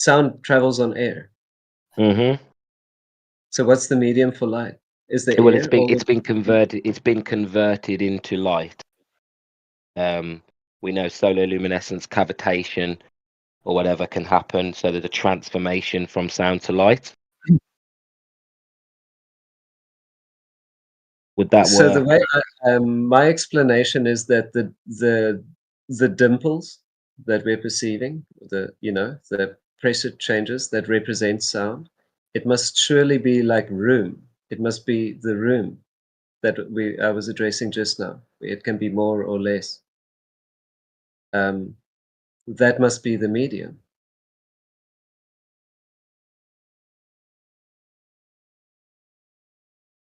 Sound travels on air. Mm-hmm. So what's the medium for light? Is the Well, air? it's been converted. It's been converted into light. We know solar luminescence, cavitation, or whatever can happen, so there's a transformation from sound to light. Would that So work? the way my explanation is that the dimples that we're perceiving, the pressure changes that represent sound, it must surely be like room. It must be the room that I was addressing just now. It can be more or less. That must be the medium.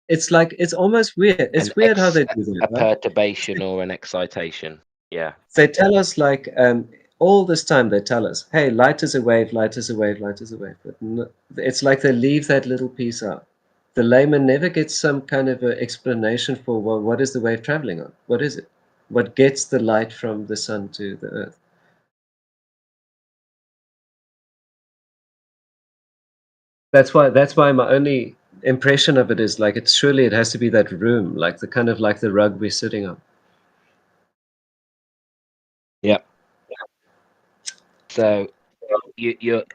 It's almost weird. It's weird how they do that, a right? perturbation or an excitation. Yeah. They tell us like all this time they tell us, hey, light is a wave, light is a wave, light is a wave. But no, it's like they leave that little piece out. The layman never gets some kind of a explanation for, well, what is the wave traveling on? What is it? What gets the light from the sun to the earth? That's why my only impression of it is like it has to be that room, like the kind of like the rug we're sitting on. Yeah. So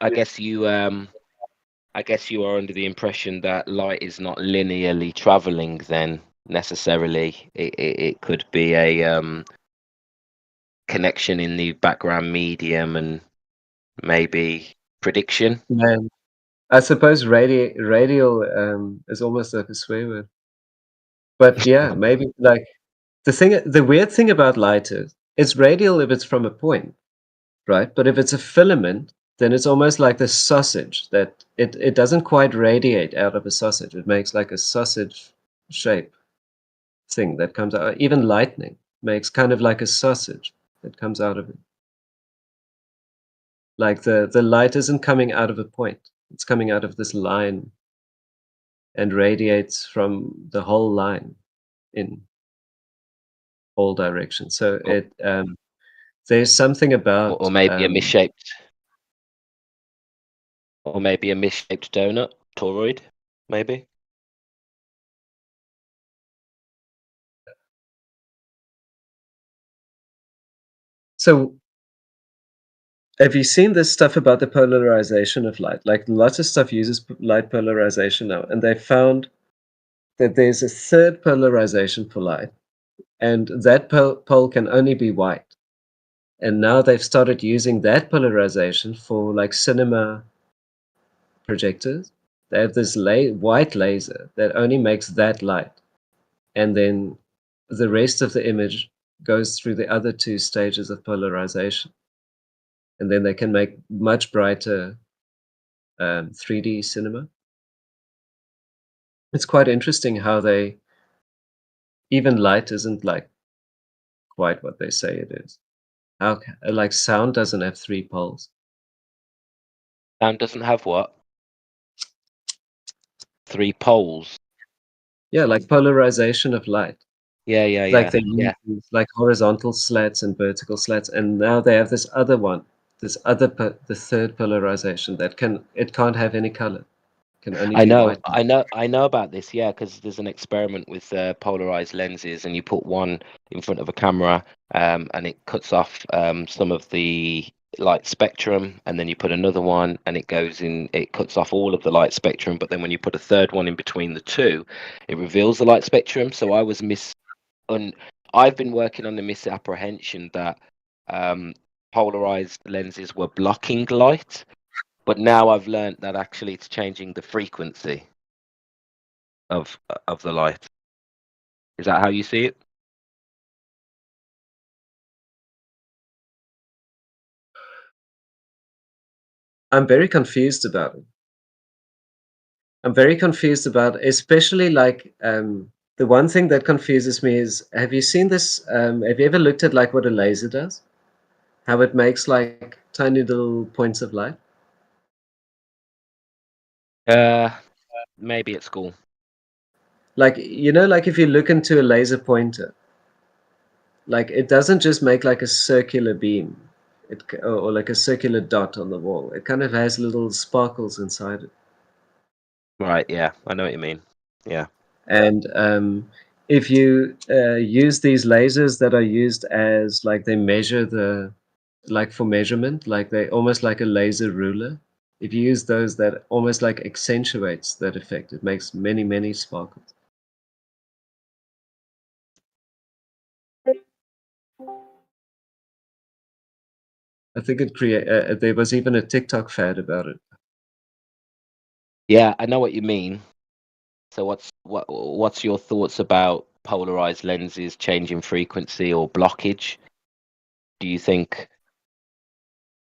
I guess you are under the impression that light is not linearly traveling then necessarily. It could be a connection in the background medium and maybe prediction. Man, I suppose radial is almost like a swear word. But yeah, maybe like the weird thing about light is it's radial if it's from a point, right? But if it's a filament, then it's almost like the sausage that it doesn't quite radiate out of a sausage. It makes like a sausage shape thing that comes out. Even lightning makes kind of like a sausage that comes out of it. Like the light isn't coming out of a point. It's coming out of this line and radiates from the whole line in all directions. So there's something about or maybe a misshaped donut, toroid, maybe. So have you seen this stuff about the polarization of light? Like lots of stuff uses light polarization now, and they found that there's a third polarization for light, and that pole can only be white. And now they've started using that polarization for like cinema projectors. They have this white laser that only makes that light, and then the rest of the image goes through the other two stages of polarization, and then they can make much brighter 3D cinema. It's quite interesting how even light isn't like quite what they say it is. How like sound doesn't have 3 poles. Sound doesn't have what? 3 poles. Yeah, like polarization of light. Yeah. Like they use like horizontal slats and vertical slats, and now they have this other one, the third polarization that can't have any color. Can only be white. I know about this. Yeah, because there's an experiment with polarized lenses, and you put one in front of a camera, and it cuts off some of the light spectrum, and then you put another one, and it cuts off all of the light spectrum. But then when you put a third one in between the two, it reveals the light spectrum. So I've been working on the misapprehension that polarized lenses were blocking light. But now I've learned that actually it's changing the frequency of the light. Is that how you see it? I'm very confused about it. I'm very confused about, especially like the one thing that confuses me is, have you seen this? Have you ever looked at like what a laser does? How it makes like tiny little points of light? Maybe at school. Like, like if you look into a laser pointer, like it doesn't just make like a circular beam. or like a circular dot on the wall. It kind of has little sparkles inside it. Right. Yeah, I know what you mean. Yeah. And if you use these lasers that are used as like they measure like for measurement, like they almost like a laser ruler. If you use those, that almost like accentuates that effect. It makes many sparkles. I think there was even a TikTok fad about it. Yeah, I know what you mean. So what's your thoughts about polarized lenses changing frequency or blockage? Do you think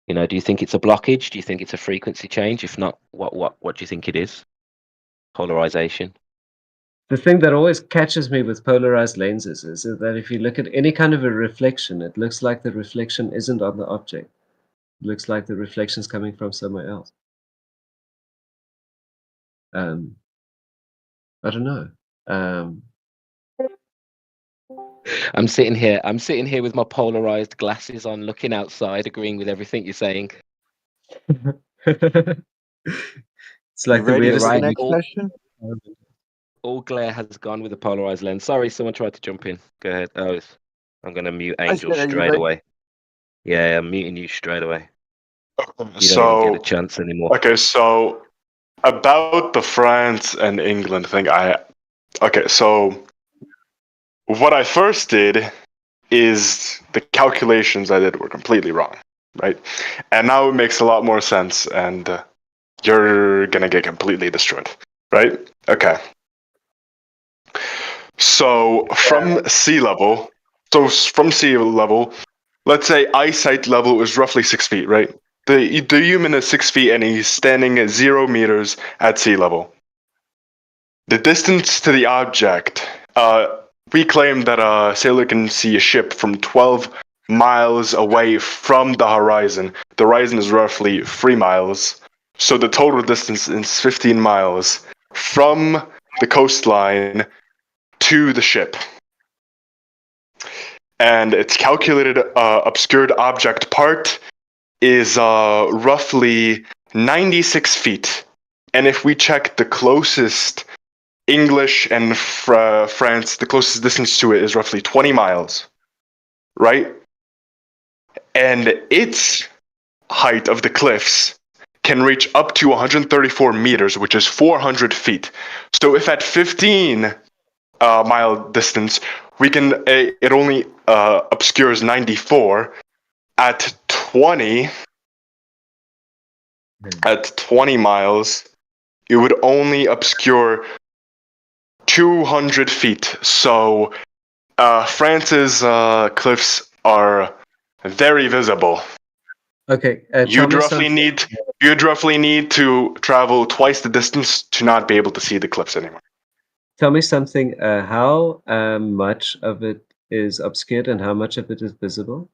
do you think it's a blockage? Do you think it's a frequency change? If not, what do you think it is? Polarization. The thing that always catches me with polarized lenses is that if you look at any kind of a reflection, it looks like the reflection isn't on the object. It looks like the reflection's coming from somewhere else. I don't know. I'm sitting here with my polarized glasses on, looking outside, agreeing with everything you're saying. It's like the ready weirdest for the right. thing. next question? All glare has gone with the polarized lens. Sorry, someone tried to jump in. Go ahead. I'm going to mute Angel said, are you straight ready? away. Yeah, I'm muting you straight away. You don't even get a chance anymore. Okay, so about the France and England thing, so what I first did is the calculations I did were completely wrong, right? And now it makes a lot more sense, and you're gonna get completely destroyed, right? Okay. So from sea level, let's say eyesight level is roughly 6 feet, right? The human is 6 feet and he's standing at 0 meters at sea level. The distance to the object, we claim that a sailor can see a ship from 12 miles away from the horizon. The horizon is roughly 3 miles. So the total distance is 15 miles from the coastline to the ship. And its calculated obscured object part is roughly 96 feet. And if we check the closest English and France, the closest distance to it is roughly 20 miles, right? And its height of the cliffs can reach up to 134 meters, which is 400 feet. So if at 15 mile distance, it only obscures 94. At 20 miles, it would only obscure 200 feet. So France's cliffs are very visible. Okay, You'd roughly need to travel twice the distance to not be able to see the cliffs anymore. Tell me something. How much of it is obscured and how much of it is visible?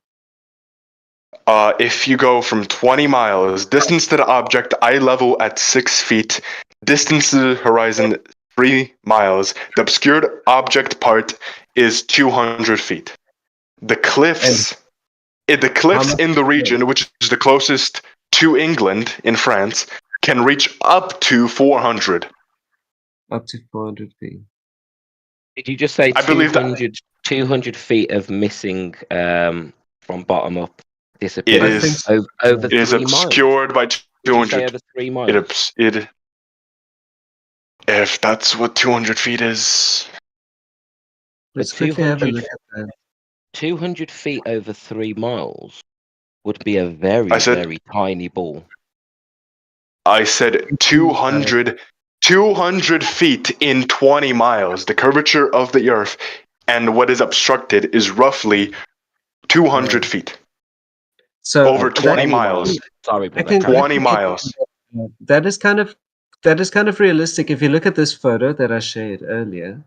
If you go from 20 miles, distance to the object, eye level at 6 feet, distance to the horizon, 3 miles, the obscured object part is 200 feet. The cliffs in the region, which is the closest to England in France, can reach up to 400. Up to 400 feet. Did you just say I believe 200 feet of missing from bottom up disappearing? It is over it is 3 obscured miles? by 200. Over 3 miles. If that's what 200 feet is. Let's quickly have a look at that. 200 feet over 3 miles would be a very tiny ball. I said 200 feet in 20 miles. The curvature of the Earth and what is obstructed is roughly 200 feet. So over 20 miles. Sorry, but 20 miles. That is kind of realistic. If you look at this photo that I shared earlier,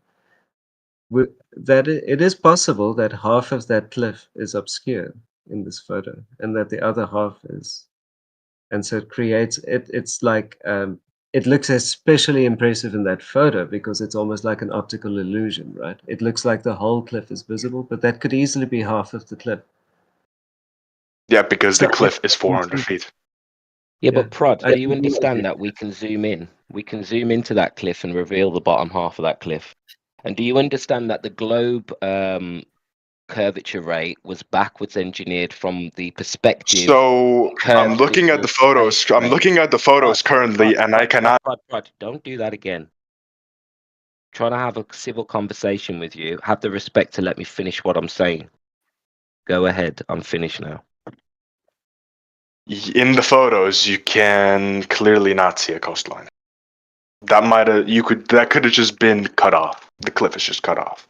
that it is possible that half of that cliff is obscured in this photo, and that the other half is, and so it creates it. It's like it looks especially impressive in that photo because it's almost like an optical illusion, right? It looks like the whole cliff is visible, but that could easily be half of the cliff. Yeah, because the So cliff is 400 feet. Yeah, Yeah, but Prod, I do you completely agree. understand that we can zoom in? We can zoom into that cliff and reveal the bottom half of that cliff. And do you understand that the globe curvature rate was backwards engineered from the perspective So I'm curved looking at the visual photos. space I'm rate? looking at the Prod, photos currently, and I cannot. Prod, don't do that again. Trying to have a civil conversation with you. Have the respect to let me finish what I'm saying. Go ahead. I'm finished now. In the photos, you can clearly not see a coastline. That could have just been cut off. The cliff is just cut off.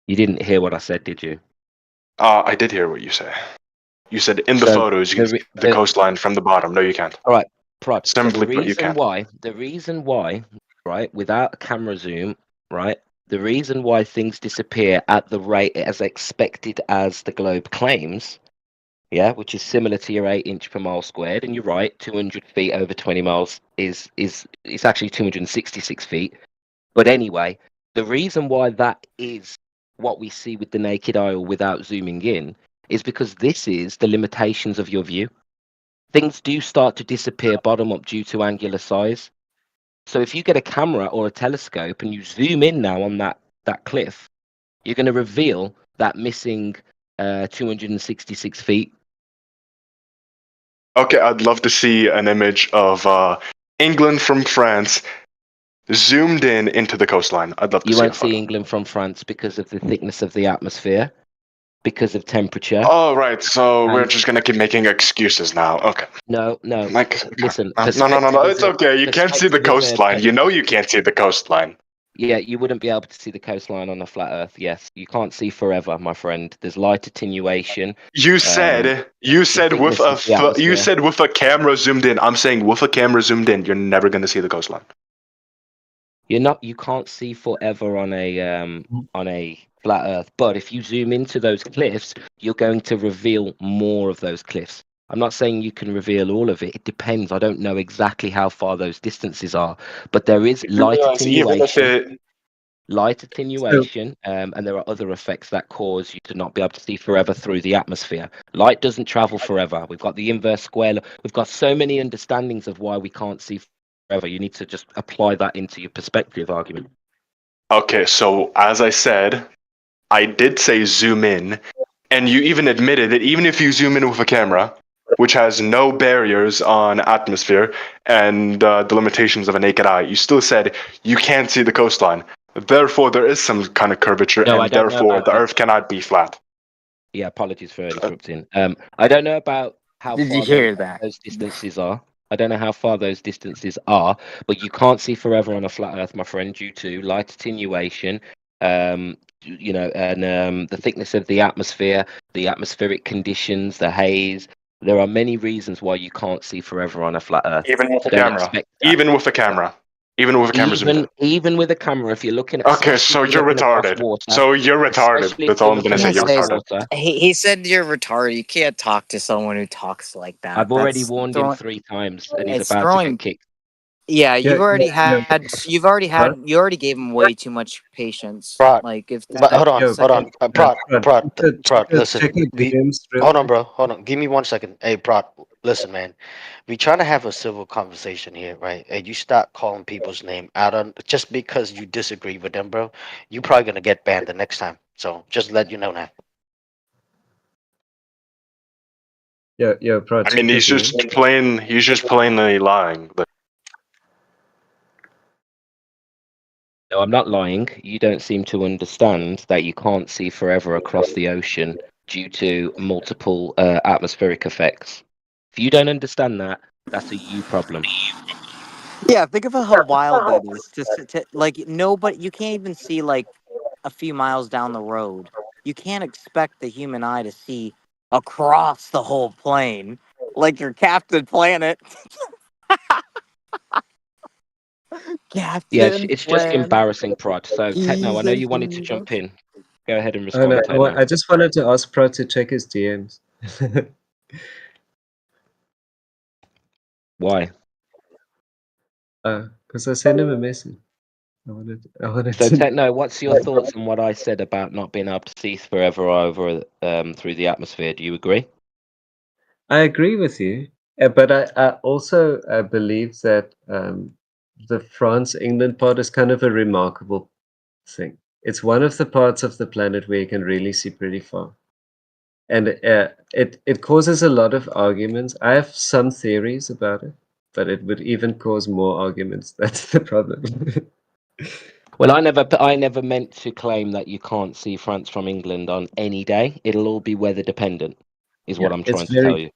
You didn't hear what I said, did you? I did hear what you say. You said in the So photos you can see the coastline from the bottom. No, you can't. all right, Prod. So Simply put, you can't. the reason why, right, without a camera zoom, right, the reason why things disappear at the rate as expected as the globe claims, yeah, which is similar to your 8 inch per mile squared, and you're right, 200 feet over 20 miles is it's actually 266 feet. But anyway, the reason why that is what we see with the naked eye or without zooming in is because this is the limitations of your view. Things do start to disappear bottom up due to angular size. So if you get a camera or a telescope and you zoom in now on that cliff, you're going to reveal that missing 266 feet. Okay, I'd love to see an image of England from France zoomed in into the coastline. I'd love to You see a won't see photo. England from France because of the thickness of the atmosphere, because of temperature. Oh, right. So we're And just gonna keep making excuses now. Okay. no, listen, No. perspective It's is a okay. You can't see the perspective is a coastline. You know you can't see the coastline. yeah, you wouldn't be able to see the coastline on a flat Earth. Yes, you can't see forever, my friend. There's light attenuation. You The said thickness of the you atmosphere. said with a camera zoomed in. I'm saying with a camera zoomed in, you're never gonna see the coastline. You can't see forever on a flat Earth. But if you zoom into those cliffs, you're going to reveal more of those cliffs. I'm not saying you can reveal all of it. It depends. I don't know exactly how far those distances are, but there is light Even if attenuation. So, And there are other effects that cause you to not be able to see forever through the atmosphere. Light doesn't travel forever. We've got the inverse square law. We've got so many understandings of why we can't see forever. You need to just apply that into your perspective argument. Okay, so as I said, I did say zoom in, and you even admitted that even if you zoom in with a camera, which has no barriers on atmosphere and the limitations of a naked eye, you still said you can't see the coastline. Therefore, there is some kind of curvature, No, I and don't know therefore about the the. Earth cannot be flat. Yeah, apologies for interrupting. I don't know about how Did you far hear that? those distances are. I don't know how far those distances are, but you can't see forever on a flat Earth, my friend, due to light attenuation. And the thickness of the atmosphere, the atmospheric conditions, the haze. There are many reasons why you can't see forever on a flat Earth. Even with So a don't camera. expect that. Even with a camera. Even with a camera zoomed in. Even with a camera, if you're looking at, Okay, especially so if you're you're looking across retarded. water, So you're retarded. especially if That's you're all I'm gonna looking say. Yes, You're across retarded. water. he said you're retarded. You can't talk to someone who talks like that. I've already That's warned him throwing. 3 times, and he's It's about to get throwing. kicked. Yeah, yeah, you already gave him way too much patience. Prod. Like if But that hold on, yo, hold on. second. Prod, Prod, check Prod, listen. your We DMs real hold on, quick. bro. Hold on. Give me 1 second. Hey, Prod, listen, man. We trying to have a civil conversation here, right? And you start calling people's name out on just because you disagree with them, bro. You probably gonna get banned the next time. So just let you know now. Yeah, bro, I check mean, your he's just DMs. he's just plainly lying. But No, I'm not lying. You don't seem to understand that you can't see forever across the ocean due to multiple atmospheric effects. If you don't understand that, that's a you problem. Yeah, think about how wild that is. Like nobody, you can't even see like a few miles down the road. You can't expect the human eye to see across the whole plane, like your Captain Planet. Yeah, Captain it's just Planet. embarrassing, Prod. So, Techno, I He's know a you wanted to hero. jump in. Go ahead and Oh, no, respond, well, Techno. I just wanted to ask Pro to check his DMs. Why? Because I sent him a message. I wanted So, to. Techno, what's your thoughts on what I said about not being able to see forever over through the atmosphere? Do you agree? I agree with you, but I also believe that the France-England part is kind of a remarkable thing. It's one of the parts of the planet where you can really see pretty far, and it causes a lot of arguments. I have some theories about it, but it would even cause more arguments. That's the problem. Well, I never meant to claim that you can't see France from England on any day. It'll all be weather dependent, is what Yeah, I'm it's trying to tell you.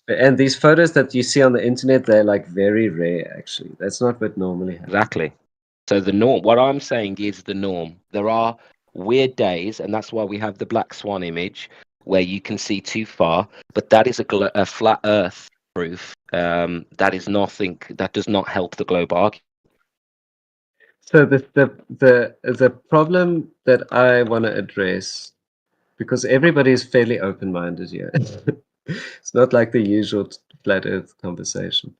and these photos that you see on the internet, they're like very rare. Actually, that's not what normally happens. Exactly. So the norm, what I'm saying is the norm. There are weird days, and that's why we have the black swan image where you can see too far. But that is a flat Earth proof. That is nothing. That does not help the globe argument. So the problem that I want to address, because everybody is fairly open-minded here. It's not like the usual flat Earth conversation.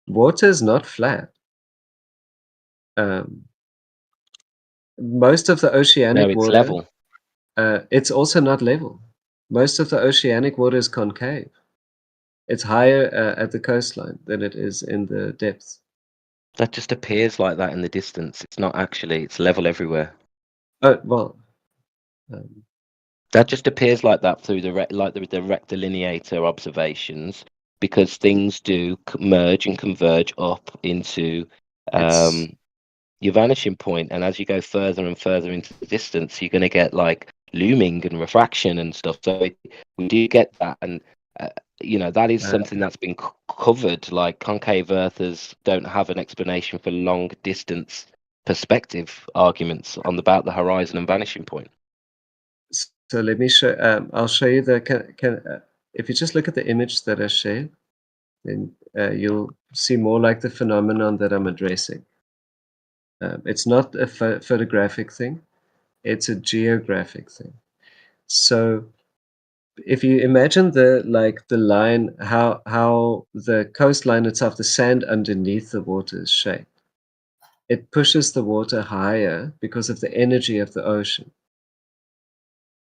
Water is not flat. Um, most of the No, oceanic it's water, level. it's also not level. Most of the oceanic water is concave. It's higher at the coastline than it is in the depths. That just appears like that in the distance. It's not actually. It's level everywhere. Oh well, um, That just appears like that through the rectilineator observations, because things do merge and converge up into it's your vanishing point, and as you go further and further into the distance, you're going to get like looming and refraction and stuff. So we do get that, and uh, that is uh, something that's been covered. Like concave earthers don't have an explanation for long distance perspective arguments on about the horizon and vanishing point. so let me show. I'll show you the if you just look at the image that I shared, then you'll see more like the phenomenon that I'm addressing. It's not a photographic thing; it's a geographic thing. So if you imagine the line, how the coastline itself, the sand underneath the water is shaped, it pushes the water higher because of the energy of the ocean.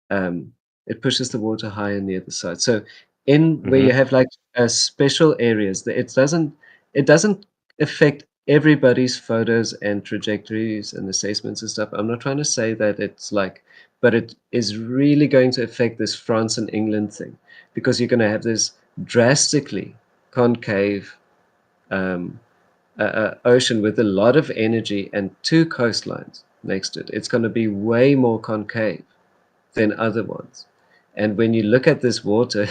Um, it pushes the water higher near the side. So in where you Hmm. have like special areas, it doesn't affect everybody's photos and trajectories and assessments and stuff. I'm not trying to say that it's like, but it is really going to affect this France and England thing, because you're going to have this drastically concave um, ocean with a lot of energy and two coastlines next to it. It's going to be way more concave than other ones. And when you look at this water,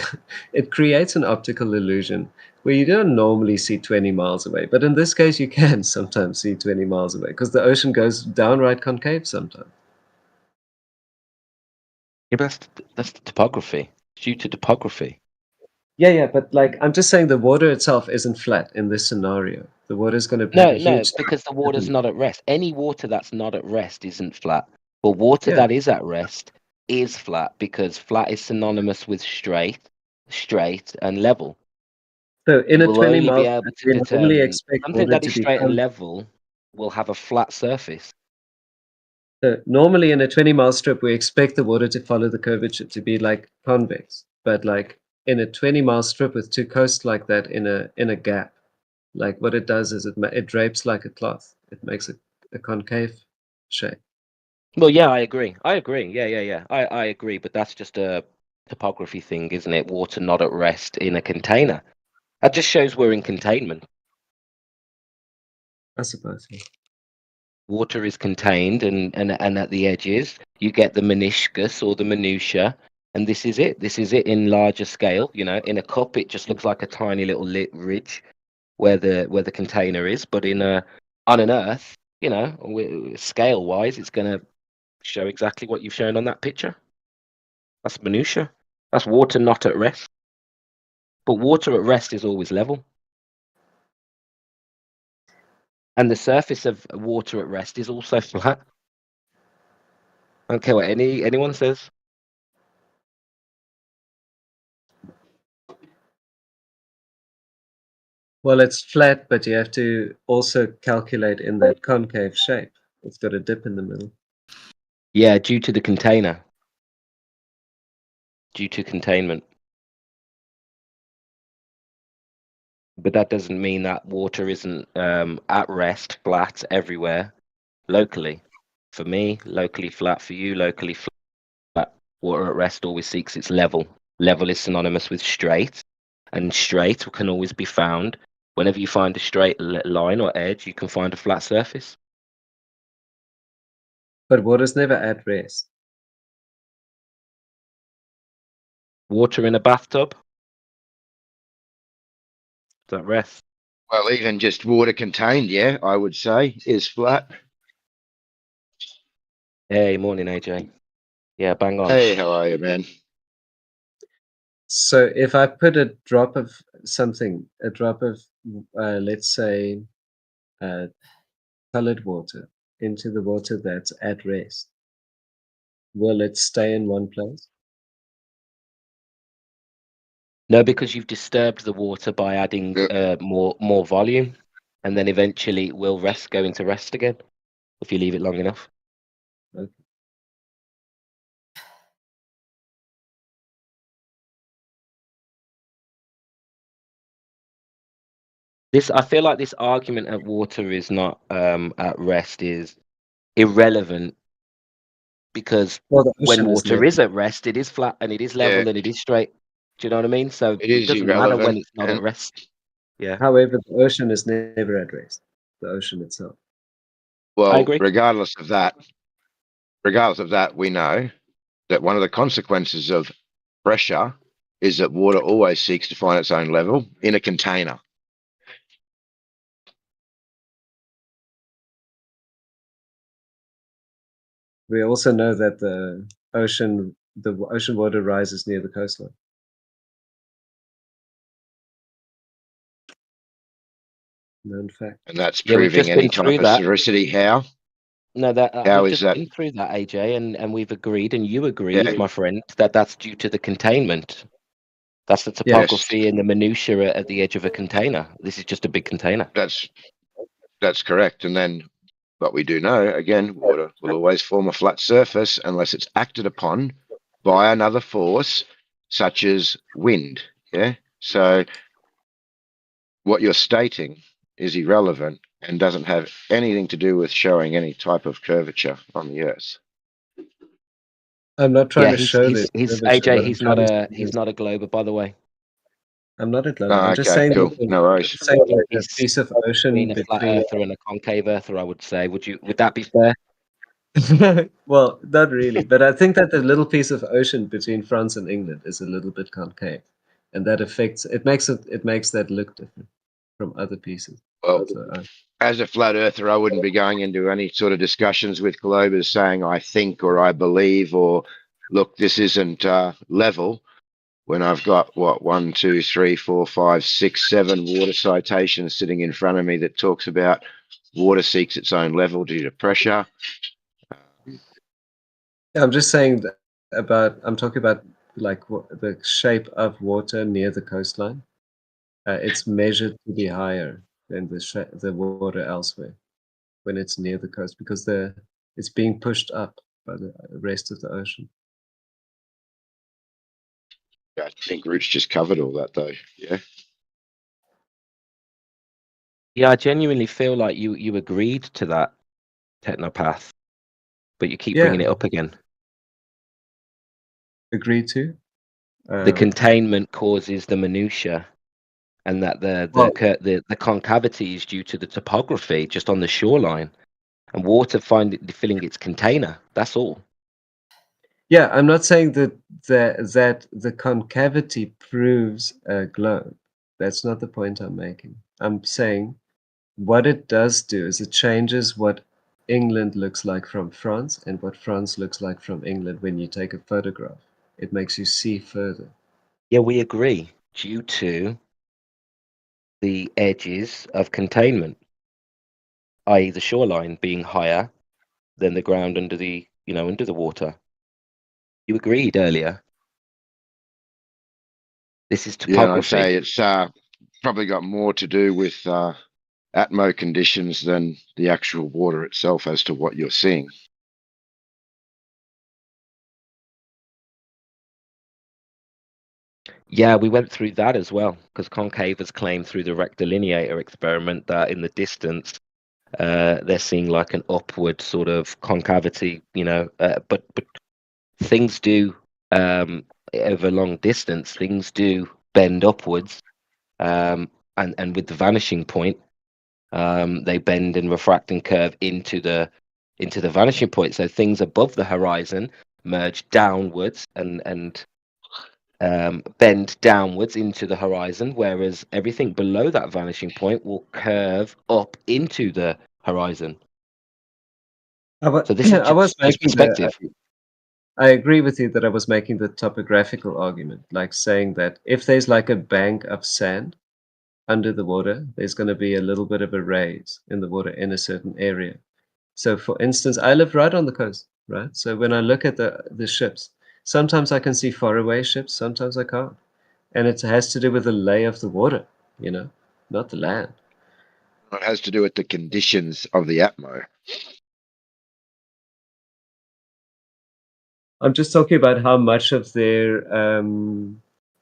it creates an optical illusion where you don't normally see 20 miles away. But in this case, you can sometimes see 20 miles away because the ocean goes downright concave sometimes. Yeah, but that's the topography. It's due to topography. Yeah, but like I'm just saying the water itself isn't flat in this scenario. The water is going to have No, a no, huge. because the water's not at rest. Any water that's not at rest isn't flat. But water Yeah. that is at rest is flat, because flat is synonymous with straight and level. So in You a will 20 only be mile able strip, to we normally determine expect something water that to is be straight and level will have a flat surface. So normally in a 20-mile strip, we expect the water to follow the curvature to be like convex. But like in a 20-mile strip with two coasts like that in a gap, like what it does is it drapes like a cloth. It makes a concave shape. Well, yeah, I agree. I agree. Yeah. I agree, but that's just a topography thing, isn't it? Water not at rest in a container. That just shows we're in containment. I suppose. Yeah. Water is contained, and at the edges you get the meniscus or the minutia, and this is it in larger scale. In a cup it just looks like a tiny little lit ridge where the container is, but on an earth, scale wise, it's going to show exactly what you've shown on that picture. That's minutia. That's water not at rest. But water at rest is always level, and the surface of water at rest is also flat. I don't care what anyone says. Well, it's flat, but you have to also calculate in that concave shape. It's got a dip in the middle. Yeah, due to the container. Due to containment. But that doesn't mean that water isn't at rest, flat everywhere, locally. For me, locally flat. For you, locally flat. Water at rest always seeks its level. Level is synonymous with straight, and straight can always be found. Whenever you find a straight line or edge, you can find a flat surface. But water's never at rest. Water in a bathtub? Is that rest? Well, even just water contained, yeah, I would say, is flat. Hey, morning, AJ. Yeah, bang on. Hey, how are you, man? So if I put a drop of something, a drop of, let's say, colored water into the water that's at rest, will it stay in one place? No, because you've disturbed the water by adding more volume, and then eventually it will go into rest again if you leave it long enough. Okay. I feel like this argument that water is not at rest is irrelevant, because Well, the when ocean water never, is at rest, it is flat and it is level and it is straight. Do you know what I mean? So It it is doesn't matter when irrelevant. it's not at And, rest. Yeah, however, the ocean is never at rest. The ocean itself. I well, agree. regardless of that, we know that one of the consequences of pressure is that water always seeks to find its own level in a container. We also know that the ocean water rises near the coastline. Known fact. And that's Yeah, we've proving just any been through type of that. sphericity. How? No, that How we've is just that? been through that, AJ, and we've agreed, and you agreed, Yeah. my friend, that that's due to the containment. That's the Yes. topography and the minutiae at the edge of a container. This is just a big container. That's correct. And then, but we do know, again, water will always form a flat surface unless it's acted upon by another force, such as wind. Yeah. So what you're stating is irrelevant and doesn't have anything to do with showing any type of curvature on the Earth. I'm not trying Yeah, to show this. he's curvature, AJ. but I'm trying to say He's is- not a glober, by the way. I'm not a globe. Oh, I'm just okay, saying cool. that No worries. saying that He's a piece of between ocean a flat between. earther and a concave earther, I would say. Would that be fair? Well, not really, but I think that the little piece of ocean between France and England is a little bit concave, and that affects. It makes that look different from other pieces. Well, So, as a flat earther, I wouldn't be going into any sort of discussions with globers saying I think or I believe or look, this isn't level. When I've got what 1, 2, 3, 4, 5, 6, 7 water citations sitting in front of me that talks about water seeks its own level due to pressure. I'm just saying that I'm talking about like the shape of water near the coastline. It's measured to be higher than the water elsewhere when it's near the coast because it's being pushed up by the rest of the ocean. I think Roots just covered all that though. Yeah. Yeah, I genuinely feel like you agreed to that technopath, but you keep bringing it up again. Agree to? The containment causes the minutiae, and that the concavity is due to the topography just on the shoreline, and water filling its container. That's all. Yeah, I'm not saying that the concavity proves a globe. That's not the point I'm making. I'm saying what it does do is it changes what England looks like from France and what France looks like from England when you take a photograph. It makes you see further. Yeah, we agree. Due to the edges of containment, i.e., the shoreline being higher than the ground under the water. You agreed earlier. This is Yeah, I topography. say it's probably got more to do with atmo conditions than the actual water itself as to what you're seeing. Yeah, we went through that as well, because Concave has claimed through the rectilineator experiment that in the distance, they're seeing like an upward sort of concavity, but things do, over long distance, things do bend upwards, and with the vanishing point, they bend and refract and curve into the vanishing point. So things above the horizon merge downwards and bend downwards into the horizon, whereas everything below that vanishing point will curve up into the horizon. So this is I was just making the. perspective. I agree with you that I was making the topographical argument, like saying that if there's like a bank of sand under the water, there's going to be a little bit of a raise in the water in a certain area. So, for instance, I live right on the coast, right? So when I look at the ships, sometimes I can see faraway ships, sometimes I can't, and it has to do with the lay of the water, not the land. It has to do with the conditions of the atmo. I'm just talking about how much of their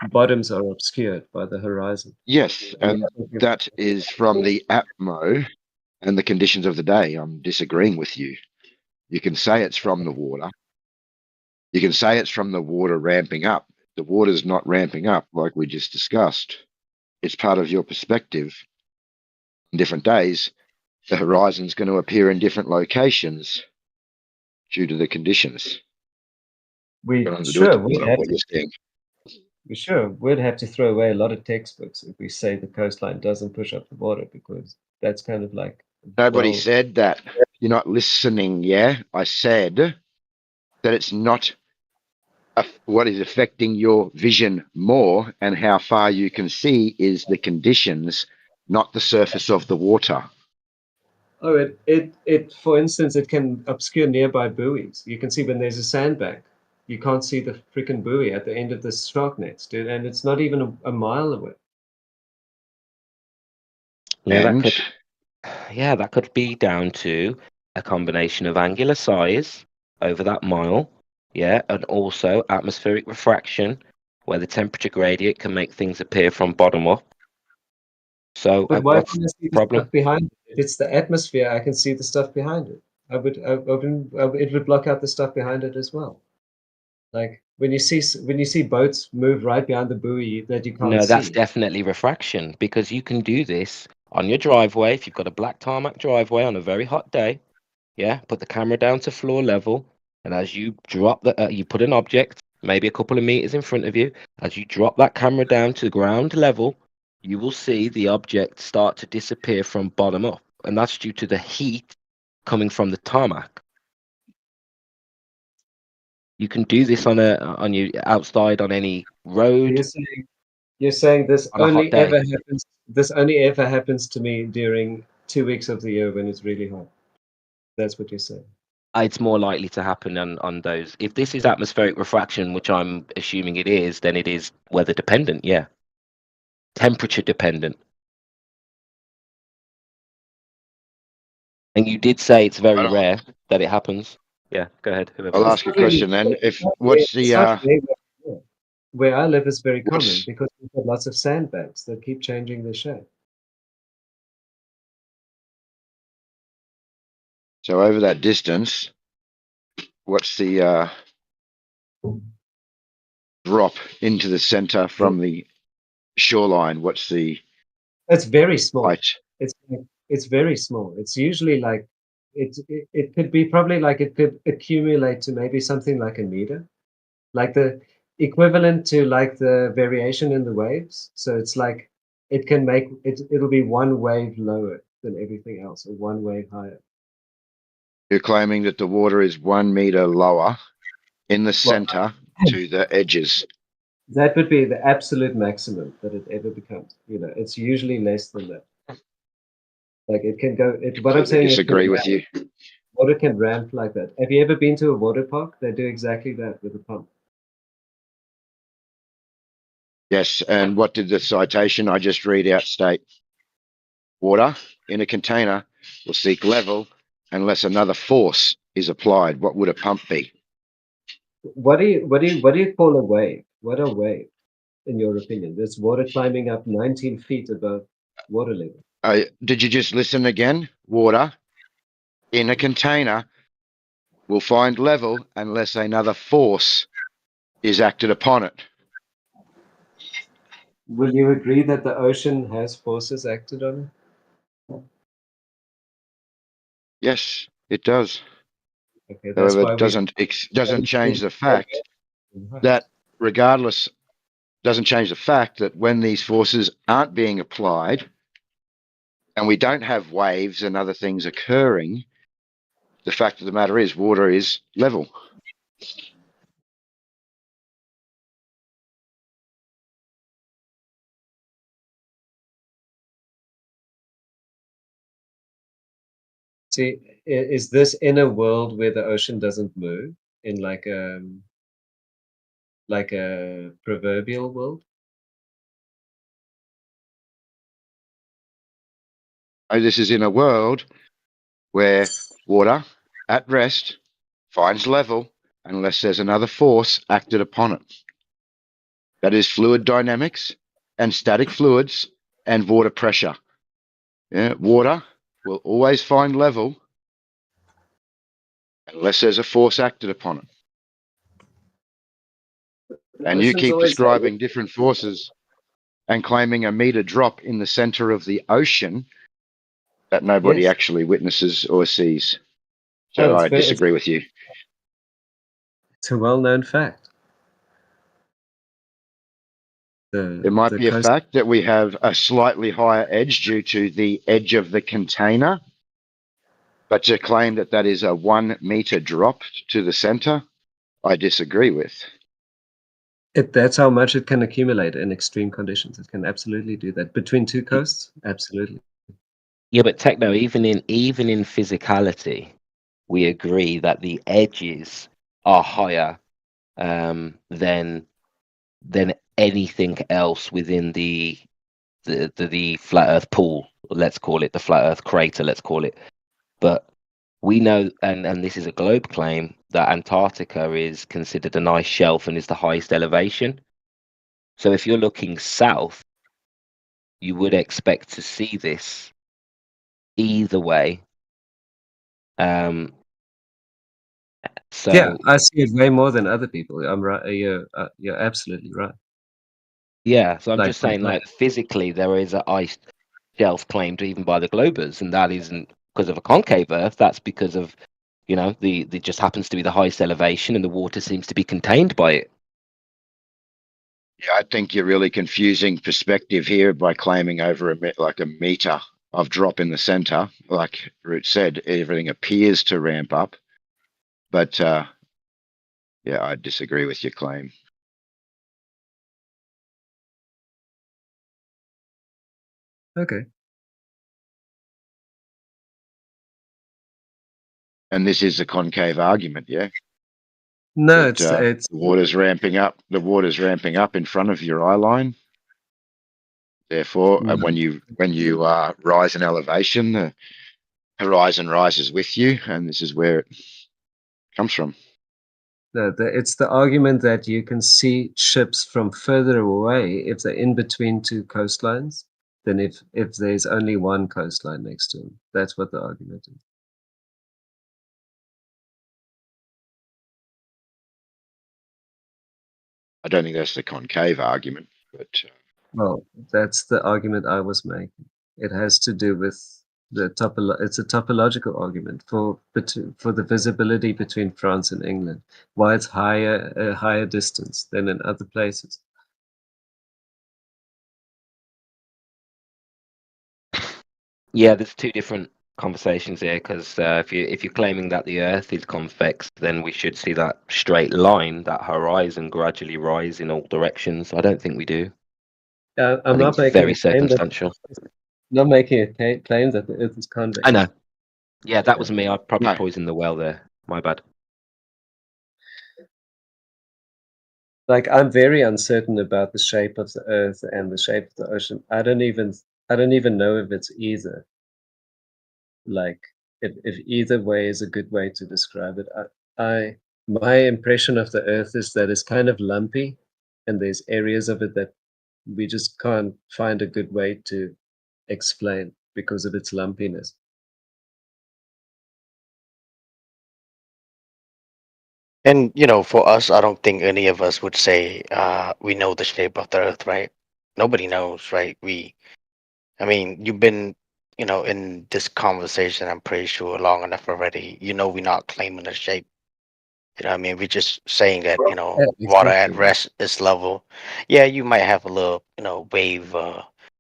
bottoms are obscured by the horizon. Yes, and that is from the atmo and the conditions of the day. I'm disagreeing with you. You can say it's from the water. You can say it's from the water ramping up. The water's not ramping up like we just discussed. It's part of your perspective. On different days, the horizon's going to appear in different locations due to the conditions. We Got nothing to do with sure the we'd water, have what you're saying. we'd have to throw away a lot of textbooks if we say the coastline doesn't push up the water, because that's kind of like, Nobody well, said that. You're not listening, yeah? I said that it's not what is affecting your vision more and how far you can see is the conditions, not the surface of the water. oh, it for instance, it can obscure nearby buoys. You can see when there's a sandbank, you can't see the freaking buoy at the end of the shark nets, dude, and it's not even a mile away. Yeah, And that could be down to a combination of angular size over that mile, yeah, and also atmospheric refraction, where the temperature gradient can make things appear from bottom up. So But why what's can't I see the the problem? stuff behind it? If it's the atmosphere, I can see the stuff behind it. It would block out the stuff behind it as well. Like when you see boats move right behind the buoy that you can't No, that's see. definitely refraction, because you can do this on your driveway if you've got a black tarmac driveway on a very hot day. Yeah, put the camera down to floor level, and as you drop you put an object maybe a couple of meters in front of you. As you drop that camera down to ground level, you will see the object start to disappear from bottom up, and that's due to the heat coming from the tarmac. You can do this on you outside on any road You're saying this on a hot only day. ever happens. This only ever happens to me during 2 weeks of the year when it's really hot. That's what you're saying. It's more likely to happen on those. If this is atmospheric refraction, which I'm assuming it is, then it is weather dependent. Yeah, temperature dependent. And you did say it's very rare that it happens. Yeah, go ahead. Whoever. I'll ask a question then. If what's It's not the rare where I live is very common what's because we've got lots of sandbanks that keep changing their shape. so over that distance, what's the drop into the center from the shoreline? What's the It's very small. height? It's very small. It's usually like it could be probably like it could accumulate to maybe something like a meter, like the equivalent to like the variation in the waves. So it's like it can make it. It'll be one wave lower than everything else, or one wave higher. You're claiming that the water is 1 meter lower in the Well, center to the edges. that would be the absolute maximum that it ever becomes. It's usually less than that. Like it can go. What I'm Completely saying is, disagree with you. water can ramp like that. Have you ever been to a water park? They do exactly that with a pump. Yes, and what did the citation I just read out state? Water in a container will seek level unless another force is applied. What would a pump be? What do you call a wave? What a wave, in your opinion? There's water climbing up 19 feet above water level. Did you just listen again? Water in a container will find level unless another force is acted upon it. Will you agree that the ocean has forces acted on it? Yes, it does. Okay, that's However, why it doesn't change the fact that regardless, doesn't change the fact that when these forces aren't being applied and we don't have waves and other things occurring, the fact of the matter is water is level. See, is this in a world where the ocean doesn't move, in like a proverbial world? This is in a world where water at rest finds level unless there's another force acted upon it. That is fluid dynamics and static fluids and water pressure. Yeah, water will always find level unless there's a force acted upon it. And you keep describing different forces and claiming a meter drop in the center of the ocean that nobody Yes. actually witnesses or sees. So I disagree with you. It's a well-known fact. There might be a fact that we have a slightly higher edge due to the edge of the container, but to claim that that is a 1 meter drop to the center, I disagree with. That's how much it can accumulate in extreme conditions. It can absolutely do that. Between two coasts, absolutely. Yeah, but Techno, even in physicality, we agree that the edges are higher than anything else within the flat Earth pool. Let's call it the flat Earth crater. Let's call it. But we know, and this is a globe claim, that Antarctica is considered an ice shelf and is the highest elevation. So if you're looking south, you would expect to see this either way. So yeah, I see it way more than other people. I'm right. You're absolutely right. Yeah, so I'm just saying, like, physically, there is an ice shelf claimed even by the globers, and that isn't because of a concave Earth. That's because of, the just happens to be the highest elevation, and the water seems to be contained by it. Yeah, I think you're really confusing perspective here by claiming over a meter of drop in the center. Like Root said, everything appears to ramp up, but yeah, I disagree with your claim. Okay. And this is a concave argument, yeah? No, That, it's the water's ramping up. The water's ramping up in front of your eye line. Therefore, when you rise in elevation, the horizon rises with you, and this is where it comes from. no, it's the argument that you can see ships from further away if they're in between two coastlines than if there's only one coastline next to them. That's what the argument is. I don't think that's the concave argument, but Well, that's the argument I was making. It has to do with it's a topological argument for the visibility between France and England, why it's a higher distance than in other places. Yeah, there's two different conversations here, because if you're claiming that the Earth is convex, then we should see that straight line, that horizon, gradually rise in all directions. I don't think we do. I'm not making very a claim circumstantial. not making a claim that the Earth is convex. I know. Yeah, that was me. I probably poisoned the well there. My bad. Like, I'm very uncertain about the shape of the Earth and the shape of the ocean. I don't even know if it's either. Like, if either way is a good way to describe it. My impression of the Earth is that it's kind of lumpy, and there's areas of it that we just can't find a good way to explain because of its lumpiness. And for us, I don't think any of us would say we know the shape of the Earth, right? Nobody knows, right? I mean, you've been, in this conversation, I'm pretty sure long enough already. We're not claiming the shape. I mean, we're just saying that, Yeah, water at exactly. rest is level. Yeah, you might have a little, wave,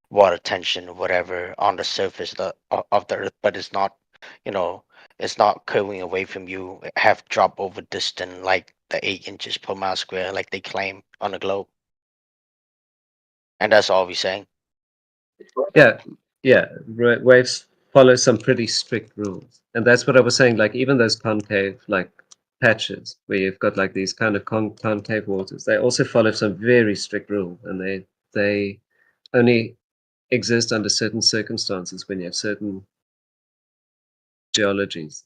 water tension or whatever on the surface of the Earth, but it's not, you know, it's not curving away from you, have drop over distant like the 8 inches per mile square, like they claim on the globe. And that's all we're saying. Yeah, yeah. Waves follow some pretty strict rules, and that's what I was saying. Like, even those concave like patches where you've got like these kind of concave waters, they also follow some very strict rules, and they only exist under certain circumstances when you have certain geologies,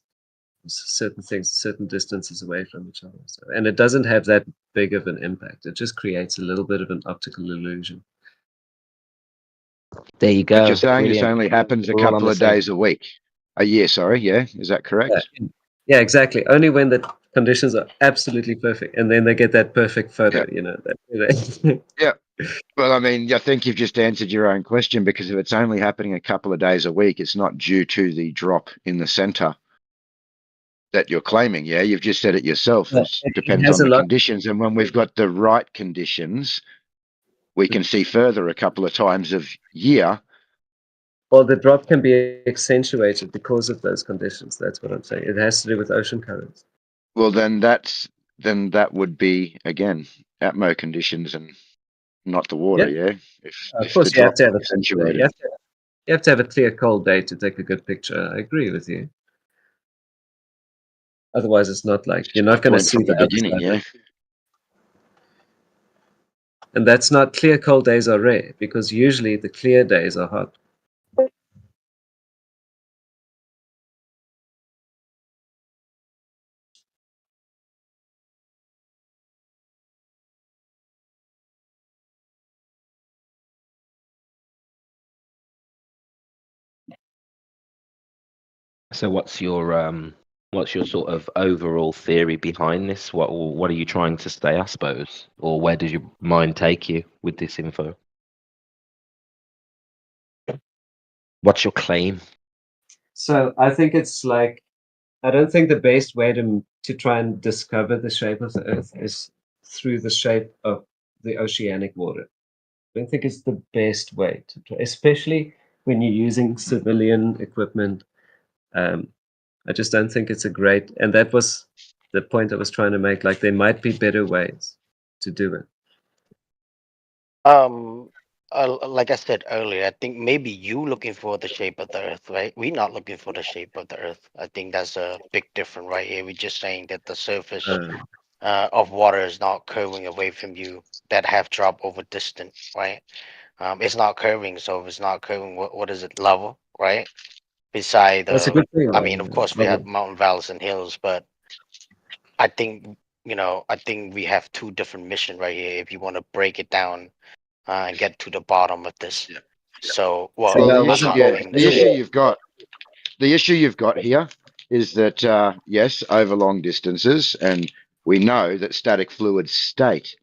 certain things, certain distances away from each other. So, and it doesn't have that big of an impact. It just creates a little bit of an optical illusion. There you But go. you're saying this Brilliant. only happens a We're all on couple the of same. days a week. A year, sorry, yeah. Is that correct? Yeah, yeah, exactly. Only when the conditions are absolutely perfect, and then they get that perfect photo. Yeah. That, Yeah. Well, I mean, I think you've just answered your own question, because if it's only happening a couple of days a week, it's not due to the drop in the center that you're claiming. Yeah, you've just said it yourself. Yeah, It it depends has on a the lot. conditions, and when we've got the right conditions, we can see further a couple of times of year. Well, the drop can be accentuated because of those conditions. That's what I'm saying. It has to do with ocean currents. Well, then that would be again atmo conditions and not the water. Yeah, Yeah, of if the course you have drop to have accentuated. you have to have a clear cold day to take a good picture. I agree with you. Otherwise, it's not like you're My not going to point see from the the beginning. outside. Yeah. And that's not clear cold days are rare because usually the clear days are hot. So what's your sort of overall theory behind this? What are you trying to say, I suppose? Or where does your mind take you with this info? What's your claim? So I think it's like I don't think the best way to try and discover the shape of the Earth is through the shape of the oceanic water. I don't think it's the best way to try, especially when you're using civilian equipment. Um, I just don't think it's a great, and that was the point I was trying to make. Like, there might be better ways to do it. Um, like I said earlier, I think maybe you looking for the shape of the Earth, right? We're not looking for the shape of the Earth. I think that's a big difference right here. We're just saying that the surface Uh, of water is not curving away from you, that have drop over distant, right? It's not curving, so if it's not curving, what is it, level, right? Beside that's a the, good thing. I mean, of course we have Level. mountain valleys and hills, but I think, I think we have two different missions right here if you want to break it down and get to the bottom of this. Yeah. So, So well, Well, now, I'm was it? not claiming the shape. the issue you've got here is that yes, over long distances, and we know that static fluids state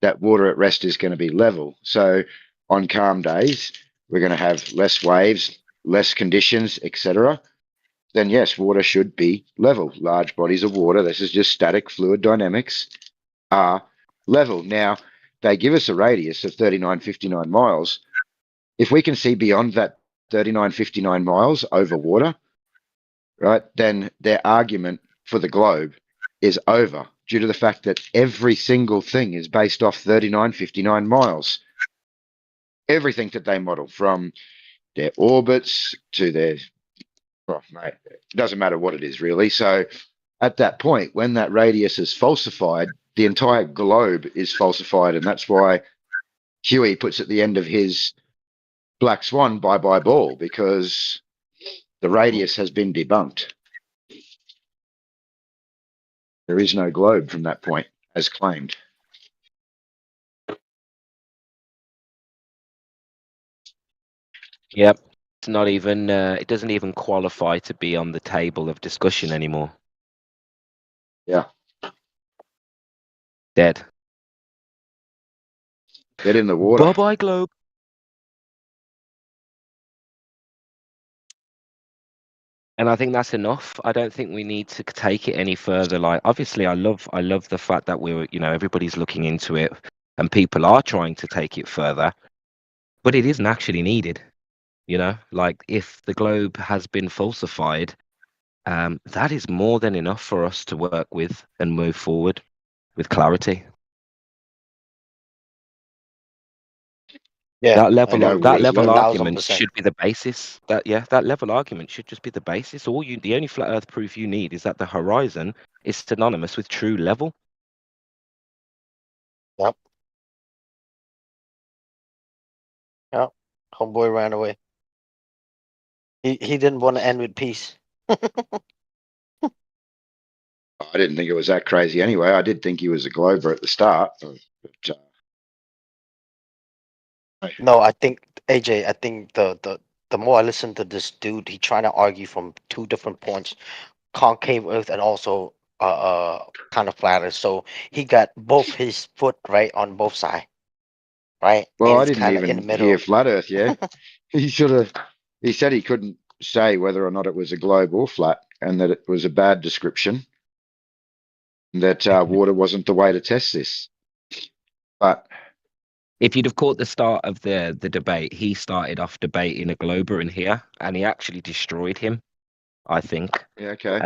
that water at rest is going to be level. So on calm days, we're going to have less waves, less conditions, etc. Then yes, water should be level. Large bodies of water, this is just static fluid dynamics, are level. Now, they give us a radius of 3959 miles. If we can see beyond that 3959 miles over water, right, then their argument for the globe is over, due to the fact that every single thing is based off 3959 miles. Everything that they model, from their orbits to their, oh, mate, it doesn't matter what it is really. So at that point, when that radius is falsified, the entire globe is falsified, and that's why Huey puts at the end of his Black Swan, bye bye ball, because the radius has been debunked. There is no globe from that point, as claimed. Yep. It's not even. It doesn't even qualify to be on the table of discussion anymore. Yeah. Dead. Dead in the water. Bye bye, globe. And I think that's enough. I don't think we need to take it any further. Like, obviously, I love the fact that we're, everybody's looking into it, and people are trying to take it further, but it isn't actually needed. Like, if the globe has been falsified, that is more than enough for us to work with and move forward with clarity. Yeah, That level, I that agree. level Well, argument 1000%. should be the basis. That level argument should just be the basis. The only flat Earth proof you need is that the horizon is synonymous with true level. Yep. Yep. Homeboy ran away. He didn't want to end with peace. I didn't think it was that crazy anyway. I did think he was a glober at the start. But, No, I think AJ. I think the more I listen to this dude, he trying to argue from two different points: concave Earth and also kind of flat Earth. So he got both his foot right on both sides, right? well, And I it's didn't kind of in the even hear middle. flat Earth. Yeah, he said he couldn't say whether or not it was a globe or flat, and that it was a bad description. That water wasn't the way to test this. But If you'd have caught the start of the debate, he started off debating a glober in here, and he actually destroyed him, I think. yeah, okay.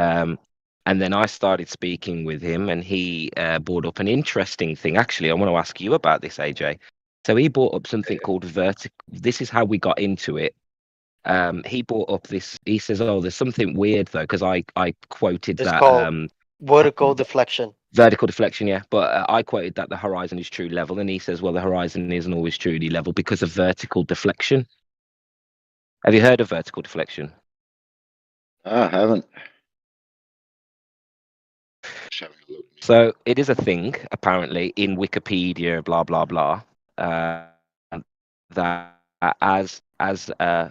And then I started speaking with him, and he brought up an interesting thing. Actually, I want to ask you about this, AJ. So he brought up something called vertical. This is how we got into it. He brought up this. He says, "Oh, there's something weird though," because I quoted It's that called vertical deflection. vertical deflection, yeah. But I quoted that the horizon is true level, and he says, "Well, the horizon isn't always truly level because of vertical deflection." Have you heard of vertical deflection? I haven't. Just having a look. So it is a thing, apparently, in Wikipedia, blah blah blah. That as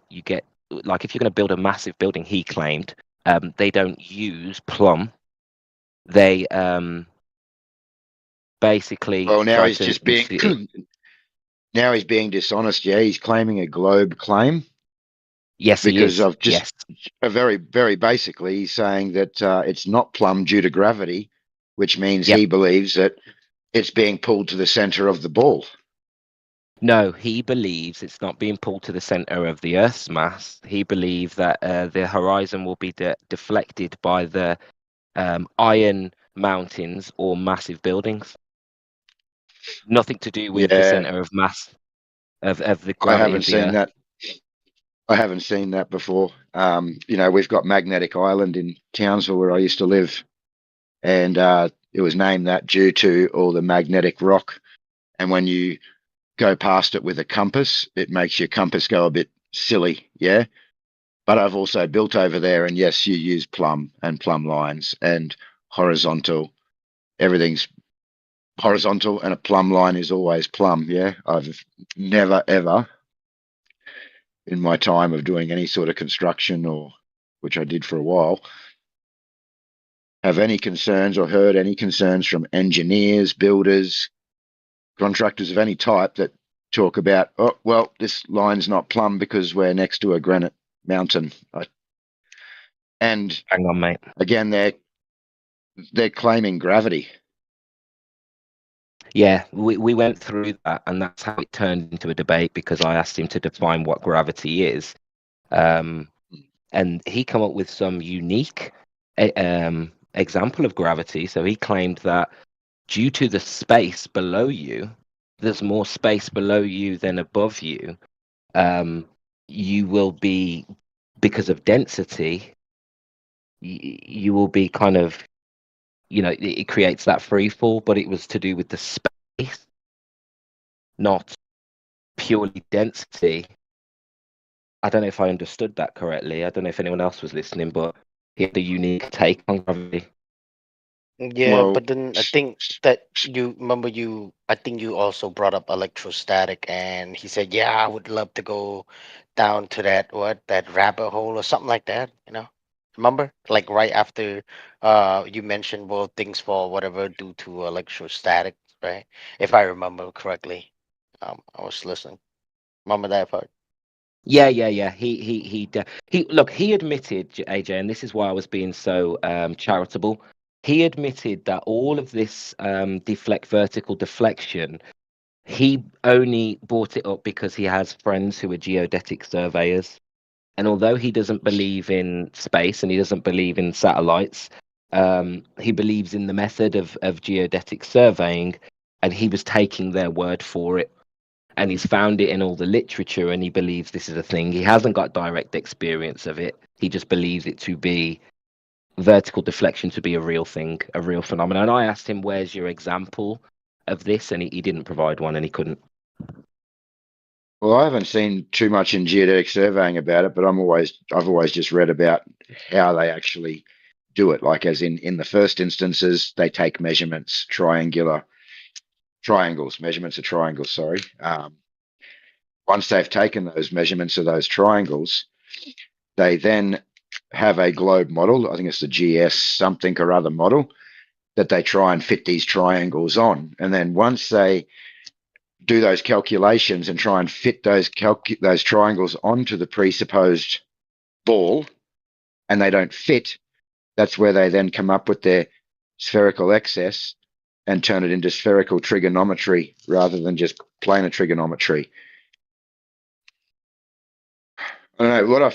you get, like, if you're going to build a massive building, he claimed, they don't use plumb. They basically Well, now try he's to. just being now he's being dishonest. Yeah, he's claiming a globe claim Yes, he because is. of just a very basically he's saying that it's not plumb due to gravity, which means Yep. he believes that it's being pulled to the center of the ball. No, he believes it's not being pulled to the center of the Earth's mass. He believes that the horizon will be deflected by the iron mountains or massive buildings. Nothing to do with the Yeah, center of mass of the I gravity haven't of the seen Earth. that. I haven't seen that before. We've got Magnetic Island in Townsville where I used to live, and it was named that due to all the magnetic rock. And when you go past it with a compass, it makes your compass go a bit silly. Yeah. But I've also built over there, and yes, you use plumb and plumb lines and horizontal. Everything's horizontal, and a plumb line is always plumb. Yeah. I've never, ever in my time of doing any sort of construction, or which I did for a while, have any concerns or heard any concerns from engineers, builders, contractors of any type that talk about, oh, well, this line's not plumb because we're next to a granite mountain. And Hang on, mate. again, they're claiming gravity. Yeah, we went through that, and that's how it turned into a debate because I asked him to define what gravity is. And he came up with some unique example of gravity. So he claimed that due to the space below you, there's more space below you than above you. You will be, because of density, you will be kind of it creates that free fall, but it was to do with the space, not purely density. I don't know if I understood that correctly. I don't know if anyone else was listening, but he had a unique take on gravity. Yeah, Well, but then I think that I think you also brought up electrostatic, and he said, yeah, I would love to go down to that rabbit hole or something like that, Remember? Like right after you mentioned, well, things fall whatever due to electrostatic, right? If I remember correctly. I was listening. Remember that part? Yeah. He admitted, AJ, and this is why I was being so charitable. He admitted that all of this vertical deflection, he only brought it up because he has friends who are geodetic surveyors. And although he doesn't believe in space and he doesn't believe in satellites, he believes in the method of geodetic surveying, and he was taking their word for it. And he's found it in all the literature, and he believes this is a thing. He hasn't got direct experience of it. He just believes it to be vertical deflection to be a real thing, a real phenomenon. And I asked him, "Where's your example of this?" And he didn't provide one, and he couldn't. well, I haven't seen too much in geodetic surveying about it, but I've always just read about how they actually do it. Like, as in the first instances, they take measurements, measurements of triangles. Sorry. Once they've taken those measurements of those triangles, they then have a globe model. I think it's the GS something or other model that they try and fit these triangles on. And then once they do those calculations and try and fit those triangles onto the presupposed ball, and they don't fit, that's where they then come up with their spherical excess and turn it into spherical trigonometry rather than just planar trigonometry. I don't know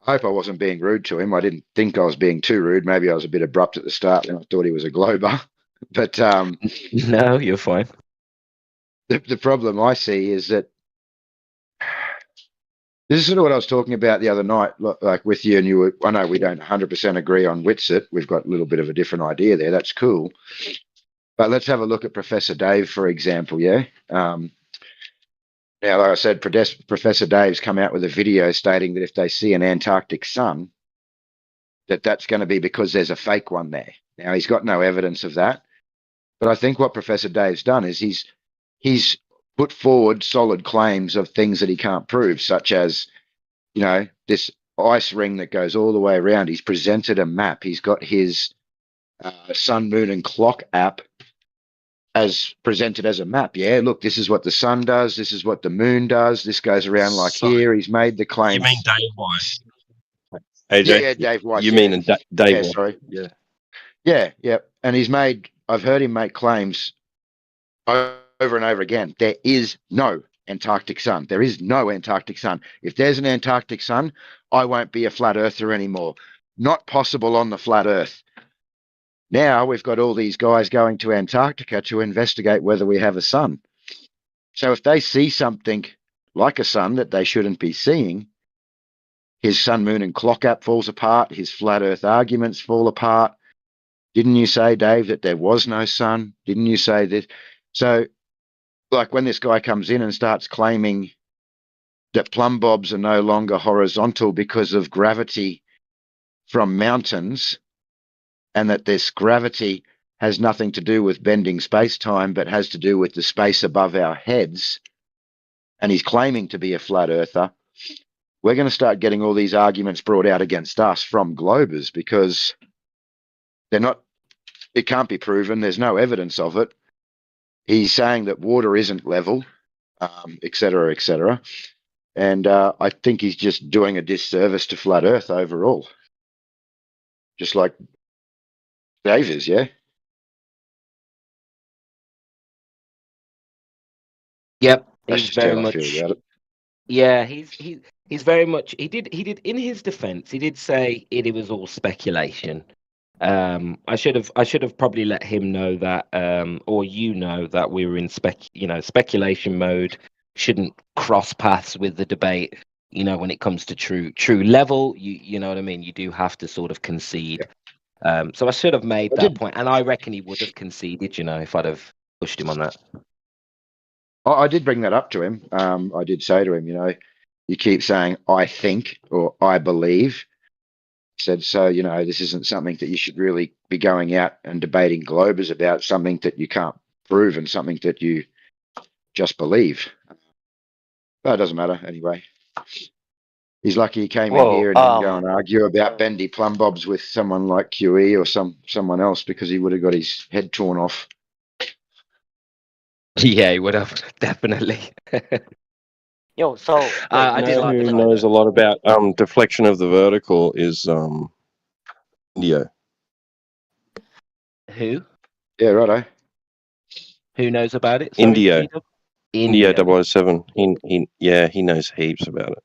I hope I wasn't being rude to him. I didn't think I was being too rude. Maybe I was a bit abrupt at the start and I thought he was a glober. But No, you're fine. the problem I see is that this is sort of what I was talking about the other night, like with you, and I know we don't 100% agree on Whitsitt. We've got a little bit of a different idea there. That's cool. But let's have a look at Professor Dave, for example, yeah? Now, like I said, Professor Dave's come out with a video stating that if they see an Antarctic sun, that's going to be because there's a fake one there. Now, he's got no evidence of that. But I think what Professor Dave's done is he's put forward solid claims of things that he can't prove, such as, this ice ring that goes all the way around. He's presented a map. He's got his sun, moon, and clock app as presented as a map. Yeah, look, this is what the sun does. This is what the moon does. This goes around like here. He's made the claims. You mean Dave Weiss? AJ? Yeah, Dave Weiss. You mean Dave? Yeah, sorry. Yeah. And I've heard him make claims over and over again. There is no Antarctic sun. There is no Antarctic sun. If there's an Antarctic sun, I won't be a flat earther anymore. Not possible on the flat earth. Now we've got all these guys going to Antarctica to investigate whether we have a sun. So if they see something like a sun that they shouldn't be seeing, his sun, moon, and clock app falls apart. His flat earth arguments fall apart. Didn't you say, Dave, that there was no sun? Didn't you say that? So, like when this guy comes in and starts claiming that plumb bobs are no longer horizontal because of gravity from mountains, and that this gravity has nothing to do with bending space-time, but has to do with the space above our heads, and he's claiming to be a flat earther, we're going to start getting all these arguments brought out against us from globers because it can't be proven. There's no evidence of it. He's saying that water isn't level, et cetera, et cetera. And I think he's just doing a disservice to flat earth overall. Just like Dave is, yeah? Yep. That's He's just very how I much. feel about it. Yeah, he's very much. He did in his defense. He did say it was all speculation. I should have probably let him know that, or that we were in speculation mode. Shouldn't cross paths with the debate. When it comes to true level, you know what I mean. You do have to sort of concede. So I should have made I that did. point, and I reckon he would have conceded, if I'd have pushed him on that. I did bring that up to him. I did say to him, you keep saying I think or I believe. I said, so this isn't something that you should really be going out and debating globers about, something that you can't prove and something that you just believe. But it doesn't matter anyway. He's lucky he came in here and didn't go and argue about bendy plumb bobs with someone like QE or someone else, because he would have got his head torn off. Yeah, he would have definitely. Yo, so I did like Who the knows a lot about deflection of the vertical is Indio. Who? Yeah, righto. Who knows about it? Sorry, Indio. T-Dub? Indio 007. He knows heaps about it.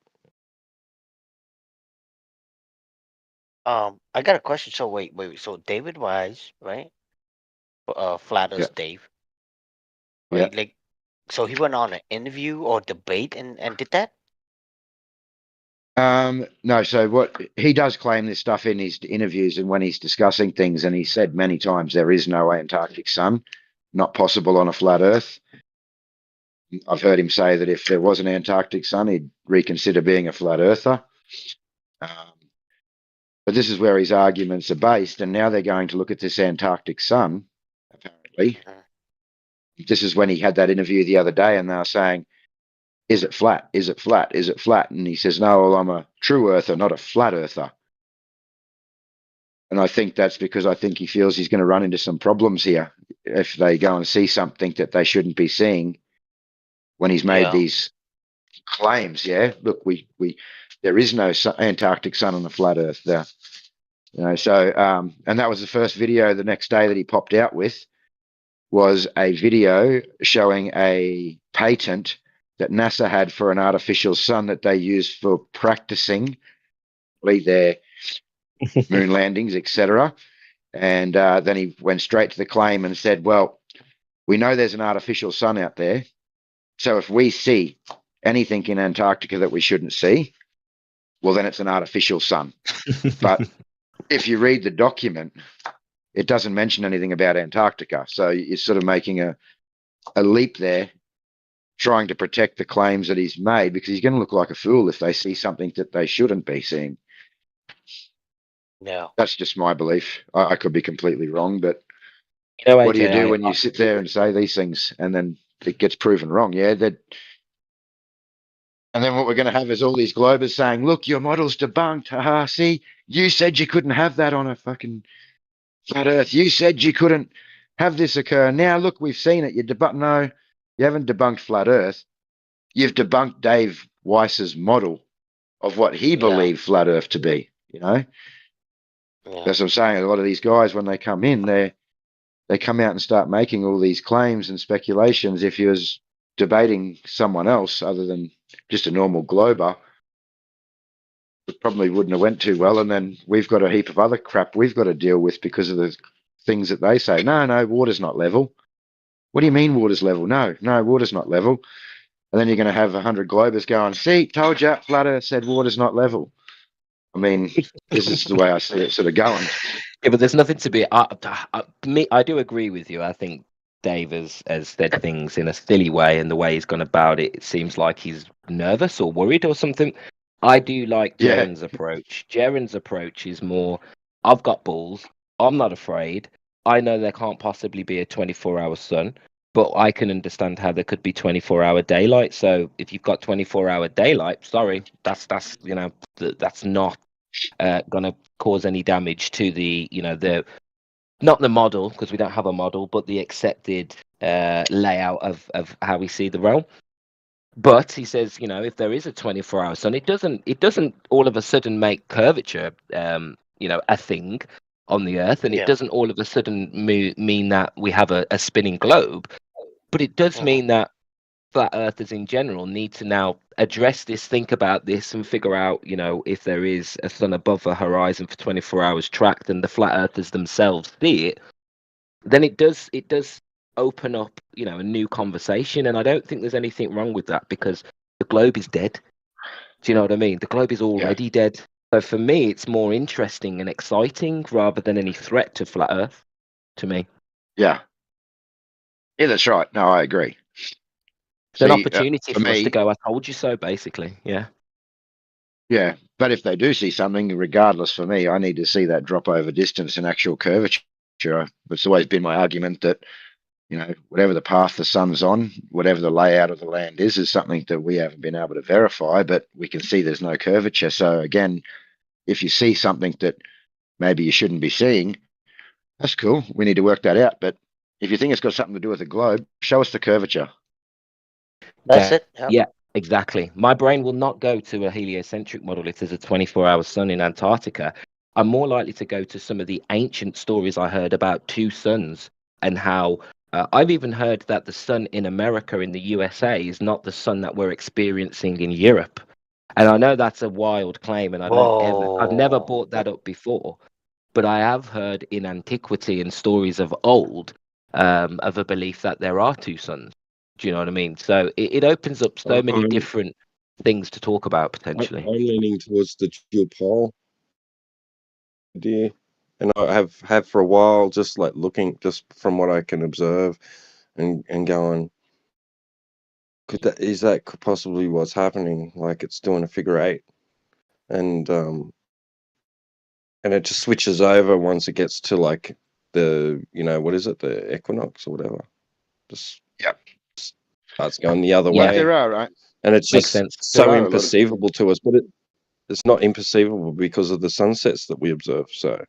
I got a question. So wait. So David Wise, right? Flat Earth Yeah. Dave. Yeah. Right? Like, so he went on an interview or debate and did that? No, so what he does claim this stuff in his interviews and when he's discussing things, and he said many times there is no Antarctic sun, not possible on a flat Earth. I've heard him say that if there was an Antarctic sun, he'd reconsider being a flat earther. But this is where his arguments are based, and now they're going to look at this Antarctic sun, apparently. This is when he had that interview the other day, and they were saying, is it flat? Is it flat? Is it flat? And he says, no, well, I'm a true earther, not a flat earther. And I think that's because I think he feels he's going to run into some problems here if they go and see something that they shouldn't be seeing when he's made these claims. Yeah, look, there is no Antarctic sun on the flat Earth there. So and that was the first video the next day that he popped out with, was a video showing a patent that NASA had for an artificial sun that they used for practicing their moon landings, etc. And then he went straight to the claim and said, well, we know there's an artificial sun out there. So if we see anything in Antarctica that we shouldn't see, well, then it's an artificial sun. But if you read the document, it doesn't mention anything about Antarctica. So you're sort of making a leap there, trying to protect the claims that he's made, because he's going to look like a fool if they see something that they shouldn't be seeing. Yeah. That's just my belief. I could be completely wrong, but AJ, what do you do when you sit there and say these things and then it gets proven wrong? Yeah, and then what we're going to have is all these globers saying, look, your model's debunked. Haha, see, you said you couldn't have that on a fucking flat Earth. You said you couldn't have this occur. Now, look, we've seen it. No, you haven't debunked flat Earth. You've debunked Dave Weiss's model of what he believed flat Earth to be, Yeah. That's what I'm saying. A lot of these guys, when they come in, they come out and start making all these claims and speculations. If you was debating someone else other than just a normal glober, it probably wouldn't have went too well. And then we've got a heap of other crap we've got to deal with because of the things that they say. No, water's not level. What do you mean water's level? No, water's not level. And then you're going to have 100 globers going, see, told you, flat Earth said water's not level. I mean, this is the way I see it sort of going. Yeah, but there's nothing to be. I do agree with you. I think Dave has said things in a silly way, and the way he's gone about it, it seems like he's nervous or worried or something. I do like Jaren's approach. Jaren's approach is more, I've got balls. I'm not afraid. I know there can't possibly be a 24-hour sun, but I can understand how there could be 24-hour daylight. So if you've got 24-hour daylight, sorry, that's not going to cause any damage to the not the model, because we don't have a model, but the accepted layout of how we see the realm. But he says, if there is a 24-hour sun, it doesn't all of a sudden make curvature a thing on the Earth, and it doesn't all of a sudden mean that we have a spinning globe, but it does mean that flat earthers in general need to now address this, think about this, and figure out, if there is a sun above the horizon for 24 hours tracked, and the flat earthers themselves see it, then it does open up, a new conversation. And I don't think there's anything wrong with that, because the globe is dead. Do you know what I mean? The globe is already dead. So for me, it's more interesting and exciting rather than any threat to flat Earth. To me, Yeah. Yeah, that's right. No, I agree. it's an See, opportunity for for us to me, go. I told you so, basically. Yeah. yeah. But if they do see something, regardless for me, I need to see that drop over distance and actual curvature. It's always been my argument that, whatever the path the sun's on, whatever the layout of the land is something that we haven't been able to verify, but we can see there's no curvature. So again, if you see something that maybe you shouldn't be seeing, that's cool. We need to work that out. But if you think it's got something to do with the globe, show us the curvature. That's it. Yeah. Yeah, exactly. My brain will not go to a heliocentric model if there's a 24-hour sun in Antarctica. I'm more likely to go to some of the ancient stories I heard about two suns and how I've even heard that the sun in America, in the USA, is not the sun that we're experiencing in Europe. And I know that's a wild claim, and I've never Whoa. brought that up before, but I have heard in antiquity and stories of old of a belief that there are two suns. Do you know what I mean? So it opens up so many I'm, different things to talk about I'm potentially. leaning towards the dual pole idea, and I have for a while, just like looking, just from what I can observe, and going, is that possibly what's happening? Like it's doing a figure eight, and it just switches over once it gets to like the what is it, the equinox or whatever, just Yep. starts going the other Yeah, Like way, there are, right? and it's makes just sense. There so are a lot of imperceivable to us, but it's not imperceivable because of the sunsets that we observe. So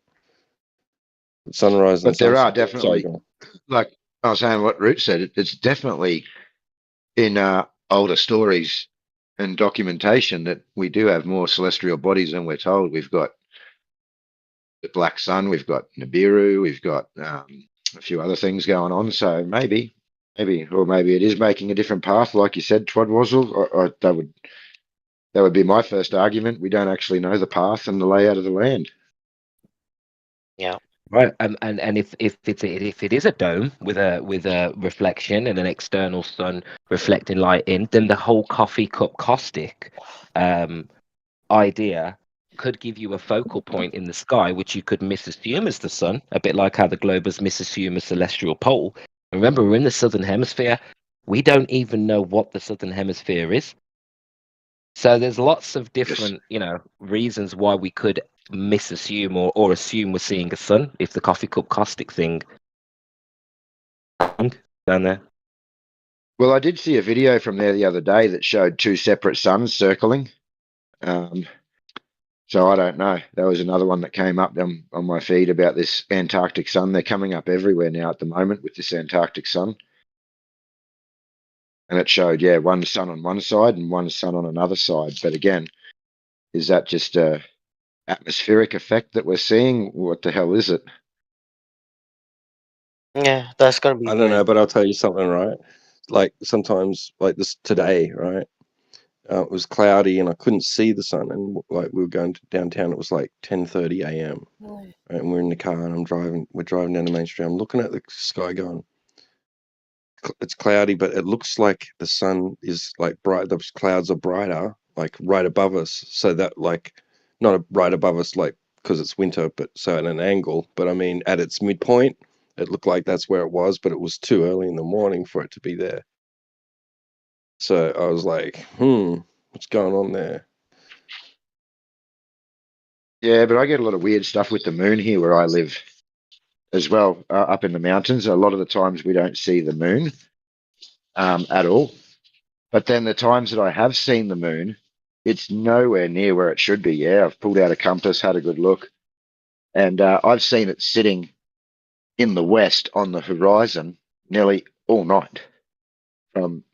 sunrise and But there are sunset. Sorry, definitely, go on. like I was saying, what Root said, it's definitely in older stories and documentation that we do have more celestial bodies than we're told. We've got the Black Sun, we've got Nibiru, we've got a few other things going on. So maybe, or maybe it is making a different path, like you said, Twadwazzle. Or that would be my first argument. We don't actually know the path and the layout of the land. Yeah. Right, and if it is a dome with a reflection and an external sun reflecting light in, then the whole coffee cup caustic idea could give you a focal point in the sky, which you could misassume as the sun, a bit like how the globe is misassumed a celestial pole. Remember, we're in the southern hemisphere. We don't even know what the southern hemisphere is. So there's lots of Yes. different, reasons why we could misassume or assume we're seeing a sun if the coffee cup caustic thing down there. Well, I did see a video from there the other day that showed two separate suns circling. So I don't know. That was another one that came up on my feed about this Antarctic sun. They're coming up everywhere now at the moment with this Antarctic sun. And it showed, one sun on one side and one sun on another side. But again, is that just a atmospheric effect that we're seeing? What the hell is it? Yeah, that's gonna be I don't know, weird. but I'll tell you something, right? Like sometimes, like this today, right? It was cloudy and I couldn't see the sun, and like we were going to downtown. It was like 10:30 a.m. Right? And we're in the car, and we're driving down the main street. I'm looking at the sky, going, it's cloudy, but it looks like the sun is like bright. The clouds are brighter, like right above us. So that like not right above us, like because it's winter, but so at an angle. But I mean, at its midpoint, it looked like that's where it was, but it was too early in the morning for it to be there. So I was like, what's going on there? Yeah, but I get a lot of weird stuff with the moon here where I live as well, up in the mountains. A lot of the times we don't see the moon at all. But then the times that I have seen the moon, it's nowhere near where it should be. Yeah, I've pulled out a compass, had a good look, and I've seen it sitting in the west on the horizon nearly all night, from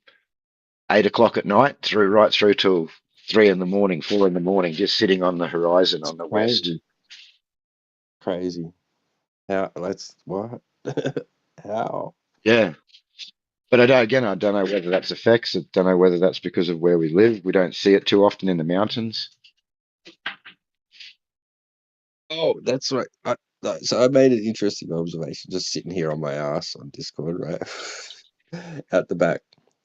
8 o'clock at night right through till 3 in the morning, 4 in the morning, just sitting on the horizon on the west. Crazy. Crazy. How? That's what? How? Yeah. But I don't know whether that's effects. I don't know whether that's because of where we live. We don't see it too often in the mountains. Oh, that's right. So I made an interesting observation just sitting here on my ass on Discord, right? At the back.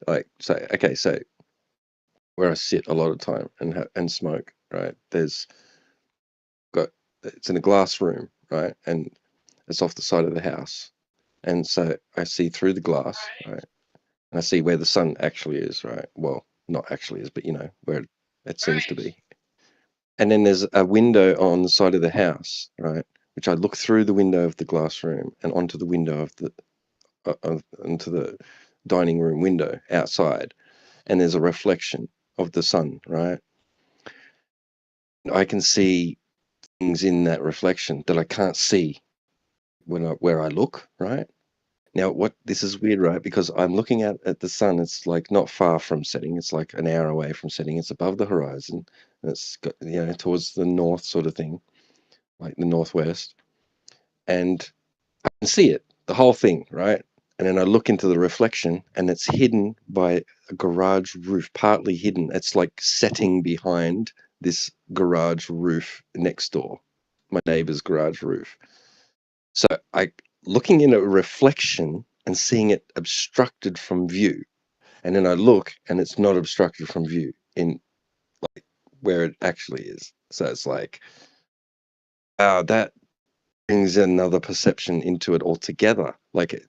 Like, so where I sit a lot of time and smoke, right? There's it's in a glass room, right? And it's off the side of the house. And so I see through the glass, right? And I see where the sun actually is, right? Well, not actually is, but where it seems to be. And then there's a window on the side of the house, right? Which I look through the window of the glass room and onto the window of the into the dining room window outside, and there's a reflection of the sun, right? I can see things in that reflection that I can't see where I look, right? Now, what this is weird, right? Because I'm looking at the sun. It's like not far from setting. It's like an hour away from setting. It's above the horizon. And it's got, towards the north sort of thing, like the northwest. And I can see it, the whole thing, right? And then I look into the reflection and it's hidden by a garage roof, partly hidden. It's like setting behind this garage roof next door, my neighbor's garage roof. So I looking in a reflection and seeing it obstructed from view. And then I look and it's not obstructed from view in like where it actually is. So it's like, wow, that brings another perception into it altogether. Like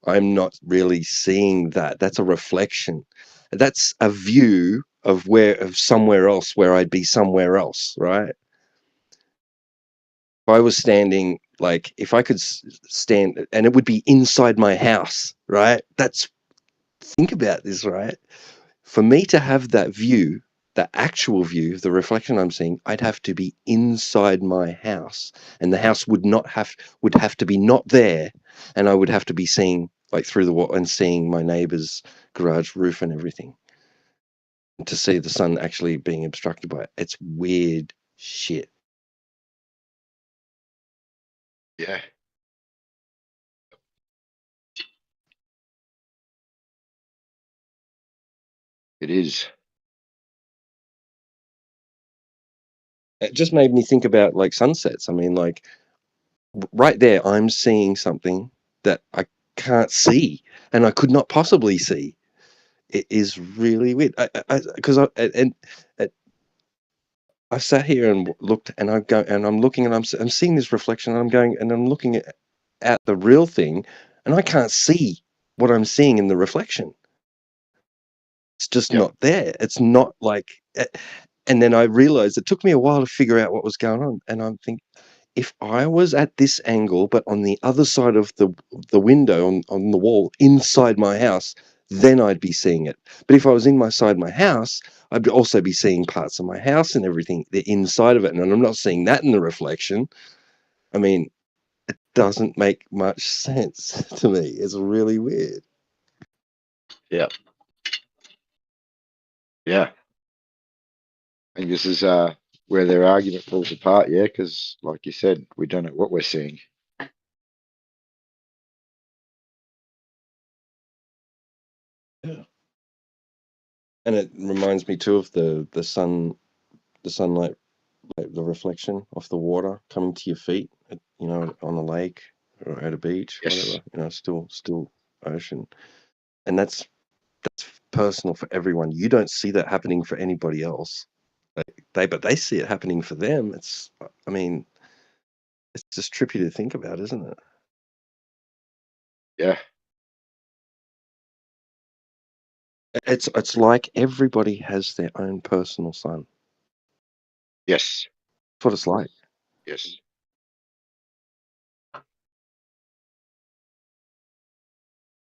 I'm not really seeing that. That's a reflection. That's a view of somewhere else where I'd be somewhere else, right? If I was standing, like if I could stand, and it would be inside my house, right? Think about this, right? For me to have that view, the actual view, the reflection I'm seeing, I'd have to be inside my house, and the house would have to be not there, and I would have to be seeing like through the wall and seeing my neighbor's garage roof and everything, and to see the sun actually being obstructed by it. It's weird shit. Yeah. It is. It just made me think about like sunsets. I mean, like right there, I'm seeing something that I can't see, and I could not possibly see. It is really weird. I sat here and looked, and I'm looking, and I'm seeing this reflection, and I'm going, and I'm looking at the real thing, and I can't see what I'm seeing in the reflection. It's just Yep. not there. It's not like, and then I realized it took me a while to figure out what was going on, and I'm thinking, if I was at this angle, but on the other side of the window on the wall inside my house, then I'd be seeing it. But if I was inside my house, I'd also be seeing parts of my house and everything, the inside of it, and I'm not seeing that in the reflection. I mean, it doesn't make much sense to me. It's really weird. Yeah. Yeah. I think this is where their argument falls apart, yeah, because like you said, we don't know what we're seeing. Yeah. And it reminds me too of the sunlight, like the reflection off the water coming to your feet, on a lake or at a beach, Yes. whatever, still ocean. And that's personal for everyone. You don't see that happening for anybody else. But they see it happening for them. I mean, it's just trippy to think about, isn't it? Yeah. It's like everybody has their own personal sun. Yes. That's what it's like. Yes.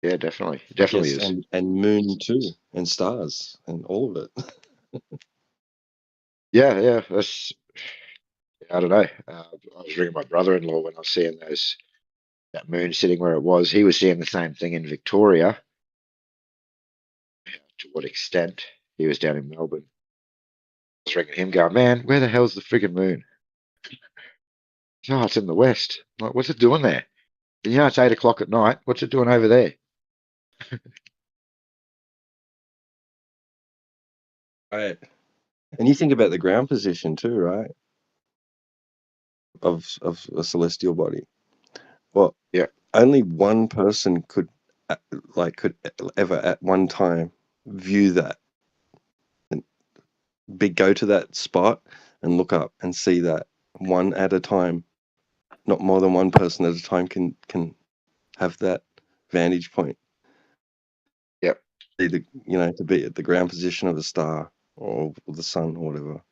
Yeah, definitely. Definitely Yes, is. and moon too, and stars, and all of it. Yeah, yeah. That's I don't know. I was ringing my brother-in-law when I was seeing that moon sitting where it was. He was seeing the same thing in Victoria. To what extent? He was down in Melbourne. I was ringing him, going, "Man, where the hell's the friggin' moon?" Oh, it's in the west. I'm like, what's it doing there? It's 8 o'clock at night. What's it doing over there? Right. And you think about the ground position too, right? Of a celestial body. Well, Yeah. only one person could ever at one time view that and go to that spot and look up and see that one at a time, not more than one person at a time can have that vantage point. Yep. Either, you know, to be at the ground position of a star or the sun or whatever.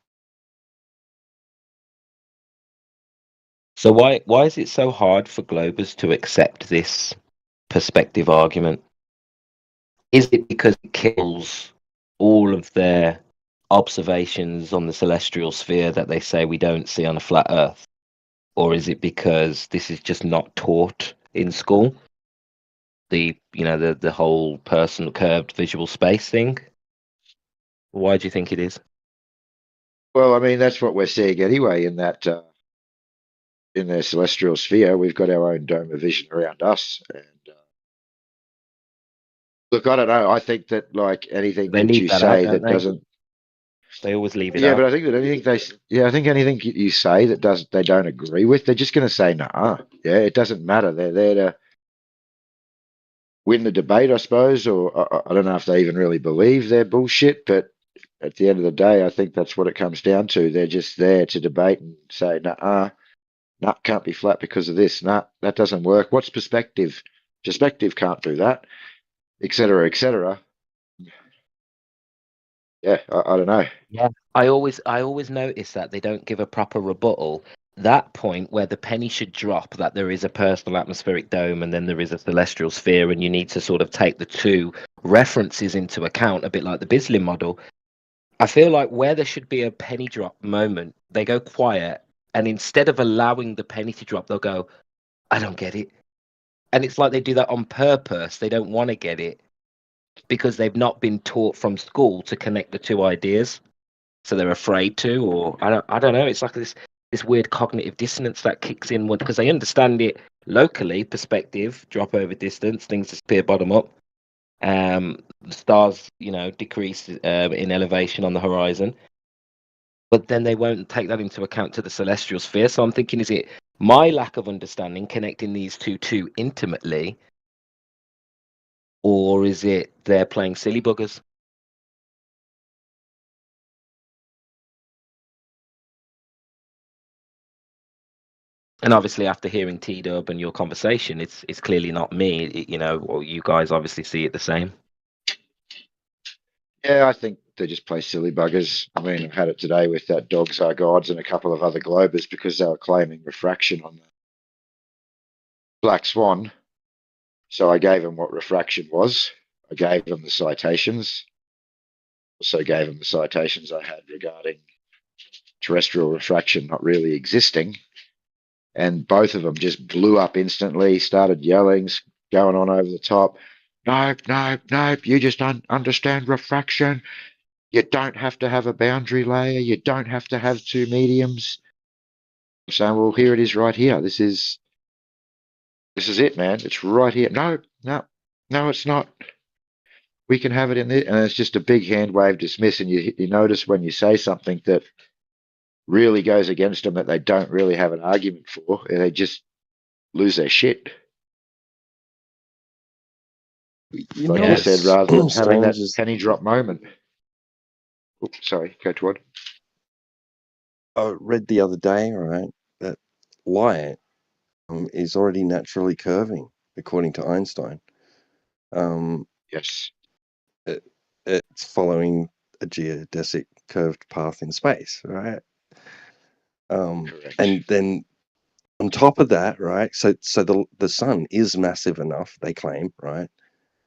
So why is it so hard for globers to accept this perspective argument? Is it because it kills all of their observations on the celestial sphere that they say we don't see on a flat Earth? Or is it because this is just not taught in school? The whole personal curved visual space thing? Why do you think it is? Well, I mean, that's what we're seeing anyway in that in their celestial sphere. We've got our own dome of vision around us, and look, I don't know. I think that like anything They that leave you that out, say don't that they? doesn't, They always leave it yeah, out. but I think that anything I think anything you say that they don't agree with, they're just going to say nah. Yeah, it doesn't matter. They're there to win the debate, I suppose, or I don't know if they even really believe their bullshit, but at the end of the day, I think that's what it comes down to. They're just there to debate and say, nah, can't be flat because of this. Nah, that doesn't work. What's perspective? Perspective can't do that, etc., etc. Yeah, I don't know. Yeah, I always notice that they don't give a proper rebuttal. That point where the penny should drop, that there is a personal atmospheric dome and then there is a celestial sphere, and you need to sort of take the two references into account, a bit like the Bisley model. I feel like where there should be a penny drop moment, they go quiet, and instead of allowing the penny to drop, they'll go, "I don't get it," and it's like they do that on purpose. They don't want to get it because they've not been taught from school to connect the two ideas. So they're afraid to, or I don't know. It's like this weird cognitive dissonance that kicks in because they understand it locally, perspective, drop over distance, things disappear bottom up. The stars, decrease in elevation on the horizon, but then they won't take that into account to the celestial sphere. So I'm thinking, is it my lack of understanding connecting these two too intimately, or is it they're playing silly buggers? And obviously, after hearing T-Dub and your conversation, it's clearly not me. Or you guys obviously see it the same. Yeah, I think they just play silly buggers. I mean, I've had it today with that Dogs Are Gods and a couple of other Globers because they were claiming refraction on the Black Swan. So I gave them what refraction was. I gave them the citations. Also gave them the citations I had regarding terrestrial refraction not really existing. And both of them just blew up instantly, started yelling, going on over the top. Nope, nope, nope. You just don't understand refraction. You don't have to have a boundary layer. You don't have to have two mediums. I'm saying, well, here it is right here. This is it, man. It's right here. No, it's not. We can have it in there. And it's just a big hand wave dismiss. And you notice when you say something that really goes against them that they don't really have an argument for, and they just lose their shit. Like you said, rather than having that penny drop moment. Oops, sorry, go toward. I read the other day, right, that light is already naturally curving, according to Einstein. Yes. It's following a geodesic curved path in space, right? And then on top of that, right, so the sun is massive enough, they claim, right?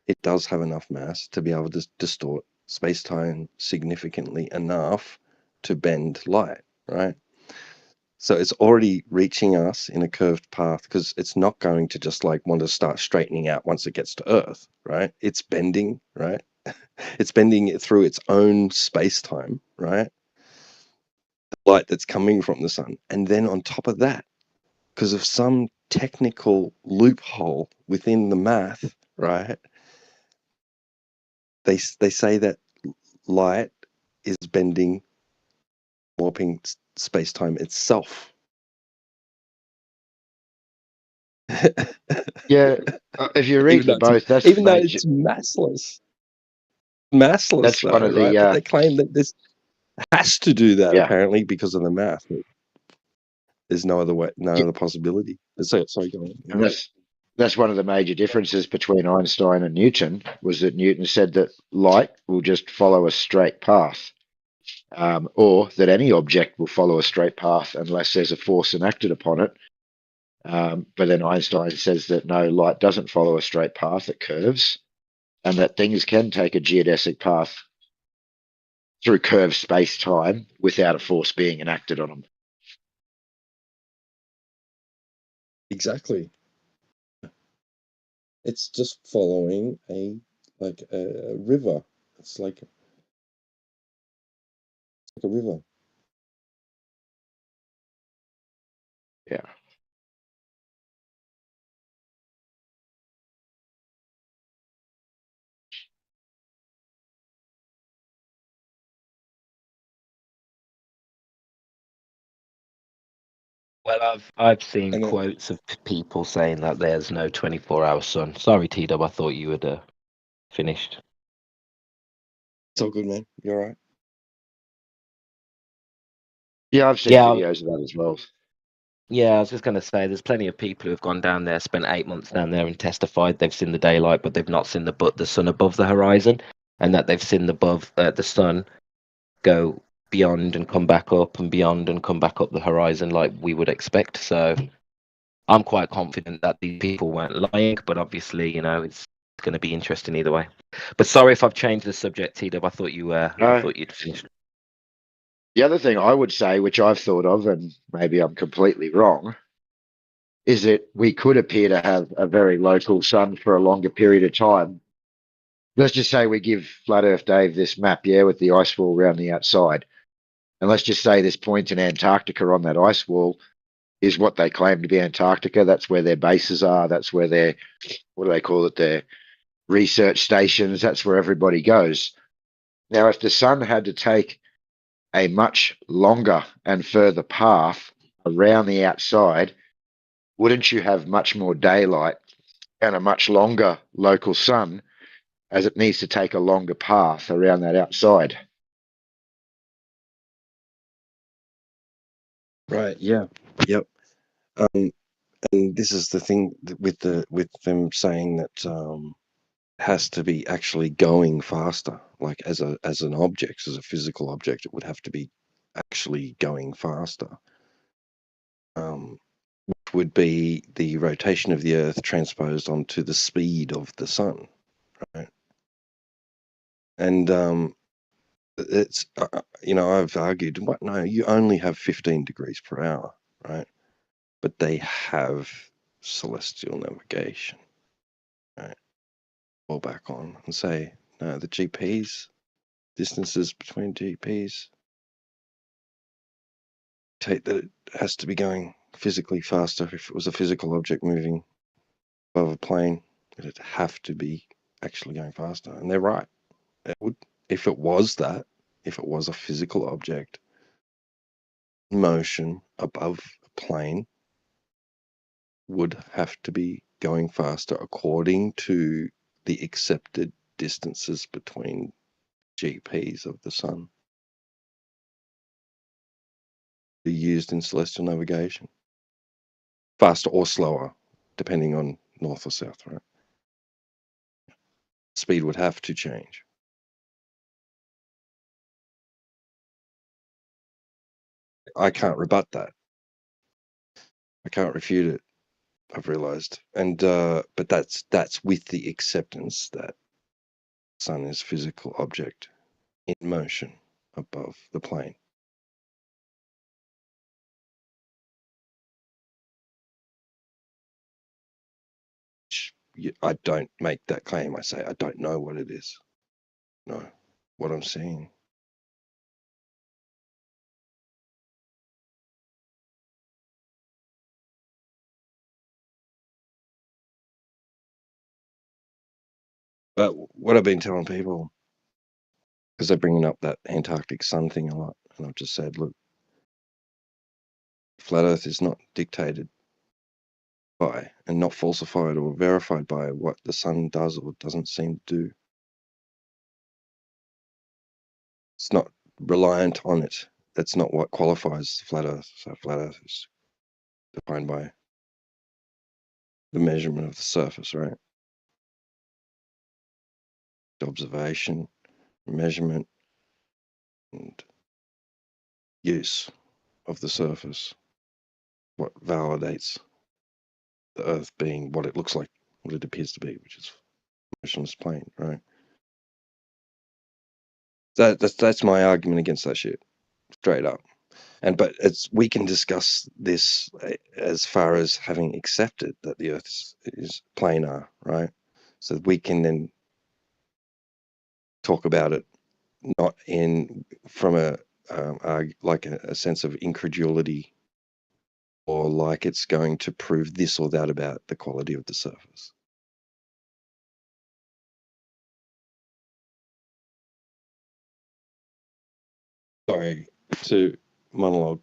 It does have enough mass to be able to distort space-time significantly enough to bend light, right? So it's already reaching us in a curved path because it's not going to just like want to start straightening out once it gets to Earth, right? It's bending, right? It's bending it through its own space-time, right? The light that's coming from the sun. And then on top of that, because of some technical loophole within the math, right? They say that light is bending, warping space-time itself. Yeah, if you read them both, that's even though it's massless. Massless, that's though, one of the, right? But they claim that this has to do that apparently because of the math. There's no other way, no Yeah. other possibility. Sorry, go on. And that's one of the major differences between Einstein and Newton, was that Newton said that light will just follow a straight path, or that any object will follow a straight path unless there's a force enacted upon it. But then Einstein says that no, light doesn't follow a straight path, it curves, and that things can take a geodesic path through curved space-time without a force being enacted on them. Exactly. It's just following a river. It's like a river. Yeah. Well, I've seen And quotes of people saying that there's no 24-hour sun. Sorry, T-Dub, I thought you had finished. it's all good, man. You're right. Yeah, I've seen Yeah, videos of that as well. yeah, I was just going to say, there's plenty of people who have gone down there, spent 8 months down there, and testified they've seen the daylight, but they've not seen the sun above the horizon, and that they've seen the sun go beyond and come back up and beyond and come back up the horizon like we would expect. So I'm quite confident that these people weren't lying, but obviously, it's going to be interesting either way. But sorry if I've changed the subject, T-Dub. I thought you'd finished. The other thing I would say, which I've thought of, and maybe I'm completely wrong, is that we could appear to have a very local sun for a longer period of time. Let's just say we give Flat Earth Dave this map, yeah, with the ice wall around the outside. And let's just say this point in Antarctica on that ice wall is what they claim to be Antarctica. That's where their bases are. That's where their, what do they call it, their research stations. That's where everybody goes. Now, if the sun had to take a much longer and further path around the outside, wouldn't you have much more daylight and a much longer local sun, as it needs to take a longer path around that outside? Right. Yeah. Yep. And this is the thing with them saying that has to be actually going faster, like as an object, as a physical object, it would have to be actually going faster. Which would be the rotation of the Earth transposed onto the speed of the sun, right? And it's I've argued, what? No, you only have 15 degrees per hour, right? But they have celestial navigation, right? Fall back on and say, no, the GPs, distances between GPs, take that it has to be going physically faster. If it was a physical object moving above a plane, it'd have to be actually going faster. And they're right. It would, if it was a physical object in motion above a plane, would have to be going faster according to the accepted distances between GPs of the sun. They're used in celestial navigation. Faster or slower, depending on north or south, right? Speed would have to change. I can't rebut that. I can't refute it. I've realized, and but that's with the acceptance that the sun is a physical object in motion above the plane. I don't make that claim. I say I don't know what it is. No, what I'm seeing. But what I've been telling people, because they're bringing up that Antarctic sun thing a lot, and I've just said, look, flat Earth is not dictated by and not falsified or verified by what the sun does or doesn't seem to do. It's not reliant on it. That's not what qualifies flat Earth. So flat Earth is defined by the measurement of the surface, right? The observation, measurement, and use of the surface. What validates the Earth being what it looks like, what it appears to be, which is motionless plane, right? That's my argument against that shit, straight up. But we can discuss this as far as having accepted that the Earth is planar, right? So we can then talk about it not from a sense of incredulity, or like it's going to prove this or that about the quality of the surface. Sorry to monologue.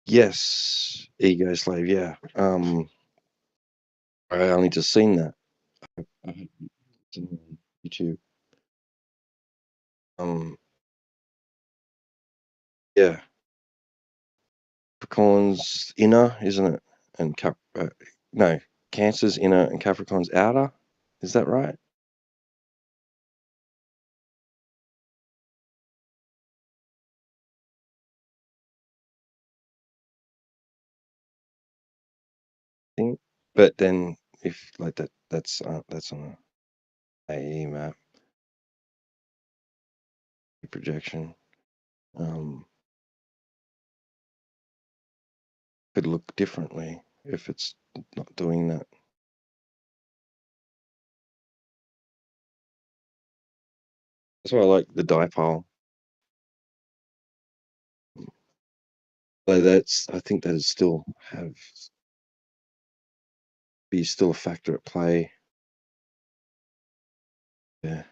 Yes, ego slave. Yeah. I only just seen that. It's on YouTube. Yeah. Capricorn's inner, isn't it? And no, Cancer's inner and Capricorn's outer. Is that right? Think. But then, if like that's on a AE map projection. Could look differently if it's not doing that. That's why I like the dipole. But I think that is still be still a factor at play. Yeah.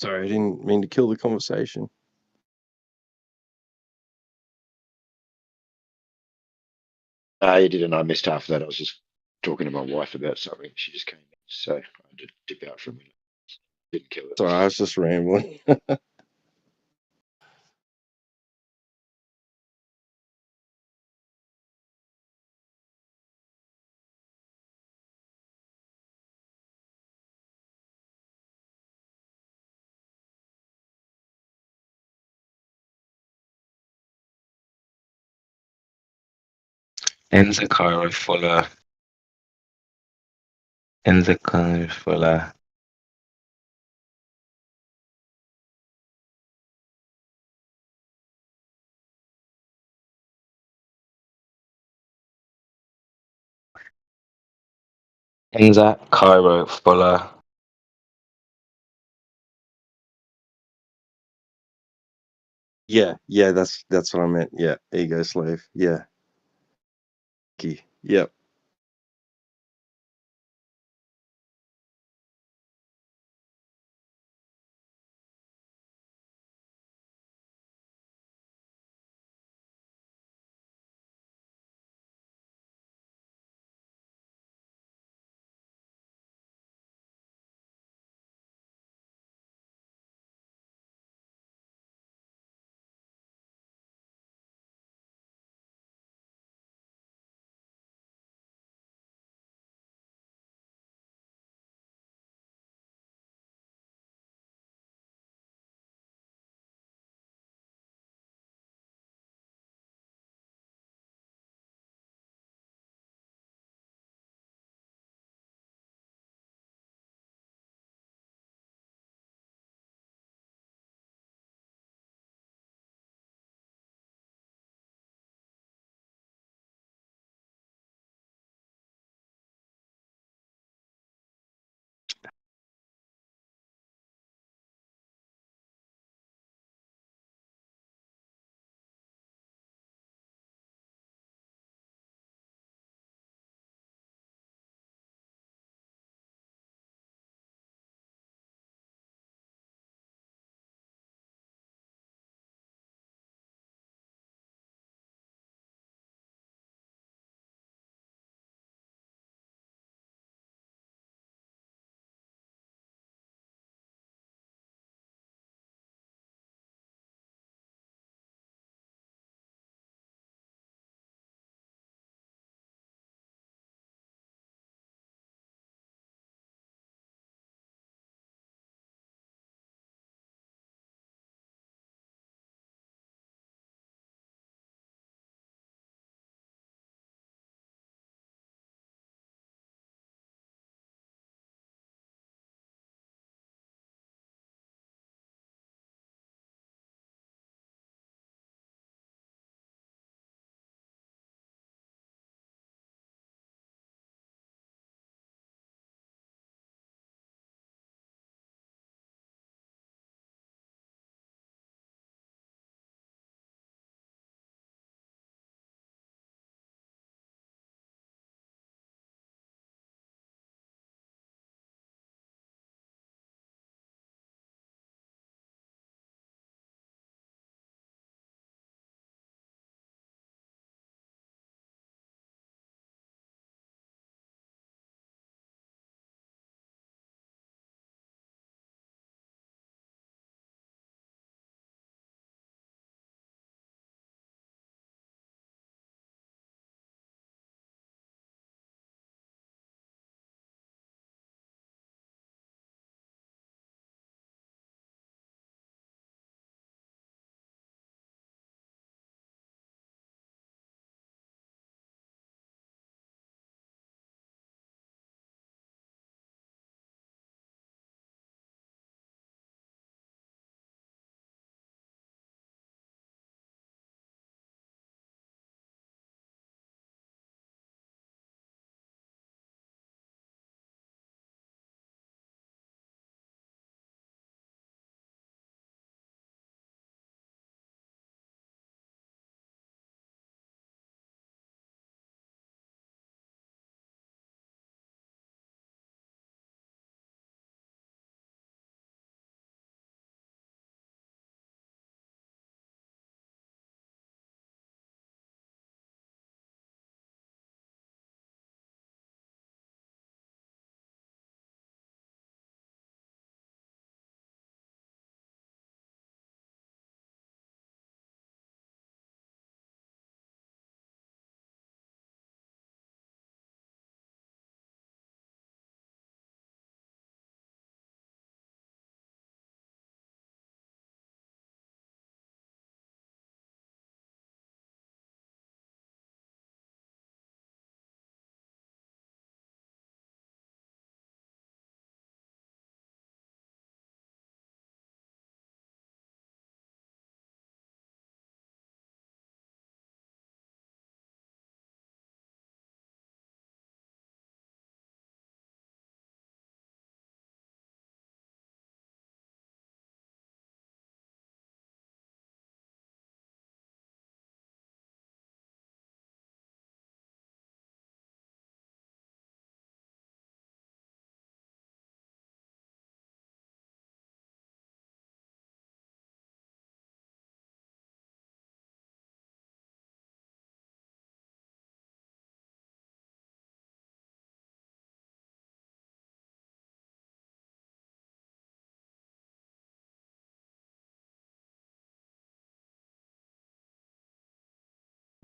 Sorry, I didn't mean to kill the conversation. You didn't. I missed half of that. I was just talking to my wife about something. She just came in, so I had to dip out for a minute. Didn't kill it. Sorry, I was just rambling. Enza Cairo Fuller. Enza Cairo Fuller. Enza Cairo Fuller. Yeah, that's what I meant. Yeah, ego slave. Yeah. Key. Yep.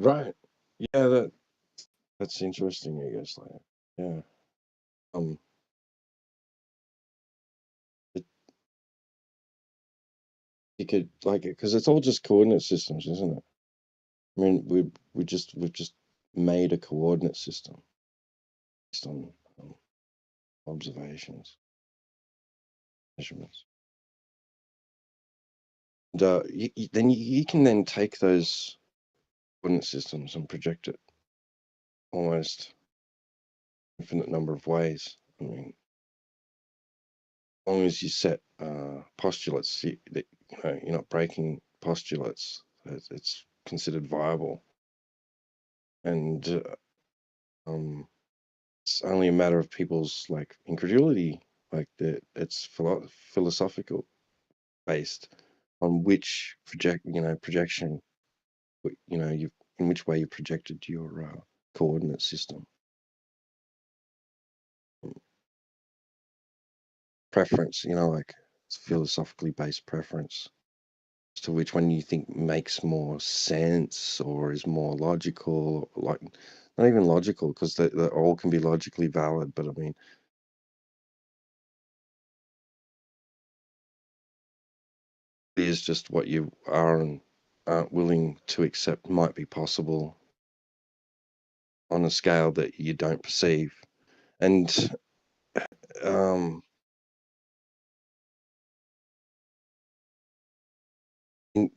Right. Yeah, that's interesting, I guess. Like, yeah. It, you could like it because it's all just coordinate systems, isn't it? I mean, we've just made a coordinate system based on observations, measurements. And then you can then take those coordinate systems and project it almost infinite number of ways. I mean, as long as you set postulates, that you're not breaking postulates, it's considered viable. And it's only a matter of people's like incredulity, like it's philosophical based on which projection, you in which way you projected your coordinate system. Preference, like it's philosophically based preference as to which one you think makes more sense or is more logical, like not even logical because they all can be logically valid, but I mean, it is just what you are and aren't willing to accept might be possible on a scale that you don't perceive. And you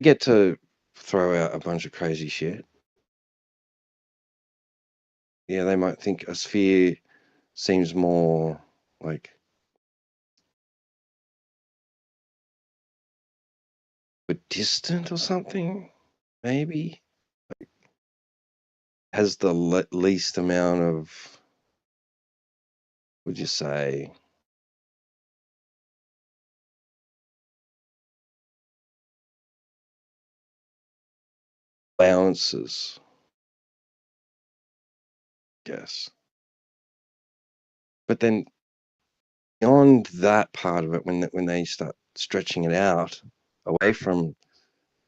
get to throw out a bunch of crazy shit. Yeah, they might think a sphere seems more like distant or something, maybe. Like, has the least amount of, would you say, allowances, I guess. But then beyond that part of it, when they start stretching it out away from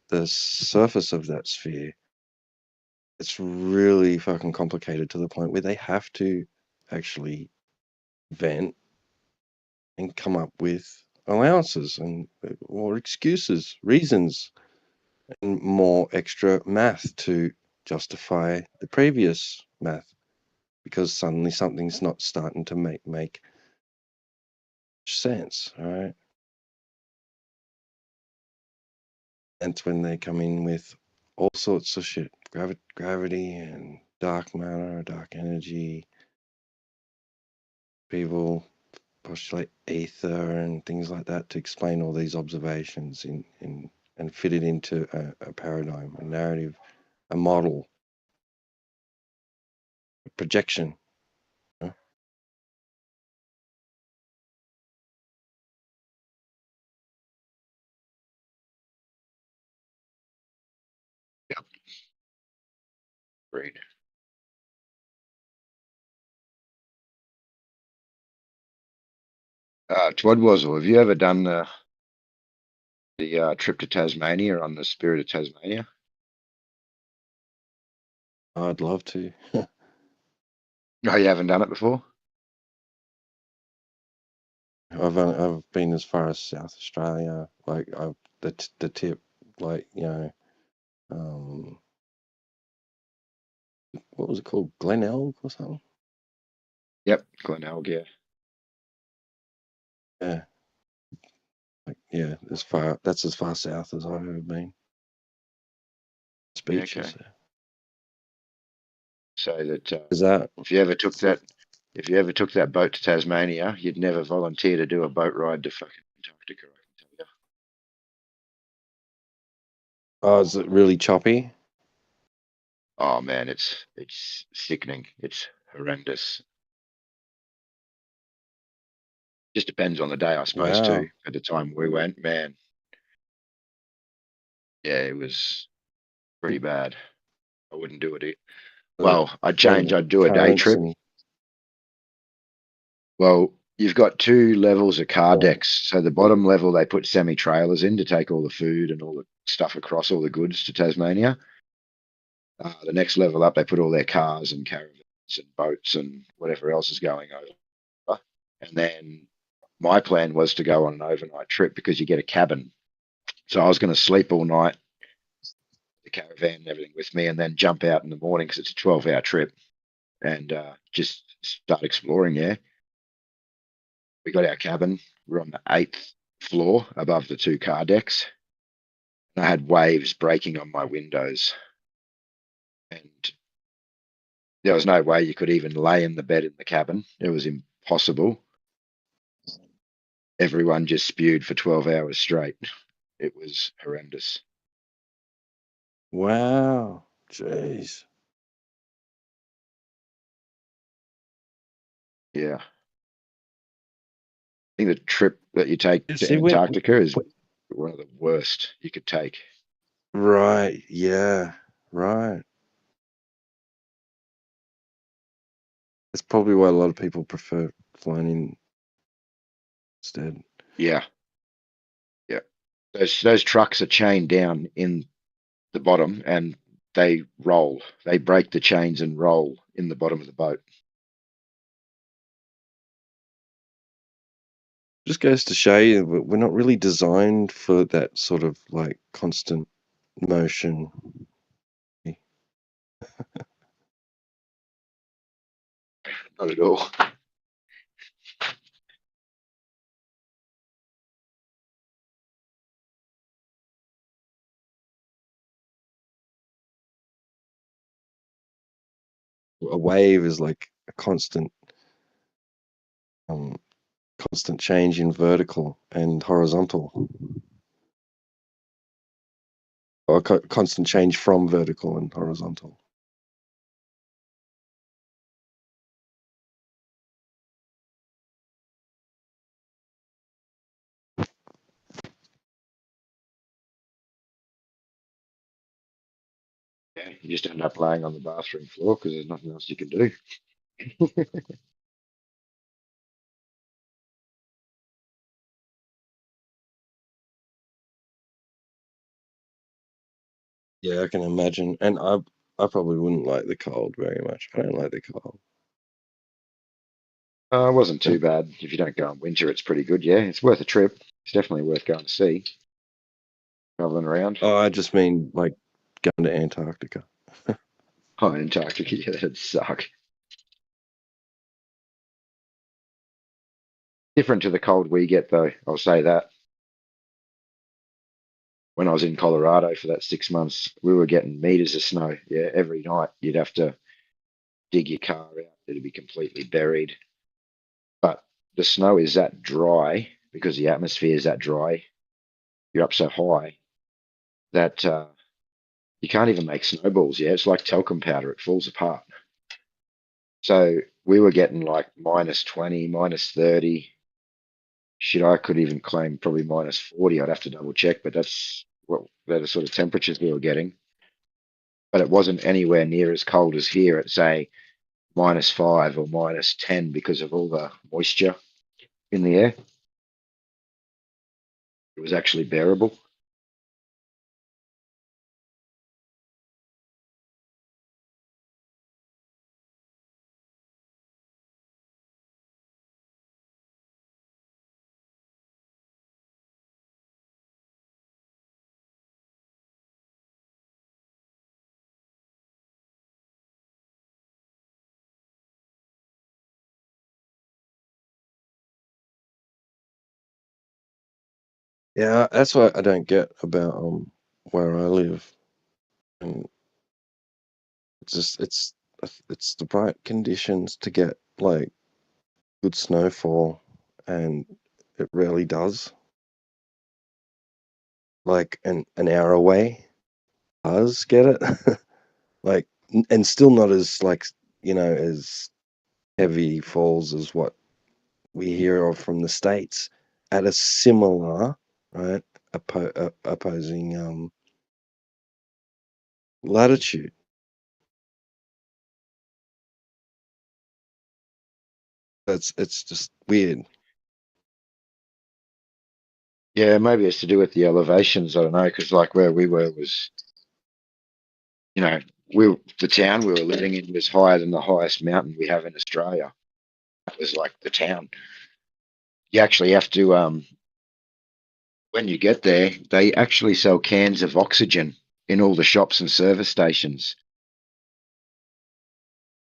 the surface of that sphere, it's really fucking complicated to the point where they have to actually vent and come up with allowances and or excuses, reasons, and more extra math to justify the previous math because suddenly something's not starting to make sense, all right? That's when they come in with all sorts of shit, gravity and dark matter, dark energy. People postulate ether and things like that to explain all these observations and fit it into a paradigm, a narrative, a model, a projection. You know? Yep. Great. Twadwazzle, have you ever done the trip to Tasmania on the Spirit of Tasmania? I'd love to. No, you haven't done it before? I've been as far as South Australia, like the tip, like what was it called, Glenelg or something? Yep, Glenelg, yeah. Yeah, like yeah, that's as far south as I've ever been. It's Yeah, beaches. okay. So that Is that if you ever took that boat to Tasmania, you'd never volunteer to do a boat ride to fucking Antarctica, I can tell you. oh, is it really choppy? Oh man, it's sickening. It's horrendous. Just depends on the day, I suppose, Wow. too. At the time we went, man, yeah, it was pretty bad. I wouldn't do it. Well, I'd change. I'd do a day Currents trip. and Well, you've got two levels of car Yeah. decks. So the bottom level, they put semi-trailers in to take all the food and all the stuff across, all the goods to Tasmania. The next level up, they put all their cars and caravans and boats and whatever else is going over. And then my plan was to go on an overnight trip because you get a cabin. So I was going to sleep all night, the caravan and everything with me, and then jump out in the morning because it's a 12-hour trip and just start exploring. Yeah. We got our cabin. We're on the 8th floor above the 2 car decks. And I had waves breaking on my windows. And there was no way you could even lay in the bed in the cabin. It was impossible. Everyone just spewed for 12 hours straight. It was horrendous. Wow. Jeez. Yeah. I think the trip that you take You to see, Antarctica is one of the worst you could take. right. Yeah. Right. That's probably why a lot of people prefer flying in instead. Yeah. Yeah. Those trucks are chained down in the bottom and they roll. They break the chains and roll in the bottom of the boat. Just goes to show you that we're not really designed for that sort of like constant motion. Not at all. A wave is like a constant constant change in vertical and horizontal, or constant change from vertical and horizontal. Yeah, you just end up laying on the bathroom floor because there's nothing else you can do. Yeah, I can imagine. And I probably wouldn't like the cold very much. I don't like the cold. It wasn't too bad. If you don't go in winter, it's pretty good. Yeah, it's worth a trip. It's definitely worth going to see. Traveling around. Oh, I just mean like going to Antarctica. Oh, Antarctica, yeah, that'd suck. Different to the cold we get, though. I'll say that. When I was in Colorado for that 6 months, we were getting meters of snow. Yeah, every night you'd have to dig your car out. It'd be completely buried. But the snow is that dry because the atmosphere is that dry. You're up so high that you can't even make snowballs. Yeah, it's like talcum powder. It falls apart. So we were getting like minus 20, minus 30. Shit, I could even claim probably minus 40. I'd have to double check, but that's what the sort of temperatures we were getting. But it wasn't anywhere near as cold as here at, say, -5 or -10 because of all the moisture in the air. It was actually bearable. Yeah, that's what I don't get about where I live, and it's the right conditions to get like good snowfall, and it rarely does. Like an hour away does get it, like, and still not as like as heavy falls as what we hear of from the States at a similar, right, opposing latitude. It's just weird. Yeah, maybe it's to do with the elevations. I don't know, because like where we were was, the town we were living in was higher than the highest mountain we have in Australia. That was like the town. You actually have to when you get there, they actually sell cans of oxygen in all the shops and service stations,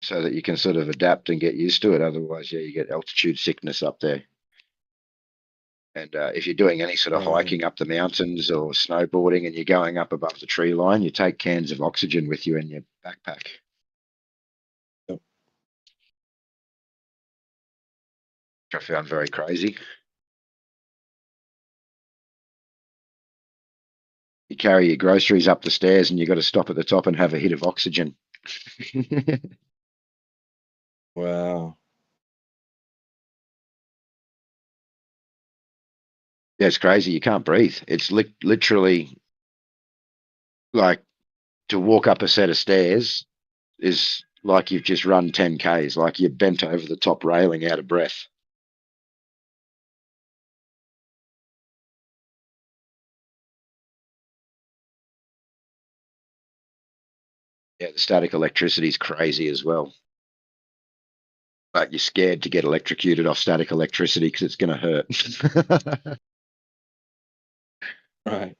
so that you can sort of adapt and get used to it. Otherwise, yeah, you get altitude sickness up there. And if you're doing any sort of hiking up the mountains or snowboarding and you're going up above the tree line, you take cans of oxygen with you in your backpack. Yep. Which I found very crazy. You carry your groceries up the stairs and you've got to stop at the top and have a hit of oxygen. Wow. Yeah, it's crazy. You can't breathe. It's literally like to walk up a set of stairs is like you've just run 10Ks, like you're bent over the top railing out of breath. Yeah, the static electricity is crazy as well. Like you're scared to get electrocuted off static electricity because it's going to hurt. Right.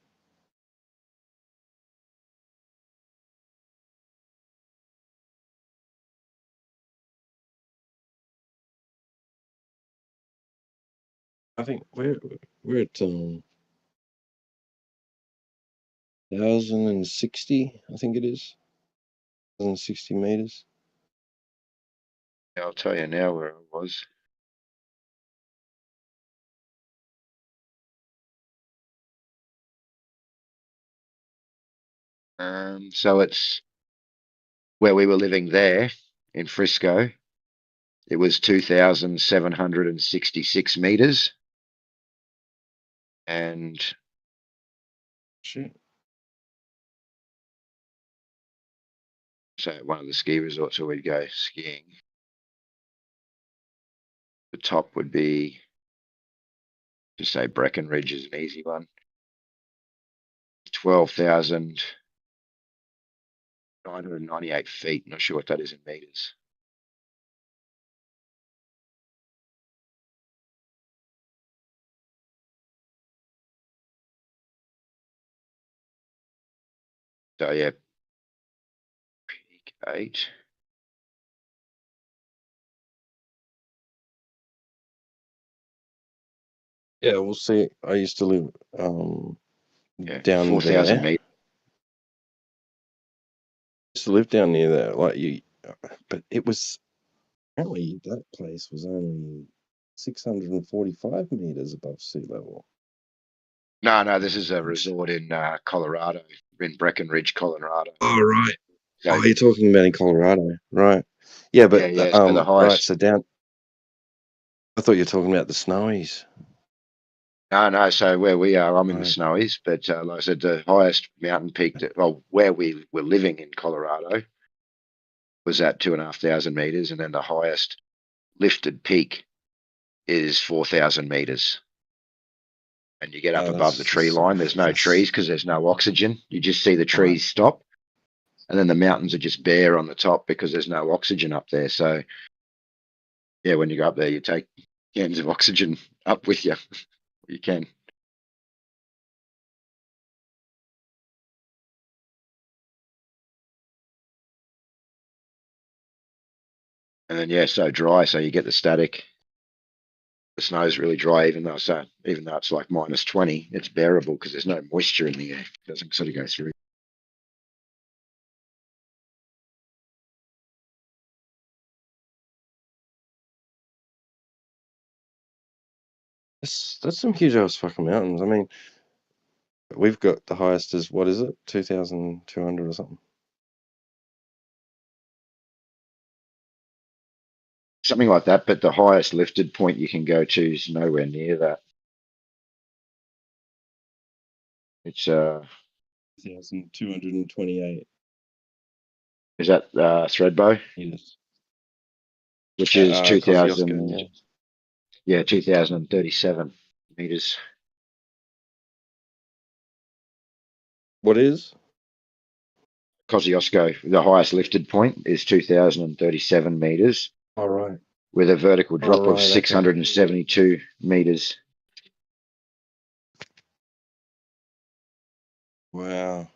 I think we're at 1,060. I think it is 1,060 meters. I'll tell you now where I was. So it's where we were living there in Frisco. It was 2,766 meters. And Shit. so at one of the ski resorts where we'd go skiing, the top would be, just say Breckenridge is an easy one, 12,998 feet. Not sure what that is in meters. So yeah, peak 8. Yeah, we'll see. I used to live Yeah, down 4,000 there. meters. Used to live down near there, like you, but it was apparently that place was only 645 meters above sea level. No, this is a resort in Colorado, in Breckenridge, Colorado. Oh, right. So, Oh, you're talking about in Colorado, right? Yeah, but yeah. So the right. highest. So down. I thought you were talking about the snowies. No. So where we are, I'm in the Right. snowies, but like I said, the highest mountain peak where we were living in Colorado was at 2,500 meters, and then the highest lifted peak is 4,000 meters. And you get up above the tree line. There's no trees because there's no oxygen. You just see the trees stop, and then the mountains are just bare on the top because there's no oxygen up there. So yeah, when you go up there, you take cans of oxygen up with you. You can. And then yeah, so dry, so you get the static. The snow's really dry, even though it's like -20, it's bearable because there's no moisture in the air. It doesn't sort of go through. That's some huge ass fucking mountains. I mean, we've got the highest is what is it, 2,200 or something. Something like that, but the highest lifted point you can go to is nowhere near that. It's 2,228 is that Threadbow, meters. which is 2,000. Kosciuszko, Yeah, 2,037 meters. What is? Kosciuszko, the highest lifted point is 2,037 meters, All right. with a vertical drop right, of okay. 672 meters. Wow.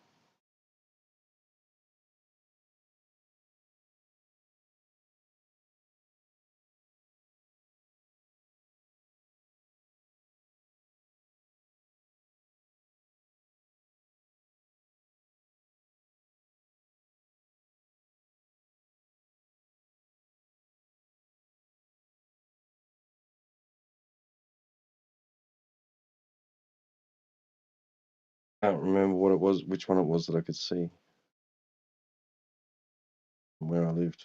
I don't remember what it was, which one it was that I could see from where I lived.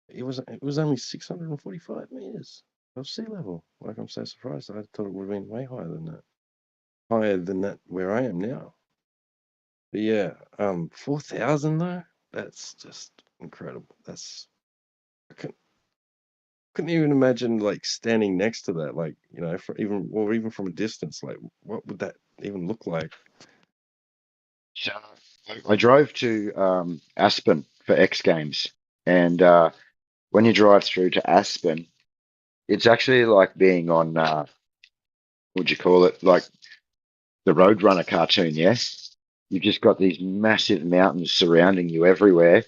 It was only 645 meters of sea level. Like, I'm so surprised. I thought it would have been way higher than that. Higher than that where I am now. But yeah, 4,000 though. That's just incredible. I couldn't even imagine like standing next to that. Like, even from a distance. Like, what would that even look like? So I drove to Aspen for X Games, and when you drive through to Aspen, it's actually like being on what'd you call it? Like the Roadrunner cartoon, yes? You've just got these massive mountains surrounding you everywhere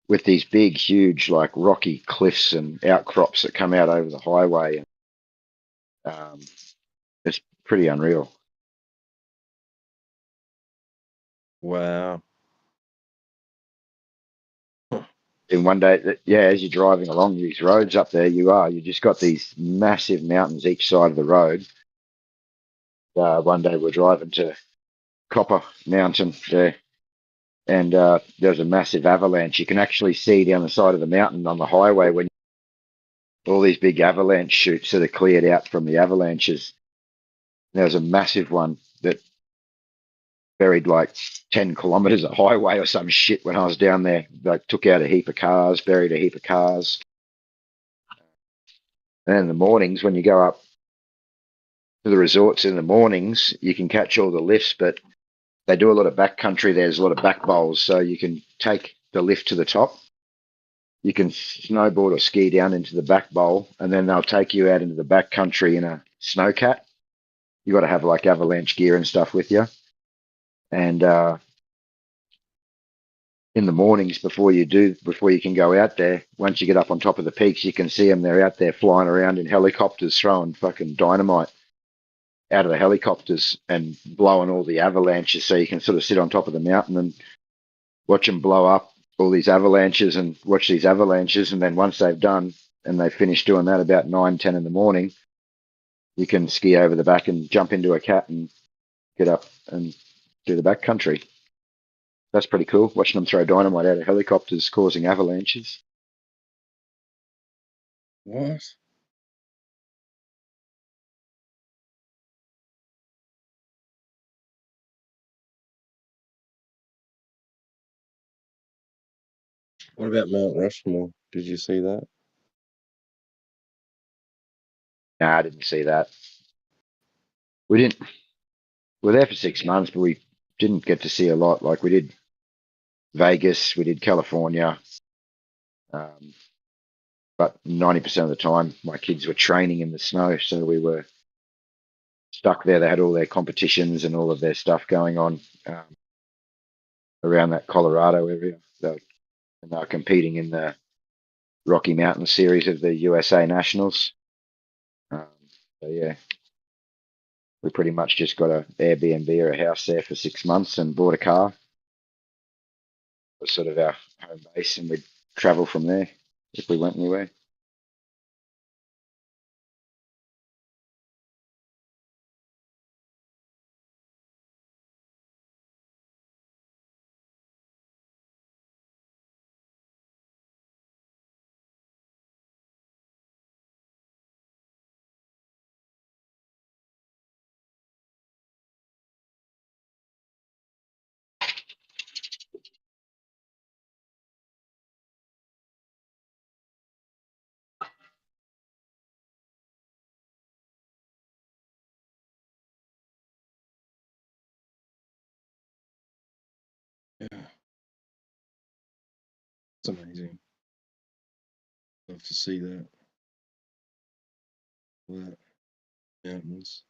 with these big, huge, like rocky cliffs and outcrops that come out over the highway. And it's pretty unreal. Wow. And one day, yeah, as you're driving along these roads up there, you just got these massive mountains each side of the road. One day we're driving to Copper Mountain there, and there was a massive avalanche. You can actually see down the side of the mountain on the highway when all these big avalanche chutes that are cleared out from the avalanches. There was a massive one that buried like 10 kilometers of highway or some shit when I was down there. Like, took out a heap of cars, buried a heap of cars. And in the mornings, when you go up to the resorts in the mornings, you can catch all the lifts, but they do a lot of backcountry. There's a lot of back bowls, so you can take the lift to the top. You can snowboard or ski down into the back bowl, and then they'll take you out into the backcountry in a snowcat. You got to have like avalanche gear and stuff with you. And in the mornings, before you can go out there, once you get up on top of the peaks, you can see them. They're out there flying around in helicopters, throwing fucking dynamite out of the helicopters and blowing all the avalanches, so you can sort of sit on top of the mountain and watch them blow up all these avalanches and watch these avalanches. And then once they've done and they finish doing that about 9, 10 in the morning, you can ski over the back and jump into a cat and get up and do the back country. That's pretty cool, watching them throw dynamite out of helicopters causing avalanches. What? What about Mount Rushmore? Did you see that? Nah, I didn't see that. We didn't. We were there for 6 months, but we didn't get to see a lot. Like, we did Vegas, we did California, but 90% of the time my kids were training in the snow, so we were stuck there. They had all their competitions and all of their stuff going on around that Colorado area. And they were competing in the Rocky Mountain series of the USA Nationals. So yeah, we pretty much just got a Airbnb or a house there for 6 months and bought a car. It was sort of our home base, and we'd travel from there if we went anywhere. Yeah. It's amazing. Love to see that. That mountains.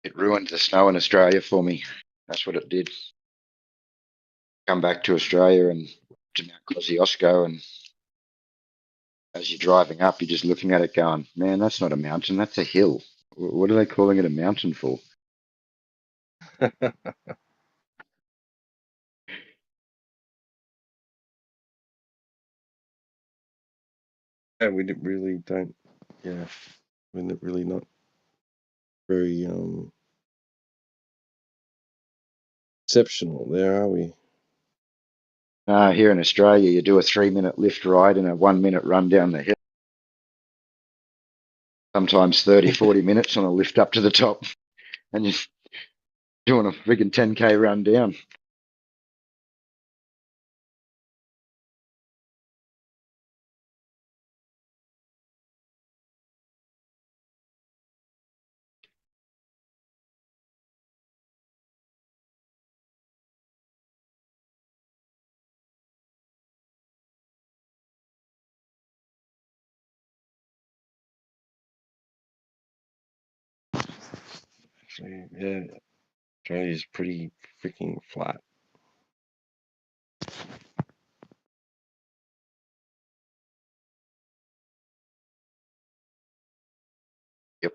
It ruined the snow in Australia for me. That's what it did. Come back to Australia and to Mount Kosciuszko, and as you're driving up, you're just looking at it going, man, that's not a mountain, that's a hill. What are they calling it a mountain for? Yeah, we didn't really don't. Yeah, we're really not very exceptional there, are we? Here in Australia, you do a 3-minute lift ride and a 1-minute run down the hill. Sometimes 30, 40 minutes on a lift up to the top, and you're doing a friggin' 10K run down. Actually, yeah, Australia's pretty freaking flat. Yep.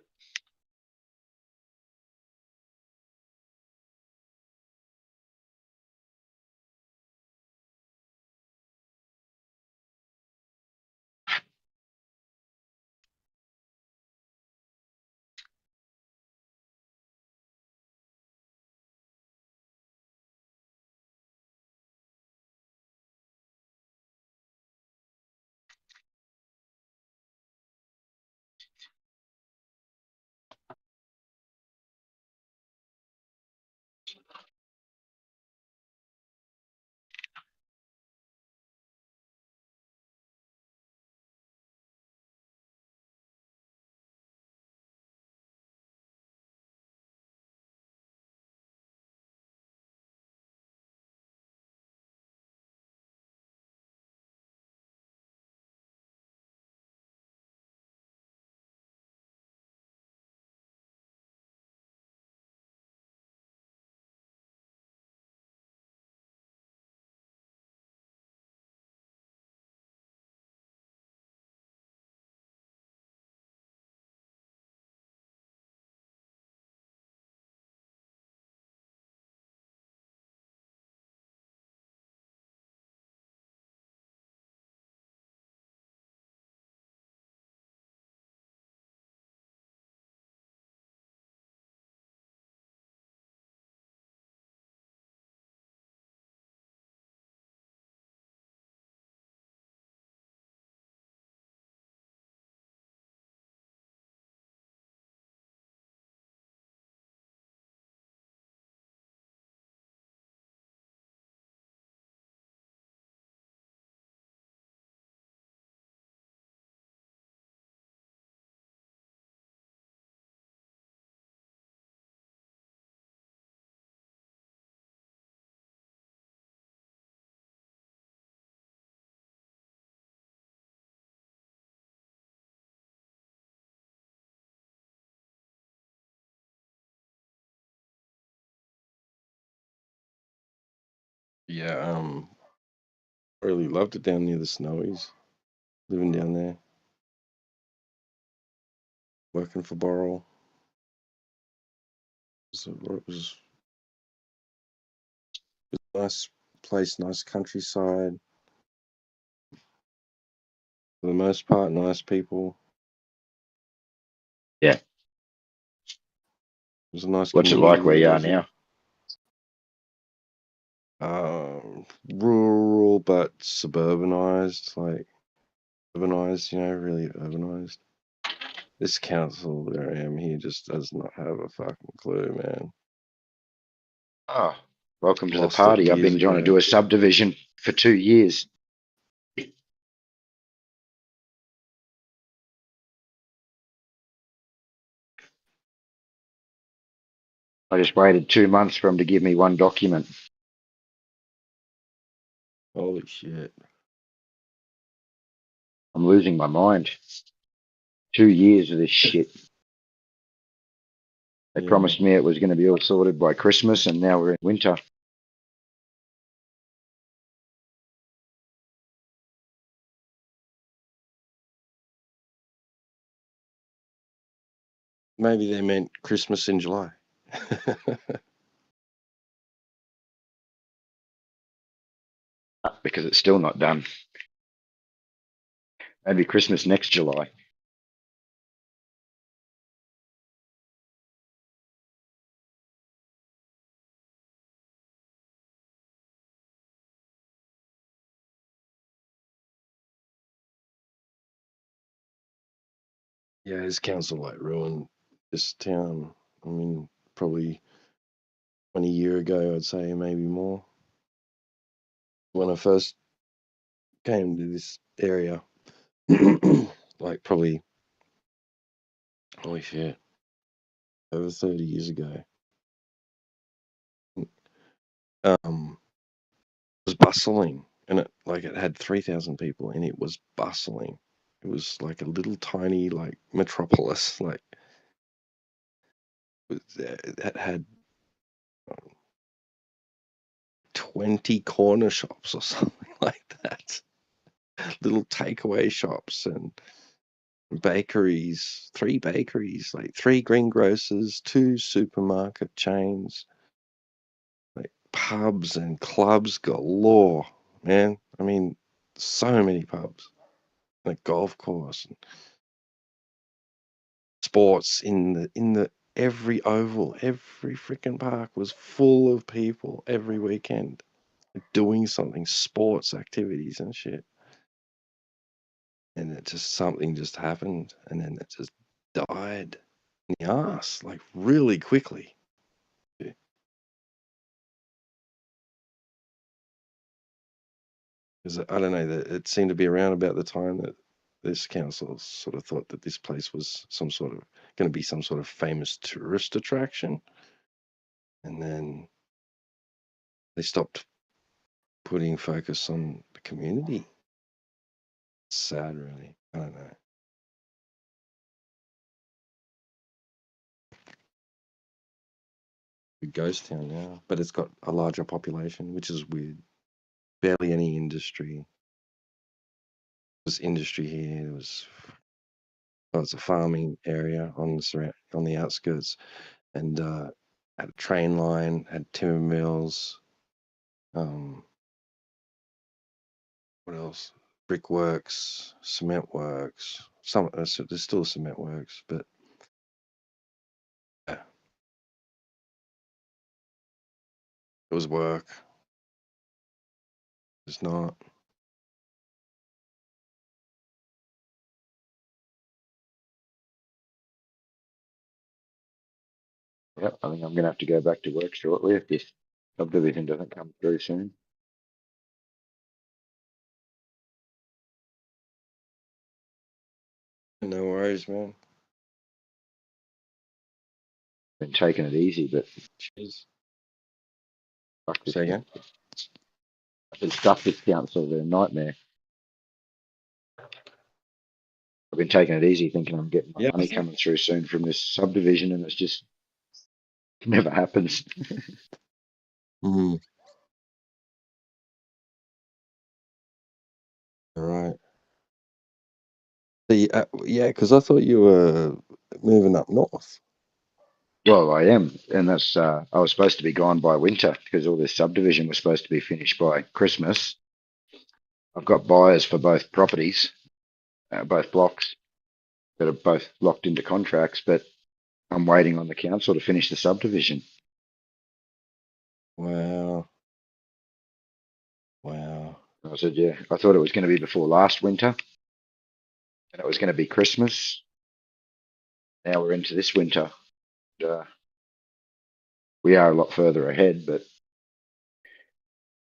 Yeah, I really loved it down near the Snowies, living down there, working for Boral. It was a nice place, nice countryside. For the most part, nice people. Yeah. It was a nice What's it community like where you are there. now? Rural but suburbanized, like urbanized, really urbanized. This council where I am here just does not have a fucking clue, man. Oh, welcome to the Lost it party. I've years been trying to ago. do a subdivision for 2 years. I just waited 2 months for him to give me one document. Holy shit. I'm losing my mind. 2 years of this shit. They Yeah. promised me it was going to be all sorted by Christmas, and now we're in winter. Maybe they meant Christmas in July. Because it's still not done. Maybe Christmas next July. Yeah, his council like ruined this town. I mean, probably 20 years ago, I'd say, maybe more. When I first came to this area, like probably, holy shit, over 30 years ago, it was bustling, and it had 3,000 people, and it was bustling. It was like a little tiny like metropolis, like that had 20 corner shops or something like that. Little takeaway shops and bakeries, 3 bakeries, like 3 greengrocers, 2 supermarket chains, like pubs and clubs galore, man. I mean, so many pubs, and a golf course, and sports in the every oval, every freaking park was full of people every weekend doing something, sports activities and shit. And something just happened, and then it just died in the ass, like really quickly. Because I don't know, that it seemed to be around about the time that this council sort of thought that this place was going to be some sort of famous tourist attraction, and then they stopped putting focus on the community. It's sad, really. I don't know. A ghost town now, but it's got a larger population, which is weird. Barely any industry. There's industry here. It's a farming area on the outskirts, and had a train line, had timber mills. What else? Brickworks, cement works. There's still cement works, but yeah, it was work. It's not. Yep, I think I'm going to have to go back to work shortly if this subdivision doesn't come through soon. No worries, man. Been taking it easy, but Cheers. fuck this Say again? council. I said, stuff this council, they're a nightmare. I've been taking it easy, thinking I'm getting my Yeah. money coming through soon from this subdivision, and it never happens. Mm. All right. Yeah, because I thought you were moving up north. Well, I am, and that's I was supposed to be gone by winter because all this subdivision was supposed to be finished by Christmas. I've got buyers for both properties, both blocks that are both locked into contracts, but I'm waiting on the council to finish the subdivision. Wow. Wow. I said, yeah, I thought it was going to be before last winter, and it was going to be Christmas. Now we're into this winter. We are a lot further ahead, but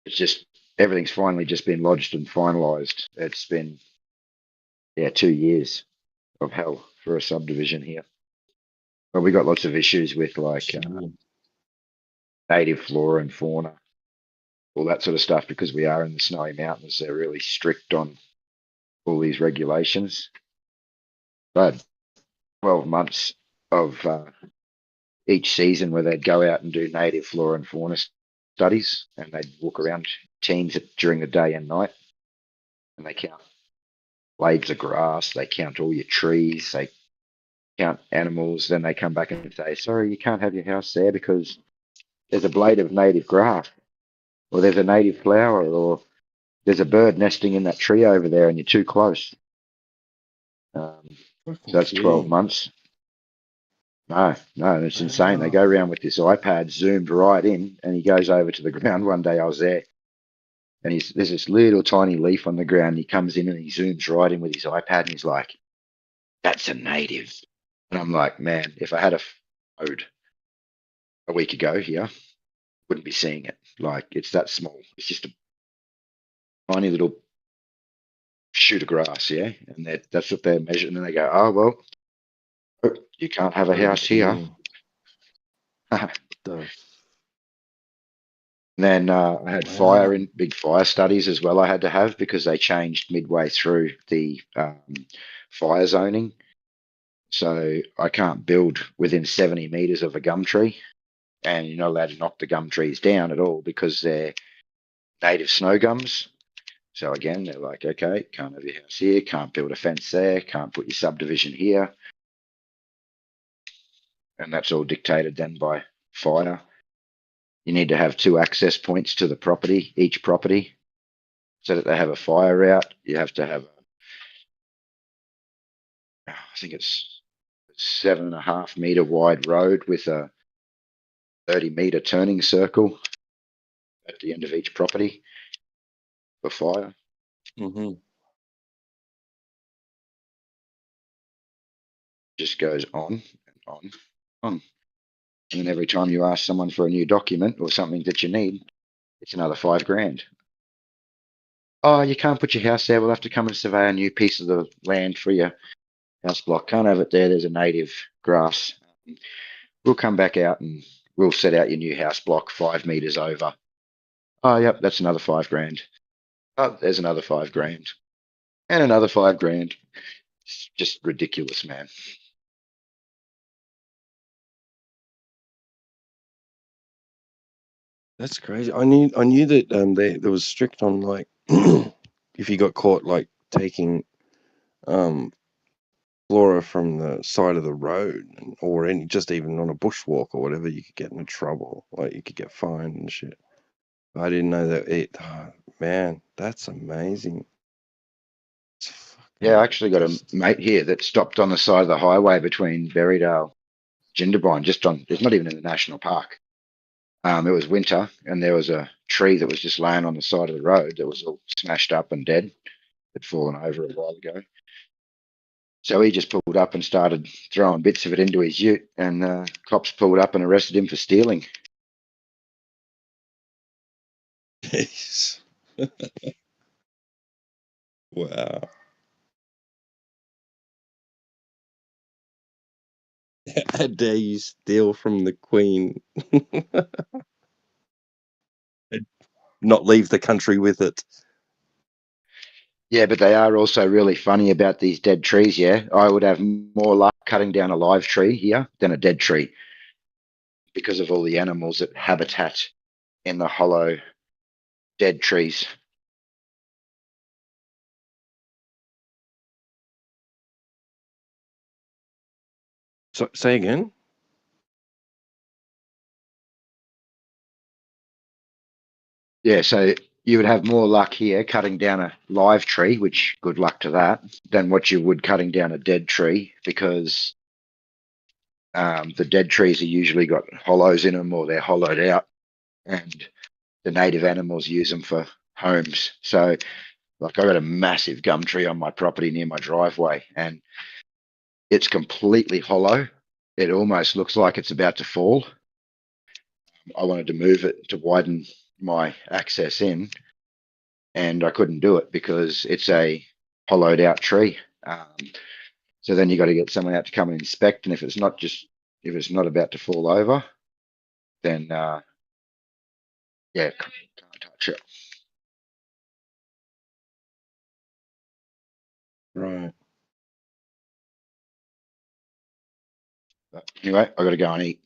it's just everything's finally just been lodged and finalised. It's been 2 years of hell for a subdivision here. But we got lots of issues with like native flora and fauna, all that sort of stuff, because we are in the snowy mountains. They're really strict on all these regulations. But 12 months of each season where they'd go out and do native flora and fauna studies, and they'd walk around teams during the day and night, and they count blades of grass, they count all your trees, they count animals. Then they come back and say, sorry, you can't have your house there because there's a blade of native grass, or there's a native flower, or there's a bird nesting in that tree over there and you're too close. So that's 12 months. No, it's insane. They go around with this iPad zoomed right in, and he goes over to the ground. One day I was there, and there's this little tiny leaf on the ground. He comes in and he zooms right in with his iPad, and he's like, that's a native. And I'm like, man, if I had a phone a week ago here, wouldn't be seeing it. Like, it's that small. It's just a tiny little shoot of grass, yeah? And that's what they're measuring. And they go, oh, well, you can't have a house here. Then I had big fire studies as well I had to have, because they changed midway through the fire zoning. So I can't build within 70 meters of a gum tree, and you're not allowed to knock the gum trees down at all because they're native snow gums. So again, they're like, okay, can't have your house here, can't build a fence there, can't put your subdivision here. And that's all dictated then by fire. You need to have 2 access points to the property, each property, so that they have a fire route. You have to have, I think it's 7.5 meter wide road with a 30 meter turning circle at the end of each property for fire. Just goes on and on and on. And then every time you ask someone for a new document or something that you need, it's another $5,000. Oh, you can't put your house there. We'll have to come and survey a new piece of the land for your house block. Can't have it there. There's a native grass. We'll come back out and we'll set out your new house block 5 meters over. Oh, yep, that's another $5,000. Oh, there's another $5,000. And another $5,000. It's just ridiculous, man. That's crazy. I knew that there was strict on, like, if you got caught like taking flora from the side of the road, or just even on a bushwalk or whatever, you could get into trouble. Like, you could get fined and shit. I didn't know that. Man, that's amazing. Yeah, I actually got a mate here that stopped on the side of the highway between Berrydale, Jindabyne, it's not even in the national park. It was winter, and there was a tree that was just laying on the side of the road that was all smashed up and dead. Had fallen over a while ago. So he just pulled up and started throwing bits of it into his ute, and cops pulled up and arrested him for stealing. Jeez. Wow. How dare you steal from the Queen? Not leave the country with it. Yeah, but they are also really funny about these dead trees, yeah? I would have more luck cutting down a live tree here than a dead tree because of all the animals that habitat in the hollow dead trees. So, say again? Yeah, so you would have more luck here cutting down a live tree, which good luck to that, than what you would cutting down a dead tree, because the dead trees are usually got hollows in them, or they're hollowed out, and the native animals use them for homes. So, like, I got a massive gum tree on my property near my driveway, and it's completely hollow. It almost looks like it's about to fall. I wanted to move it to widen my access in, and I couldn't do it because it's a hollowed out tree. So then you got to get someone out to come and inspect, and if it's not about to fall over, then Yeah, can't touch it. Right. But anyway, I got to go and eat.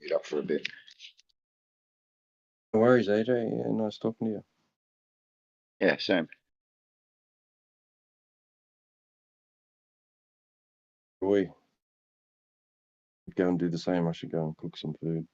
Eat up for a bit. No worries, AJ. Yeah, nice talking to you. Yeah, same. Boy, go and do the same. I should go and cook some food.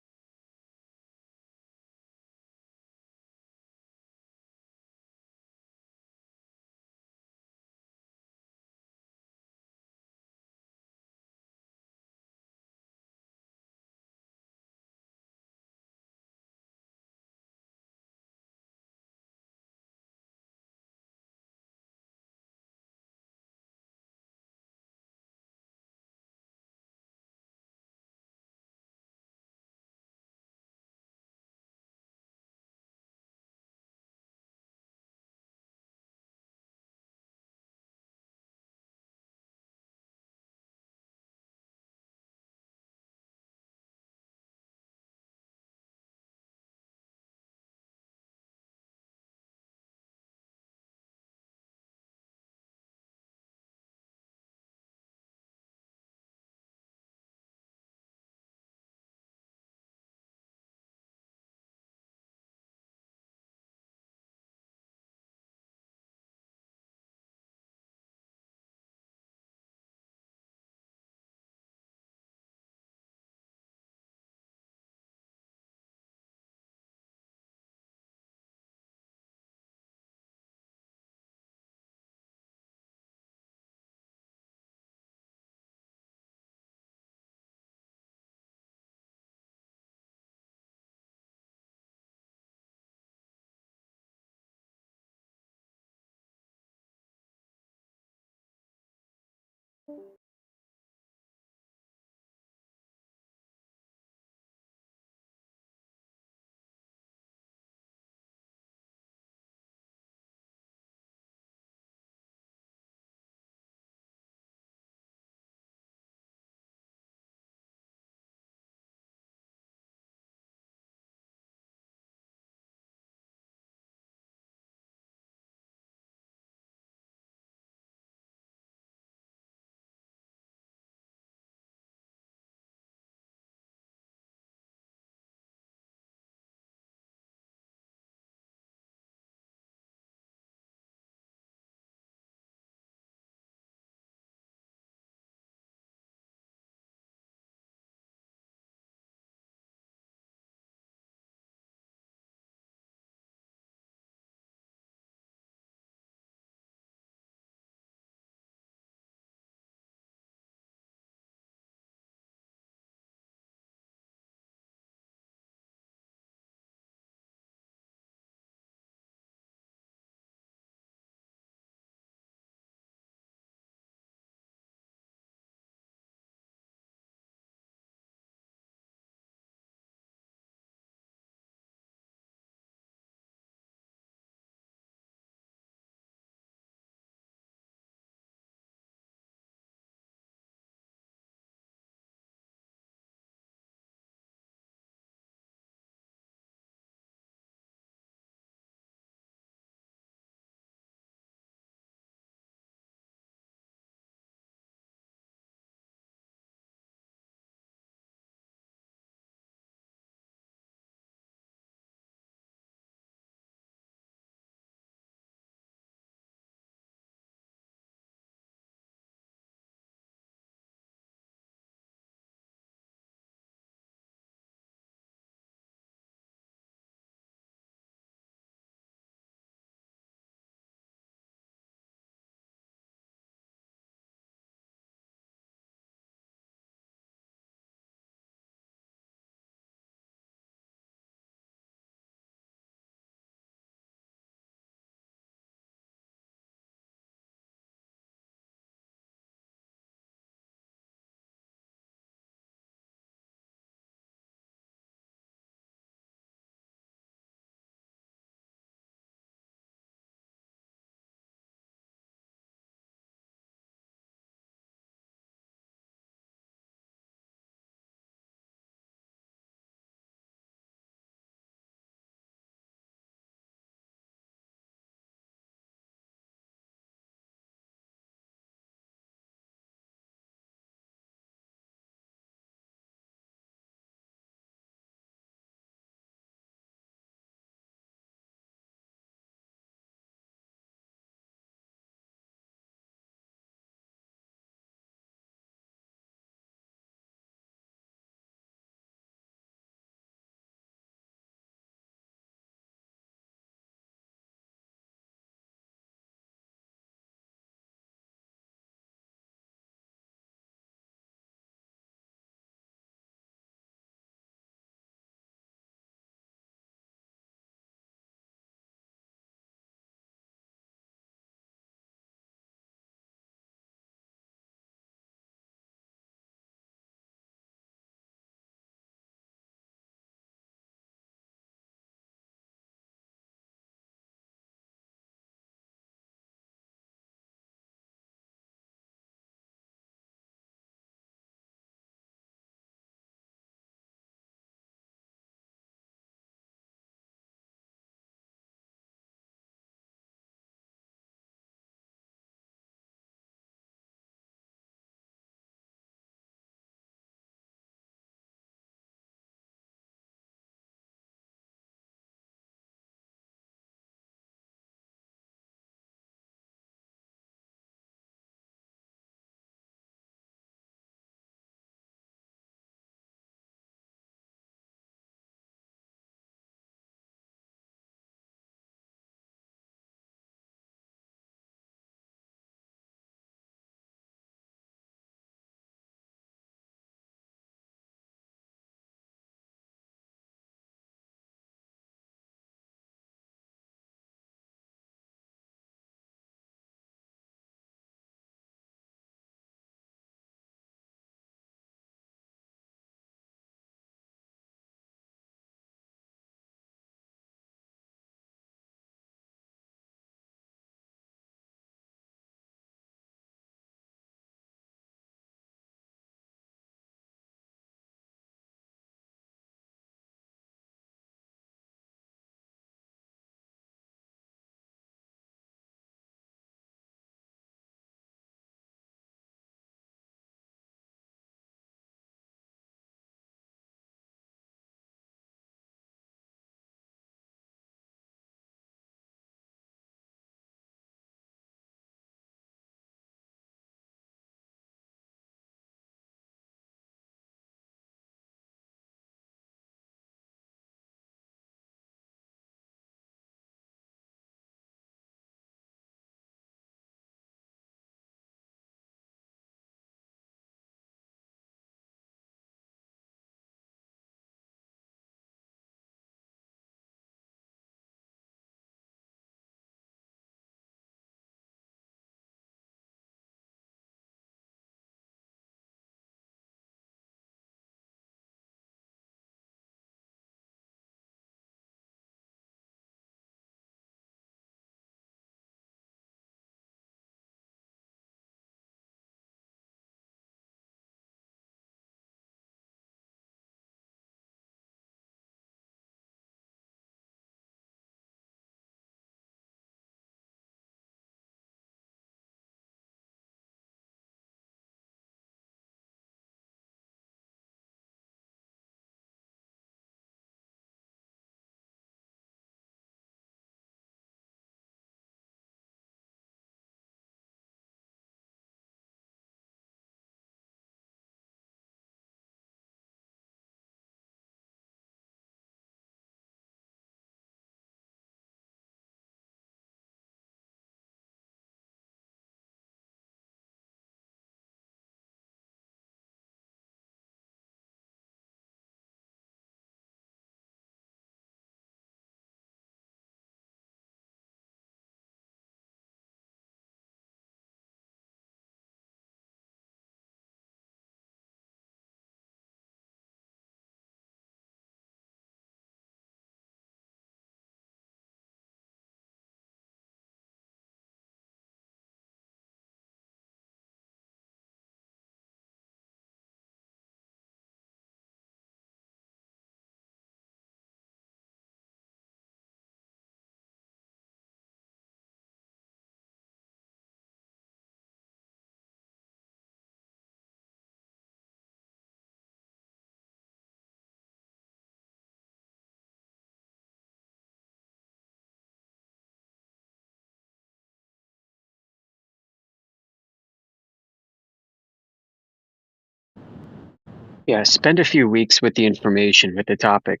Yeah, spend a few weeks with the information, with the topic.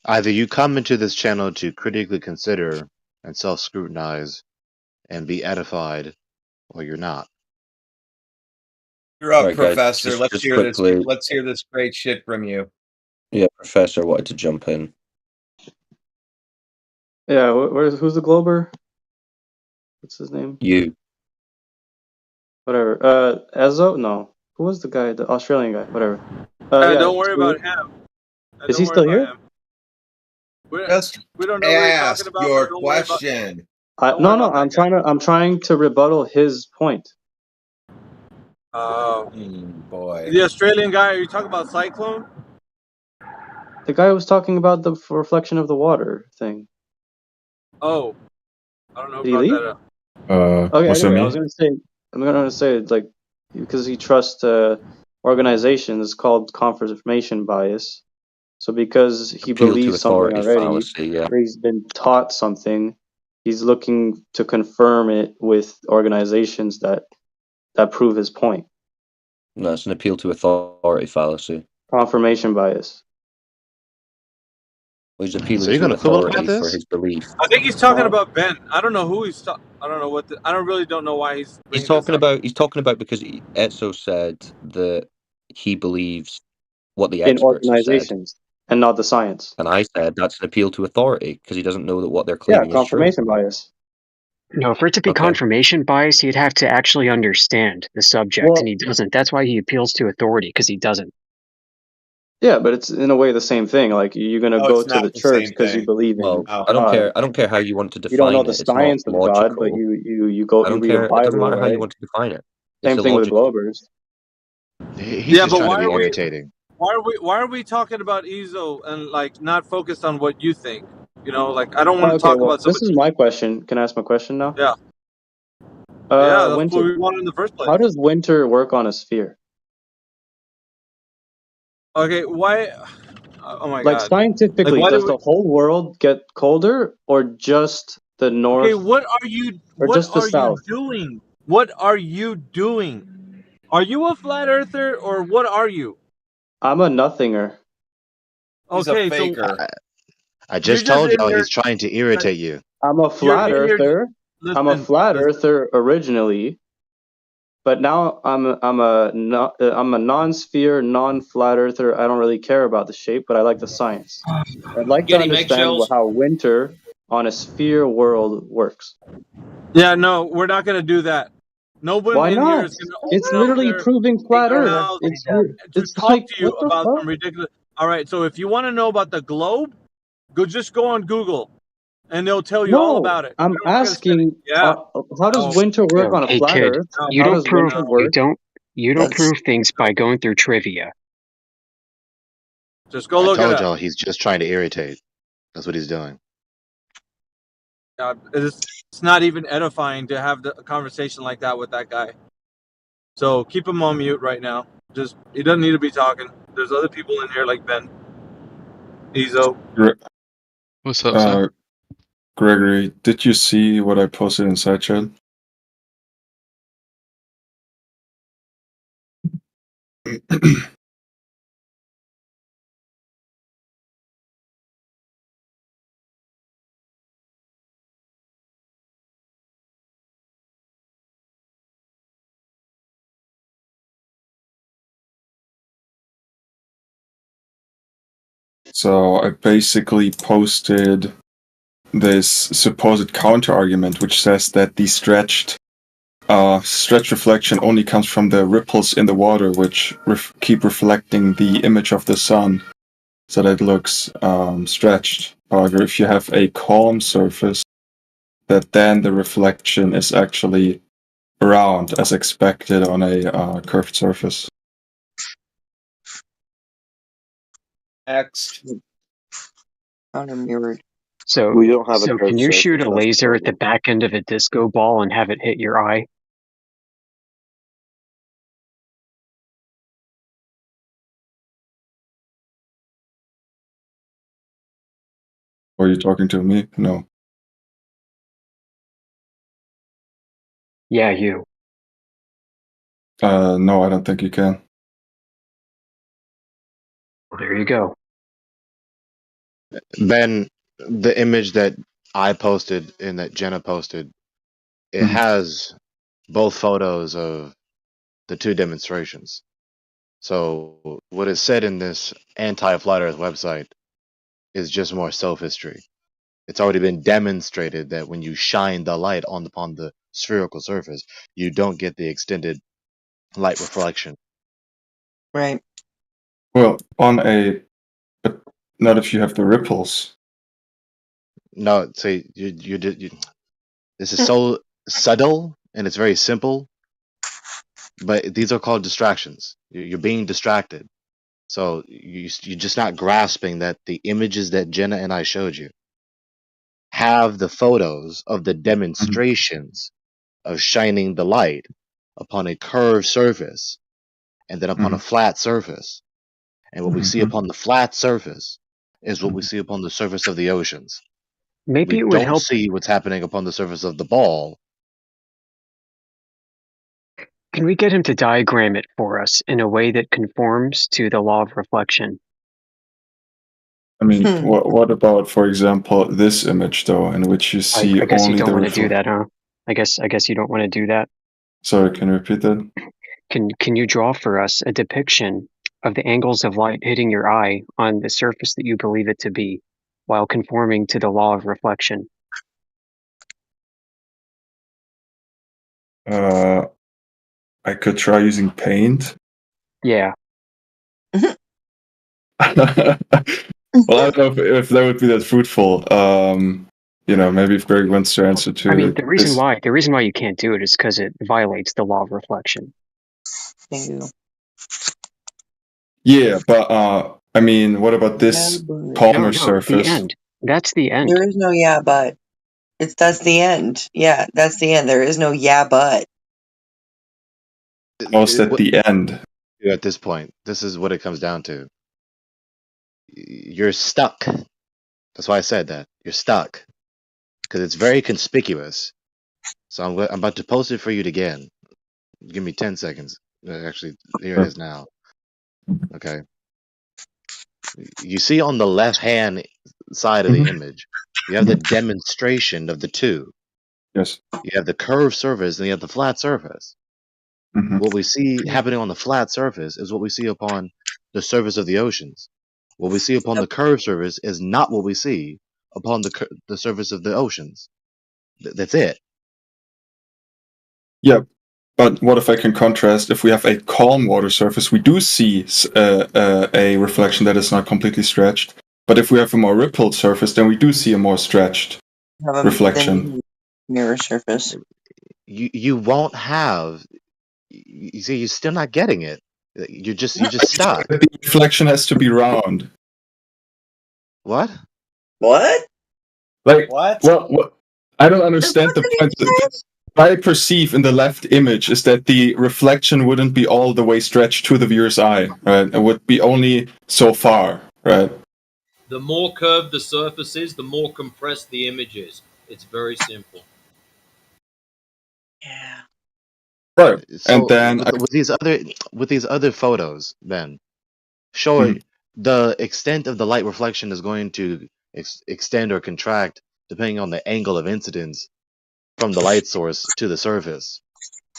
Either you come into this channel to critically consider and self-scrutinize and be edified, or you're not. You're up, Right, guys, Professor. just Let's hear quickly. this. Let's hear this great shit from you. Yeah, Professor wanted to jump in. Yeah, who's the Glober? What's his name? You. Whatever. Ezo? No. Who was the guy? The Australian guy. Whatever. Yeah. Don't worry about him. Is he still here? We Just don't know what you're ask talking about. your Don't worry about- question. No. I'm trying to rebuttal his point. Boy. The Australian guy, are you talking about Cyclone? The guy was talking about the reflection of the water thing. Oh, I don't know Did he about leave? that. Okay, was that anyway, me? I'm gonna say like because he trusts organizations called confirmation bias. So because he Appeal to believes something authority already, fallacy, yeah. or he's been taught something, he's looking to confirm it with organizations that prove his point. No, it's an appeal to authority fallacy. Confirmation bias. Well, he's appealing So you're to gonna quibble about authority for this? his belief. I think he's talking about Ben. I don't know who he's talking. I don't know what. I don't know why he's. He's talking about because Etzo said that he believes what the In experts have said, organizations and not the science. and I said that's an appeal to authority because he doesn't know that what they're Yeah, claiming is true. confirmation bias. No, for it to be Okay. confirmation bias, he'd have to actually understand the subject, Well- and he doesn't. That's why he appeals to authority, because he doesn't. Yeah, but it's in a way the same thing. Like you're gonna No, go it's to not the the church same because you thing. believe in Well, Oh. I don't God. care. I don't care how you want to You don't define know it. the It's not science of God, but logical. you go I you don't read care. a It doesn't Bible, matter how you right? want to define it. Same It's thing with the illogical. Globers. He's Yeah, just but trying why to be are we- irritating. Why are we talking about Ezo and like not focused on what you think? You know, like I don't want to Okay, talk well, about this somebody. is my question. Can I ask my question now? Yeah. Yeah, that's Winter. what we wanted in the first place. How does winter work on a sphere? Okay, why? Oh my Like god. scientifically, Like, why does do we- the whole world get colder, or just the north? Okay, what are you? Or What just the are south? you doing? What are you doing? Are you a flat earther or what are you? I'm a nothinger. He's Okay, a faker. I just You're just told in y'all here- he's trying to irritate you. I'm a flat in here- earther. I'm a listen, flat listen. earther originally, but now I'm a non-sphere, non-flat earther. I don't really care about the shape, but I like the science. I'd like to Getty understand Eggshells. how winter on a sphere world works. Yeah, no, we're not gonna do that. No one Why in here not? is gonna. It's open up literally their- proving flat their Earth. mouth To to talk like, to you what the about fuck? some ridiculous. All right, so if you want to know about the globe, just go on Google, and they'll tell you all No, about it. I'm We're not gonna spend- asking. Yeah. How does No. winter work on a Hey, flat kid, Earth? you How don't does prove winter work? you don't That's- prove things by going through trivia. Just go I look it told up. y'all he's just trying to irritate. That's what he's doing. It's not even edifying to have a conversation like that with that guy. So keep him on mute right now. He doesn't need to be talking. There's other people in here like Ben, Ezo. What's up, sir? Gregory, did you see what I posted in side chat? So I basically posted this supposed counter argument, which says that the stretched reflection only comes from the ripples in the water, which keep reflecting the image of the sun, so that it looks stretched. However, if you have a calm surface, that then the reflection is actually round as expected on a curved surface. Next. On a mirrored. So, We don't have a so curved can you shoot surface, a that's the laser at the problem. back end of a disco ball and have it hit your eye? Are you talking to me? No. Yeah, you. No, I don't think you can. Well, there you go. Then the image that I posted and that Jenna posted, it Mhm. has both photos of the two demonstrations. So what is said in this anti-flat Earth website is just more sophistry. It's already been demonstrated that when you shine the light upon the spherical surface, you don't get the extended light reflection. Right. Well, but not if you have the ripples. No, see, this is so subtle and it's very simple, but these are called distractions. You're being distracted. So you're just not grasping that the images that Jenna and I showed you have the photos of the demonstrations of shining the light upon a curved surface and then upon a flat surface. And what we see upon the flat surface is what we see upon the surface of the oceans. Maybe We it would don't help. see what's happening upon the surface of the ball. Can we get him to diagram it for us in a way that conforms to the law of reflection? I mean, what about, for example, this image though, in which you see I guess you only don't the want to do reflection? that, huh? I guess you don't want to do that. Sorry, can you repeat that? Can you draw for us a depiction of the angles of light hitting your eye on the surface that you believe it to be, while conforming to the law of reflection? I could try using paint. Yeah. Well, I don't know if that would be that fruitful. Maybe if Greg wants to answer to I mean, the reason this. why you can't do it is because it violates the law of reflection. Yeah, but I mean, what about this calmer No, the surface? end. That's the end. There is no yeah, but. That's the end. Yeah, that's the end. There is no yeah, but. Most at the end. At this point, this is what it comes down to. You're stuck. That's why I said that. You're stuck. Because it's very conspicuous. So I'm about to post it for you again. Give me 10 seconds. Actually, here it is now. Okay. You see on the left-hand side of the image, you have the demonstration of the two. Yes. You have the curved surface and you have the flat surface. What we see happening on the flat surface is what we see upon the surface of the oceans. What we see upon the curved surface is not what we see upon the surface of the oceans. That's it. Yeah, but what if I can contrast? If we have a calm water surface, we do see a reflection that is not completely stretched. But if we have a more rippled surface, then we do see a more stretched reflection. Mirror surface. You won't have. You see, you're still not getting it. You're just stuck. The reflection has to be round. What? What? Like what? What? I don't understand the point. What I perceive in the left image is that the reflection wouldn't be all the way stretched to the viewer's eye, right? It would be only so far, right? The more curved the surface is, the more compressed the image is. It's very simple. Yeah. Right. So And then with these other photos, then show the extent of the light reflection is going to extend or contract depending on the angle of incidence from the light source to the surface.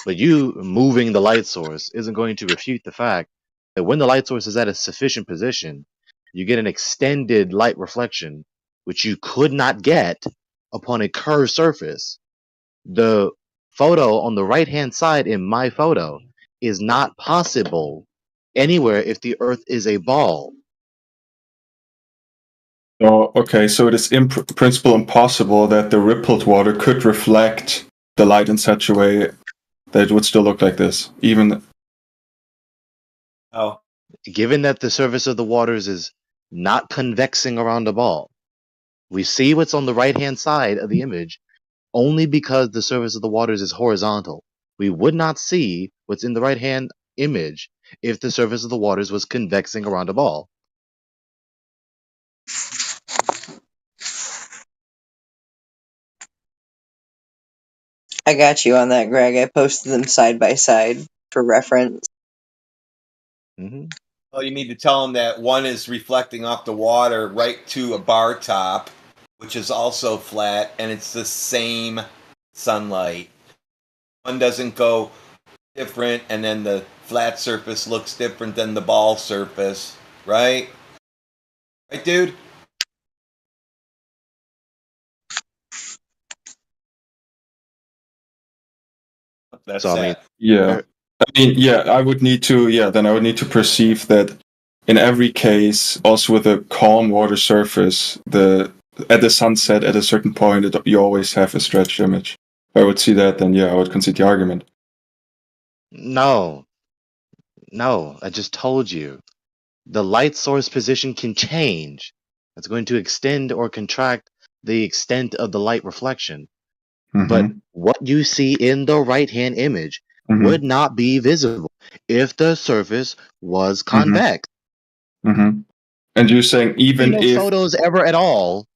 But you moving the light source isn't going to refute the fact that when the light source is at a sufficient position, you get an extended light reflection, which you could not get upon a curved surface. The photo on the right hand side in my photo is not possible anywhere if the Earth is a ball. Oh, okay. So it is in principle impossible that the rippled water could reflect the light in such a way that it would still look like this, even. Oh. Given that the surface of the waters is not convexing around a ball, we see what's on the right hand side of the image only because the surface of the waters is horizontal. We would not see what's in the right hand image if the surface of the waters was convexing around a ball. I got you on that, Greg. I posted them side by side. for reference. Mm-hmm. Well, you need to tell them that one is reflecting off the water right to a bar top, which is also flat, and it's the same sunlight. One doesn't go different, and then the flat surface looks different than the ball surface, right? Right, dude? That's So I mean, that. Yeah. I would need to, then I would need to perceive that in every case, also with a calm water surface, at the sunset at a certain point, you always have a stretched image. If I would see that, then I would concede the argument. no, I just told you. The light source position can change. It's going to extend or contract the extent of the light reflection. But Mm-hmm. what you see in the right-hand image Mm-hmm. would not be visible if the surface was Mm-hmm. convex. Mm-hmm. And you're saying even No if photos ever at all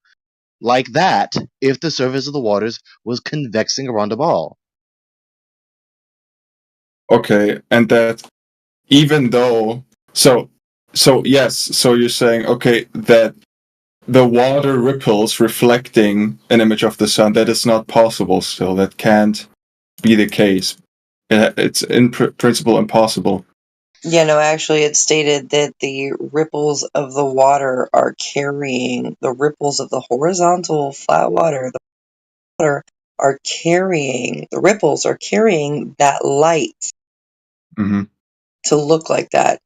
like that if the surface of the waters was convexing around the ball. okay, and that even though so yes, so you're saying okay that the water ripples reflecting an image of the sun, that is not possible still. That can't be the case. It's in principle impossible. Yeah, no, actually, it stated that the ripples of the water are carrying the ripples of the horizontal flat water. The water are carrying the ripples are carrying that light Mm-hmm. to look like that.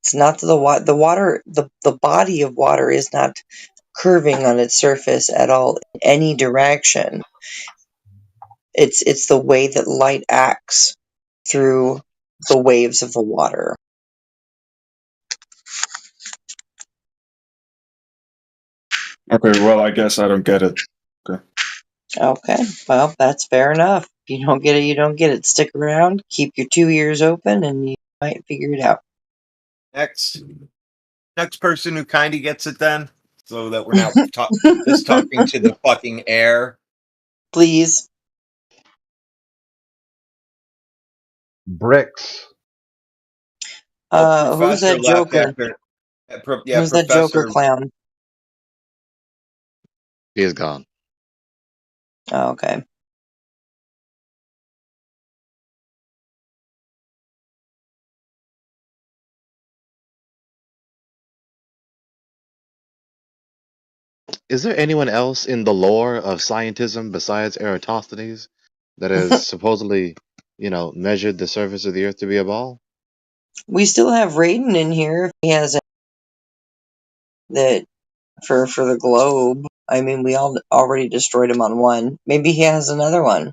It's not the water. The body of water is not curving on its surface at all in any direction. It's the way that light acts through the waves of the water. Okay, well, I guess I don't get it. Okay. Okay, well, that's fair enough. If you don't get it, you don't get it. Stick around, keep your 2 ears open, and you might figure it out. Next person who kind of gets it then, so that we're not just talking to the fucking air. Please. Bricks. Who's that Joker? Who's that Joker clown? He is gone. Oh, okay. Is there anyone else in the lore of scientism besides Eratosthenes that has supposedly, measured the surface of the Earth to be a ball? We still have Raiden in here if he has that for the globe. I mean, we already destroyed him on one. Maybe he has another one.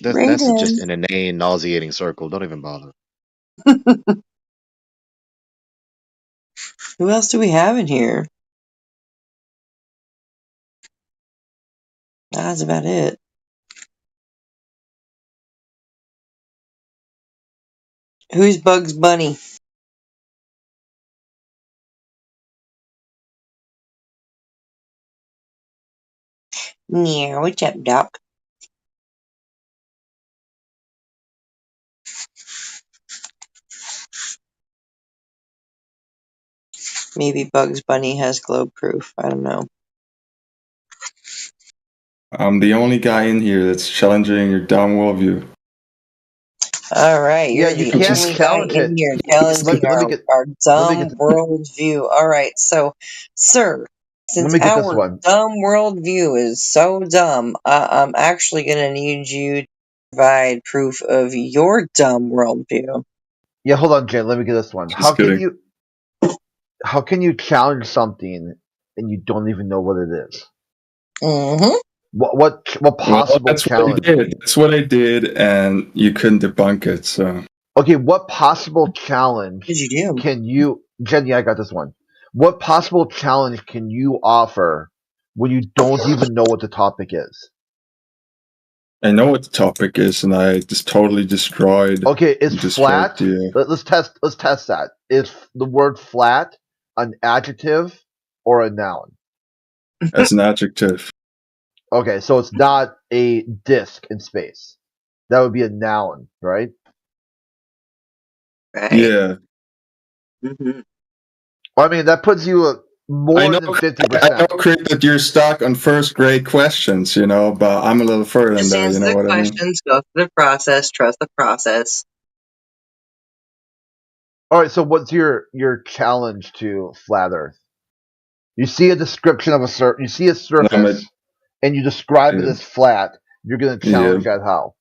That's just Raiden. an inane, nauseating circle. Don't even bother. Who else do we have in here? That's about it. Who's Bugs Bunny? Yeah, what's up, Doc? Maybe Bugs Bunny has globe proof. I don't know. I'm the only guy in here that's challenging your dumb worldview. All right, Yeah, you're you the can't only guy challenge in it. here challenging our dumb worldview. All right, so, sir, since Let me get this our one. dumb worldview is so dumb, I'm actually going to need you to provide proof of your dumb worldview. Yeah, hold on, Jay. Let me get this one. Just kidding. How can you challenge something and you don't even know what it is? Mm-hmm. What possible that's challenge? What I did. That's what I did, and you couldn't debunk it. So Okay, what possible challenge Did you do? can you, Jenny? I got this one. What possible challenge can you offer when you don't even know what the topic is? I know what the topic is, and I just totally destroyed. Okay, is flat? The, Let's test that. Is the word flat an adjective or a noun? as an adjective. Okay, so it's not a disk in space. That would be a noun, right? Right. Yeah. Mm-hmm. Well, I mean, that puts you at I more know, than I 50%. know, Craig, that you're stuck on first grade questions, but I'm a little further than Just that. You answer know the what I mean? questions, go through the process, trust the process. All right, so what's your challenge to flat Earth? You see a description of you see a surface, and you describe it Yeah. as flat. You're going to challenge that how?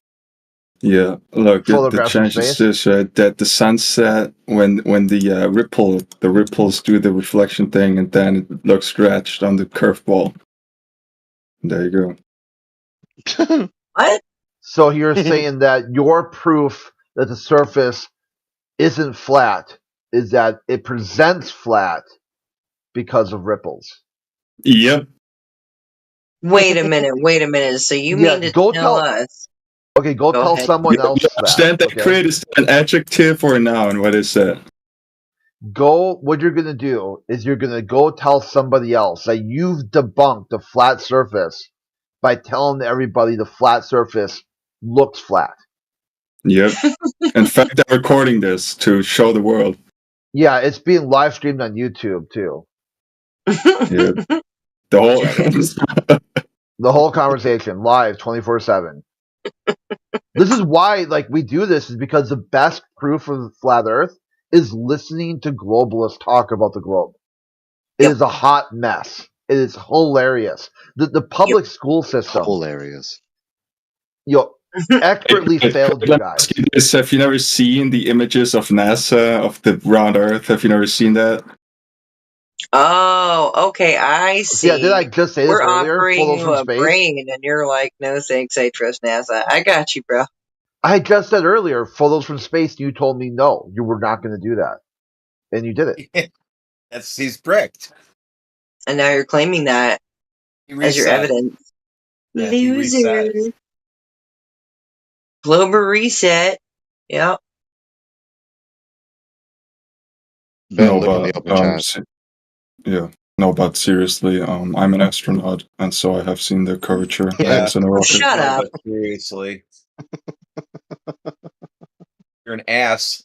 Yeah, look, the Photographs from change is space? this, right? That the sunset, when the ripples do the reflection thing, and then it looks stretched on the curved wall. There you go. What? So you're saying that your proof that the surface isn't flat is that it presents flat because of ripples. Yep. Wait a minute. So you Yeah, mean to go tell tell. us? Okay, go Go tell ahead. someone else that. Stand that Okay, crit is an adjective or a noun? What is that? what you're gonna do is you're gonna go tell somebody else that you've debunked the flat surface by telling everybody the flat surface looks flat. Yep. In fact, I'm recording this to show the world. Yeah, it's being live streamed on YouTube too. Yeah. The whole. The whole conversation live 24/7. This is why we do this, is because the best proof of the flat Earth is listening to globalists talk about the globe. It Yep. is a hot mess. It is hilarious. The public school system Hilarious. expertly failed you guys. Have you never seen the images of NASA of the round Earth? Have you never seen that? Oh, okay, I see. Yeah, did I just say this We're earlier? offering Photos you from a space. brain, and you're like, no thanks, I trust NASA. I got you, bro. I just said earlier photos from space, and you told me no, you were not going to do that, and you did it. He's pricked. And now you're claiming that as your evidence. Yeah, he resets. Loser. Global reset. Yep. Ben, No, look in the but open chat. yeah, no, but seriously, I'm an astronaut, and so I have seen the curvature Yeah. as in a rocket. Shut up. But seriously. You're an ass.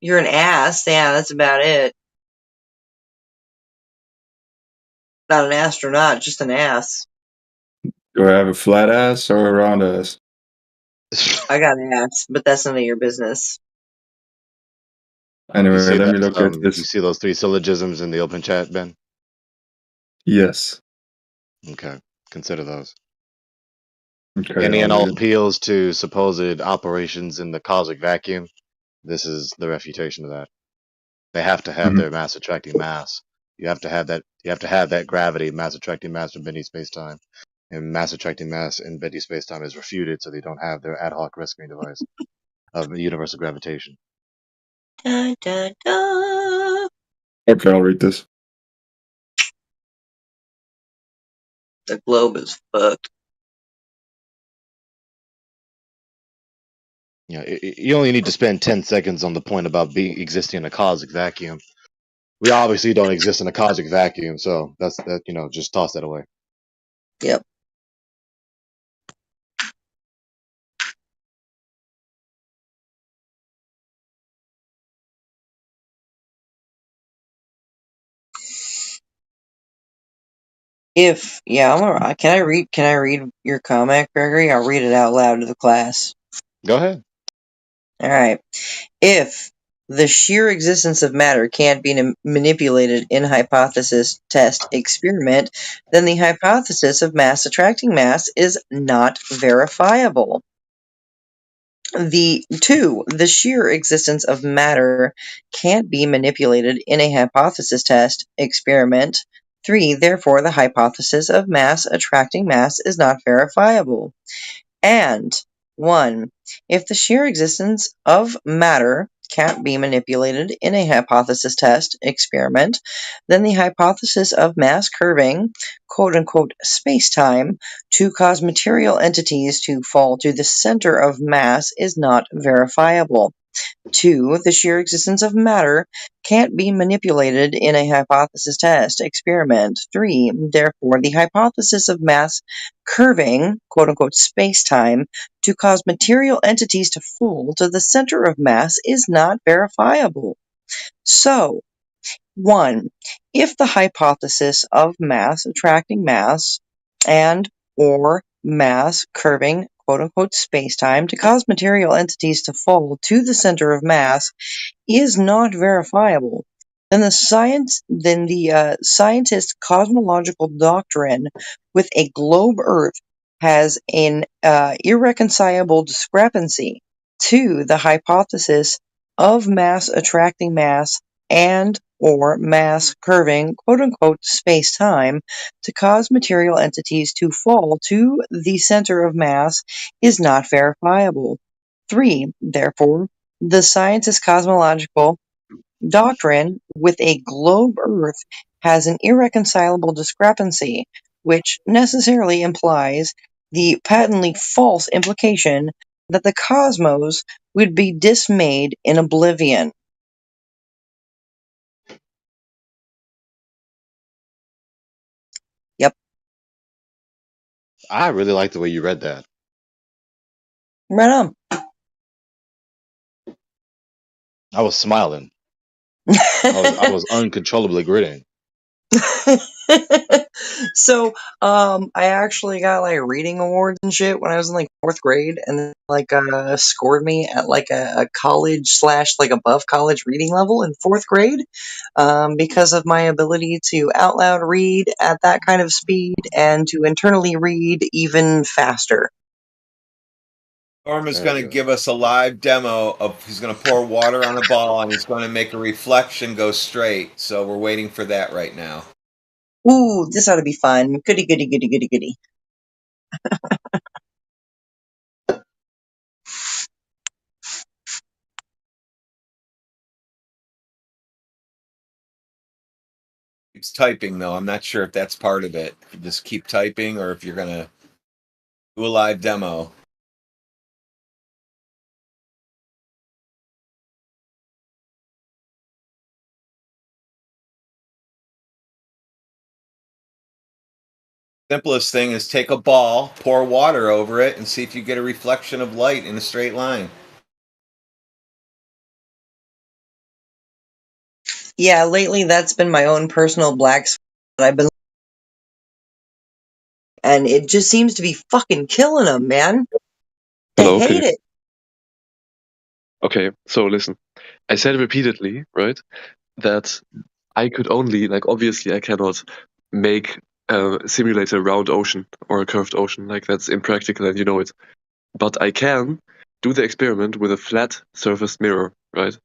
You're an ass. Yeah, that's about it. Not an astronaut, just an ass. Do I have a flat ass or a round ass? I got an ass, but that's none of your business. Anyway, You see let me that, look at you this. see those 3 syllogisms in the open chat, Ben? Yes. Okay, consider those. Okay. Any and I'll all read it. appeals to supposed operations in the cosmic vacuum, this is the refutation of that. They have to have their mass attracting mass. You have to have that. You have to have that gravity, mass attracting mass in bending space-time, and mass attracting mass in bending space-time is refuted, so they don't have their ad hoc rescuing device of universal gravitation. Da, da, da. Okay, I'll read this. The globe is fucked. Yeah, you only need to spend 10 seconds on the point about existing in a cosmic vacuum. We obviously don't exist in a cosmic vacuum, so that's that. Just toss that away. Yep. Can I read your comment, Gregory? I'll read it out loud to the class. Go ahead. All right. If the sheer existence of matter can't be manipulated in hypothesis, test, experiment, then the hypothesis of mass attracting mass is not verifiable. The sheer existence of matter can't be manipulated in a hypothesis, test, experiment. 3, therefore, the hypothesis of mass attracting mass is not verifiable. And 1, if the sheer existence of matter can't be manipulated in a hypothesis, test, experiment, then the hypothesis of mass curving, quote-unquote, space-time, to cause material entities to fall to the center of mass is not verifiable. 2. The sheer existence of matter can't be manipulated in a hypothesis test experiment. 3. Therefore, the hypothesis of mass curving, quote-unquote, space-time to cause material entities to fall to the center of mass is not verifiable. So, 1. If the hypothesis of mass attracting mass and or mass curving, quote-unquote, space-time to cause material entities to fall to the center of mass is not verifiable, then the scientist's cosmological doctrine with a globe Earth has an irreconcilable discrepancy to the hypothesis of mass attracting mass and or mass curving, quote-unquote, space-time to cause material entities to fall to the center of mass is not verifiable. 3. Therefore, the scientist's cosmological doctrine with a globe Earth has an irreconcilable discrepancy, which necessarily implies the patently false implication that the cosmos would be dismayed in oblivion. Yep. I really like the way you read that. Right on. I was smiling. I was uncontrollably grinning. So, I actually got like reading awards and shit when I was in like 4th grade, and then scored me at like a college / like above college reading level in 4th grade, because of my ability to out loud read at that kind of speed and to internally read even faster. Norm is going to give us a live demo of he's going to pour water on a ball and he's going to make a reflection go straight. So we're waiting for that right now. Ooh, this ought to be fun. Goody, goody, goody, goody, goody. Keeps typing though. I'm not sure if that's part of it. If you just keep typing or if you're going to do a live demo. Simplest thing is take a ball, pour water over it, and see if you get a reflection of light in a straight line. Yeah, lately that's been my own personal black spot that I've been, and it just seems to be fucking killing them, man. I Hello, hate it. Okay, so listen. I said repeatedly, right, that I could only, like, obviously I cannot simulate a round ocean or a curved ocean, like that's impractical and you know it. But I can do the experiment with a flat surface mirror, right?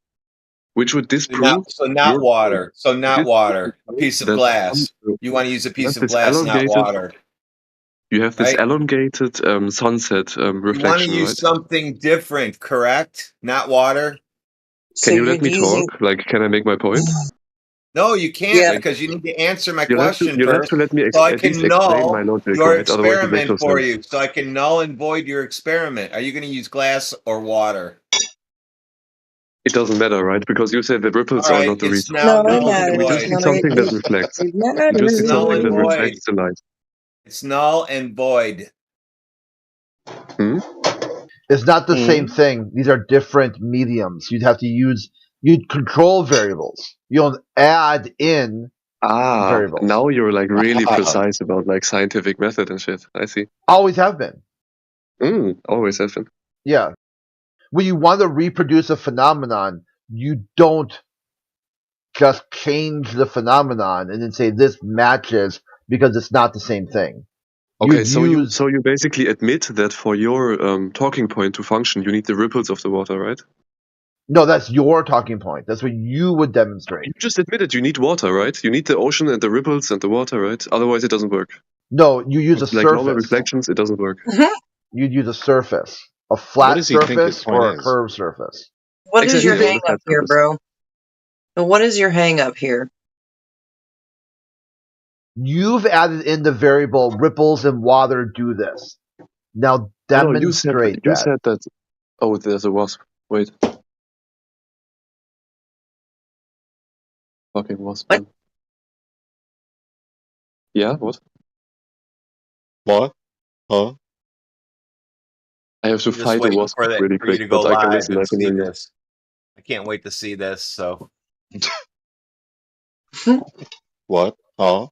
Which would disprove Not your water. So not this water. A piece of that glass. You want to use a you piece have of this glass, not water. You have this Right? elongated sunset You want to reflection, use right? something different, correct? Not water. Can you let me talk? Like, can I make my point? No, you can't because you need to answer my question You'll have first, to let me so I at least can explain my null logic, your right? Otherwise, it makes no experiment for sense. you. So I can null and void your experiment. Are you going to use glass or water? It doesn't matter, right? Because you said the ripples All are right, not the it's reason. now No, it null and matters. We just void. need something that reflects. It We just It's need null something and that void. reflects the light. It's null and void. It's not the same thing. These are different mediums. You'd control variables. You don't add in variables. Now you're like really precise about like scientific method and shit. I see. Always have been. Always have been. Yeah. When you want to reproduce a phenomenon, you don't just change the phenomenon and then say this matches because it's not the same thing. Okay, so you basically admit that for your talking point to function, you need the ripples of the water, right? No, that's your talking point. That's what you would demonstrate. You just admitted you need water, right? You need the ocean and the ripples and the water, right? Otherwise, it doesn't work. No, you use a Like normal surface. reflections, it doesn't work. You'd use a surface, a What flat does he think his surface point or a is? curved surface. What is your Exactly, hang up here, bro? What is your hang up here? You've added in the variable ripples and water do this. Now No, demonstrate you said that. Oh, there's a wasp. Wait. fucking was, What? man. Yeah, what? What? Huh? I have to I'm just fight a waiting wasp for that really for you quick, to go but I can live listen. I and can see hear you. this. I can't wait to see this. So What? Huh?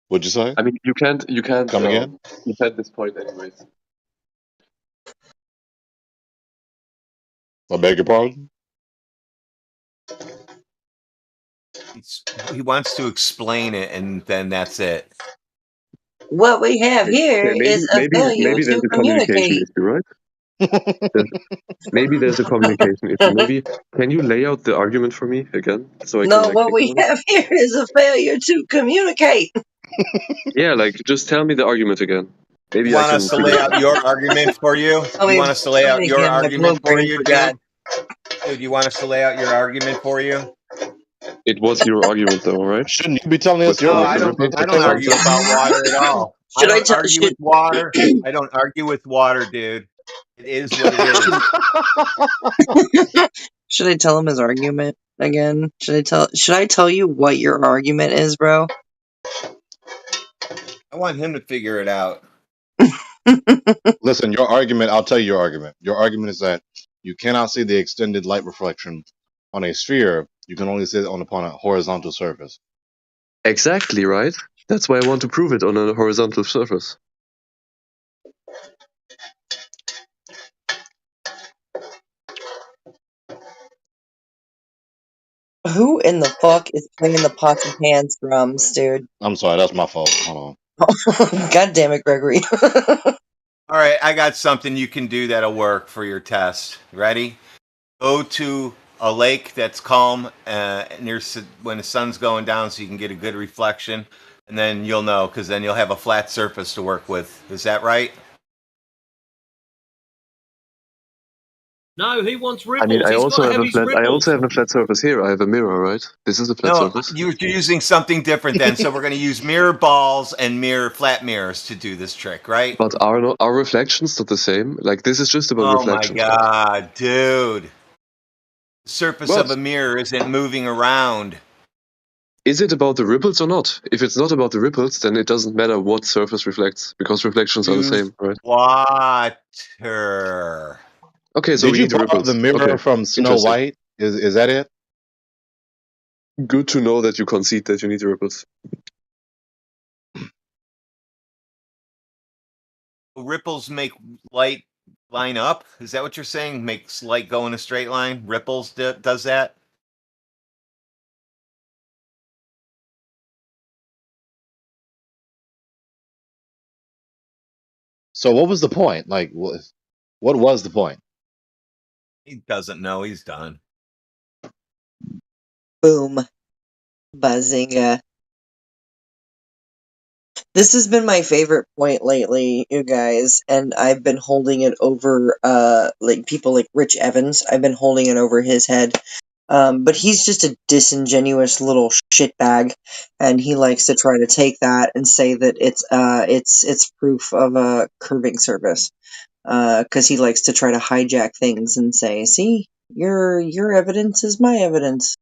What'd you say? I mean, you can't Come again? defend this point anyways. I beg your pardon? he wants to explain it, and then that's it. What we have here Okay, is a failure maybe there's to a communication communicate. issue, right? Maybe there's a communication issue. Maybe can you lay out the argument for me again, so I can No, like what think we about it? have here is a failure to communicate. Yeah, like just tell me the argument again. You Maybe I want can us to figure lay it out out. your argument for you? Tell You me, want us to lay tell out me your again, my argument for blue-brain you, forgot. Dude, you want us to lay out your argument for you? It was your argument, though, right? Shouldn't you be telling us With your No, like I the don't. argument? ripples I of the don't argue concept. about water at all. I Should I don't tell? argue with water. I don't argue with water, dude. It is what it is. Should I tell him his argument again? Should I tell you what your argument is, bro? I want him to figure it out. Listen, your argument, I'll tell you your argument. Your argument is that you cannot see the extended light reflection on a sphere. You can only see it upon a horizontal surface. Exactly, right? That's why I want to prove it on a horizontal surface. Who in the fuck is playing the pots and pans drums, dude? I'm sorry, that's my fault. Hold on. God damn it, Gregory. All right, I got something you can do that'll work for your test. Ready? Go to a lake that's calm near when the sun's going down, so you can get a good reflection, and then you'll know, because then you'll have a flat surface to work with. Is that right? No, he wants I mean, ripples. He's got to have his ripples. I also have a flat surface here. I have a mirror, right? This is a flat No, surface. you're using something different then. So we're going to use mirror balls and flat mirrors to do this trick, right? But are reflections not the same? Like this is just about Oh my reflections. Right? god, dude! The surface What? of a mirror isn't moving around. Is it about the ripples or not? If it's not about the ripples, then it doesn't matter what surface reflects, because reflections are the same, right? Water. Okay, so Did we you need the borrow ripples. the mirror Okay, from Snow interesting. White? Is that it? Good to know that you concede that you need the ripples. Ripples make light line up? Is that what you're saying? Makes light go in a straight line? Ripples does that? So what was the point? Like, what was the point? He doesn't know. He's done. Boom. Buzzinga. This has been my favorite point lately, you guys, and I've been holding it over, like, people like Rich Evans. I've been holding it over his head. But he's just a disingenuous little shitbag, and he likes to try to take that and say that it's proof of a curving surface. Because he likes to try to hijack things and say, see, your evidence is my evidence.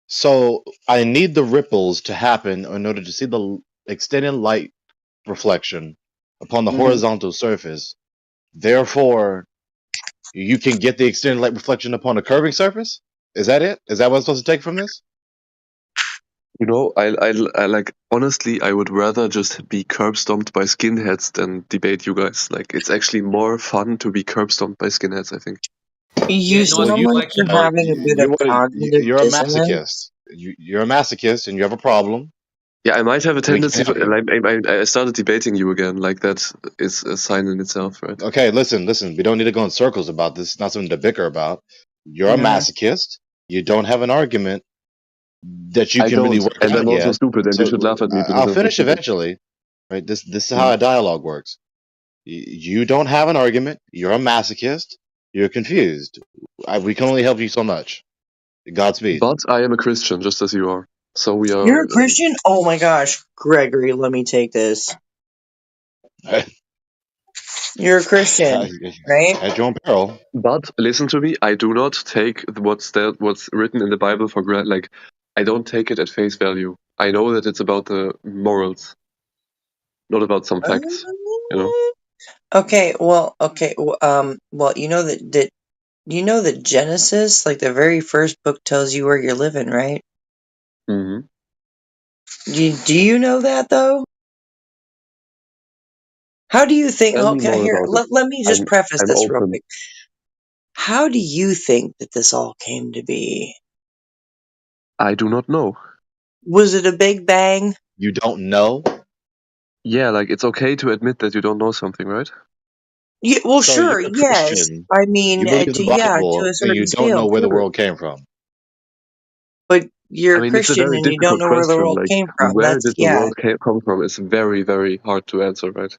So I need the ripples to happen in order to see the extended light reflection upon the horizontal surface. Therefore, you can get the extended light reflection upon a curving surface? Is that it? Is that what I'm supposed to take from this? You know, I like honestly, I would rather just be curb stomped by skinheads than debate you guys. Like, it's actually more fun to be curb stomped by skinheads, I think. You sound like you're having a bit of cognitive you're a dissonance. masochist. You're a masochist, and you have a problem. Yeah, I might have a We can tendency. help you. Like, I started debating you again. Like that is a sign in itself, right? Okay, listen. We don't need to go in circles about this. It's not something to bicker about. You're a masochist. You don't have an argument that you I can really don't, work and out I'm also yet. stupid, and you should laugh at me because I'll I'm so finish stupid. eventually. Right? This is how a dialogue works. You don't have an argument. You're a masochist. You're confused. We can only help you so much. Godspeed. But I am a Christian, just as you are. So we are. You're a Christian? Oh my gosh, Gregory, let me take this. You're a Christian, right? At your own peril. But listen to me. I do not take what's written in the Bible for granted. Like, I don't take it at face value. I know that it's about the morals, not about some facts. You know. Okay, well, well, you know that Genesis, like the very first book, tells you where you're living, right? Hmm. Do you know that though? How do you think? Tell me Okay, more here, about it. let me just preface I'm this real open. quick. How do you think that this all came to be? I do not know. Was it a big bang? You don't know? Yeah, like it's okay to admit that you don't know something, right? Yeah, well, So you're sure, a yes. Christian, I mean, you believe to the yeah, to Bible, a and certain you don't know scale, where the sure. world came from. But you're I a mean, it's a Christian very and you don't difficult know where the question. world Like, came from. where That's did the yeah. world come from? It's very, very hard to answer, right?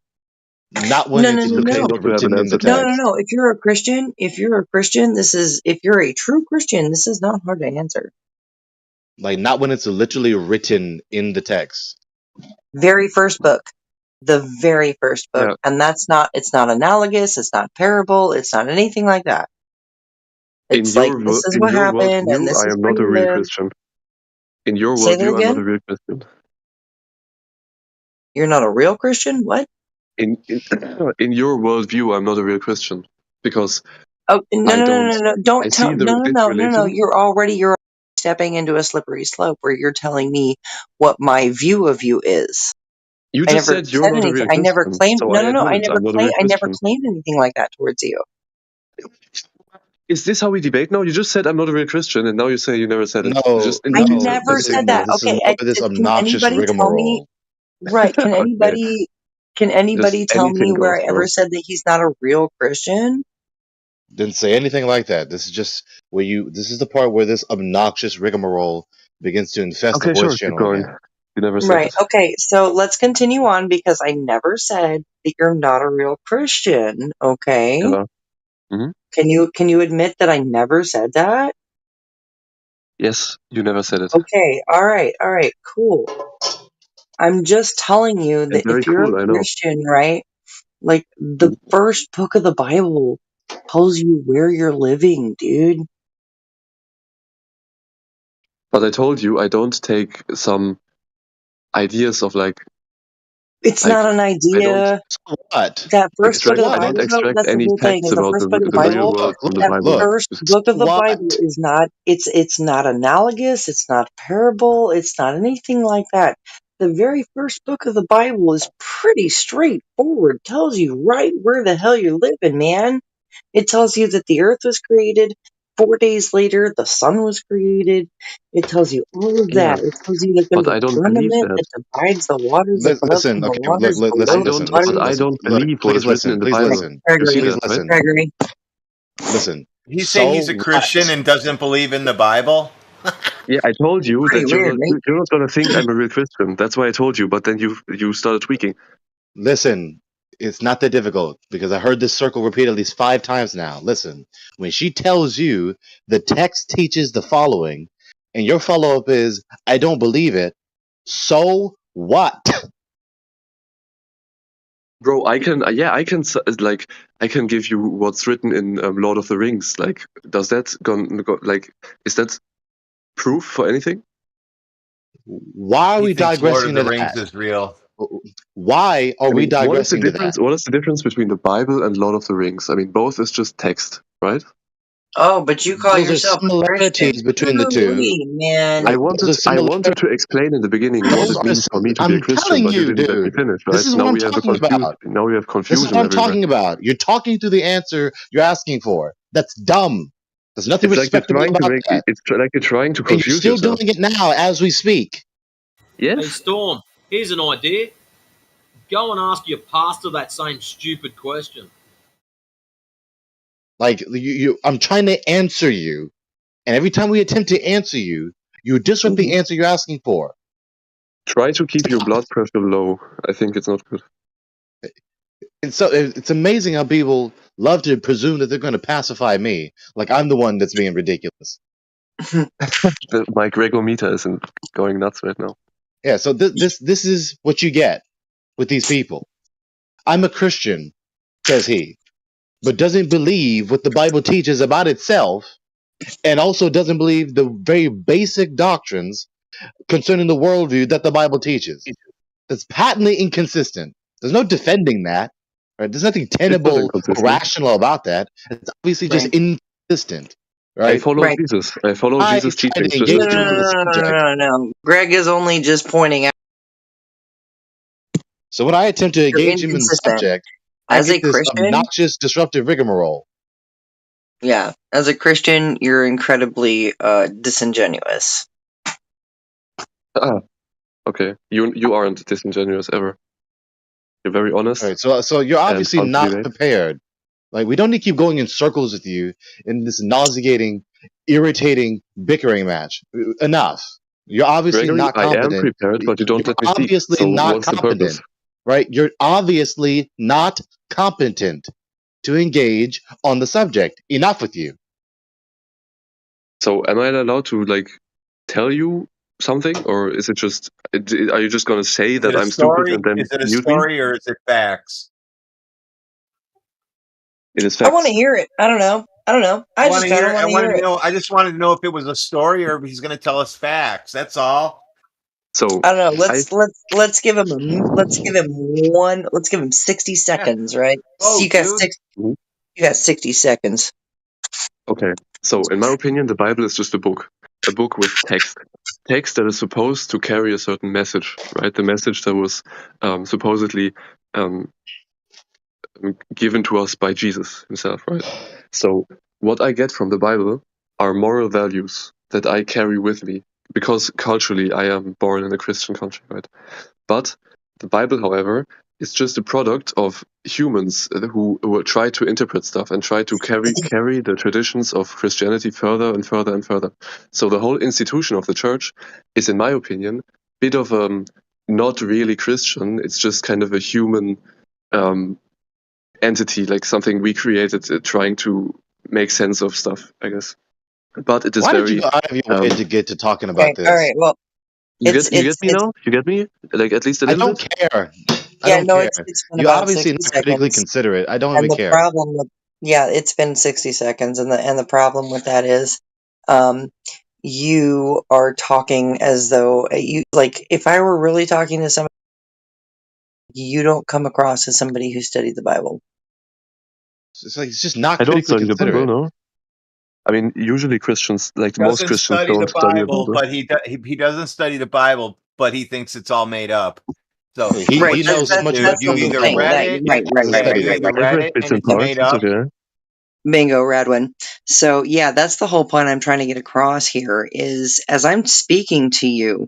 Not when No, no, it's It's no, okay no. literally not to have an written in the answer to No, it. no, text. no. If you're a Christian, if you're a true Christian, this is not hard to answer. Like, not when it's literally written in the text. Very first book. The very first book. Yeah. And it's not analogous, it's not parable, it's not anything like that. It's like, this is In what your happened, and worldview, this I is am where not a you real live. Christian. In your Say that worldview, I'm not again? a real Christian. You're not a real Christian? What? In in your worldview, I'm not a real Christian because Oh, no, I no, no, don't. no, no. I Don't see tell, no, no, this no, no, no. religion. You're stepping into a slippery slope where you're telling me what my view of you is. You I just never said you're said not a anything. real I never Christian, claimed, so no, I no, no. admit it. I'm not a real I never Christian. claimed anything like that towards you. Is this how we debate now? You just said I'm not a real Christian, and now you say you never said it. You No, just I interrupt no, yourself by never saying said listen, that. no. this is Okay, more of this can obnoxious anybody tell me, rigmarole. right, Okay, can just anybody tell me anything where goes, I bro. ever said that he's not a real Christian? Didn't say anything like that. This is just where this is the part where this obnoxious rigmarole begins to infest the Okay, voice sure, keep channel going. again. You never said Right. it. Okay, so let's continue on because I never said that you're not a real Christian, okay? Ever. Hmm. Can you admit that I never said that? Yes, you never said it. Okay, all right, cool. I'm just telling you And that very if you're a cool, I know. Christian, right? Like the first book of the Bible tells you where you're living, dude. But I told you I don't take some ideas of like It's not an I don't idea. So what? That first book extract of the I What? don't Bible, though, extract that's the any whole thing. facts Is the about first book of the the Like, real Bible, world from the that Bible. look. first So book of the Bible what? is not. It's not analogous. It's not parable. It's not anything like that. The very first book of the Bible is pretty straightforward. Tells you right where the hell you're living, man. It tells you that the earth was created. 4 days later, the sun was created. It tells you all of Yeah, that. It tells you that there's but a I don't believe firmament that. that divides the waters above Listen, from the okay, waters below listen, the listen, waters. listen, But I listen. don't Look, believe what please is written in listen, the please Right. Bible. listen, I You see agree. please that, right? listen, I agree. listen. He's saying So he's a Christian what? and doesn't believe in the Bible. Yeah, I told you Pretty that weird, right? you're not gonna think I'm a real Christian. That's why I told you. But then you started tweaking. Listen, it's not that difficult because I heard this circle repeat at least 5 times now. Listen, when she tells you the text teaches the following, and your follow up is, I don't believe it, so what? Bro, I can like, I can give you what's written in Lord of the Rings. Like, does that like, is that proof for anything? Why are He we thinks Lord of digressing the to Rings that? is real. Why are I we mean, what is the digressing to difference? that? What is the difference between the Bible and Lord of the Rings? I mean, both is just text, right? Oh, but you call Those are yourself a Christian? similarities between the two. Ooh, man. Those are I similar. wanted to explain in the beginning what Those it are. means for me to be a I'm Christian, telling but you you, didn't let me dude. finish, right? This is what I'm talking about. Now we have This is confusion what I'm everywhere. talking about. You're talking through the answer you're asking for. That's dumb. There's nothing It's like you're respectable trying to about make that. like you're trying to And you're confuse still yourself. doing it now as we speak. Hey, Yes. Storm, here's an idea. Go and ask your pastor that same stupid question. Like I'm trying to answer you, and every time we attempt to answer you, you disrupt the answer you're asking for. Try to keep your blood pressure low. I think it's not good. And so it's amazing how people love to presume that they're going to pacify me, like I'm the one that's being ridiculous. My Gregometer isn't going nuts right now. Yeah. So this is what you get with these people. I'm a Christian, says he, but doesn't believe what the Bible teaches about itself, and also doesn't believe the very basic doctrines concerning the worldview that the Bible teaches. That's patently inconsistent. There's no defending that. Right? There's nothing It's not tenable or inconsistent. rational about that. It's obviously just Right. inconsistent. I Right? follow Right. Jesus. I follow I Jesus' try to teachings just No, engage as no, you no, into do. the no, no, subject. no, no, no. Greg is only just pointing out So when I attempt to you're engage him in the inconsistent. subject, I As a get this Christian, obnoxious, disruptive rigmarole. yeah, as a Christian, you're incredibly disingenuous. Ah, okay. You aren't disingenuous ever. You're very honest All right, so you're and obviously fun to not debate. prepared. Like we don't need to keep going in circles with you in this nauseating, irritating bickering match. Enough. You're obviously Gregory, not I am competent. prepared, but you don't You're let me speak. obviously So not what's the purpose? competent, right? You're obviously not competent to engage on the subject. Enough with you. So am I allowed to like tell you something, or is it just are you just gonna say Is that it a I'm stupid story? and then Is it a mute me? story or is it facts? It is I want to facts. hear it. I don't know. I I want just to kind hear. of I want to wanted hear to it. know. I just wanted to know if it was a story or if he's going to tell us facts. That's all. So I don't know. I Let's give him let's give him 60 Yeah. seconds, right? So Oh, dude. you got 60 seconds. okay. So in my opinion, the Bible is just a book with text that is supposed to carry a certain message, right? The message that was supposedly um, given to us by Jesus himself, right? So what I get from the Bible are moral values that I carry with me because culturally I am born in a Christian country, right? But the Bible, however, is just a product of humans who try to interpret stuff and try to carry the traditions of Christianity further and further and further. So the whole institution of the church is, in my opinion, a bit of not really Christian. It's just kind of a human um, entity, like something we created, trying to make sense of stuff, I guess. But it is Why did you very. go out of your way to get to talking Okay. about All this? right. Well, You get me it's now? You get me? Like at least a I little don't bit? care. I yeah, don't no, care. it's been You're about obviously 60 not particularly seconds. considerate. I don't And even the care. problem with yeah, it's been 60 seconds and the problem with that is um you are talking as though you like if I were really talking to somebody, you don't come across as somebody who studied the Bible. It's like it's just not I don't critically study the Bible, considerate. no. I mean, usually Christians, like most Doesn't Christians, study the don't study the Bible, Bible. but he doesn't study the Bible, but he thinks it's all made up. So Right, He what you knows so do, much dude, more that's you from the the whole either thing. Bible. read That it, He right. hasn't yeah, studied you it. either I've read read it bits and and it's parts. made It's up. okay. Bingo, Radwin. So yeah, that's the whole point I'm trying to get across here is as I'm speaking to you,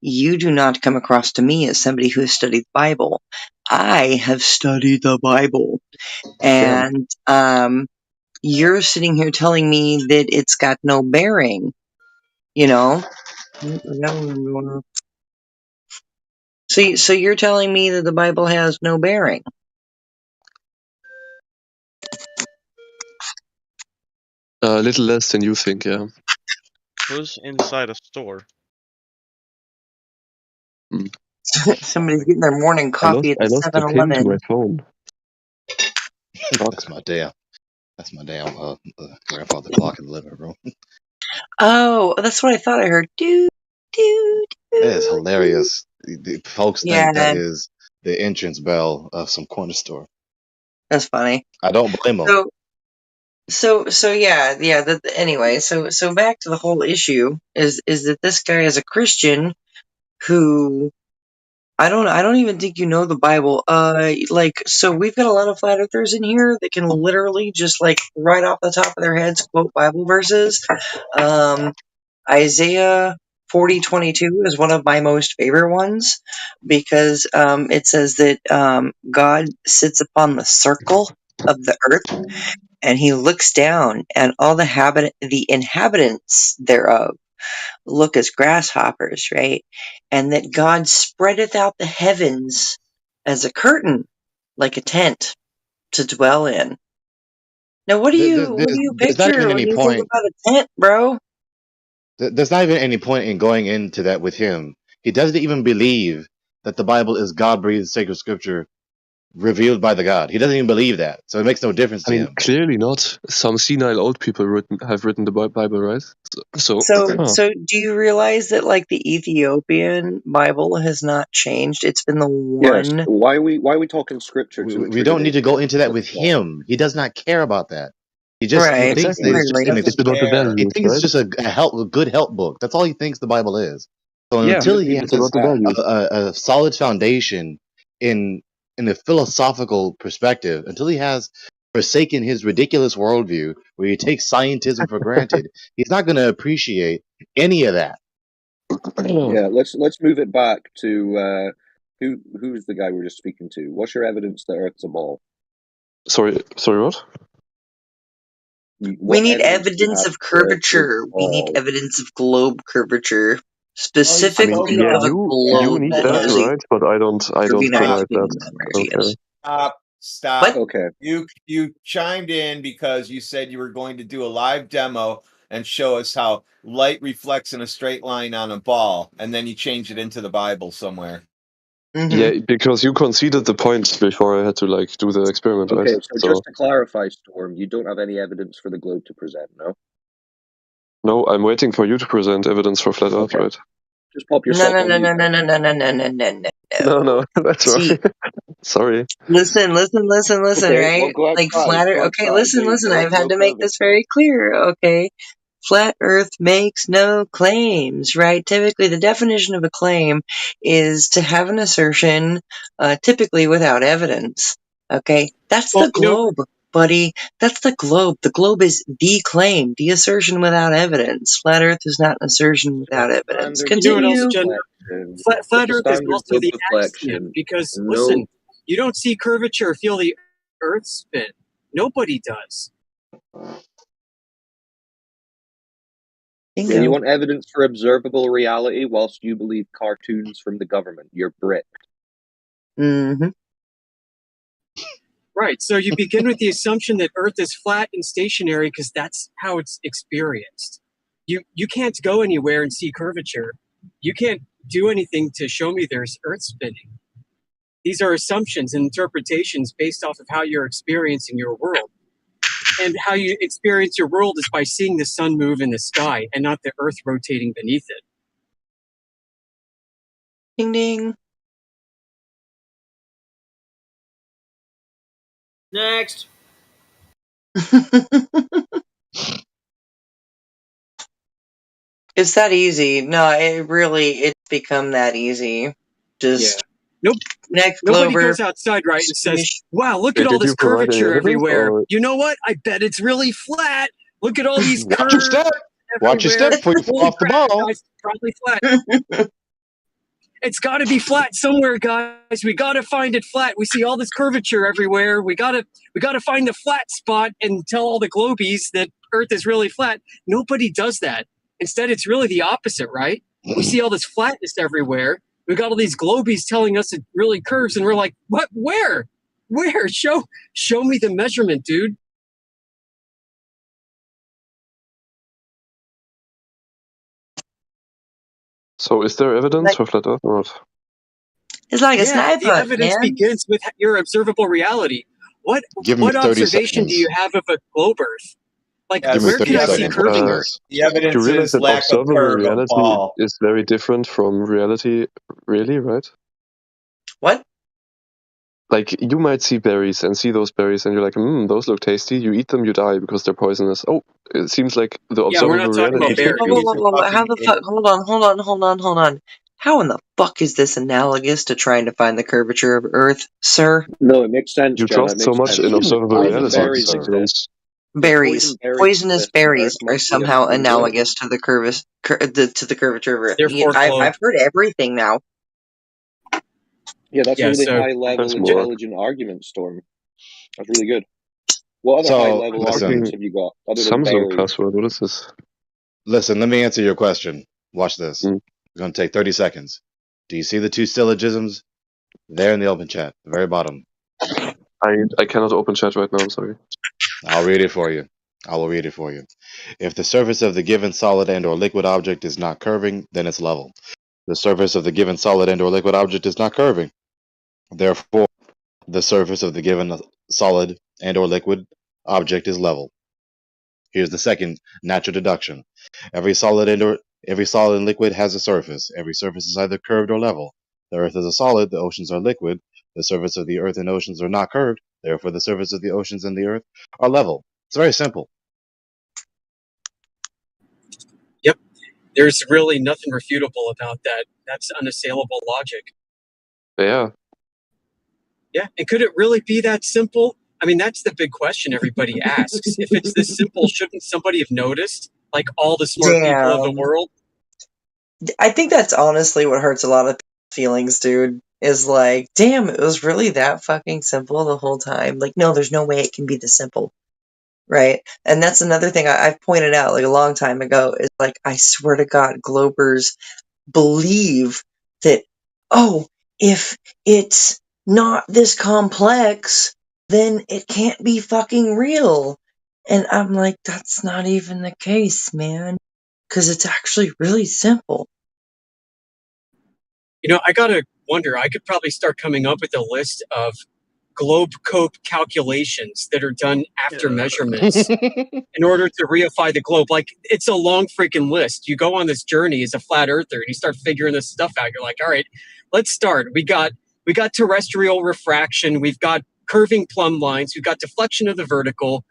you do not come across to me as somebody who has studied the Bible. I have studied the Bible. Damn. And you're sitting here telling me that it's got no bearing, you know? So you're telling me that the Bible has no bearing. A little less than you think, yeah. Who's inside a store? Hmm. Somebody's getting their morning coffee at I the lost the pin to my 7-Eleven. phone. Fuck. That's my damn grandfather clock in the living room. Oh, that's what I thought I heard. Dude, dude, That is dude, dude. hilarious. The folks think that Yeah, is the entrance bell of some corner store. that's funny. I don't blame them. So yeah. Anyway, so back to the whole issue is that this guy is a Christian who I don't even think you know the Bible. Like so we've got a lot of flat earthers in here that can literally just like right off the top of their heads quote Bible verses. Isaiah 40:22 is one of my most favorite ones because it says that God sits upon the circle of the earth and he looks down and all the inhabitants thereof look as grasshoppers, right? And that God spreadeth out the heavens as a curtain, like a tent to dwell in. Now, what do you There's not picture even when any you think point. about a tent, bro? There's not even any point in going into that with him. He doesn't even believe that the Bible is God breathed sacred scripture revealed by the God. He doesn't even believe that, so it makes no difference I to mean, him. clearly not. Some senile old people have written the Bible, right? So So do you realize that like the Ethiopian Bible has not changed? It's been the Yes. one. Why are we talking scripture to a We don't need to go three-dimensional into that with concept now? him. He does not care about that. He Right. thinks that exactly, it's just an Right. it's about the he values, thinks it's right? just a good help book. That's all he thinks the Bible is. So Yeah, until he it's about has the values. a solid foundation in a philosophical perspective, until he has forsaken his ridiculous worldview where he takes scientism for granted, he's not going to appreciate any of that. Yeah, let's move it back to who's the guy we we're just speaking to? What's your evidence that Earth's a ball? Sorry, what? We What need evidence do you evidence have of that Earth is curvature. a We need ball? evidence of globe curvature, Oh, he I mean, spoke specifically yeah, of a up. you globe need that that, has a right? But I don't curving out Stop. provide that. spinning I don't care. mirages. Stop. What? Okay. You chimed in because you said you were going to do a live demo and show us how light reflects in a straight line on a ball, and then you changed it into the Bible somewhere. Yeah, because you conceded the points before I had to like do the experiment, right? Okay, so So just to clarify, Storm, you don't have any evidence for the globe to present, no? no, I'm waiting for you to present evidence for flat Earth, Okay. right? Just pop No, yourself no, on no, mute no, no, now. no, no, no, no, no, no, No, no. that's See, right. Sorry. listen, Okay, well, right? go ahead, Like try. flatter. Go ahead, Okay, try. listen. I've had No to make curving. this very clear. Okay, flat Earth makes no claims, right? Typically, the definition of a claim is to have an assertion, typically without evidence. Okay, that's Well, the globe, buddy. That's the globe. The globe is the claim, the assertion without evidence. Flat Earth is not an assertion without evidence. Standards you know what of else, Continue. Jen? deflection. Flat Earth is Standards also of the axiom deflection. because, No. listen, you don't see curvature, feel the Earth spin. Nobody does. Yeah, you want evidence for observable reality whilst you believe cartoons from the government. You're bricked. Mm-hmm. Right. So you begin with the assumption that Earth is flat and stationary because that's how it's experienced. You can't go anywhere and see curvature. You can't do anything to show me there's Earth spinning. These are assumptions and interpretations based off of how you're experiencing your world. And how you experience your world is by seeing the sun move in the sky and not the Earth rotating beneath it. Ding ding. Next. It's that easy. No, it's become that easy. Just Nope. next Nobody Glover. goes outside, right, and says, Squish. wow, look Wait, at all did you this provide any curvature evidence? everywhere. Or You know what? I bet it's really flat. Look at all these Watch your curves step. Watch your step everywhere. before you fall Holy off the crap, ball. guys, it's probably flat. It's got to be flat somewhere, guys. We got to find it flat. We see all this curvature everywhere. We got to find the flat spot and tell all the globies that Earth is really flat. Nobody does that. Instead, it's really the opposite, right? We see all this flatness everywhere. We got all these globies telling us it really curves, and we're like, what? Where? Show me the measurement, dude. so is there evidence for flat Earth or not? It's like a Yeah, sniper, the evidence man. begins with your observable reality. What Give me 30 observation do seconds. you have of a globe Earth? Like, Give me where 30 can I see seconds. Watch curving? this. The evidence You realize is that lack of observable curve of reality ball. is very different from reality, really, right? What? Like, you might see berries and see those berries and you're like, those look tasty. You eat them, you die because they're poisonous. Oh, it seems like the Yeah, we're observable not talking reality about berries. is How the fuck? Hold on. How in the fuck is this analogous to trying to find the curvature of Earth, sir? No, it makes sense, You Jenna. It trust so makes much sense. in observable Poison reality. berries sir. exist. Berries, poisonous exist, and Earth berries, are must be a somehow spinning globe. analogous to the curvature of Earth. Therefore, I've heard everything now. Yeah, that's a really so high-level, Depends more. intelligent argument, Storm. That's really good. What other So, high-level listen. arguments have you got other than Samsung berries? password, what is this? Listen, let me answer your question. Watch this. It's going to take 30 seconds. Do you see the two syllogisms? There in the open chat, the very bottom. I cannot open chat right now, I'm sorry. I'll read it for you. I will read it for you. If the surface of the given solid and or liquid object is not curving, then it's level. The surface of the given solid and or liquid object is not curving. Therefore, The surface of the given solid and or liquid object is level. Here's the second natural deduction. Every solid and liquid has a surface. Every surface is either curved or level. The earth is a solid, the oceans are liquid. The surface of the earth and oceans are not curved, therefore the surface of the oceans and the earth are level. It's very simple. Yep. There's really nothing refutable about that. That's unassailable logic. Yeah. Yeah. And could it really be that simple? I mean, that's the big question everybody asks. If it's this simple, shouldn't somebody have noticed? Like all the smart people of the Damn. world? I think that's honestly what hurts a lot of feelings, dude. Is like, damn, it was really that fucking simple the whole time. Like, no, there's no way it can be this simple. Right? And that's another thing I've pointed out like a long time ago is like, I swear to God, Globers believe that, oh, if it's not this complex, then it can't be fucking real. And I'm like, that's not even the case, man. Because it's actually really simple. You know, I gotta wonder, I could probably start coming up with a list of globe cope calculations that are done after measurements in order to reify the globe. Like, it's a long freaking list. You go on this journey as a flat earther and you start figuring this stuff out. You're like, all right, let's start. We got terrestrial refraction, we've got curving plumb lines, we've got deflection of the vertical,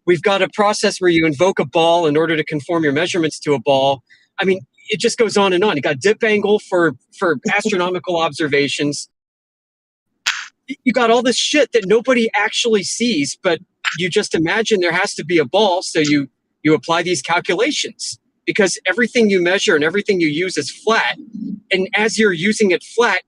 we've got a process where you invoke a ball in order to conform your measurements to a ball. I mean, it just goes on and on. You got dip angle for astronomical observations. You got all this shit that nobody actually sees, but you just imagine there has to be a ball, so you apply these calculations because everything you measure and everything you use is flat. And as you're using it flat,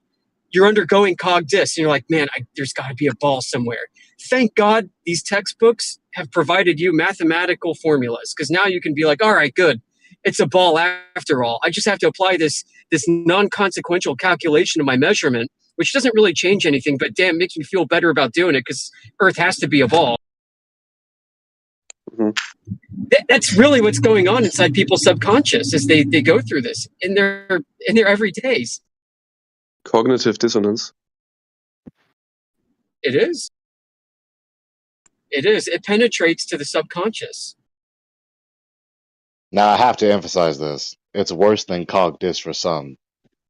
you're undergoing cog dis, and you're like, man, there's got to be a ball somewhere. Thank God these textbooks have provided you mathematical formulas, because now you can be like, all right, good, it's a ball after all. I just have to apply this non-consequential calculation of my measurement, which doesn't really change anything, but damn, makes me feel better about doing it because Earth has to be a ball. Mhm. That's really what's going on inside people's subconscious as they go through this in their everydays. Cognitive dissonance. It is. It is. It penetrates to the subconscious. Now I have to emphasize this. It's worse than cog dis for some.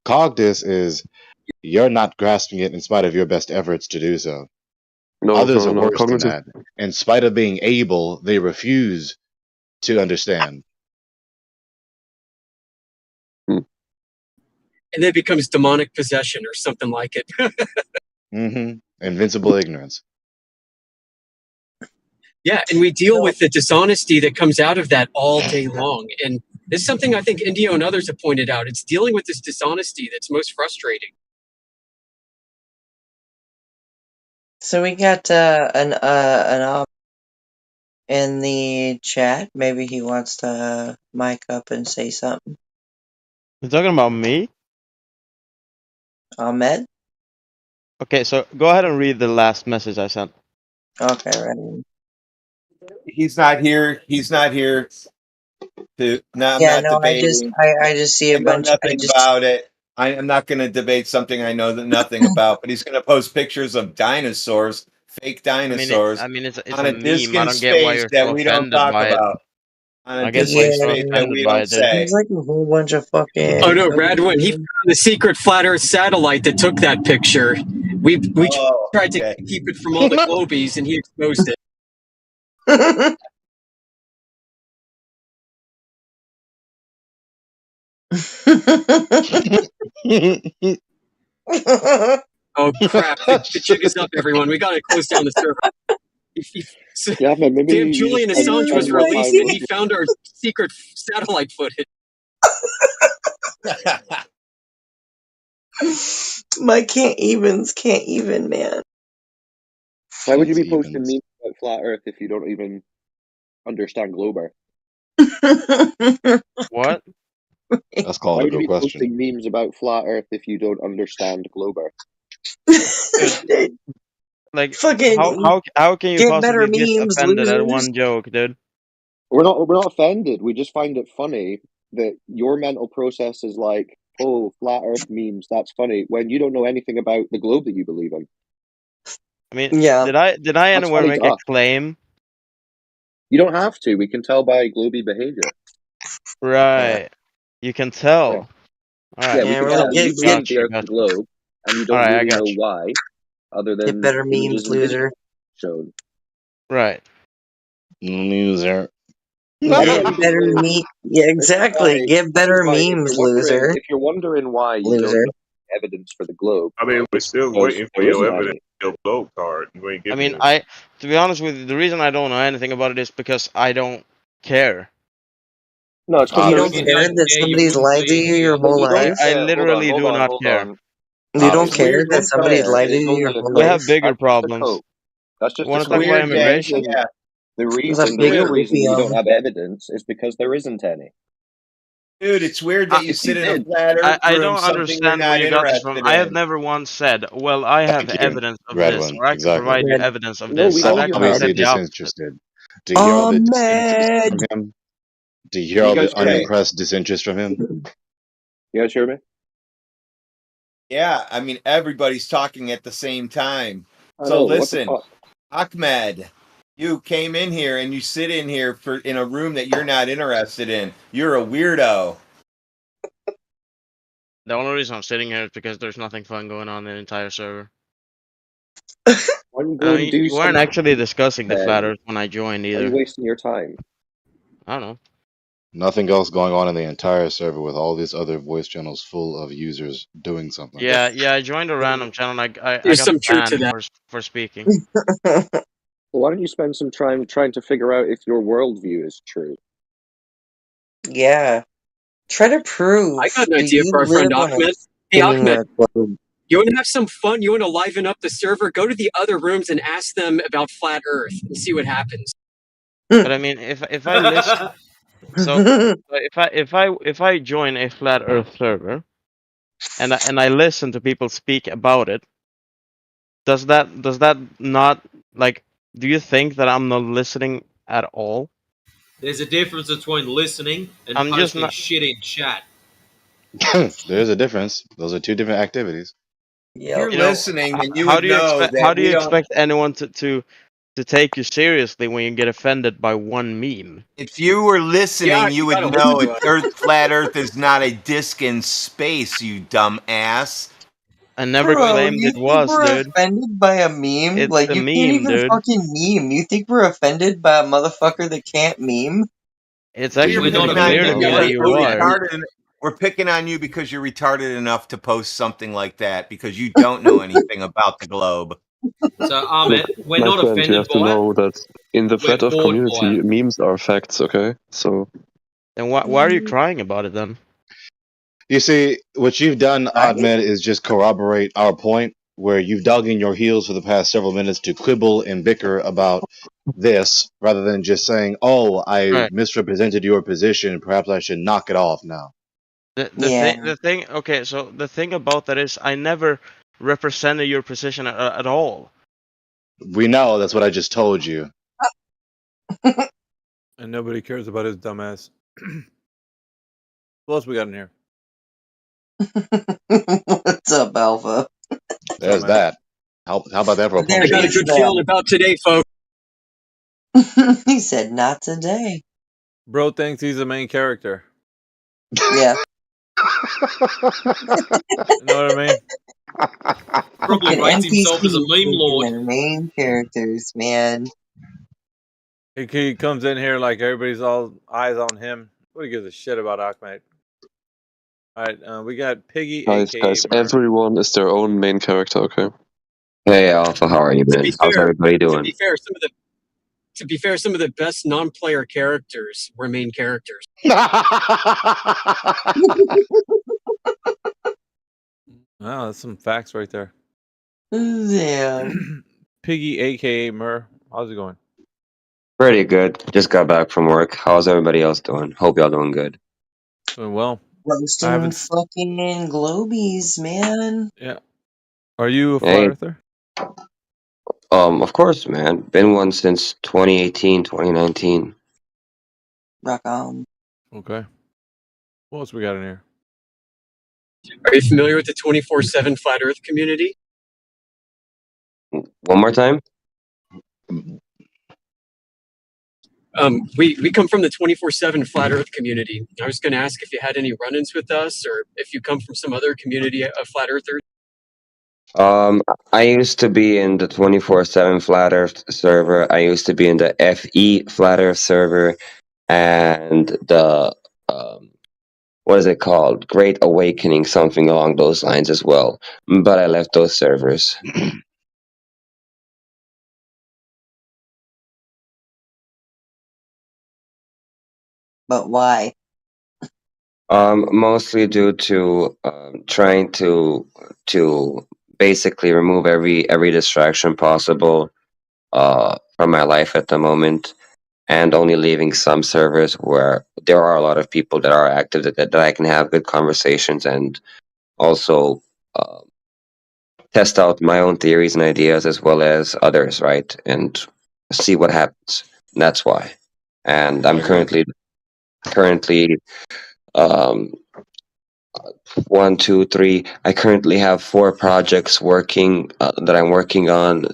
Cog dis is you're not grasping it in spite of your best efforts to do so. Others are worse than that. In spite of being able, they refuse to understand. And then it becomes demonic possession or something like it. Invincible ignorance. Yeah, and we deal with the dishonesty that comes out of that all day long. And this is something I think Indio and others have pointed out. It's dealing with this dishonesty that's most frustrating. So we got an op in the chat. Maybe he wants to mic up and say something. You're talking about me? Ahmed? Okay, so go ahead and read the last message I sent. Okay, right. He's not here. He's not here. I'm Yeah, not no, debating. I just see a I know bunch. nothing about it. I'm not going to debate something I know nothing about. But he's going to post pictures of dinosaurs, fake dinosaurs, It's on a a disk meme. I in don't get why space you're that so we don't offended talk by it. about. On a I get disk why in you're so space that offended we by don't it, dude. say. There's like a whole bunch of fucking. Oh no, Radwin, he found the secret flat Earth satellite that took that picture. We tried to keep it from all the globies, and he exposed it. Oh crap! The jig is up, everyone. We gotta close down the server. Yeah, man, maybe Damn, you Julian just Assange was unlock released, my and he found our secret satellite footage. My can't even, man. Why would you be posting memes about flat Earth if you don't even understand Glober? What? That's called Why a would you good be question. posting memes about flat Earth if you don't understand Glober? Like, Fucking how can you get better possibly get memes, offended at losers. one joke, dude? We're not offended. We just find it funny that your mental process is like, oh, flat Earth memes, that's funny, when you don't know anything about the globe that you believe in. I mean, Yeah. did I That's anywhere funny make to a us. claim? You don't have to. We can tell by globy behavior. Right. You can tell. Yeah. All right. Yeah, we Yeah, can really tell. You believe Got the you. Earth's a Got you. globe, and you All don't right. I really got know you. why, other Get than better images memes, and videos loser. showed. Right. Loser. That's why Get you should better go. Yeah, This is exactly. why. Get This is better why. memes, loser. If you're wondering why you don't Loser. know evidence for the globe, I mean, we're it's still because waiting for there your isn't evidence, any. your globe card. You ain't I giving mean, it. to be honest with you, the reason I don't know anything about it is because I don't care. No, it's because You there don't isn't care any. that somebody's lied to you your whole You don't. life? I Hold on. literally Hold do on. not Hold care. on. You don't This care weird that don't somebody's care lied to is you your only a whole We cope. have life? bigger That's just a problems. cope. That's You just a want cope. to talk about Weird that immigration? yeah. The It's a the big real reason you don't opium. have evidence is because there isn't any. Dude, it's weird that you If you sit in a did, flat Earth I room, don't something you're understand where not you got this from. interested I have in. never once said, well, I have Thank you, evidence of Red this, One. or I can Exactly. provide you Red. evidence of no, we this. I've know you actually have. Obviously said the opposite. disinterested. Do you hear all the disinterest Ahmed! from him? Do you Can hear you all guys the hear me? unimpressed disinterest from him? You guys hear me? Yeah, I mean, everybody's talking at the same time. I So know. What the listen, fuck? Ahmed, you came in here and you sit in here in a room that you're not interested in. You're a weirdo. The only reason I'm sitting here is because there's nothing fun going on in the entire server. Why don't you go and do You weren't something, actually discussing the flat man? Earth when I joined Why are you either. wasting your time? I don't know. Nothing else going on in the entire server with all these other voice channels full of users doing something. Yeah, I joined a random channel. I There's got some truth to banned that. for speaking. Well, why don't you spend some time trying to figure out if your worldview is true? Yeah. Try to prove. I got an Do idea you for our friend live on a Ahmed. Hey, spinning Ahmed, globe? you want to have some fun? You want to liven up the server? Go to the other rooms and ask them about flat Earth and see what happens. But I mean, if I listen, so if I join a flat Earth server and I listen to people speak about it, does that not, like, do you think that I'm not listening at all? There's a difference between listening and I'm just posting not. shit in chat. There's a difference. Those are two different activities. If you're You know, listening, then you how would do you know expect how that do we you don't. expect anyone to take you seriously when you get offended by one meme? If you were Yeah, listening, you you would gotta listen know to it. us. Flat Earth is not a disc in space, you dumb ass. I never Bro, claimed you it think was, we're dude. offended by a meme? It's Like, a you can't meme, even dude. fucking meme. You think we're offended by a motherfucker that can't meme? It's Do We're actually you We're not pretty picking even on clear you to offended me because that by know? you you're are. retarded. We're picking on you because you're retarded enough to post something like that because you don't know anything about the globe. So, Look, Ahmed, we're my not friend, you offended have to by it. know that in the We're flat Earth bored by community, it. memes are facts. Okay, so Then why are you crying about it then? You see, what you've done, Right? Ahmed, is just corroborate our point, where you've dug in your heels for the past several minutes to quibble and bicker about this, rather than just saying, "Oh, I Right. misrepresented your position. Perhaps I should knock it off now." Yeah. The thing. Okay, so the thing about that is I never represented your position at all. We know that's what I just told you. And nobody cares about his dumbass. What else we got in here? What's up, Alpha? There's man? that. How about that for a There I got a is punctuation? good feeling about today, folks. that. He said, not today. Bro thinks he's the main character. Yeah. You know what I mean? Probably Fucking rates himself as a NPCs meme thinking lord. they're main characters, man. He comes in here like everybody's all eyes on him. What he gives a shit about Ahmed? All right, we got Piggy, guys, aka Mer. everyone is their own main character. Okay. Hey Alpha, how are you, To man? be How's fair, everybody doing? some of the best non-player characters were main characters. Oh, that's some facts right there. Damn. Piggy, aka Mer. How's it going? Pretty good. Just got back from work. How's everybody else doing? Hope y'all doing good. Doing well. I Roasting haven't. fucking globies, man. Yeah. Are you a flat Hey, earther? of course, man. Been one since 2018, 2019. Rock on. Okay. What else we got in here? Are you familiar with the 24/7 flat Earth community? One more time. We come from the 24/7 flat Earth community. I was going to ask if you had any run-ins with us, or if you come from some other community of flat earthers. I used to be in the 24/7 Flat Earth server. I used to be in the FE Flat Earth server, and the what is it called? Great Awakening, something along those lines as well. But I left those servers. But why? Mostly due to trying to basically remove every distraction possible from my life at the moment, and only leaving some servers where there are a lot of people that are active that I can have good conversations and also test out my own theories and ideas as well as others, right? And see what happens. And that's why. And I'm currently um, 1, 2, 3. I currently have 4 projects working that I'm working on,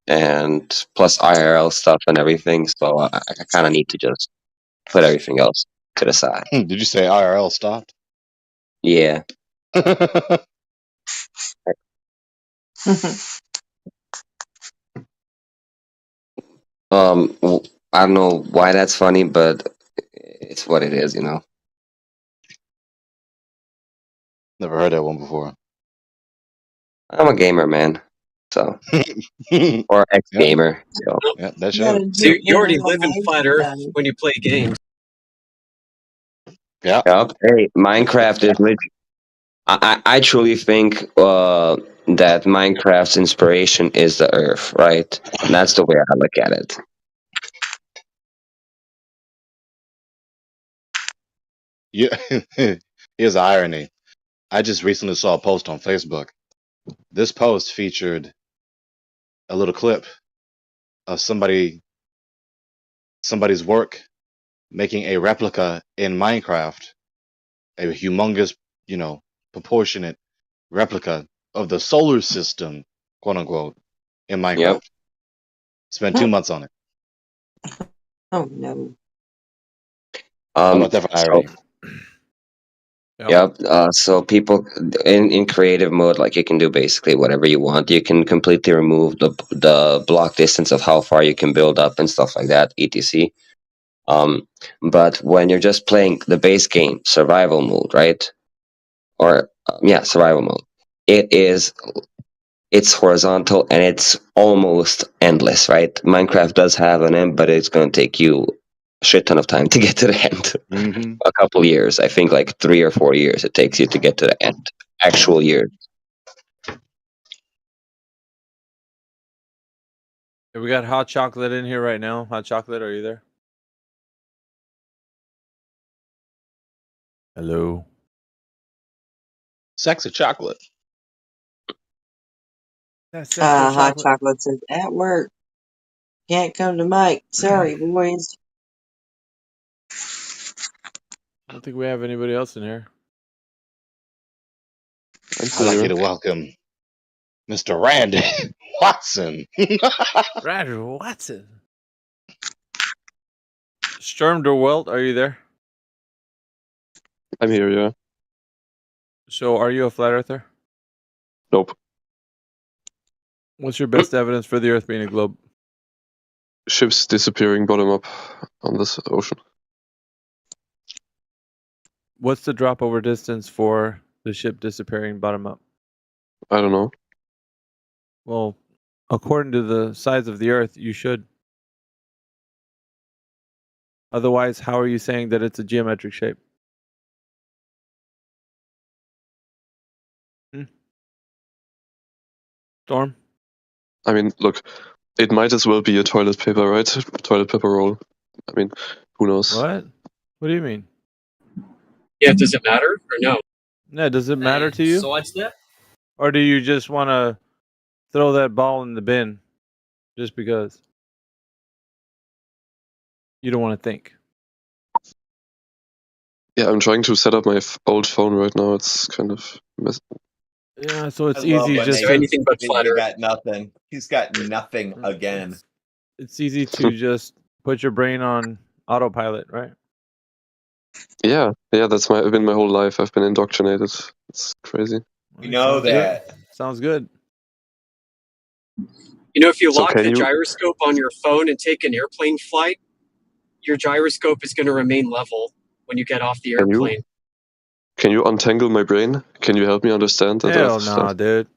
and plus IRL stuff and everything. So I kind of need to just put everything else to the side. Did you say IRL stopped? Yeah. I don't know why that's funny, but it's what it is, you know. Never heard that one before. I'm a gamer, man. So, or ex-gamer. So, yeah, that So shows. you already live in flat Earth when you play games. Yeah. Yep. Hey, Minecraft is legit. I truly think that Minecraft's inspiration is the Earth, right? And that's the way I look at it. Yeah. Here's the irony. I just recently saw a post on Facebook. This post featured a little clip of somebody's work making a replica in Minecraft, a humongous, proportionate replica of the solar system, quote unquote, in Minecraft. Yep. Spent 2 months on it. Oh no. How about that for irony? Yep. So people in creative mode, like you can do basically whatever you want. You can completely remove the block distance of how far you can build up and stuff like that, etc. But when you're just playing the base game, survival mode, right? Or survival mode. It's horizontal and it's almost endless, right? Minecraft does have an end, but it's going to take you a shit ton of time to get to the end. Mm-hmm. A couple years, I think, like 3 or 4 years it takes you to get to the end. Actual years. We got hot chocolate in here right now. Hot chocolate, are you there? Hello. Sex or chocolate? Hot chocolate says at work. Can't come to Mike. Sorry, boys. I don't think we have anybody else in here. I'd like you to welcome Mr. Randy Watson. Randy Watson. Sturm der Welt, are you there? I'm here, yeah. So, are you a flat earther? Nope. What's your best evidence for the Earth being a globe? Ships disappearing bottom up on this ocean. What's the drop over distance for the ship disappearing bottom up? I don't know. Well, according to the size of the Earth, you should. Otherwise, how are you saying that it's a geometric shape? Storm? I mean, look, it might as well be a toilet paper, right? Toilet paper roll. I mean, who knows? What? What do you mean? Yeah, does it matter or no? Yeah, does it matter to you? Sidestep? Or do you just want to throw that ball in the bin just because you don't want to think? Yeah, I'm trying to set up my old phone right now. It's kind of Yeah, so I it's love easy when just they to anything but flat you Earth. got nothing. He's got nothing again. it's easy to just put your brain on autopilot, right? Yeah, that's been my whole life. I've been indoctrinated. It's crazy. We know Sounds good. that. Sounds good. You know, if you So lock can the you gyroscope on your phone and take an airplane flight, your gyroscope is going to remain level when you get off the can you airplane. can you untangle my brain? Can you help me understand that Hell Earth nah, stuff? dude.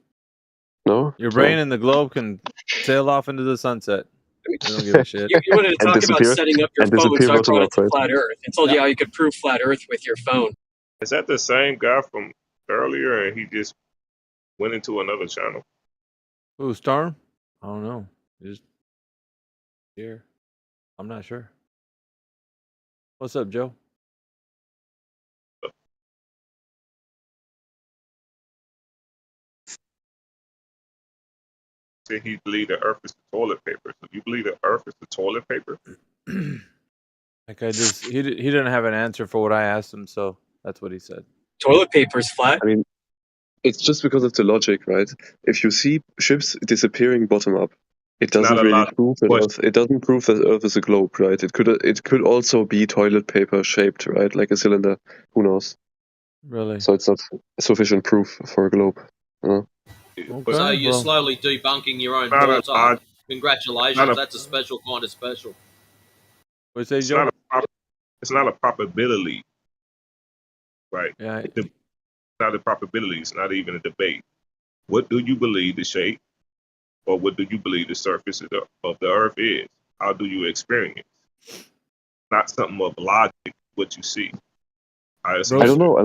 No? Your brain Oh. and the globe can sail off into the sunset. They don't give a shit. You wanted to And talk about disappear setting up your and phone, disappear so I bottom brought up, it to right? flat Earth and told you how you could prove flat Earth with your phone. Is that the same guy from earlier and he just went into another channel? Ooh, Storm? I don't know. Just here. I'm not sure. What's up, Joe? Said he believed the earth is the toilet paper. So you believe the earth is the toilet paper? Like he didn't have an answer for what I asked him, so that's what he said. Toilet paper's flat. I mean, it's just because of the logic, right? If you see ships disappearing bottom up, it doesn't Not a really lot of prove that questions. Earth. It doesn't prove that Earth is a globe, right? It could also be toilet paper shaped, right, like a cylinder. Who knows? Really? So it's not sufficient proof for a globe. Okay, So you're well, slowly debunking your own Not a thoughts. lot. Congratulations, that's a special kind of special. what say, It's Joe? it's not a probability, right? Yeah. It's not a probability. It's not even a debate. What do you believe the shape, or what do you believe the surface of the earth is? How do you experience? Not something of logic. What you see. I don't know.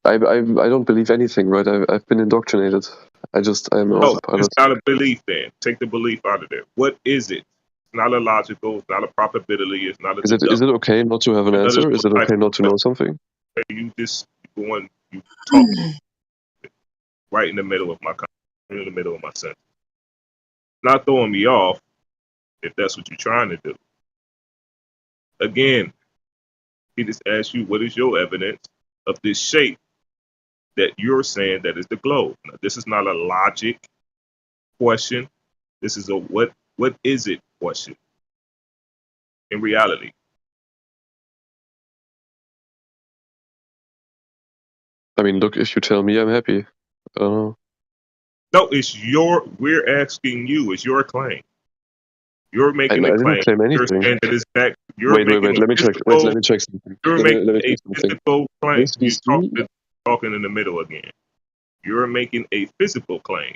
I don't believe anything, right? I've been indoctrinated. I'm an No, it's autopilot. not a belief. Then take the belief out of there. What is it? It's not a logical. It's not a probability. It's not a Is deduction. it okay not to have an answer? Is it okay not to know something? You just you talk right in the middle of in the middle of my sentence. Not throwing me off if that's what you're trying to do. Again, he just asked you, what is your evidence of this shape that you're saying that is the globe? Now, this is not a logic question. This is a what is it question in reality. I mean, look, if you tell me, I'm happy. I don't know. No, we're asking you, it's your claim. You're I making a didn't claim. claim You're anything. saying that it's back. You're Wait, making let me check. Let me check something. You're Let making me a check something. physical claim. This we see. Talking in the middle again. You're making a physical claim,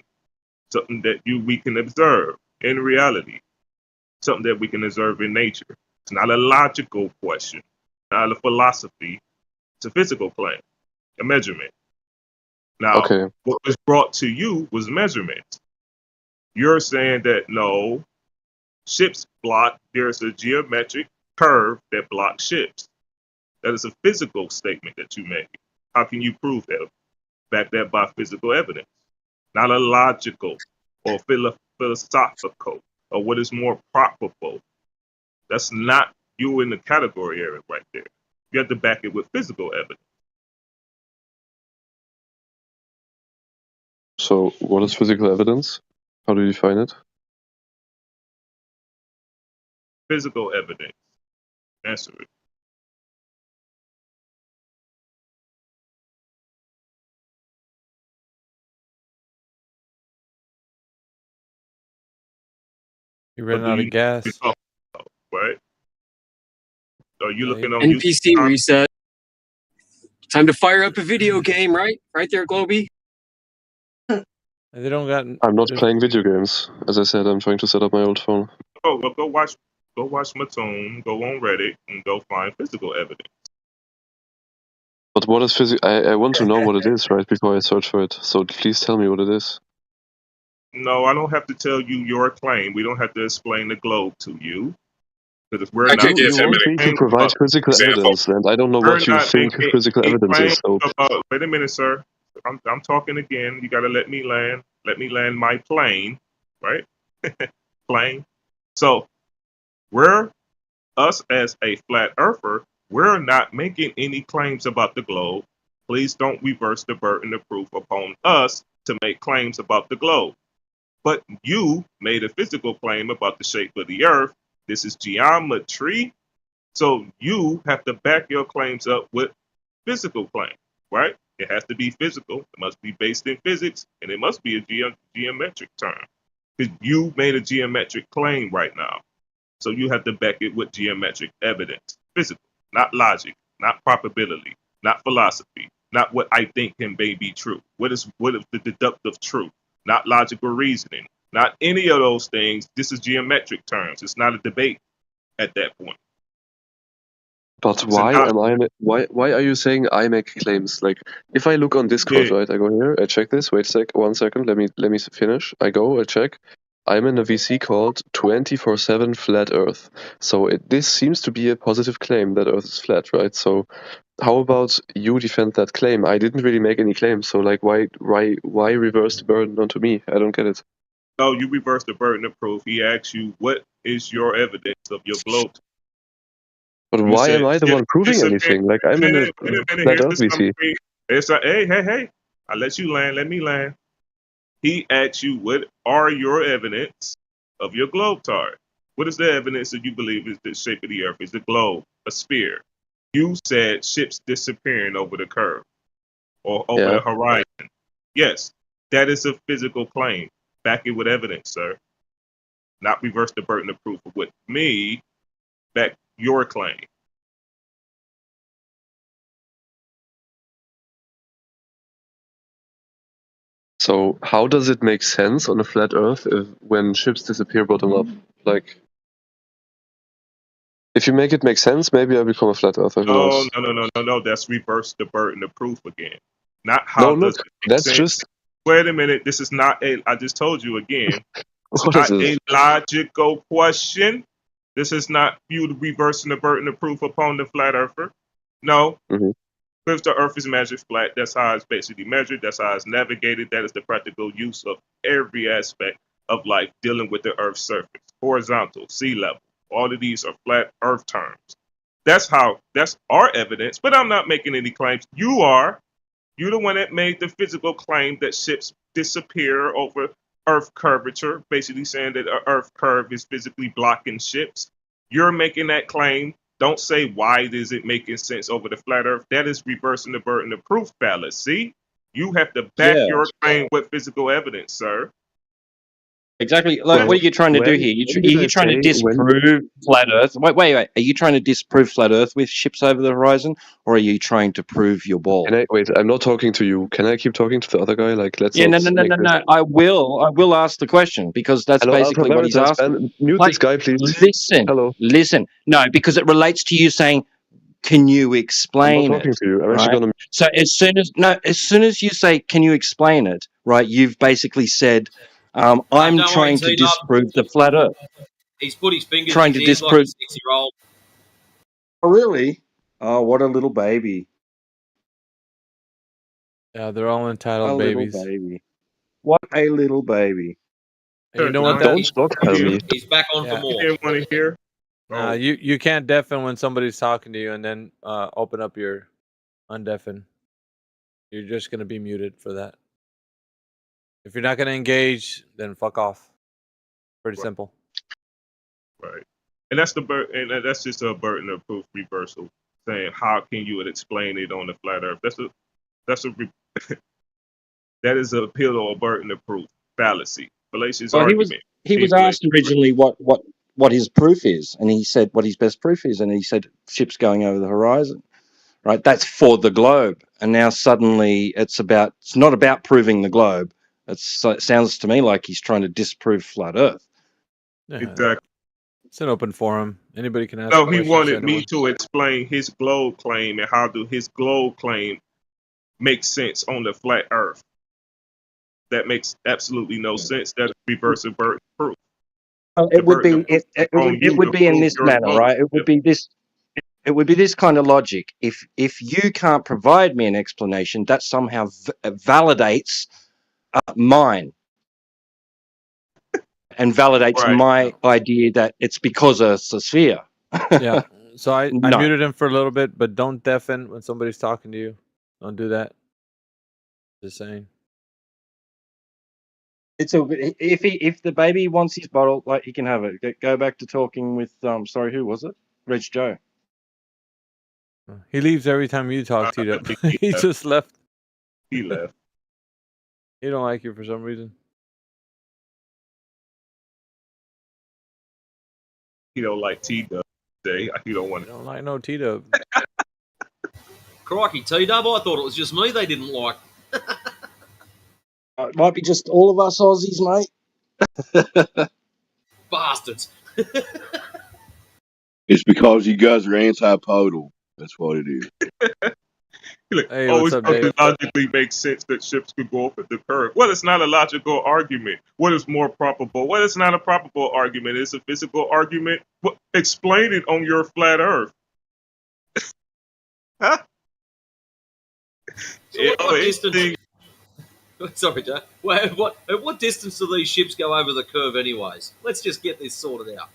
something that we can observe in reality, something that we can observe in nature. It's not a logical question, not a philosophy. It's a physical claim, a measurement. Now, Okay. what was brought to you was measurement. You're saying that no, ships block. There's a geometric curve that blocks ships. That is a physical statement that you make. How can you prove that? Back that by physical evidence, not a logical or philosophical or what is more probable. That's not you in the category area right there. You have to back it with physical evidence. So, what is physical evidence? How do you define it? Physical evidence. Answer it. You ran out of gas. Right? Are you looking on NPC YouTube? reset. Time to fire up a video game, right? Right there, Globy. They don't got. I'm not playing video games. As I said, I'm trying to set up my old phone. Oh, well, go watch Matone, go on Reddit, and go find physical evidence. But what is physical? I want to know what it is, right, before I search for it. So please tell me what it is. No, I don't have to tell you your claim. We don't have to explain the globe to you. Because if we're You not want me to provide physical evidence, and I don't know what you think physical evidence is. So wait a minute, sir. I'm talking again. You got to let me land. Let me land my plane, right? Plane. So we're us as a flat earther. We're not making any claims about the globe. Please don't reverse the burden of proof upon us to make claims about the globe. But you made a physical claim about the shape of the earth. This is geometry. So you have to back your claims up with physical claims, right? It has to be physical. It must be based in physics, and it must be a geometric term. Because you made a geometric claim right now. So you have to back it with geometric evidence. Physical, not logic, not probability, not philosophy, not what I think can be true. What is the deductive truth? Not logical reasoning, not any of those things. This is geometric terms. It's not a debate at that point. But It's an why are you saying I make claims? Like if I look on Discord, right? I go here, I check this. Wait 1 second. Let me finish. I go, I check. I'm in a VC called 24/7 Flat Earth. So this seems to be a positive claim that Earth is flat, right? So how about you defend that claim? I didn't really make any claims, so like why reverse the burden onto me? I don't get it. No, you reverse the burden of proof. He asks you, what is your evidence of your globe? But You why said, am I the one proving anything? Like I'm in a wait a minute, Flat here's Earth the VC. summary. It's a, hey. I'll let you land. Let me land. He asks you, what are your evidence of your globe tart? What is the evidence that you believe is the shape of the earth? Is the globe a sphere? You said ships disappearing over the curve or over the horizon. Yes, that is a physical claim. Back it with evidence, sir. Not reverse the burden of proof with me. Back your claim. So how does it make sense on a flat Earth when ships disappear bottom up? Like, if you make it make sense, maybe I become a flat earther. Who knows? No. That's reverse the burden of proof again. Not No, how look, does it make that's sense. just. Wait a minute. This is not a. I just told you again. It's What is not this? a logical question. This is not you reversing the burden of proof upon the flat earther. No. Mhm. If the earth is measured flat, that's how it's basically measured. That's how it's navigated. That is the practical use of every aspect of life dealing with the earth's surface. Horizontal, sea level. All of these are flat earth terms. That's our evidence, but I'm not making any claims. You are. You're the one that made the physical claim that ships disappear over earth curvature, basically saying that an earth curve is physically blocking ships. You're making that claim. Don't say why is it making sense over the flat earth. That is reversing the burden of proof fallacy. You have to back Yeah. your claim with physical evidence, sir. Exactly. Like, Well, what are you trying to do when here? when Are did I you trying to say when? disprove flat Earth? Wait. Are you trying to disprove flat Earth with ships over the horizon, or are you trying to prove your ball? Can I wait? I'm not talking to you. Can I keep talking to the other guy? Like, let's Yeah, not make this. no. I will ask the question because that's Hello, basically what he's ultramarathon asking. man. Mute Like, this guy, please. Hello. listen. No, because it relates to you saying, "Can you I'm not explain talking it?" to you. I'm actually Right. gonna. So as soon as you say, "Can you explain it?" Right, you've basically said, "I'm Don't worry, trying to Tina. disprove the flat Earth." He's put his fingers in Trying his to ears like a disprove. 6-year-old. Oh, really? Oh, what a little baby. Yeah, they're all A entitled little babies. baby. What a little baby. And you know what Don't that? stockpile me. He's back on for Yeah. You more. didn't want to hear? Nah, you can't deafen when somebody's talking to you, and then open up your undeafen. You're just gonna be muted for that. If you're not gonna engage, then fuck off. Pretty simple. Right. And that's that's just a burden of proof reversal. Saying how can you explain it on the flat earth? That is a appeal to a burden of proof fallacy. Fallacious Well, argument. he was asked originally what his proof is, and he said what his best proof is, and he said ships going over the horizon. Right, that's for the globe, and now suddenly it's not about proving the globe. It sounds to me like he's trying to disprove flat Earth. Yeah, Exactly. it's an open forum. Anybody can ask No, he questions. wanted me to explain his globe claim and how do his globe claim make sense on the flat earth. That makes absolutely no sense. That's reversing burden of proof. It would be it would be in this manner, right? It would be this kind of logic. If you can't provide me an explanation, that somehow validates mine and validates my idea that it's because it's a sphere. Yeah. So I No. muted him for a little bit, but don't deafen when somebody's talking to you. Don't do that. Just saying. It's all good. If the baby wants his bottle, like, he can have it. Go back to talking with sorry, who was it? Reg Joe. He leaves every time you talk, Tito. He left. just left. He left. He don't like you for some reason. He don't like T-Dub today. He don't want to. Don't like no Tito. Crikey, T-Dub, I thought it was just me they didn't like. It might be just all of us Aussies, mate. Bastards. It's because you guys are antipodal. That's what it is. Hey, it what's up, Dave? logically makes sense that ships could go up at the curve. Well, it's not a logical argument. What is more probable? Well, it's not a probable argument. It's a physical argument. Well, explain it on your flat Earth. Huh? So what distance? Sorry, Jack. At what distance do these ships go over the curve, anyways? Let's just get this sorted out.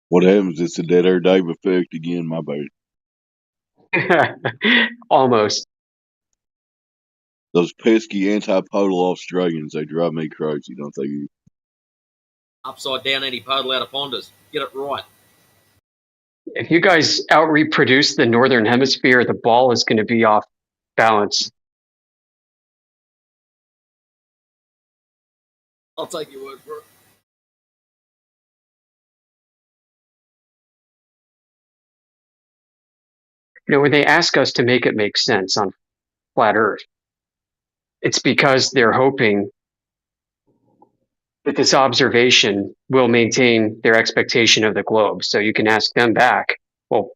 What happens? It's the dead air Dave effect again, my bad. Almost. Those pesky antipodal Australians, they drive me crazy, don't they? Upside down Antipodal out of Ponders. Get it right. If you guys out reproduce the northern hemisphere, the ball is going to be off balance. I'll take your word for it. You know, when they ask us to make it make sense on flat Earth, it's because they're hoping that this observation will maintain their expectation of the globe. So you can ask them back, well,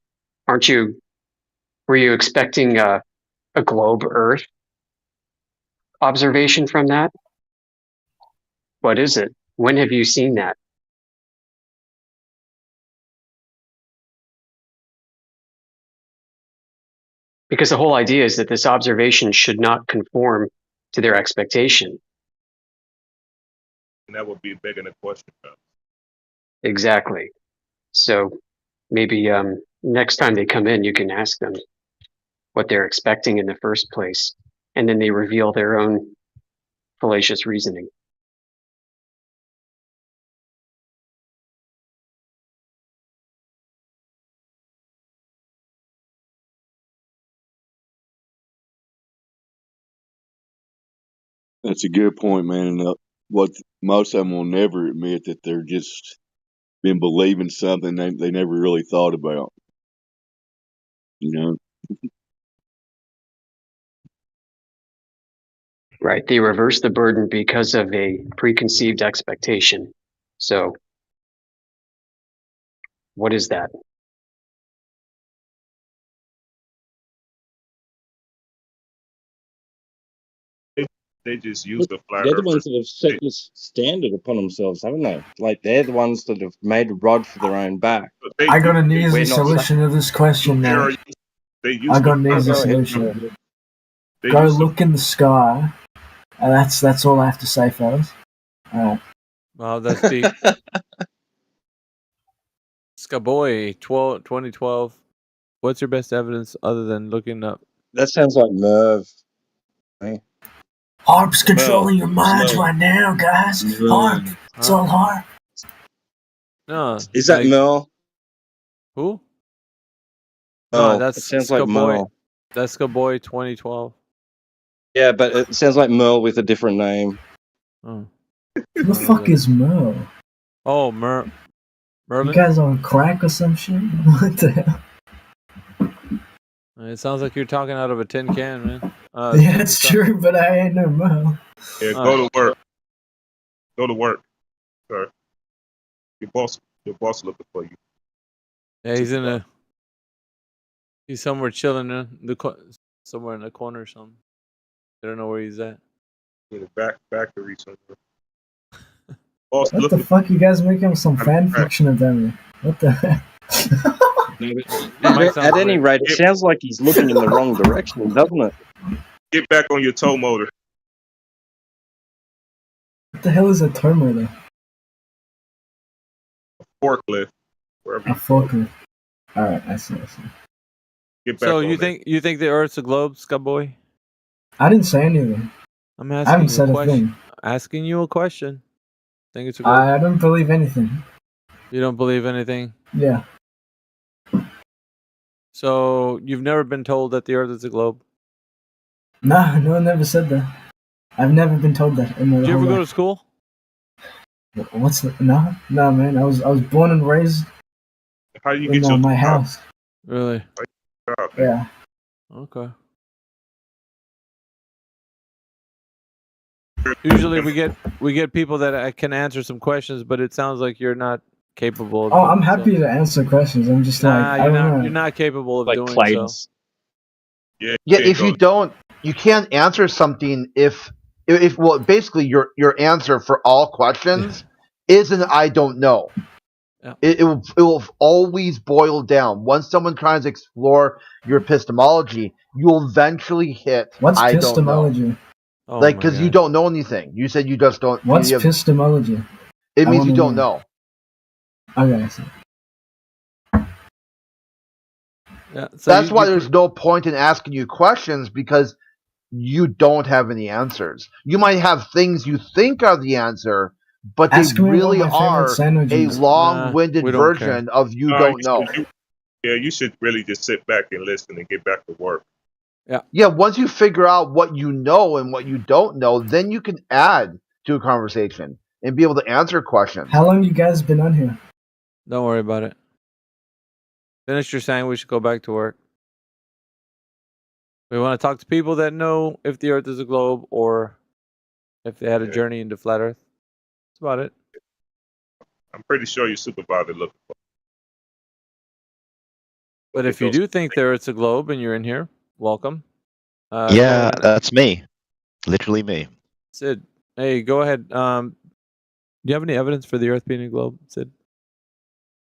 were you expecting a globe Earth observation from that? What is it? When have you seen that? Because the whole idea is that this observation should not conform to their expectation. And that would be begging a question. Exactly. So maybe next time they come in, you can ask them what they're expecting in the first place, and then they reveal their own fallacious reasoning. That's a good point, man. And what most of them will never admit that they're just been believing something they never really thought about. You know? Right. They reverse the burden because of a preconceived expectation. So what is that? They just use the flat They're the Earth. ones that have set this standard upon themselves, haven't they? Like, they're the ones that have made a rod for their own back. I got an easy solution to this question, man. I got an easy solution. Go look in the sky. And that's all I have to say, fellas. Wow, that's deep. Skaboy, 2012. What's your best evidence other than looking up? That sounds like Merv. Hey. Harp's controlling your minds right now, guys. Harp. It's all Harp. No. Is that Mel? Who? Oh, No, that's sounds like Skaboy. Merle. That's Skaboy 2012. Yeah, but it sounds like Merle with a different name. Oh. Who the fuck is Merle? Oh, Merlin? You guys on crack or some shit? What the hell? It sounds like you're talking out of a tin can, man. Yeah, it's true, but I ain't no Merle. Yeah, go to work. Go to work, sir. Your boss looking for you. Yeah, he's somewhere chilling in somewhere in the corner or something. I don't know where he's at. In the factory somewhere. What the fuck? You guys making some fan fiction about me? What the heck? At any rate, it sounds like he's looking in the wrong direction, doesn't it? Get back on your tow motor. What the hell is a tow motor? Forklift. A forklift. Alright, I see. Get back So on you that. think the Earth's a globe, Skyboy? I didn't say anything. I'm I asking haven't you said a a question. thing. Asking you a question. Think it's a globe? I don't believe anything. You don't believe anything? Yeah. So you've never been told that the Earth is a globe? No one never said that. I've never been told that in my Did you whole ever go to life. school? What's the no, man. I was born and raised How you in get your my job? house. Really? Yeah. Okay. Usually we get people that can answer some questions, but it sounds like you're not capable of Oh, doing I'm so. happy to answer questions. I'm just Nah, like I you're don't not. know. You're not capable of Like doing Clayton's. so. Yeah, if you don't, you can't answer something if well, basically your answer for all questions is an I don't know. Yeah. It will always boil down. Once someone tries to explore your epistemology, you'll eventually hit What's I don't know. epistemology? Oh Like, my because you God. don't know anything. You said you just don't. What's you have, epistemology? it I means you wanna don't know. know. Okay, I see. Yeah. So That's why there's no point in asking you questions, because you don't have any answers. You might have things you think are the answer, but Ask they me what really my favorite are sandwich a is. long-winded we don't care. version of you No, don't know. you should really just sit back and listen and get back to work. Yeah, once you figure out what you know and what you don't know, then you can add to a conversation and be able to answer questions. How long you guys been on here? Don't worry about it. Finish your sandwich. Go back to work. We want to talk to people that know if the Earth is a globe or if they had a journey into flat Earth. That's about it. I'm pretty sure your supervisor looking for. But if you do think the Earth's a globe and you're in here, welcome. Go Yeah, ahead. that's me. Literally me. Sid, hey, go ahead. Do you have any evidence for the Earth being a globe, Sid?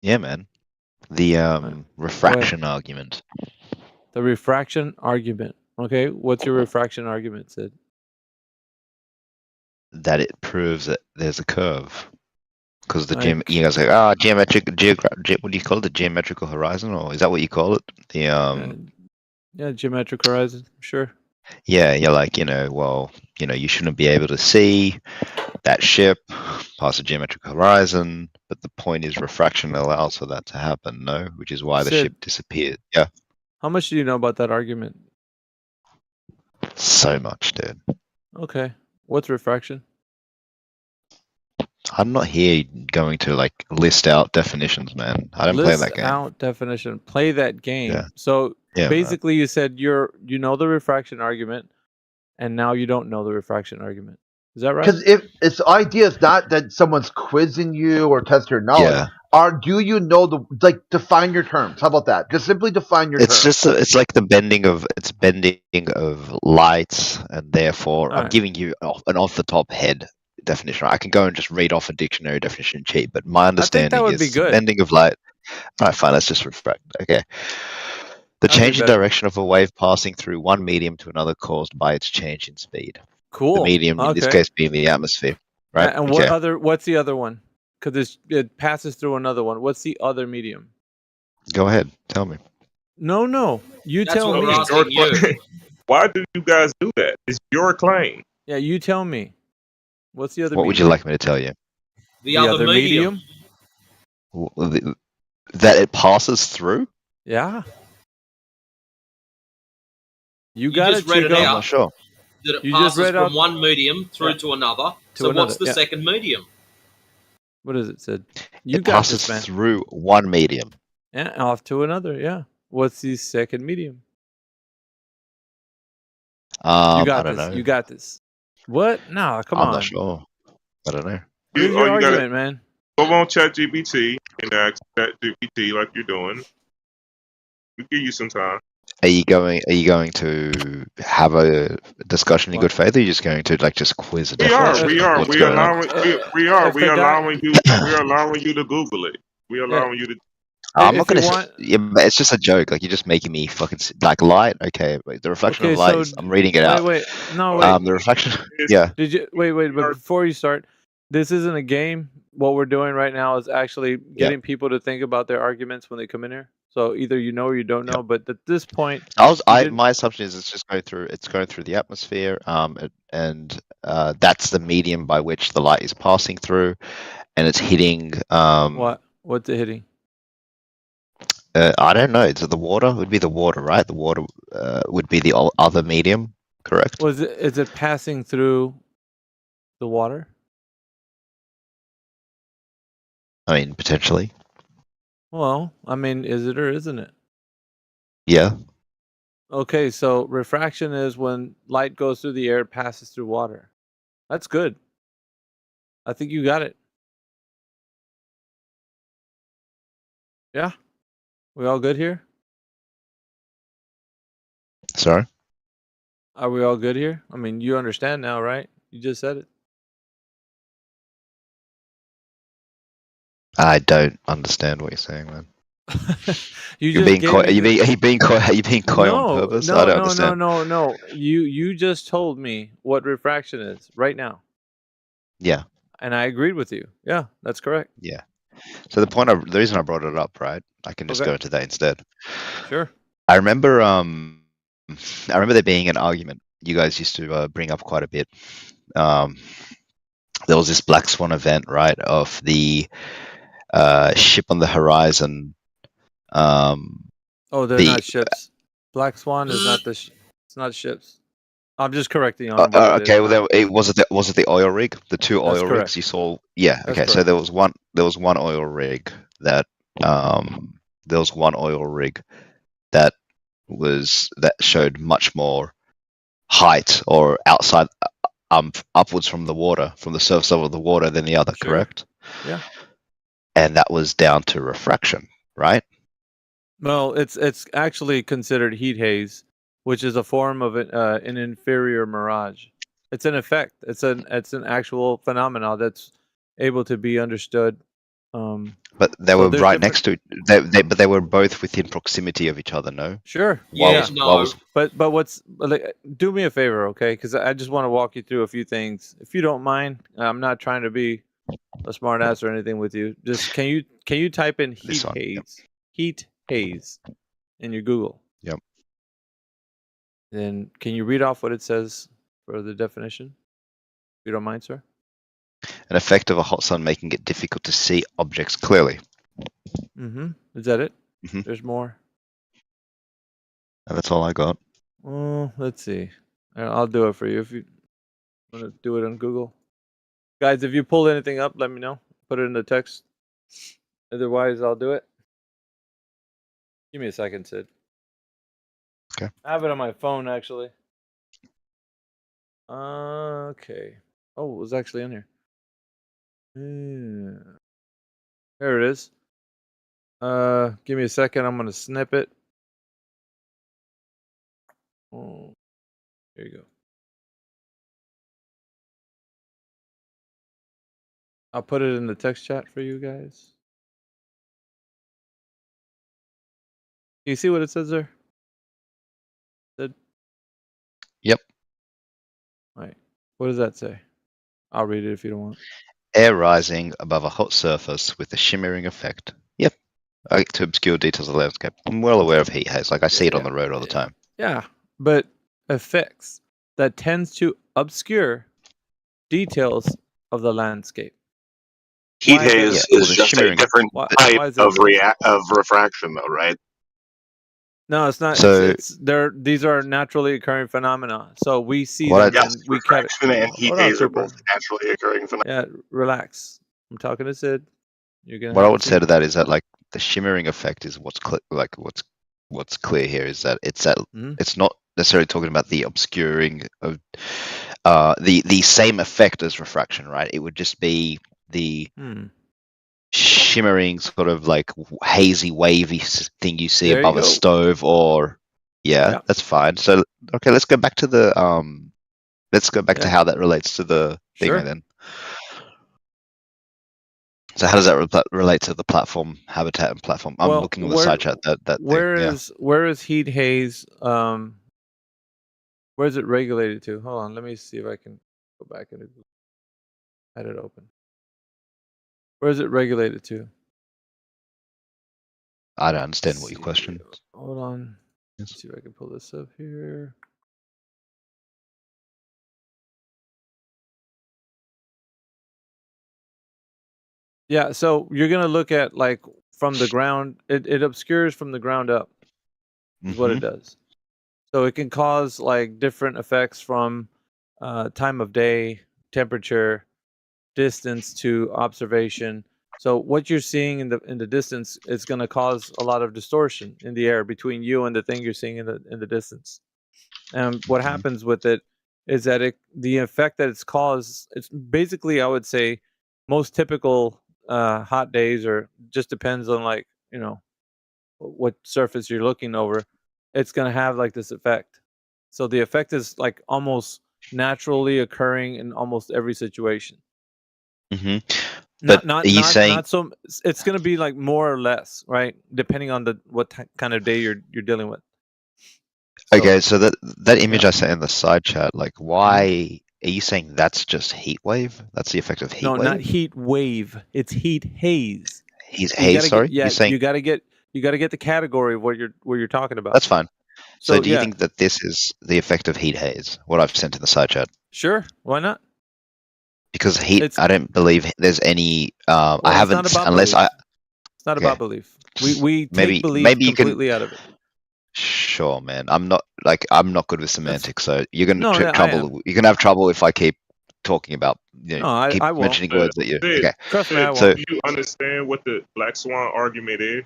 Yeah, man. The refraction argument. The refraction argument. Okay, what's your refraction argument, Sid? That it proves that there's a curve. Because the Like- you guys are like, what do you call it? The geometrical horizon, or is that what you call it? The Yeah, geometric horizon, sure. Yeah, you're like, well, you shouldn't be able to see that ship past the geometrical horizon, but the point is refraction allows for that to happen, no? Which is why the Sid. ship disappeared. Yeah, How much do you know about that argument? so much, dude. Okay, what's refraction? I'm not here going to list out definitions, man. I don't play that game. Out definition. Play that game. Yeah. So Yeah, basically, you said you know the refraction argument, and now you don't know the refraction argument. Is that right? Because if it's the idea is not that someone's quizzing you or testing your knowledge, Yeah. or do you know define your terms? How about that? Just simply define your It's terms. just it's like the bending of light, and therefore I'm Alright. giving you an off the top head definition. I can go and just read off a dictionary definition cheap, but my understanding would is be good. bending of light. All right, fine. Let's just refract. Okay. The That'd be change in better. direction of a wave passing through one medium to another caused by its change in speed. Cool. The medium in this Okay. case being the atmosphere, right? And what's the other one? Because it passes through another one. What's the other medium? Go ahead, tell me. No. You That's tell what me. we're asking you. Why do you guys do that? It's your claim. Yeah, you tell me. What's the other What medium? would you like me to tell you? The other medium. That it passes through? Yeah. You You got just it, read it Chico. I'm out. not sure. That it You just passes read from out- one medium through to another. To So another, what's the yeah. second medium? What is it, Sid? You It got passes this, man. through one medium. Yeah, off to another. Yeah. What's the second medium? You I got don't this. know. You got this. What? No, come I'm on. not sure. I don't know. Here's your argument, man. Go on ChatGPT and ask ChatGPT like you're doing. We give you some time. Are you going to have a discussion in good faith, or are you just going to just quiz the We are definition? What's going on? allowing you to Google it. We allowing you to. I'm not If you gonna. want, Yeah, but it's just a joke. Like you're just making me fucking like light. Okay, wait, the reflection okay, of light so is. I'm reading it wait, out. wait, no, wait. The reflection. Yeah. Did you wait? But before you start, this isn't a game. What we're doing right now is actually getting people to think about their arguments when they come in here. So either you know or you don't know. But at this point, My assumption is it's just going through. It's going through the atmosphere. And that's the medium by which the light is passing through, and it's hitting. What's it hitting? I don't know. Is it the water? It would be the water, right? The water would be the other medium, correct? Is it passing through the water? I mean, potentially. Well, I mean, is it or isn't it? Yeah. Okay, so refraction is when light goes through the air, it passes through water. That's good. I think you got it. Yeah? We all good here? Sorry? Are we all good here? I mean, you understand now, right? You just said it. I don't understand what you're saying, man. You're being coy. Are you being coy on purpose? I don't understand. No. You just told me what refraction is right now. Yeah. And I agreed with you. Yeah, that's correct. Yeah. So the reason I brought it up, right? I can just go into that instead. Sure. I remember there being an argument you guys used to bring up quite a bit. There was this Black Swan event, right, of the ship on the horizon. They're not ships. Black Swan is not it's not ships. I'm just correcting you on what okay, it is. was it the oil rig? The two That's oil correct. rigs you saw? Yeah. That's Okay. So correct. there was one oil rig that that showed much more height or outside upwards from the water, from the surface level of the water than the other, Sure. correct? Yeah. And that was down to refraction, right? Well, it's actually considered heat haze, which is a form of an inferior mirage. It's an effect. It's an actual phenomenon that's able to be understood. But they were right next to but they were both within proximity of each other, no? Sure. But do me a favor, okay? Because I just want to walk you through a few things, if you don't mind. I'm not trying to be a smart ass or anything with you. Just can you type in heat haze in your Google? Yep. Then can you read off what it says for the definition? If you don't mind, sir. An effect of a hot sun making it difficult to see objects clearly. Mm-hmm. Is that it? Mm-hmm. There's more. And that's all I got. Let's see. I'll do it for you if you want to do it on Google. Guys, if you pull anything up, let me know. Put it in the text. Otherwise, I'll do it. Give me a second, Sid. Okay. I have it on my phone, actually. Okay. Oh, it was actually in here. There it is. Give me a second. I'm gonna snip it. Oh, there you go. I'll put it in the text chat for you guys. You see what it says there? Yep. All right. What does that say? I'll read it if you don't want. Air rising above a hot surface with a shimmering effect. Yep. To obscure details of the landscape. I'm well aware of heat haze. Like I see it on the road all the time. Yeah, but effects that tends to obscure details of the landscape. Heat haze is just a different type of refraction, though, right? No, it's not. So these are naturally occurring phenomena. So we see What them I- and we cut it. Refraction and heat Hold on, haze are Cooper. both naturally occurring phenomena. Yeah, relax. I'm talking to Sid. You're gonna. What I have would to say to that is that like the shimmering effect is what's clear here is that it's not necessarily talking about the obscuring of the same effect as refraction, right? It would just be the shimmering sort of like hazy wavy thing you see There you above a go. stove or Yeah. that's fine. So okay, let's go back to the to how that relates to the thing Sure. then. So how does that relate to the platform, habitat, and platform? I'm looking on the side chat. Where is heat haze? Where is it regulated to? Hold on, let me see if I can go back and had it open. Where is it regulated to? I don't understand what your question is. Hold on. Let's see if I can pull this up here. Yeah, so you're gonna look at like from the ground. It obscures from the ground up. Is what it does. So it can cause like different effects from time of day, temperature, distance to observation. So what you're seeing in the distance is going to cause a lot of distortion in the air between you and the thing you're seeing in the distance. And what happens with it is that the effect that it's caused, it's basically, I would say, most typical hot days, or just depends on like, you know, what surface you're looking over, it's going to have like this effect. So the effect is like almost naturally occurring in almost every situation. But are you saying not so? It's going to be like more or less, right? Depending on what kind of day you're dealing with. Okay, so that image I sent in the side chat, like, why are you saying that's just heat wave? That's the effect of heat wave? No, not heat wave. It's heat haze. Haze. Sorry, you're saying you got to get the category of what you're talking about. That's fine. So do you yeah. think that this is the effect of heat haze? What I've sent in the side chat? Sure, why not? Because I don't believe there's any. I haven't unless belief. It's not about belief. We take belief completely out of it. Sure, man. I'm not good with semantics, so you're gonna You're gonna have trouble if I keep talking about. You know, keep mentioning words that you. Okay. Trust me, I won't. So do you understand what the Black Swan argument is?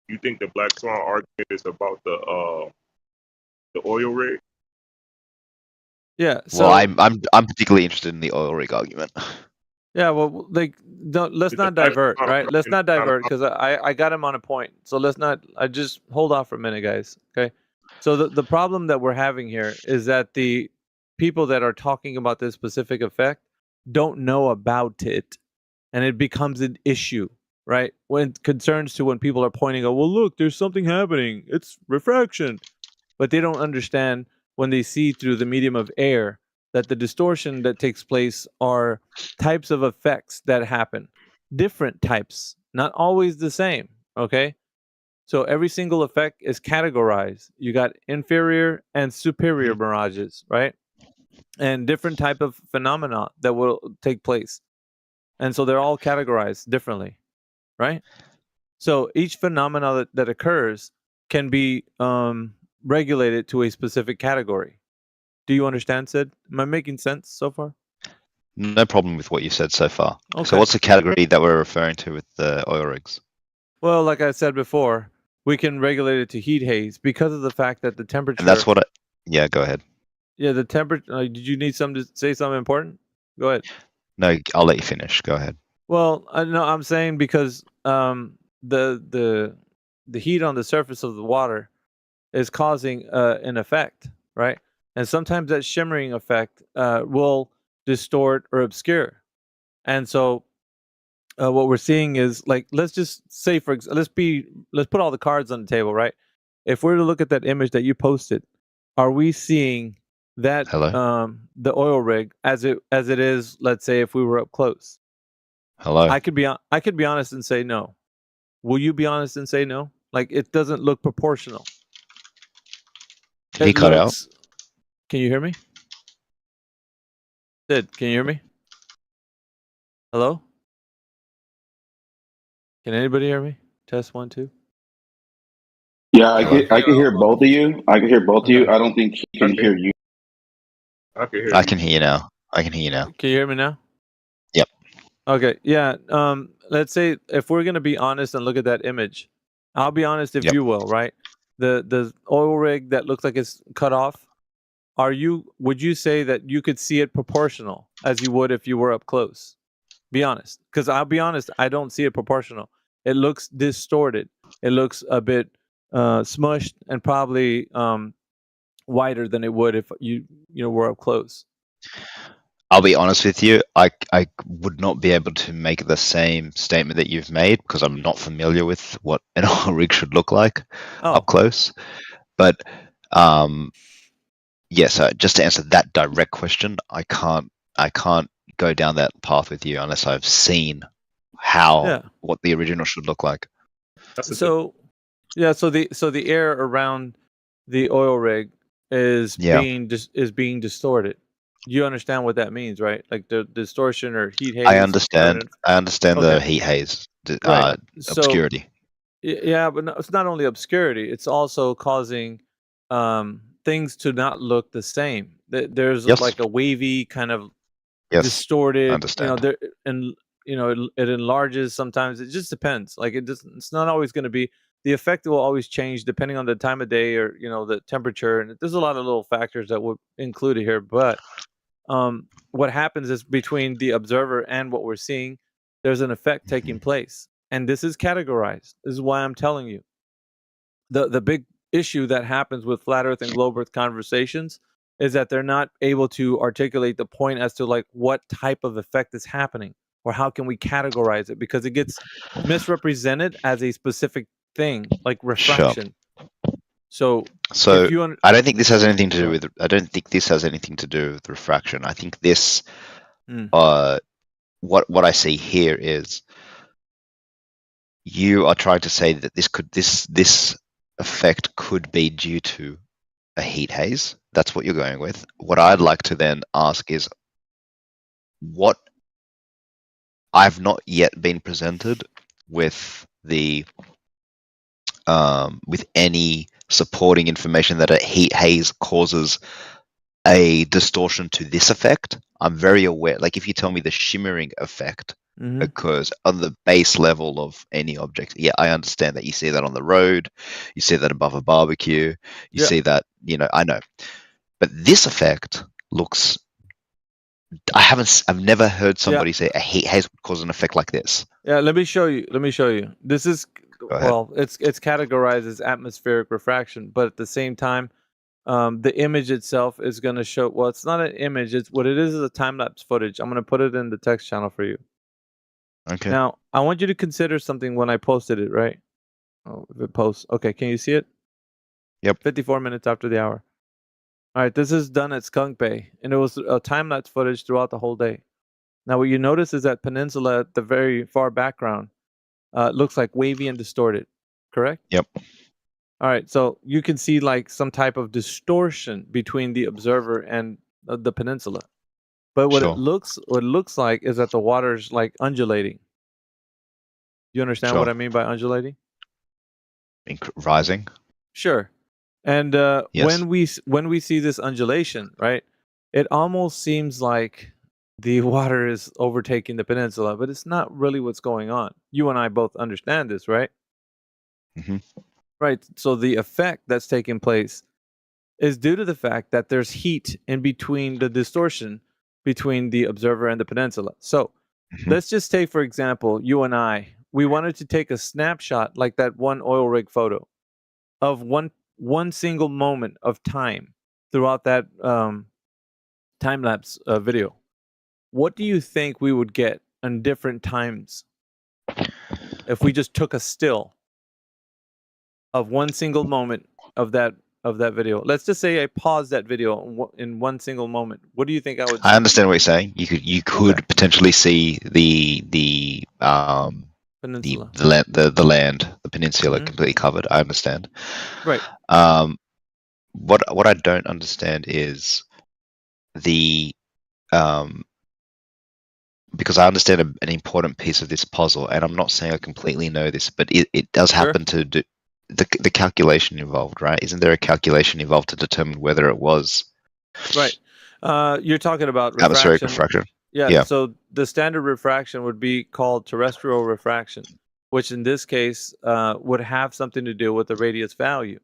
You think the Black Swan argument is about the oil rig? Yeah. So, well, I'm particularly interested in the oil rig argument. Yeah, well, like, let's not divert, right? Let's not divert because I got him on a point. So let's not. I just hold off for a minute, guys. Okay. So the problem that we're having here is that the people that are talking about this specific effect don't know about it, and it becomes an issue, right? When concerns to when people are pointing out, well, look, there's something happening. It's refraction, but they don't understand when they see through the medium of air that the distortion that takes place are types of effects that happen, different types, not always the same. Okay, so every single effect is categorized. You got inferior and superior mirages, right? And different type of phenomena that will take place, and so they're all categorized differently, right? So each phenomena that occurs can be regulated to a specific category. Do you understand, Sid? Am I making sense so far? No problem with what you said so far. Okay. So what's the category that we're referring to with the oil rigs? Well, like I said before, we can regulate it to heat haze because of the fact that the temperature. And that's what yeah, go ahead. Yeah, the temperature. Did you need to say something important? Go ahead. No, I'll let you finish. Go ahead. Well, no, I'm saying because the heat on the surface of the water is causing an effect, right? And sometimes that shimmering effect will distort or obscure. And so what we're seeing is, like, let's just say, let's put all the cards on the table, right? If we're to look at that image that you posted, are we seeing that the oil rig as it is, let's say, if we were up close? Hello. I could be honest and say no. Will you be honest and say no? Like, it doesn't look proportional. He cut out. Can you hear me? Sid, can you hear me? Hello? Can anybody hear me? Test 1, 2. Yeah, I can hear both of you. I can hear both of you. I don't think he can hear you. I can hear you now. Can you hear me now? Yep. Okay. Yeah. Let's say if we're gonna be honest and look at that image, I'll be honest if you will, right? The oil rig that looks like it's cut off. Would you say that you could see it proportional as you would if you were up close? Be honest, because I'll be honest, I don't see it proportional. It looks distorted. It looks a bit smushed and probably wider than it would if you were up close. I'll be honest with you. I would not be able to make the same statement that you've made because I'm not familiar with what an oil rig should look like up close. But yes, just to answer that direct question, I can't go down that path with you unless I've seen what the original should look like. So the air around the oil rig is being distorted. You understand what that means, right? Like the distortion or heat haze. I understand. The heat haze, Right. obscurity. Yeah, but it's not only obscurity; it's also causing things to not look the same. There's like a wavy kind of distorted. Understand. There and it enlarges sometimes. It just depends. Like it's not always going to be. The effect will always change depending on the time of day or the temperature, and there's a lot of little factors that would include it here. But what happens is between the observer and what we're seeing, there's an effect taking place, and this is categorized. This is why I'm telling you. The big issue that happens with flat Earth and globe Earth conversations is that they're not able to articulate the point as to like what type of effect is happening or how can we categorize it, because it gets misrepresented as a specific thing like refraction. So I don't think this has anything to do with. I don't think this has anything to do with refraction. I think this, what I see here is, you are trying to say that this effect could be due to a heat haze. That's what you're going with. What I'd like to then ask is, what I've not yet been presented with with any supporting information that a heat haze causes a distortion to this effect. I'm very aware, like if you tell me the shimmering effect occurs on the base level of any object, I understand that. You see that on the road, you see that above a barbecue, you see that, I know. But this effect looks, I've never heard somebody say a heat haze would cause an effect like this. Yeah, let me show you. This is, it's categorized as atmospheric refraction, but at the same time, the image itself is going to show, well, it's not an image. It's what it is a time-lapse footage. I'm going to put it in the text channel for you. Okay. Now, I want you to consider something when I posted it, right? Oh, if it posts. Okay, can you see it? Yep. 54 minutes after the hour. All right, this is done at Skunk Bay, and it was a time-lapse footage throughout the whole day. Now, what you notice is that peninsula at the very far background looks like wavy and distorted, correct? Yep. All right, so you can see like some type of distortion between the observer and the peninsula. But what it looks like is that the water's like undulating. You understand what I mean by undulating? Rising. Sure. And when we see this undulation, right, it almost seems like the water is overtaking the peninsula, but it's not really what's going on. You and I both understand this, right? Mm-hmm. Right. So the effect that's taking place is due to the fact that there's heat in between the distortion between the observer and the peninsula. So let's just take, for example, you and I, we wanted to take a snapshot like that one oil rig photo of one single moment of time throughout that time-lapse video. What do you think we would get on different times if we just took a still of one single moment of that video? Let's just say I paused that video in one single moment. What do you think I would see? I understand what you're saying. You could potentially see the peninsula, the land, the peninsula completely covered. I understand. Right. What I don't understand is the because I understand an important piece of this puzzle, and I'm not saying I completely know this, but it does happen to do the calculation involved, right? Isn't there a calculation involved to determine whether it was right? You're talking about atmospheric refraction. Yeah. So the standard refraction would be called terrestrial refraction, which in this case would have something to do with the radius value.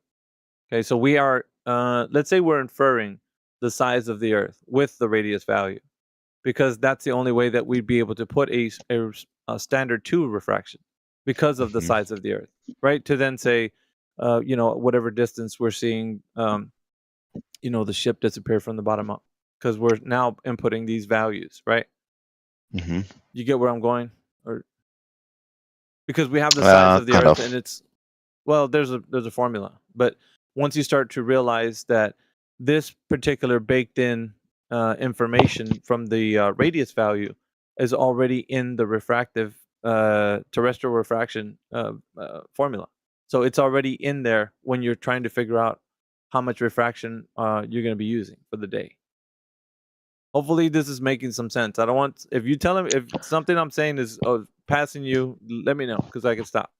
Okay, so we are, let's say we're inferring the size of the Earth with the radius value, because that's the only way that we'd be able to put a standard 2 refraction because of the size of the Earth, right? To then say, whatever distance we're seeing, the ship disappear from the bottom up. because we're now inputting these values, right? Mm-hmm. You get where I'm going, or because we have the size of the Earth, and it's there's a formula, but once you start to realize that this particular baked-in information from the radius value is already in the refractive terrestrial refraction formula, so it's already in there when you're trying to figure out how much refraction you're going to be using for the day. Hopefully this is making some sense. I don't want, if you tell him, if something I'm saying is passing you, let me know, because I can stop.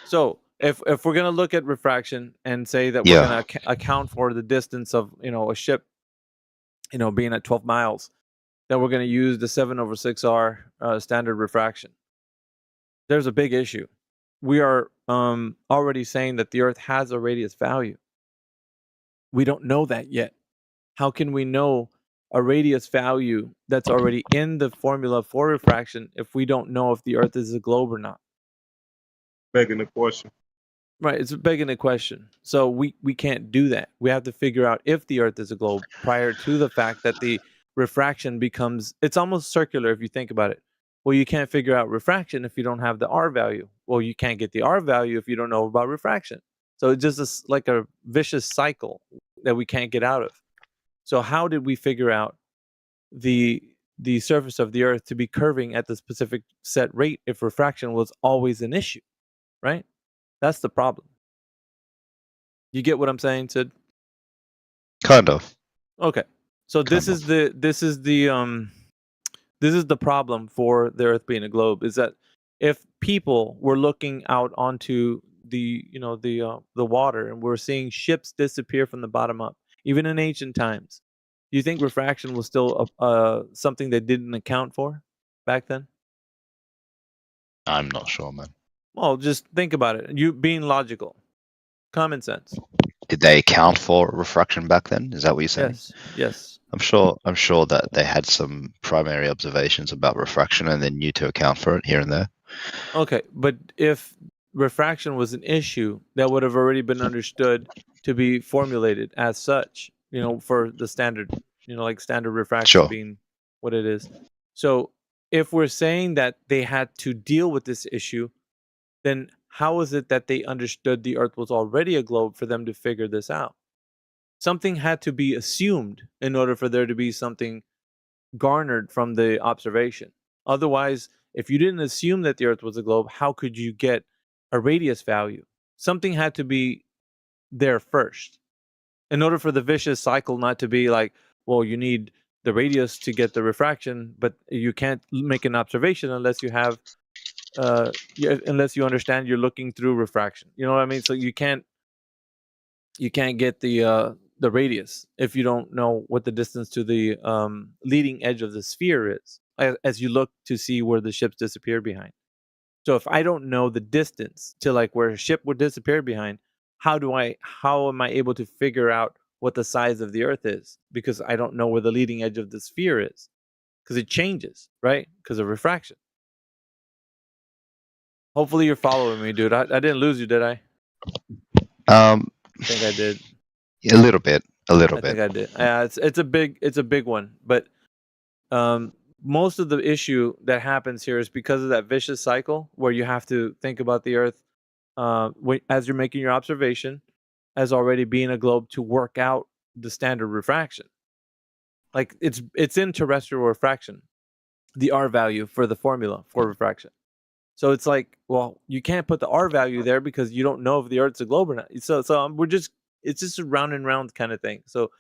So if we're going to look at refraction and say that we're going to account for the distance of, a ship, being at 12 miles, then we're going to use the 7/6R standard refraction. There's a big issue. We are already saying that the Earth has a radius value. We don't know that yet. How can we know a radius value that's already in the formula for refraction if we don't know if the Earth is a globe or not? Begging the question. Right, it's begging the question. So we can't do that. We have to figure out if the Earth is a globe prior to the fact that the refraction becomes, it's almost circular if you think about it. Well, you can't figure out refraction if you don't have the R value. Well, you can't get the R value if you don't know about refraction. So it's just like a vicious cycle that we can't get out of. So how did we figure out the surface of the Earth to be curving at the specific set rate if refraction was always an issue, right? That's the problem. You get what I'm saying, Sid? Kind of. Okay. So this is the problem for the Earth being a globe, is that if people were looking out onto the water and we're seeing ships disappear from the bottom up, even in ancient times, do you think refraction was still something they didn't account for back then? I'm not sure, man. Well, just think about it. You being logical, common sense. Did they account for refraction back then? Is that what you're saying? Yes. I'm sure that they had some primary observations about refraction and then knew to account for it here and there. Okay, but if refraction was an issue, that would have already been understood to be formulated as such, for the standard, like standard refraction being what it is. So if we're saying that they had to deal with this issue, then how is it that they understood the Earth was already a globe for them to figure this out? Something had to be assumed in order for there to be something garnered from the observation. Otherwise, if you didn't assume that the Earth was a globe, how could you get a radius value? Something had to be there first. In order for the vicious cycle not to be like, well, you need the radius to get the refraction, but you can't make an observation unless you have, unless you understand you're looking through refraction. You know what I mean? So you can't get the radius if you don't know what the distance to the leading edge of the sphere is, as you look to see where the ships disappear behind. So if I don't know the distance to like where a ship would disappear behind, how am I able to figure out what the size of the Earth is? Because I don't know where the leading edge of the sphere is, because it changes, right? Because of refraction. Hopefully you're following me, dude. I didn't lose you, did I? I think I did. A little bit. I think I did. Yeah, it's a big one. But most of the issue that happens here is because of that vicious cycle where you have to think about the Earth as you're making your observation as already being a globe to work out the standard refraction. Like it's in terrestrial refraction, the R value for the formula for refraction. So it's like, well, you can't put the R value there because you don't know if the Earth's a globe or not. So it's just a round and round kind of thing. So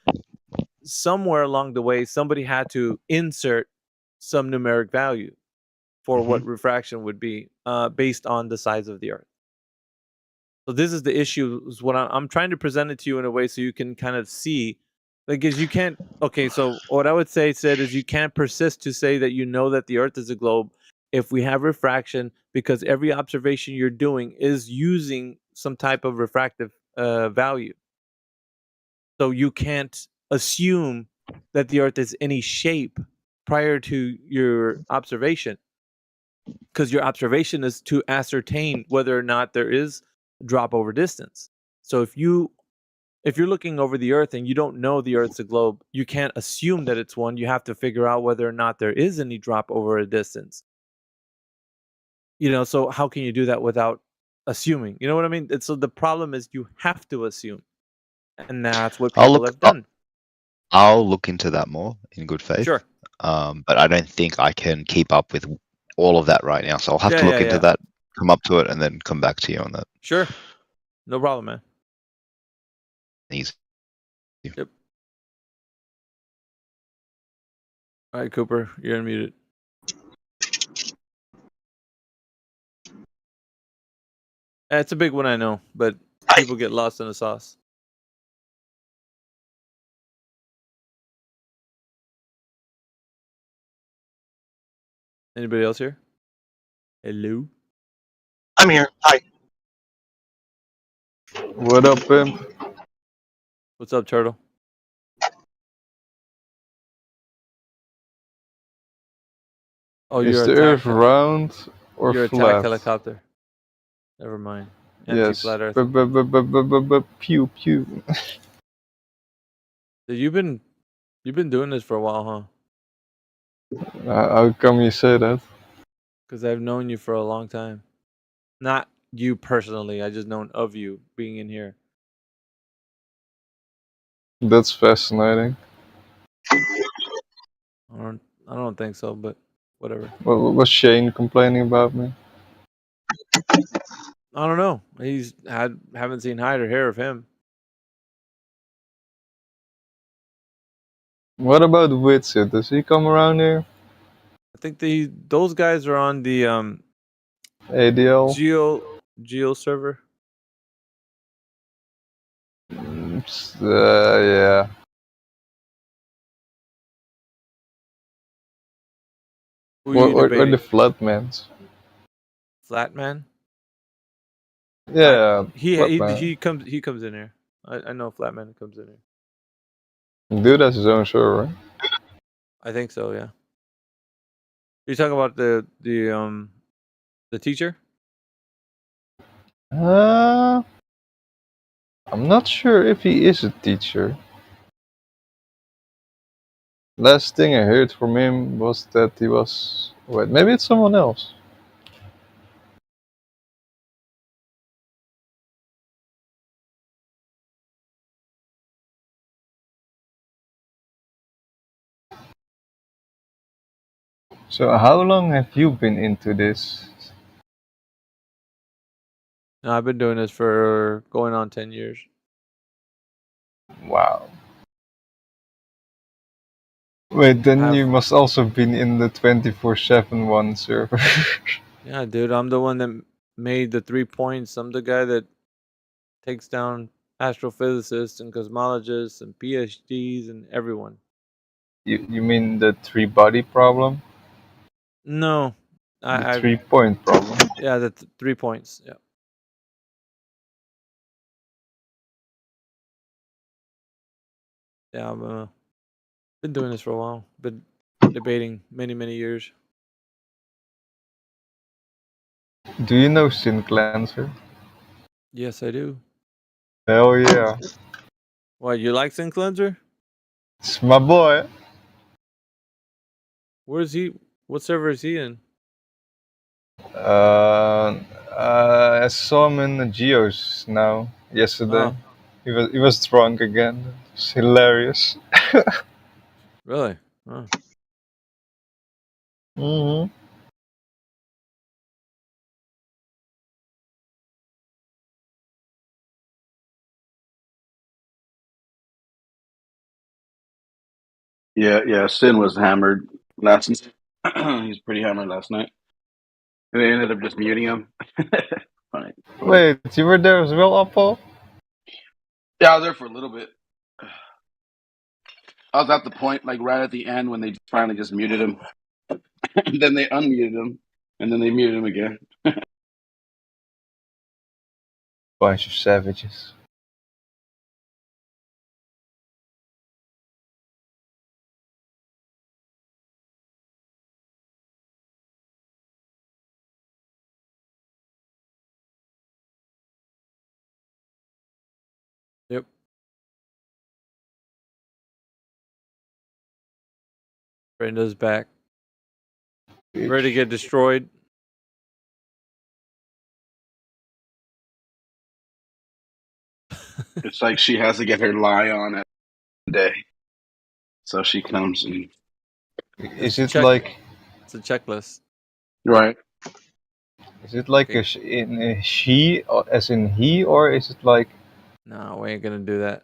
somewhere along the way, somebody had to insert some numeric value for what refraction would be based on the size of the Earth. So this is the issue. Is what I'm trying to present it to you in a way so you can kind of see, because you can't. Okay, so what I would say, Sid, is you can't persist to say that you know that the Earth is a globe if we have refraction, because every observation you're doing is using some type of refractive value. So you can't assume that the Earth is any shape prior to your observation, because your observation is to ascertain whether or not there is drop over distance. So if you if you're looking over the Earth and you don't know the Earth's a globe, you can't assume that it's one. You have to figure out whether or not there is any drop over a distance. So how can you do that without assuming? You know what I mean? So the problem is you have to assume, and that's what people have done. I'll look into that more in good faith. Sure. But I don't think I can keep up with all of that right now. So I'll have to look into Yeah. that, come up to it, and then come back to you on that. Sure. No problem, man. Easy. Yep. All right, Cooper, you're unmuted. It's a big one, I know, but people get lost in the sauce. Anybody else here? Hello? I'm here. Hi. What up, Pimp? What's up, Turtle? Oh, Is you're the Earth round or your flat? attack helicopter. Never mind. Yes. Anti-flat Earth. Pew pew. Dude, you've been doing this for a while, huh? How come you say that? Because I've known you for a long time. Not you personally. I just known of you being in here. That's fascinating. I don't think so, but whatever. Was Shane complaining about me? I don't know. Haven't seen hide or hair of him. What about Witsit? Does he come around here? I think those guys are on the ADL? Geo server. Yeah. Or the Flatmans. Flatman? Yeah. He comes in here. I know Flatman comes in here. Dude has his own show, right? I think so, yeah. You're talking about the teacher? I'm not sure if he is a teacher. Last thing I heard from him was that he was... Wait, maybe it's someone else. So how long have you been into this? No, I've been doing this for going on 10 years. Wow. Wait, then you must also been in the 24/7 one server. Yeah, dude, I'm the one that made the 3 points. I'm the guy that takes down astrophysicists and cosmologists and PhDs and everyone. You mean the 3-body problem? No. The 3-point problem? Yeah, the 3 points, yeah. Yeah, I've been doing this for a while. Been debating many years. Do you know Sin Cleanser? Yes, I do. Hell yeah. What, you like Sin Cleanser? It's my boy. Where's he? What server is he in? I saw him in the Geos now yesterday. Oh. He was drunk again. It's hilarious. Really? Oh. Mm-hmm. Yeah. Sin was hammered last night. He's pretty hammered last night. And they ended up just muting him. Funny. Wait, you were there as well, Apple? Yeah, I was there for a little bit. I was at the point, like right at the end, when they finally just muted him. And then they unmuted him, and then they muted him again. Bunch of savages. Yep. Brenda's back. Ready to get destroyed. It's like she has to get her lie on every day, so she comes and. Is it like? It's a checklist. Right. Is it like in a she, as in he, or is it like? No, we ain't gonna do that.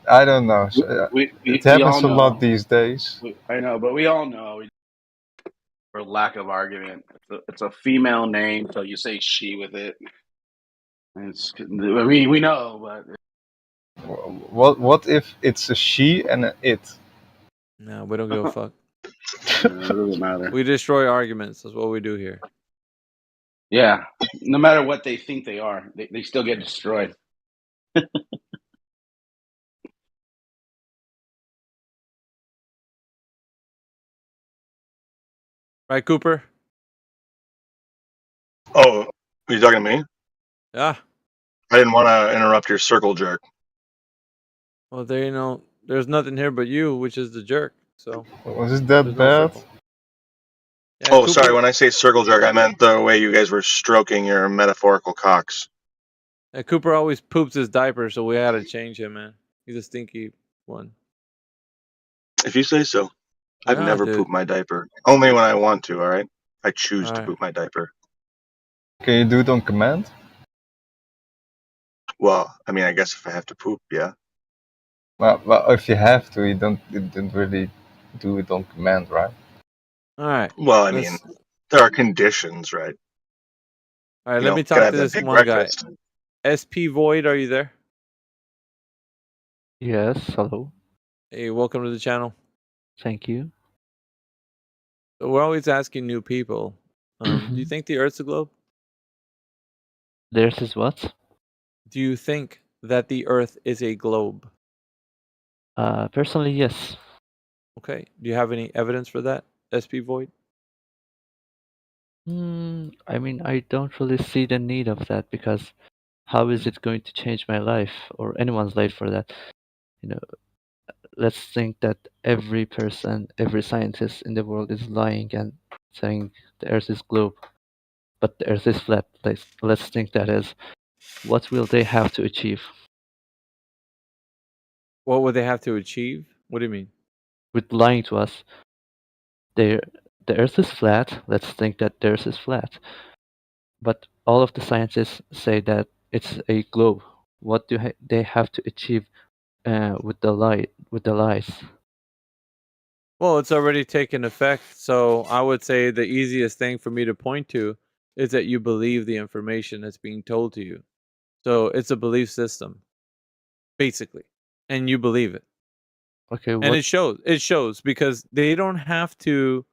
I don't know. It happens a lot these days. I know, but we all know, for lack of argument, it's a female name, so you say she with it. We know, but What if it's a she and an it? No, we don't give a fuck. It doesn't matter. We destroy arguments. That's what we do here. Yeah, no matter what they think they are, they still get destroyed. Right, Cooper? Oh, are you talking to me? Yeah. I didn't want to interrupt your circle jerk. Well, there's nothing here but you, which is the jerk. So was it that bad? Yeah, Oh, Cooper, sorry. When I say circle jerk, I meant the way you guys were stroking your metaphorical cocks. Cooper always poops his diaper, so we had to change him, man. He's a stinky one. If you say so. I've Yeah, never dude. pooped my diaper. Only when I want to, all right? I choose to poop my diaper. Can you do it on command? Well, I mean, I guess if I have to poop, yeah. Well, if you have to, you don't really do it on command, right? All right. Well, I mean, there are conditions, right? All right, You let know, me gotta talk have to that this big one breakfast. guy. SP Void, are you there? Yes, hello. Hey, welcome to the channel. Thank you. So we're always asking new people. Do you think the Earth's a globe? Theirs is what? Do you think that the Earth is a globe? Personally, yes. Okay. Do you have any evidence for that, SP Void? I mean, I don't really see the need of that because how is it going to change my life or anyone's life for that? You know, let's think that every person, every scientist in the world is lying and saying the Earth is globe, but the Earth is flat. Let's think that is. What will they have to achieve? What would they have to achieve? What do you mean? With lying to us, the Earth is flat. Let's think that the Earth is flat. But all of the scientists say that it's a globe. What do they have to achieve with the lies? Well, it's already taken effect. So I would say the easiest thing for me to point to is that you believe the information that's being told to you. So it's a belief system, basically, and you believe it. Okay, and it shows. It shows because they don't have to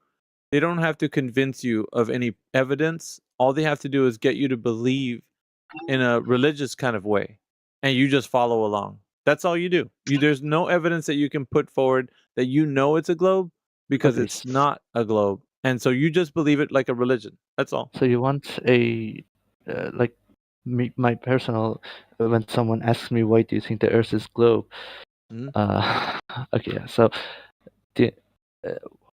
convince you of any evidence. All they have to do is get you to believe in a religious kind of way, and you just follow along. That's all you do. There's no evidence that you can put forward that you know it's a globe because Okay. it's not a globe, and so you just believe it like a religion. That's all. So you want a like my personal when someone asks me why do you think the Earth is globe? Okay, so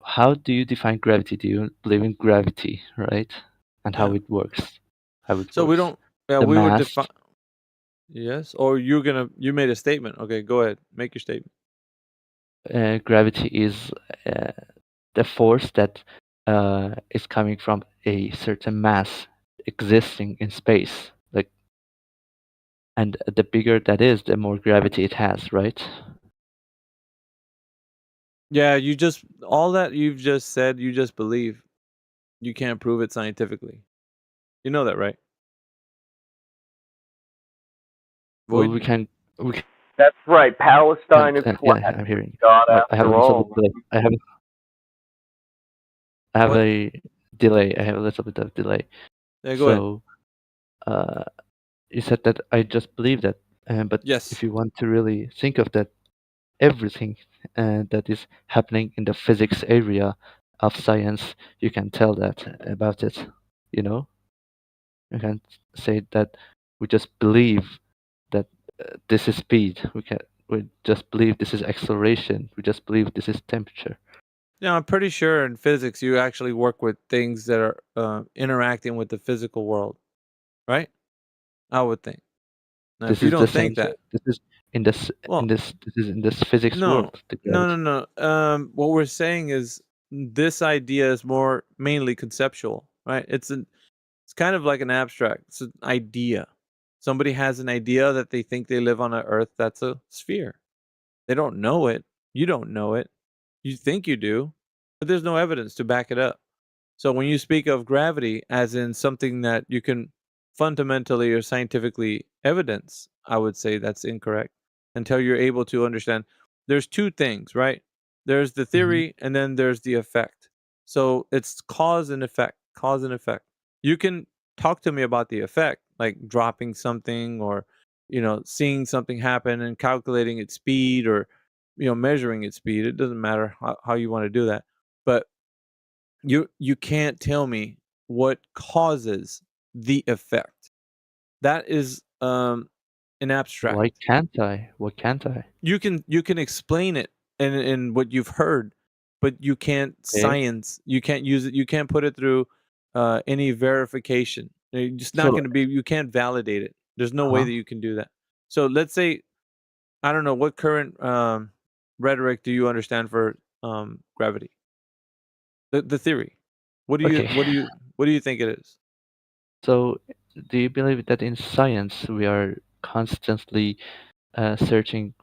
how do you define gravity? Do you believe in gravity, right? And how it works? How it So works? we don't. Yeah, The we would mass. define. Yes, or you made a statement. Okay, go ahead. Make your statement. Gravity is the force that is coming from a certain mass existing in space. Like, and the bigger that is, the more gravity it has, right? Yeah, all that you've just said, you just believe. You can't prove it scientifically. You know that, right? Well, Void? we can. That's right. Palestine is flat. Yeah, I'm hearing you. God, I have a after little all. bit delay. I have a delay. I have a little bit of delay. Yeah, go ahead. So, you said that I just believe that, but Yes. if you want to really think of that, everything that is happening in the physics area of science, you can tell that about it. You know, you can say that we just believe that this is speed. We just believe this is acceleration. We just believe this is temperature. Yeah, I'm pretty sure in physics you actually work with things that are interacting with the physical world, right? I would think. Now, if This you is the don't same. think that, This is in this well, in this physics no, world. The no, gravity. no, no. What we're saying is this idea is more mainly conceptual, right? It's kind of like an abstract. It's an idea. Somebody has an idea that they think they live on an Earth that's a sphere. They don't know it. You don't know it. You think you do, but there's no evidence to back it up. So when you speak of gravity as in something that you can fundamentally or scientifically evidence, I would say that's incorrect until you're able to understand. There's two things, right? There's the theory and then there's the effect. So it's cause and effect, cause and effect. You can talk to me about the effect, like dropping something or seeing something happen and calculating its speed or measuring its speed. It doesn't matter how you want to do that. But you can't tell me what causes the effect. That is an abstract. Why can't I? Why can't I? You can explain it in what you've heard, but you can't Okay. science. You can't use it. You can't put it through any verification. It's just not So, going to be. You can't validate it. There's no way that you can do that. So let's say I don't know what current rhetoric do you understand for gravity? The theory. What do you okay. what do you think it is? So, do you believe that in science we are constantly searching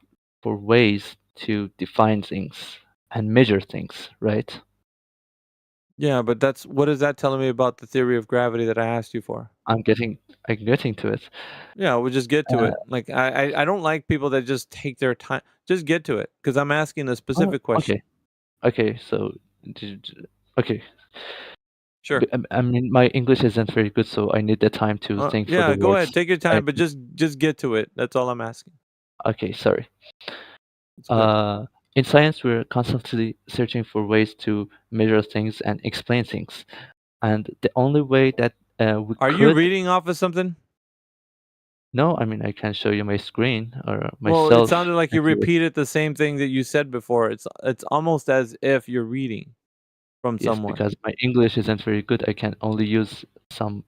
for ways to define things and measure things, right? Yeah, but what is that telling me about the theory of gravity that I asked you for? I'm getting to it. Yeah, we'll just get to Uh, it. Like I don't like people that just take their time. Just get to it because I'm asking a oh, specific question. okay. So, okay. Sure. I mean, my English isn't very good, so I need the time to think for the Yeah, go words. ahead. Take your time, but just get to it. That's all I'm asking. Okay, sorry. It's good. In science, we're constantly searching for ways to measure things and explain things, and the only way that we Are you reading off of something? No, I mean I can show you my screen or Well, it myself. sounded like you and see repeated the same thing that you said before. It's almost as if you're reading from Yes, someone. because my English isn't very good. I can only use some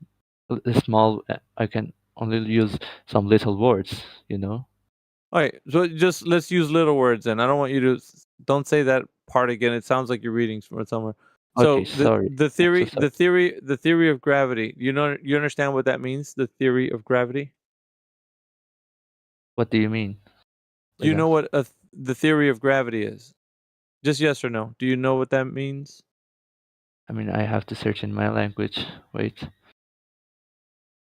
small. I can only use some little words. All right, so just let's use little words then. I don't want you to don't say that part again. It sounds like you're reading from somewhere. Okay, So the sorry. the I'm so theory sorry. the theory of gravity. You understand what that means? The theory of gravity. What do you mean? Do you know what the theory of gravity is? Just yes or no. Do you know what that means? I mean, I have to search in my language. Wait.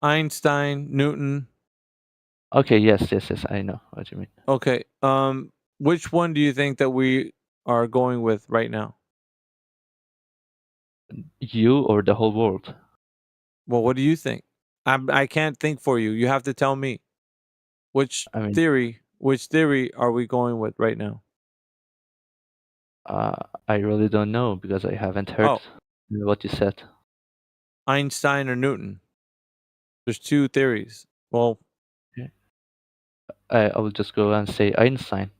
Einstein, Newton. Okay, yes. I know what you mean. Okay. Which one do you think that we are going with right now? You or the whole world? Well, what do you think? I can't think for you. You have to tell me. Which theory are we going with right now? I really don't know because I haven't heard what you said. Einstein or Newton? There's two theories. Well, I will just go and say Einstein.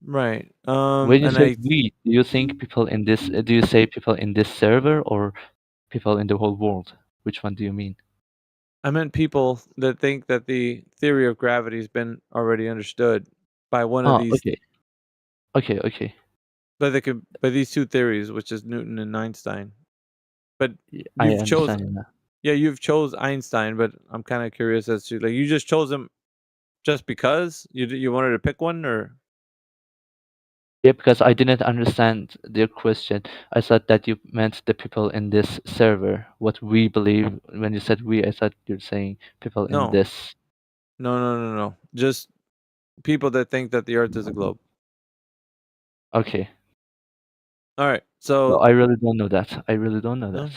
Right. When you And say we, do you think people in this? Do you say people in this server or people in the whole world? Which one do you mean? I meant people that think that the theory of gravity has been already understood by one of these. Okay. By these two theories, which is Newton and Einstein. But I you've chosen. understand now. Yeah, you've chose Einstein, but I'm kind of curious as to you just chose him just because you wanted to pick one, or Yeah, because I didn't understand their question. I thought that you meant the people in this server. What we believe. When you said we, I thought you're saying people in no, this. no. Just people that think that the Earth is a globe. Okay. All right. So So I really don't know that. I really don't know that.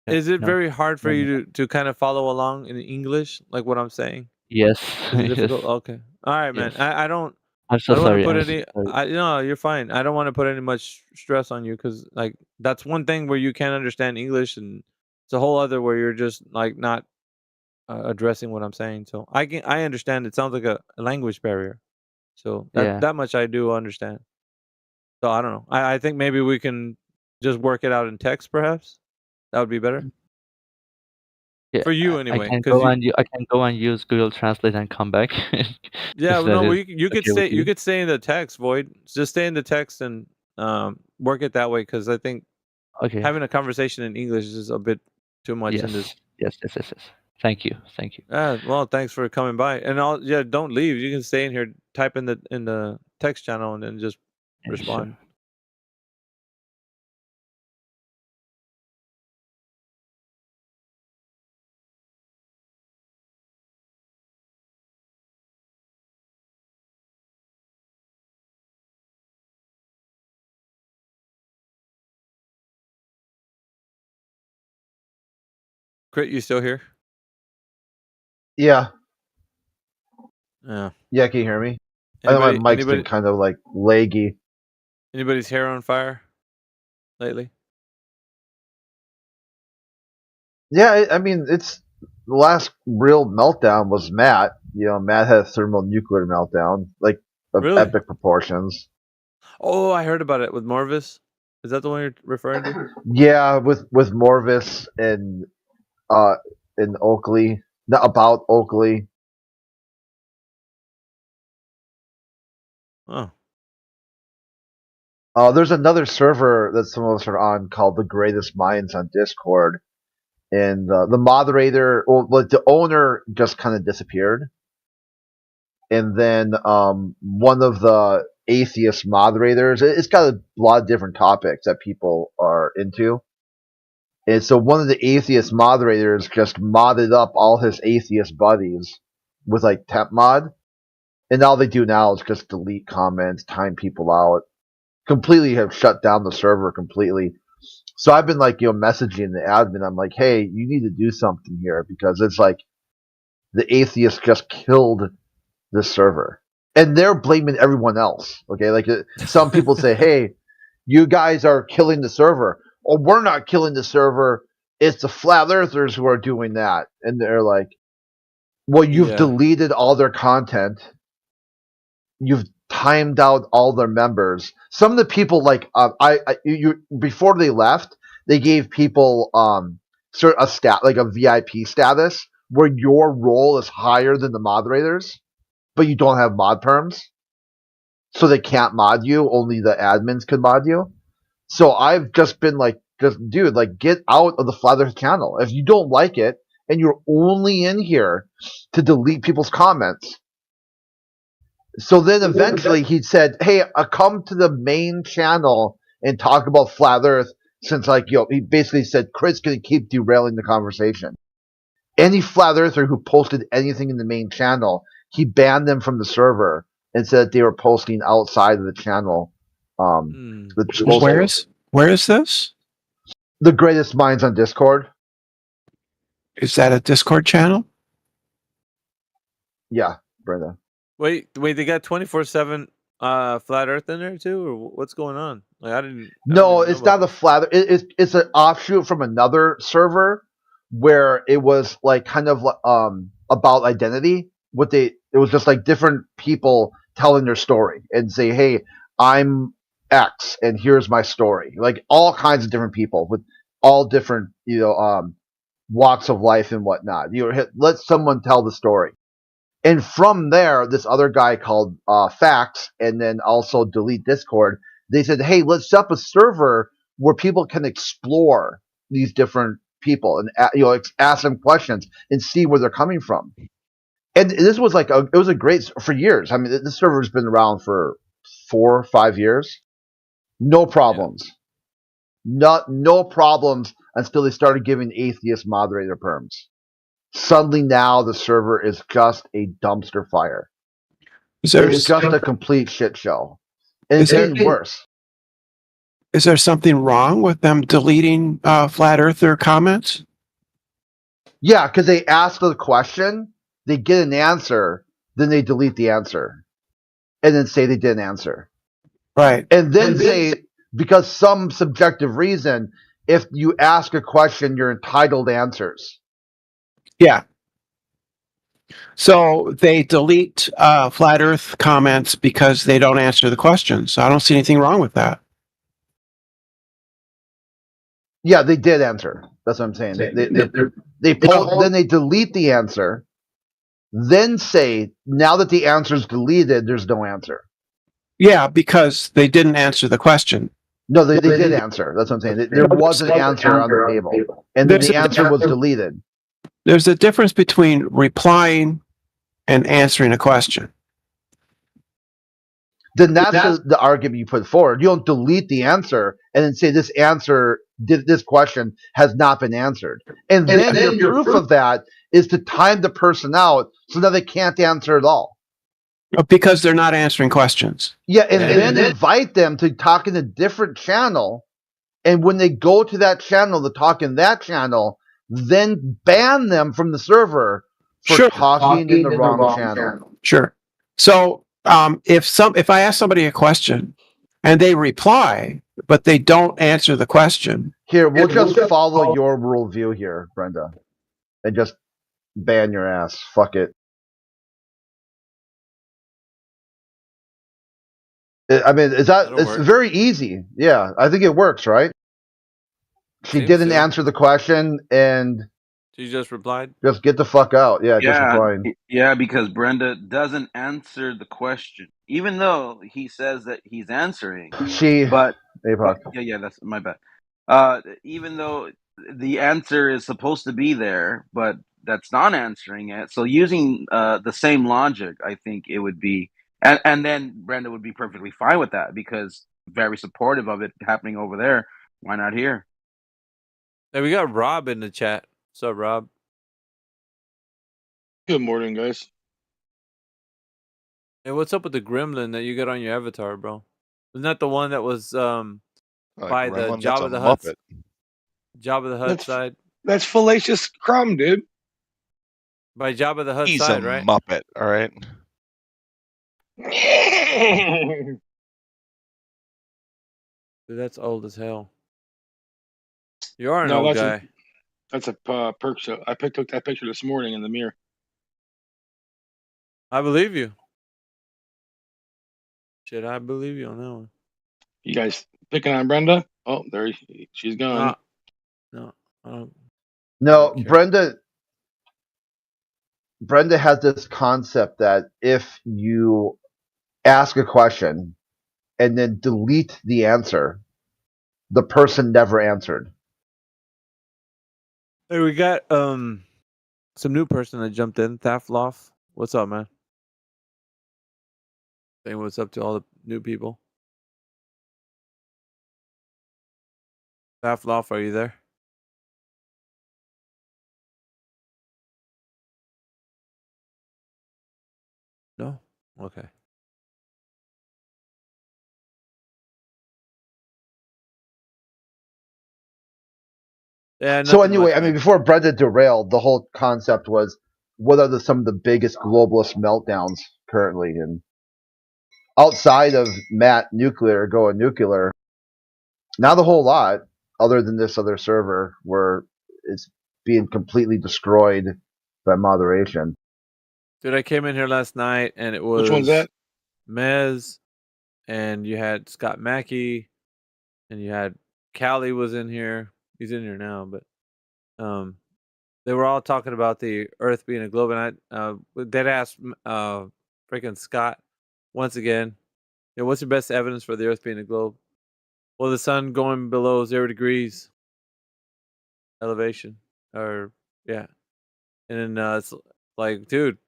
is it No. very hard for you to kind of follow along in English, like what I'm saying? Yes. Is it Yes. difficult? Okay. All right, man. Yes. I don't. I'm so I don't want to sorry. put I'm so any. sorry. No, you're fine. I don't want to put any much stress on you because, like, that's one thing where you can't understand English, and it's a whole other where you're just like not addressing what I'm saying. So I understand. It sounds like a language barrier. So Yeah. that much I do understand. So I don't know. I think maybe we can just work it out in text, perhaps. That would be better. Yeah, For you I anyway, can 'cause go and I can go and use Google Translate and come back. Yeah, If no, that well, is you could okay with stay you. in the text, Void. Just stay in the text and work it that way, because I think Okay. having a conversation in English is a bit too much in this. Yes. Thank you. Well, thanks for coming by. And don't leave. You can stay in here, type in the text channel, and then just Yeah, respond. sure. Crit, you still here? Yeah. Yeah. Yeah, can you hear me? I know my mic's been kind of like laggy. Anybody's hair on fire lately? Yeah, I mean, it's the last real meltdown was Matt. Matt had a thermonuclear meltdown, like of Really? epic proportions. Oh, I heard about it with Morvis. Is that the one you're referring to? Yeah, with Morvis and in Oakley, not about Oakley. Oh. There's another server that some of us are on called The Greatest Minds on Discord, and the moderator, the owner, just kind of disappeared, and then one of the atheist moderators. It's got a lot of different topics that people are into, and so one of the atheist moderators just modded up all his atheist buddies with like temp mod, and all they do now is just delete comments, time people out, completely have shut down the server completely. So I've been like, messaging the admin. I'm like, hey, you need to do something here, because it's like the atheists just killed the server, and they're blaming everyone else. Okay, like some people say, hey, you guys are killing the server. Oh, we're not killing the server. It's the flat earthers who are doing that. And they're like, well, you've deleted all their content. You've timed out all their members. Some of the people, like before they left, they gave people a stat, like a VIP status, where your role is higher than the moderators, but you don't have mod perms, so they can't mod you. Only the admins can mod you. So I've just been like, dude, like, get out of the Flat Earth channel if you don't like it, and you're only in here to delete people's comments. So then eventually he said, hey, come to the main channel and talk about Flat Earth, since he basically said Chris going to keep derailing the conversation. Any Flat Earther who posted anything in the main channel, he banned them from the server and said that they were posting outside of the channel. Where is this? The Greatest Minds on Discord. Is that a Discord channel? Yeah, Brenda. Wait, they got 24/7 flat Earth in there too, or what's going on? Like I didn't. No, it's not the flat. It's an offshoot from another server where it was like kind of about identity. It was just like different people telling their story and say, hey, I'm X and here's my story. Like all kinds of different people with all different walks of life and whatnot. Let someone tell the story. And from there, this other guy called Facts, and then also Delete Discord, they said, hey, let's set up a server where people can explore these different people and ask them questions and see where they're coming from. And this was it was a great, for years. I mean, this server's been around for 4 or 5 years. No problems. No problems until they started giving atheist moderator perms. Suddenly now the server is just a dumpster fire. It's just a complete shit show. And it's getting worse. Is there something wrong with them deleting Flat Earther comments? Yeah, because they ask the question, they get an answer, then they delete the answer. And then say they didn't answer. Right. And then say, because some subjective reason, if you ask a question, you're entitled to answers. Yeah. So they delete flat Earth comments because they don't answer the questions. So I don't see anything wrong with that. Yeah, they did answer. That's what I'm saying. Then they delete the answer, then say now that the answer is deleted, there's no answer. Yeah, because they didn't answer the question. No, they did answer. That's what I'm saying. There was an answer on the table, and then the answer was deleted. There's a difference between replying and answering a question. Then that's the argument you put forward. You don't delete the answer and then say this question has not been answered. And then your proof of that is to time the person out so that they can't answer at all. Because they're not answering questions. Yeah, and then invite them to talk in a different channel. And when they go to that channel to talk in that channel, then ban them from the server for talking in the wrong channel. Sure. So if I ask somebody a question and they reply, but they don't answer the question. Here, we'll just follow your worldview here, Brenda, and just ban your ass. Fuck it. I mean, it's very easy. Yeah, I think it works, right? She didn't answer the question, and she just replied. Just get the fuck out. Yeah, just replying. Yeah, because Brenda doesn't answer the question, even though he says that he's answering. But that's my bad. Even though the answer is supposed to be there, but that's not answering it. So using the same logic, I think it would be, and then Brenda would be perfectly fine with that because very supportive of it happening over there. Why not here? Hey, we got Rob in the chat. What's up, Rob? Good morning, guys. Hey, what's up with the gremlin that you got on your avatar, bro? Isn't that the one that was by the Jabba the Hutt? Jabba the Hutt side? That's Fallacious Crumb, dude. By Jabba the Hutt He's side, a right? Muppet, all right? Dude, that's old as hell. You are an old guy. That's a perk show. I took that picture this morning in the mirror. I believe you. Shit, I believe you on that one. You guys picking on Brenda? Oh, she's gone. No, I don't. No, Brenda has this concept that if you ask a question and then delete the answer, the person never answered. Hey, we got some new person that jumped in. Thafloff. What's up, man? Saying what's up to all the new people. Thafloff, are you there? No? Okay. Yeah. So anyway, I mean, before Brenda derailed, the whole concept was what are some of the biggest globalist meltdowns currently, and outside of Matt Nuclear going nuclear, not a whole lot, other than this other server where it's being completely destroyed by moderation. Dude, I came in here last night and it was Which one's that? Mez, and you had Scott Mackey, and you had Callie was in here. He's in here now, but they were all talking about the Earth being a globe, and I they'd asked freaking Scott once again, what's the best evidence for the Earth being a globe? Well, the sun going below 0 degrees elevation, or yeah, and then it's like, dude,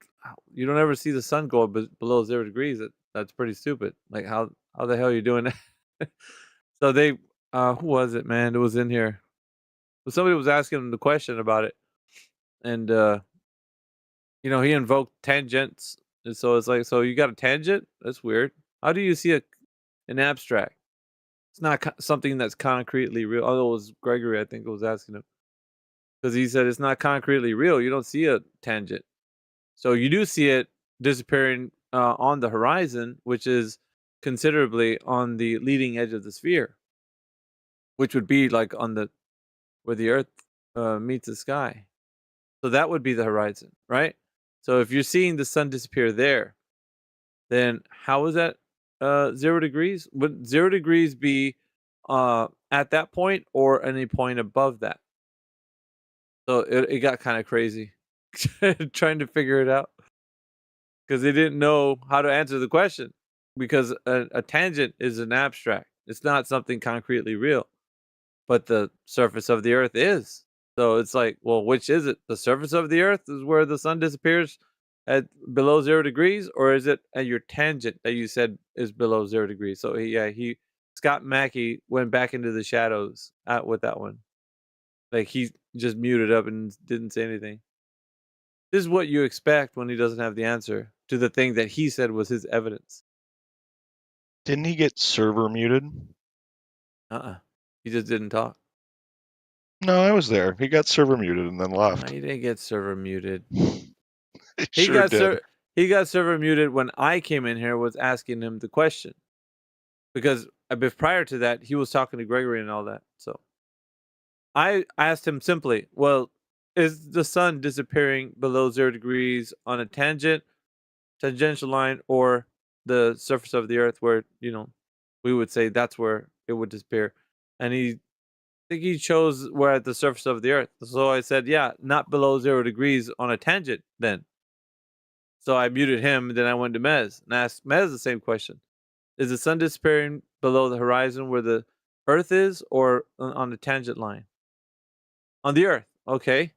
you don't ever see the sun go below 0 degrees. That's pretty stupid. Like, how the hell are you doing that? So they, who was it, man? It was in here. Well, somebody was asking him the question about it, and he invoked tangents, and so it's like, so you got a tangent? That's weird. How do you see an abstract? It's not something that's concretely real. Although it was Gregory, I think, was asking him, because he said it's not concretely real. You don't see a tangent, so you do see it disappearing on the horizon, which is considerably on the leading edge of the sphere, which would be like on where the Earth meets the sky. So that would be the horizon, right? So if you're seeing the sun disappear there, then how is that 0 degrees? Would 0 degrees be at that point or any point above that? So it got kind of crazy trying to figure it out because they didn't know how to answer the question because a tangent is an abstract. It's not something concretely real, but the surface of the earth is. So it's like, well, which is it? The surface of the earth is where the sun disappears at below 0 degrees, or is it at your tangent that you said is below 0 degrees? So Scott Mackey went back into the shadows with that one. Like he just muted up and didn't say anything. This is what you expect when he doesn't have the answer to the thing that he said was his evidence. Didn't he get server muted? He just didn't talk. No, I was there. He got server muted and then left. No, he didn't get server muted. He sure did. He got server muted when I came in here was asking him the question. Because prior to that, he was talking to Gregory and all that. So I asked him simply, well, is the sun disappearing below 0 degrees on a tangential line, or the surface of the earth where, we would say that's where it would disappear? And I think he chose where at the surface of the earth. So I said, yeah, not below 0 degrees on a tangent then. So I muted him, and then I went to Mez and asked Mez the same question. Is the sun disappearing below the horizon where the earth is, or on the tangent line? On the earth. Okay.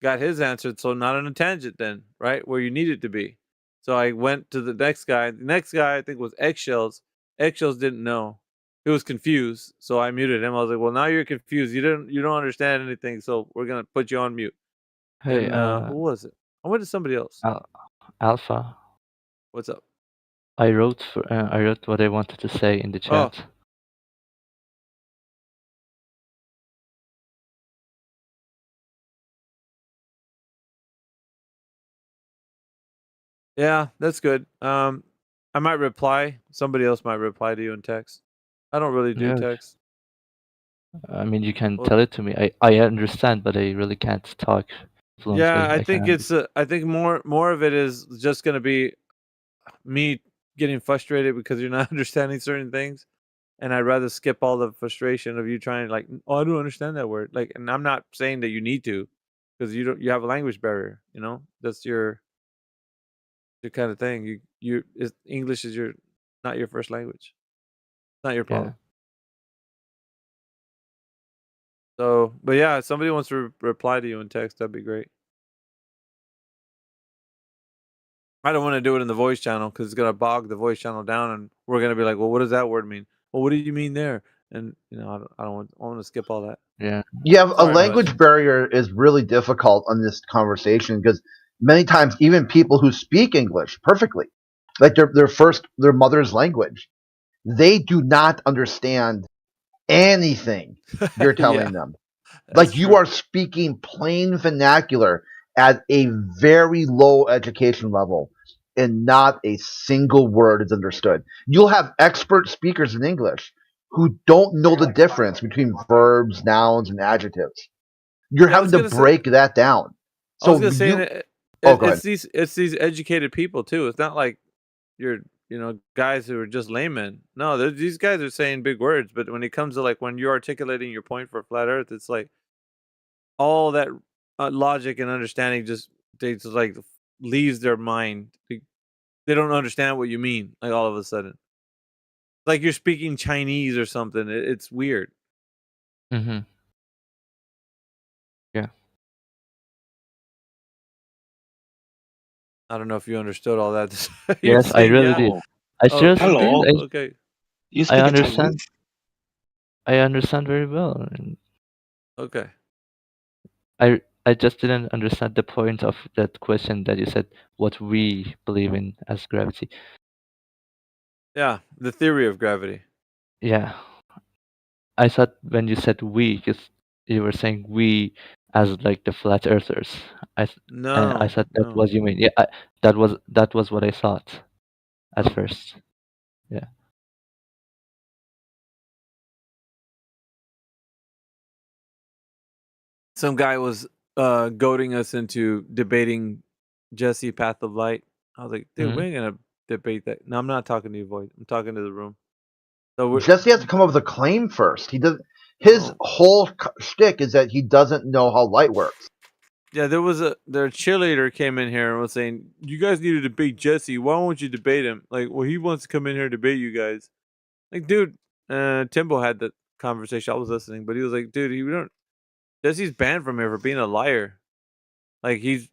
Got his answer. So not on a tangent then, right? Where you need it to be. So I went to the next guy. The next guy I think was Eggshells. Eggshells didn't know. He was confused. So I muted him. I was like, well, now you're confused. You don't understand anything. So we're going to put you on mute. Hey, and who was it? I went to somebody else. Alpha. What's up? I wrote what I wanted to say in the chat. Oh. Yeah, that's good. I might reply. Somebody else might reply to you in text. I don't really do text. I mean, you can tell it to me. I understand, but I really can't talk fluently. Yeah, I think I think more of it is just going to be me getting frustrated because you're not understanding certain things, and I'd rather skip all the frustration of you trying I don't understand that word. And I'm not saying that you need to, because you have a language barrier. That's your kind of thing. English is not your first language. It's not your problem. So, but yeah, if somebody wants to reply to you in text, that'd be great. I don't want to do it in the voice channel because it's gonna bog the voice channel down, and we're gonna be like, well, what does that word mean? Well, what do you mean there? And I want to skip all that. Yeah. A language barrier is really difficult on this conversation because many times even people who speak English perfectly, like their mother's language, they do not understand anything you're telling them. Like you are speaking plain vernacular at a very low education level, and not a single word is understood. You'll have expert speakers in English who don't know the difference between verbs, nouns, and adjectives. You're having to break that down. So I was gonna say it's these educated people too. It's not like you're guys who are just laymen. No, these guys are saying big words, but when it comes to when you're articulating your point for flat Earth, it's like all that logic and understanding just leaves their mind. They don't understand what you mean. All of a sudden, like you're speaking Chinese or something. It's weird. Mm-hmm. Yeah. I don't know if you understood all that. Yes, I really did. I just okay. I understand. I understand very well. Okay. I just didn't understand the point of that question that you said, what we believe in as gravity. Yeah, the theory of gravity. Yeah. I thought when you said we, you were saying we as like the flat earthers. I thought that was you mean. Yeah, that was what I thought at first. Yeah. Some guy was goading us into debating Jesse Path of Light. I was like, dude, we ain't gonna debate that. No, I'm not talking to you, Void. I'm talking to the room. So Jesse has to come up with a claim first. He does. His whole shtick is that he doesn't know how light works. Yeah, their cheerleader came in here and was saying, you guys need to debate Jesse. Why won't you debate him? Like, well, he wants to come in here and debate you guys. Like, dude, Timbo had the conversation. I was listening, but he was like, dude, Jesse's banned from here for being a liar. Like, he's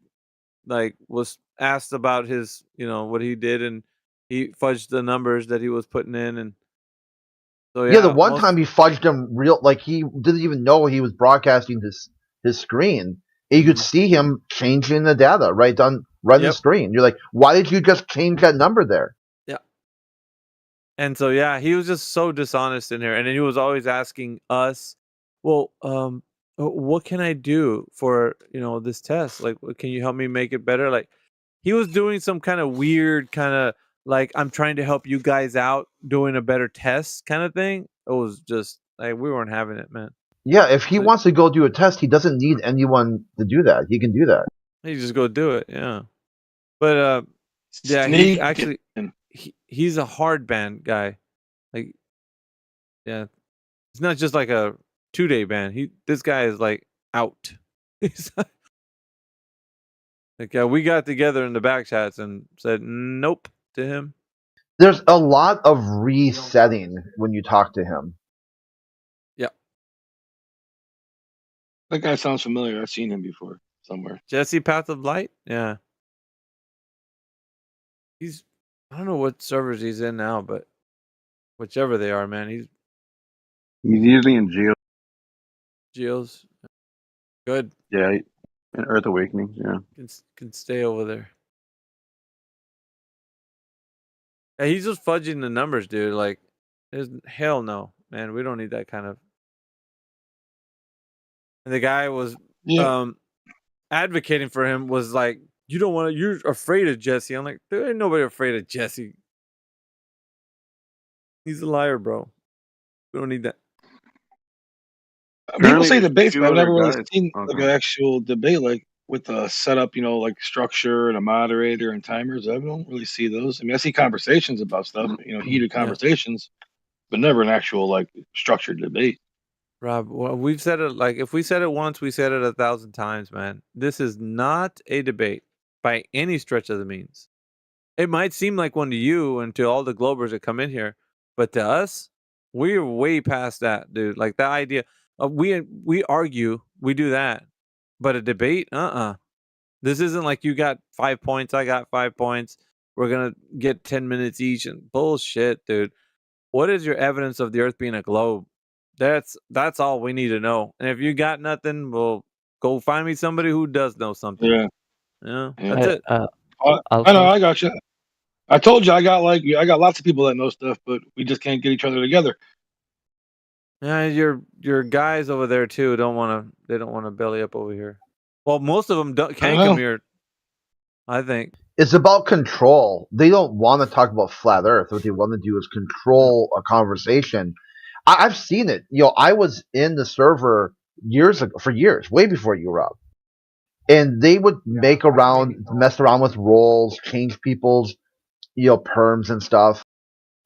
like was asked about his, what he did, and he fudged the numbers that he was putting in, and so the one time he fudged him like he didn't even know he was broadcasting his screen. And you could see him changing the data right on the screen. You're like, why did you just change that number there? Yeah. And so he was just so dishonest in here, and then he was always asking us, well, what can I do for this test? Like, can you help me make it better? Like, he was doing some kind of weird like, I'm trying to help you guys out doing a better test kind of thing. It was just like, we weren't having it, man. Yeah, if he wants to go do a test, he doesn't need anyone to do that. He can do that. He just go do it, yeah. But he actually he's a hard ban guy. Like, yeah, it's not just like a 2-day ban. This guy is like out. He's like, we got together in the back chats and said nope to him. There's a lot of resetting when you talk to him. Yeah. That guy sounds familiar. I've seen him before somewhere. Jesse Path of Light? Yeah. I don't know what servers he's in now, but whichever they are, man, he's usually in Geos. Good. Yeah, in Earth Awakening, yeah. Can stay over there. Yeah, he's just fudging the numbers, dude. Like, there's hell no, man. We don't need that kind of. And the guy was advocating for him, was like, you're afraid of Jesse. I'm like, there ain't nobody afraid of Jesse. He's a liar, bro. We don't need that. People say debates, but I've never really seen like an actual debate, like with a setup, like structure and a moderator and timers. I don't really see those. I mean, I see conversations about stuff, heated conversations, but never an actual like structured debate. Rob, well, we've said it, like, if we said it once, we said it 1,000 times, man. This is not a debate by any stretch of the means. It might seem like one to you and to all the Globers that come in here, but to us, we're way past that, dude. Like, that idea of we argue, we do that, but a debate, This isn't like you got 5 points, I got 5 points. We're gonna get 10 minutes each, and bullshit, dude. What is your evidence of the Earth being a globe? That's all we need to know. And if you got nothing, well, go find me somebody who does know something. Yeah. That's it. I know. I got you. I told you I got lots of people that know stuff, but we just can't get each other together. Yeah, your guys over there too they don't want to belly up over here. Well, most of them can't come here, I think. It's about control. They don't want to talk about flat Earth. What they want to do is control a conversation. I've seen it. I was in the server for years, way before you, Rob. And they would mess around with roles, change people's, perms and stuff.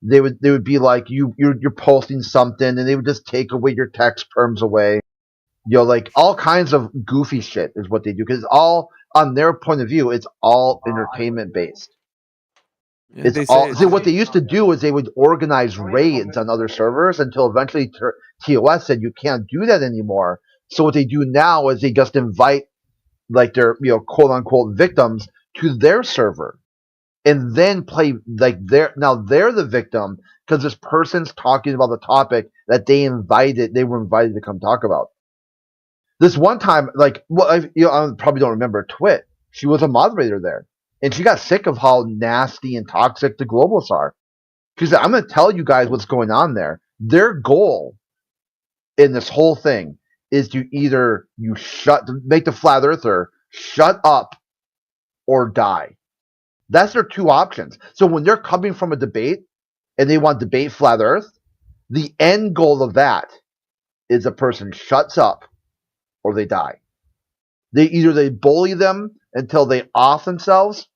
They would be like, you're posting something, and they would just take away your text perms away. Like all kinds of goofy shit is what they do, because all on their point of view, it's all entertainment based. What they used to do is they would organize raids on other servers until eventually TOS said you can't do that anymore. So what they do now is they just invite like their quote unquote victims to their server, and then play like they're the victim because this person's talking about the topic that they were invited to come talk about. This one time, like, I probably don't remember Twit. She was a moderator there. And she got sick of how nasty and toxic the globalists are. She said, I'm going to tell you guys what's going on there. Their goal in this whole thing is to either make the flat earther shut up or die. That's their two options. So when they're coming from a debate and they want to debate flat earth, the end goal of that is a person shuts up or they die. They bully them until they off themselves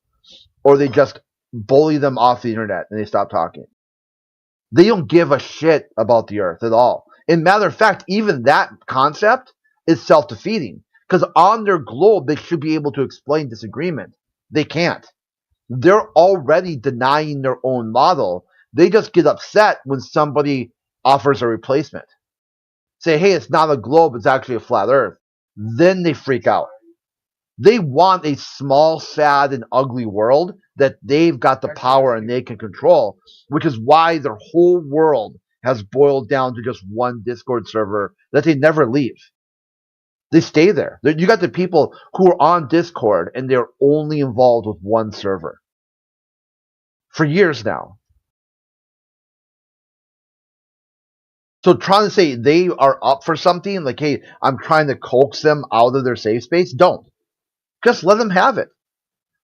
or they just bully them off the internet and they stop talking. They don't give a shit about the earth at all. And matter of fact, even that concept is self-defeating because on their globe, they should be able to explain disagreement. They can't. They're already denying their own model. They just get upset when somebody offers a replacement. Say, hey, it's not a globe, it's actually a flat earth. Then they freak out. They want a small, sad, and ugly world that they've got the power and they can control, which is why their whole world has boiled down to just one Discord server that they never leave. They stay there. You got the people who are on Discord and they're only involved with one server for years now. So trying to say they are up for something, like, hey, I'm trying to coax them out of their safe space, don't. Just let them have it.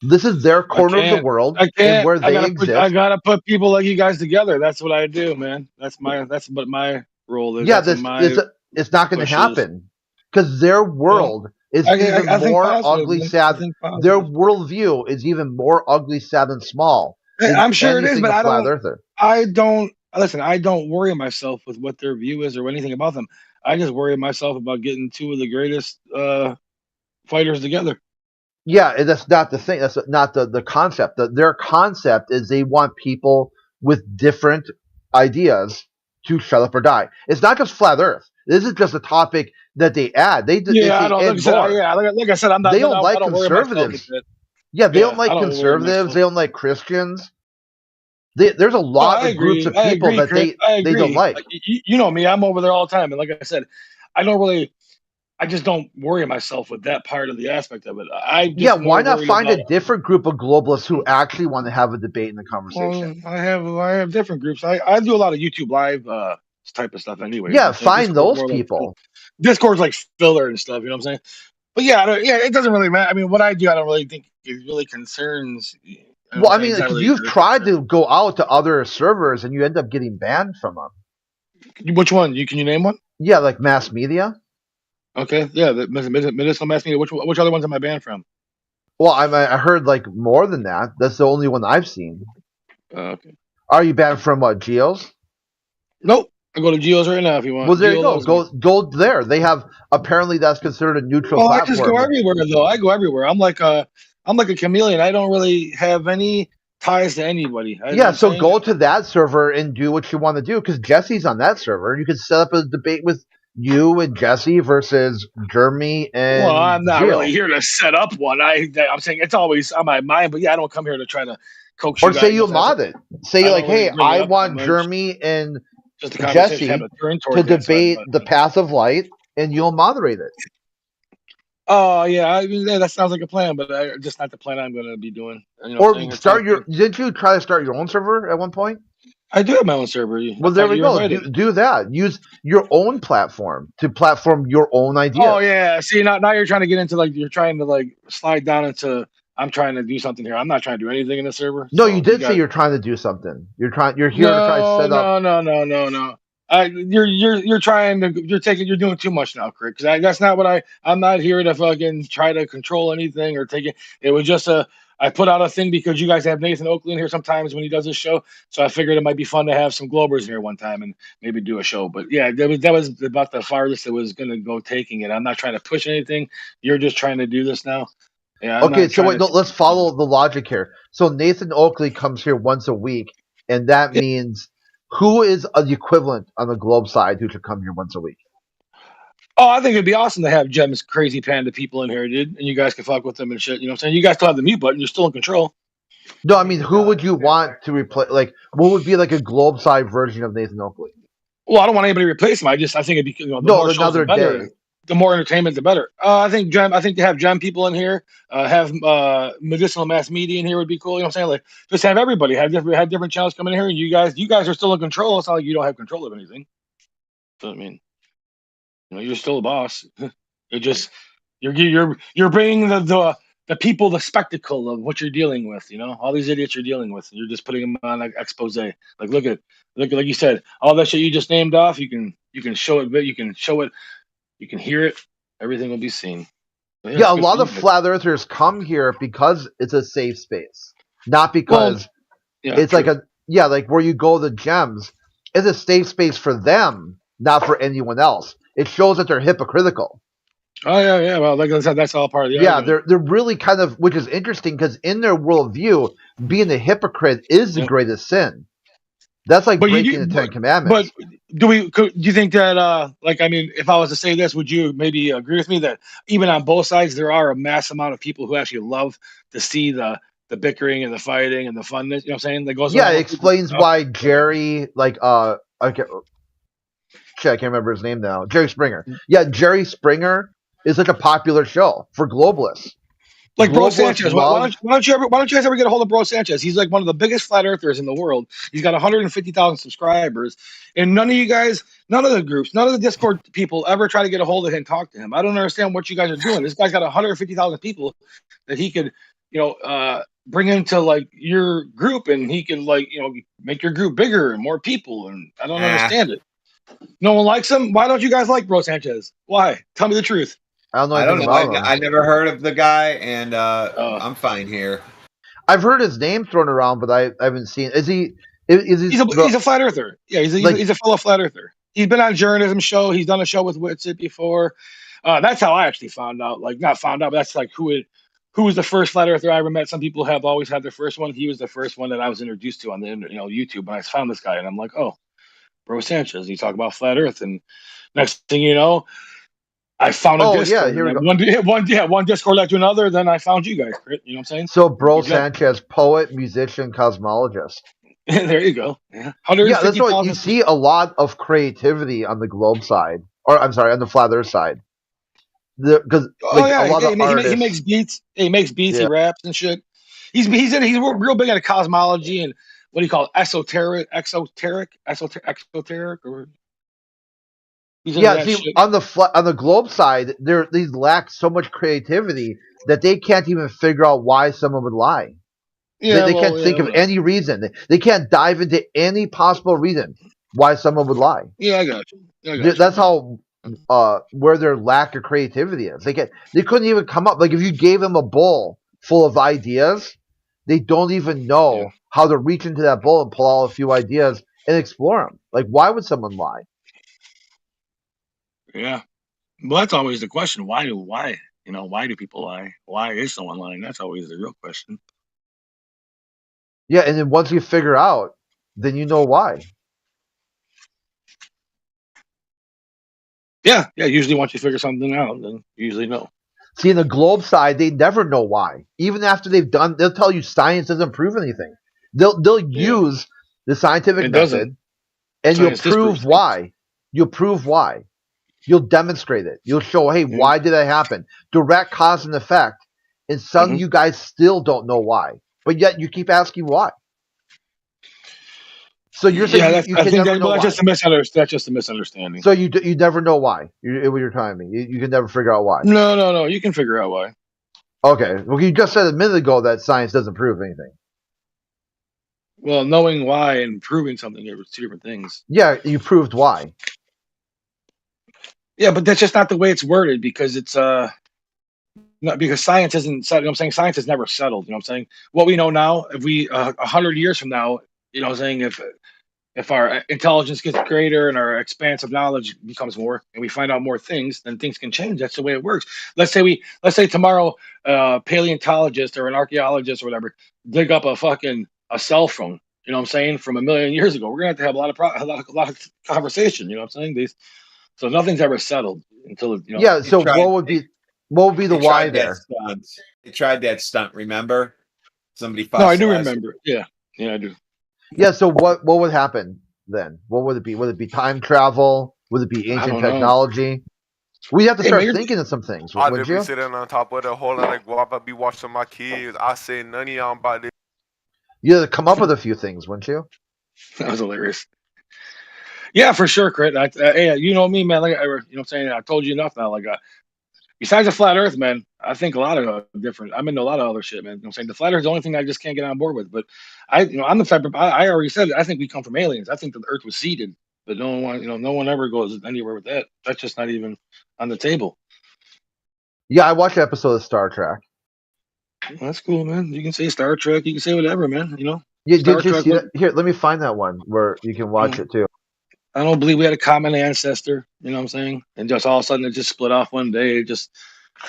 This is their corner of the world and where they exist. I gotta put people like you guys together. That's what I do, man. That's what my role is. Yeah, it's not going to happen because their world is even more ugly, sad. Their worldview is even more ugly, sad, and small. I'm sure it is, but I don't listen. I don't worry myself with what their view is or anything about them. I just worry myself about getting two of the greatest fighters together. Yeah, that's not the thing. That's not the concept. Their concept is they want people with different ideas to shut up or die. It's not just flat Earth. This is just a topic that they add. Like I said, I'm not. They don't like I don't conservatives. Yeah, they don't like conservatives. They don't like Christians. There's a lot of groups of people that they don't like. You know me. I'm over there all the time, and like I said, I just don't worry myself with that part of the aspect of it. Why not find a different group of globalists who actually want to have a debate and a conversation? I have different groups. I do a lot of YouTube live type of stuff anyway. Yeah, find those people. Discord's like filler and stuff. You know what I'm saying? But it doesn't really matter. I mean, what I do, I don't really think it really concerns. Well, I mean, you've tried to go out to other servers and you end up getting banned from them. Which one? Can you name one? Yeah, like mass media. Okay, yeah, the medicinal mass media. Which other ones am I banned from? Well, I heard like more than that. That's the only one I've seen. Okay. Are you banned from what, Geos? Nope. I go to Geos right now if you want. Well, there you go. Go there. They have apparently that's considered a neutral platform. I just go everywhere though. I go everywhere. I'm like a chameleon. I don't really have any ties to anybody. So go to that server and do what you want to do because Jesse's on that server. You could set up a debate with you and Jesse versus Jeremy and. Well, I'm not really here to set up one. I'm saying it's always on my mind, but I don't come here to try to coax you. Or say you mod it. Say like, hey, I want Jeremy and Jesse to debate the path of light, and you'll moderate it. Oh yeah, I mean, that sounds like a plan, but just not the plan I'm going to be doing. Didn't you try to start your own server at one point? I do have my own server. Well, there we go. Do that. Use your own platform to platform your own ideas. Oh yeah. See, now you're trying to get into you're trying to slide down into. I'm trying to do something here. I'm not trying to do anything in the server. No, you did say you're trying to do something. You're here to try to set up. No. You're trying to. You're doing too much now, Craig. Because that's not what I'm not here to fucking try to control anything or take it. It was just I put out a thing because you guys have Nathan Oakley in here sometimes when he does his show. So I figured it might be fun to have some Globers in here one time and maybe do a show. But yeah, that was about the farthest it was going to go taking it. I'm not trying to push anything. You're just trying to do this now. Yeah. Okay, so let's follow the logic here. So Nathan Oakley comes here once a week, and that means who is the equivalent on the globe side who should come here once a week? Oh, I think it'd be awesome to have Jem's crazy panda people in here, dude, and you guys can fuck with them and shit. You know what I'm saying? You guys still have the mute button. You're still in control. No, I mean, who would you want to replace? Like, what would be like a globe side version of Nathan Oakley? Well, I don't want anybody to replace him. I think it'd be the more shows, the better. Day. The more entertainment, the better. I think to have Gem people in here, have medicinal mass media in here would be cool. You know what I'm saying? Like, just have everybody have different channels coming in here, and you guys are still in control. It's not like you don't have control of anything. So I mean. You're still a boss. You're just you're bringing the people the spectacle of what you're dealing with. All these idiots you're dealing with. You're just putting them on like expose. Like look at like you said, all that shit you just named off. You can show it. You can show it. You can hear it. Everything will be seen. Yeah, a lot of flat earthers come here because it's a safe space, not because it's like like where you go to gems is a safe space for them, not for anyone else. It shows that they're hypocritical. Oh yeah. Well, like I said, that's all part of the argument. They're really kind of, which is interesting because in their worldview, being a hypocrite is the greatest sin. That's like breaking the Ten Commandments. But do you think that like, I mean, if I was to say this, would you maybe agree with me that even on both sides there are a mass amount of people who actually love to see the bickering and the fighting and the funness, you know what I'm saying? That goes it explains why Jerry, like I can't remember his name now. Jerry Springer. Yeah, Jerry Springer is like a popular show for globalists. Like Bro Sanchez. Why don't you guys ever get a hold of Bro Sanchez? He's like one of the biggest flat earthers in the world. He's got 150,000 subscribers, and none of you guys, none of the groups, none of the Discord people ever try to get a hold of him and talk to him. I don't understand what you guys are doing. This guy's got 150,000 people that he could, bring into like your group, and he can make your group bigger and more people. And I don't understand it. No one likes him. Why don't you guys like Bro Sanchez? Why? Tell me the truth. I don't know. I never heard of the guy, and I'm fine here. I've heard his name thrown around, but I haven't seen. Is he? He's a flat earther. Yeah, he's a fellow flat earther. He's been on a journalism show. He's done a show with Witsit before. That's how I actually found out. Like, not found out, but that's like who was the first flat earther I ever met. Some people have always had their first one. He was the first one that I was introduced to on the YouTube. And I found this guy, and I'm like, oh, Bro Sanchez. You talk about flat Earth, and next thing you know, I found a Discord. Here we go. One Discord led to another. Then I found you guys. You know what I'm saying? So, Bro Sanchez, poet, musician, cosmologist. There you go. Yeah, that's what you see. A lot of creativity on the globe side, or I'm sorry, on the flat Earth side. Because a lot of artists, he makes beats. He makes beats. He raps and shit. He's real big into cosmology and what do you call it? Esoteric, or. See, on the globe side, these lack so much creativity that they can't even figure out why someone would lie. They can't think of any reason. They can't dive into any possible reason why someone would lie. Yeah, I got you. That's how where their lack of creativity is. They couldn't even come up. Like if you gave them a bowl full of ideas, they don't even know how to reach into that bowl and pull out a few ideas and explore them. Like, why would someone lie? Yeah, well, that's always the question. Why do people lie? Why is someone lying? That's always the real question. Yeah, and then once you figure out, then you know why. Yeah. Usually, once you figure something out, then you usually know. See, in the globe side, they never know why. Even after they'll tell you science doesn't prove anything. They'll use the scientific method, and you'll prove why. You'll prove why. You'll demonstrate it. You'll show, hey, why did that happen? Direct cause and effect. And some of you guys still don't know why. But yet you keep asking why. So you're saying you can never know why. That's just a misunderstanding. So you never know why. What you're telling me. You can never figure out why. No. You can figure out why. Okay. Well, you just said a minute ago that science doesn't prove anything. Well, knowing why and proving something are two different things. Yeah, you proved why. Yeah, but that's just not the way it's worded because it's not because science isn't settled. You know what I'm saying? Science has never settled. You know what I'm saying? What we know now, if we 100 years from now, you know what I'm saying, if our intelligence gets greater and our expansive knowledge becomes more and we find out more things, then things can change. That's the way it works. Let's say tomorrow paleontologist or an archaeologist or whatever dig up a cell phone, you know what I'm saying, from 1 million years ago. We're gonna have a lot of conversation, you know what I'm saying? So nothing's ever settled until Yeah, so what would be the why there? They tried that stunt, remember? Somebody No, I do remember. Yeah, I do. Yeah, so what would happen then? What would it be? Would it be time travel? Would it be ancient technology? We have to start thinking of some things, wouldn't you? Be sitting on top of the whole lot of guava, be watching my kids. I say none of y'all about this. You had to come up with a few things, wouldn't you? That was hilarious. Yeah, for sure, Crit. Hey, you know me, man. Like, you know what I'm saying? I told you enough now. Like, besides the flat Earth, man, I think a lot of different. I'm into a lot of other shit, man. You know what I'm saying? The flat Earth is the only thing I just can't get on board with. But I'm the type of. I already said it. I think we come from aliens. I think that the Earth was seeded, but no one ever goes anywhere with that. That's just not even on the table. Yeah, I watched an episode of Star Trek. That's cool, man. You can say Star Trek. You can say whatever, man. Yeah, Star did you Trek. see that? Here, let me find that one where you can watch it too. I don't believe we had a common ancestor. You know what I'm saying? And just all of a sudden it just split off one day. It just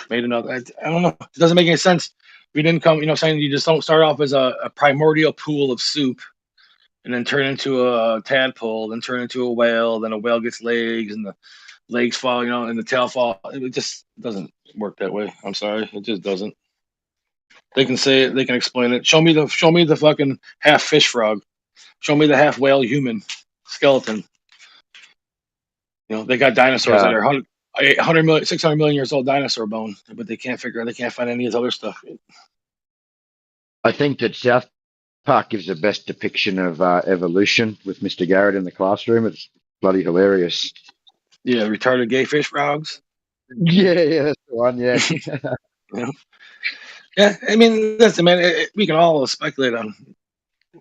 made another. I don't know. It doesn't make any sense. We didn't come. Saying you just don't start off as a primordial pool of soup, and then turn into a tadpole, then turn into a whale, then a whale gets legs, and the legs fall, and the tail fall. It just doesn't work that way. I'm sorry, it just doesn't. They can say it, they can explain it. Show me the fucking half fish frog. Show me the half whale human skeleton. They got dinosaurs that are 100 million, 600 million years old dinosaur bone, but they can't find any of this other stuff. I think that South Park gives the best depiction of evolution with Mr. Garrett in the classroom. It's bloody hilarious. Yeah, retarded gay fish frogs. Yeah, that's the one. Yeah. Yeah, I mean, listen, man. We can all speculate on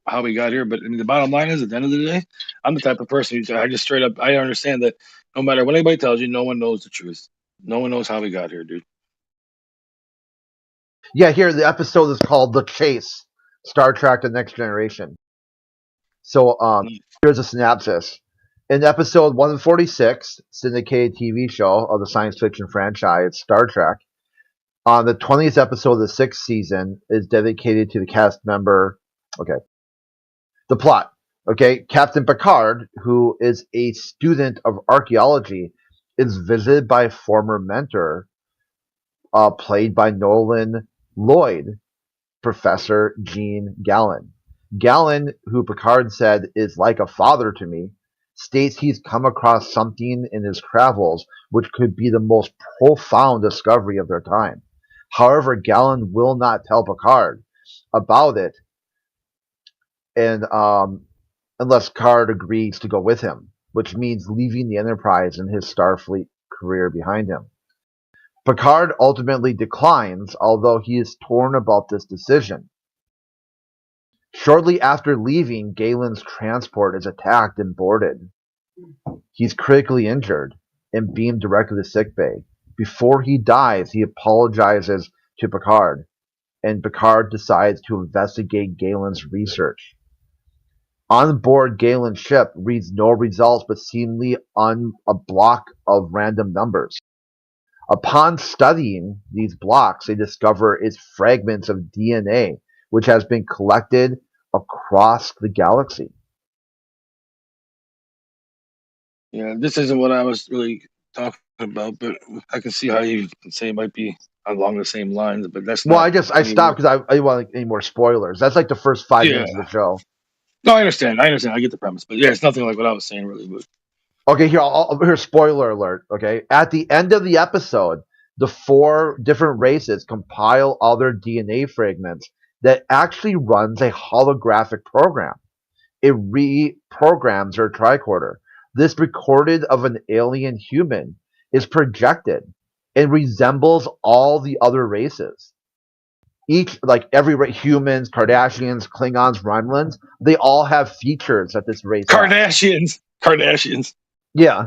how we got here, but the bottom line is, at the end of the day, I'm the type of person I just straight up. I understand that no matter what anybody tells you, no one knows the truth. No one knows how we got here, dude. Yeah, here the episode is called "The Chase: Star Trek: The Next Generation." So, here's a synopsis. In episode 146, syndicated TV show of the science fiction franchise Star Trek, on the 20th episode of the 6th season is dedicated to the cast member. Okay. The plot. Okay. Captain Picard, who is a student of archaeology, is visited by a former mentor, played by Nolan Lloyd, Professor Gene Gallon. Gallon, who Picard said is like a father to me, states he's come across something in his travels which could be the most profound discovery of their time. However, Gallon will not tell Picard about it, and unless Picard agrees to go with him, which means leaving the Enterprise and his Starfleet career behind him. Picard ultimately declines, although he is torn about this decision. Shortly after leaving, Galen's transport is attacked and boarded. He's critically injured and beamed directly to sickbay. Before he dies, he apologizes to Picard, and Picard decides to investigate Galen's research. On board Galen's ship reads no results but seemingly on a block of random numbers. Upon studying these blocks, they discover it's fragments of DNA, which has been collected across the galaxy. Yeah, this isn't what I was really talking about, but I can see how you can say it might be along the same lines, but that's well, not. I stopped because I didn't want any more spoilers. That's like the first 5 minutes of the show. No, I understand. I get the premise, but yeah, it's nothing like what I was saying, really. But okay, here's spoiler alert. Okay, at the end of the episode, the 4 different races compile all their DNA fragments that actually runs a holographic program. It reprograms their tricorder. This recorded of an alien human is projected and resembles all the other races. Each, like every humans, Kardashians, Klingons, Romulans, they all have features that this race Kardashians. Yeah.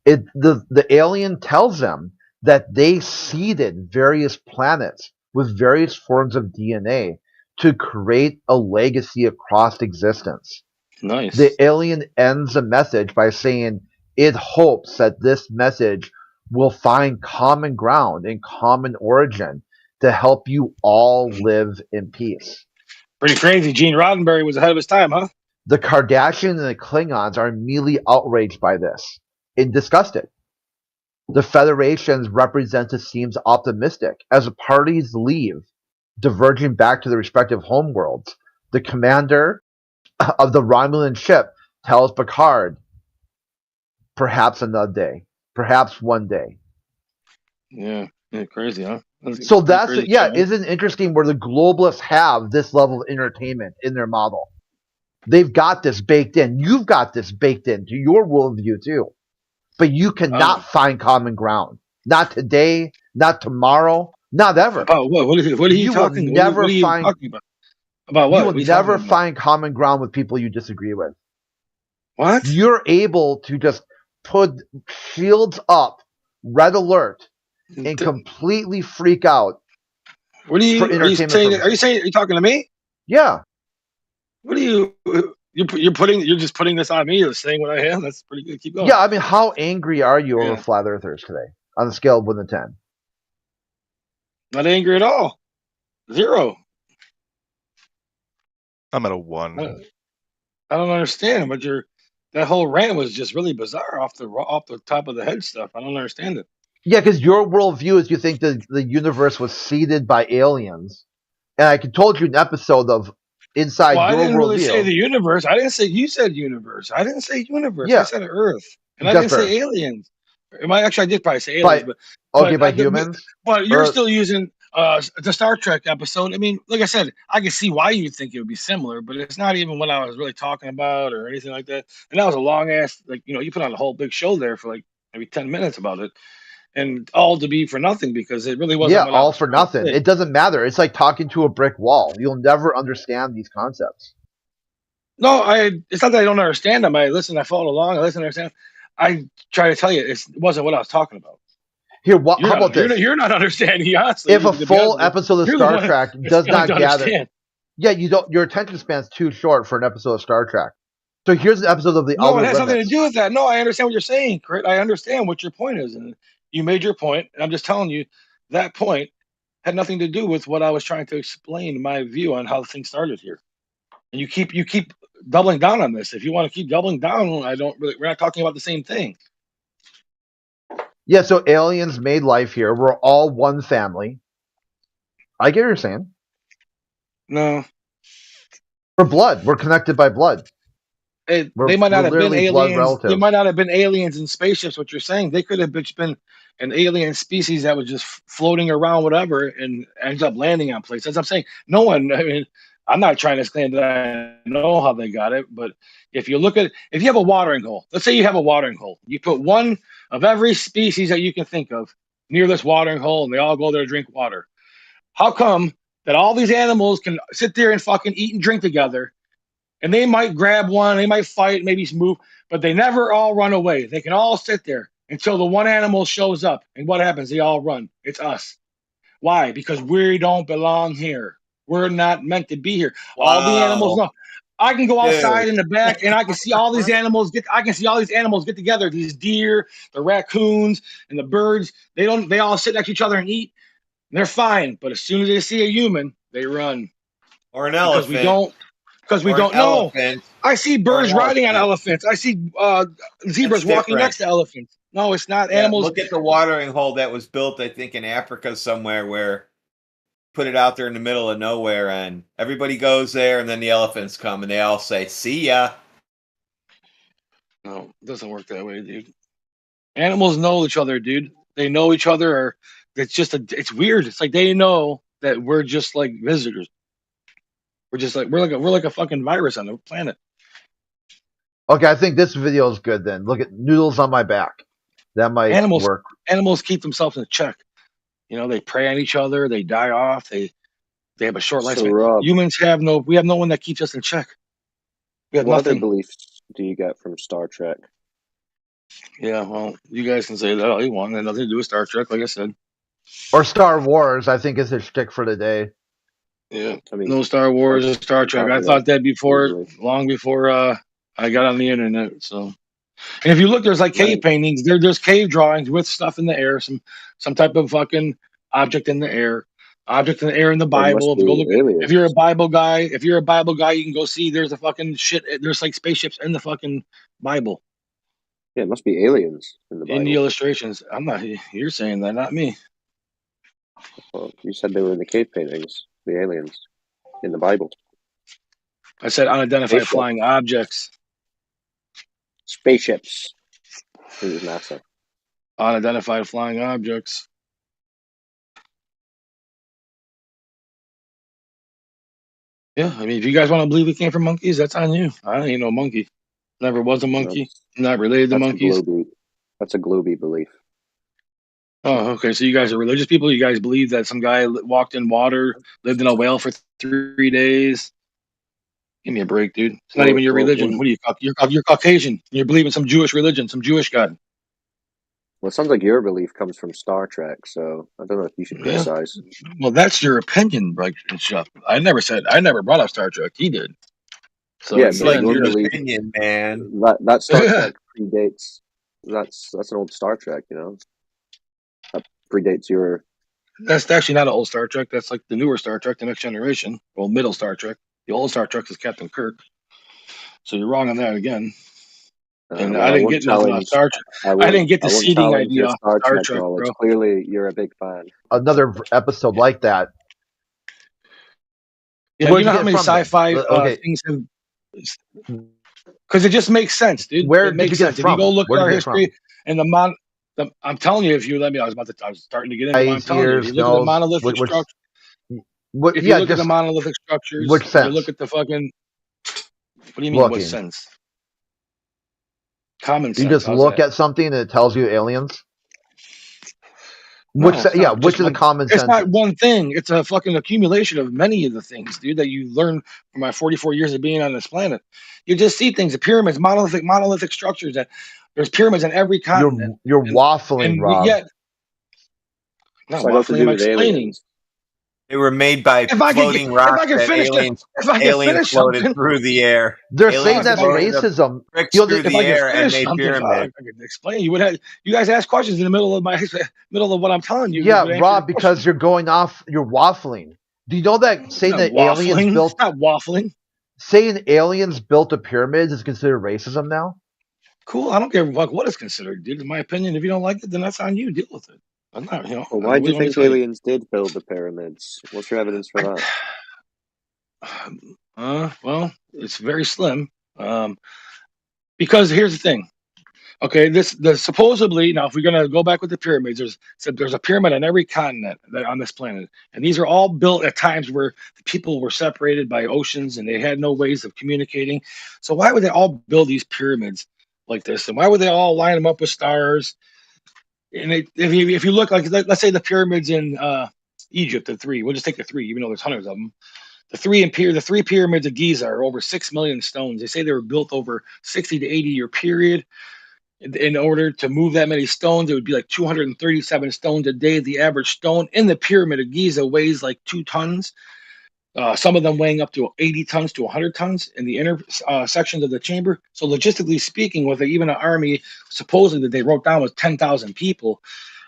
The alien tells them that they seeded various planets with various forms of DNA to create a legacy across existence. Nice. The alien ends the message by saying it hopes that this message will find common ground and common origin to help you all live in peace. Pretty crazy. Gene Roddenberry was ahead of his time, huh? The Kardashians and the Klingons are immediately outraged by this and disgusted. The Federation's representative seems optimistic. As the parties leave, diverging back to their respective homeworlds, the commander of the Romulan ship tells Picard, perhaps another day, perhaps one day. Yeah, crazy, huh? So that's it. Yeah, isn't it interesting where the globalists have this level of entertainment in their model? They've got this baked in. You've got this baked into your worldview too. But you cannot find common ground. Not today, not tomorrow, not ever. About what? What are you talking? What are you talking about? About what? You will never find common ground with people you disagree with. What? You're able to just put shields up, red alert, and completely freak out. What are you? Are you saying? Are you talking to me? Yeah. What are you? You're just putting this on me. You're saying what I am. That's pretty good. Keep going. Yeah, I mean, how angry are you over flat earthers today on a scale of 1 to 10? Not angry at all. 0. I'm at a 1. I don't understand, but that whole rant was just really bizarre off the top of the head stuff. I don't understand it. Yeah, because your worldview is you think the universe was seeded by aliens, and I told you an episode of inside your worldview. I didn't really say the universe. I didn't say you said universe. I didn't say universe. Yeah. I said Earth, and I didn't say aliens. Actually, I did probably say aliens, by humans. But you're still using the Star Trek episode. I mean, like I said, I can see why you'd think it would be similar, but it's not even what I was really talking about or anything like that. And that was a long ass, you put on a whole big show there for like maybe 10 minutes about it. And all to be for nothing because it really wasn't. Yeah, all for nothing. It doesn't matter. It's like talking to a brick wall. You'll never understand these concepts. No, it's not that I don't understand them. I listen, I follow along, I listen, I understand. I try to tell you, it wasn't what I was talking about. Here, how about this? You're not understanding, honestly. If a full episode of Star Trek does not gather, yeah, you don't. Your attention span's too short for an episode of Star Trek. So here's an episode of the. No, it has nothing to do with that. No, I understand what you're saying, Kurt. I understand what your point is, and you made your point. And I'm just telling you that point had nothing to do with what I was trying to explain my view on how things started here. And you keep doubling down on this. If you want to keep doubling down, we're not talking about the same thing. Yeah, so aliens made life here. We're all one family. I get what you're saying. No. We're blood. We're connected by blood. They might not have been aliens. They might not have been aliens in spaceships. What you're saying, they could have been an alien species that was just floating around, whatever, and ends up landing on places. As I'm saying, no one. I mean, I'm not trying to claim that I know how they got it, but if you have a watering hole, let's say you have a watering hole, you put one of every species that you can think of near this watering hole, and they all go there to drink water. How come that all these animals can sit there and fucking eat and drink together? And they might grab one, they might fight, maybe move, but they never all run away. They can all sit there until the one animal shows up. And what happens? They all run. It's us. Why? Because we don't belong here. We're not meant to be here. Wow. All the animals know. I can go outside in the back and I can see all these animals get together. These deer, the raccoons, and the birds. They all sit next to each other and eat. And they're fine. But as soon as they see a human, they run. Or an elephant. Because we don't know. I see birds riding on elephants. I see zebras walking next to elephants. No, it's not animals. Look at the watering hole that was built, I think, in Africa somewhere where put it out there in the middle of nowhere and everybody goes there and then the elephants come and they all say, see ya. No, it doesn't work that way, dude. Animals know each other, dude. They know each other. Or it's weird. It's like they know that we're just like visitors. We're like a fucking virus on the planet. Okay, I think this video is good then. Look at noodles on my back. That might work. Animals keep themselves in check. They prey on each other. They die off. They have a short lifespan. Humans we have no one that keeps us in check. We have what nothing. Other beliefs do you get from Star Trek? Yeah, well, you guys can say that all you want. It had nothing to do with Star Trek, like I said. Or Star Wars, I think is a shtick for today. Yeah, no Star Wars or Star Trek. I thought that long before I got on the internet. So, and if you look, there's like cave paintings. There's cave drawings with stuff in the air, some type of fucking object in the air in the Bible. If you're a Bible guy, you can go see. There's a fucking shit. There's like spaceships in the fucking Bible. Yeah, it must be aliens in the Bible. In the illustrations, I'm not. You're saying that, not me. Well, you said they were in the cave paintings. The aliens in the Bible. I said unidentified flying objects. Spaceships. It was NASA. Unidentified flying objects. Yeah, I mean, if you guys want to believe it came from monkeys, that's on you. I ain't no monkey. Never was a monkey. Not related to monkeys. That's a glooby belief. Oh, okay. So you guys are religious people? You guys believe that some guy walked in water, lived in a whale for 3 days? Give me a break, dude. It's not even your religion. What are you? You're Caucasian. You're believing some Jewish religion, some Jewish God. Well, it sounds like your belief comes from Star Trek, so I don't know if you should criticize. Well, that's your opinion, like and stuff. I never brought up Star Trek. He did. So yeah, it's but like your your belief, opinion, man. that Star Trek predates. That's an old Star Trek, you know. That predates your. That's actually not an old Star Trek. That's like the newer Star Trek, the Next Generation. Well, middle Star Trek. The old Star Trek is Captain Kirk. So you're wrong on that again. And Well, I I didn't won't get nothing on challenge. Star Trek. I didn't get the seeding challenge idea your off Star Star Trek Trek, knowledge. bro. Clearly, you're a big fan. Another episode like that. Yeah, Where'd you know you how get it many from, then? sci-fi Okay. things have. Because it just makes sense, dude. Where It did makes you get it sense. If you from? go look Where at did our you get it from? history and I'm telling you, if you let me, I was starting to get into what I'm Eyes, telling you. If you ears, look at the nose. monolithic structure, if you Yeah, look at the just monolithic structures, which you sense? look at the fucking. What do you mean? What Looking. sense? Common You sense. just How's look that? at something and it tells you aliens. No, Which it's not which just of the one. common It's not senses? one thing. It's a fucking accumulation of many of the things, dude, that you learn from my 44 years of being on this planet. You just see things, the pyramids, monolithic structures. That there's pyramids on every continent. You're waffling, and we Rob. yet not What's that got to waffling. do I'm with explaining. aliens? They were made by If I floating could rocks that finish aliens floated something, through the air. They're saying Aliens that's floated the racism. bricks through if the I could air and finish made something, I pyramids. could explain. You would have you guys ask questions in the middle of what I'm telling you. Yeah, would answer Rob, the because question. you're going off. You're waffling. Do you know that saying Not that aliens waffling. built It's not waffling. saying aliens built the pyramids is considered racism now? Cool. I don't give a fuck what is considered, dude. In my opinion, if you don't like it, then that's on you. Deal with it. I'm not, Well, I why do really you want to think tell you. aliens did build the pyramids? What's your evidence for that? Well, it's very slim. Because here's the thing. Okay, the supposedly now, if we're gonna go back with the pyramids, there's a pyramid on every continent on this planet, and these are all built at times where the people were separated by oceans and they had no ways of communicating. So why would they all build these pyramids like this? And why would they all line them up with stars? And if you look like let's say the pyramids in Egypt, the three, we'll just take the three, even though there's hundreds of them. The three pyramids of Giza are over 6 million stones. They say they were built over 60 to 80-year period. In order to move that many stones, it would be like 237 stones a day. The average stone in the pyramid of Giza weighs like 2 tons. Some of them weighing up to 80 tons to 100 tons in the inner sections of the chamber. So logistically speaking, with even an army supposedly that they wrote down was 10,000 people,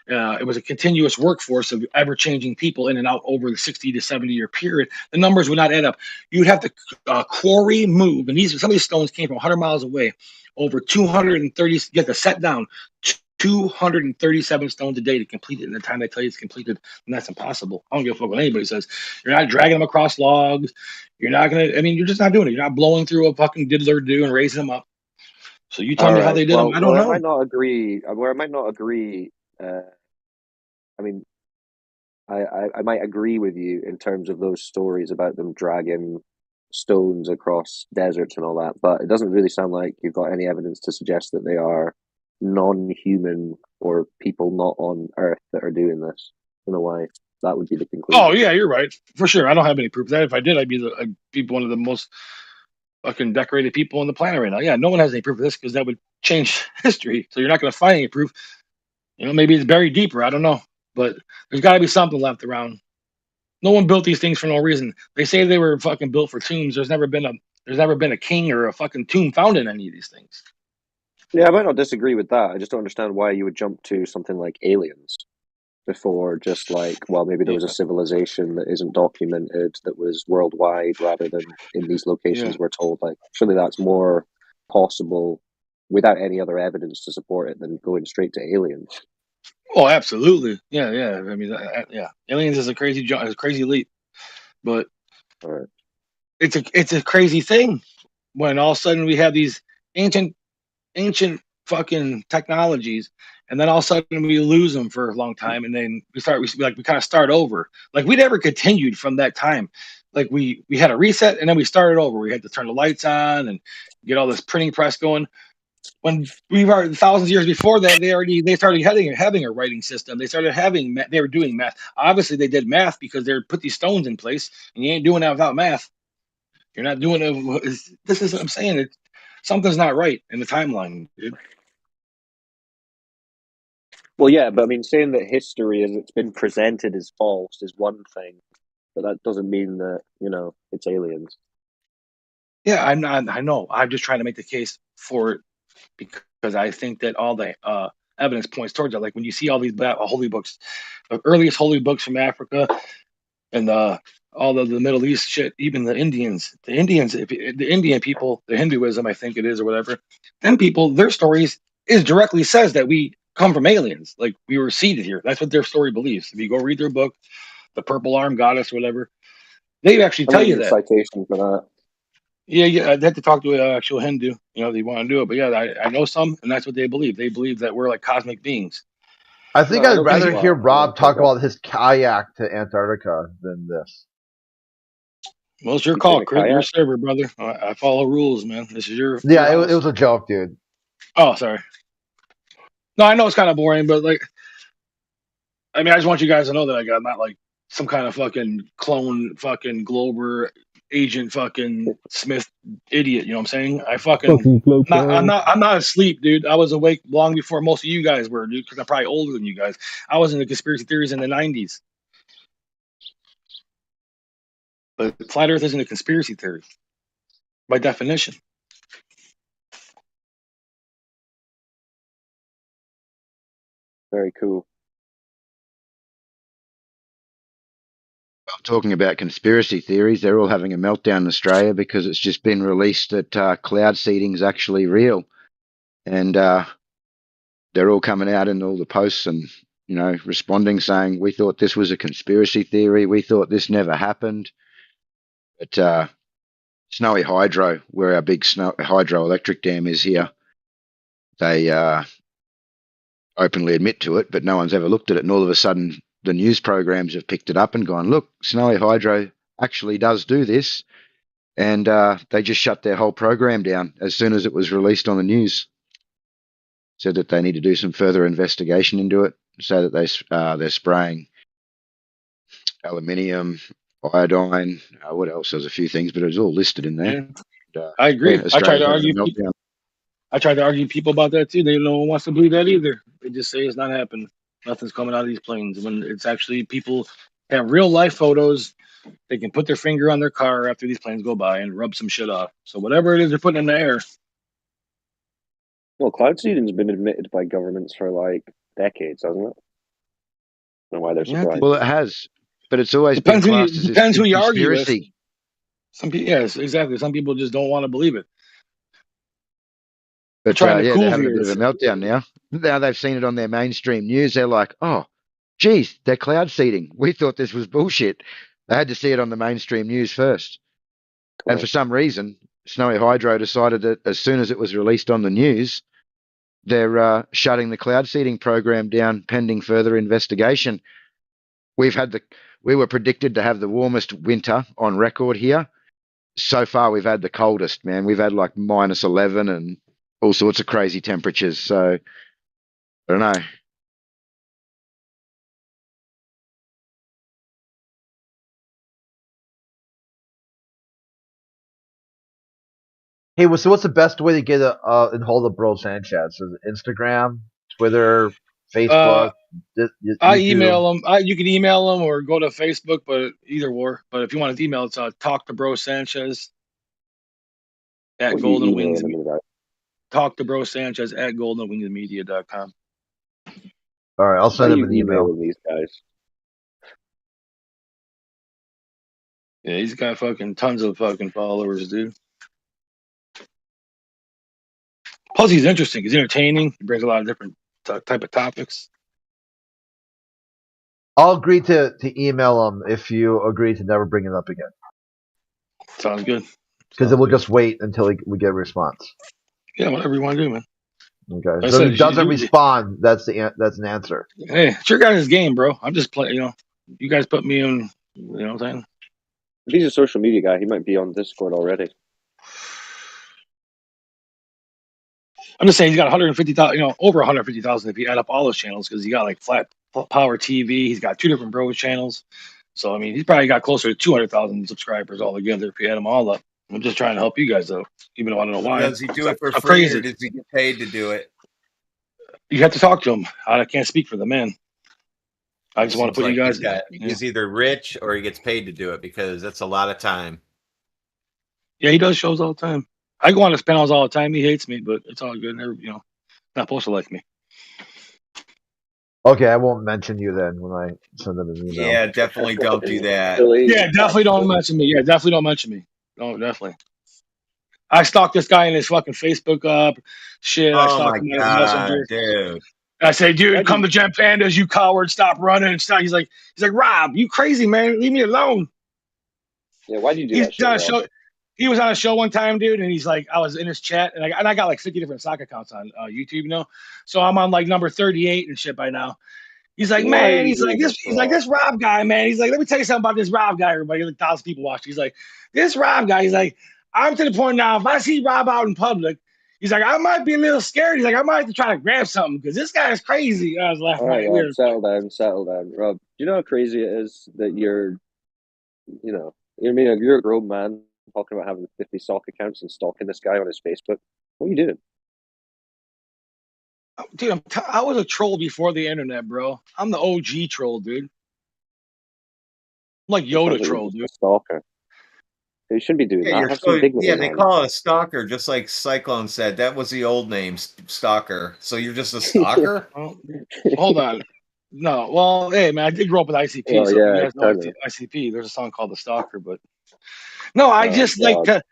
it was a continuous workforce of ever-changing people in and out over the 60 to 70-year period. The numbers would not add up. You'd have to quarry, move, and some of these stones came from 100 miles away, over 230. You have to set down 237 stones a day to complete it in the time they tell you it's completed, and that's impossible. I don't give a fuck what anybody says. You're not dragging them across logs. You're not gonna. I mean, you're just not doing it. You're not blowing through a fucking diddler-do and raising them up. So you tell me how they did them. I don't know. I might not agree. Where I might not agree. I mean, I might agree with you in terms of those stories about them dragging stones across deserts and all that, but it doesn't really sound like you've got any evidence to suggest that they are non-human or people not on Earth that are doing this. I don't know why that would be the conclusion. Oh yeah, you're right for sure. I don't have any proof of that. If I did, I'd be one of the most fucking decorated people on the planet right now. Yeah, no one has any proof of this because that would change history. So you're not going to find any proof. Maybe it's buried deeper. I don't know, but there's got to be something left around. No one built these things for no reason. They say they were fucking built for tombs. There's never been a king or a fucking tomb found in any of these things. Yeah, I might not disagree with that. I just don't understand why you would jump to something like aliens before just like, well, maybe there was a civilization that isn't documented that was worldwide rather than in these locations we're told. Like, surely that's more possible without any other evidence to support it than going straight to aliens. Oh, absolutely. Yeah. I mean, yeah. Aliens is a crazy leap, but it's a crazy thing when all of a sudden we have these ancient fucking technologies, and then all of a sudden we lose them for a long time, and then we kind of start over. Like we never continued from that time. Like we had a reset, and then we started over. We had to turn the lights on and get all this printing press going. When we were thousands of years before that, they started having a writing system. They started having they were doing math. Obviously, they did math because they put these stones in place, and you ain't doing that without math. You're not doing it. This is what I'm saying. Something's not right in the timeline, dude. Well, yeah, but I mean, saying that history as it's been presented as false is one thing, but that doesn't mean that, it's aliens. Yeah, I'm not. I know. I'm just trying to make the case for it because I think that all the evidence points towards it. Like when you see all these holy books, the earliest holy books from Africa, and all of the Middle East shit, even the Indians, the Indian people, the Hinduism, I think it is, or whatever. Them people, their stories directly says that we come from aliens, like we were seeded here. That's what their story believes. If you go read their book, the Purple Arm Goddess, or whatever, they actually tell you that. Citation for that. Yeah, I'd have to talk to an actual Hindu, they want to do it. But yeah, I know some, and that's what they believe. They believe that we're like cosmic beings. I think I'd rather hear Rob talk about his kayak to Antarctica than this. Well, it's your call, Chris. Your server, brother. I follow rules, man. This is your. Yeah, it was a joke, dude. Oh, sorry. No, I know it's kind of boring, but like, I mean, I just want you guys to know that I'm not like some kind of fucking clone, fucking Glober agent, fucking Smith idiot. You know what I'm saying? I'm not asleep, dude. I was awake long before most of you guys were, dude, because I'm probably older than you guys. I was into conspiracy theories in the 90s. But flat Earth isn't a conspiracy theory by definition. Very cool. Talking about conspiracy theories, they're all having a meltdown in Australia because it's just been released that cloud seeding is actually real. And they're all coming out in all the posts and, responding saying, we thought this was a conspiracy theory. We thought this never happened. But Snowy Hydro, where our big hydroelectric dam is here, they openly admit to it, but no one's ever looked at it. And all of a sudden, the news programs have picked it up and gone, look, Snowy Hydro actually does do this. And they just shut their whole program down as soon as it was released on the news. Said that they need to do some further investigation into it, so that they're spraying aluminium, iodine, what else? There's a few things, but it was all listed in there. Yeah. I agree. Yeah, I tried to argue people about that too. No one wants to believe that either. They just say it's not happening. Nothing's coming out of these planes. When it's actually people have real life photos, they can put their finger on their car after these planes go by and rub some shit off. So whatever it is they're putting in the air. Well, cloud seeding's been admitted by governments for like decades, hasn't it? I don't know why they're surprised. Well, it has, but it's always depends been classed as depends who you argue with. conspiracy. Some people, yes, exactly. Some people just don't want to believe it. But they're having a bit of a meltdown now. Now they've seen it on their mainstream news. They're like, oh, geez, they're cloud seeding. We thought this was bullshit. They had to see it on the mainstream news first. Cool. And for some reason, Snowy Hydro decided that as soon as it was released on the news, they're shutting the cloud seeding program down pending further investigation. We were predicted to have the warmest winter on record here. So far, we've had the coldest, man. We've had like -11 and all sorts of crazy temperatures. So, I don't know. Hey, so what's the best way to get in hold of Bro Sanchez? Is it Instagram, Twitter, Facebook? I email him. You can email him or go to Facebook, but either or. But if you want to email, it's talk to Bro Sanchez at Golden Wings. Talk to Bro Sanchez at goldenwingsmedia.com. All right, I'll send him an email. These guys. Yeah, he's got fucking tons of fucking followers, dude. Plus, he's interesting. He's entertaining. He brings a lot of different type of topics. I'll agree to email him if you agree to never bring it up again. Sounds good. Because we'll just wait until we get a response. Yeah, whatever you want to do, man. Okay. So if he doesn't respond, that's an answer. Hey, it's your guys' game, bro. I'm just playing. You guys put me in. You know what I'm saying? If he's a social media guy, he might be on Discord already. I'm just saying he's got 150,000, over 150,000 if you add up all his channels, because he got like Flat Power TV. He's got 2 different Bros channels. So, I mean, he's probably got closer to 200,000 subscribers altogether if you add them all up. I'm just trying to help you guys out, even though I don't know why. Does he do it for free or does he get paid to do it? You have to talk to him. I can't speak for the man. I just want to put you guys. He's either rich or he gets paid to do it because that's a lot of time. Yeah, he does shows all the time. I go on his panels all the time. He hates me, but it's all good. Never, not supposed to like me. Okay, I won't mention you then when I send them an email. Yeah, definitely don't do that. Yeah, definitely don't mention me. Yeah, definitely don't mention me. No, definitely. I stalked this guy in his fucking Facebook shit. I stalked him in his messenger. Dude. I say, dude, come to Gem Pandas, you coward, stop running and stuff. He's like, Rob, you crazy, man. Leave me alone. Yeah, why do you do that shit, on a show. He was on a show one time, dude, and he's like, I was in his chat, and I got like 50 different stock accounts on YouTube, So I'm on like number 38 and shit by now. He's like, man, he's like this Rob guy, man. He's like, let me tell you something about this Rob guy, everybody. Like 1,000 people watching. He's like, this Rob guy, he's like, I'm to the point now, if I see Rob out in public, he's like, I might be a little scared. He's like, I might have to try to grab something because this guy is crazy. I was laughing. All right, Rob, settle down. Rob, do you know how crazy it is that you're a grown man talking about having 50 stock accounts and stalking this guy on his Facebook? What are you doing? Dude, I was a troll before the internet, bro. I'm the OG troll, dude. I'm like Yoda troll, dude. Stalker. You shouldn't be doing that. They call it a stalker, just like Cyclone said. That was the old name, stalker. So you're just a stalker? Hold on. No, well, hey, man, I did grow up with ICP. Oh, so yeah, you guys know ICP. There's a song called The Stalker, but no, I just like to.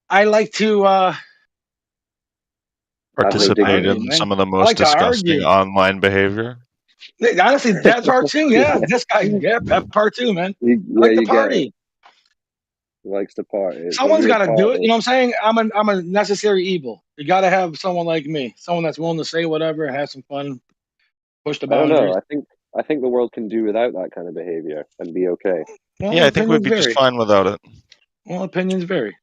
I like to participate in some of the most disgusting online behavior. Honestly, that part too. Yeah, this guy. Yeah, that part too, man. I like to party. He likes to party. Someone's got to do it. You know what I'm saying? I'm a necessary evil. You got to have someone like me, someone that's willing to say whatever and have some fun, push the boundaries. I don't know. I think the world can do without that kind of behavior and be okay. Well, yeah, I think we'd be just fine without it. Well, opinions vary.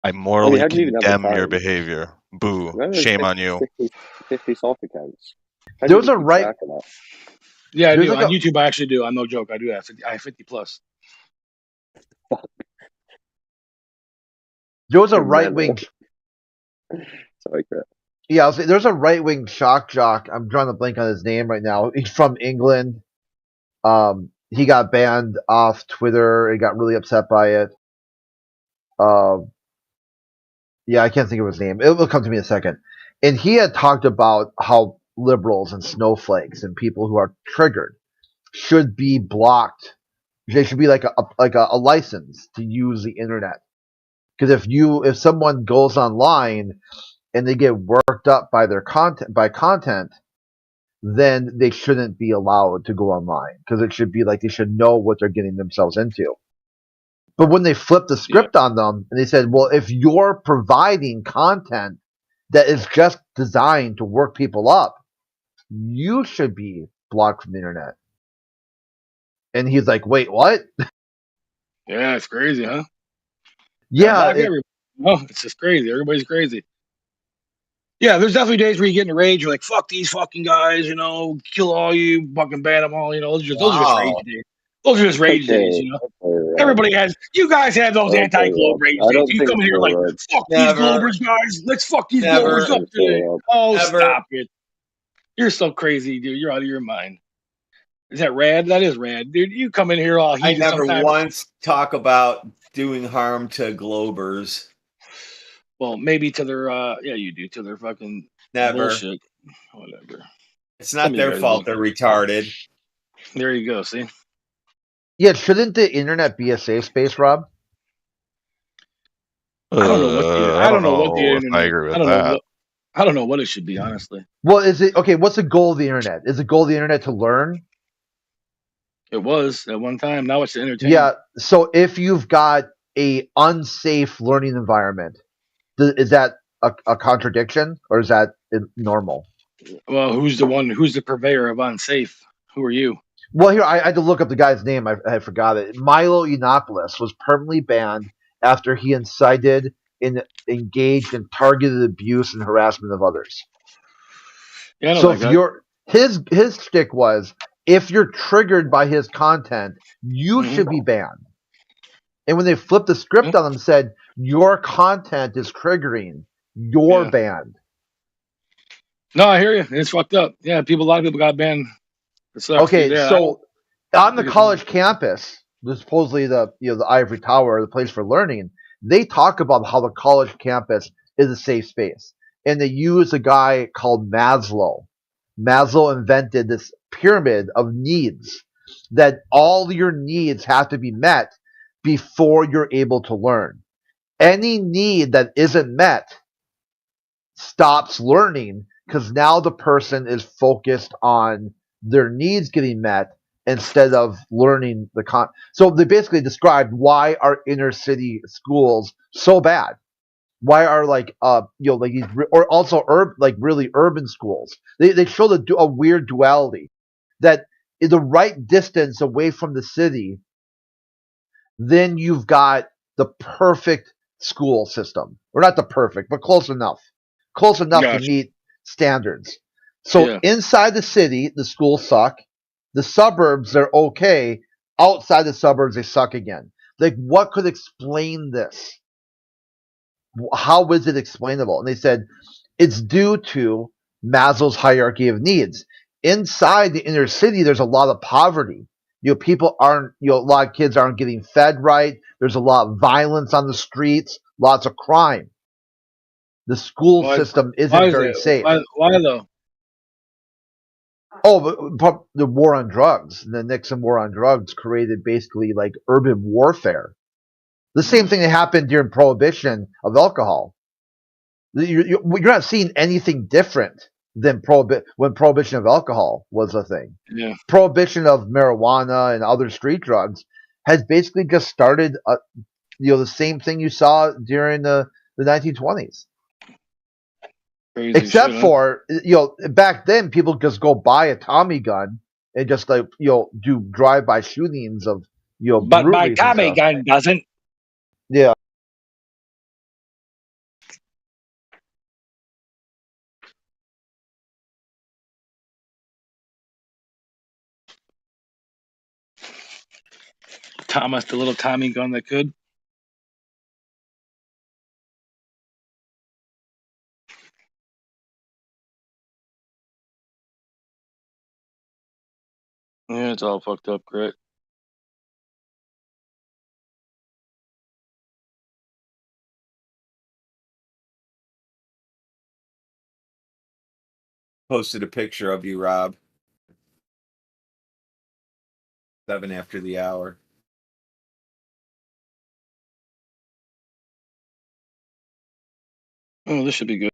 I morally condemn your behavior. Boo. Shame on you. 50 soft accounts. There was a right. Yeah, I do. On YouTube, I actually do. I'm no joke. I do have 50. I have 50 plus. There was a right wing. Sorry, Chris. Yeah, there's a right wing shock jock. I'm drawing a blank on his name right now. He's from England. He got banned off Twitter. He got really upset by it. Yeah, I can't think of his name. It will come to me in a second. And he had talked about how liberals and snowflakes and people who are triggered should be blocked. They should be like a license to use the internet. Because if someone goes online and they get worked up by their content, then they shouldn't be allowed to go online. Because it should be like they should know what they're getting themselves into. But when they flipped the script on them and they said, well, if you're providing content that is just designed to work people up, you should be blocked from the internet. And he's like, wait, what? Yeah, it's crazy, huh? Yeah. It's just crazy. Everybody's crazy. Yeah, there's definitely days where you get in a rage. You're like, fuck these fucking guys, kill all you, fucking ban them all, those are just rage days. Those are just rage days, Everybody has. You guys have those anti-globe rage days. You come in here like, fuck these globers, guys. Let's fuck these globers up today. Oh, stop it. You're so crazy, dude. You're out of your mind. Is that rad? That is rad, dude. You come in here all heated. I never once talk about doing harm to globers. Well, maybe to their, you do, to their fucking bullshit. Whatever. It's not their fault they're retarded. There you go, see? Yeah, shouldn't the internet be a safe space, Rob? I don't know what the internet. I agree with that. I don't know what it should be, honestly. Well, is it okay? What's the goal of the internet? Is the goal of the internet to learn? It was at one time. Now it's to entertain. Yeah. So if you've got a unsafe learning environment, is that a contradiction or is that normal? Well, who's the purveyor of unsafe? Who are you? Well, here, I had to look up the guy's name. I forgot it. Milo Yiannopoulos was permanently banned after he incited and engaged in targeted abuse and harassment of others. Yeah, so if his shtick was, if you're triggered by his content, you should be banned. And when they flipped the script on him and said, your content is triggering, You're banned. No, I hear you. It's fucked up. Yeah, a lot of people got banned. It sucks, Okay, dude. Yeah, so on the college campus, supposedly the ivory tower, the place for learning, they talk about how the college campus is a safe space, and they use a guy called Maslow. Maslow invented this pyramid of needs that all your needs have to be met before you're able to learn. Any need that isn't met stops learning because now the person is focused on their needs getting met instead of learning so they basically described why are inner city schools so bad. Why are like these or also really urban schools? They show a weird duality that in the right distance away from the city, then you've got the perfect school system, or not the perfect, but close enough to meet standards. So inside the city, the schools suck. The suburbs, they're okay. Outside the suburbs, they suck again. Like, what could explain this? How is it explainable? And they said it's due to Maslow's hierarchy of needs. Inside the inner city, there's a lot of poverty. People aren't, a lot of kids aren't getting fed right. There's a lot of violence on the streets, lots of crime. The school system isn't very safe. Why though? Oh, but the war on drugs, the Nixon war on drugs created basically like urban warfare. The same thing that happened during prohibition of alcohol. You're not seeing anything different than when prohibition of alcohol was a thing. Yeah. Prohibition of marijuana and other street drugs has basically just started, the same thing you saw during the 1920s. Crazy Except shit, for back then, people just go buy a Tommy gun and just do drive-by shootings of But my breweries and Tommy stuff. gun doesn't. Yeah. Thomas, the little Tommy gun that could. Yeah, it's all fucked up, great. Posted a picture of you, Rob. 7 after the hour. Oh, this should be good.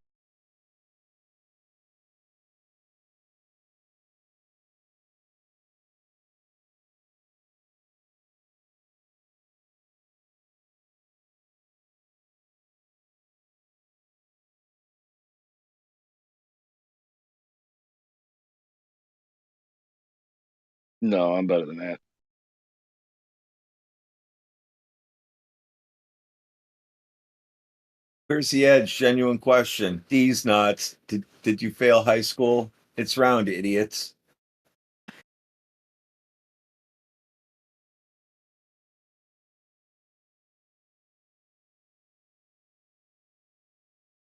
No, I'm better than that. Here's the edge. Genuine question. These nuts. Did you fail high school? It's round, idiots.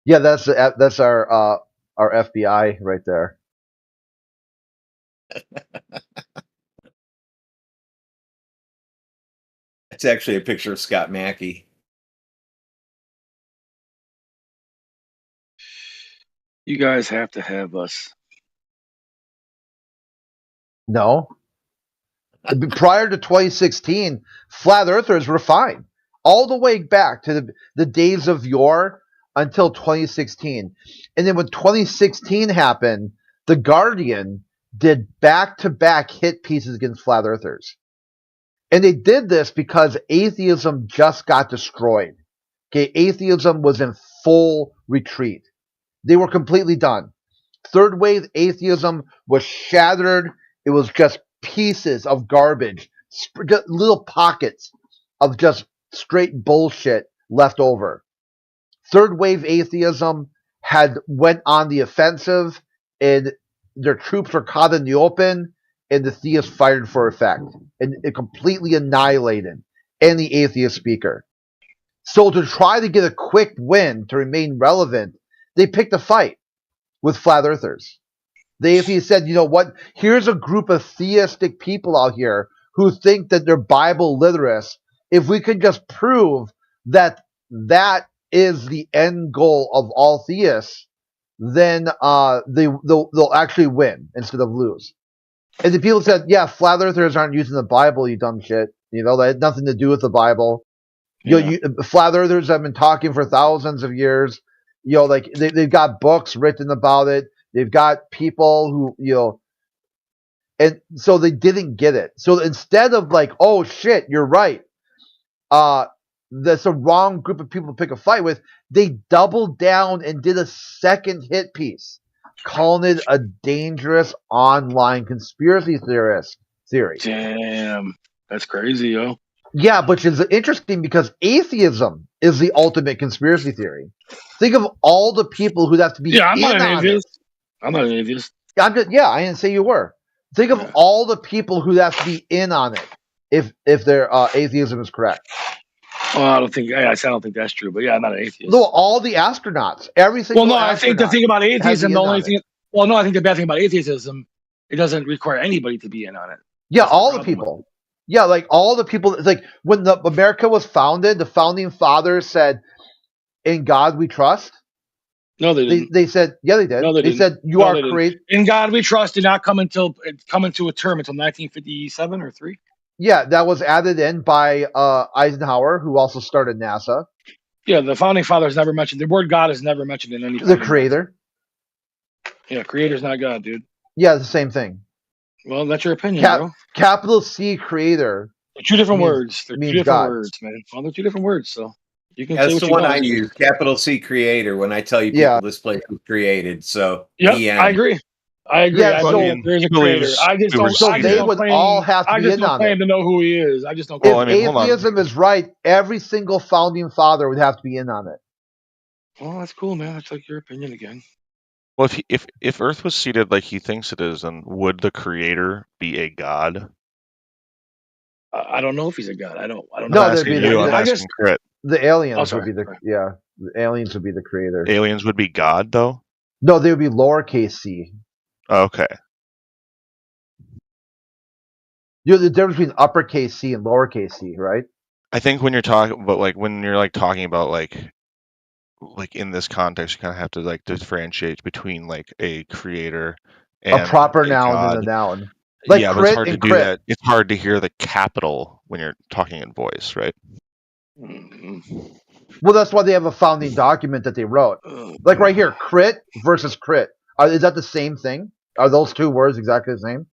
Yeah, that's our FBI right there. It's actually a picture of Scott Mackey. You guys have to have us. No. Prior to 2016, flat earthers were fine. All the way back to the days of yore until 2016. And then when 2016 happened, The Guardian did back-to-back hit pieces against flat earthers. And they did this because atheism just got destroyed. Okay, atheism was in full retreat. They were completely done. Third wave atheism was shattered. It was just pieces of garbage, just little pockets of just straight bullshit left over. Third wave atheism had went on the offensive, and their troops were caught in the open, and the theists fired for effect, and it completely annihilated any atheist speaker. So to try to get a quick win to remain relevant, they picked a fight with flat earthers. If he said, you know what, here's a group of theistic people out here who think that they're Bible literates. If we can just prove that that is the end goal of all theists, then they'll actually win instead of lose. And the people said, yeah, flat earthers aren't using the Bible, you dumb shit. You know, that had nothing to do with the Bible. Yeah. Flat earthers have been talking for thousands of years. You know, like they've got books written about it. They've got people who, you know, and so they didn't get it. So instead of like, oh shit, you're right, that's a wrong group of people to pick a fight with, they doubled down and did a second hit piece, calling it a dangerous online conspiracy theory. Damn, that's crazy, yo. Yeah, which is interesting because atheism is the ultimate conspiracy theory. Think of all the people who'd have to be I'm not in an on atheist. it. I'm not an atheist. I didn't say you were. Think of all the people who'd have to be in on it if their atheism is correct. Oh, I don't think that's true, but yeah, I'm not an atheist. No, all the astronauts, every single. Well, no, I think the thing about atheism, I think the bad thing about atheism, it doesn't require anybody to be in on it. Yeah, all the people. Yeah, like all the people. Like when America was founded, the founding fathers said, "In God we trust." No, they didn't. They said, yeah, they did. No, they said, "You are created." In God we trust did not come into a term until 1957 or 3. Yeah, that was added in by Eisenhower, who also started NASA. Yeah, the founding fathers never mentioned the word God is never mentioned in any. The creator. Yeah, creator's not God, dude. Yeah, it's the same thing. Well, that's your opinion, bro. Capital C creator. They're two different words. They're two different God. words, man. Well, they're two different words, so you can. That's the one I use. Capital C creator when I tell you people this place was created. So yeah, I agree. Yeah, so there's a creator. I just don't. So they would all have to be in on it. I just don't claim to know who he is. I just don't. If atheism is right, every single founding father would have to be in on it. Well, that's cool, man. That's like your opinion again. Well, if Earth was seated like he thinks it is, then would the creator be a god? I don't know if he's a god. I don't know. No, I'm asking Crit. The aliens would be the aliens would be the creator. Aliens would be God, though. No, they would be lowercase c. Okay. You know the difference between uppercase C and lowercase c, right? I think when you're talking, but like when you're like talking about like in this context, you kind of have to like differentiate between like a creator and a proper noun god. and a noun. Like yeah, but it's hard to do that. It's hard to hear the capital when you're talking in voice, right? Well, that's why they have a founding document that they wrote. Like right here, crit versus crit. Is that the same thing? Are those two words exactly the same?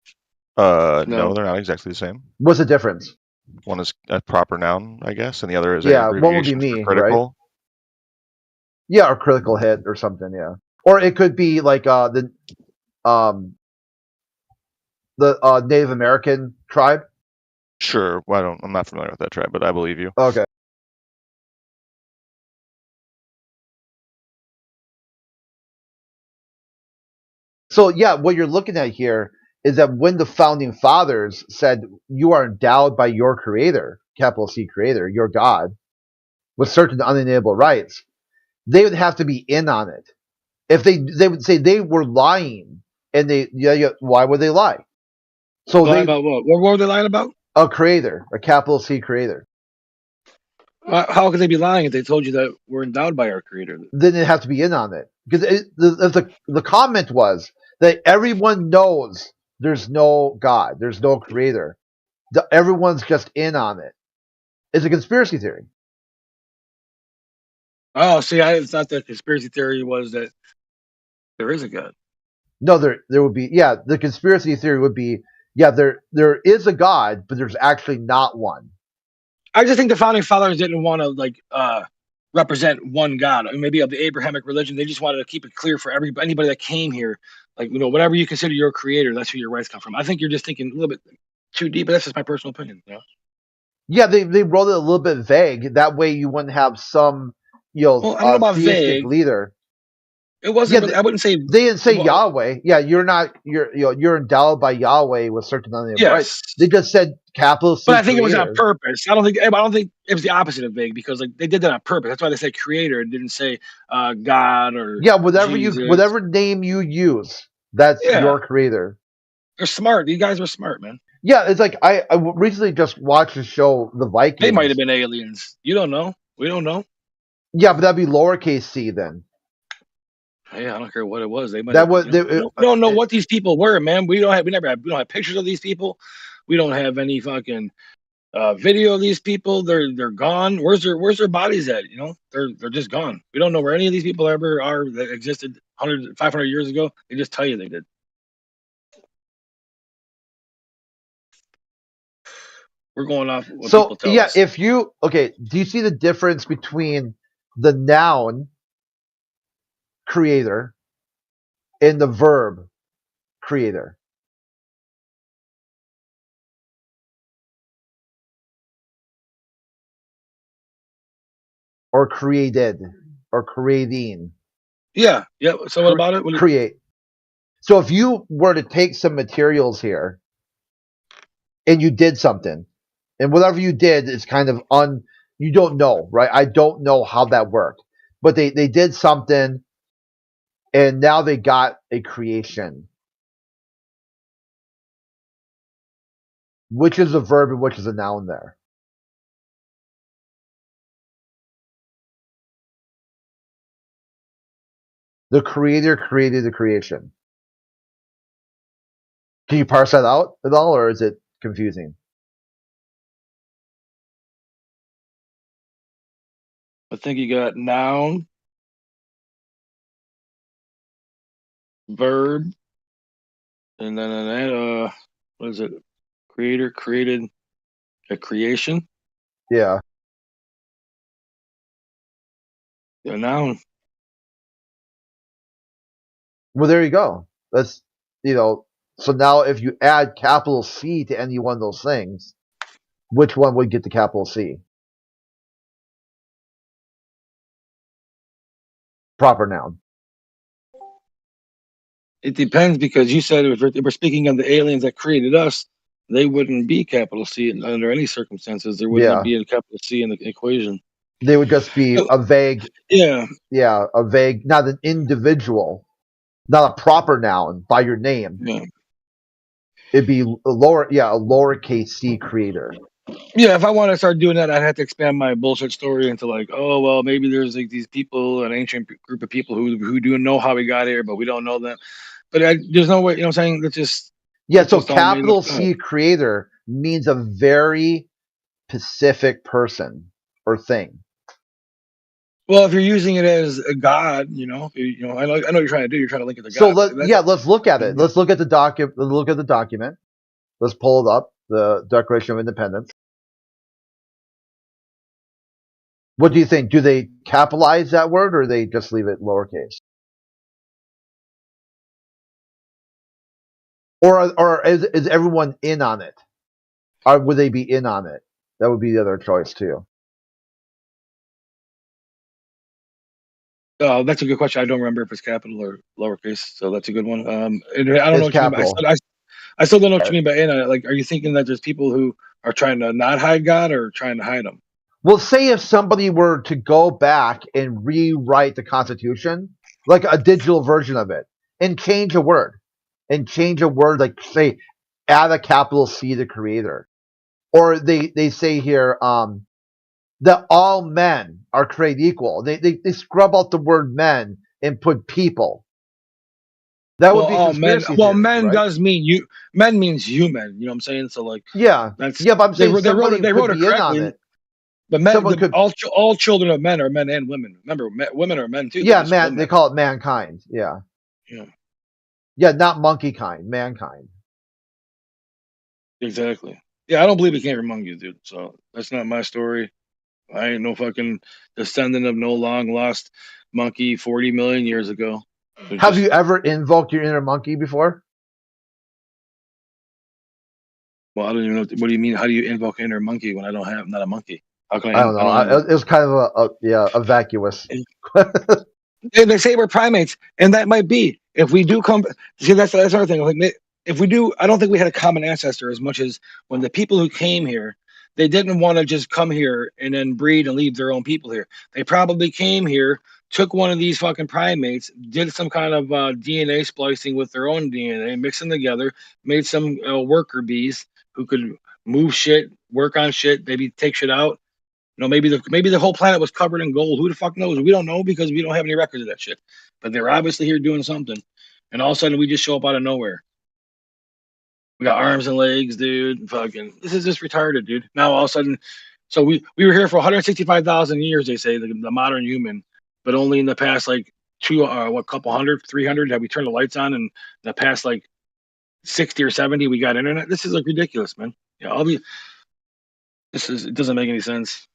No, they're not exactly the same. What's the difference? One is a proper noun, I guess, and the other is one would be me, critical. Right? Yeah, or critical hit or something. Yeah, or it could be like the Native American tribe. Sure. Well, I'm not familiar with that tribe, but I believe you. Okay. So yeah, what you're looking at here is that when the founding fathers said you are endowed by your creator, capital C creator, your God, with certain unalienable rights, they would have to be in on it. If they would say they were lying, and why would they lie? So about what? What were they lying about? A creator, a capital C creator. How could they be lying if they told you that we're endowed by our creator? Then they have to be in on it because the comment was that everyone knows there's no God, there's no creator. Everyone's just in on it. It's a conspiracy theory. Oh, see, I thought the conspiracy theory was that there is a God. No, there would be. Yeah, the conspiracy theory would be. Yeah, there is a God, but there's actually not one. I just think the founding fathers didn't want to represent one God. I mean, maybe of the Abrahamic religion, they just wanted to keep it clear for anybody that came here. Like, whatever you consider your creator, that's who your rights come from. I think you're just thinking a little bit too deep, but that's just my personal opinion. You know? Yeah, they wrote it a little bit vague. That way, you wouldn't have some I don't know about theistic vague leader. It wasn't. Really, I wouldn't say they didn't say Yahweh. Yeah, you're endowed by Yahweh with certain unlimited rights. They just said capital C. But I think creator. it was on purpose. I don't think it was the opposite of vague because like they did that on purpose. That's why they said creator and didn't say God or whatever Jesus. whatever name you use, that's your creator. They're smart. These guys were smart, man. Yeah, it's like I recently just watched the show The Vikings. They might have been aliens. You don't know. We don't know. Yeah, but that'd be lowercase c then. Hey, I don't care what it was. They might. That was. We don't know what these people were, man. We don't have pictures of these people. We don't have any fucking video of these people. They're gone. Where's their bodies at? You know, they're just gone. We don't know where any of these people ever are that existed 500 years ago. They just tell you they did. We're going off what people tell us. If you do you see the difference between the noun creator and the verb creator? Or created or creating. Yeah. So what about it? Create. So if you were to take some materials here and you did something, and whatever you did is kind of you don't know, right? I don't know how that worked. But they did something and now they got a creation. Which is a verb and which is a noun there? The creator created the creation. Can you parse that out at all, or is it confusing? I think you got noun, verb, and then what is it? Creator created a creation. Yeah. A noun. Well, there you go. That's So now, if you add capital C to any one of those things, which one would get the capital C? Proper noun. It depends because you said if we're speaking of the aliens that created us, they wouldn't be capital C under any circumstances. There wouldn't be a capital C in the equation. They would just be a vague. Yeah, a vague, not an individual, not a proper noun by your name. Yeah. It'd be a lowercase c creator. Yeah, if I want to start doing that, I'd have to expand my bullshit story into like, oh well, maybe there's like these people, an ancient group of people who do know how we got here, but we don't know them. But there's no way, you know what I'm saying? That's just So capital C creator means a very specific person or thing. Well, if you're using it as a god, I know what you're trying to do. You're trying to link it to God. So let's look at it. Let's look at the document. Let's pull it up, the Declaration of Independence. What do you think? Do they capitalize that word, or they just leave it lowercase? Or is everyone in on it? Or would they be in on it? That would be the other choice too. That's a good question. I don't remember if it's capital or lowercase, so that's a good one. I don't know what capital. You mean. I still don't know what you mean by in on it. Like, are you thinking that there's people who are trying to not hide God or trying to hide him? Well, say if somebody were to go back and rewrite the Constitution, like a digital version of it, and change a word, like say, add a capital C to creator, or they say here that all men are created equal. They scrub out the word men and put people. That would be conspiracy theory, men right? does mean men means human. You know what I'm saying? So like, but I'm saying they wrote it correctly. But all children of men are men and women. Remember, women are men too. Yeah, man. They call it mankind. Yeah. Yeah, not monkey kind, mankind. Exactly. Yeah, I don't believe it came from monkeys, dude. So that's not my story. I ain't no fucking descendant of no long lost monkey 40 million years ago. Have you ever invoked your inner monkey before? Well, I don't even know. What do you mean? How do you invoke inner monkey when I'm not a monkey? How can I don't know. It was kind of a vacuous. They say we're primates, and that might be. If we do come, see, that's another thing. Like, if we do, I don't think we had a common ancestor as much as when the people who came here, they didn't want to just come here and then breed and leave their own people here. They probably came here, took one of these fucking primates, did some kind of DNA splicing with their own DNA, mixed them together, made some worker bees who could move shit, work on shit, maybe take shit out. You know, maybe the whole planet was covered in gold. Who the fuck knows? We don't know because we don't have any records of that shit. But they're obviously here doing something, and all of a sudden we just show up out of nowhere. We got arms and legs, dude. Fucking, this is just retarded, dude. Now all of a sudden, so we were here for 165,000 years. They say the modern human, but only in the past like couple hundred, 300 have we turned the lights on, and in the past like 60 or 70 we got internet. This is like ridiculous, man. Yeah, it doesn't make any sense.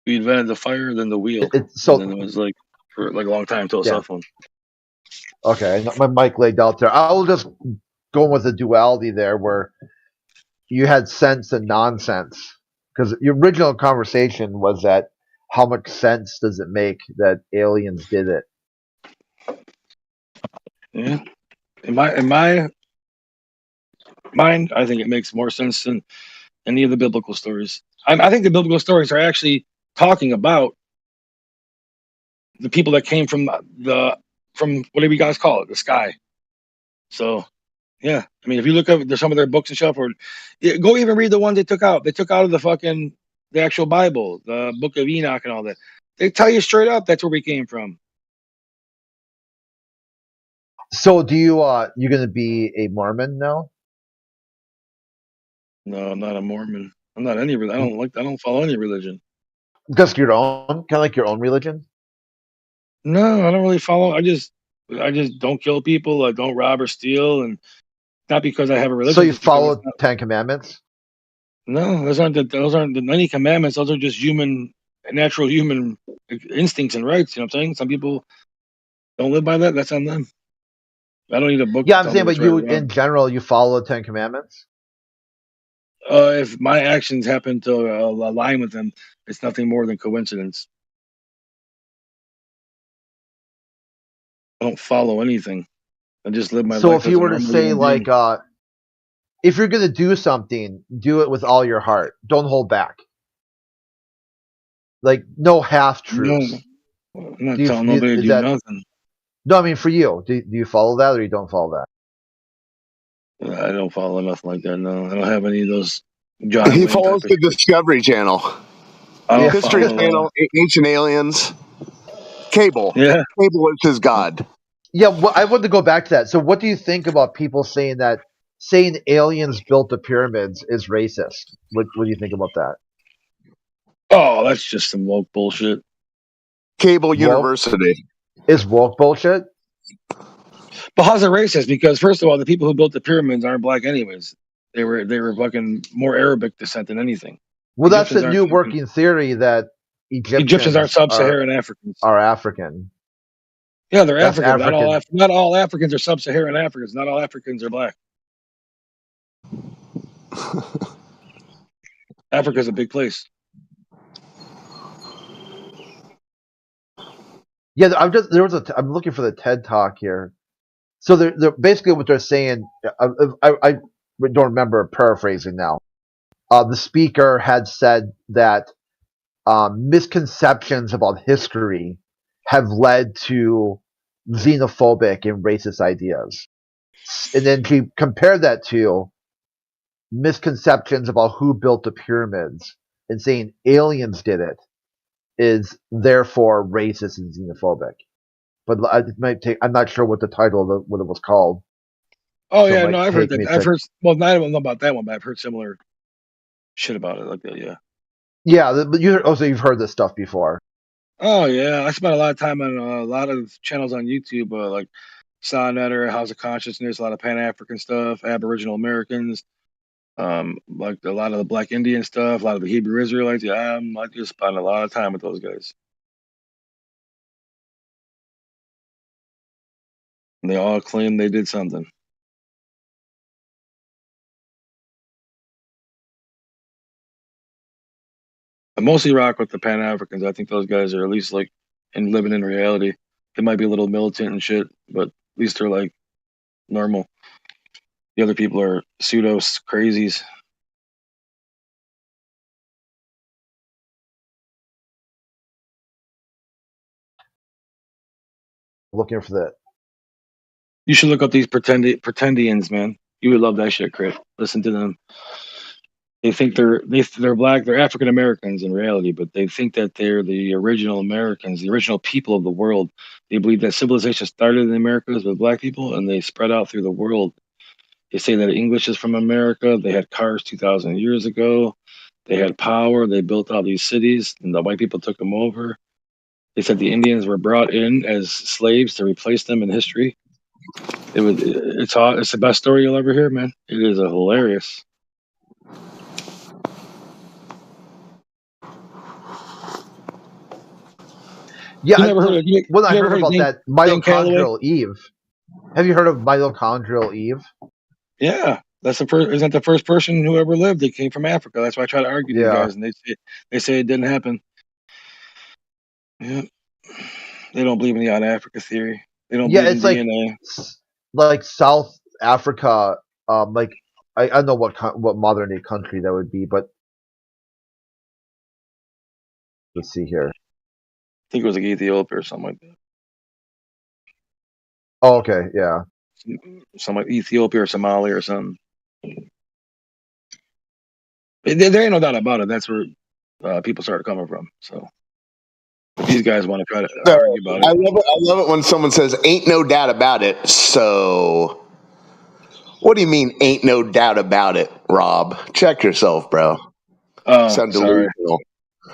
We invented the fire, then the wheel. And then it was like for like a long time until a cell phone. Okay, my mic laid out there. I will just go with the duality there, where you had sense and nonsense. Because the original conversation was that how much sense does it make that aliens did it? Yeah, in my mind, I think it makes more sense than any of the biblical stories. I think the biblical stories are actually talking about the people that came from whatever you guys call it, the sky. So, yeah, I mean, if you look up some of their books and stuff, or go even read the ones they took out. They took out of the actual Bible, the Book of Enoch, and all that. They tell you straight up that's where we came from. So, do you you going to be a Mormon now? No, I'm not a Mormon. I'm not any. I don't follow any religion. Just your own, kind of like your own religion. No, I don't really follow. I just don't kill people. I don't rob or steal, and not because I have a religion. So you follow 10 Commandments? No, those aren't any commandments. Those are just natural human instincts and rights. You know what I'm saying? Some people don't live by that. That's on them. I don't need a book. Yeah, I'm saying, but you, in general, you follow the 10 Commandments? If my actions happen to align with them, it's nothing more than coincidence. I don't follow anything. I just live my life. So if you were to say, like, if you're going to do something, do it with all your heart. Don't hold back. Like, no half truths. No, I'm not telling nobody to do nothing. No, I mean, for you, do you follow that or you don't follow that? I don't follow nothing like that. No, I don't have any of those. He follows the Discovery Channel, History Channel, Ancient Aliens, Cable. Yeah, Cable is his god. Yeah, well, I want to go back to that. So, what do you think about people saying aliens built the pyramids is racist? What do you think about that? Oh, that's just some woke bullshit. Cable University is woke bullshit. But how's it racist? Because first of all, the people who built the pyramids aren't black anyways. They were fucking more Arabic descent than anything. Well, that's the new working theory that Egyptians aren't sub-Saharan Africans. Are African. Yeah, they're African. Not all Africans are sub-Saharan Africans. Not all Africans are black. Africa's a big place. Yeah, I'm looking for the TED Talk here. So they're basically what they're saying. I don't remember paraphrasing now. The speaker had said that misconceptions about history have led to xenophobic and racist ideas. And then she compared that to misconceptions about who built the pyramids and saying aliens did it is therefore racist and xenophobic. But I'm not sure what the title of what it was called. Oh, so yeah, no, I've heard that. I've heard, well, not even know about that one, but I've heard similar shit about it like that, yeah. Yeah, but you've heard this stuff before. Oh, yeah. I spent a lot of time on a lot of channels on YouTube, like Sonetter, House of Consciousness, a lot of Pan-African stuff, Aboriginal Americans, like a lot of the Black Indian stuff, a lot of the Hebrew Israelites. Yeah, I just spent a lot of time with those guys. And they all claim they did something. I mostly rock with the Pan Africans. I think those guys are at least like living in reality. They might be a little militant and shit, but at least they're like normal. The other people are pseudo crazies. Looking for that. You should look up these pretendians, man. You would love that shit, Chris. Listen to them. They think they're black. They're African Americans in reality, but they think that they're the original Americans, the original people of the world. They believe that civilization started in the Americas with black people, and they spread out through the world. They say that English is from America. They had cars 2,000 years ago. They had power. They built all these cities, and the white people took them over. They said the Indians were brought in as slaves to replace them in history. It's the best story you'll ever hear, man. It is hilarious. Yeah, I heard about that mitochondrial Eve. Have you heard of mitochondrial Eve? Yeah, that's the first. Isn't that the first person who ever lived? They came from Africa. That's why I try to argue these guys, and they say it didn't happen. Yeah, they don't believe in the out of Africa theory. They don't believe in DNA. Like South Africa. Like I don't know what modern day country that would be, but let's see here. I think it was like Ethiopia or something like that. Oh, okay, yeah. Something like Ethiopia or Somalia or something. There ain't no doubt about it. That's where people started coming from. So these guys want to try to argue about it. I love it when someone says, "Ain't no doubt about it." So, what do you mean, "Ain't no doubt about it"? Rob, check yourself, bro. Oh, sound sorry. delusional.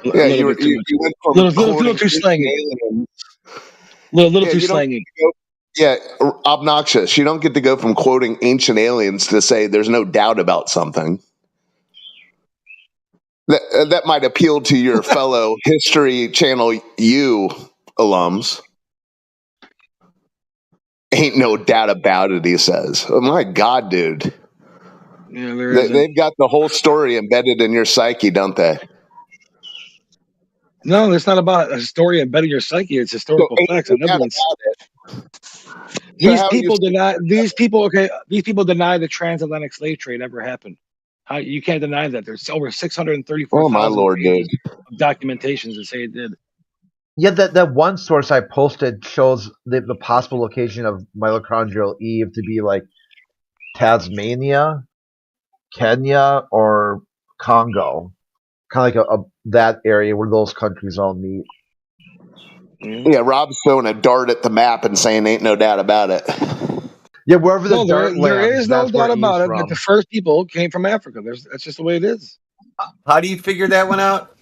Yeah, you went from little too slangy. Little too slangy. Yeah, obnoxious. You don't get to go from quoting ancient aliens to say there's no doubt about something. That might appeal to your fellow History Channel U alums. Ain't no doubt about it, he says. Oh my God, dude. Yeah, they've got the whole story embedded in your psyche, don't they? No, it's not about a story embedded in your psyche. It's historical facts and evidence. These people deny the transatlantic slave trade ever happened. You can't deny that. There's over 634,000 pages of documentations that say it did. Yeah, that one source I posted shows the possible location of mitochondrial Eve to be like Tasmania, Kenya, or Congo. Kind of like that area where those countries all meet. Yeah, Rob's throwing a dart at the map and saying ain't no doubt about it. Yeah, wherever the dart lands, there is no that's where doubt about it from. that the first people came from Africa. That's just the way it is. How do you figure that one out?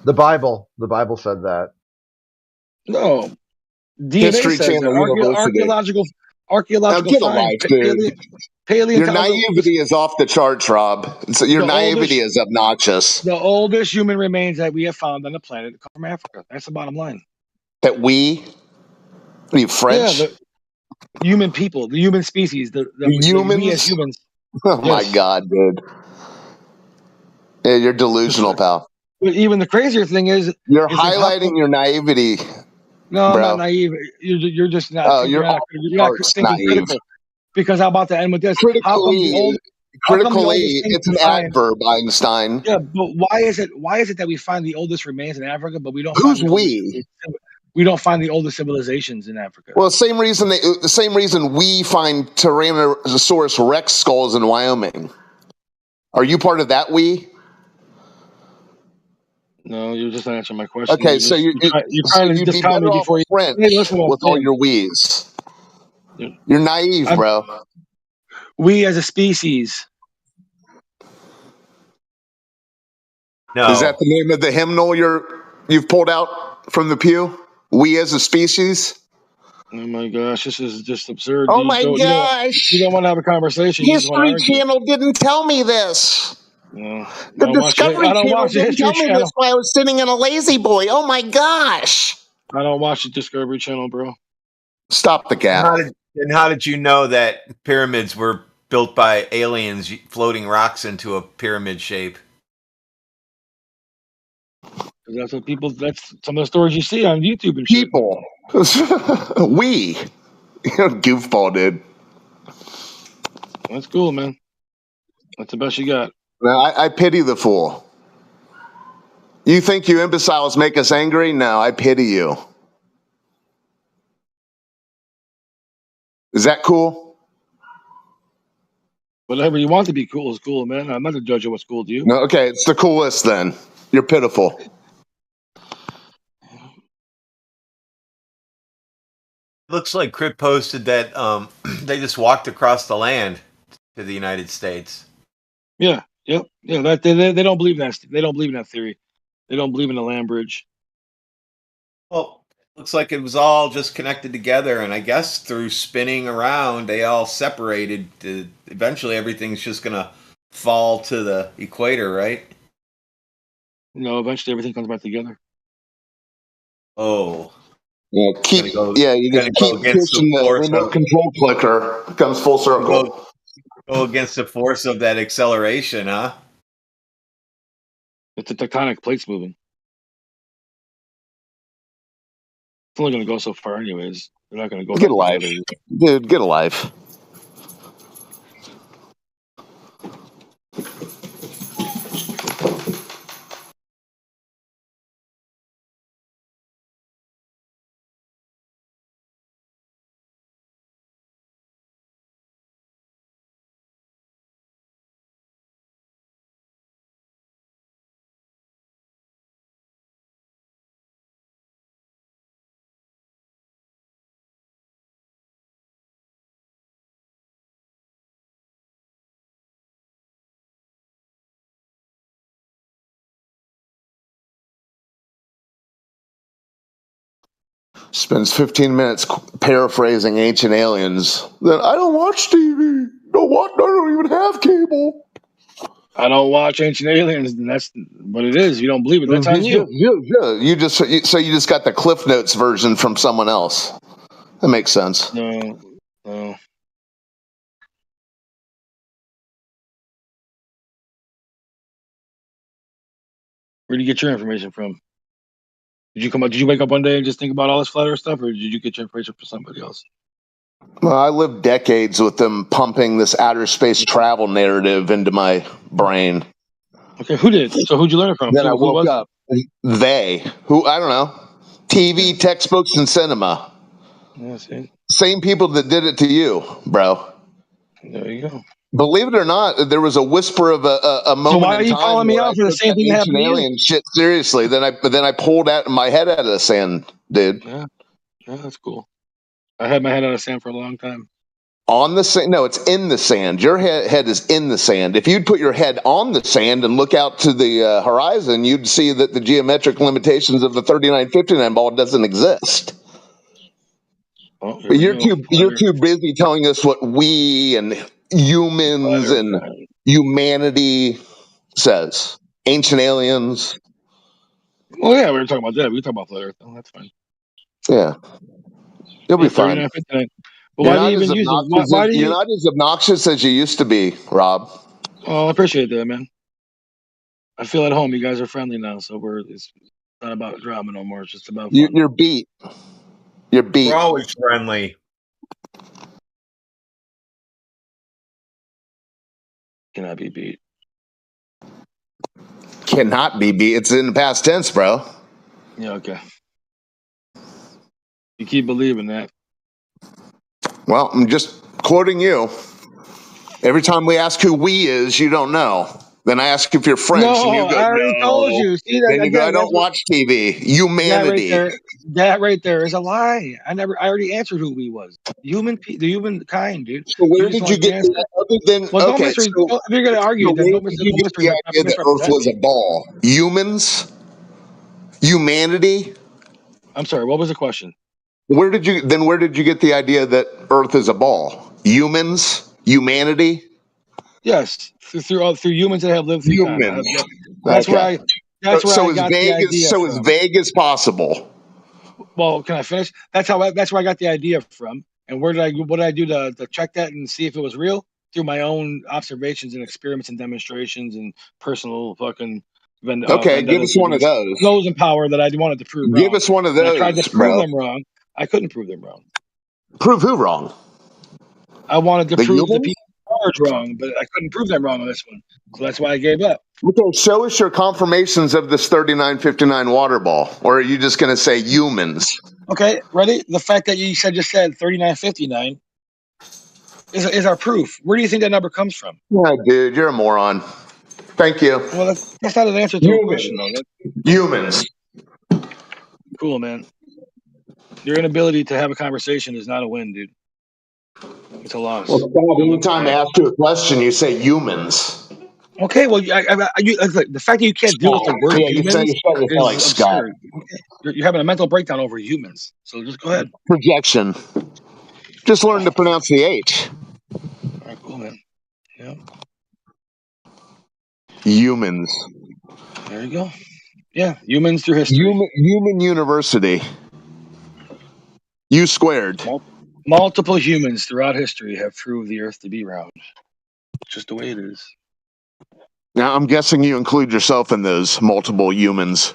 The Bible said that. No, DNA History says Channel that. Archaeological finds. Your naivety is off the charts, Rob. Your naivety is obnoxious. The oldest human remains that we have found on the planet come from Africa. That's the bottom line. That we? Are you French? Yeah, the human people, the human species, the humans? We as humans. Oh my God, dude. Yeah, you're delusional, pal. But even the crazier thing is you're highlighting your naivety. No, bro. I'm not naive. You're just not. Oh, you're not thinking naive. critical. Because how about to end with this? Critically, it's an adverb, Einstein. Yeah, but why is it that we find the oldest remains in Africa, but we don't? Who's we? We don't find the oldest civilizations in Africa. Well, the same reason we find Tyrannosaurus Rex skulls in Wyoming. Are you part of that we? No, you're just not answering my question. Okay, so you're trying to discount me before you French with all your we's. You're naive, bro. We as a species. No. Is that the name of the hymnal you've pulled out from the pew? We as a species? Oh my gosh, this is just absurd. Oh my gosh. You don't want to have a conversation. History Channel didn't tell me this. No, the Discovery Channel didn't tell me this while I was sitting in a lazy boy. Oh my gosh. I don't watch the Discovery Channel, bro. Stop the gap. How did you know that pyramids were built by aliens floating rocks into a pyramid shape? That's what people. That's some of the stories you see on YouTube and shit. People. We. Goofball, dude. That's cool, man. That's the best you got. Now, I pity the fool. You think you imbeciles make us angry? No, I pity you. Is that cool? Whatever you want to be cool is cool, man. I'm not a judge of what's cool to you. No, okay, it's the coolest then. You're pitiful. Looks like Crip posted that they just walked across the land to the United States. Yeah, yep, yeah. That they don't believe that. They don't believe in that theory. They don't believe in the land bridge. Well, looks like it was all just connected together, and I guess through spinning around, they all separated. Eventually, everything's just gonna fall to the equator, right? No, eventually everything comes back together. Oh. Yeah, you just keep pushing the remote control clicker. It comes full circle. Go against the force of that acceleration, huh? It's the tectonic plates moving. It's only going to go so far, anyways. They're not going to go. Get a life, dude. Get a life. Spends 15 minutes paraphrasing Ancient Aliens. Then I don't watch TV. I don't even have cable. I don't watch Ancient Aliens, and that's what it is. You don't believe it. That's on you. Yeah. You just got the Cliff Notes version from someone else. That makes sense. No. Where do you get your information from? Did you wake up one day and just think about all this flat Earth stuff, or did you get your information from somebody else? Well, I lived decades with them pumping this outer space travel narrative into my brain. Okay, who did? So who'd you learn it from? Then I woke up. I don't know. TV, textbooks, and cinema. Yeah, see? Same people that did it to you, bro. There you go. Believe it or not, there was a whisper of a moment. So why are you calling me out for the same thing that happened to you? Alien shit seriously. Then I pulled out my head out of the sand, dude. Yeah, that's cool. I had my head out of the sand for a long time. On the sand? No, it's in the sand. Your head is in the sand. If you'd put your head on the sand and look out to the horizon, you'd see that the geometric limitations of the 3959 ball doesn't exist. Well, but you're too busy telling us what we and humans and humanity says. Ancient Aliens. Well, yeah, we were talking about that. We were talking about flat Earth. Oh, that's fine. Yeah. You'll be fine. But why do you even use it? Why do you? You're not as obnoxious as you used to be, Rob. Oh, I appreciate that, man. I feel at home. You guys are friendly now, so it's not about drama no more. It's just about fun. You're beat. You're beat. We're always friendly. Cannot be beat. Cannot be beat. It's in the past tense, bro. Yeah, okay. You keep believing that. Well, I'm just quoting you. Every time we ask who we is, you don't know. Then I ask if you're French, and you go, I already told you. See, then you go, I don't watch TV. Humanity. That right there is a lie. I already answered who we was. The humankind, dude. So where did you get that? Other than if you're gonna argue, then don't misrepresent. The idea that Earth was a ball. Humans, humanity. I'm sorry. What was the question? Where did you get the idea that Earth is a ball? Humans, humanity. Yes, through humans that have lived through humans. Time. That's where I got the idea as vague as possible. Well, can I finish? That's where I got the idea from. And what did I do to check that and see if it was real? Through my own observations and experiments and demonstrations and personal fucking Okay, give vendettas us one of against those. those in power that I wanted to prove Give wrong. us one of And I tried those, to prove bro. them wrong. I couldn't prove them wrong. Prove who wrong? I wanted to The prove the humans? people wrong, but I couldn't prove them wrong on this one. So that's why I gave up. Okay, show us your confirmations of this 3959 water ball. Or are you just going to say humans? Okay, ready? The fact that you just said 3959 is our proof. Where do you think that number comes from? Yeah, dude, you're a moron. Thank you. Well, that's not an answer to a question, though. Humans. Cool, man. Your inability to have a conversation is not a win, dude. It's a loss. Well, Bob, anytime I ask you a question, you say humans. Okay, well, the fact that you can't deal with the word humans is absurd. You're having a mental breakdown over humans. So just go ahead. Projection. Just learn to pronounce the H. All right, cool, man. Yeah. Humans. There you go. Yeah, humans through history. Human University. U squared. Multiple humans throughout history have proved the Earth to be round. Just the way it is. Now, I'm guessing you include yourself in those multiple humans.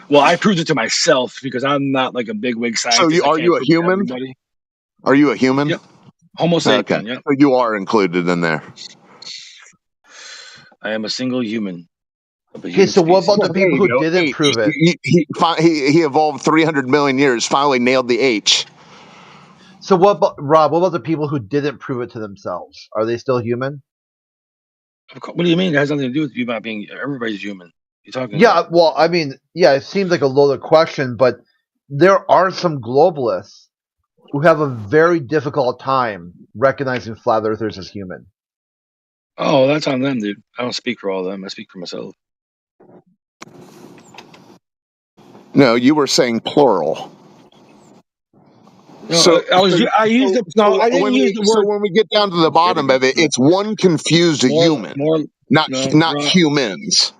Well, I proved it to myself because I'm not like a bigwig scientist. So, are you a human? Are you a human? Yep. Homo sapien. Okay. Yep. So you are included in there. I am a single human. Okay, so what about the people who didn't prove it? He evolved 300 million years, finally nailed the H. So what about, Rob, what about the people who didn't prove it to themselves? Are they still human? What do you mean? It has nothing to do with you not being, everybody's human. You're talking about? Well, I mean, yeah, it seems like a loaded question, but there are some globalists who have a very difficult time recognizing flat earthers as human. Oh, that's on them, dude. I don't speak for all of them. I speak for myself. No, you were saying plural. No, I used it. No, I didn't use the word. So when we get down to the bottom of it, it's one confused human, not humans.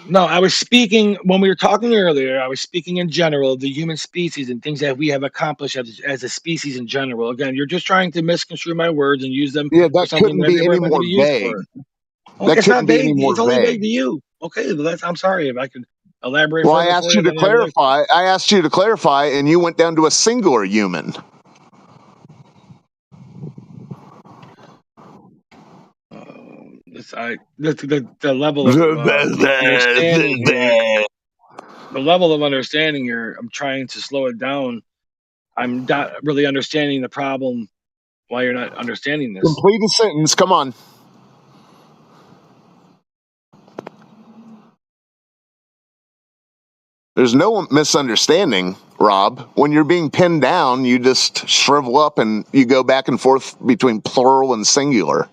No, I was speaking when we were talking earlier. I was speaking in general of the human species and things that we have accomplished as a species in general. Again, you're just trying to misconstrue my words and use them for something that they weren't meant to be used for. Okay, it's not vague. It's only vague to you. Okay, well, I'm sorry if I could elaborate. Well, I asked you to clarify. I asked you to clarify, and you went down to a singular human. The level of understanding here, the level of understanding here, I'm trying to slow it down. I'm not really understanding the problem. Why you're not understanding this? Complete a sentence. Come on. There's no misunderstanding, Rob. When you're being pinned down, you just shrivel up and you go back and forth between plural and singular.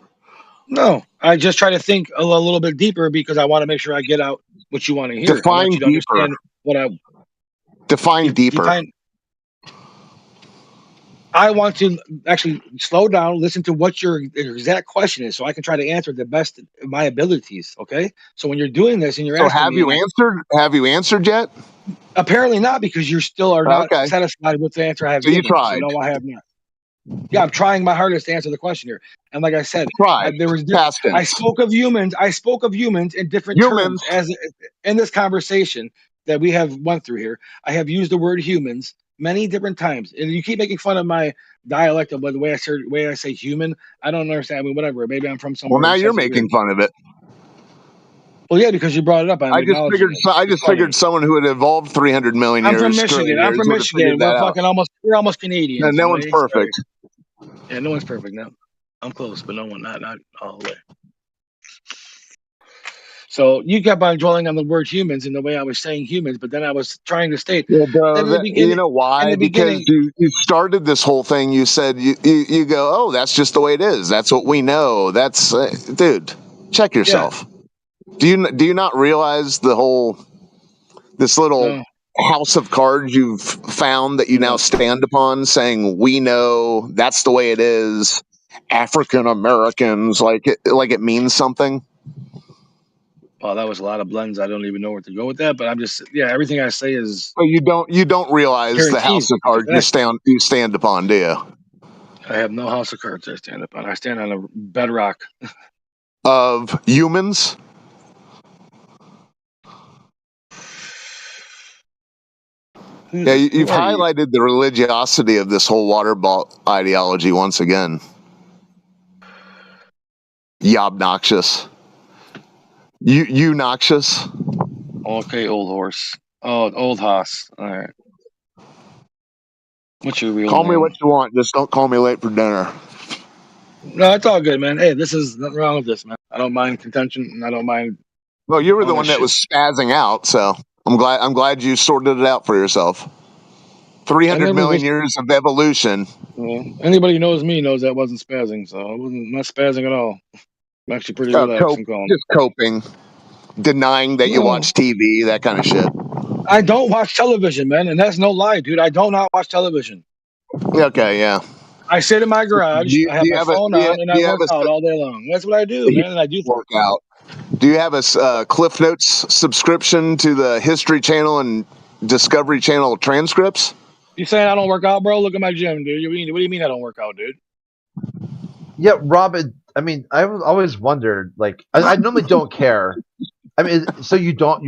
No, I just try to think a little bit deeper because I want to make sure I get out what you want to hear. Define I want you to understand what I define deeper. I want to actually slow down, listen to what your exact question is, so I can try to answer the best of my abilities. Okay, so when you're doing this and you're asking, have you answered? Have you answered yet? Apparently not, because you still are not satisfied with the answer I have given. You tried. So no, I have not. Yeah, I'm trying my hardest to answer the question here. And like I said, I spoke of humans. I spoke of humans in different terms as in this conversation that we have went through here. I have used the word humans many different times, and you keep making fun of my dialect of the way I say human. I don't understand. I mean, whatever. Maybe I'm from somewhere. Well, now you're making fun of it. Well, yeah, because you brought it up. I just figured someone who had evolved 300 million years. I'm from Michigan. I'm from Michigan. We're almost Canadians. No one's perfect. Yeah, no one's perfect. No, I'm close, but no one, not all the way. So you kept on dwelling on the word humans and the way I was saying humans, but then I was trying to state. You know why? Because you started this whole thing. You said you go, oh, that's just the way it is. That's what we know. That's dude. Check yourself. Yeah. Do you not realize this little house of cards you've found that you now stand upon, saying we know that's the way it is? African Americans, like it means something. Well, that was a lot of blends. I don't even know where to go with that, but I'm just everything I say is. Well, you don't realize the guaranteed. house of cards you stand upon, do you? I have no house of cards I stand upon. I stand on a bedrock of humans. Yeah, you've highlighted the religiosity of this whole water ball ideology once again. You obnoxious. You noxious. Okay, old horse. Oh, old hoss. All right. What's your real Call name? me what you want. Just don't call me late for dinner. No, it's all good, man. Hey, this is nothing wrong with this, man. I don't mind contention, and I don't mind. Well, you were the one that was spazzing out, so I'm glad you sorted it out for yourself. 300 million years of evolution. Well, anybody who knows me knows that wasn't spazzing, so I wasn't not spazzing at all. I'm actually pretty relaxed and calm. Just coping, denying that you watch TV, that kind of shit. I don't watch television, man, and that's no lie, dude. I do not watch television. Okay, yeah. I sit in my garage, I have my phone on, and I work out all day long. That's what I do, man, and I do work out. Do you have a Cliff Notes subscription to the History Channel and Discovery Channel transcripts? You saying I don't work out, bro? Look at my gym, dude. What do you mean I don't work out, dude? Yeah, Robin. I mean, I've always wondered. Like, I normally don't care. I mean, so you don't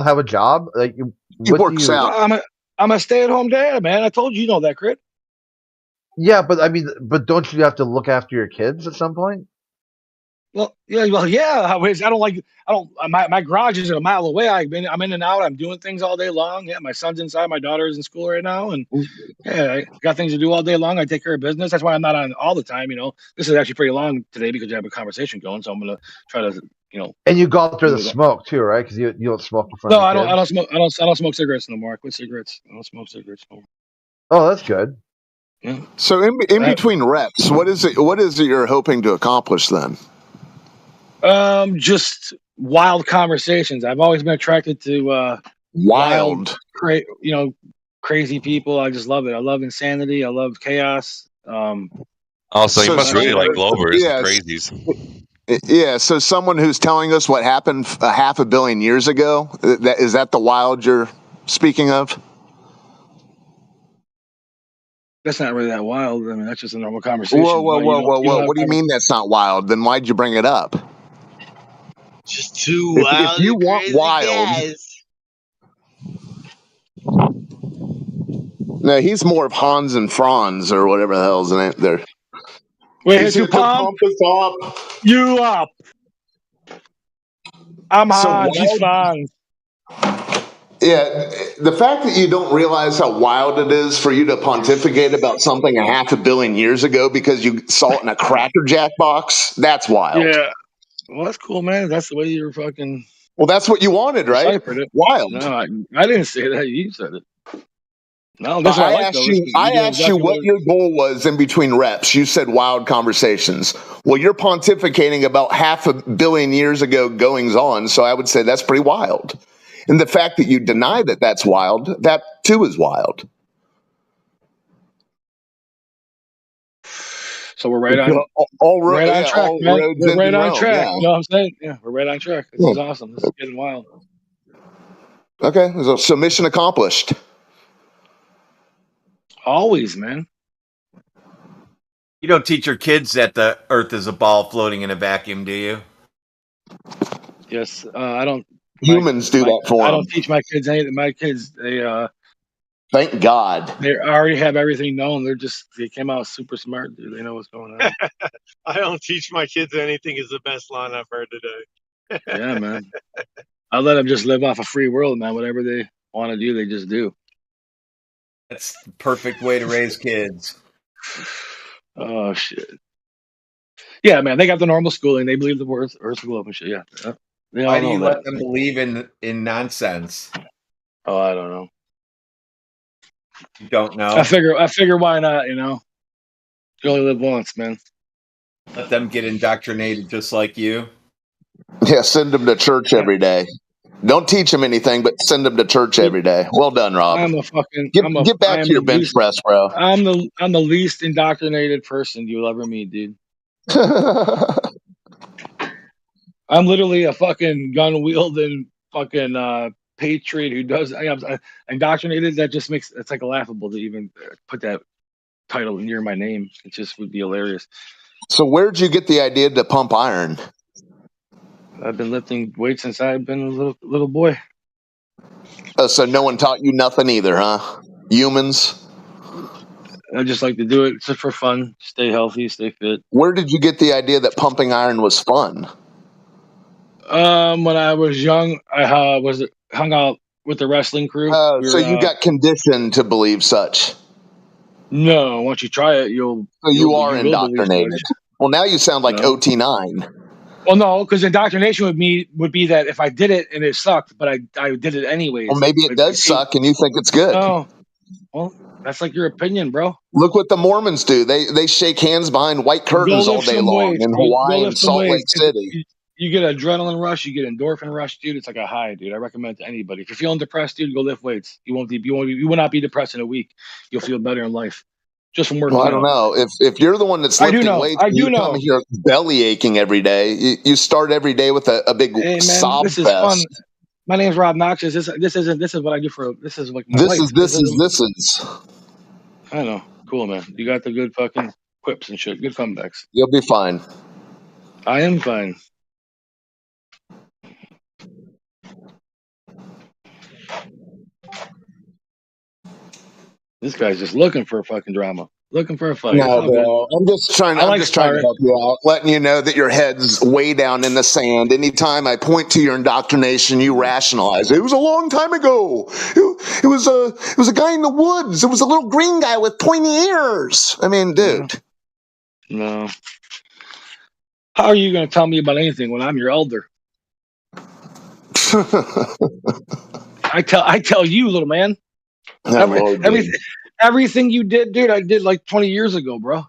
have a job? Like, he works out. I'm a stay-at-home dad, man. I told you know that, Crit. Yeah, but I mean, don't you have to look after your kids at some point? Well, yeah. My garage is a mile away. I'm in and out. I'm doing things all day long. Yeah, my son's inside. My daughter's in school right now, and yeah, I got things to do all day long. I take care of business. That's why I'm not on all the time. You know, this is actually pretty long today because you have a conversation going. So I'm gonna try to, And you go through the smoke too, right? Because you don't smoke in front of the kids. I don't smoke. I don't smoke cigarettes no more. I quit cigarettes. I don't smoke cigarettes no more. Oh, that's good. Yeah. So in between reps, what is it you're hoping to accomplish then? Just wild conversations. I've always been attracted to wild, crazy people. I just love it. I love insanity. I love chaos. Also, you must really like Globers and crazies. Yeah, so someone who's telling us what happened 500 million years ago, is that the wild you're speaking of? That's not really that wild. I mean, that's just a normal conversation. Whoa. What do you mean that's not wild? Then why'd you bring it up? Just too wild. If you want wild. Guys. No, he's more of Hans and Franz or whatever the hell's in it there. Wait, to pump you up. I'm Hans. He's Franz. Yeah, the fact that you don't realize how wild it is for you to pontificate about something 500 million years ago because you saw it in a Cracker Jack box, that's wild. Yeah. Well, that's cool, man. That's the way you're fucking... Well, that's what you wanted, right? Wild. No, I didn't say that. You said it. No, that's I asked you what your goal was in between reps. You said wild conversations. Well, you're pontificating about 500 million years ago goings on, so I would say that's pretty wild. And the fact that you deny that that's wild, that too is wild. So we're right on. Right on track, man. We're right on track. You know what I'm saying? Yeah, we're right on track. This is awesome. This is getting wild. Okay, so mission accomplished. Always, man. You don't teach your kids that the Earth is a ball floating in a vacuum, do you? Yes, I don't. Humans do that for them. I don't teach my kids anything. My kids, they thank God. They already have everything known. They came out super smart, dude. They know what's going on. I don't teach my kids anything is the best line I've heard today. Yeah, man. I let them just live off a free world, man. Whatever they want to do, they just do. That's the perfect way to raise kids. Oh shit. Yeah, man. They got the normal schooling. They believe the Earth's globe and shit. Yeah. Why do you let them believe in nonsense? Oh, I don't know. You don't know? I figure why not, you know? You only live once, man. Let them get indoctrinated just like you. Yeah, send them to church every day. Don't teach them anything, but send them to church every day. Well done, Rob. Get back to your bench press, bro. I'm the least indoctrinated person you'll ever meet, dude. I I'm literally a fucking gun wielding fucking patriot who does. I'm indoctrinated. That just makes it's like laughable to even put that title near my name. It just would be hilarious. So where'd you get the idea to pump iron? I've been lifting weights since I've been a little boy. Oh, so no one taught you nothing either, huh? Humans? I just like to do it just for fun, stay healthy, stay fit. Where did you get the idea that pumping iron was fun? When I was young, I hung out with the wrestling crew. So you got conditioned to believe such? No, once you try it, you are indoctrinated. Well, now you sound like OT9. Well, no, because indoctrination would be that if I did it and it sucked, but I did it anyways. Well, maybe it does suck and you think it's good. No, well, that's like your opinion, bro. Look what the Mormons do. They shake hands behind white curtains all day long in Hawaii and Salt Lake City. You get an adrenaline rush, you get endorphin rush, dude. It's like a high, dude. I recommend it to anybody. If you're feeling depressed, dude, go lift weights. You will not be depressed in a week. You'll feel better in life. Just from working. Well, I don't know. If you're the one that's lifting weights, you come here belly aching every day. You start every day with a big sob this is fest. fun. My name's Rob Noxious. This is what I do for. This is like my life. This is. I know. Cool, man. You got the good fucking quips and shit. Good comebacks. You'll be fine. I am fine. This guy's just looking for a fucking drama. Looking for a fight. No, bro. I'm just trying to help you out, letting you know that your head's way down in the sand. Anytime I point to your indoctrination, you rationalize. It was a long time ago. It was a guy in the woods. It was a little green guy with pointy ears. I mean, dude. No. How are you going to tell me about anything when I'm your elder? I tell you, little man. Everything you did, dude, I did like 20 years ago, bro.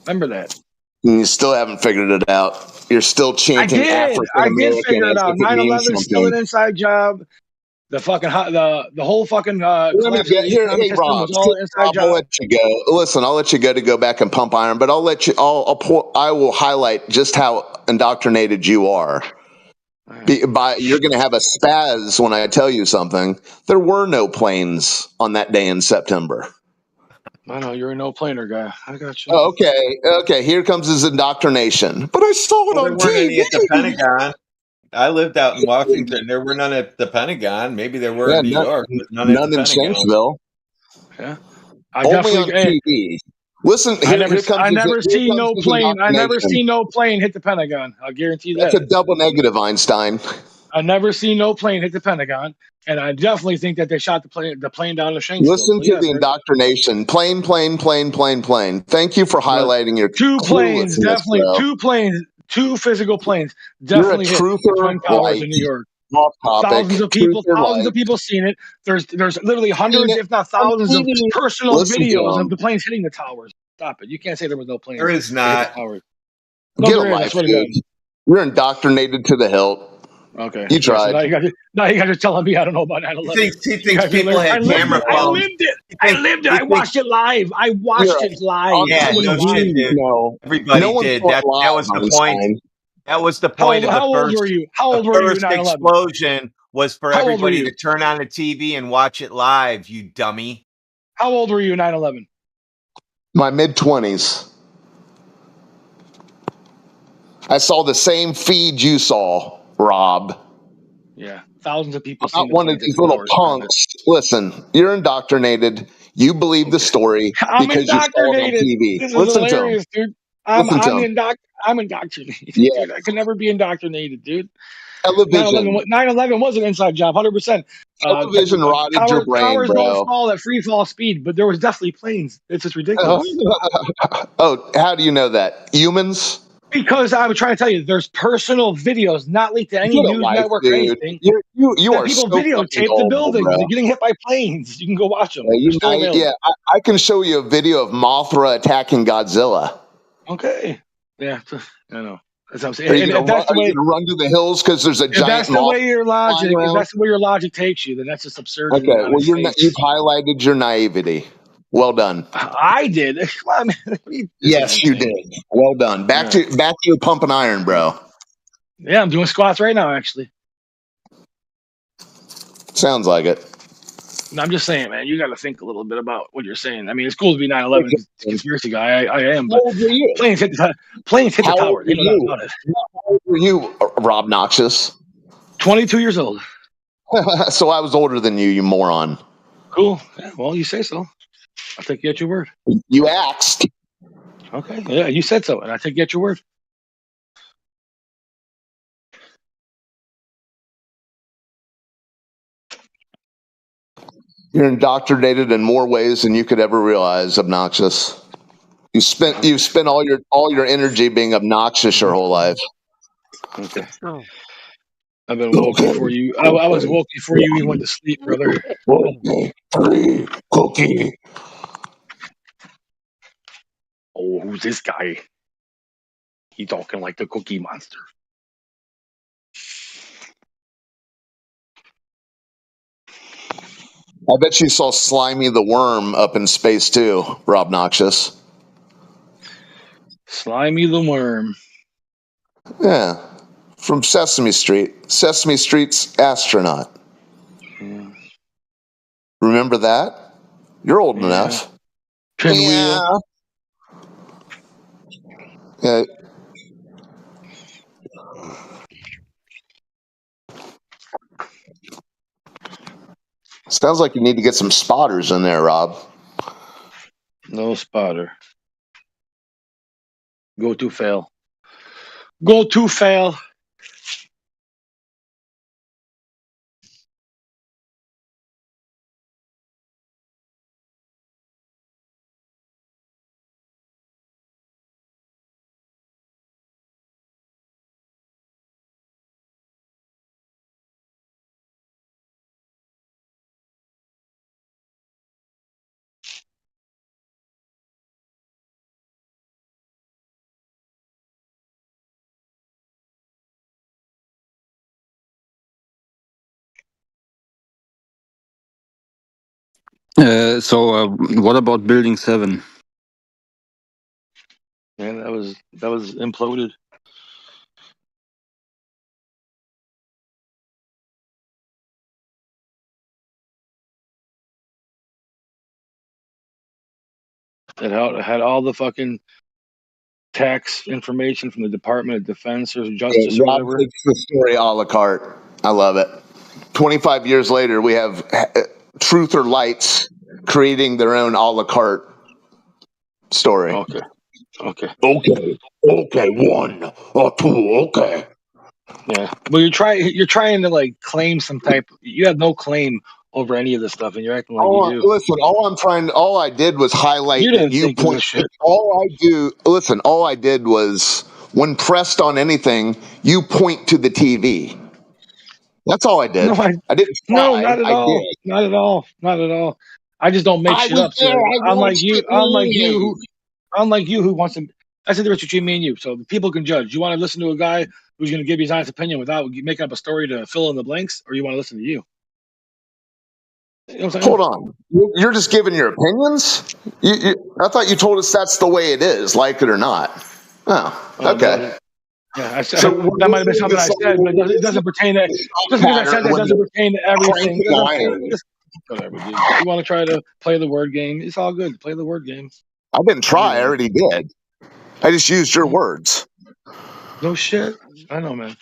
Remember that. You still haven't figured it out. You're still chanting African American. I did figure it out. 9/11 is still an inside job. The fucking the whole fucking collapse of the economic system was all an inside job. I'll let you go. Listen, I'll let you go back and pump iron, but I will highlight just how indoctrinated you are. You're going to have a spaz when I tell you something. There were no planes on that day in September. I know you're a no-planer guy. I got you. Oh, okay. Here comes his indoctrination. But I saw it on TV. At the Pentagon. I lived out in Washington. There were none at the Pentagon. Maybe there were in New York, but none at the Pentagon. In Shanksville. Yeah, only on TV. Listen, I never seen no plane. I never seen no plane hit the Pentagon. I'll guarantee that. That's a double negative, Einstein. I never seen no plane hit the Pentagon, and I definitely think that they shot the plane down to Shanksville. Listen to the indoctrination. Plane. Thank you for highlighting your two planes. Definitely bro. 2 planes. 2 physical planes. Definitely hit the Twin Towers in New York. Thousands of people seen it. There's literally hundreds, if not thousands, of personal videos of the planes hitting the towers. Stop it! You can't say there was no planes. There is not. No, get a life, dude. You're indoctrinated to the hilt. Okay, you tried. So now you guys are telling me I don't know about 9/11. He thinks people had camera phones. I lived it. I watched it live. Yeah, no shit, dude. No, everybody did. That was the point. That was the point of the first. How old were you? How old were you? The first explosion was for everybody to turn on the TV and watch it live. You dummy. How old were you? 9/11. My mid-20s. I saw the same feed you saw, Rob. Yeah, thousands of people. I'm not one of these little punks. Listen, you're indoctrinated. You believe the story because you saw it on TV. This is Listen hilarious, to him. dude. I'm indoctrinated. Yeah. Dude. I can never be indoctrinated, dude. Television. 9/11 was an inside job, 100%. Television rotted your brain, towers bro. don't fall at free fall speed, but there was definitely planes. It's just ridiculous. Oh, how do you know that? Humans? Because I was trying to tell you, there's personal videos not leaked to any news network or anything. You are people so videotape the buildings. They're getting hit by planes. You can go watch them. I can show you a video of Mothra attacking Godzilla. Okay. Yeah, I know. That's what I'm saying. Are you going to run to the hills because there's a giant that's the way your logic. If that's the way your logic takes you, then that's just absurd. Okay. Well, you've highlighted your naivety. Well done. I did. I mean, Yes, you did. Well done. Back to your pumping iron, bro. Yeah, I'm doing squats right now, actually. Sounds like it. No, I'm just saying, man, you got to think a little bit about what you're saying. I mean, it's cool to be 9/11 conspiracy guy. I am, but planes hit the tower. They know nothing about it. How old were you, Rob Noxious? 22 years old. So I was older than you moron. Cool. Yeah, well, you say so. I'll take you at your word. You asked. Okay. Yeah, you said so, and I take you at your word. You're indoctrinated in more ways than you could ever realize, Obnoxious. You spent all your energy being obnoxious your whole life. Okay. I've been woke before you. I was woke before you even went to sleep, brother. Free cookie. Oh, who's this guy? He talking like the Cookie Monster. I bet you saw Slimy the Worm up in space too, Rob Noxious. Slimy the Worm. Yeah. From Sesame Street. Sesame Street's astronaut. Yeah. Remember that? You're old enough. Pinwheel. Yeah. Sounds like you need to get some spotters in there, Rob. No spotter. Go to fail. Go to fail. What about Building 7? Yeah, that was imploded. It had all the fucking tax information from the Department of Defense or Justice or Rob whatever. takes the story a la carte. I love it. 25 years later, we have Truth or Lights creating their own a la carte story. Okay. Okay. 1 or 2. Okay. Yeah. Well, you're trying to like claim some type. You have no claim over any of this stuff, and you're acting like you do. Listen, all I did was highlight You that didn't you think of this shit. All I did was when pressed on anything, you point to the TV. That's all I did. No, I didn't try. No, not at I all. did. Not at all. Not at all. I just don't make I shit was up. So there. I unlike watched you, it unlike you who wants to. That's the difference between me and you. So people can judge. You want to listen to a guy who's going to give you his honest opinion without making up a story to fill in the blanks, or you want to listen to you? You know what I'm saying? Hold on. You're just giving your opinions? I thought you told us that's the way it is, like it or not. Oh, okay. Yeah, that might have been something I said, but it doesn't pertain to. Just because I said that doesn't pertain to everything. Whatever, dude. You want to try to play the word game? It's all good. Play the word game. I didn't try. I already did. I just used your words. No shit. I know, man.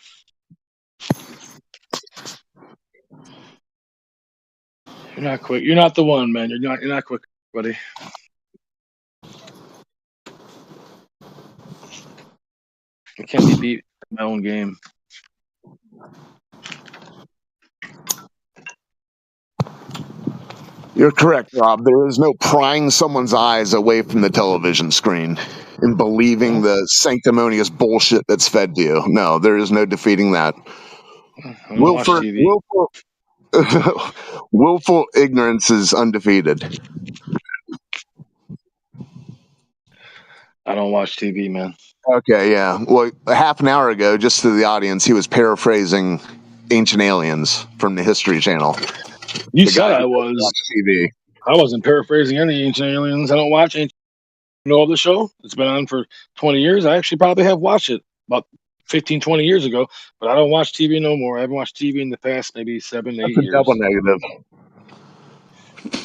You're not quick. You're not the one, man. You're not quick, buddy. I can't be beat in my own game. You're correct, Rob. There is no prying someone's eyes away from the television screen and believing the sanctimonious bullshit that's fed to you. No, there is no defeating that. Willful ignorance is undefeated. I don't watch TV, man. Okay, yeah. Well, a half an hour ago, just to the audience, he was paraphrasing Ancient Aliens from the History Channel. You said I was. TV. I wasn't paraphrasing any Ancient Aliens. I don't watch Ancient. Know of the show? It's been on for 20 years. I actually probably have watched it about 15, 20 years ago, but I don't watch TV no more. I haven't watched TV in the past maybe 7, 8 That's a years. double negative.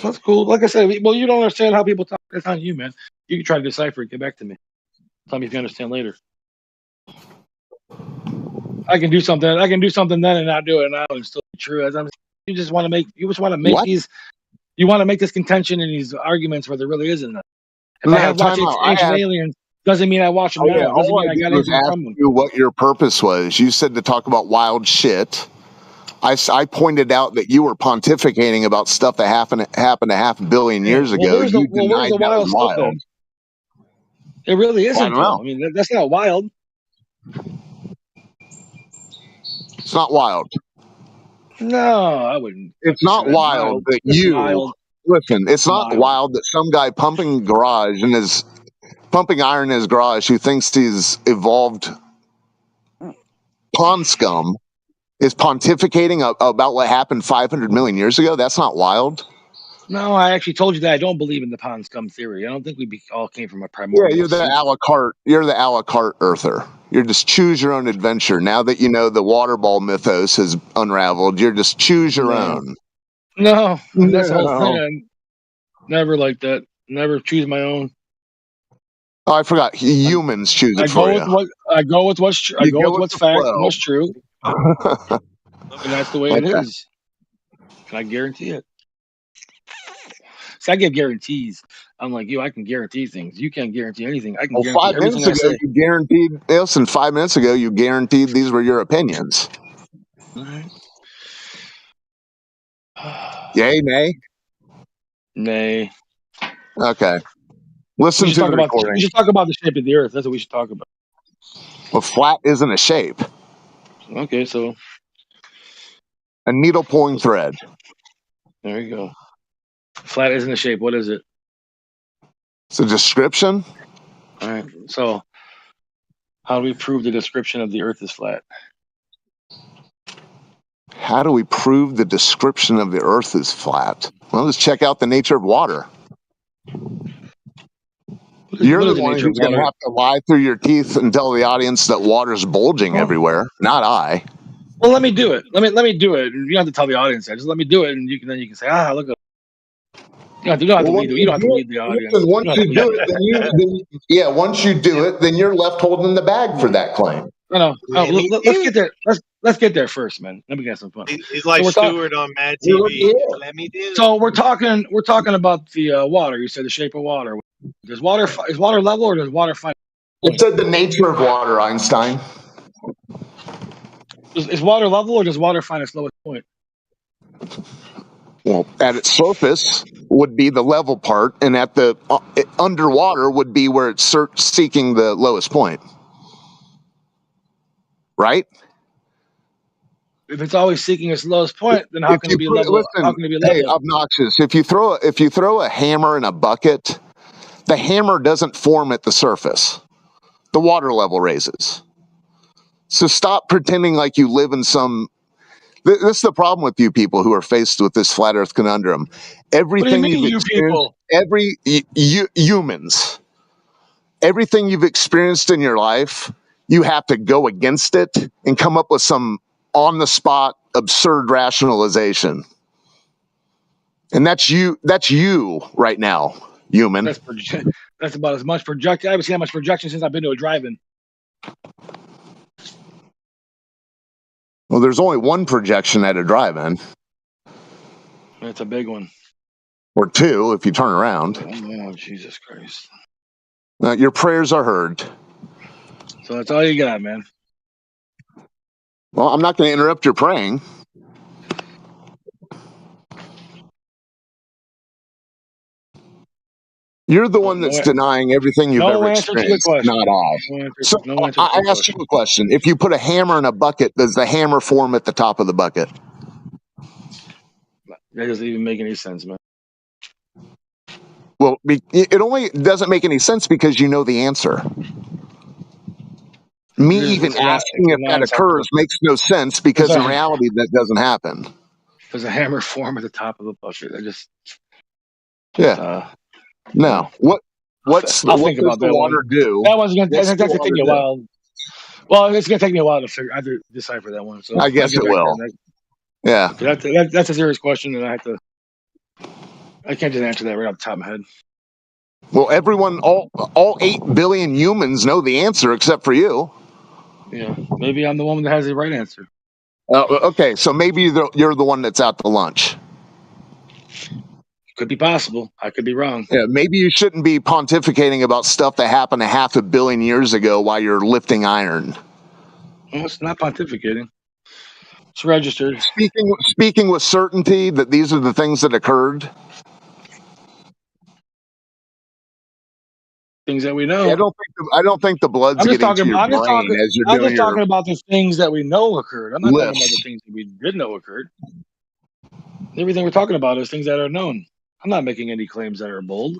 That's cool. Like I said, well, you don't understand how people talk. That's on you, man. You can try to decipher it. Get back to me. Tell me if you understand later. I can do something then and not do it now and still be true. You just want to make What? these. You want to make this contention and these arguments where there really isn't. If No, I have watched time out. Ancient Aliens, doesn't mean I watch them now. Yeah, Doesn't all mean I I got did was anything ask from them. you what your purpose was. You said to talk about wild shit. I pointed out that you were pontificating about stuff that happened a half a billion years ago. Where's You the denied that wild was stuff wild. then? It really I isn't don't know. though. I mean, that's not wild. It's not wild. No, I wouldn't. It's not consider that wild that It's you mild. listen. It's not Mild. wild that some guy pumping iron in his garage who thinks he's evolved pond scum is pontificating about what happened 500 million years ago. That's not wild. No, I actually told you that I don't believe in the pond scum theory. I don't think we all came from a Yeah, primordial you're the soup. a la carte. You're the a la carte earther. You're just choose your own adventure. Now that you know the water ball mythos has unraveled, you're just choose your own. No, that's the whole No. thing. I never like that. Never choose my own. Oh, I forgot. Humans choose it for you. I go with what's true. I go with what's fact and what's true, and that's the way it Okay. is. And I guarantee it. See, I give guarantees. I'm like you. I can guarantee things. You can't guarantee anything. I can Well, guarantee 5 everything minutes I ago, say. you guaranteed. Listen, 5 minutes ago, you guaranteed these were your opinions. All right. Yay, nay? Nay. Okay. Listen to the recording. We should talk about the shape of the Earth. That's what we should talk about. Well, flat isn't a shape. Okay, so a needle pulling thread. There you go. Flat isn't a shape. What is it? It's a description. All right. So, how do we prove the description of the Earth is flat? How do we prove the description of the Earth is flat? Well, let's check out the nature of water. You're the one who's going to have to lie through your teeth and tell the audience that water's bulging everywhere, not I. Well, let me do it. Let me do it. You don't have to tell the audience that. Just let me do it, and you can say, look at. You don't have to lead. You don't have to lead the audience. Listen, once you do it, once you do it, then you're left holding the bag for that claim. No. Let's get there. Let's get there first, man. Let me get some fun. He's like Stewart on Mad TV. Let me do it. So we're talking about the water. You said the shape of water. Is water level or does water find? It said the nature of water, Einstein. Is water level or does water find its lowest point? Well, at its surface would be the level part, and at the underwater would be where it's seeking the lowest point. Right? If it's always seeking its lowest point, then how can it be level? Listen, how can it be level? Hey, obnoxious! If you throw a hammer in a bucket, the hammer doesn't form at the surface. The water level raises. So stop pretending like you live in some. This is the problem with you people who are faced with this flat Earth conundrum. Everything what do you mean, you've experienced, humans, everything you've experienced in your life, you have to go against it and come up with some on-the-spot absurd rationalization. And that's you right now, human. That's about as much projection. I haven't seen that much projection since I've been to a drive-in. Well, there's only one projection at a drive-in. That's a big one. Or two if you turn around. Oh, Jesus Christ. Your prayers are heard. So that's all you got, man. Well, I'm not going to interrupt your praying. You're the one that's denying everything you've ever experienced, not I. So I asked you a question. If you put a hammer in a bucket, does the hammer form at the top of the bucket? That doesn't even make any sense, man. Well, it only doesn't make any sense because you know the answer. Me even asking if that occurs makes no sense because in reality that doesn't happen. Does a hammer form at the top of a bucket? Yeah. No. What's I'll what think does about the that one. water do? That one's gonna What's that's the gonna take water me a do? while. Well, it's gonna take me a while to figure. I have to decipher that one. So I I'll guess get it back to will. that. Yeah. That's a serious question, and I can't just answer that right off the top of my head. Well, everyone, all 8 billion humans know the answer except for you. Yeah, maybe I'm the one that has the right answer. Okay, so maybe you're the one that's out to lunch. Could be possible. I could be wrong. Yeah, maybe you shouldn't be pontificating about stuff that happened 500 million years ago while you're lifting iron. Well, it's not pontificating. It's registered. Speaking with certainty that these are the things that occurred. Things that we know. I don't think the blood's getting to your brain as you're I'm doing just your talking about the things that we know occurred. I'm not talking about the lifts. things that we did know occurred. Everything we're talking about is things that are known. I'm not making any claims that are bold.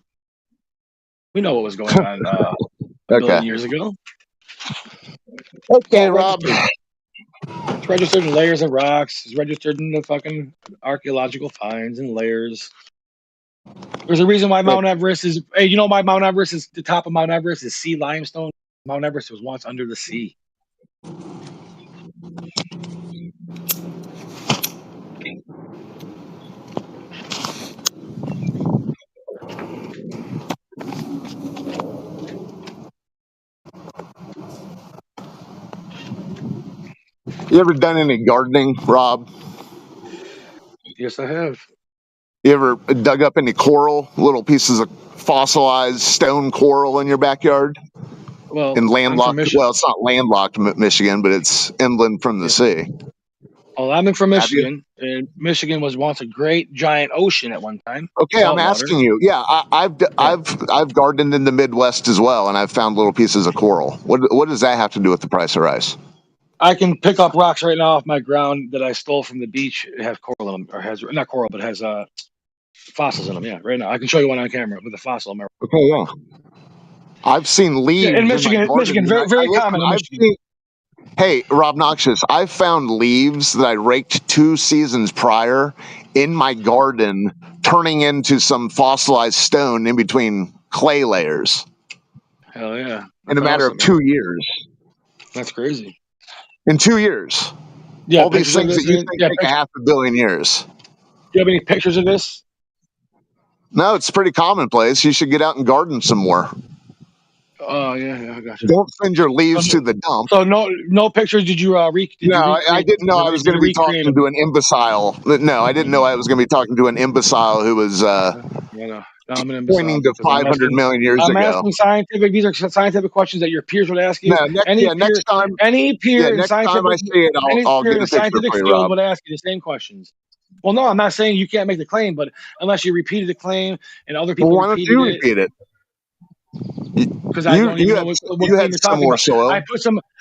We know what was going on a billion years ago. Okay, Rob. It's registered in layers of rocks. It's registered in the fucking archaeological finds and layers. There's a reason why Mount Everest is. Hey, you know why Mount Everest is the top of Mount Everest is sea limestone. Mount Everest was once under the sea. You ever done any gardening, Rob? Yes, I have. You ever dug up any coral, little pieces of fossilized stone coral in your backyard? Well, In I'm from landlocked, Michigan. well, it's not landlocked Michigan, but it's inland from the sea. Well, I'm from Have you? Michigan, and Michigan was once a great giant ocean at one time. Okay, I'm Saltwater. asking you. Yeah, I've gardened in the Midwest as well, and I've found little pieces of coral. What does that have to do with the price of rice? I can pick up rocks right now off my ground that I stole from the beach. It has coral in them, or has not coral, but has fossils in them. Yeah, right now I can show you one on camera with a fossil. Okay, yeah. I've seen leaves in in my Michigan. garden. Michigan, very very common in Michigan. Hey, Rob Noxious, I found leaves that I raked 2 seasons prior in my garden, turning into some fossilized stone in between clay layers. Hell yeah! In a matter of 2 years. That's crazy. In 2 years. Yeah, all these things that you think take 500 million years. Do you have any pictures of this? No, it's pretty commonplace. You should get out and garden some more. Oh yeah, I got you. Don't send your leaves to the dump. So no pictures. Did you I didn't know I was going to be talking to an imbecile. No, I didn't know I was going to be talking to an imbecile who was I'm an imbecile pointing to 500 million years I'm ago. asking scientific. These are scientific questions that your peers would ask you. No, next time I see it, I'll get a picture for you, field Rob. would ask you the same questions. Well, no, I'm not saying you can't make the claim, but unless you repeated the claim and other people why don't you repeat it? Because I don't even know what claim had you're talking similar about. soil.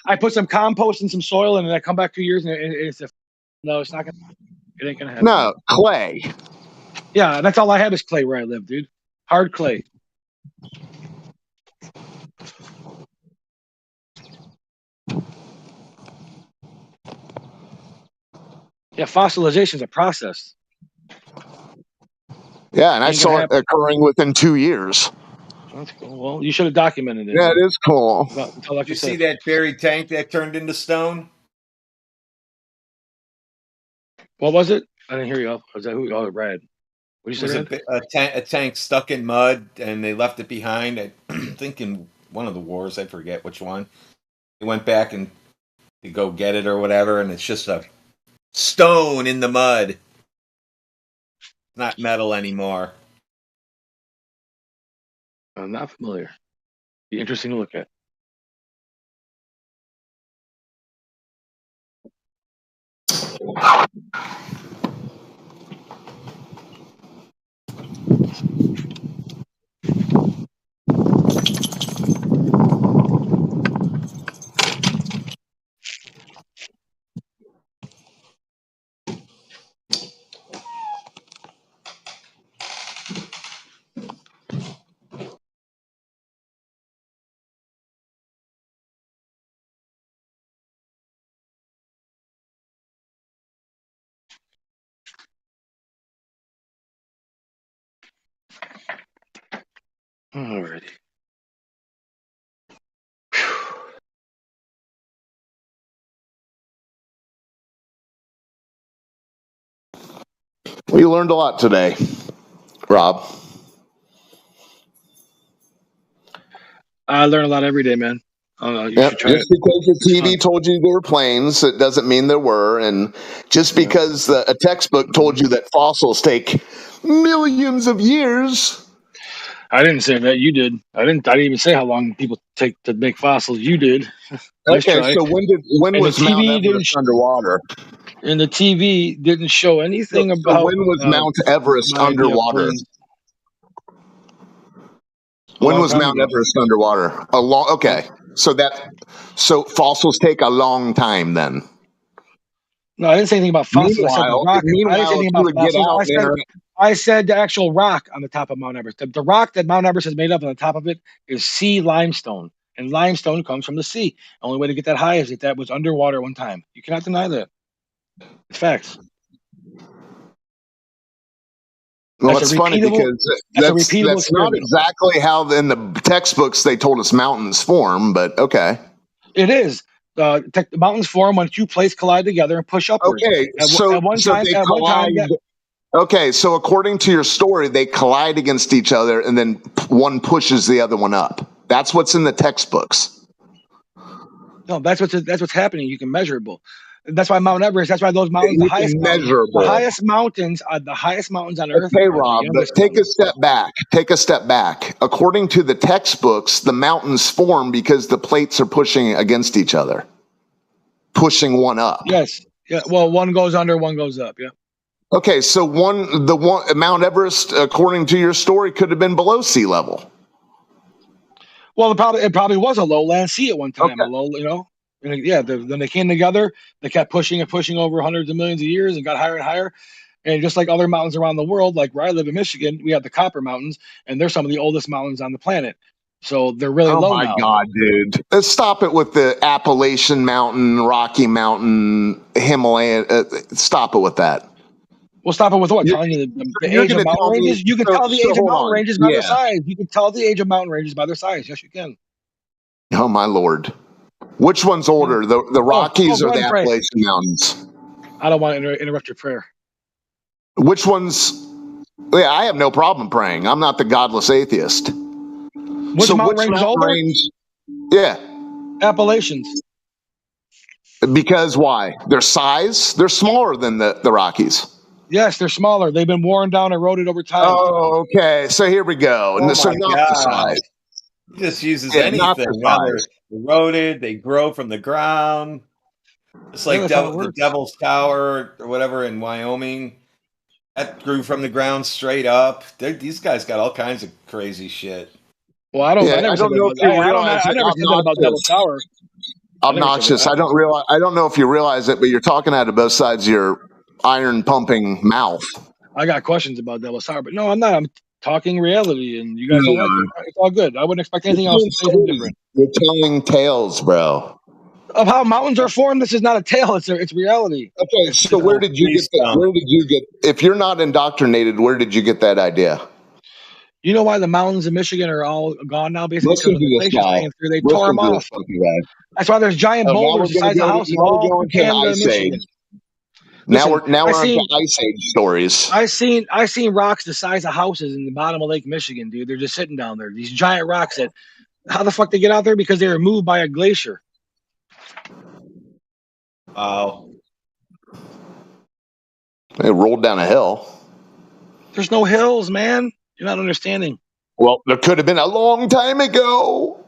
I put some compost and some soil in, and I come back 2 years and it's no, it's not gonna. It ain't gonna happen. No, clay. Yeah, that's all I have is clay where I live, dude. Hard clay. Yeah, fossilization is a process. Yeah, and I saw it occurring within 2 years. That's cool. Well, you should have documented it. Yeah, it is cool. Did you see that buried tank that turned into stone? What was it? I didn't hear you. Was that who? Oh, Brad. What did you say? It was a tank stuck in mud, and they left it behind. I think in one of the wars, I forget which one. They went back and to go get it or whatever, and it's just a stone in the mud. It's not metal anymore. I'm not familiar. Be interesting to look at. Alrighty. We learned a lot today, Rob. I learn a lot every day, man. You Yep. should try it. Just because the It's fun. TV told you there were planes, it doesn't mean there were. And just because a textbook told you that fossils take millions of years. I didn't say that. You did. I didn't even say how long people take to make fossils. You did. Nice Okay, try. so when And was the Mount TV Everest underwater? and the TV didn't show anything So about. when was Mount Everest my idea of underwater? planes. When long was time Mount ago. Everest underwater? Okay, so fossils take a long time then. No, I didn't say anything about fossils. I said the rock. I didn't say Meanwhile, anything if you about would get fossils. out and I said the actual rock on the top of Mount Everest. The rock that Mount Everest is made of on the top of it is sea limestone. And limestone comes from the sea. The only way to get that high is if that was underwater one time. You cannot deny that. It's facts. Well, That's it's a funny repeatable. because That's a repeatable that's not experiment. exactly how in the textbooks they told us mountains form, but okay. It is. The mountains form when two plates collide together and push upwards. Okay, At one time, okay, so according to your story, they collide against each other, and then one pushes the other one up. That's what's in the textbooks. No, that's what's happening. You can measurable. That's why Mount Everest. That's why those mountains, You can measurable. the highest mountains on Earth. Okay, are Rob, the but youngest take a ones. step back. Take a step back. According to the textbooks, the mountains form because the plates are pushing against each other, pushing one up. Yes. Yeah. Well, one goes under, one goes up. Yeah. Okay, so Mount Everest, according to your story, could have been below sea level. Well, it probably was a lowland sea at one time. Okay. And yeah. When they came together, they kept pushing and pushing over hundreds of millions of years and got higher and higher. And just like other mountains around the world, like where I live in Michigan, we have the Copper Mountains, and they're some of the oldest mountains on the planet. So they're really low now. Oh my God, dude! Let's stop it with the Appalachian Mountain, Rocky Mountain, Himalayan. Stop it with that. We'll stop it with what? Telling you the age of mountain ranges? You can tell the age of mountain ranges by their size. You can tell the age of mountain ranges by their size. Yes, you can. Oh my Lord! Which one's older, the Rockies or the Appalachian Mountains? I don't want to interrupt your prayer. Which one's? Yeah, I have no problem praying. I'm not the godless atheist. Which mountain range is older? Yeah, Appalachians. Because why? Their size? They're smaller than the Rockies. Yes, they're smaller. They've been worn down, eroded over time. Oh, okay. So here we go. Oh so my not God. the size. He just uses Yeah, anything. not the Yeah, size. they're eroded. They grow from the ground. It's like the Devil's Tower or whatever in Wyoming. That grew from the ground straight up. These guys got all kinds of crazy shit. Well, I never said that about Devil's Tower. Obnoxious. I don't know if you realize it, but you're talking out of both sides of your iron pumping mouth. I got questions about Devil's Tower, but no, I'm not. I'm talking reality, and you guys don't like it. It's all good. I wouldn't expect anything else. Anything different. You're telling tales, bro. Of how mountains are formed. This is not a tale. It's reality. Okay, so where did you get that? Where did you get? If you're not indoctrinated, where did you get that idea? You know why the mountains in Michigan are all gone now? Basically, Listen because of the glaciers came through. They tore them off. That's why there's giant boulders the size of houses all through Canada and Michigan. Now we're on Ice Age stories. I seen rocks the size of houses in the bottom of Lake Michigan, dude. They're just sitting down there. These giant rocks that, how the fuck they get out there? Because they were moved by a glacier. Wow. They rolled down a hill. There's no hills, man. You're not understanding. Well, there could have been a long time ago.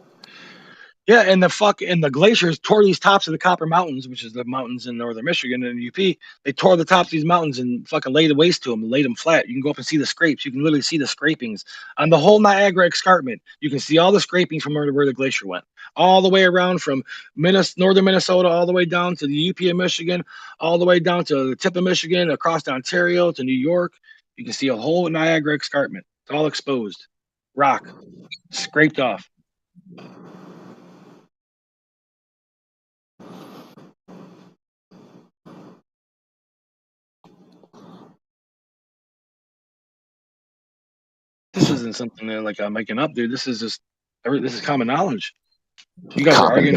Yeah, and the glaciers tore these tops of the Copper Mountains, which is the mountains in northern Michigan and UP. They tore the tops of these mountains and fucking laid waste to them and laid them flat. You can go up and see the scrapes. You can literally see the scrapings on the whole Niagara escarpment. You can see all the scrapings from where the glacier went, all the way around from northern Minnesota, all the way down to the UP of Michigan, all the way down to the tip of Michigan, across to Ontario to New York. You can see a whole Niagara escarpment. It's all exposed, rock, scraped off. This isn't something that like I'm making up, dude. This is just this is common knowledge. You guys are arguing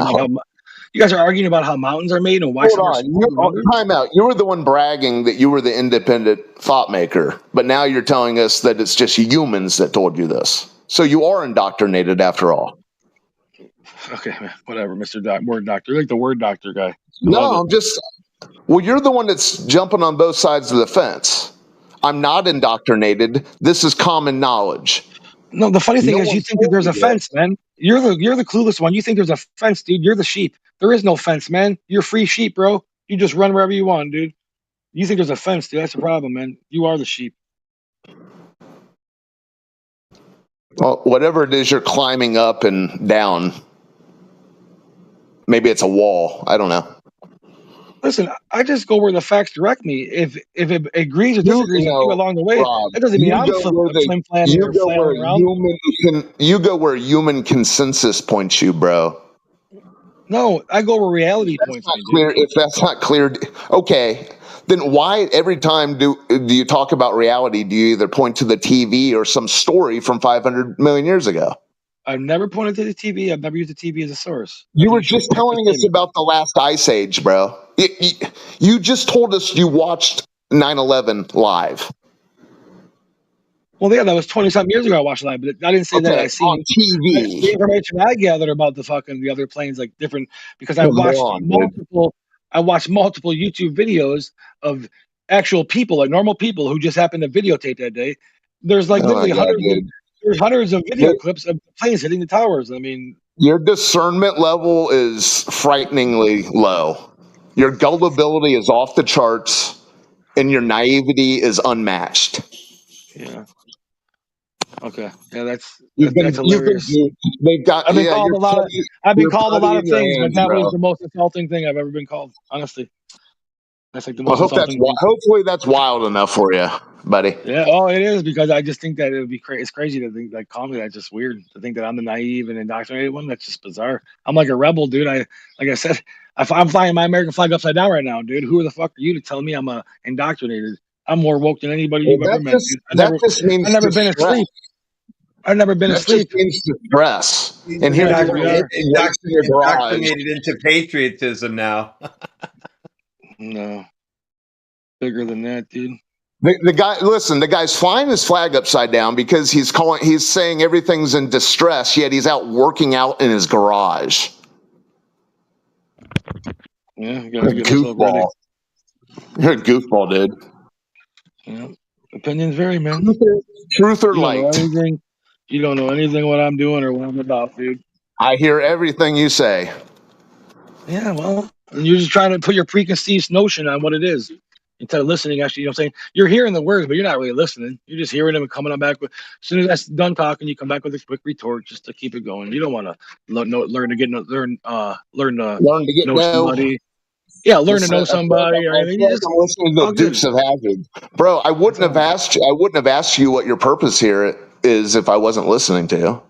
about how mountains are made and why Hold some are on, smaller than others. time out. You were the one bragging that you were the independent thought maker, but now you're telling us that it's just humans that told you this. So you are indoctrinated after all. Okay, man, whatever, Mr. Word Doctor. You're like the word doctor guy. No, I'm just. Well, you're the one that's jumping on both sides of the fence. I'm not indoctrinated. This is common knowledge. No, the funny thing No is, you one think that told there's you a fence, man. You're the clueless one. You think there's a fence, dude. You're the sheep. There is no fence, man. You're free sheep, bro. You just run wherever you want, dude. You think there's a fence, dude. That's the problem, man. You are the sheep. Well, whatever it is you're climbing up and down, maybe it's a wall. I don't know. Listen, I just go where the facts direct me. If it agrees or disagrees with you along the way, Rob, that doesn't mean I'm flim flamming or flailing around. You go where human consensus points you, bro. No, I go where reality points me, dude. If that's not clear, okay. Then why every time do you talk about reality? Do you either point to the TV or some story from 500 million years ago? I've never pointed to the TV. I've never used the TV as a source. You were just telling us about the last ice age, bro. You just told us you watched 9/11 live. Well, yeah, that was 20-something years ago I watched live, but I didn't say that I seen on TV. The information I gathered about the other planes, like different, because I watched multiple YouTube videos of actual people, like normal people who just happened to videotape that day. There's like literally hundreds of video clips of planes hitting the towers. I mean, your discernment level is frighteningly low. Your gullibility is off the charts, and your naivety is unmatched. Yeah. Okay. Yeah, that's hilarious. I've been called a lot of things, but that was the most insulting thing I've ever been called. Honestly, that's like the most insulting thing. Hopefully that's wild enough for you, buddy. Yeah. Oh, it is, because I just think that it would be crazy. It's crazy to think, like, call me that. Just weird to think that I'm the naive and indoctrinated one. That's just bizarre. I'm like a rebel, dude. Like I said, I'm flying my American flag upside down right now, dude. Who the fuck are you to tell me I'm indoctrinated? I'm more woke than anybody you've ever met, dude. I've never been asleep. I've never been asleep. That just means distress. And here indoctrinated into patriotism now. No. Bigger than that, dude. The guy's flying his flag upside down because he's saying everything's in distress, yet he's out working out in his garage. Yeah, you gotta get yourself ready. You're a goofball, dude. Yeah. Opinions vary, man. Truth or light. You don't know anything what I'm doing or what I'm about, dude. I hear everything you say. Yeah, well, you're just trying to put your preconceived notion on what it is instead of listening. Actually, you know what I'm saying? You're hearing the words, but you're not really listening. You're just hearing them and coming on back with. As soon as that's done talking, you come back with a quick retort just to keep it going. You don't want to learn to know somebody. Yeah, learn to know somebody or anything. You just listening to Dukes of Hazzard, bro. I wouldn't have asked you what your purpose here is if I wasn't listening to you.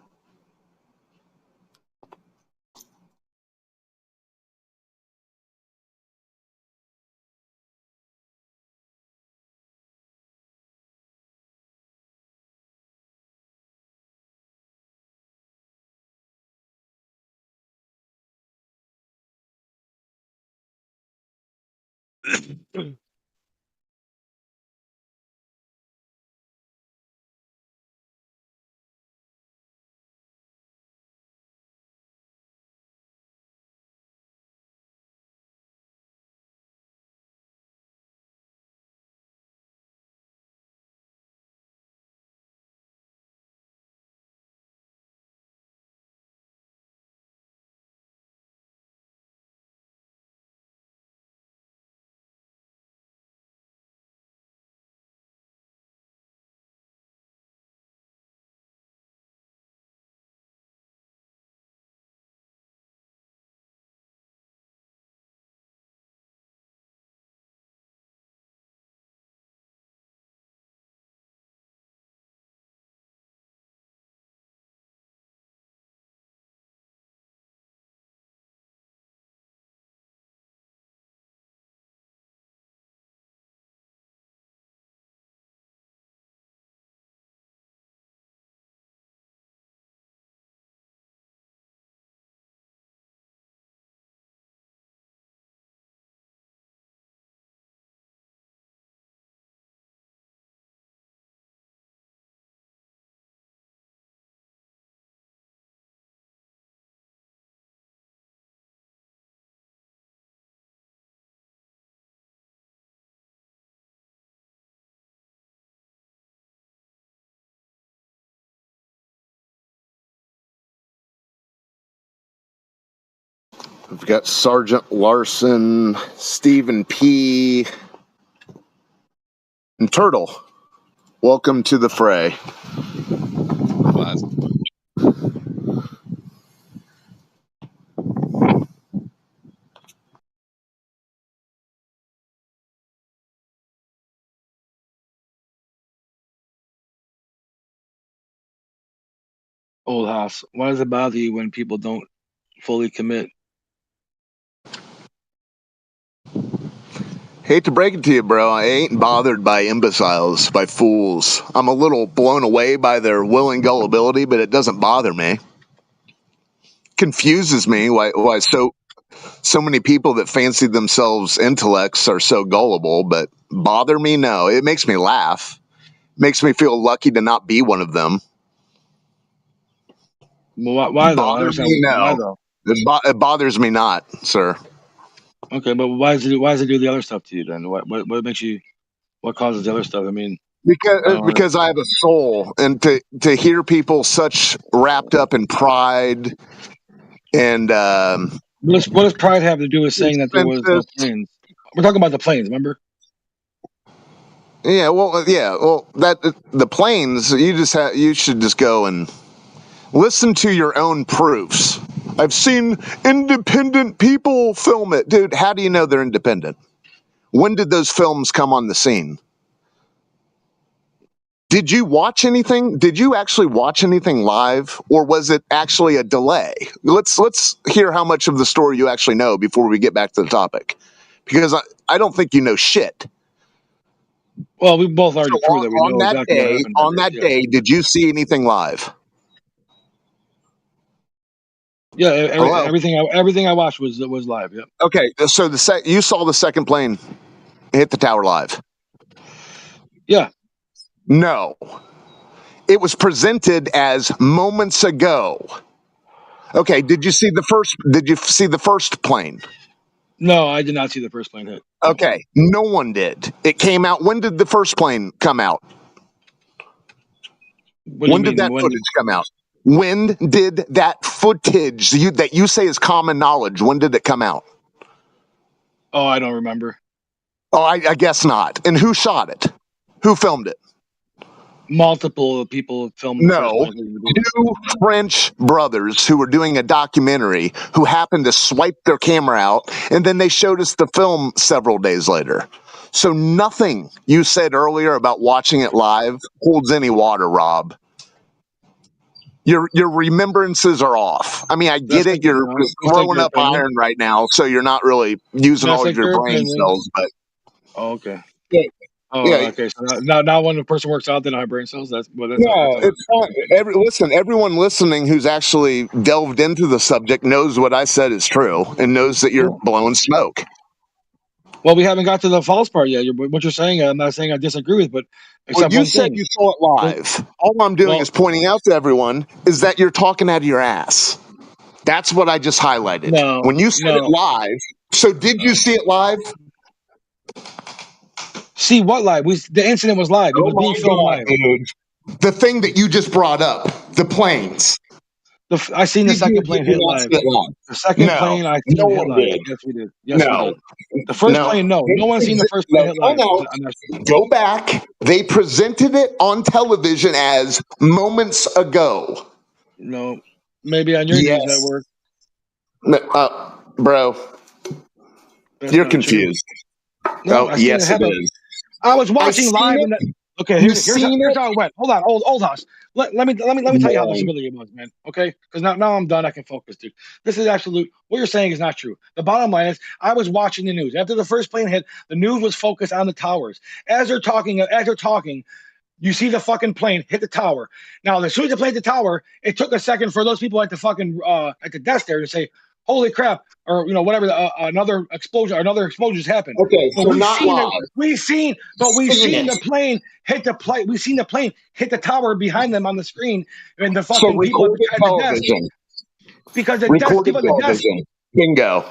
We've got Sergeant Larson, Stephen P. and Turtle. Welcome to the fray. Old house. Why does it bother you when people don't fully commit? Hate to break it to you, bro. I ain't bothered by imbeciles, by fools. I'm a little blown away by their willing gullibility, but it doesn't bother me. Confuses me why so many people that fancy themselves intellects are so gullible, but bother me? No. It makes me laugh. Makes me feel lucky to not be one of them. Well, why though? Bother me? No. Why though? It bothers me not, sir. Okay, but why does it do the other stuff to you then? What makes you? What causes the other stuff? I mean, Because I have a soul, and to hear people such wrapped up in pride and what does pride have to do with saying that there was no planes? We're talking about the planes, remember? Yeah, well, that the planes. You should just go and listen to your own proofs. I've seen independent people film it, dude. How do you know they're independent? When did those films come on the scene? Did you watch anything? Did you actually watch anything live, or was it actually a delay? Let's hear how much of the story you actually know before we get back to the topic, because I don't think you know shit. Well, we both already proved that we know that exactly day, what happened. On that day, did you see anything live? Yeah, everything I watched was live. Yep. Okay, so you saw the second plane hit the tower live. Yeah. No. It was presented as moments ago. Okay, did you see the first plane? No, I did not see the first plane hit. Okay, no one did. It came out. When did the first plane come out? When did that footage come out? When did that footage that you say is common knowledge, when did it come out? Oh, I don't remember. Oh, I guess not. And who shot it? Who filmed it? Multiple people filmed the first plane. Two French brothers who were doing a documentary who happened to swipe their camera out, and then they showed us the film several days later. So nothing you said earlier about watching it live holds any water, Rob. Your remembrances are off. I mean, I get it. You're throwing up iron right now, so you're not really using all of your brain cells. But okay. Okay. So now when the person works out, they don't have brain cells. That's it's fine. Listen, everyone listening who's actually delved into the subject knows what I said is true and knows that you're blowing smoke. Well, we haven't got to the false part yet. What you're saying, I'm not saying I disagree with, but you said you saw it live. All I'm doing is pointing out to everyone is that you're talking out of your ass. That's what I just highlighted. When you said it live, so did you see it live? See what live? The incident was live. It was being filmed live. Dude. The thing that you just brought up, the planes. I seen the second plane hit live. The second plane I seen hit live. Yes, we did. Yes, we did. The first plane, no. No one's seen the first plane hit live. Go back. They presented it on television as moments ago. No. Maybe on your news network. Bro. You're confused. No, yes, it is. I was watching live. Okay, here's how it went. Hold on, old house. Let me tell you how this really was, man. Okay, because now I'm done. I can focus, dude. This is absolute. What you're saying is not true. The bottom line is, I was watching the news after the first plane hit. The news was focused on the towers. As they're talking, you see the fucking plane hit the tower. Now, as soon as it played the tower, it took a second for those people at the fucking at the desk there to say, "Holy crap!" or whatever. Another explosion just happened. Okay, so not live. We've seen the plane hit the plane. We've seen the plane hit the tower behind them on the screen, and the fucking people at the desk. Because the people at the desk. Bingo.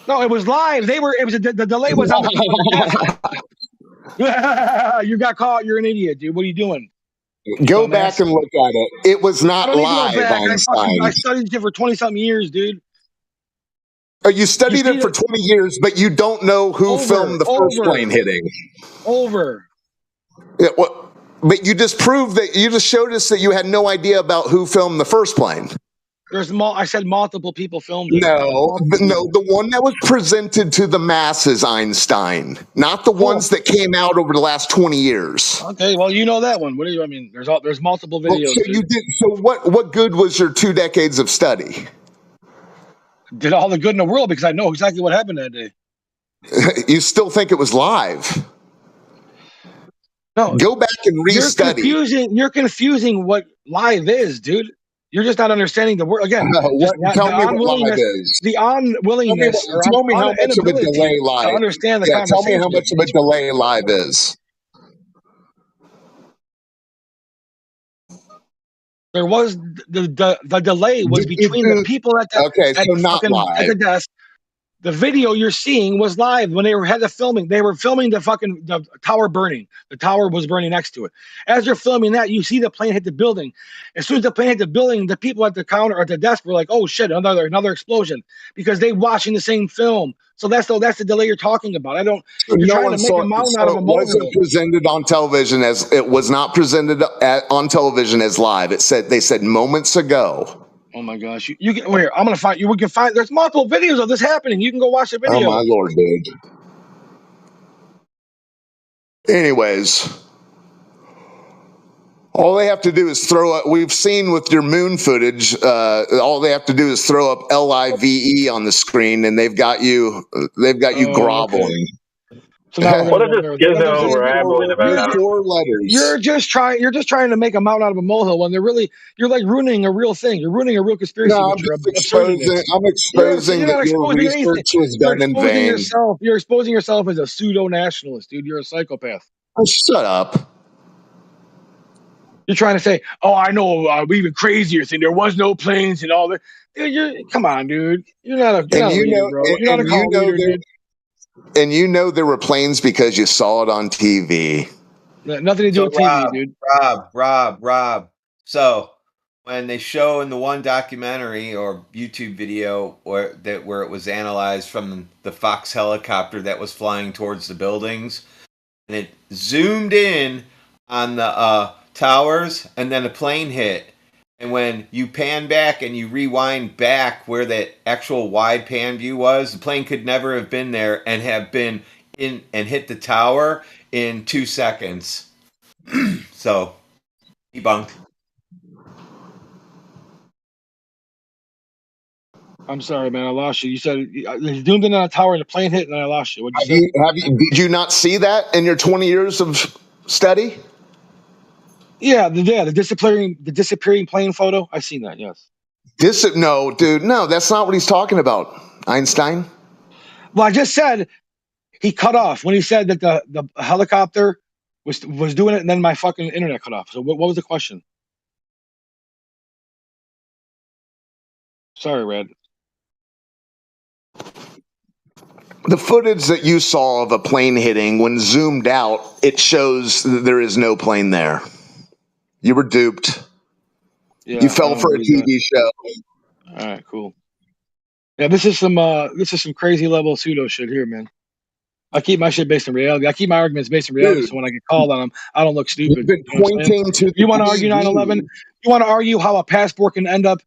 No, it was live. The delay was on the desk. You got caught. You're an idiot, dude. What are you doing? Go back and look at it. It was not live, Einstein. I studied it for 20-something years, dude. You studied it for 20 years, but you don't know who filmed the first plane hitting. Yeah, well, but you just proved that you just showed us that you had no idea about who filmed the first plane. I said multiple people filmed it. No, the one that was presented to the masses, Einstein, not the ones that came out over the last 20 years. Okay, well, you know that one. What do you? I mean, there's multiple videos. So what good was your 2 decades of study? Did all the good in the world because I know exactly what happened that day. You still think it was live? No, go back and re-study. You're confusing what live is, dude. You're just not understanding the word again. Tell me what live is. The unwillingness. Tell me how much of a delay live. To understand the conversation. Tell me how much of a delay live is. There was the delay was between the people at the desk. The video you're seeing was live when they had the filming. They were filming the tower burning. The tower was burning next to it. As you're filming that, you see the plane hit the building. As soon as the plane hit the building, the people at the counter or at the desk were like, "Oh shit, another explosion," because they watching the same film. So that's the delay you're talking about. You're trying to make a mountain out of a molehill. It wasn't presented on television it was not presented on television as live. They said moments ago. Oh my gosh! You get here. I'm gonna find you. We can find. There's multiple videos of this happening. You can go watch the video. Oh my lord, dude. Anyways, all they have to do is throw up. We've seen with your moon footage. All they have to do is throw up LIVE on the screen, and they've got you. Groveling. Okay. So now what is this schizo we're rambling about? 4 letters. You're just trying to make a mountain out of a molehill when you're like ruining a real thing. You're ruining a real conspiracy. No, I'm exposing that your research was done in vain. You're exposing yourself as a pseudo-nationalist, dude. You're a psychopath. Oh, shut up. You're trying to say, "Oh, I know, even crazier thing. There was no planes and all that." Dude, come on, dude. You're not a leader, bro. You're not a call leader, dude. And you know there were planes because you saw it on TV. Nothing to do with TV, dude. Rob. So when they show in the one documentary or YouTube video where it was analyzed from the Fox helicopter that was flying towards the buildings, and it zoomed in on the towers, and then a plane hit. And when you pan back and you rewind back where that actual wide pan view was, the plane could never have been there and have been in and hit the tower in 2 seconds. So, debunked. I'm sorry, man. I lost you. You said you zoomed in on a tower and the plane hit, and I lost you. What'd you say? Did you not see that in your 20 years of study? Yeah, the disappearing plane photo. I've seen that. Yes. No, dude. No, that's not what he's talking about, Einstein. Well, I just said he cut off when he said that the helicopter was doing it, and then my fucking internet cut off. So what was the question? Sorry, Red. The footage that you saw of a plane hitting, when zoomed out, it shows that there is no plane there. You were duped. Yeah, you fell for a TV show. All right, cool. Yeah, this is some crazy level pseudo shit here, man. I keep my shit based in reality. I keep my arguments based in reality, so when I get called on them, I don't look stupid. You've been pointing to. You want to argue 9/11? You want to argue how a passport can end up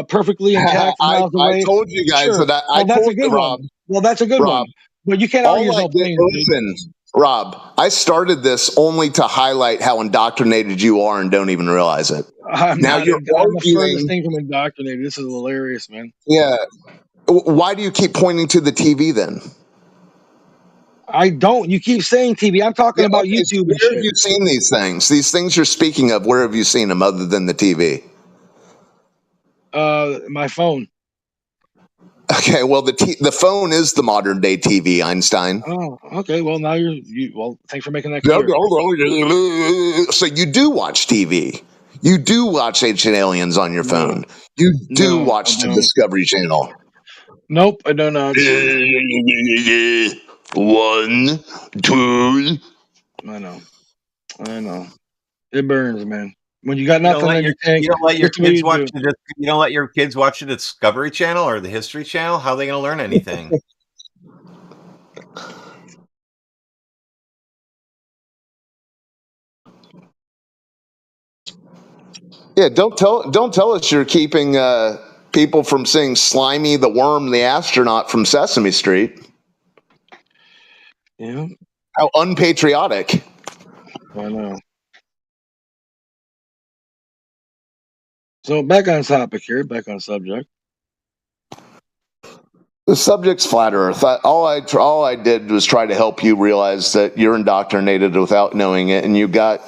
perfectly intact miles away? I told you guys that. That's a good one. Well, that's a good one. But you can't argue no planes. Listen, Rob, I started this only to highlight how indoctrinated you are and don't even realize it. I'm the furthest thing from indoctrinated. This is hilarious, man. Yeah. Why do you keep pointing to the TV then? I don't. You keep saying TV. I'm talking about YouTube. Where have you seen these things? These things you're speaking of, where have you seen them other than the TV? My phone. Okay, well, the phone is the modern day TV, Einstein. Oh, okay. Well, now well, thanks for making that clear. So you do watch TV. You do watch Ancient Aliens on your phone. You do watch the Discovery Channel. Nope, I do not. 1, 2. I know. It burns, man. When you got nothing in your tank, you don't let your here's what kids you watch do. you don't let your kids watch the Discovery Channel or the History Channel. How are they going to learn anything? Yeah, don't tell us you're keeping people from seeing Slimy the Worm, the astronaut from Sesame Street. Yeah. How unpatriotic. I know. So back on topic here, back on subject. The subject's flat Earth. All I did was try to help you realize that you're indoctrinated without knowing it, and you got.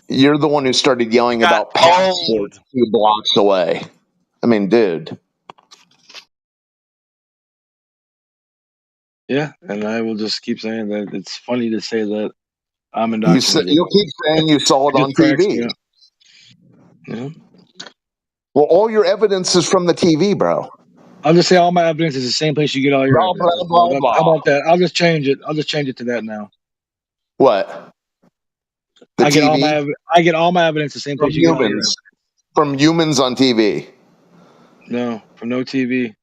You're the one who started yelling about passports 2 blocks away. I mean, dude. Yeah, and I will just keep saying that it's funny to say that I'm indoctrinated. You'll keep saying you saw it on TV. Yeah. Well, all your evidence is from the TV, bro. I'll just say all my evidence is the same place you get all your Blah, evidence. blah, blah, blah. How about that? I'll just change it. I'll just change it to that now. What? I get all my evidence the same place you get all your evidence. From humans on TV. No, from no TV.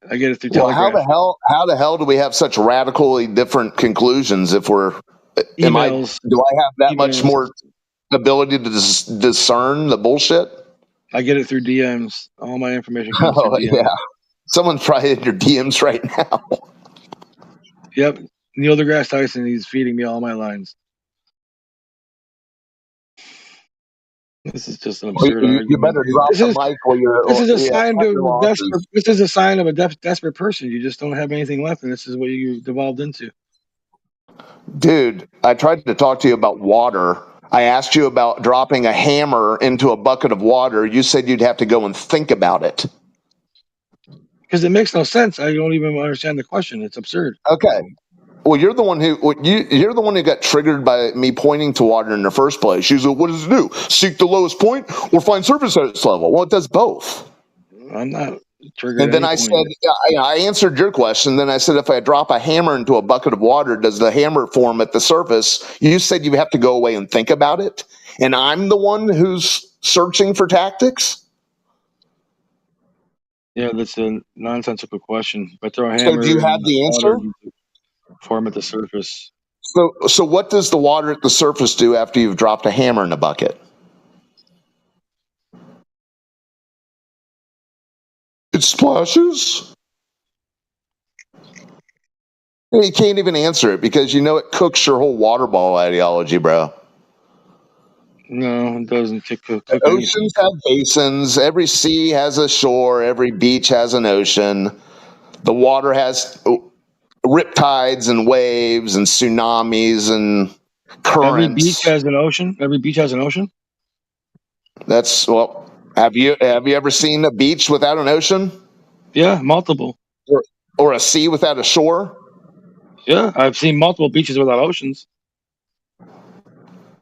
I get it through Well, Telegraph. how the hell do we have such radically different conclusions if we're emails? Do I have that much more ability to discern the bullshit? I get it through DMs. All my information comes through DMs. Yeah. Someone's probably in your DMs right now. Yep. Neil deGrasse Tyson, he's feeding me all my lines. This is just an absurd argument. You better drop the mic while you're. This is a sign of desperate. This is a sign of a desperate person. You just don't have anything left, and this is what you devolved into. Dude, I tried to talk to you about water. I asked you about dropping a hammer into a bucket of water. You said you'd have to go and think about it. Because it makes no sense. I don't even understand the question. It's absurd. Okay. Well, you're the one who got triggered by me pointing to water in the first place. You said, "What does it do? Seek the lowest point or find surface at its level?" Well, it does both. I'm not triggered. And then I said, I answered your question. Then I said, if I drop a hammer into a bucket of water, does the hammer form at the surface? You said you have to go away and think about it. And I'm the one who's searching for tactics. Yeah, that's a nonsensical question. If I throw a hammer, so do you have the answer? Form at the surface. So what does the water at the surface do after you've dropped a hammer in a bucket? It splashes. You can't even answer it because you know it cooks your whole water ball ideology, bro. No, it doesn't cook Oceans have basins. Every sea has a shore. Every beach has an ocean. The water has riptides and waves and tsunamis and currents. Every beach has an ocean. Every beach has an ocean. That's Have you ever seen a beach without an ocean? Yeah, multiple. Or a sea without a shore? Yeah, I've seen multiple beaches without oceans.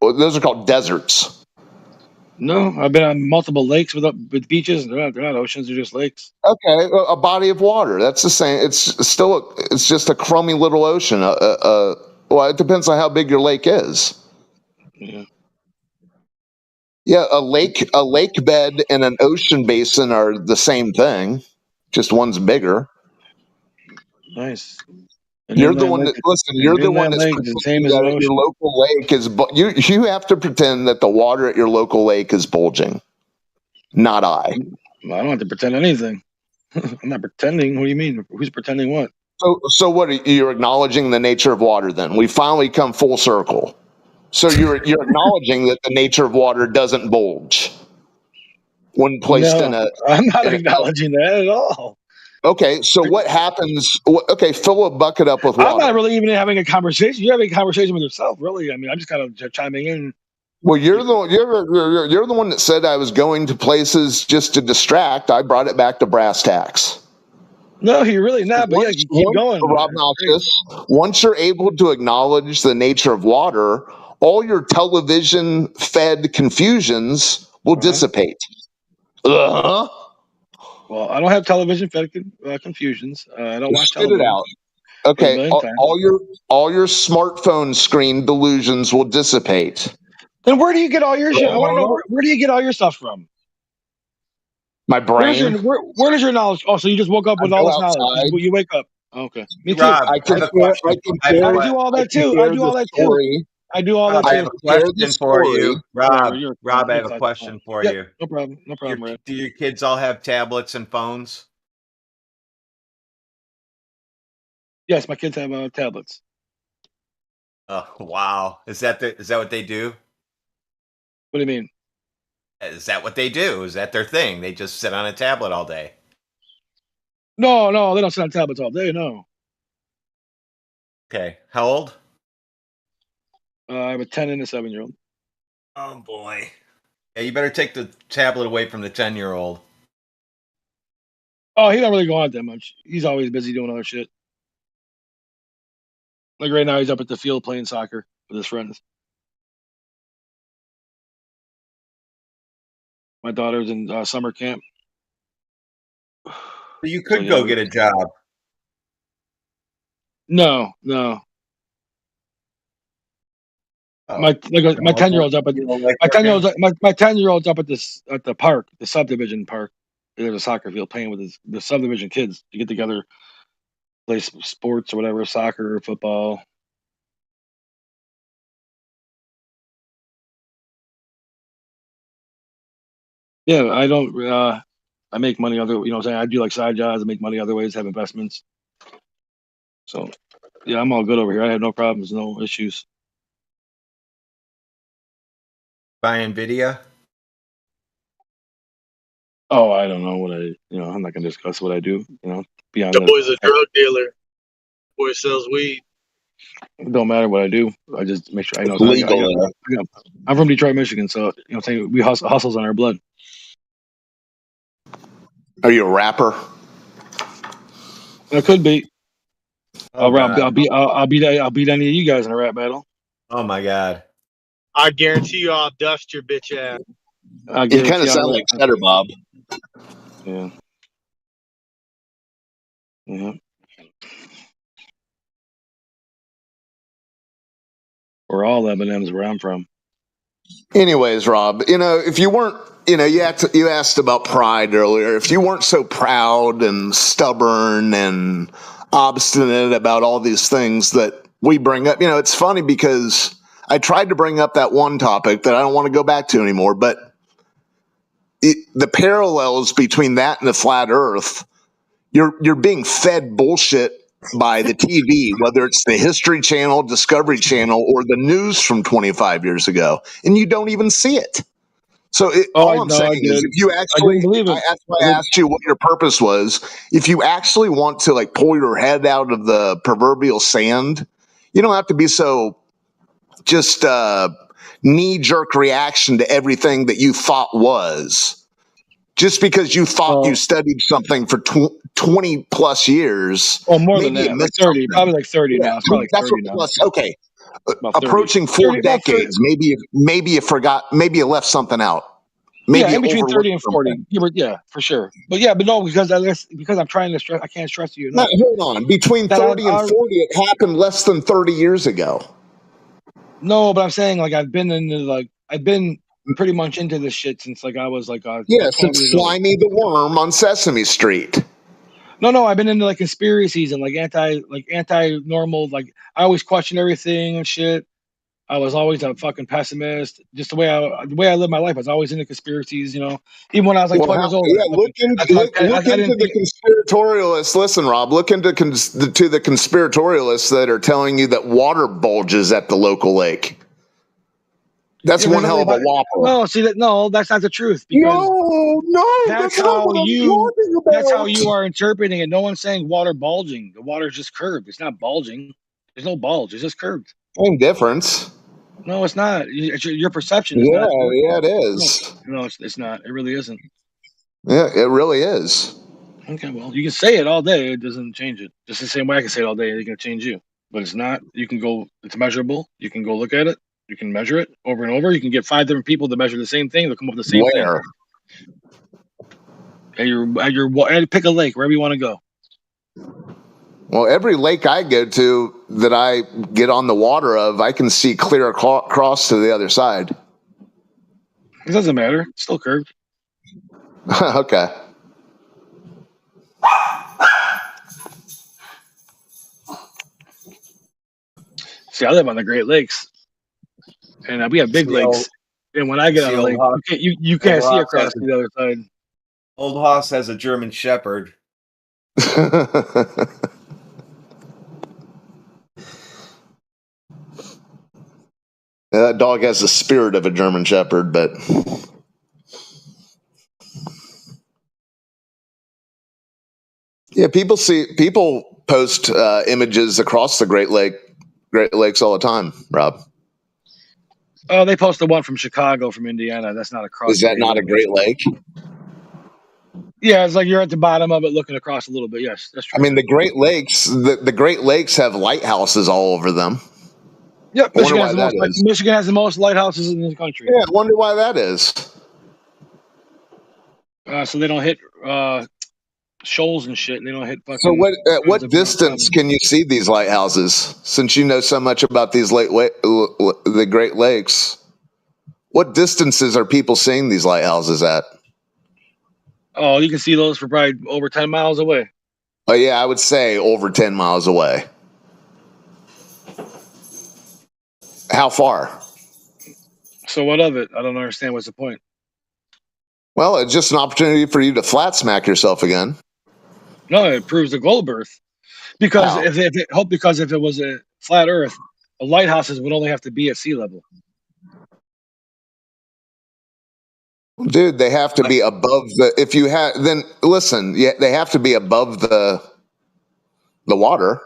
Well, those are called deserts. No, I've been on multiple lakes with beaches. They're not oceans; they're just lakes. Okay, a body of water. That's the same. It's just a crummy little ocean. Well, it depends on how big your lake is. Yeah. Yeah, a lake bed and an ocean basin are the same thing. Just one's bigger. Nice. You're the one that listen. You're the one that's pretending that your local lake is. You have to pretend that the water at your local lake is bulging. Not I. I don't have to pretend anything. I'm not pretending. What do you mean? Who's pretending what? So what? You're acknowledging the nature of water. Then we finally come full circle. So you're acknowledging that the nature of water doesn't bulge when placed in a. I'm not acknowledging that at all. Okay, so what happens? Okay, fill a bucket up with water. I'm not really even having a conversation. You're having a conversation with yourself, really. I mean, I'm just kind of chiming in. Well, you're the one that said I was going to places just to distract. I brought it back to brass tacks. No, you're really not. But you keep going. Rob Noctis, once you're able to acknowledge the nature of water, all your television-fed confusions will dissipate. Well, I don't have television-fed confusions. I don't watch Spit television. it out. Okay, all your smartphone screen delusions will dissipate. Then where do you get all your shit? I want to know where do you get all your stuff from? My brain. Where does your knowledge? Oh, so you just woke up with all this knowledge. You wake up. Okay. Me too. Rob, I have a question. I do all that too. I do all that too. I do all that Rob, too. I have a question for you. Rob, I have a question for Yep, you. No problem. No problem, Red. Do your kids all have tablets and phones? Yes, my kids have tablets. Oh wow! Is that what they do? What do you mean? Is that what they do? Is that their thing? They just sit on a tablet all day? No, they don't sit on tablets all day. No. Okay. How old? I have a 10 and a 7-year-old. Oh boy. Yeah, you better take the tablet away from the 10-year-old. Oh, he don't really go out that much. He's always busy doing other shit. Like right now, he's up at the field playing soccer with his friends. My daughter's in summer camp. You could go get a job. No. Oh. My 10-year-old's up at my 10-year-old's up at the park, the subdivision park. There's a soccer field playing with the subdivision kids to get together, play sports or whatever, soccer or football. Yeah, I don't. I make money other. You know what I'm saying? I do like side jobs. I make money other ways. Have investments. So, yeah, I'm all good over here. I have no problems, no issues. Buy NVIDIA? Oh, I don't know what I'm not gonna discuss what I do. Beyond The boy's a drug dealer. Boy sells weed. It don't matter what I do. I just make sure I know. Legal. I'm from Detroit, Michigan, so what I'm saying, we hustles on our blood. Are you a rapper? It could be. Oh, I'll beat any of you guys in a rap battle. Oh my god! I guarantee you, I'll dust your bitch ass. You kind of sound like Cheddar Bob. Yeah. We're all M&Ms where I'm from. Anyways, Rob, if you weren't, you asked about pride earlier. If you weren't so proud and stubborn and obstinate about all these things that we bring up, it's funny because I tried to bring up that one topic that I don't want to go back to anymore, but the parallels between that and the flat earth, you're being fed bullshit by the TV, whether it's the History Channel, Discovery Channel, or the news from 25 years ago, and you don't even see it. So all I'm saying is, if you actually, that's why I asked you what your purpose was. If you actually want to pull your head out of the proverbial sand, you don't have to be so just knee-jerk reaction to everything that you thought was. Just because you thought you studied something for 20 plus years. Oh, more than that, like 30, probably like 30 now. It's probably that's 30 what now. plus. Okay, approaching 4 decades. Maybe you forgot. Maybe you left something out. Maybe in between 30 and 40. Yeah, for sure. But no, because I'm trying to stress. I can't stress you enough. No, hold on. Between 30 and 40, it happened less than 30 years ago. No, but I'm saying I've been pretty much into this shit since I was since Slimy the Worm on Sesame Street. No, I've been into conspiracies and anti-normal. I always question everything and shit. I was always a fucking pessimist. Just the way I live my life, I was always into conspiracies. Even when I was 12 years old. Yeah, look into the conspiratorialists. Listen, Rob, look into the conspiratorialists that are telling you that water bulges at the local lake. That's one hell of a whopper. No, that's not the truth. Because that's how you are interpreting it. No one's saying water bulging. The water's just curved. It's not bulging. There's no bulge. It's just curved. Same difference. No, it's not. It's your perception. It's not. It is. No, it's not. It really isn't. Yeah, it really is. Okay, well, you can say it all day. It doesn't change it. Just the same way I can say it all day. It's going to change you. But it's not. You can go. It's measurable. You can go look at it. You can measure it over and over. You can get 5 different people to measure the same thing. They'll come up with the same thing. And pick a lake wherever you want to go. Well, every lake I go to that I get on the water of, I can see clear across to the other side. It doesn't matter. It's still curved. Okay. See, I live on the Great Lakes, and we have big lakes. And when I get on a lake, you can't see across to the other side. Old Hoss has a German Shepherd. That dog has the spirit of a German Shepherd, but yeah, people post images across the Great Lakes all the time. Rob, oh, they posted one from Chicago, from Indiana. That's not across. Is that not a Great Lake? Yeah, it's like you're at the bottom of it, looking across a little bit. Yes, that's true. I mean, the Great Lakes, the Great Lakes have lighthouses all over them. Yep, I wonder why that is. Michigan has the most lighthouses in the country. Yeah, I wonder why that is. So they don't hit shoals and shit, and they don't hit fucking. So at what distance can you see these lighthouses? Since you know so much about these the Great Lakes, what distances are people seeing these lighthouses at? Oh, you can see those for probably over 10 miles away. Oh yeah, I would say over 10 miles away. How far? So what of it? I don't understand. What's the point? Well, it's just an opportunity for you to flat smack yourself again. No, it proves the globe Earth. Because if it was a flat Earth, the lighthouses would only have to be at sea level. Dude, they have to be above they have to be above the water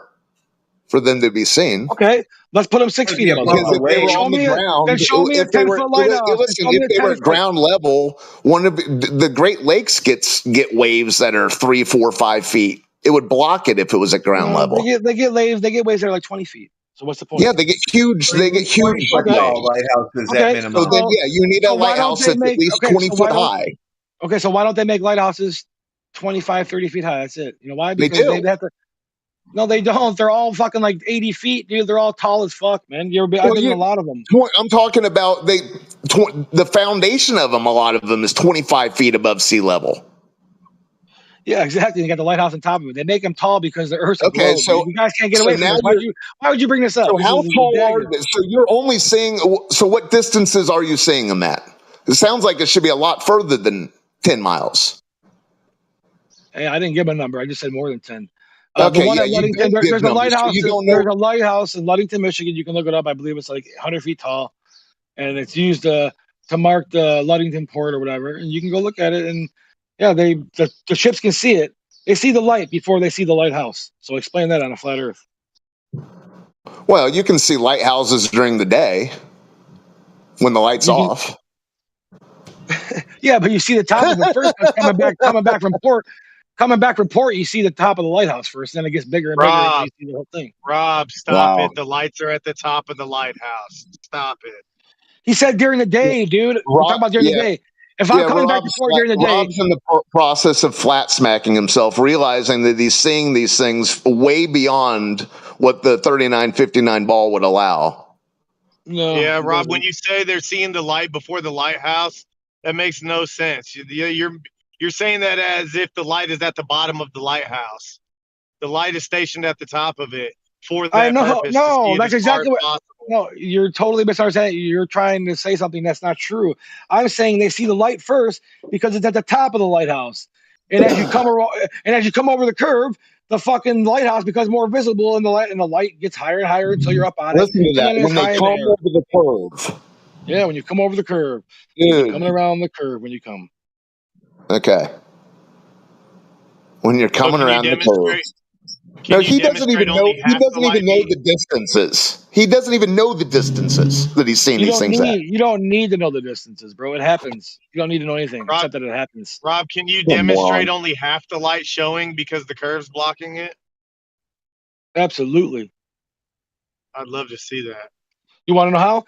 for them to be seen. Okay, let's put them 6 feet above. Because if they were on the ground, then show me a 10-foot lighthouse. Listen, if they were at ground level, the Great Lakes get waves that are 3, 4, 5 feet. It would block it if it was at ground level. They get waves that are like 20 feet. So what's the point? Yeah, they get huge. They get huge. Lighthouses at minimum. So then, you need a lighthouse that's at least 20 foot high. Okay, so why don't they make lighthouses 25, 30 feet high? That's it. You know why? Because they do. have to. No, they don't. They're all fucking like 80 feet, dude. They're all tall as fuck, man. I've been in a lot of them. I'm talking about the foundation of them. A lot of them is 25 feet above sea level. Yeah, exactly. They got the lighthouse on top of it. They make them tall because the Earth's a globe. So you guys can't get away from this. Why would you bring this up? So how tall are they? So you're only seeing. So what distances are you seeing them at? It sounds like it should be a lot further than 10 miles. Hey, I didn't give a number. I just said more than 10. Okay, the one at Ludington, there's a lighthouse. There's a lighthouse in Ludington, Michigan. You can look it up. I believe it's like 100 feet tall, and it's used to mark the Ludington port or whatever. And you can go look at it, and yeah, the ships can see it. They see the light before they see the lighthouse. So explain that on a flat Earth. Well, you can see lighthouses during the day when the light's off. Yeah, but you see the top of it first. Coming back from port. Coming back from port, you see the top of the lighthouse first, then it gets bigger and bigger until you see the whole thing. Rob, stop it. The lights are at the top of the lighthouse. Stop it. He said during the day, dude. We're talking about during the day. If I'm coming back to port during the day. Rob's in the process of flat smacking himself, realizing that he's seeing these things way beyond what the 3959 ball would allow. No. Yeah, Rob, when you say they're seeing the light before the lighthouse, that makes no sense. You're saying that as if the light is at the bottom of the lighthouse. The light is stationed at the top of it for that purpose. No, that's exactly what. No, you're totally misunderstanding. You're trying to say something that's not true. I'm saying they see the light first because it's at the top of the lighthouse, and as you come over the curve, the fucking lighthouse becomes more visible, and the light gets higher and higher until you're up on it. Listen to that. When they come over the curve. Yeah, when you come over the curve. You're coming around the curve when you come. Okay. When you're coming around the curve. No, he doesn't even know. He doesn't even know the distances. He doesn't even know the distances that he's seeing these things at. You don't need to know the distances, bro. It happens. You don't need to know anything except that it happens. Rob, can you demonstrate only half the light showing because the curve's blocking it? Absolutely. I'd love to see that. You want to know how?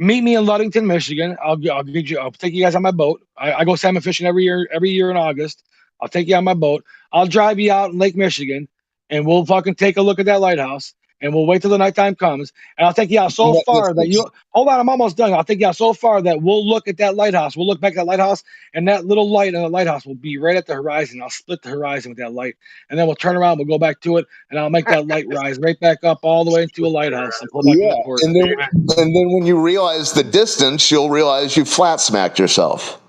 Meet me in Ludington, Michigan. I'll take you guys on my boat. I go salmon fishing every year in August. I'll take you on my boat. I'll drive you out in Lake Michigan, and we'll fucking take a look at that lighthouse. and we'll wait till the nighttime comes, and I'll take you out so far that you hold on. I'm almost done. I'll take you out so far that we'll look at that lighthouse. We'll look back at that lighthouse, and that little light in the lighthouse will be right at the horizon. I'll split the horizon with that light, and then we'll turn around. We'll go back to it, and I'll make that light rise right back up all the way into a lighthouse and pull back into port. And then when you realize the distance, you'll realize you flat smacked yourself.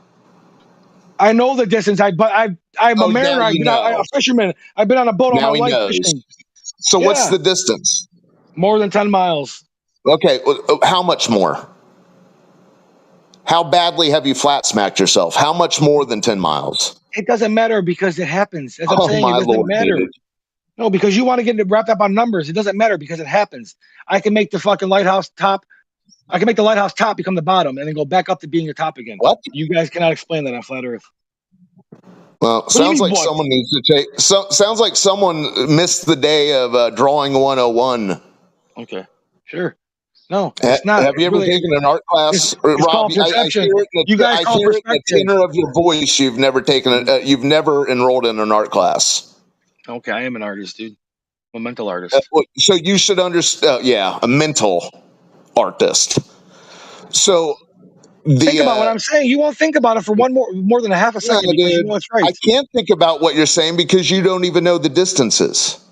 I know the distance. I'm a mariner. I've been a fisherman. I've been on a boat all my life fishing. So what's the distance? More than 10 miles. Okay, how much more? How badly have you flat smacked yourself? How much more than 10 miles? It doesn't matter because it happens. As I'm saying, my it doesn't Lord, matter. dude. No, because you want to get wrapped up on numbers. It doesn't matter because it happens. I can make the fucking lighthouse top. I can make the lighthouse top become the bottom and then go back up to being the top again. What? You guys cannot explain that on flat Earth. Well, sounds like someone needs to take. Sounds like someone missed the day of drawing 101. Okay, sure. No, it's not. Have you ever taken an art class, it's Rob? called perception. You guys call it in the tenor of your voice. You've never taken it. You've never enrolled in an art class. Okay, I am an artist, dude. I'm a mental artist. So you should understand. Yeah, a mental artist. So. Think about what I'm saying. You won't think about it for more than a half a second because you know it's right. I can't think about what you're saying because you don't even know the distances.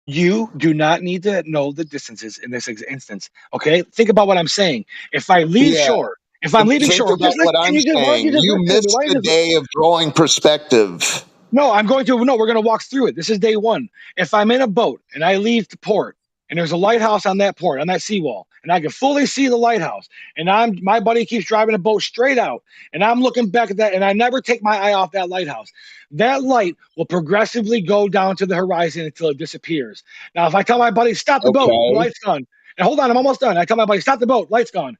You do not need to know the distances in this instance. Okay, think about what I'm saying. If I leave shore, if I'm leaving shore, about what I'm saying. You missed the day of drawing perspective. No, I'm going to. No, we're going to walk through it. This is day one. If I'm in a boat and I leave the port, and there's a lighthouse on that port, on that seawall, and I can fully see the lighthouse, and my buddy keeps driving the boat straight out, and I'm looking back at that, and I never take my eye off that lighthouse. That light will progressively go down to the horizon until it disappears. Now, if I tell my buddy, stop the boat, the light's gone. And hold on, I'm almost done. I tell my buddy, stop the boat, light's gone.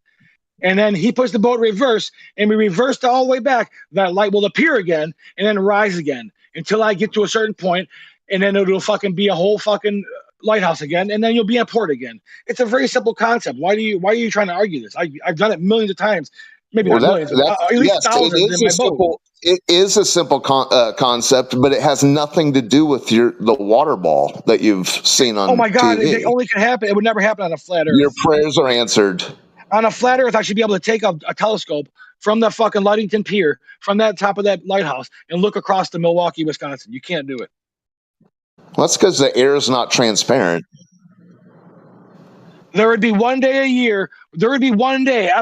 And then he puts the boat reverse, and we reverse all the way back. That light will appear again, and then rise again until I get to a certain point, and then it'll fucking be a whole fucking lighthouse again, and then you'll be at port again. It's a very simple concept. Why are you trying to argue this? I've done it millions of times, maybe not millions, at least thousands in my boat. It is a simple concept, but it has nothing to do with the water ball that you've seen on. Oh my God! TV. It only can happen. It would never happen on a flat Earth. Your prayers are answered. On a flat Earth, I should be able to take a telescope from the fucking Ludington Pier, from that top of that lighthouse, and look across to Milwaukee, Wisconsin. You can't do it. Well, that's because the air is not transparent. There would be one day a year. There would be one day.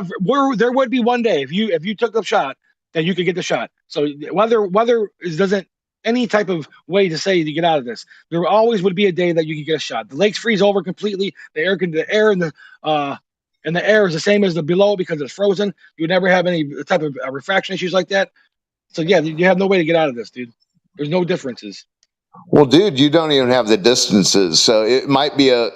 There would be one day if you took the shot that you could get the shot. So weather doesn't any type of way to say to get out of this. There always would be a day that you could get a shot. The lakes freeze over completely. The air in the air is the same as the below because it's frozen. You would never have any type of refraction issues like that. So yeah, you have no way to get out of this, dude. There's no differences. Well, dude, you don't even have the distances, so it might be a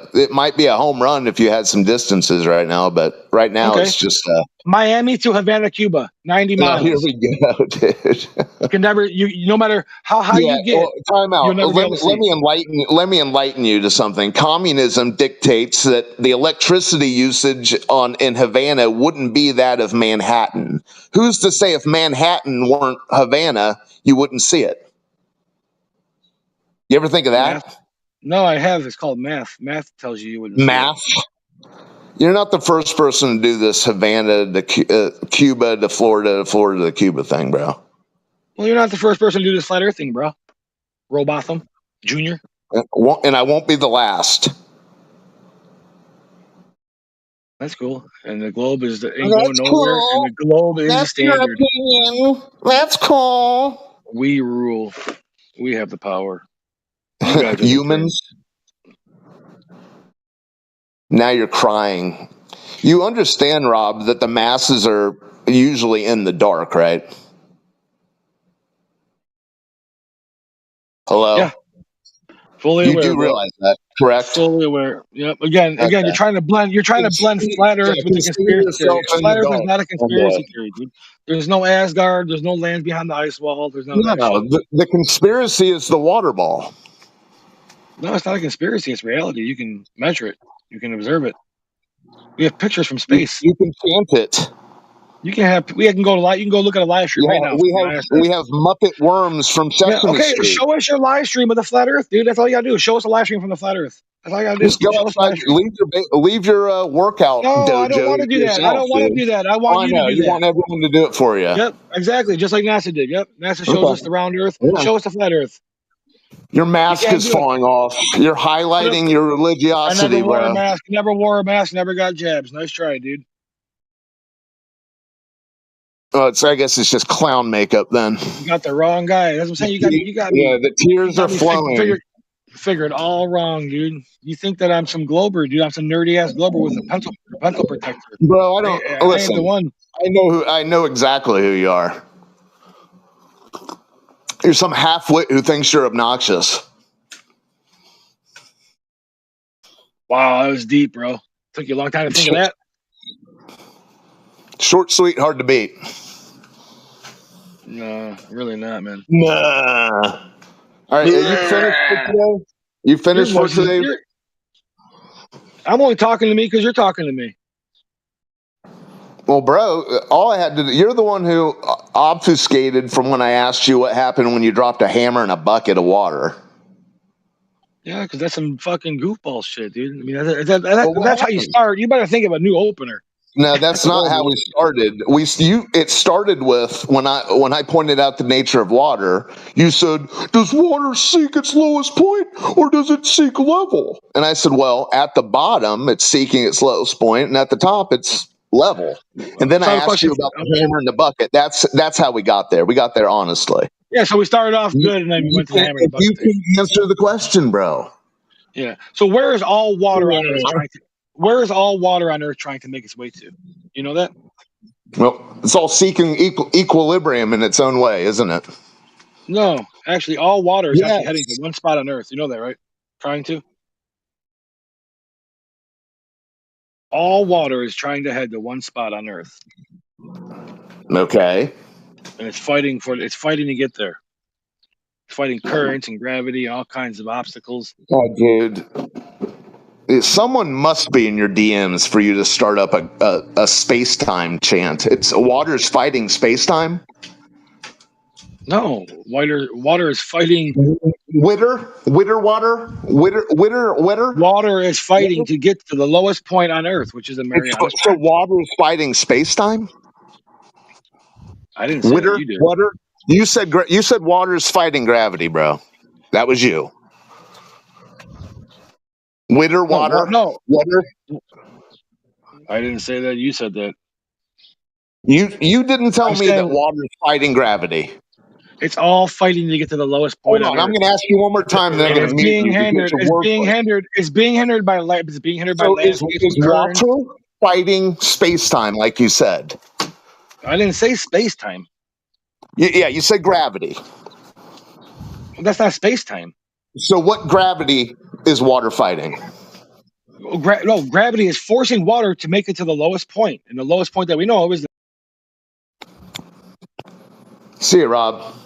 home run if you had some distances right now. But right now, it's just Miami to Havana, Cuba, 90 miles. Oh, here we go, dude. You can never no matter how high you get. Well, time out. Let me enlighten you to something. Communism dictates that the electricity usage in Havana wouldn't be that of Manhattan. Who's to say if Manhattan weren't Havana, you wouldn't see it? You ever think of that? Math? No, I have. It's called math. Math tells you wouldn't. Math. You're not the first person to do this Havana to Cuba to Florida to Cuba thing, bro. Well, you're not the first person to do this flat Earth thing, bro. Robotham Jr. And I won't be the last. That's cool. And the globe ain't going nowhere. Cool. And the globe is the standard. Your opinion. That's cool. We rule. We have the power. Humans. Now you're crying. You understand, Rob, that the masses are usually in the dark, right? Hello? Yeah. Fully aware. You do realize that, correct? Fully aware. Yep. Again, you're trying to blend flat Earth with the conspiracy theory. Flat Earth is not a conspiracy theory, dude. There's no Asgard, there's no land behind the ice wall, there's none of that. No, the conspiracy is the water ball. No, it's not a conspiracy, it's reality. You can measure it. You can observe it. We have pictures from space. You can chant it. You can have. We can go to You can go look at a live stream right Yeah, now. we have Muppet Worms from Yeah. Sesame Okay. Street. Show us your live stream of the flat Earth, dude. That's all you gotta do. Show us a live stream from the flat Earth. That's all you gotta do. Just go Show us a outside, live stream. leave your workout No, I don't dojo want to to do that. I yourself, don't want to dude. do that. I Oh, want I you to know. do You that. want everyone to do it for you. Yep, exactly. Just like NASA did. Yep, NASA shows us Okay. the round Earth. Yeah. Show us the flat Earth. Your You mask can't is do it. falling off. You're highlighting your I religiosity, never wore a bro. mask. Never wore a mask. Never got jabs. Nice try, dude. I guess it's just clown makeup then. You got the wrong guy. That's what I'm saying. You got me. Yeah, the tears are flowing. Figured all wrong, dude. You think that I'm some glober, dude? I'm some nerdy ass glober with a pencil protector. Bro, I don't I listen. ain't the one. I know exactly who you are. You're some half-wit who thinks you're obnoxious. Wow, that was deep, bro. Took you a long time to think of that. Short, sweet, hard to beat. No, really not, man. Nah. All right, are you finished for today? You finished for today? I'm only talking to me because you're talking to me. Well, bro, all I had to do, you're the one who obfuscated from when I asked you what happened when you dropped a hammer in a bucket of water. Yeah, because that's some fucking goofball shit, dude. I mean, that's how you start. You better think of a new opener. No, that's not how we started. It started with when I pointed out the nature of water. You said, "Does water seek its lowest point, or does it seek level?" And I said, "Well, at the bottom, it's seeking its lowest point, and at the top, it's level." And then I asked you about the hammer in the bucket. That's how we got there. We got there honestly. Yeah, so we started off good, and then we went to the hammer in the bucket. You can answer the question, bro. Yeah. So where is all water on Earth trying to? Where is all water on Earth trying to make its way to? You know that? Well, it's all seeking equilibrium in its own way, isn't it? No, actually, all water is actually heading to one spot on Earth. You know that, right? Trying to. All water is trying to head to one spot on Earth. Okay. And it's fighting to get there. It's fighting currents and gravity, all kinds of obstacles. Oh, dude. Someone must be in your DMs for you to start up a space-time chant. It's water's fighting space-time? No, water is fighting. Witter water? Witter? Water is fighting to get to the lowest point on Earth, which is the Marianas So water is fighting space-time? I didn't say that. You did. Water? You said water is fighting gravity, bro. That was you. Witter water? No. Water? I didn't say that. You said that. You didn't tell me that water is fighting gravity. It's all fighting to get to the lowest point on Earth. I'm going to ask you one more time, then I'm going to mute you. It's being hindered by light. It's being hindered by landscapes and currents. Water fighting space-time, like you said? I didn't say space-time. Yeah, you said gravity. Well, that's not space-time. So what gravity is water fighting? No, gravity is forcing water to make it to the lowest point. And the lowest point that we know of is... See you, Rob.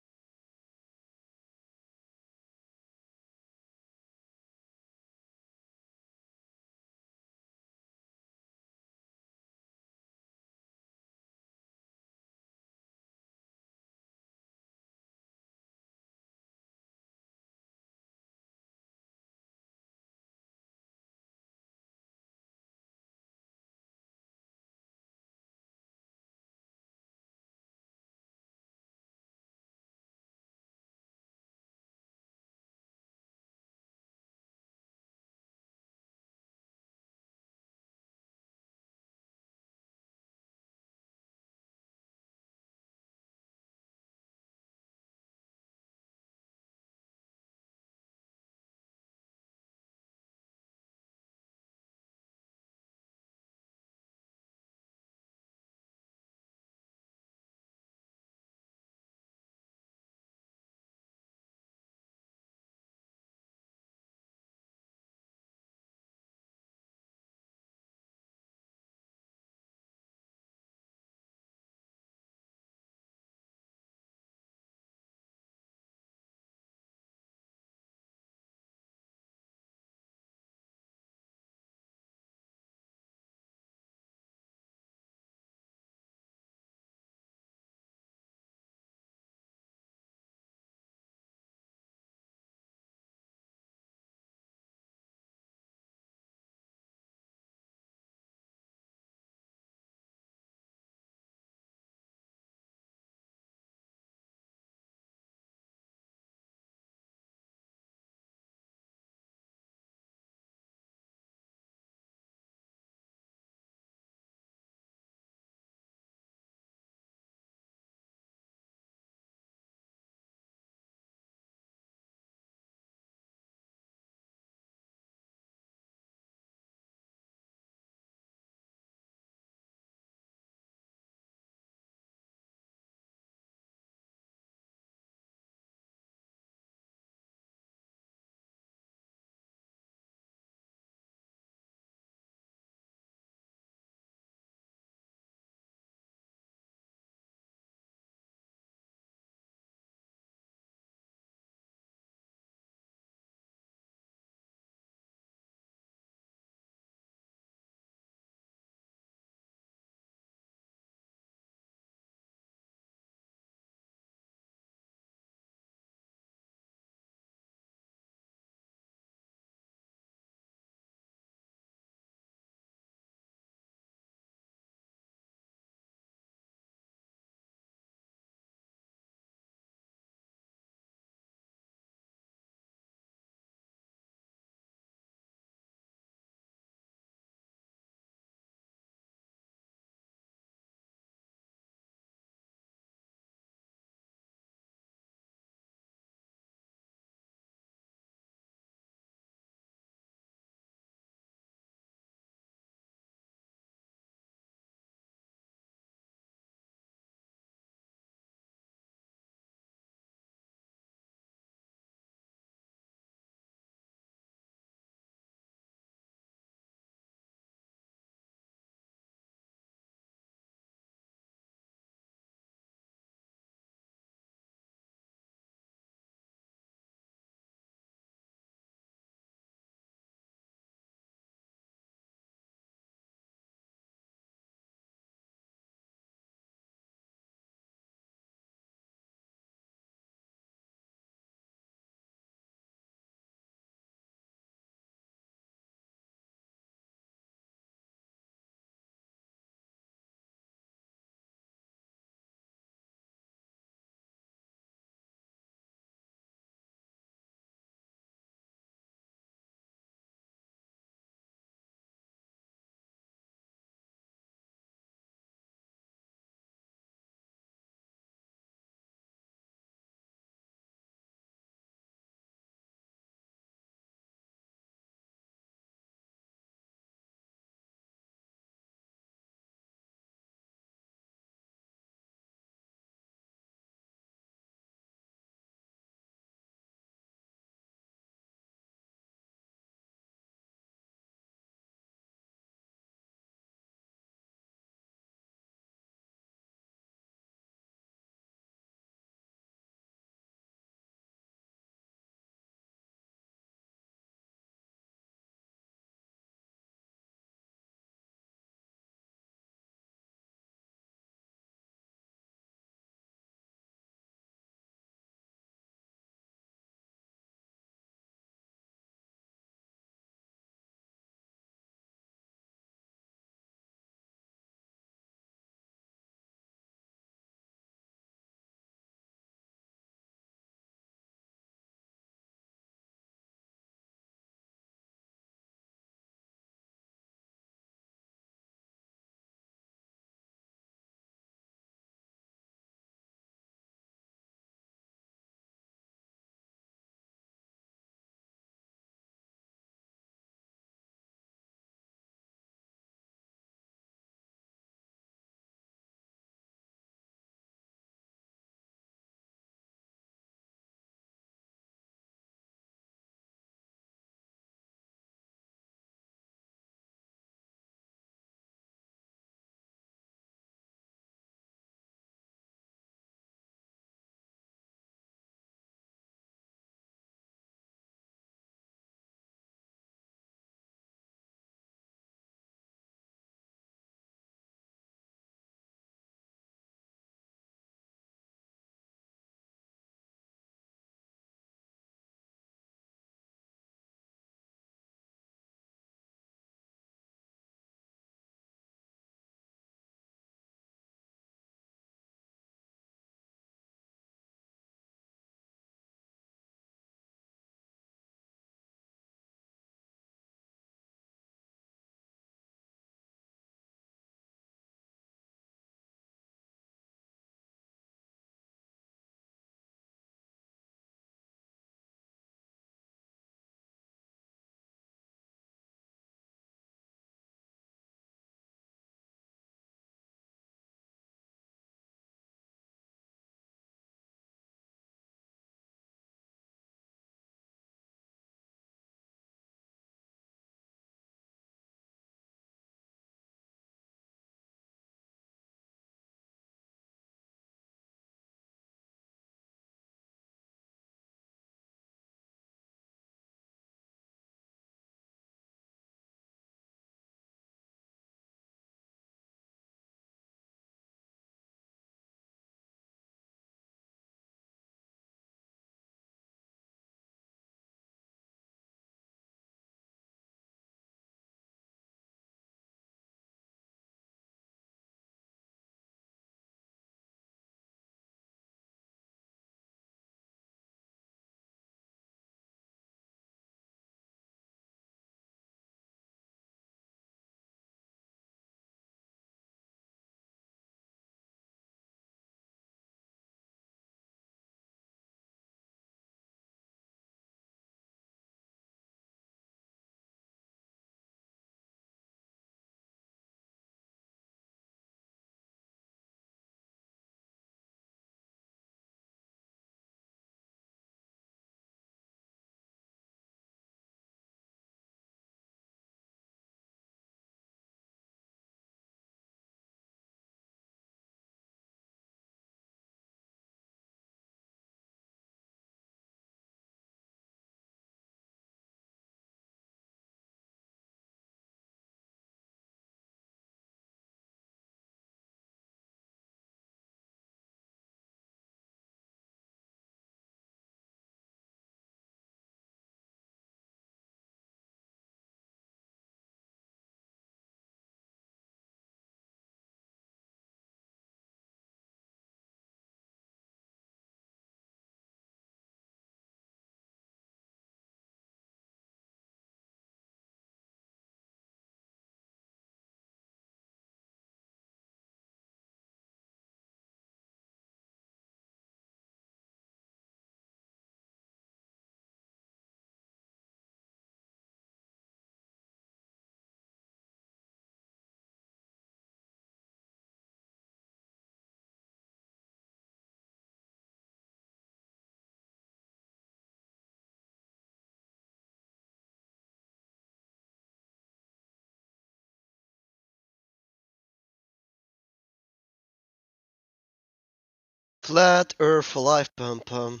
Flat Earth for life, pum pum.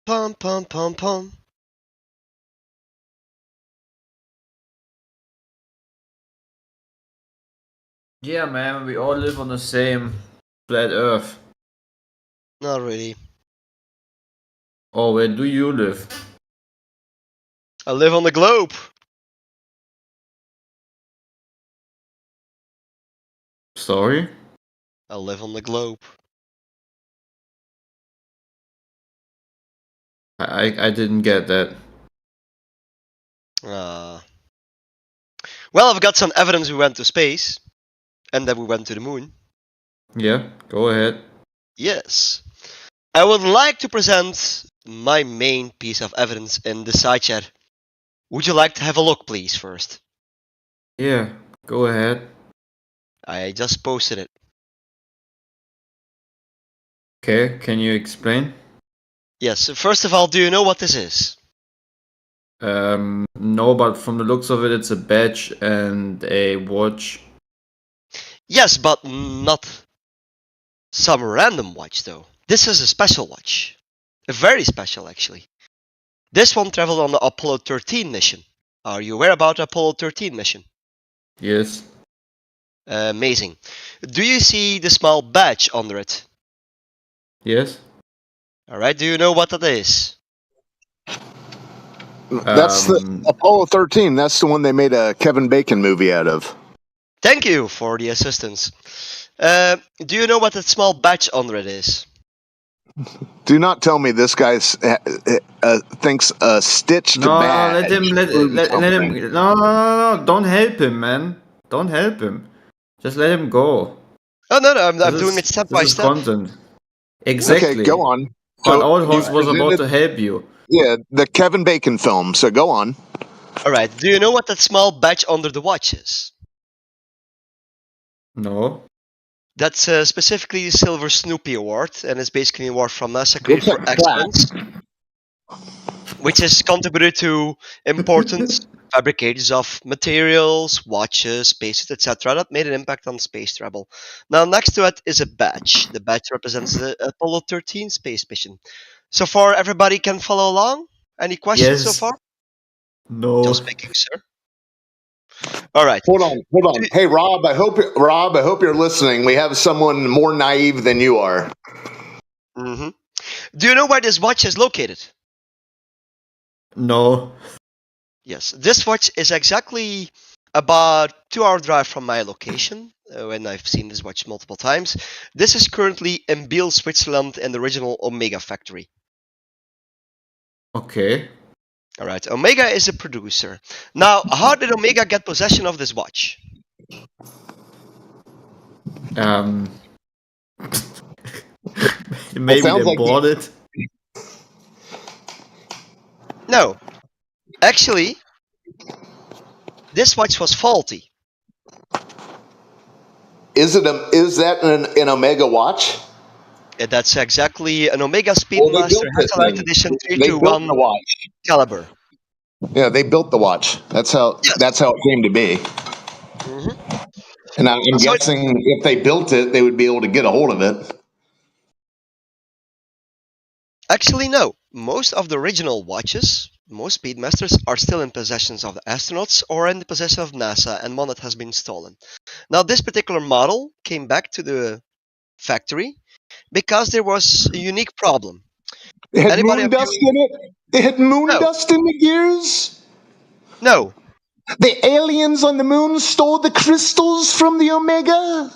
Pum pum pum pum. Yeah, man, we all live on the same flat Earth. Not really. Oh, where do you live? I live on the globe. Sorry? I live on the globe. I didn't get that. Well, I've got some evidence we went to space, and that we went to the moon. Yeah, go ahead. Yes. I would like to present my main piece of evidence in the side chat. Would you like to have a look, please, first? Yeah, go ahead. I just posted it. Okay, can you explain? Yes, first of all, do you know what this is? No, but from the looks of it, it's a badge and a watch. Yes, but not some random watch, though. This is a special watch. A very special, actually. This one traveled on the Apollo 13 mission. Are you aware about the Apollo 13 mission? Yes. Amazing. Do you see the small badge under it? Yes. Alright, do you know what that is? That's the Apollo 13. That's the one they made a Kevin Bacon movie out of. Thank you for the assistance. Do you know what that small badge under it is? Do not tell me this guy thinks a stitched badge. Let him. No, don't help him, man. Don't help him. Just let him go. Oh no, I'm doing it step by step. Content. Exactly. Okay, go on. But So Old Horse was about to help you. Yeah, the Kevin Bacon film. So go on. Alright, do you know what that small badge under the watch is? No. That's specifically the Silver Snoopy Award, and it's basically an award from NASA created for excellence, which has contributed to important fabricators of materials, watches, spacesuits, etc. that made an impact on space travel. Now, next to it is a badge. The badge represents the Apollo 13 space mission. So far, everybody can follow along? Any questions so far? No. Just making sure. All right. Hold on. Hey, Rob, I hope you're listening. We have someone more naive than you are. Mm-hmm. Do you know where this watch is located? No. Yes, this watch is exactly about 2-hour drive from my location, and I've seen this watch multiple times. This is currently in Biel, Switzerland, in the original Omega factory. Okay. All right, Omega is a producer. Now, how did Omega get possession of this watch? Maybe they bought it. No. Actually, this watch was faulty. Is that an Omega watch? Yeah, that's exactly an Omega Speedmaster Satellite Edition 321 caliber. Yeah, they built the watch. That's how it came to be. Mm-hmm. And I'm guessing if they built it, they would be able to get a hold of it. Actually, no. Most of the original watches, most Speedmasters, are still in possession of the astronauts or in the possession of NASA, and one that has been stolen. Now, this particular model came back to the factory because there was a unique problem. It had moon dust in it? It had moon dust in the gears? No. The aliens on the moon stole the crystals from the Omega?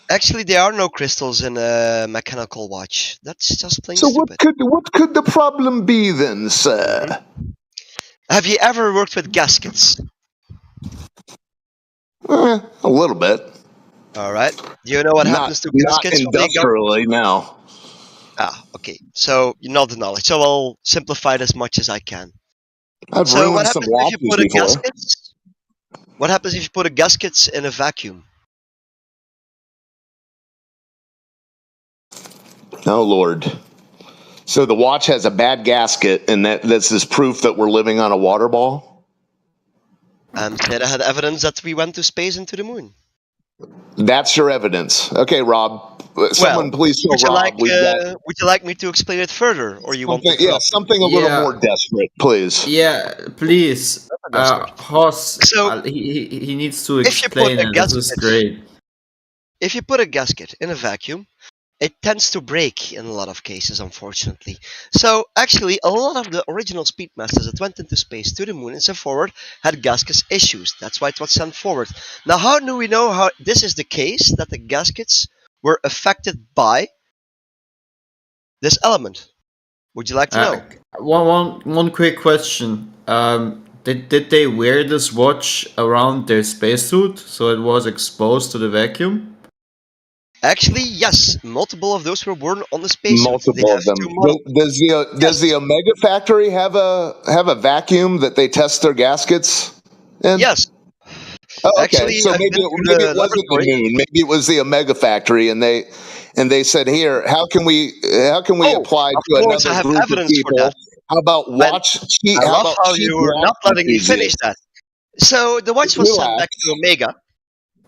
Actually, there are no crystals in a mechanical watch. That's just plain so stupid. What could the problem be then, sir? Mm-hmm. Have you ever worked with gaskets? A little bit. All right. Do you know what happens to gaskets? Not industrially, no. Ah, okay. So you know the knowledge. So I'll simplify it as much as I can. I've so what ruined happens some if you put a before. gaskets? What happens if you put a gaskets in a vacuum? Oh Lord. So the watch has a bad gasket, and that's this proof that we're living on a water ball? Said I had evidence that we went to space and to the moon. That's your evidence. Okay, Rob. Someone please tell would you Rob we've got would you like me to explain it further, or you want to something. Yeah, something a little more desperate, please. Yeah, please. Horse, So, he needs to if you put explain a it. This is gasket, great. if you put a gasket in a vacuum, it tends to break in a lot of cases, unfortunately. So actually, a lot of the original Speedmasters that went into space to the moon and so forward had gaskets issues. That's why it was sent forward. Now, how do we know how this is the case, that the gaskets were affected by this element? Would you like to know? One quick question. Did they wear this watch around their spacesuit so it was exposed to the vacuum? Actually, yes. Multiple of those were worn on the spacesuit. Multiple of them. Does the Omega Factory have a vacuum that they test their gaskets in? Yes. Oh, okay. Actually, So I've maybe been to it the wasn't the laboratory. moon. Maybe it was the Omega Factory, and they said, "Here, how can we apply Of to course, I another have group of evidence for people? that. How about I love how cheap you're watch not letting me finish enthusiasts?" that. So the watch was sent back to Omega,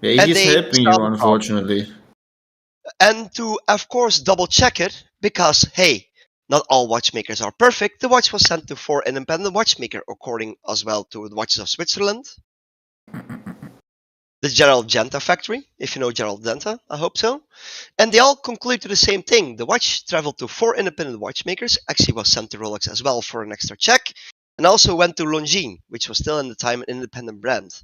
Yeah, and he's they helping saw you, the problem. unfortunately. And to, of course, double check it, because hey, not all watchmakers are perfect. The watch was sent to 4 independent watchmakers, according as well to the Watches of Switzerland, the Gerald Genta factory, if you know Gerald Genta, I hope so. And they all conclude to the same thing. The watch traveled to 4 independent watchmakers, actually was sent to Rolex as well for an extra check, and also went to Longines, which was still in the time an independent brand.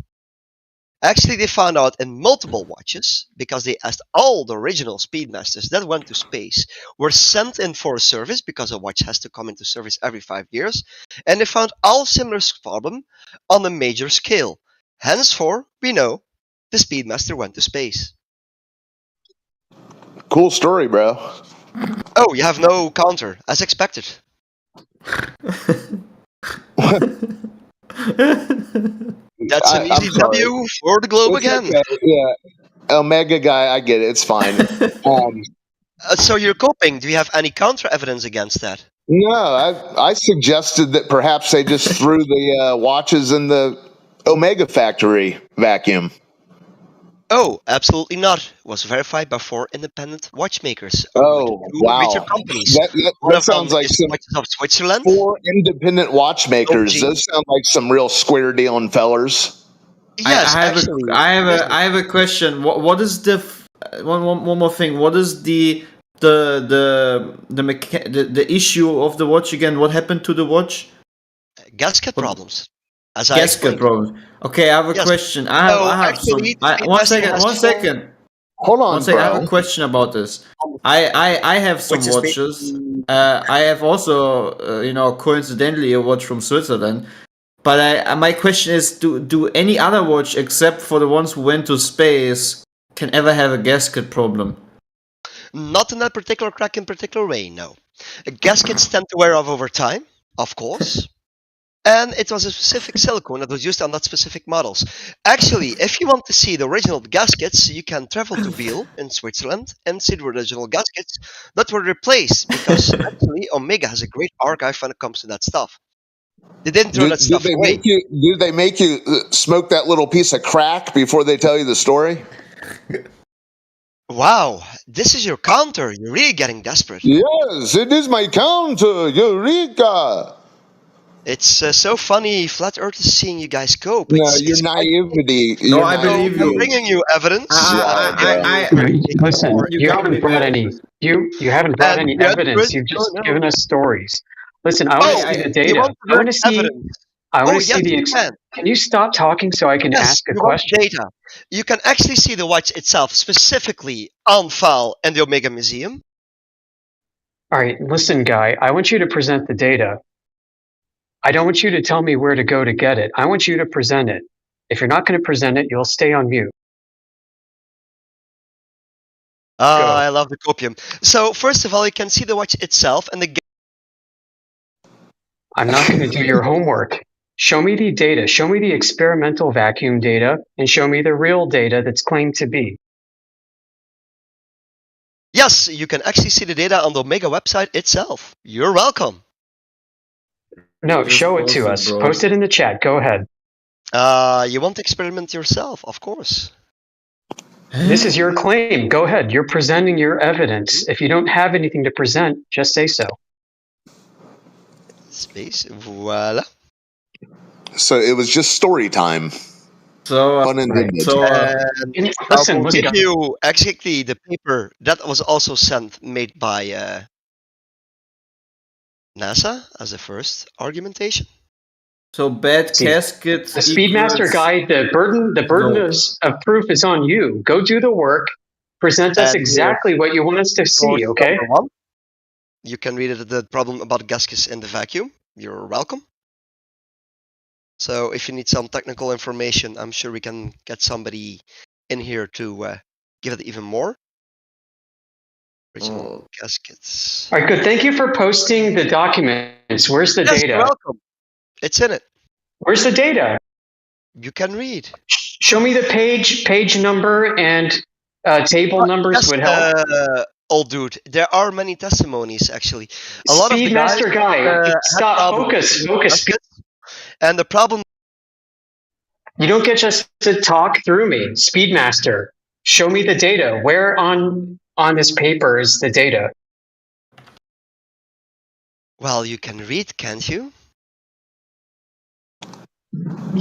Actually, they found out in multiple watches, because they asked all the original Speedmasters that went to space, were sent in for a service, because a watch has to come into service every 5 years, and they found all similar problem on a major scale. Henceforth, we know the Speedmaster went to space. Cool story, bro. Oh, you have no counter, as expected. That's an easy W for the globe It's again. okay. Yeah, Omega guy, I get it. It's fine. So you're coping. Do you have any counter evidence against that? No, I suggested that perhaps they just threw the watches in the Omega Factory vacuum. Oh, absolutely not. It was verified by 4 independent watchmakers. Oh, wow. Major companies. That sounds like some Watches of Switzerland. 4 independent watchmakers. Those sound like some real square dealing fellers. Yes, I have a question. What is the one more thing? What is the issue of the watch again? What happened to the watch? Gasket problems. Gasket problems. Okay, I have a question. I have some. One second. Hold on, I have bro. a question about this. I have some watches. I have also, coincidentally, a watch from Switzerland. But my question is, do any other watch except for the ones who went to space can ever have a gasket problem? Not in that particular crack in particular way, no. Gaskets tend to wear off over time, of course. And it was a specific silicone that was used on that specific models. Actually, if you want to see the original gaskets, you can travel to Biel in Switzerland and see the original gaskets that were replaced, because actually Omega has a great archive when it comes to that stuff. They didn't throw that stuff away. Do they make you smoke that little piece of crack before they tell you the story? Wow, this is your counter. You're really getting desperate. Yes, it is my counter. Eureka! It's so funny. Flat Earth is seeing you guys cope. No, your naivety. No, I believe you. I'm bringing you evidence. Listen, you haven't brought any. You haven't brought any evidence. You've just given us stories. Listen, I want to see the data. I want to see. I want to see the. Can you stop talking so I can ask a question? Data. You can actually see the watch itself, specifically on file in the Omega Museum. All right, listen, guy. I want you to present the data. I don't want you to tell me where to go to get it. I want you to present it. If you're not going to present it, you'll stay on mute. I love the copium. So first of all, you can see the watch itself and the. I'm not going to do your homework. Show me the data. Show me the experimental vacuum data and show me the real data that's claimed to be. Yes, you can actually see the data on the Omega website itself. You're welcome. No, show it to us. Post it in the chat. Go ahead. You want to experiment yourself, of course. This is your claim. Go ahead. You're presenting your evidence. If you don't have anything to present, just say so. Space. Voila. So it was just story time. So, listen, I will give you exactly the paper that was also made by NASA as a first argumentation. So bad caskets. The Speedmaster guy. The burden of proof is on you. Go do the work. Present us exactly what you want us to see. Okay. You can read it, the problem about gases in the vacuum. You're welcome. So if you need some technical information, I'm sure we can get somebody in here to give it even more. Original gaskets. All right, good. Thank you for posting the documents. Where's the data? You're welcome. It's in it. Where's the data? You can read. Show me the page number and table numbers would help. Old dude, there are many testimonies actually. A lot of the Speedmaster guy, stop. Focus. And the problem. You don't get just to talk through me. Speedmaster, show me the data. Where on this paper is the data? Well, you can read, can't you?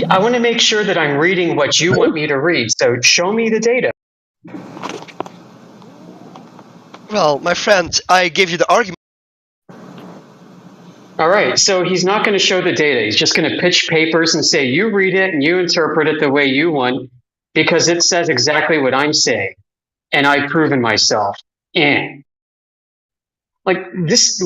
I want to make sure that I'm reading what you want me to read. So show me the data. Well, my friend, I gave you the argument. All right, so he's not going to show the data. He's just going to pitch papers and say, you read it and you interpret it the way you want because it says exactly what I'm saying. And I've proven myself. Like this,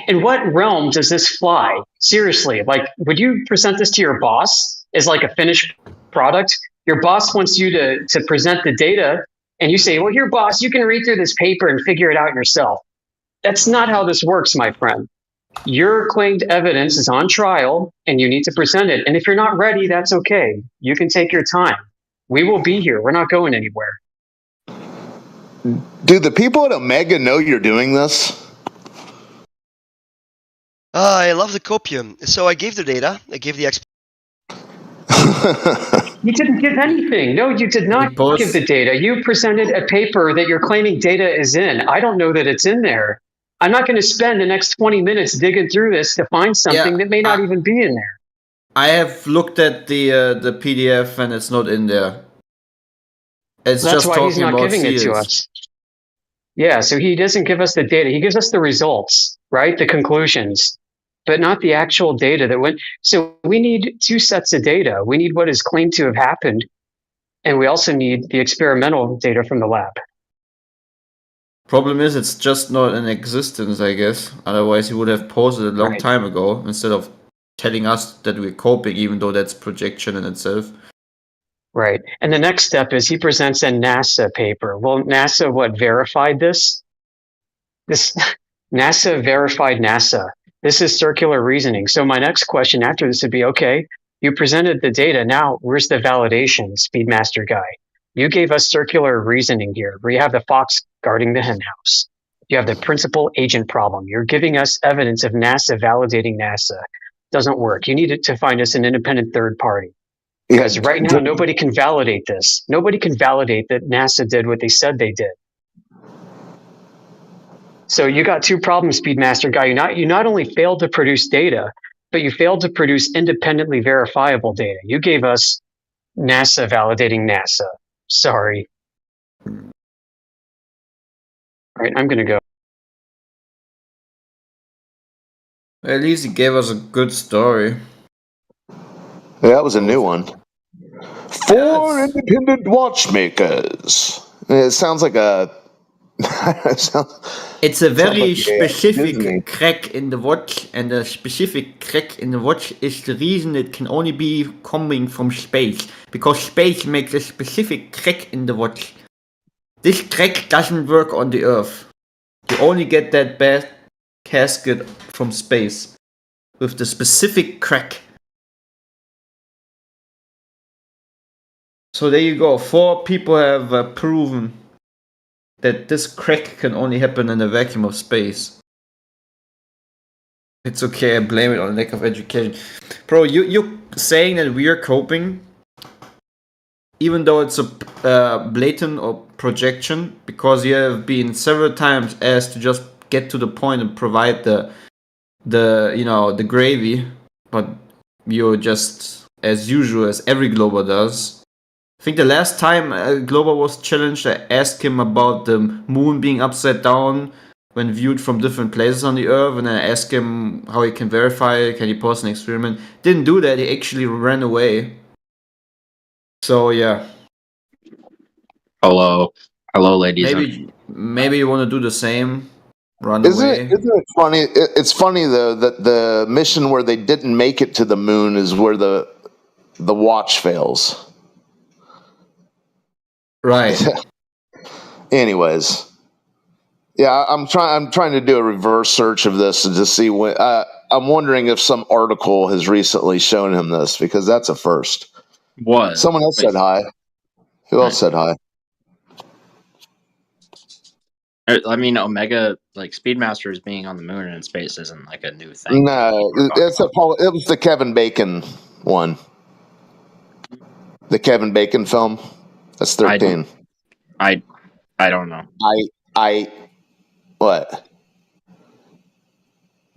in what realm does this fly? Seriously, like, would you present this to your boss as like a finished product? Your boss wants you to present the data and you say, well, here, boss, you can read through this paper and figure it out yourself. That's not how this works, my friend. Your claimed evidence is on trial and you need to present it. And if you're not ready, that's okay. You can take your time. We will be here. We're not going anywhere. Do the people at Omega know you're doing this? I love the copium. So I gave the data. I gave the You didn't give anything. No, you did not give the data. You presented a paper that you're claiming data is in. I don't know that it's in there. I'm not going to spend the next 20 minutes digging through this to find something that may not even be in there. I have looked at the PDF and it's not in there. It's That's just why he's not giving it to us. Yeah, so he doesn't give us the data. He gives us the results, right? The conclusions, but not the actual data that went. So we need two sets of data. We need what is claimed to have happened, and we also need the experimental data from the lab. Problem is, it's just not in existence, I guess. Otherwise, he would have posted it a long time ago instead of telling us that we're coping, even though that's projection in itself. Right. And the next step is he presents a NASA paper. Well, NASA, verified this? NASA verified NASA. This is circular reasoning. So my next question after this would be, okay, you presented the data. Now, where's the validation, Speedmaster guy? You gave us circular reasoning here, where you have the fox guarding the hen house. You have the principal agent problem. You're giving us evidence of NASA validating NASA. Doesn't work. You need to find us an independent third party. Because right now, nobody can validate this. Nobody can validate that NASA did what they said they did. So you got two problems, Speedmaster guy. You not only failed to produce data, but you failed to produce independently verifiable data. You gave us NASA validating NASA. Sorry. All right, I'm going to go. At least he gave us a good story. Yeah, that was a new one. Four independent watchmakers. It sounds like a... It's a very specific crack in the watch, and the specific crack in the watch is the reason it can only be coming from space, because space makes a specific crack in the watch. This crack doesn't work on the Earth. You only get that bad casket from space with the specific crack. So there you go. 4 people have proven that this crack can only happen in a vacuum of space. It's okay, I blame it on lack of education. Bro, you're saying that we're coping? even though it's a blatant or projection, because you have been several times asked to just get to the point and provide the gravy, but you're just as usual as every Glober does. I think the last time Glober was challenged, I asked him about the moon being upside down when viewed from different places on the Earth, and I asked him how he can verify it, can he pause an experiment. Didn't do that, he actually ran away. So yeah. Hello, ladies. Maybe you want to do the same. Run Isn't away. it funny? It's funny though that the mission where they didn't make it to the moon is where the watch fails. Right. Anyways, yeah, I'm trying to do a reverse search of this and just see when. I'm wondering if some article has recently shown him this, because that's a first. What? Someone else said hi. Who else said hi? I mean, Omega, like Speedmasters being on the moon and in space isn't like a new thing. No, it was the Kevin Bacon one. The Kevin Bacon film. That's 13. I don't know. What?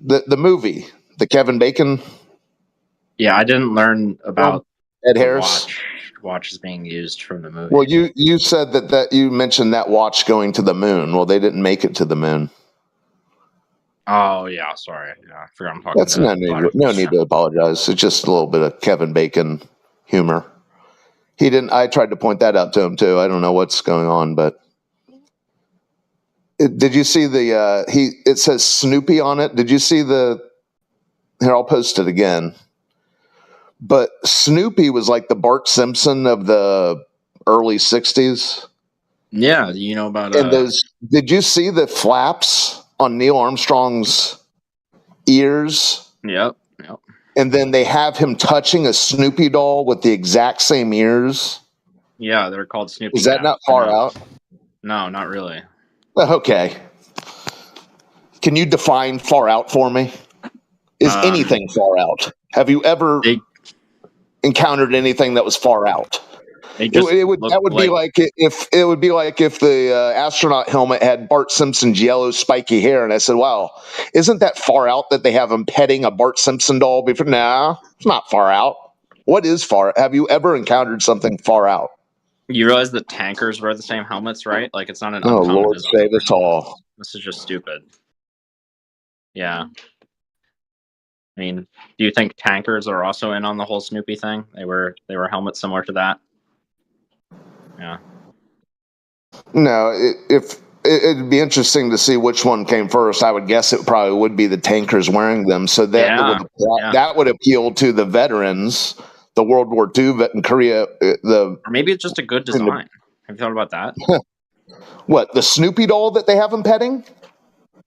The movie, the Kevin Bacon. Yeah, I didn't learn about Ed Harris. Watches being used from the movie. Well, you said that you mentioned that watch going to the moon. Well, they didn't make it to the moon. Oh yeah, sorry. Yeah, I forgot I'm talking. That's no need to apologize. It's just a little bit of Kevin Bacon humor. He didn't. I tried to point that out to him too. I don't know what's going on, but did you see the? It says Snoopy on it. Did you see the? Here, I'll post it again. But Snoopy was like the Bart Simpson of the early '60s. Yeah, you know about and those. Did you see the flaps on Neil Armstrong's ears? Yep. And then they have him touching a Snoopy doll with the exact same ears. Yeah, they're called Snoopy. Is that not far out? No, not really. Okay. Can you define far out for me? Is anything far out? Have you ever encountered anything that was far out? That would be like if the astronaut helmet had Bart Simpson's yellow spiky hair, and I said, "Wow, isn't that far out that they have him petting a Bart Simpson doll?" Before, no, it's not far out. What is far? Have you ever encountered something far out? You realize that tankers wear the same helmets, right? Like it's not an Oh uncommon Lord, design. save us all. This is just stupid. Yeah. I mean, do you think tankers are also in on the whole Snoopy thing? They were helmets similar to that. Yeah. No, it'd be interesting to see which one came first. I would guess it probably would be the tankers wearing them. So that would appeal to the veterans, the World War II vet in Korea. Or maybe it's just a good design. Have you thought about that? What, the Snoopy doll that they have them petting?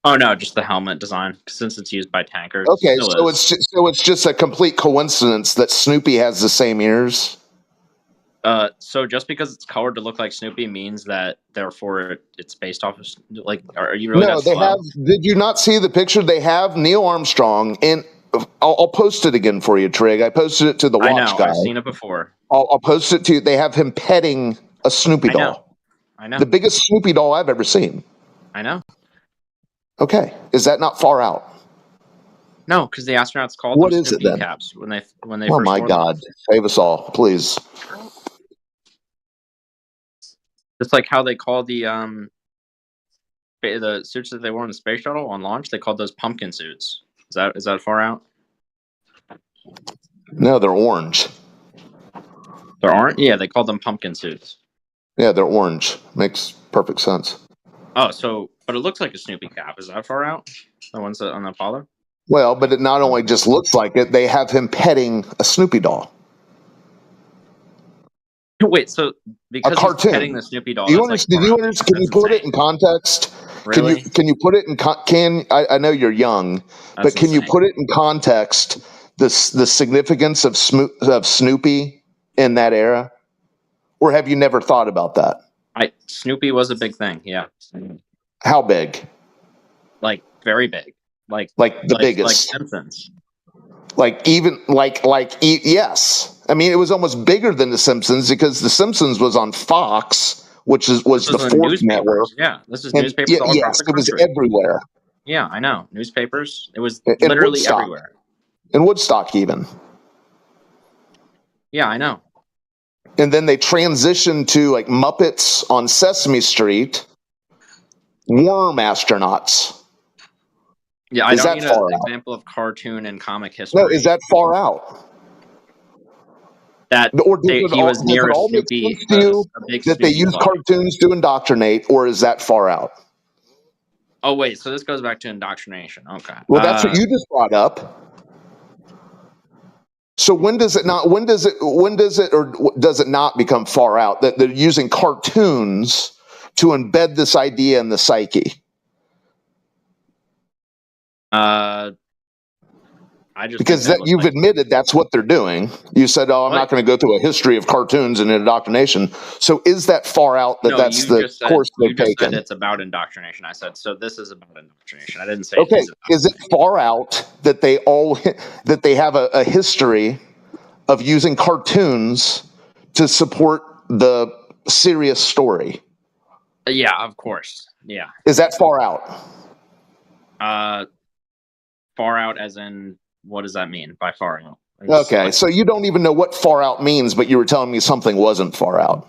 Oh no, just the helmet design, since it's used by tankers. Okay, so it's just a complete coincidence that Snoopy has the same ears. So just because it's colored to look like Snoopy means that therefore it's based off of, like, are you really? No, they have. Did you not see the picture? They have Neil Armstrong, and I'll post it again for you, Trig. I posted it to the watch guy. I've seen it before. I'll post it to you. They have him petting a Snoopy doll. I know. The biggest Snoopy doll I've ever seen. I know. Okay, is that not far out? No, because the astronauts called them Snoopy caps when they Oh my God! Save us all, please. Just like how they call the suits that they wore in the space shuttle on launch, they called those pumpkin suits. Is that far out? No, they're orange. They're orange? Yeah, they called them pumpkin suits. Yeah, they're orange. Makes perfect sense. Oh, but it looks like a Snoopy cap. Is that far out? The ones that on the Apollo? Well, but it not only just looks like it, they have him petting a Snoopy doll. Wait, so because a cartoon. He's petting the Snoopy doll, can you put it in context? Really? Can you put it in I know you're young, but can you put it in context? The significance of Snoopy in that era, or have you never thought about that? Snoopy was a big thing. Yeah. How big? Like very big. Like the biggest. Like Simpsons. Yes. I mean, it was almost bigger than The Simpsons because The Simpsons was on Fox, which was the fourth network. Yeah, this is And newspapers all across yes, the it was country. everywhere. Yeah, I know. Newspapers. It was In literally Woodstock. everywhere. In Woodstock, even. Yeah, I know. And then they transitioned to like Muppets on Sesame Street, worm astronauts. Yeah, I don't need an example of cartoon and comic history. No, is that far out? That he was near a Snoopy, a big that they Snoopy use club. cartoons to indoctrinate, or is that far out? Oh wait, so this goes back to indoctrination. Okay. Well, that's what you just brought up. So when does it not? When does it? Or does it not become far out that they're using cartoons to embed this idea in the psyche? I just because you've admitted that's what they're doing. You said, "Oh, I'm not going to go through a history of cartoons and indoctrination." So is that far out that that's the course they've taken? You just said it's about indoctrination. I said so. This is about indoctrination. I didn't say. Okay, is it far out that they have a history of using cartoons to support the serious story? Yeah, of course. Yeah. Is that far out? Far out as in, what does that mean by far out? Okay, so you don't even know what far out means, but you were telling me something wasn't far out.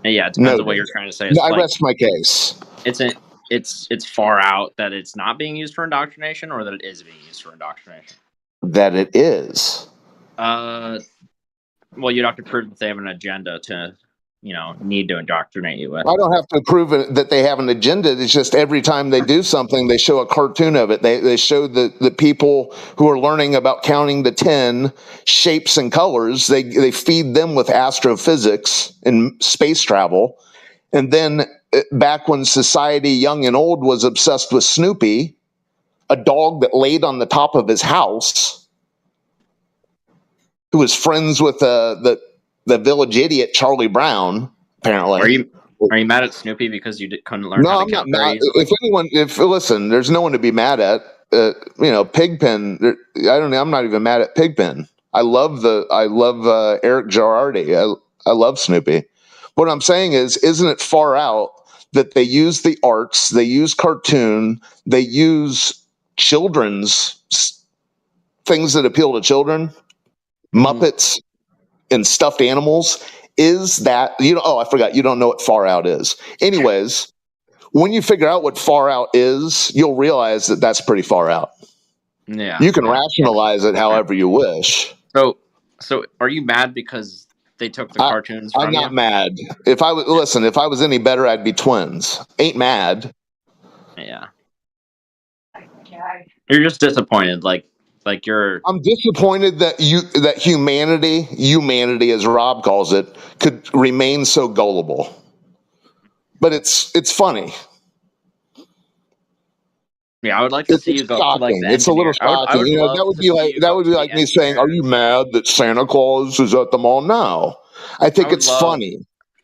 Yeah, it depends on what you're trying to say. It's I rest my case. It's far out that it's not being used for indoctrination, or that it is being used for indoctrination. That it is. Well, you'd have to prove that they have an agenda to, need to indoctrinate you with. I don't have to prove that they have an agenda. It's just every time they do something, they show a cartoon of it. They show the people who are learning about counting to 10 shapes and colors. They feed them with astrophysics and space travel. And then back when society, young and old, was obsessed with Snoopy, a dog that laid on the top of his house, who was friends with the village idiot Charlie Brown, apparently. Are you mad at Snoopy because you couldn't learn how to count very easily? Listen, there's no one to be mad at. Pigpen. I'm not even mad at Pigpen. I love Eric Girardi. I love Snoopy. What I'm saying is, isn't it far out that they use the arts, they use cartoon, they use children's things that appeal to children, Muppets and stuffed animals? Is that, I forgot, you don't know what far out is. Anyways, when you figure out what far out is, you'll realize that that's pretty far out. Yeah. You can rationalize it however you wish. So are you mad because they took the cartoons from I'm not mad. If I was any better, I'd be twins. Ain't mad. Yeah. You're just disappointed, like you're. I'm disappointed that humanity, as Rob calls it, could remain so gullible. But it's funny. Yeah, I would like to see you go to like the It's a little shocking. That would be like me saying, "Are you mad that Santa Claus is at the mall now?" I think it's funny.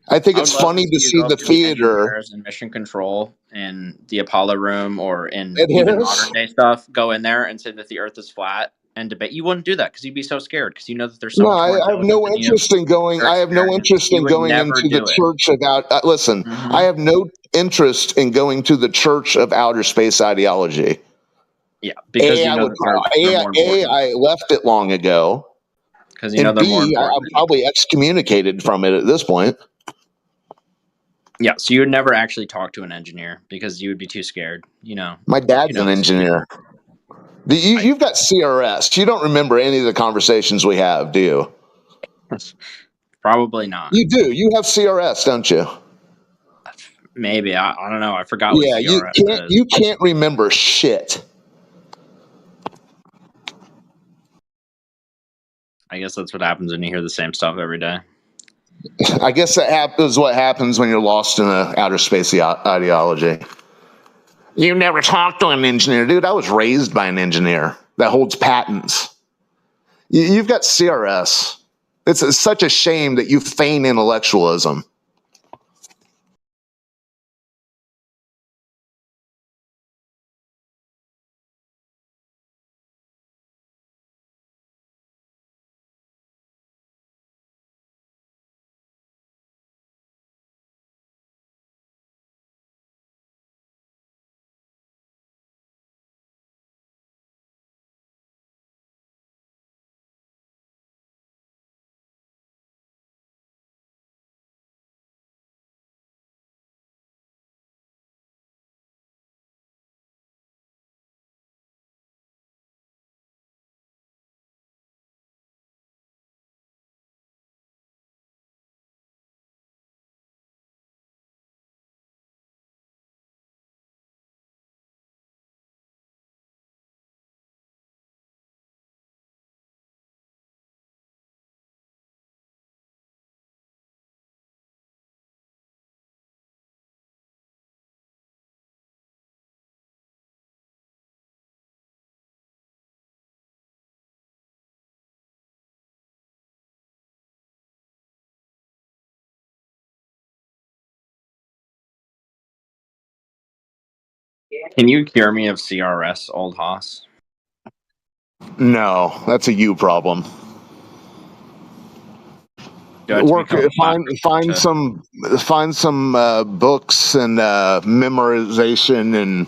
I think it's funny to see the theater and mission control in the Apollo room or in even modern day stuff go in there and say that the Earth is flat and debate. You wouldn't do that because you'd be so scared because you know that there's so much more. I have no interest in going. I have no interest in going into the church of. Listen, I have no interest in going to the Church of Outer Space ideology. Yeah, because they're more important. I left it long ago. Because they're more important. I'm probably excommunicated from it at this point. Yeah, so you would never actually talk to an engineer because you would be too scared. My dad's an engineer. You've got CRS. You don't remember any of the conversations we have, do you? Probably not. You do. You have CRS, don't you? Maybe. I don't know. I forgot what CRS is. You can't remember shit. I guess that's what happens when you hear the same stuff every day. I guess that is what happens when you're lost in an outer space ideology. You never talked to an engineer. Dude, I was raised by an engineer that holds patents. You've got CRS. It's such a shame that you feign intellectualism. Can you cure me of CRS, old Haas? No, that's a you problem. Find some books and memorization and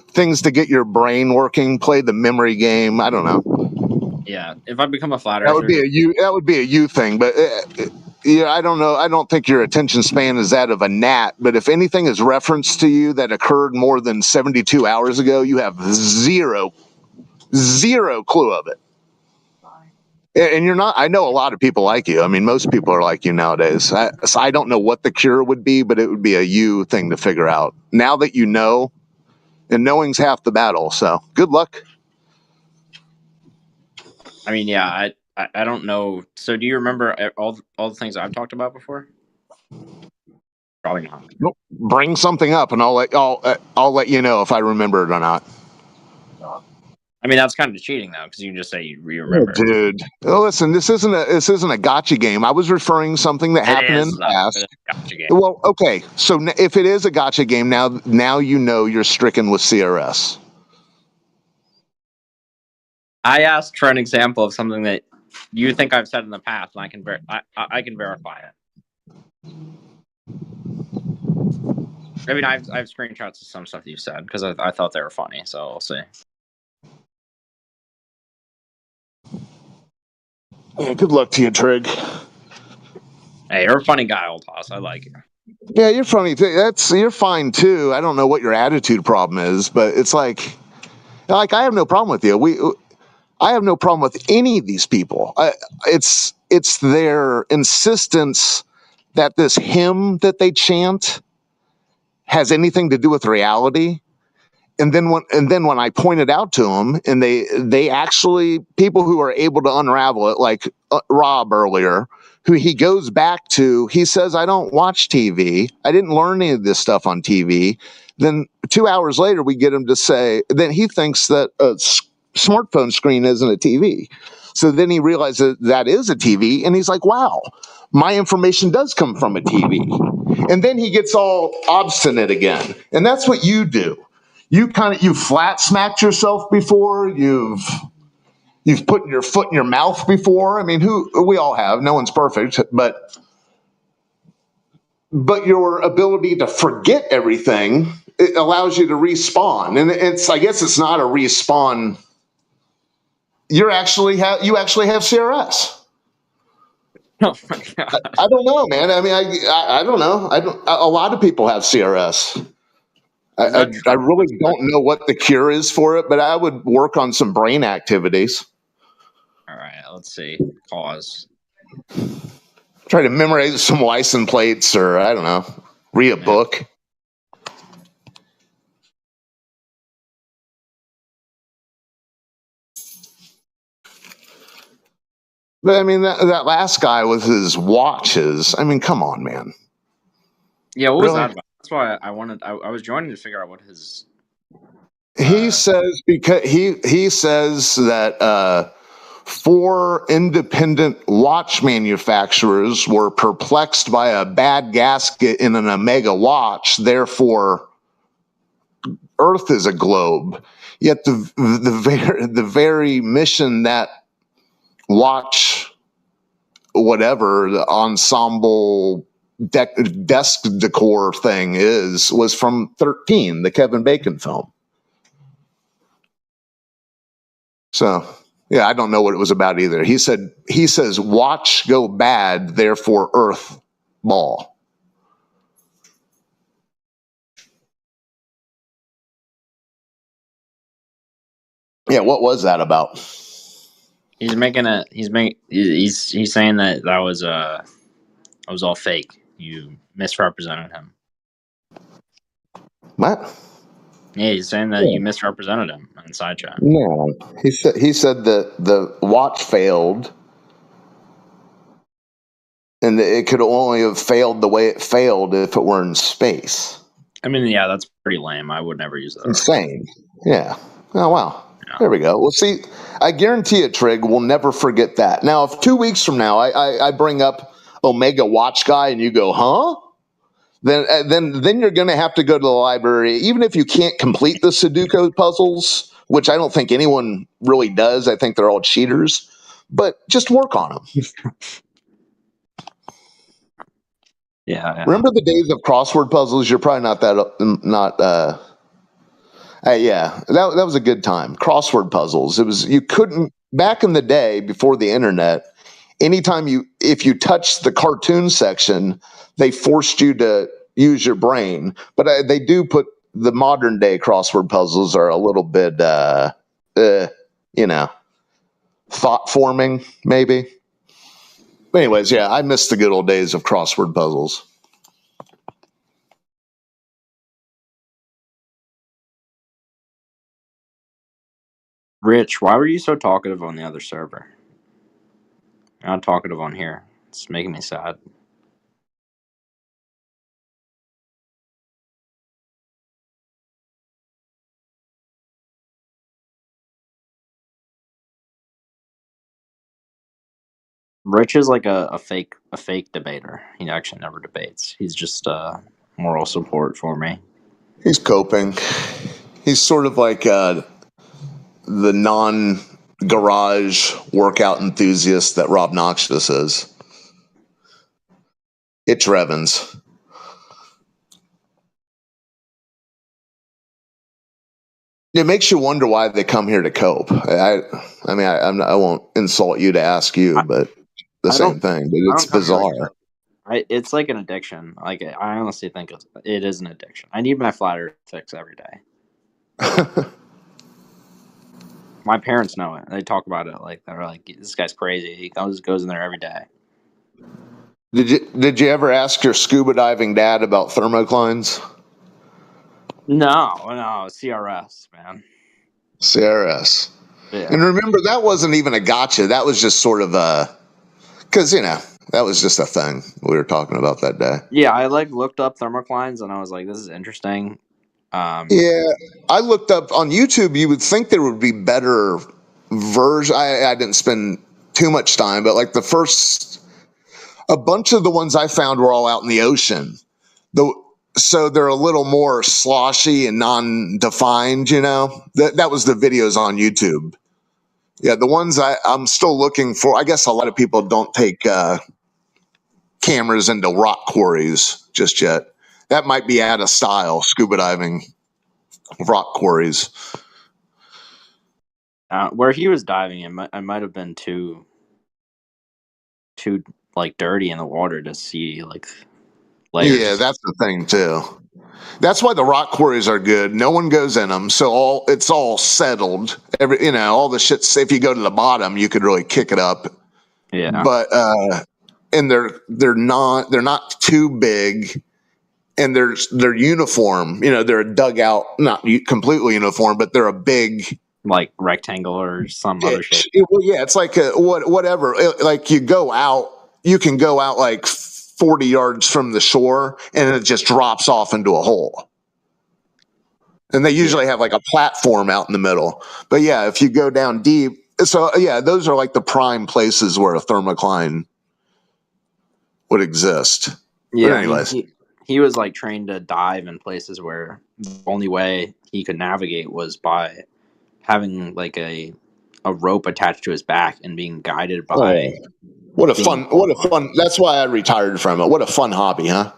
things to get your brain working. Play the memory game. I don't know. Yeah, if I become a flat That would earther, be a you. That would be a you thing. But yeah, I don't know. I don't think your attention span is that of a gnat. But if anything is referenced to you that occurred more than 72 hours ago, you have zero clue of it. And you're not. I know a lot of people like you. I mean, most people are like you nowadays. So I don't know what the cure would be, but it would be a you thing to figure out. Now that you know, and knowing's half the battle. So good luck. I mean, yeah, I don't know. So do you remember all the things I've talked about before? Probably not. Nope. Bring something up, and I'll let you know if I remember it or not. I mean, that's kind of cheating though, because you can just say you remember. Oh, dude, listen, this isn't a gotcha game. I was referring something that happened in the past. Gotcha game. Well, okay, so if it is a gotcha game, now you know you're stricken with CRS. I asked for an example of something that you think I've said in the past, and I can verify it. I mean, I have screenshots of some stuff you said because I thought they were funny. So we'll see. Yeah, good luck to you, Trig. Hey, you're a funny guy, old Haas. I like you. Yeah, you're funny. You're fine too. I don't know what your attitude problem is, but it's like I have no problem with you. I have no problem with any of these people. It's their insistence that this hymn that they chant has anything to do with reality. And then when I pointed out to them, and they actually, people who are able to unravel it, like Rob earlier, who he goes back to, he says, I don't watch TV. I didn't learn any of this stuff on TV. Then 2 hours later, we get him to say, then he thinks that a smartphone screen isn't a TV. So then he realizes that is a TV, and he's like, wow, my information does come from a TV. And then he gets all obstinate again. And that's what you do. You flat smacked yourself before. You've put your foot in your mouth before. I mean, we all have. No one's perfect, but your ability to forget everything, it allows you to respawn. And I guess it's not a respawn. You actually have CRS. Oh my god! I don't know, man. I mean, I don't know. A lot of people have CRS. I really don't know what the cure is for it, but I would work on some brain activities. All right, let's see. Cause. Try to memorize some license plates, or I don't know, read a book. But I mean, that last guy with his watches. I mean, come on, man. Yeah, what was that about? That's why I was joining to figure out what his. He says he says that 4 independent watch manufacturers were perplexed by a bad gasket in an Omega watch. Therefore, Earth is a globe. Yet the very mission that watch, whatever the ensemble desk decor thing was from 13, the Kevin Bacon film. So, yeah, I don't know what it was about either. He says, watch go bad, therefore Earth ball. Yeah, what was that about? He's saying that was all fake. You misrepresented him. What? Yeah, he's saying that you misrepresented him on side chat. No, he said that the watch failed, and that it could only have failed the way it failed if it were in space. I mean, yeah, that's pretty lame. I would never use that. Insane. Yeah. Oh wow. Yeah. There we go. Well, see, I guarantee you, Trig, we'll never forget that. Now, if 2 weeks from now I bring up Omega Watch Guy and you go, huh? then you're going to have to go to the library, even if you can't complete the Sudoku puzzles, which I don't think anyone really does. I think they're all cheaters, but just work on them. Yeah. Remember the days of crossword puzzles? You're probably not that yeah, that was a good time. Crossword puzzles. You couldn't back in the day before the internet. Anytime if you touched the cartoon section, they forced you to use your brain. But they do put the modern day crossword puzzles are a little bit, thought forming maybe. Anyways, yeah, I miss the good old days of crossword puzzles. Rich, why were you so talkative on the other server? You're not talkative on here. It's making me sad. Rich is like a fake debater. He actually never debates. He's just moral support for me. He's coping. He's sort of like the non-garage workout enthusiast that Rob Noxious is. It's Revens. It makes you wonder why they come here to cope. I won't insult you to ask you, but the same thing. But it's bizarre. It's like an addiction. Like I honestly think it is an addiction. I need my flat earth fix every day. My parents know it. They talk about it like they're like, this guy's crazy. He goes in there every day. Did you ever ask your scuba diving dad about thermoclines? No, CRS, man. CRS. Yeah. And remember, that wasn't even a gotcha. That was just sort of because that was just a thing we were talking about that day. Yeah, I looked up thermoclines and I was like, this is interesting. Yeah, I looked up on YouTube. You would think there would be better version. I didn't spend too much time, but like a bunch of the ones I found were all out in the ocean. So they're a little more sloshy and non-defined. That was the videos on YouTube. Yeah, the ones I'm still looking for. I guess a lot of people don't take cameras into rock quarries just yet. That might be out of style, scuba diving rock quarries. Where he was diving, I might have been too like dirty in the water to see like layers. Yeah, that's the thing too. That's why the rock quarries are good. No one goes in them, so it's all settled. All the shit. If you go to the bottom, you could really kick it up. Yeah. But and they're not too big, and they're uniform. They're a dugout, not completely uniform, but they're a big like rectangle or some other shape. It's like whatever. Like you can go out like 40 yards from the shore, and it just drops off into a hole. And they usually have like a platform out in the middle. But yeah, if you go down deep, so yeah, those are like the prime places where a thermocline would exist. Yeah, but anyways, he was like trained to dive in places where the only way he could navigate was by having like a rope attached to his back and being guided by. What a fun. That's why I retired from it. What a fun hobby, huh?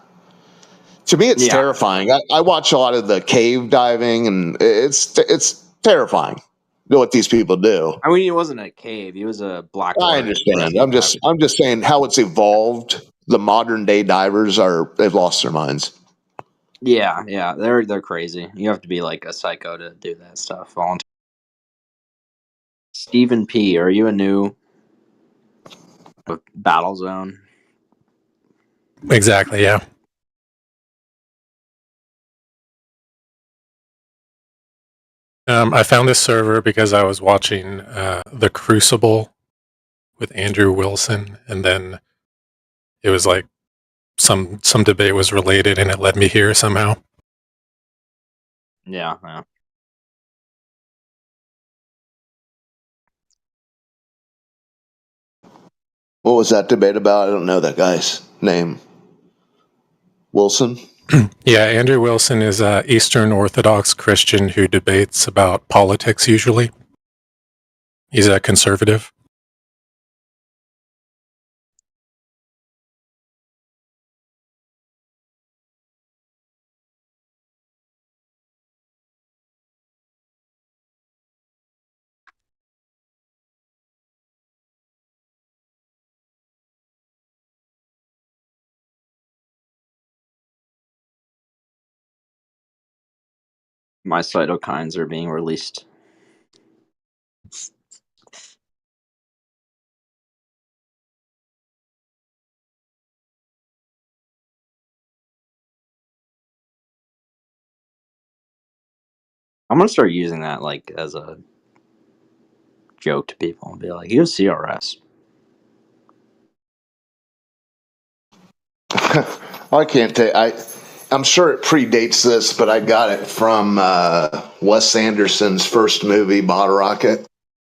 To me, it's terrifying. I watch a lot of the cave diving, and it's terrifying what these people do. I mean, he wasn't a cave; he was a black. I understand. I'm just saying how it's evolved. The modern day divers they've lost their minds. Yeah, they're crazy. You have to be like a psycho to do that stuff. Stephen P, are you a new Battle Zone? Exactly, yeah. I found this server because I was watching The Crucible with Andrew Wilson, and then it was like some debate was related, and it led me here somehow. Yeah. What was that debate about? I don't know that guy's name. Wilson? Yeah, Andrew Wilson is an Eastern Orthodox Christian who debates about politics usually. He's a conservative. My cytokines are being released. I'm gonna start using that like as a joke to people and be like, "You have CRS." I can't tell. I'm sure it predates this, but I got it from Wes Anderson's first movie, Bottle Rocket,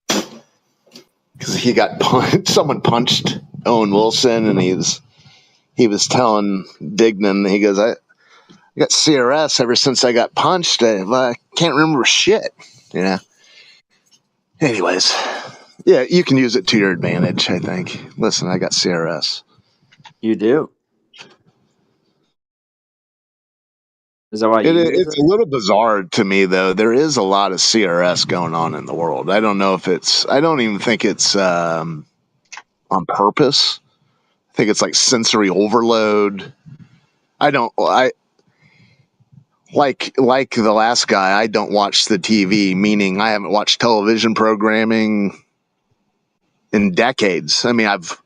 because he got punched. Someone punched Owen Wilson, and he was telling Dignan, he goes, I got CRS ever since I got punched. I can't remember shit. You know. Anyways, yeah, you can use it to your advantage. I think. Listen, I got CRS. You do. Is that why you use It's it? a little bizarre to me, though. There is a lot of CRS going on in the world. I don't know if it's. I don't even think it's on purpose. I think it's like sensory overload. I don't. I like the last guy. I don't watch the TV. Meaning, I haven't watched television programming in decades. I mean, I've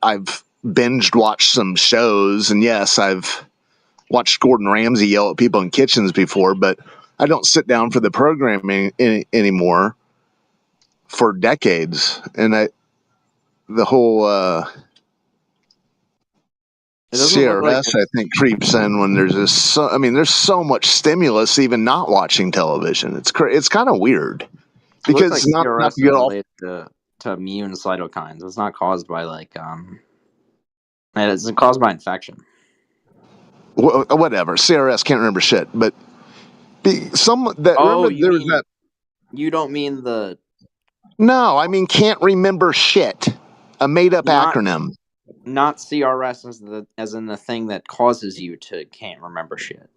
binged watched some shows, and yes, I've watched Gordon Ramsay yell at people in kitchens before, but I don't sit down for the programming anymore for decades. And the whole CRS, I think, creeps in when there's this. I mean, there's so much stimulus even not watching television. It's kind of weird because like not CRS to get is off. related to immune cytokines. It's not caused by it's caused by infection. Whatever. CRS, can't remember shit, but remember there was that. You don't mean the. No, I mean can't remember shit. A made-up acronym. Not CRS as in the thing that causes you to can't remember shit.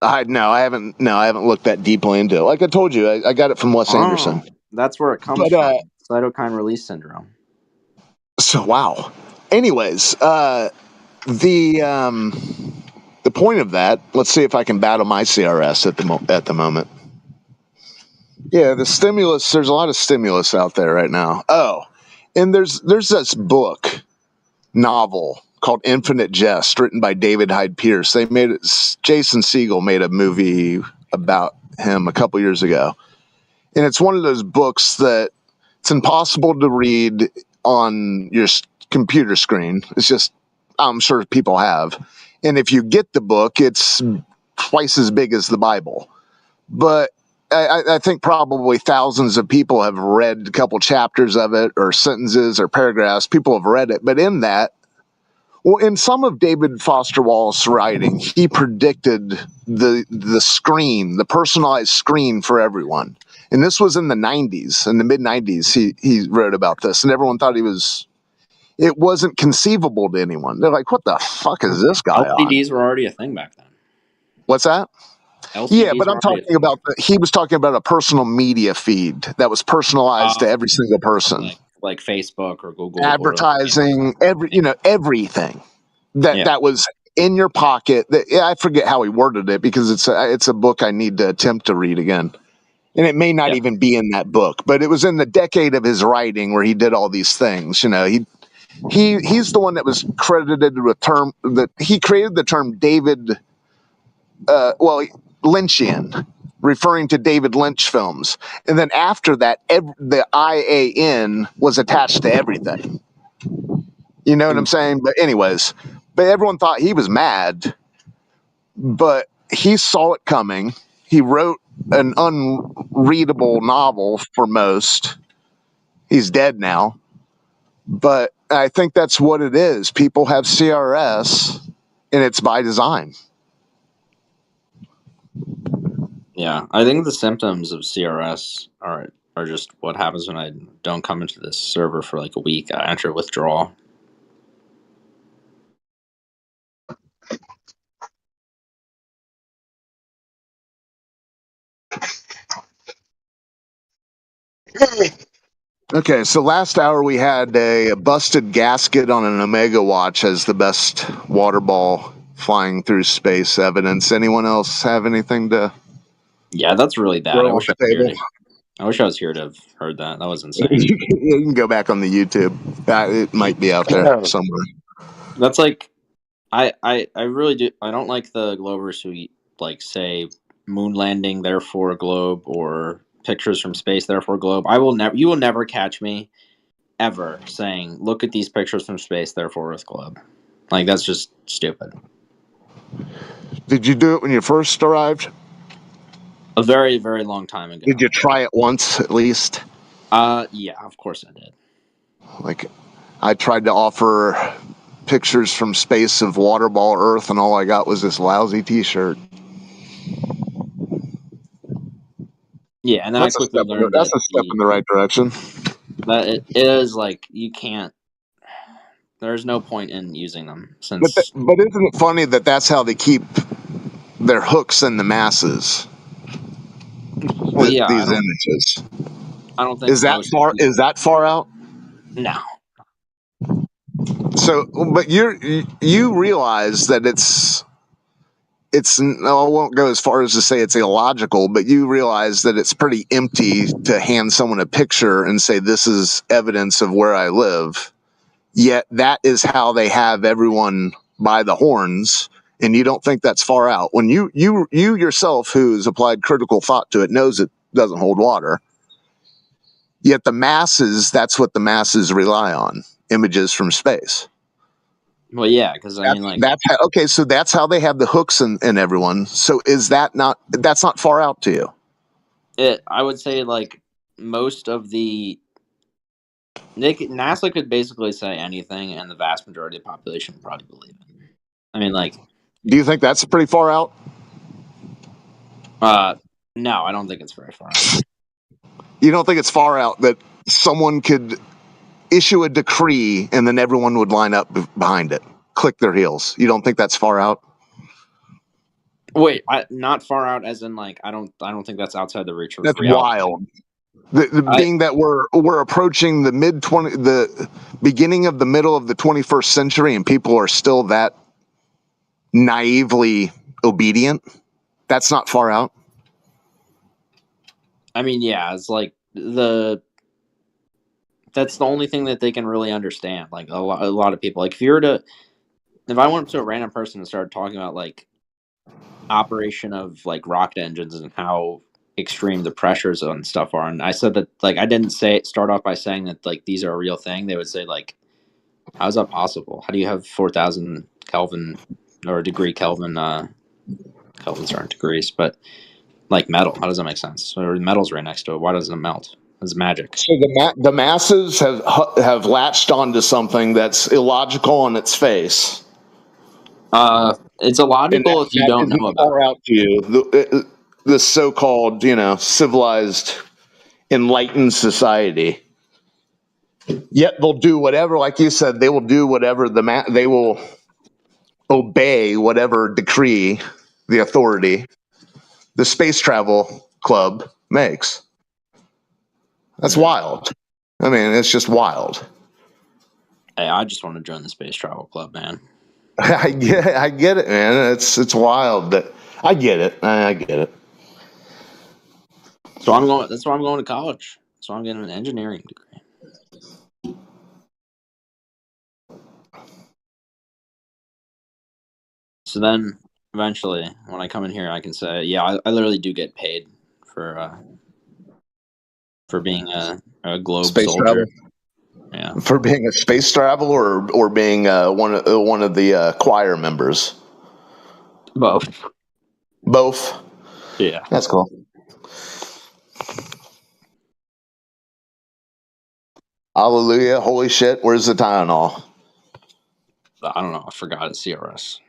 I haven't looked that deeply into it. Like I told you, I got it from Wes Anderson. That's where it comes from. Cytokine release syndrome. So wow. Anyways, the point of that. Let's see if I can battle my CRS at the moment. Yeah, the stimulus. There's a lot of stimulus out there right now. Oh, and there's this novel called Infinite Jest, written by David Hyde Pierce. Jason Segel made a movie about him a couple years ago, and it's one of those books that it's impossible to read on your computer screen. It's just, I'm sure people have, and if you get the book, it's twice as big as the Bible. But I think probably thousands of people have read a couple chapters of it, or sentences, or paragraphs. People have read it, but in that. Well, in some of David Foster Wallace's writing, he predicted the screen, the personalized screen for everyone. And this was in the 90s, in the mid 90s, he wrote about this, and everyone thought it wasn't conceivable to anyone. They're like, what the fuck is this guy LCDs on? were already a thing back then. What's that? LCDs yeah, but I'm talking about, he was talking about a personal media feed that was personalized to every single person. Like Facebook or Google. Advertising, everything. That was in your pocket. I forget how he worded it because it's a book I need to attempt to read again, and it may not even be in that book. But it was in the decade of his writing where he did all these things. He's the one that was credited with term that he created the term David. Lynchian, referring to David Lynch films, and then after that, the IAN was attached to everything. You know what I'm saying? But anyways, everyone thought he was mad, but he saw it coming. He wrote an unreadable novel for most. He's dead now, but I think that's what it is. People have CRS, and it's by design. Yeah, I think the symptoms of CRS are just what happens when I don't come into this server for like a week. I enter withdrawal. Okay, so last hour we had a busted gasket on an Omega watch as the best water ball flying through space evidence. Anyone else have anything to? Yeah, that's really bad. Throw off the table. I wish I was here to have heard that. That was insane. You can go back on the YouTube. It might be out there somewhere. That's like, I really do. I don't like the Globers who like say moon landing, therefore globe, or pictures from space, therefore globe. You will never catch me ever saying, look at these pictures from space, therefore Earth globe. Like, that's just stupid. Did you do it when you first arrived? A very, very long time ago. Did you try it once at least? Yeah, of course I did. Like, I tried to offer pictures from space of waterball Earth, and all I got was this lousy T-shirt. Yeah, and then that's I quickly learned that's a step in the right direction. But it is like you can't. There's no point in using them since. But isn't it funny that that's how they keep their hooks in the masses? Well, yeah, these images. I don't think is that far out? No. So, but you realize that it's no, I won't go as far as to say it's illogical, but you realize that it's pretty empty to hand someone a picture and say this is evidence of where I live. Yet that is how they have everyone by the horns, and you don't think that's far out. When you yourself, who's applied critical thought to it, knows it doesn't hold water. Yet the masses, that's what the masses rely on, images from space. Well, yeah, because I mean, like, okay, so that's how they have the hooks in everyone. So is that's not far out to you? I would say like most of the NASA could basically say anything, and the vast majority of the population would probably believe it. I mean, like, do you think that's pretty far out? No, I don't think it's very far out. You don't think it's far out that someone could issue a decree and then everyone would line up behind it, click their heels? You don't think that's far out? Wait, not far out as in like I don't think that's outside the reach of that's reality. Wild. Being that we're approaching the beginning of the middle of the 21st century and people are still that naively obedient, that's not far out. I mean, yeah, it's like that's the only thing that they can really understand. Like a lot of people, like if I went up to a random person and started talking about like operation of like rocket engines and how extreme the pressures and stuff are, and I said that like I didn't start off by saying that like these are a real thing, they would say like, how is that possible? How do you have 4,000 Kelvin or degree Kelvin? Kelvins aren't degrees, but like metal, how does that make sense? Or metal's right next to it. Why doesn't it melt? It's magic. So the masses have latched onto something that's illogical on its face. It's illogical if you don't know about it. Out to you, the so-called civilized, enlightened society. Yet they'll do whatever, like you said, they will do whatever they will obey whatever decree the authority, the space travel club makes. That's wild. I mean, it's just wild. Hey, I just want to join the space travel club, man. I get it, man. It's wild. I get it. I get it. So I'm going. That's why I'm going to college. So I'm getting an engineering degree. So then, eventually, when I come in here, I can say, yeah, I literally do get paid for being a globe space soldier. Travel. Yeah, for being a space traveler or being one of the choir members. Both. Yeah, that's cool. Hallelujah! Holy shit! Where's the Tylenol? I don't know. I forgot it's CRS.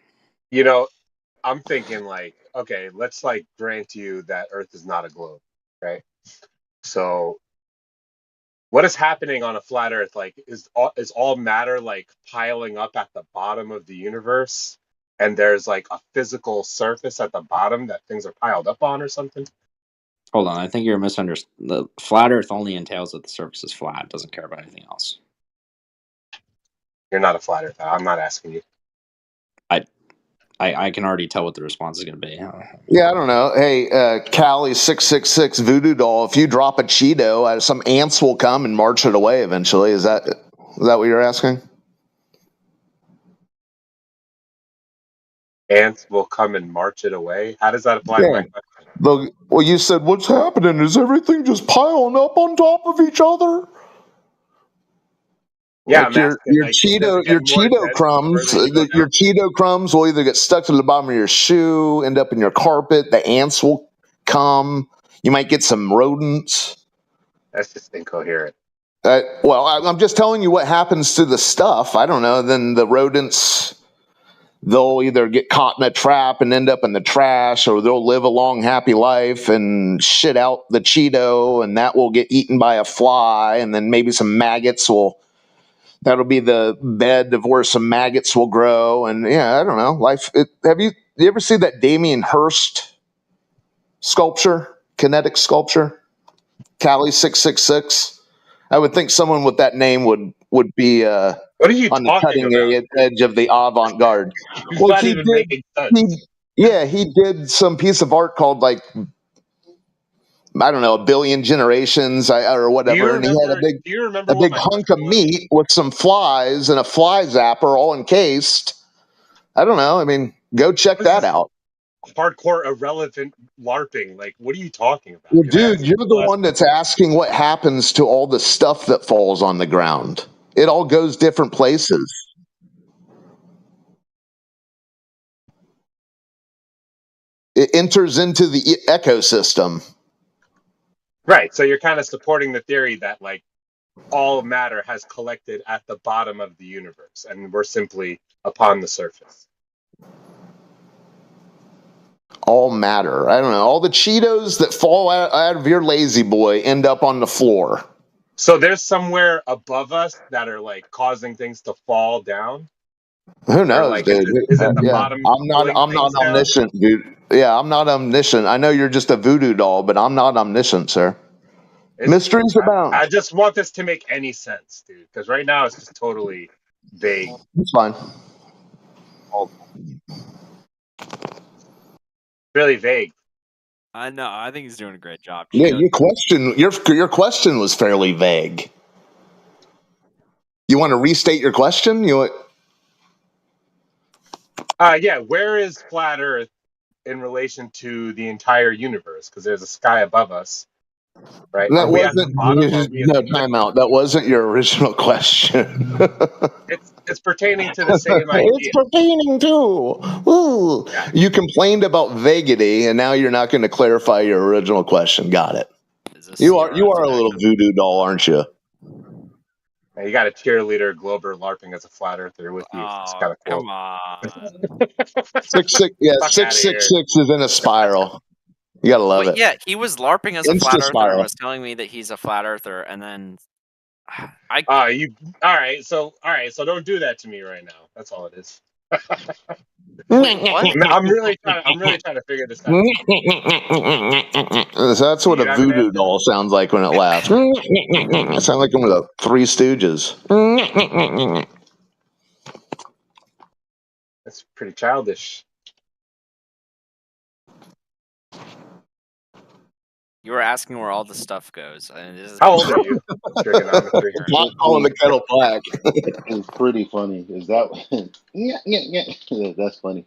I'm thinking like, okay, let's like grant you that Earth is not a globe, right? So what is happening on a flat Earth? Like, is all matter like piling up at the bottom of the universe, and there's like a physical surface at the bottom that things are piled up on, or something? Hold on, I think you're misunderstanding. The flat Earth only entails that the surface is flat. It doesn't care about anything else. You're not a flat Earth. I'm not asking you. I can already tell what the response is going to be. Yeah, I don't know. Hey, Cali666 Voodoo Doll, if you drop a Cheeto, some ants will come and march it away eventually. Is that what you're asking? Ants will come and march it away? How does that apply to my question? Well, you said, what's happening? Is everything just piling up on top of each other? Yeah, like your Cheeto crumbs, your Cheeto crumbs will either get stuck to the bottom of your shoe, end up in your carpet. The ants will come. You might get some rodents. That's just incoherent. Well, I'm just telling you what happens to the stuff. I don't know. Then the rodents, they'll either get caught in a trap and end up in the trash, or they'll live a long, happy life and shit out the Cheeto, and that will get eaten by a fly, and then maybe some maggots will. That'll be the bed of where some maggots will grow, and yeah, I don't know. Have you ever seen that Damien Hirst sculpture, kinetic sculpture, Cali666? I would think someone with that name would be what are you on the cutting edge of the avant-garde. Well, not even making sense. He did some piece of art called like, I don't know, A Billion Generations or whatever, and he had a big hunk of meat with some flies and a fly zapper all encased. I don't know. I mean, go check that out. Hardcore irrelevant LARPing. Like, what are you talking about? Well, dude, you're the one that's asking what happens to all the stuff that falls on the ground. It all goes different places. It enters into the ecosystem. Right. So you're kind of supporting the theory that like all matter has collected at the bottom of the universe, and we're simply upon the surface. All matter. I don't know. All the Cheetos that fall out of your lazy boy end up on the floor. So there's somewhere above us that are like causing things to fall down. Who knows, like, dude? Is it the bottom? I'm not omniscient, dude. Yeah, I'm not omniscient. I know you're just a voodoo doll, but I'm not omniscient, sir. Mysteries abound. I just want this to make any sense, dude. Because right now it's just totally vague. It's fine. Really vague. No, I think he's doing a great job. Yeah, your question was fairly vague. You want to restate your question? Yeah. Where is flat Earth in relation to the entire universe? Because there's a sky above us, right? That wasn't no timeout. That wasn't your original question. It's pertaining to the same idea. It's pertaining to. Ooh. Yeah. You complained about vaguity, and now you're not going to clarify your original question. Got it. You are a little voodoo doll, aren't you? Now you got a cheerleader Glober LARPing as a flat earther with you. It's kind of cool. Come on. 666 is in a spiral. You gotta love it. Yeah, he was LARPing as a flat earther and was telling me that he's a flat earther, and then all right, so don't do that to me right now. That's all it is. Wait, what? I'm really trying to figure this out. That's what a voodoo doll sounds like when it laughs. It sounds like one of the Three Stooges. That's pretty childish. You were asking where all the stuff goes. How old are you? Not calling the kettle black. It's pretty funny. Is that? Yeah. That's funny.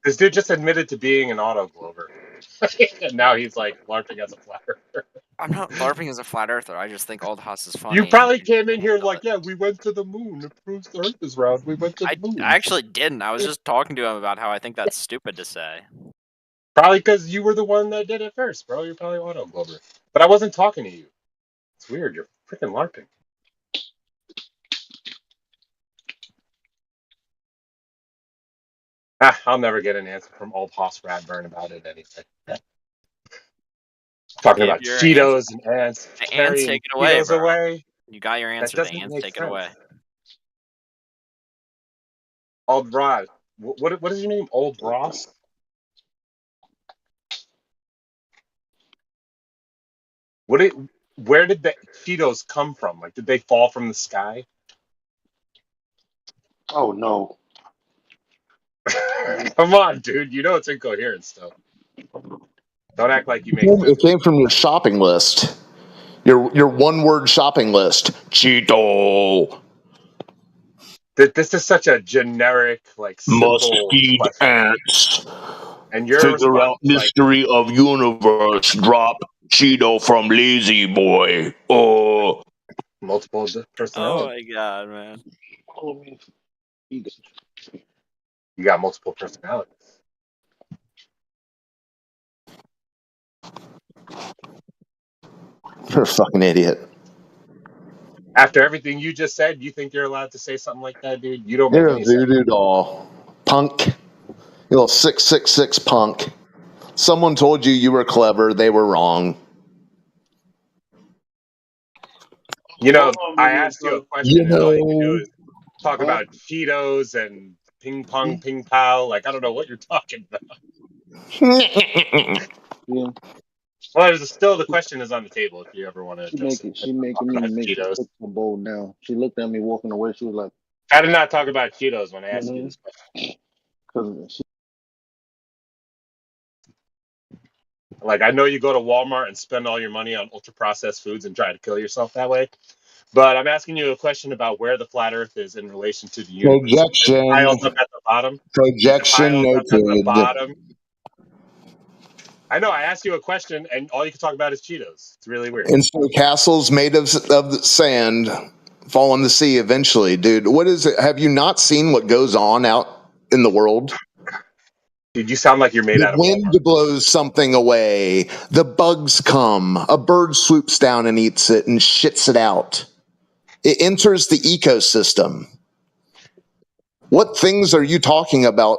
This dude just admitted to being an auto glober, and now he's like LARPing as a flat earther. I'm not LARPing as a flat earther. I just think Old House is funny. You probably came in here like, yeah, we went to the moon. It proves the Earth is round. We went to the moon. I actually didn't. I was just talking to him about how I think that's stupid to say. Probably because you were the one that did it first, bro. You're probably auto glober. But I wasn't talking to you. It's weird. You're freaking LARPing. I'll never get an answer from old Hoss Radburn about it anyway. Talking Give about your answer. Cheetos and ants The ants carrying take it away, Cheetos bro. away. You got your That answer. The doesn't ants make take it sense. away. Old Rod. What is your name? Old Ross? Where did the Cheetos come from? Like, did they fall from the sky? Oh no! Come on, dude. You know it's incoherent stuff. Don't act like you make sense. It came from your shopping list. Your one-word shopping list. Cheeto. This is such a generic, like, Must simple feed question. ants. And your Figure response out mystery of universe. Drop Cheeto from Lazy Boy. Oh. Multiple Oh personality. my god, man. You got multiple personalities. You're a fucking idiot. After everything you just said, you think you're allowed to say something like that, dude? You don't make You're a any sense. voodoo doll. Punk. You little 666 punk. Someone told you were clever. They were wrong. You know, I asked you a question, and all you can do is talk about Cheetos and ping pong, ping pow. Like, I don't know what you're talking about. Yeah. Well, still the question is on the table if you ever want to address it. She making me make Cheetos. a bowl now. She looked at me walking away. She was like, I did not talk about Cheetos when I asked you this question. Like, I know you go to Walmart and spend all your money on ultra-processed foods and try to kill yourself that way. But I'm asking you a question about where the flat Earth is in relation to the universe. Projection. It piles up at the bottom. Projection It piles up at the noted. bottom. I know. I asked you a question, and all you can talk about is Cheetos. It's really weird. And so castles made of the sand fall in the sea eventually, dude. What is it? Have you not seen what goes on out in the world? Dude, you sound like you're made out of wind Walmart. blows something away. The bugs come. A bird swoops down and eats it and shits it out. It enters the ecosystem. What things are you talking about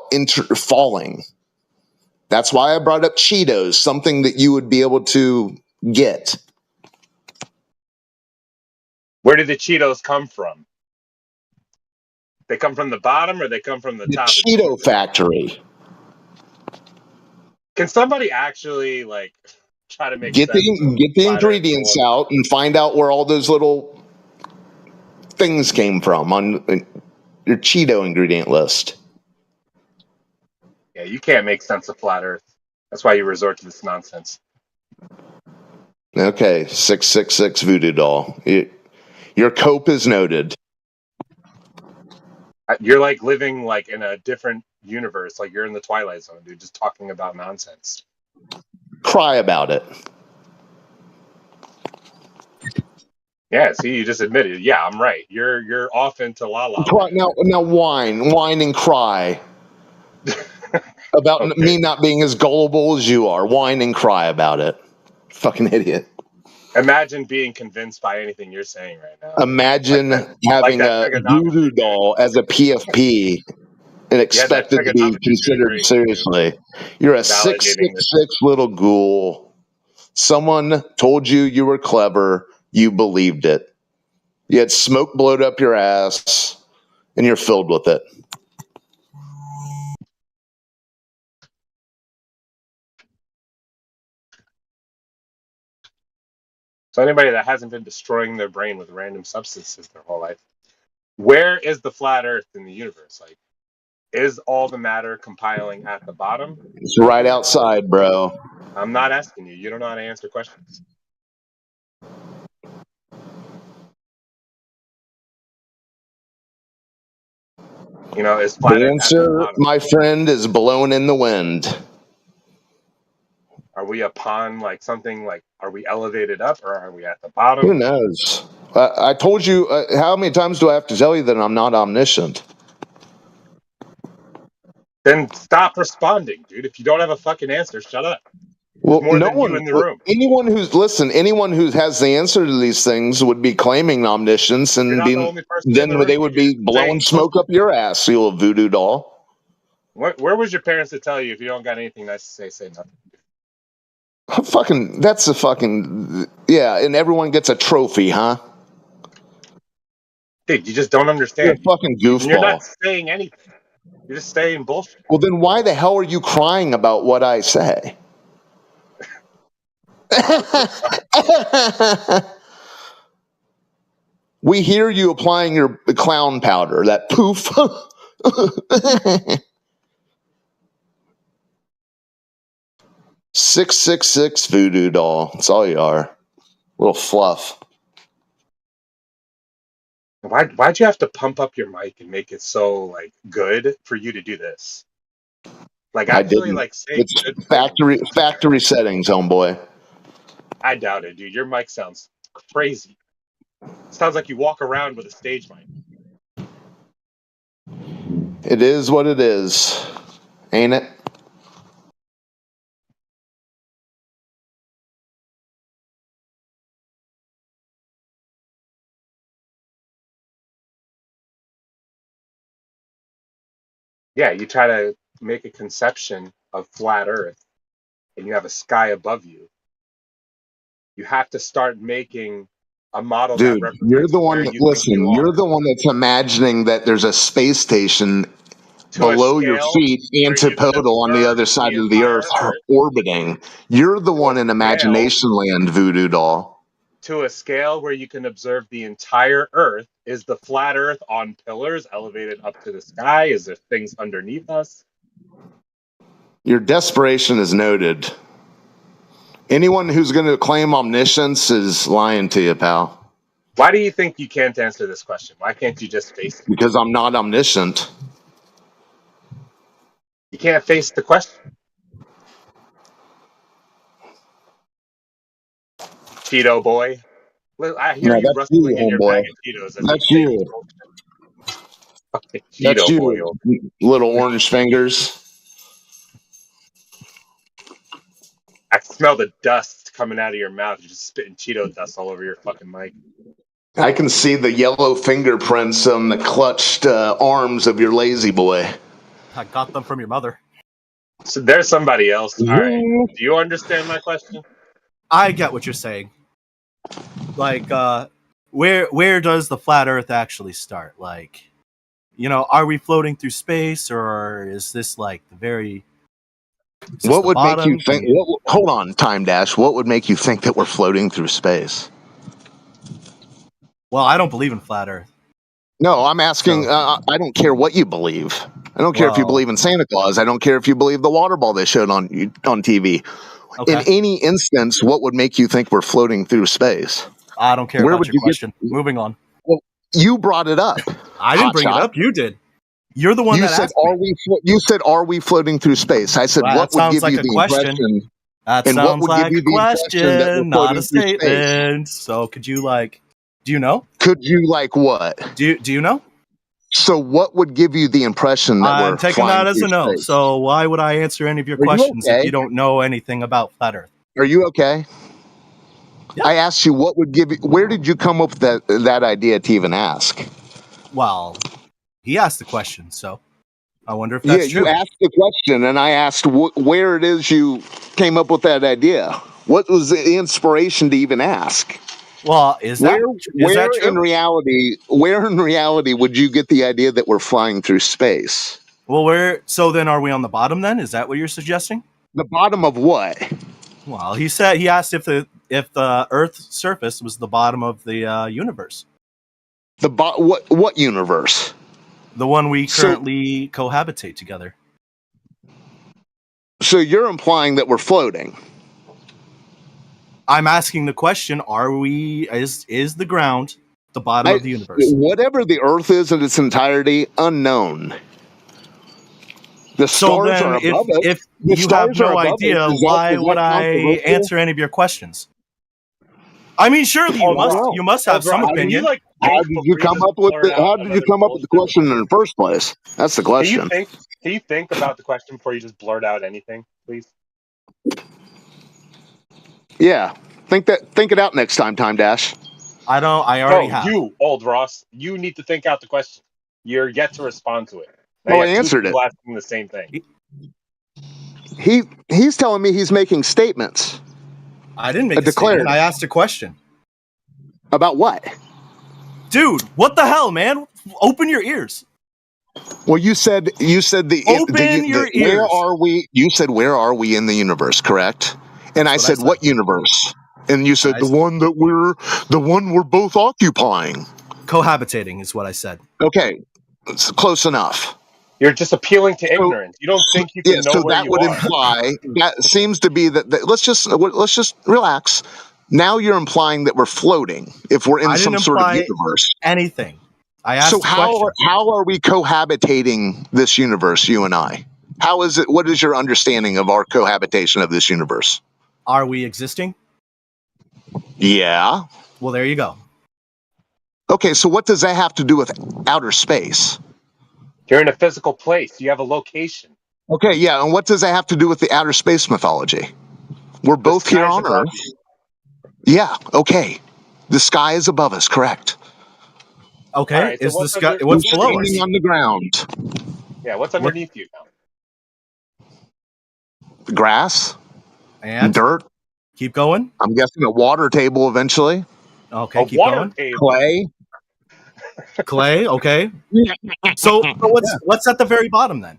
falling? That's why I brought up Cheetos, something that you would be able to get. Where did the Cheetos come from? They come from the bottom or they come from the top? Cheeto factory. Can somebody actually, like, try to make Get sense the ingredients out and find out where all those little things came from on your Cheeto ingredient list. Yeah, you can't make sense of flat Earth. That's why you resort to this nonsense. Okay, 666 voodoo doll. Your cope is noted. You're like living like in a different universe. Like you're in the Twilight Zone, dude, just talking about nonsense. Cry about it. Yeah, see, you just admitted. Yeah, I'm right. You're off into La La Land. Now whine and cry about me not being as gullible as you are. Whine and cry about it. Fucking idiot. Imagine being convinced by anything you're saying right now. Imagine having a voodoo doll as a PFP and expected to be considered seriously. You're a 666 little ghoul. Someone told you were clever. You believed it. You had smoke blowed up your ass, and you're filled with it. So anybody that hasn't been destroying their brain with random substances their whole life, where is the flat Earth in the universe? Like, is all the matter compiling at the bottom? It's right outside, bro. I'm not asking you. You don't know how to answer questions. You know, is flat The Earth at the answer, bottom? my friend, is blown in the wind. Are we upon like something like? Are we elevated up or are we at the bottom? Who knows? I told you. How many times do I have to tell you that I'm not omniscient? Then stop responding, dude. If you don't have a fucking answer, shut up. Well, There's more than you in the room. Anyone who has the answer to these things would be claiming omniscience, and then they would be blowing smoke up your ass, you little voodoo doll. Where was your parents to tell you if you don't got anything nice to say nothing? That's a fucking, yeah, and everyone gets a trophy, huh? Dude, you just don't You're a understand. fucking You're not goofball. saying anything. You're just saying bullshit. Well, then why the hell are you crying about what I say? We hear you applying your clown powder, that poof. 666 voodoo doll. That's all you are. Little fluff. Why'd you have to pump up your mic and make it so like good for you to do this? Like I actually didn't. like say It's good factory settings, homeboy. I doubt it, dude. Your mic sounds crazy. Sounds like you walk around with a stage mic. It is what it is, ain't it? Yeah, you try to make a conception of flat Earth and you have a sky above you. You have to start making a model that Dude, you're represents the one where that, you think listen, you you're are the one that's imagining that there's a space station to a below your scale feet, where you can antipodal on the observe other side the of the Earth, entire Earth orbiting. You're the to a one in scale imagination land, voodoo doll. where you can observe the entire Earth. Is the flat Earth on pillars elevated up to the sky? Is there things underneath us? Your desperation is noted. Anyone who's going to claim omniscience is lying to you, pal. Why do you think you can't answer this question? Why can't you just face it? Because I'm not omniscient. You can't face the question. Cheeto boy. I hear No, you that's you, rustling in your homeboy. bag of Cheetos as you That's say this you. bullshit. Fucking That's Cheeto boy. you, little orange fingers. I smell the dust coming out of your mouth. You're just spitting Cheeto dust all over your fucking mic. I can see the yellow fingerprints on the clutched arms of your lazy boy. I got them from your mother. So there's somebody else. All right. Do you understand my question? I get what you're saying. Like, where does the flat Earth actually start? Like, are we floating through space, or is this like the very? What would make you think? Hold on, Time Dash. What would make you think that we're floating through space? Well, I don't believe in flat Earth. No, I'm asking. I don't care what you believe. I don't care if you believe in Santa Claus. I don't care if you believe the water ball they showed on TV. Okay. In any instance, what would make you think we're floating through space? I don't care about your question. Moving on. Well, you brought it up. I didn't bring it up. You did. You're the one you that said, asked me. You said, "Are we floating through space?" I said, Well, "What would give you the impression?" That and sounds what would like give you a the impression that we're question, not floating a through space? statement. So could you do you know? Could you what? Do you know? So what would give you the impression that we're I'm taking flying that as through a no. space? So why would I answer any of your questions if you don't know anything about flat Earth? Are you okay? Yeah. I asked you what would give you. Where did you come up with that idea to even ask? Well, he asked the question, so I wonder if that's true. You asked the question, and I asked where it is you came up with that idea. What was the inspiration to even ask? Well, is that true? Where in reality would you get the idea that we're flying through space? Well, so then are we on the bottom then? Is that what you're suggesting? The bottom of what? Well, he asked if the Earth's surface was the bottom of the universe. What universe? The one we currently cohabitate together. So you're implying that we're floating? I'm asking the question: is the ground the bottom of the universe? Whatever the Earth is in its entirety, unknown. The stars are above us. If you have no idea, why would I answer any of your questions? I mean, surely you must have some opinion. How did you come up with the question in the first place? That's the question. Can you think about the question before you just blurt out anything, please? Yeah, think it out next time, Time Dash. I already have. You, old Ross, you need to think out the question. You're yet to respond to it. I answered it. Asking the same thing. He's telling me he's making statements. I didn't make a statement. I asked a question. About what? Dude, what the hell, man? Open your ears. Well, you said the open your ears. Where are we? You said where are we in the universe? Correct. And I said what universe? And you said the one we're both occupying. Cohabitating is what I said. Okay, it's close enough. You're just appealing to ignorance. You don't think you can know so where that you would are. imply that seems to be that. Let's just relax. Now you're implying that we're floating if we're in some sort of universe. Anything. I asked. So how are we cohabitating this universe, you and I? How is it? What is your understanding of our cohabitation of this universe? Are we existing? Yeah. Well, there you go. Okay, so what does that have to do with outer space? You're in a physical place. You have a location. Okay, yeah, and what does that have to do with the outer space mythology? We're both here on Earth. Yeah, okay. The sky is above us, correct? Okay, right, so is the sky what's below us? Standing on the ground. Yeah, what's underneath you now? Grass and dirt. Keep going. I'm guessing a water table eventually. Okay, keep going. Clay. Clay. Okay. So what's at the very bottom then?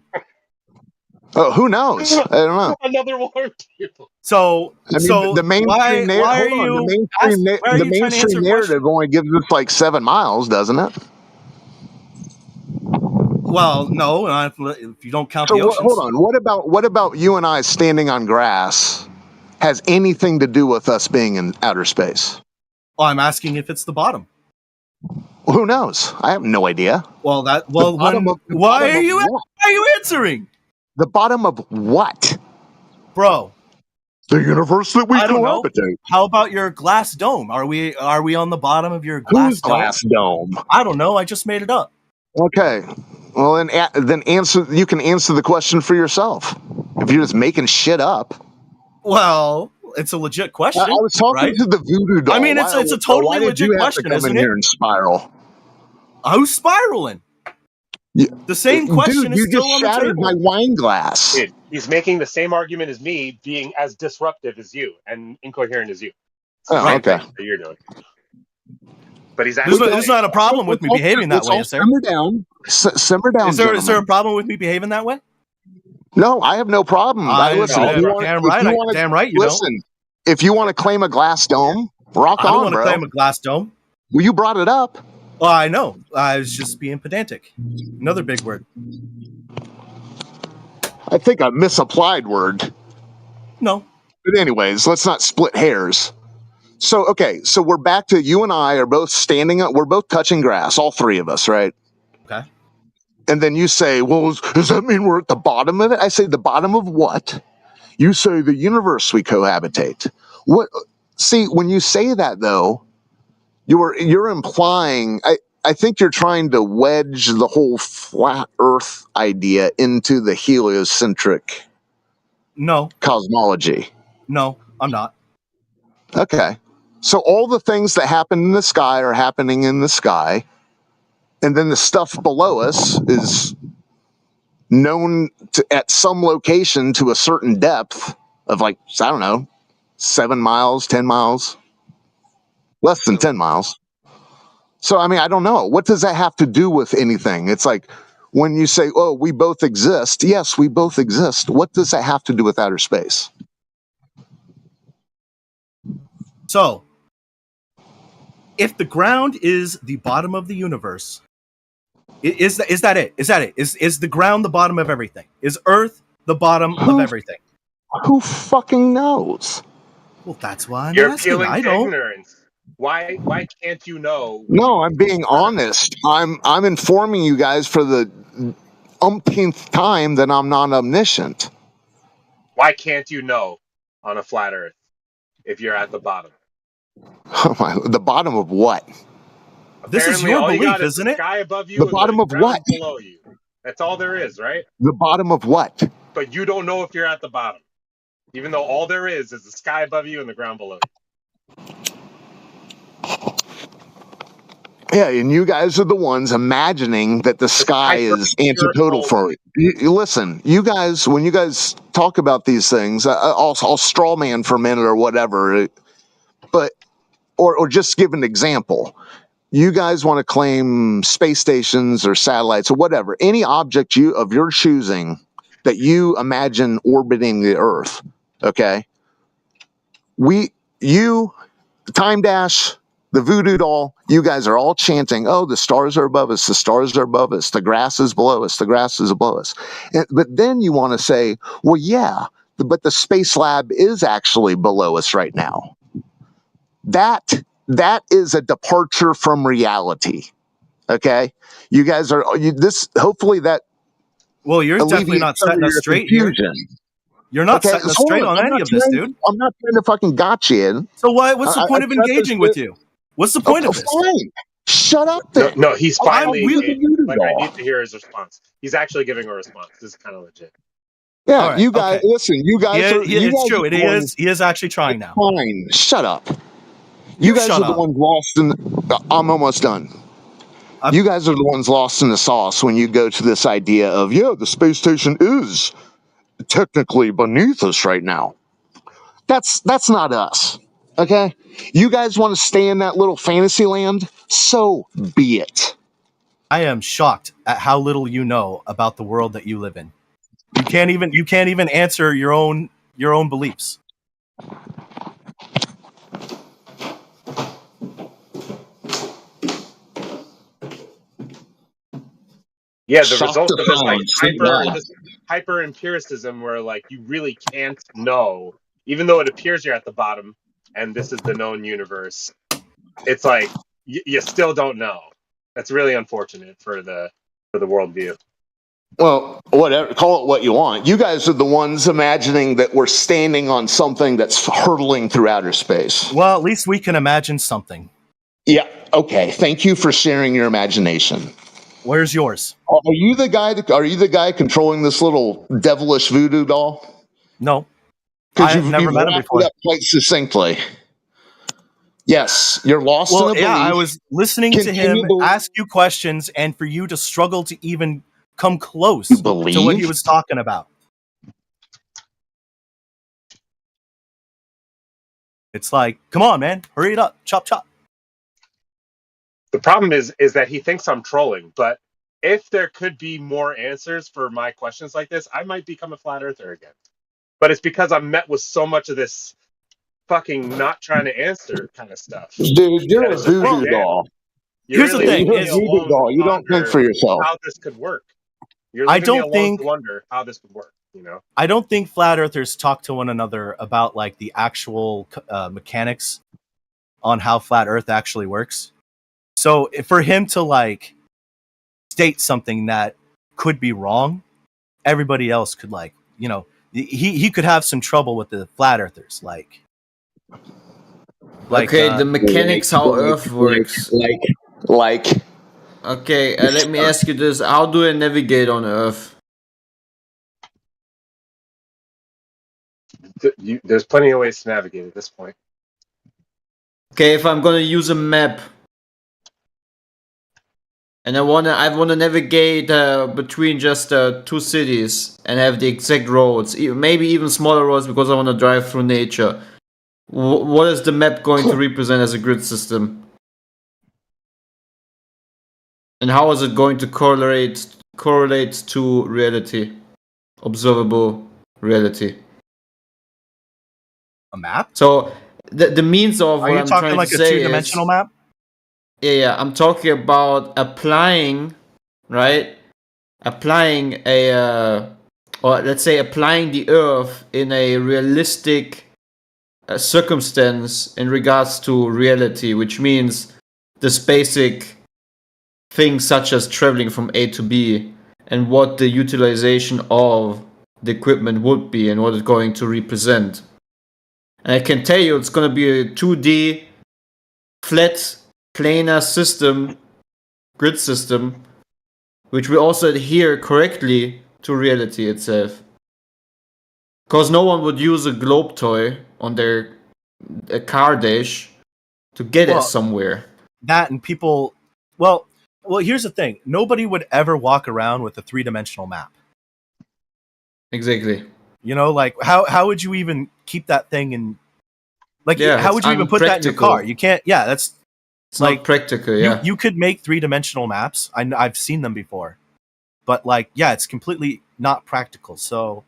Oh, who knows? I don't know. Another water table. So the mainstream the mainstream narrative only gives us like 7 miles, doesn't it? Well, no, if you don't count the oceans. Hold on. What about you and I standing on grass has anything to do with us being in outer space? Well, I'm asking if it's the bottom. Well, who knows? I have no idea. Well, why are you answering? The bottom of what? Bro. The universe that we cohabitate. How about your glass dome? Are we on the bottom of your glass dome? Glass dome? I don't know. I just made it up. Okay. Well, then answer. You can answer the question for yourself. If you're just making shit up. Well, it's a legit question. I was talking to the voodoo doll. I mean, it's a totally legit question, isn't it? Here and spiral. Who's spiraling? Yeah. The same question is still on the table. You just shattered my wine glass. Dude, he's making the same argument as me, being as disruptive as you and incoherent as you. Okay. That you're doing. But he's actually. There's not a problem with me behaving that way, is there? Simmer down. Simmer down. Is there a problem with me behaving that way? No, I have no problem. Damn right. You listen, if you want to claim a glass dome, rock on, bro. I don't want to claim a glass dome. Well, you brought it up. Well, I know. I was just being pedantic. Another big word. I think a misapplied word. No. But anyways, let's not split hairs. So, okay. So we're back to you and I are both standing up. We're both touching grass, all three of us, right? Okay. And then you say, well, does that mean we're at the bottom of it? I say, the bottom of what? You say the universe we cohabitate. What? See, when you say that, though, you're implying, I think you're trying to wedge the whole flat Earth idea into the heliocentric cosmology. No, I'm not. Okay. So all the things that happen in the sky are happening in the sky, and then the stuff below us is known at some location to a certain depth of, like, I don't know, 7 miles, 10 miles. Less than 10 miles. So, I mean, I don't know. What does that have to do with anything? It's like when you say, oh, we both exist. Yes, we both exist. What does that have to do with outer space? So, if the ground is the bottom of the universe, is that it? Is the ground the bottom of everything? Is Earth the bottom of everything? Who fucking knows? Well, that's why you're appealing to ignorance. Why can't you know? No, I'm being honest. I'm informing you guys for the umpteenth time that I'm not omniscient. Why can't you know on a flat Earth if you're at the bottom? The bottom of what? This is your belief, isn't it? Sky above you. The bottom of what? Below you. That's all there is, right? The bottom of what? But you don't know if you're at the bottom, even though all there is the sky above you and the ground below you. Yeah, and you guys are the ones imagining that the sky is antipodal for it. Listen, you guys, when you guys talk about these things, I'll straw man for a minute or whatever, but or just give an example. You guys want to claim space stations or satellites or whatever, any object of your choosing that you imagine orbiting the Earth. Okay, Time Dash, the Voodoo Doll, you guys are all chanting, oh, the stars are above us, the stars are above us, the grass is below us, the grass is above us. But then you want to say, well, yeah, but the Space Lab is actually below us right now. That is a departure from reality. Okay? You guys are, hopefully that. Well, you're definitely not setting us straight here. You're not setting us straight on any of this, dude. I'm not trying to fucking gotcha in. So what's the point of engaging with you? What's the point of this? Fine. Shut up then. No, he's finally engaging. Like, I need to hear his response. He's actually giving a response. This is kind of legit. Yeah, right, you guys, listen, you guys are. It's true. He is actually trying now. Fine. Shut up. You guys are the ones lost in. I'm almost done. You guys are the ones lost in the sauce when you go to this idea of, the space station is technically beneath us right now. That's not us. Okay? You guys want to stay in that little fantasy land? So be it. I am shocked at how little you know about the world that you live in. You can't even answer your own beliefs. Yeah, the result of this hyper empiricism, where like you really can't know, even though it appears you're at the bottom, and this is the known universe. It's like you still don't know. That's really unfortunate for the worldview. Well, whatever, call it what you want. You guys are the ones imagining that we're standing on something that's hurtling through outer space. Well, at least we can imagine something. Yeah. Okay. Thank you for sharing your imagination. Where's yours? Are you the guy controlling this little devilish voodoo doll? No. I've never met him before. That quite succinctly. Yes, you're lost in a belief. I was listening to him ask you questions, and for you to struggle to even come close to what he was talking about. It's like, come on, man, hurry it up, chop chop. The problem is that he thinks I'm trolling, but if there could be more answers for my questions like this, I might become a flat earther again. But it's because I'm met with so much of this fucking not trying to answer kind of stuff. Dude, you're a voodoo doll. Here's the thing: you're a voodoo doll. You don't think for yourself. How this could work? You're leaving me alone to wonder how this would work. I don't think flat earthers talk to one another about like the actual mechanics on how flat Earth actually works. So for him to like state something that could be wrong, everybody else could like, he could have some trouble with the flat earthers. Like okay, the mechanics how Earth works. Okay, let me ask you this: how do I navigate on Earth? There's plenty of ways to navigate at this point. Okay, if I'm gonna use a map, and I wanna navigate between just two cities and have the exact roads, maybe even smaller roads because I wanna drive through nature. What is the map going to represent as a grid system? And how is it going to correlate to reality, observable reality? A map? So the means of what I'm trying like to say is... Are you talking like a two-dimensional map? Yeah, I'm talking about applying, right? Applying or let's say applying the Earth in a realistic circumstance in regards to reality, which means this basic things such as traveling from A to B and what the utilization of the equipment would be and what it's going to represent. And I can tell you it's going to be a 2D flat planar system, grid system, which will also adhere correctly to reality itself. Because no one would use a globe toy on their car dash to get it somewhere. That and people Well, here's the thing. Nobody would ever walk around with a 3-dimensional map. Exactly. You know, like how would you even keep that thing in? Like, Yeah, how would you even put that in your car? You can't. Yeah, that's it's like not practical. Yeah, you could make 3-dimensional maps. I've seen them before, but like, yeah, it's completely not practical. So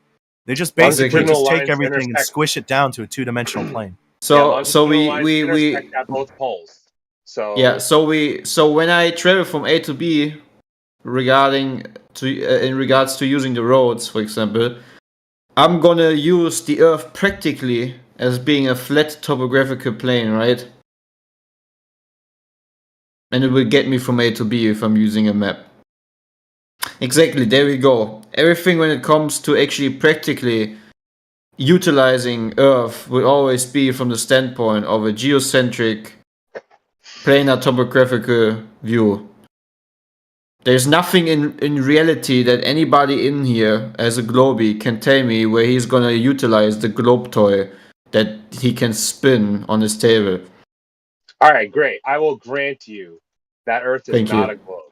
they just basically just take everything and squish it down to a 2-dimensional plane. So we intersect at both poles. So yeah, so when I travel from A to B, in regards to using the roads, for example, I'm gonna use the Earth practically as being a flat topographical plane, right? And it will get me from A to B if I'm using a map. Exactly, there we go. Everything when it comes to actually practically utilizing Earth will always be from the standpoint of a geocentric planar topographical view. There's nothing in reality that anybody in here as a globie can tell me where he's gonna utilize the globe toy that he can spin on his table. All right, great. I will grant you that Earth is Thank not you. a globe.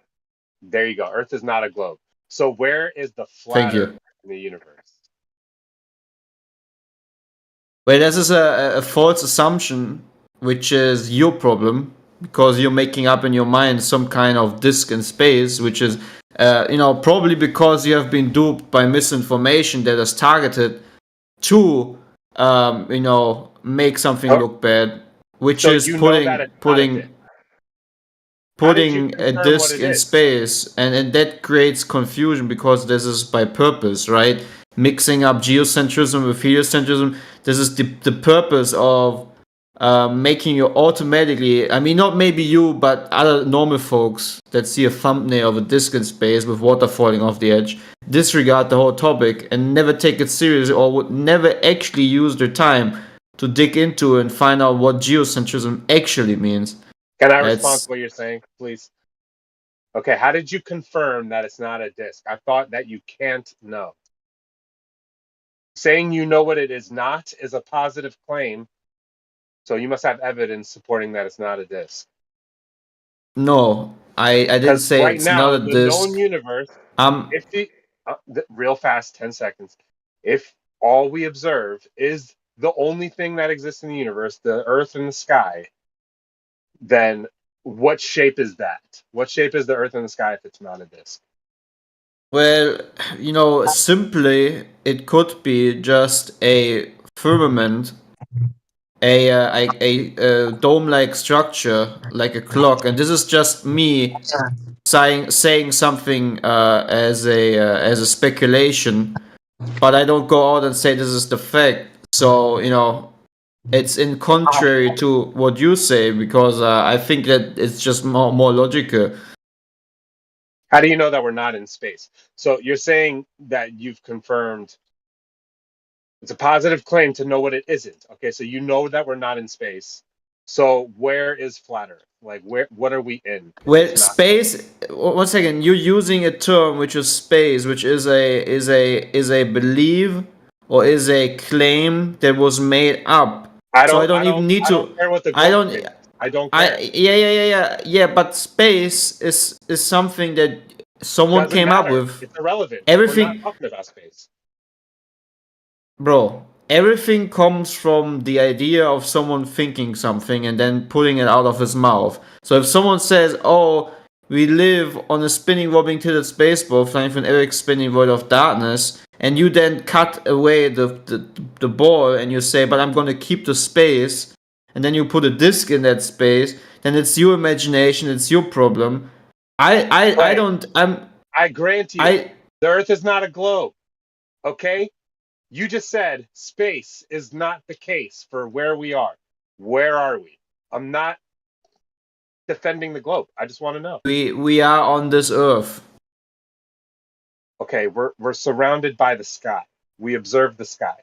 There you go. Earth is not a globe. So where is the flat Earth in the universe? Well, this is a false assumption, which is your problem, because you're making up in your mind some kind of disk in space, which is, probably because you have been duped by misinformation that is targeted to, make something look bad, which So is putting a disk in space, and that creates confusion because this is by purpose, right? Mixing up geocentrism with heliocentrism. This is the purpose of making you automatically, I mean, not maybe you, but other normal folks that see a thumbnail of a disk in space with water falling off the edge, disregard the whole topic and never take it seriously, or would never actually use their time to dig into and find out what geocentrism actually means. Can I respond to what you're saying, please? Okay, how did you confirm that it's not a disk? I thought that you can't know. Saying you know what it is not is a positive claim, so you must have evidence supporting that it's not a disk. No, I didn't say right it's now, not a the disk. known universe, if real fast, 10 seconds, if all we observe is the only thing that exists in the universe, the Earth and the sky, then what shape is that? What shape is the Earth and the sky if it's not a disk? Well, simply it could be just a firmament, a dome-like structure, like a clock, and this is just me saying something as a speculation, but I don't go out and say this is the fact. So it's in contrary to what you say, because I think that it's just more logical. How do you know that we're not in space? So you're saying that you've confirmed it's a positive claim to know what it isn't. Okay, so you know that we're not in space. So where is flat Earth? Like what are we in? Well, space. One second. You're using a term which is space, which is a belief or is a claim that was made up. I don't care what the globe is. I don't care. Yeah. But space is something that someone came up with. It's irrelevant. Everything. We're not talking about space. Bro, everything comes from the idea of someone thinking something and then putting it out of his mouth. So if someone says, "Oh, we live on a spinning, wobbling tilted space ball flying from Eric's spinning void of darkness," and you then cut away the ball and you say, "But I'm going to keep the space," and then you put a disc in that space, then it's your imagination, it's your problem. I grant you, the Earth is not a globe. Okay? You just said space is not the case for where we are. Where are we? I'm not defending the globe. I just want to know. We are on this Earth. Okay, we're surrounded by the sky. We observe the sky.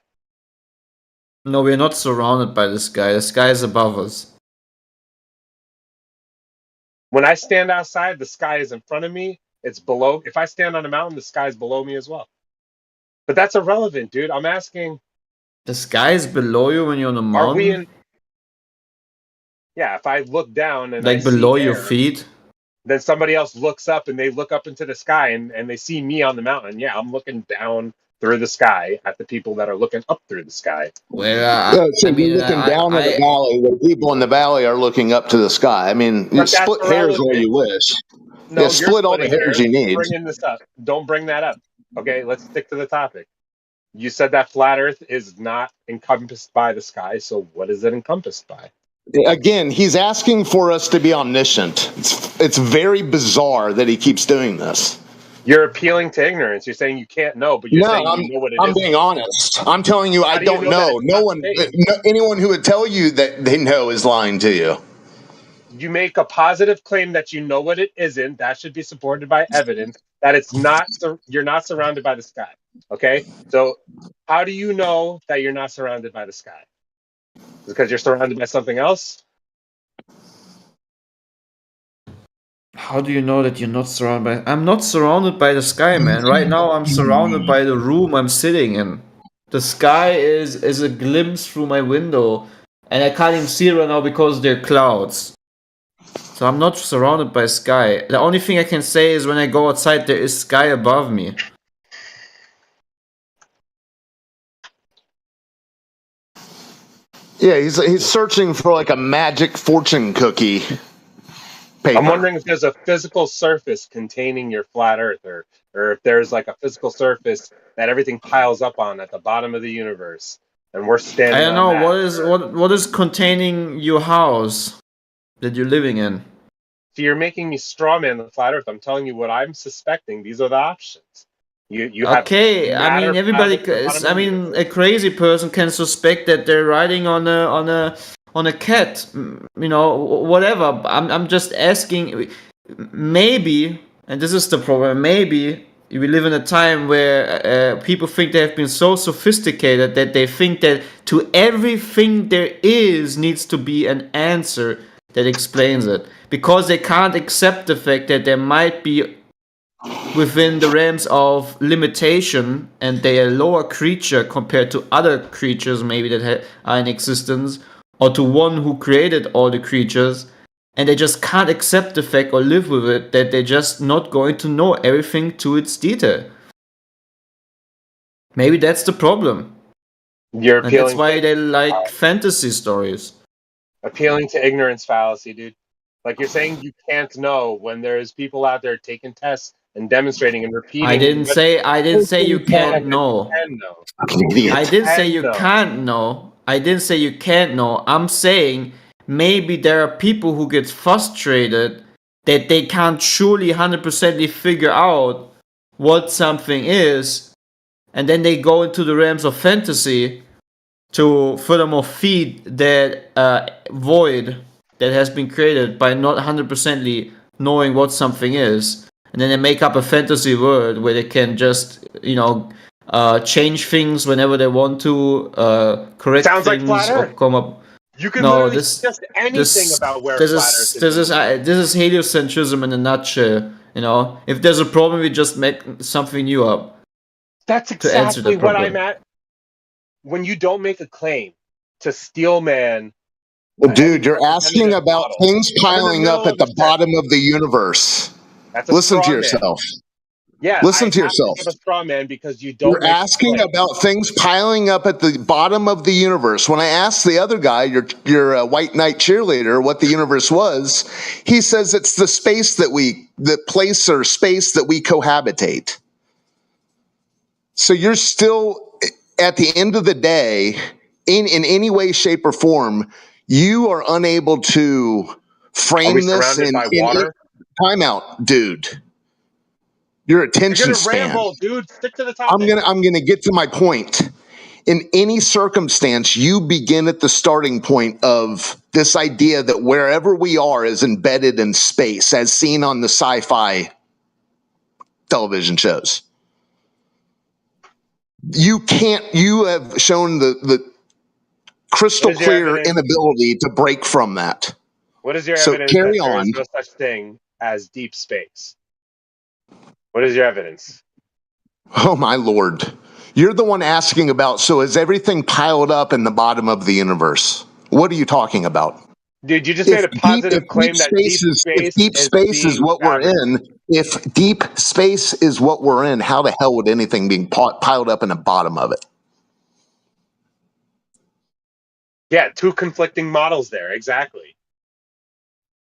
No, we're not surrounded by the sky. The sky is above us. When I stand outside, the sky is in front of me. It's below. If I stand on a mountain, the sky is below me as well. But that's irrelevant, dude. I'm asking. The sky is below you when you're on a mountain? Are we in? Yeah, if I look down and like I below see your air, feet? Then somebody else looks up and they look up into the sky and they see me on the mountain. Yeah, I'm looking down through the sky at the people that are looking up through the sky. Well, so you're looking down at the valley where people in the valley are looking up to the sky. I mean, you split hairs all you wish. No, yeah, split all the hairs you need. Bringing this up. Don't bring that up. Okay, let's stick to the topic. You said that flat Earth is not encompassed by the sky, so what is it encompassed by? Again, he's asking for us to be omniscient. It's very bizarre that he keeps doing this. You're appealing to ignorance. You're saying you can't know, but you're saying you know what it is. I'm being honest. I'm telling you, I don't know. Anyone who would tell you that they know is lying to you. You make a positive claim that you know what it isn't. That should be supported by evidence that it's not. You're not surrounded by the sky. Okay, so how do you know that you're not surrounded by the sky? Because you're surrounded by something else? How do you know that you're not surrounded by... I'm not surrounded by the sky, man. Right now I'm surrounded by the room I'm sitting in. The sky is a glimpse through my window, and I can't even see it right now because there are clouds. So I'm not surrounded by sky. The only thing I can say is when I go outside there is sky above me. Yeah, he's searching for like a magic fortune cookie paper. I'm wondering if there's a physical surface containing your flat Earth, or if there's like a physical surface that everything piles up on at the bottom of the universe, and we're standing. I don't know what is containing your house that you're living in. So you're making me strawman the flat Earth. I'm telling you what I'm suspecting. These are the options. You have I mean, everybody. I mean, a crazy person can suspect that they're riding on a cat. You know, whatever. I'm just asking. Maybe, and this is the problem. Maybe we live in a time where people think they have been so sophisticated that they think that to everything there is needs to be an answer that explains it, because they can't accept the fact that there might be within the realms of limitation, and they are a lower creature compared to other creatures maybe that are in existence, or to one who created all the creatures, and they just can't accept the fact or live with it that they're just not going to know everything to its detail. Maybe that's the problem. And that's why they like fantasy stories. Appealing to ignorance fallacy, dude. Like, you're saying you can't know when there's people out there taking tests and demonstrating and repeating. I didn't say you can't know. I didn't say you can't know. I didn't say you can't know. I'm saying maybe there are people who get frustrated that they can't surely 100% figure out what something is, and then they go into the realms of fantasy to furthermore feed that void that has been created by not 100% knowing what something is. And then they make up a fantasy world where they can just, change things whenever they want to, correct Sounds things, like flat Earth. or come up. You can literally suggest anything about where flat Earth is. This is heliocentrism in a nutshell. You know, if there's a problem, we just make something new up. That's exactly what I'm at. When you don't make a claim to steel man. Well, dude, you're asking about things piling up at the bottom of the universe. Listen to yourself. Yeah, listen to yourself. Give a straw man because you don't. You're asking about things piling up at the bottom of the universe. When I asked the other guy, your white knight cheerleader, what the universe was, he says it's the space the place or space that we cohabitate. So you're still, at the end of the day, in any way, shape, or form, you are unable to frame this in water. Time out, dude. Your attention span. Ramble, dude. Stick to the topic. I'm gonna get to my point. In any circumstance, you begin at the starting point of this idea that wherever we are is embedded in space, as seen on the sci-fi television shows. You have shown the crystal clear inability to break from that. What is your evidence that there is no such thing as deep space? What is your evidence? Oh, my Lord. You're the one asking about, so is everything piled up in the bottom of the universe? What are you talking about? Dude, you just made a positive claim that deep space is what we're in, if deep space is what we're in, how the hell would anything be piled up in the bottom of it? Yeah, two conflicting models there, exactly.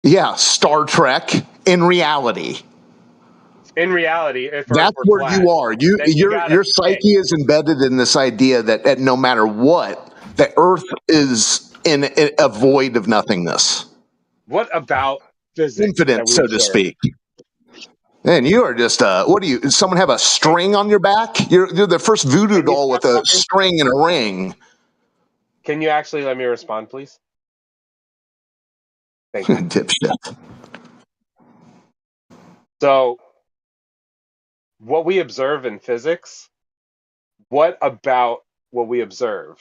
Yeah, Star Trek in reality. In reality, if that's Earth were where flat, you are. Your stay. psyche is embedded in this idea that no matter what, the Earth is in a void of nothingness. What about physics? Infinite, so to speak. And you are just what do you? Does someone have a string on your back? You're the first voodoo doll with a string and a ring. Can you actually let me respond, please? Thank you. Dipshit. So, what we observe in physics, what about what we observe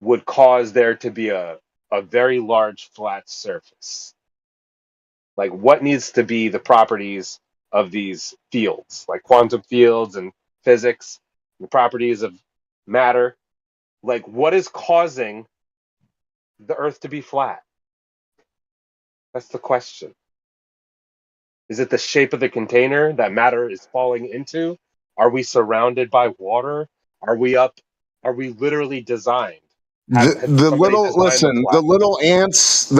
would cause there to be a very large flat surface? Like, what needs to be the properties of these fields, like quantum fields and physics, the properties of matter? Like, what is causing the Earth to be flat? That's the question. Is it the shape of the container that matter is falling into? Are we surrounded by water? Are we literally designed? The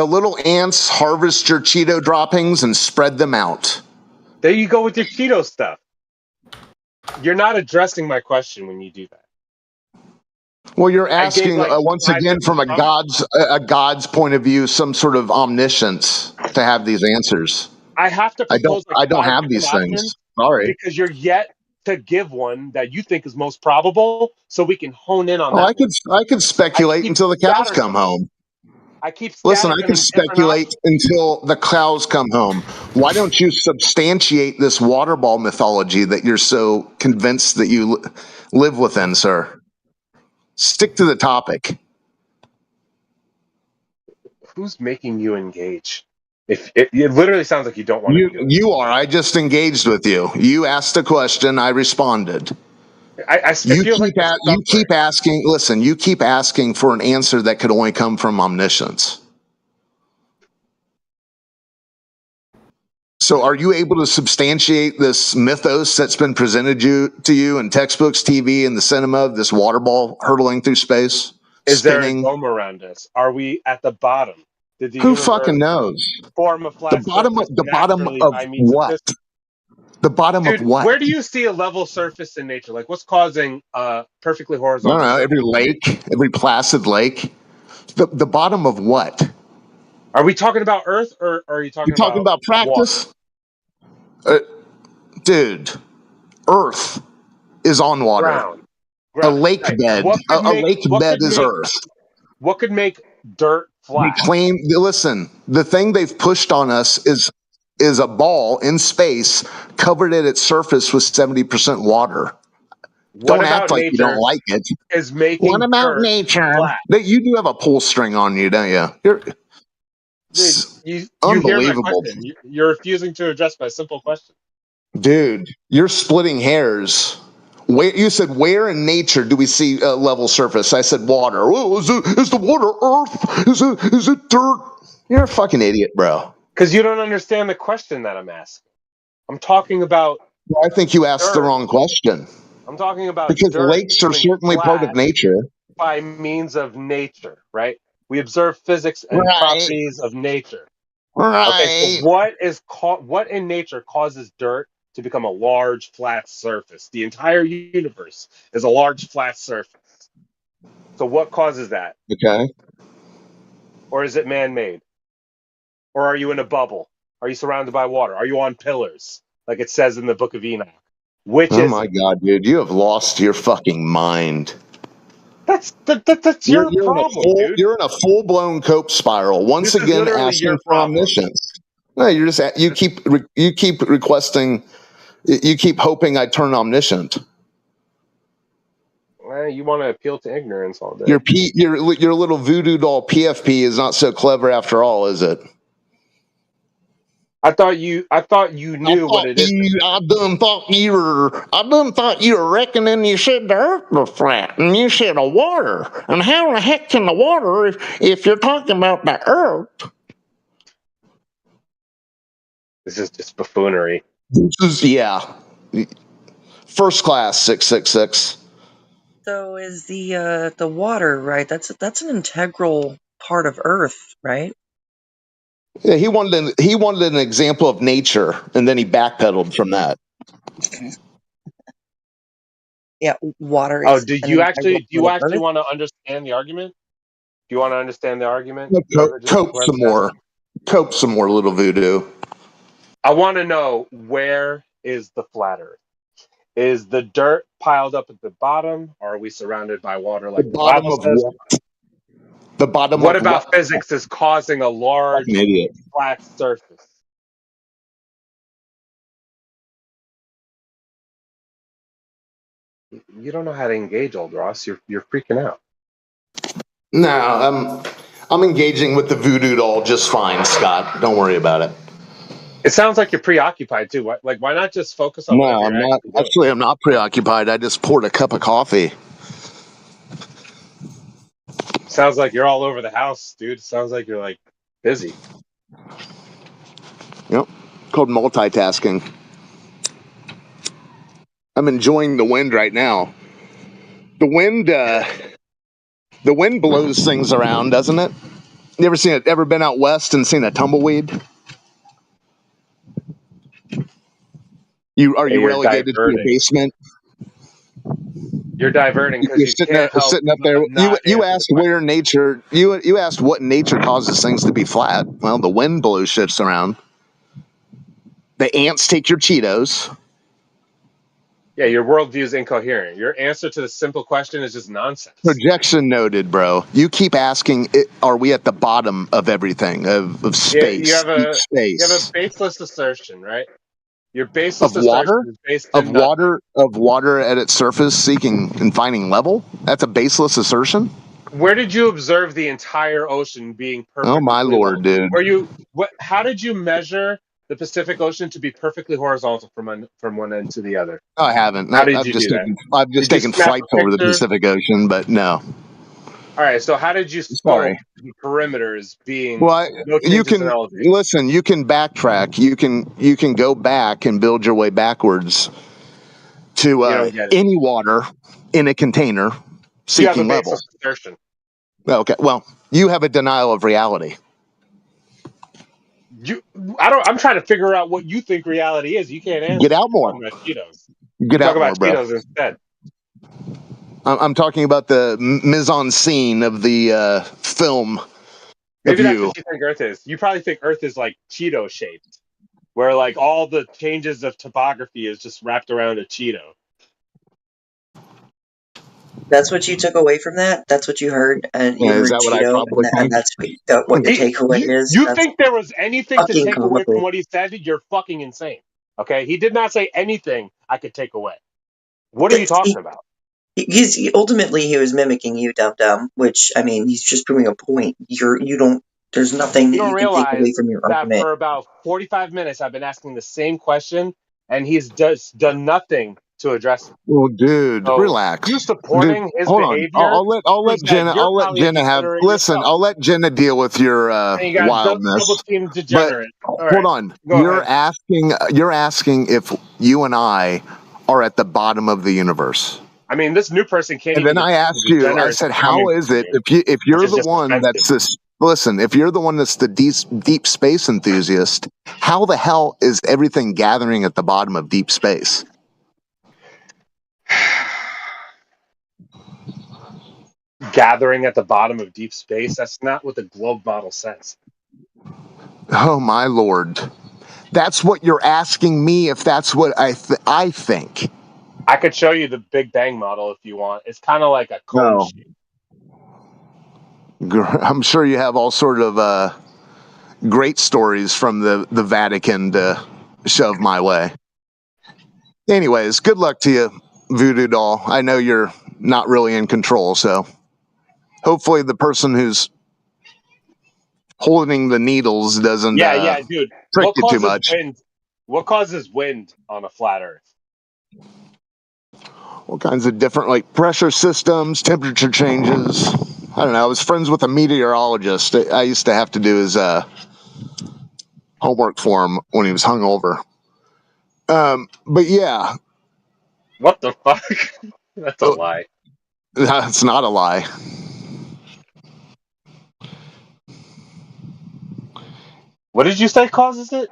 little ants harvest your Cheeto droppings and spread them out. There you go with your Cheeto stuff. You're not addressing my question when you do that. Well, you're asking once again from a God's point of view, some sort of omniscience to have these answers. I have to propose I don't have these things. Sorry. Because you're yet to give one that you think is most probable, so we can hone in on that. I could speculate until the cows come home. I can speculate until the cows come home. Why don't you substantiate this water ball mythology that you're so convinced that you live within, sir? Stick to the topic. Who's making you engage? If it literally sounds like you don't want to. You are. I just engaged with you. You asked a question. I responded. You keep asking. Listen. You keep asking for an answer that could only come from omniscience. So, are you able to substantiate this mythos that's been presented to you in textbooks, TV, and the cinema of this water ball hurtling through space? Is there a dome around us? Are we at the bottom? Who fucking knows? Form a flat the bottom of what? The bottom of what? Where do you see a level surface in nature? Like, what's causing perfectly horizontal? I don't know. Every lake, every placid lake. The bottom of what? Are we talking about Earth, or are you talking about practice? Dude, Earth is on water. Ground. A lake bed. A lake bed is Earth. What could make dirt flat? Listen, the thing they've pushed on us is a ball in space covered at its surface with 70% water. Don't act like you don't like it. Is making what about nature? You do have a pull string on you, don't you? You unbelievable. Hear my question. You're refusing to address my simple question. Dude, you're splitting hairs. You said, where in nature do we see a level surface? I said, water. Oh, is the water Earth? Is it dirt? You're a fucking idiot, bro. Because you don't understand the question that I'm asking. I'm talking about. Well, I think you asked the wrong question. I'm talking about because lakes are certainly part of nature. By means of nature, right? We observe physics and properties of nature. Right. Okay, so what in nature causes dirt to become a large flat surface? The entire universe is a large flat surface. So what causes that? Okay. Or is it man-made? Or are you in a bubble? Are you surrounded by water? Are you on pillars, like it says in the Book of Enoch? Oh my God, dude, you have lost your fucking mind. That's your problem, dude. You're in a full-blown cope spiral. Once again, asking for omniscience. No, you keep requesting. You keep hoping I turn omniscient. Well, you want to appeal to ignorance all day. Your little voodoo doll PFP is not so clever after all, is it? I thought you knew what it is. I done thought you were reckoning you said the earth was flat and you said the water. And how the heck can the water if you're talking about the earth? This is just buffoonery. This is, yeah. First class 666. So is the water, right? That's an integral part of Earth, right? Yeah, he wanted an example of nature, and then he backpedaled from that. Yeah, water Oh, is. do you actually want to understand the argument? Do you want to understand the argument? Cope some more, little voodoo. I want to know, where is the flat Earth? Is the dirt piled up at the bottom? Or are we surrounded by water like the bottom Bible of says? what? The bottom what of about what? physics is causing a large flat surface? You don't know how to engage, old Ross. You're freaking out. No, I'm engaging with the voodoo doll just fine, Scott. Don't worry about it. It sounds like you're preoccupied too. Why not just focus on whatever I'm you're not. Actually, I'm not preoccupied. I just poured a cup of coffee. Sounds like you're all over the house, dude. Sounds like you're like busy. Yep, called multitasking. I'm enjoying the wind right now. The wind blows things around, doesn't it? You ever been out west and seen a tumbleweed? Are you relegated to your basement? You're diverting because you can't help sitting up there. You asked where nature. You asked what nature causes things to be flat. Well, the wind blows shits around. The ants take your Cheetos. Yeah, your worldview is incoherent. Your answer to the simple question is just nonsense. Projection noted, bro. You keep asking, are we at the bottom of everything, of space? Yeah, you have a baseless assertion, right? Your baseless assertion is based in nothing. Of water at its surface seeking and finding level? That's a baseless assertion? Where did you observe the entire ocean being perfectly Oh my lord, dude. How did you measure the Pacific Ocean to be perfectly horizontal from one end to the other? I haven't. How did you do that? I've just taken flights over the Pacific Ocean, but no. All right, so how did you sculpt the perimeters being no changes in elevation? Listen, you can backtrack. You can go back and build your way backwards to any water in a container seeking level. Baseless assertion. Okay, well, you have a denial of reality. I'm trying to figure out what you think reality is. You can't answer. Get out more. Talk about Cheetos instead. I'm talking about the mise en scene of the film. Maybe that's what you think Earth is. You probably think Earth is like Cheeto shaped, where like all the changes of topography is just wrapped around a Cheeto. That's what you took away from that? That's what you heard? And you heard Cheeto, and that's what your takeaway is? You think there was anything to take away from what he said? You're fucking insane. Okay? He did not say anything I could take away. What are you talking about? Ultimately, he was mimicking you, dum-dum, which, I mean, he's just proving a point. There's nothing that you can take away from your argument. For about 45 minutes, I've been asking the same question, and he's just done nothing to address it. Well, dude, relax. You supporting his behavior? I'll let Jenna. I'll let Jenna deal with your wildness. Double-team degenerate. Hold on. You're asking if you and I are at the bottom of the universe. I mean, this new person can't. And then I asked you. I said, "How is it if you're the one that's this? Listen, if you're the one that's the deep space enthusiast, how the hell is everything gathering at the bottom of deep space?" Gathering at the bottom of deep space? That's not what the globe model says. Oh my lord. That's what you're asking me if that's what I think. I could show you the Big Bang model if you want. It's kind of like a cone shape. I'm sure you have all sort of great stories from the Vatican to shove my way. Anyways, good luck to you, Voodoo Doll. I know you're not really in control, so hopefully the person who's holding the needles doesn't Yeah, dude. trick What you too causes much. wind? What causes wind on a flat Earth? All kinds of different, like, pressure systems, temperature changes. I don't know. I was friends with a meteorologist. I used to have to do his homework for him when he was hungover. But yeah. What the fuck? That's a lie. That's not a lie. What did you say causes it?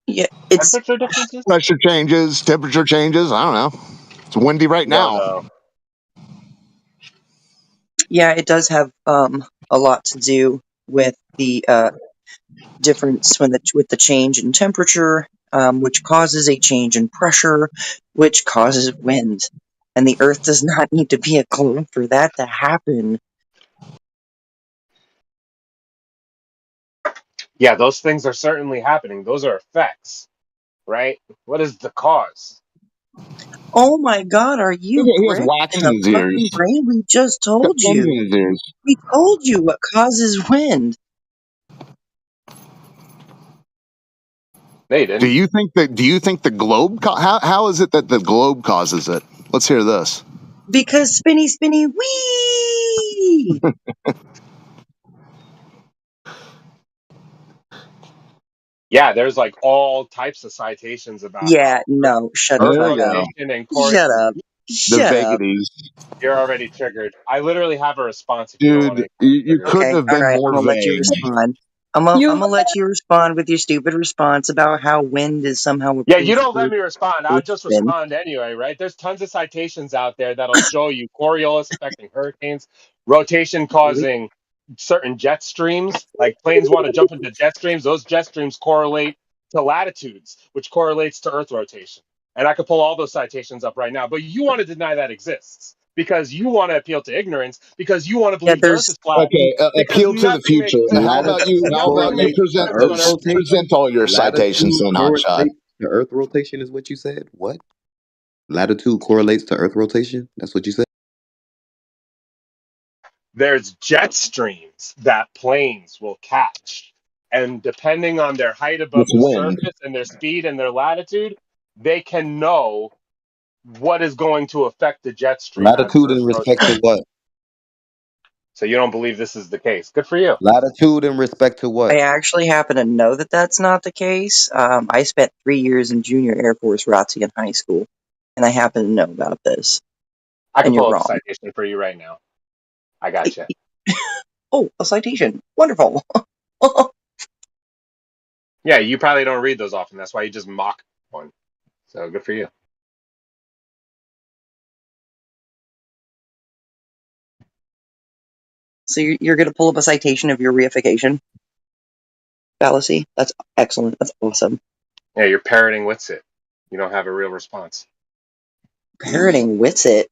Yeah, it's temperature differences. Pressure changes, temperature changes. I don't know. It's windy right now. No. Yeah, it does have a lot to do with the difference with the change in temperature, which causes a change in pressure, which causes wind. And the Earth does not need to be a globe for that to happen. Yeah, those things are certainly happening. Those are effects, right? What is the cause? Oh my God, are you He has brick wax in in the his ears. fucking brain? We just told Got thumbs you. in his ears. We told you what causes wind. They didn't. Do you think the globe? How is it that the globe causes it? Let's hear this. Because spinny, spinny, wee. Yeah, there's like all types of citations about Yeah, how no, shut the Earth fuck up. rotation and Shut up. The Shut up. vagities. You're already triggered. I literally have a response if you don't want Dude, to. you couldn't Okay, have all been right, more I'm gonna let you vague. respond. I'm gonna let you respond with your stupid response about how wind is somehow a Yeah, proof you don't let for me respond. I'll Earth just spin. respond anyway, right? There's tons of citations out there that'll show you Coriolis affecting hurricanes, rotation causing certain jet streams. Like planes want to jump into jet streams. Those jet streams correlate to latitudes, which correlates to Earth rotation. And I could pull all those citations up right now. But you want to deny that exists because you want to appeal to ignorance, because you want to Yeah, believe the Earth there's is flat. Okay, Because appeal to the nothing future. makes sense. How about you? How about Nothing you makes present sense on Earth. present all your citations then, Hotshot? The Earth rotation is what you said. What? Latitude correlates to Earth rotation. That's what you said. There's jet streams that planes will catch. And depending on their height above With the wind. surface and their speed and their latitude, they can know what is going to affect the jet stream as Latitude Earth in respect to rotates. what? So you don't believe this is the case. Good for you. Latitude in respect to what? I actually happen to know that that's not the case. I spent 3 years in junior Air Force ROTC in high school, and I happen to know about this. I can And you're pull up a wrong. citation for you right now. I got you. Oh, a citation. Wonderful. Yeah, you probably don't read those often. That's why you just mock one. So good for you. So you're going to pull up a citation of your reification fallacy? That's excellent. That's awesome. Yeah, you're parroting Witsit. You don't have a real response. Parroting Witsit?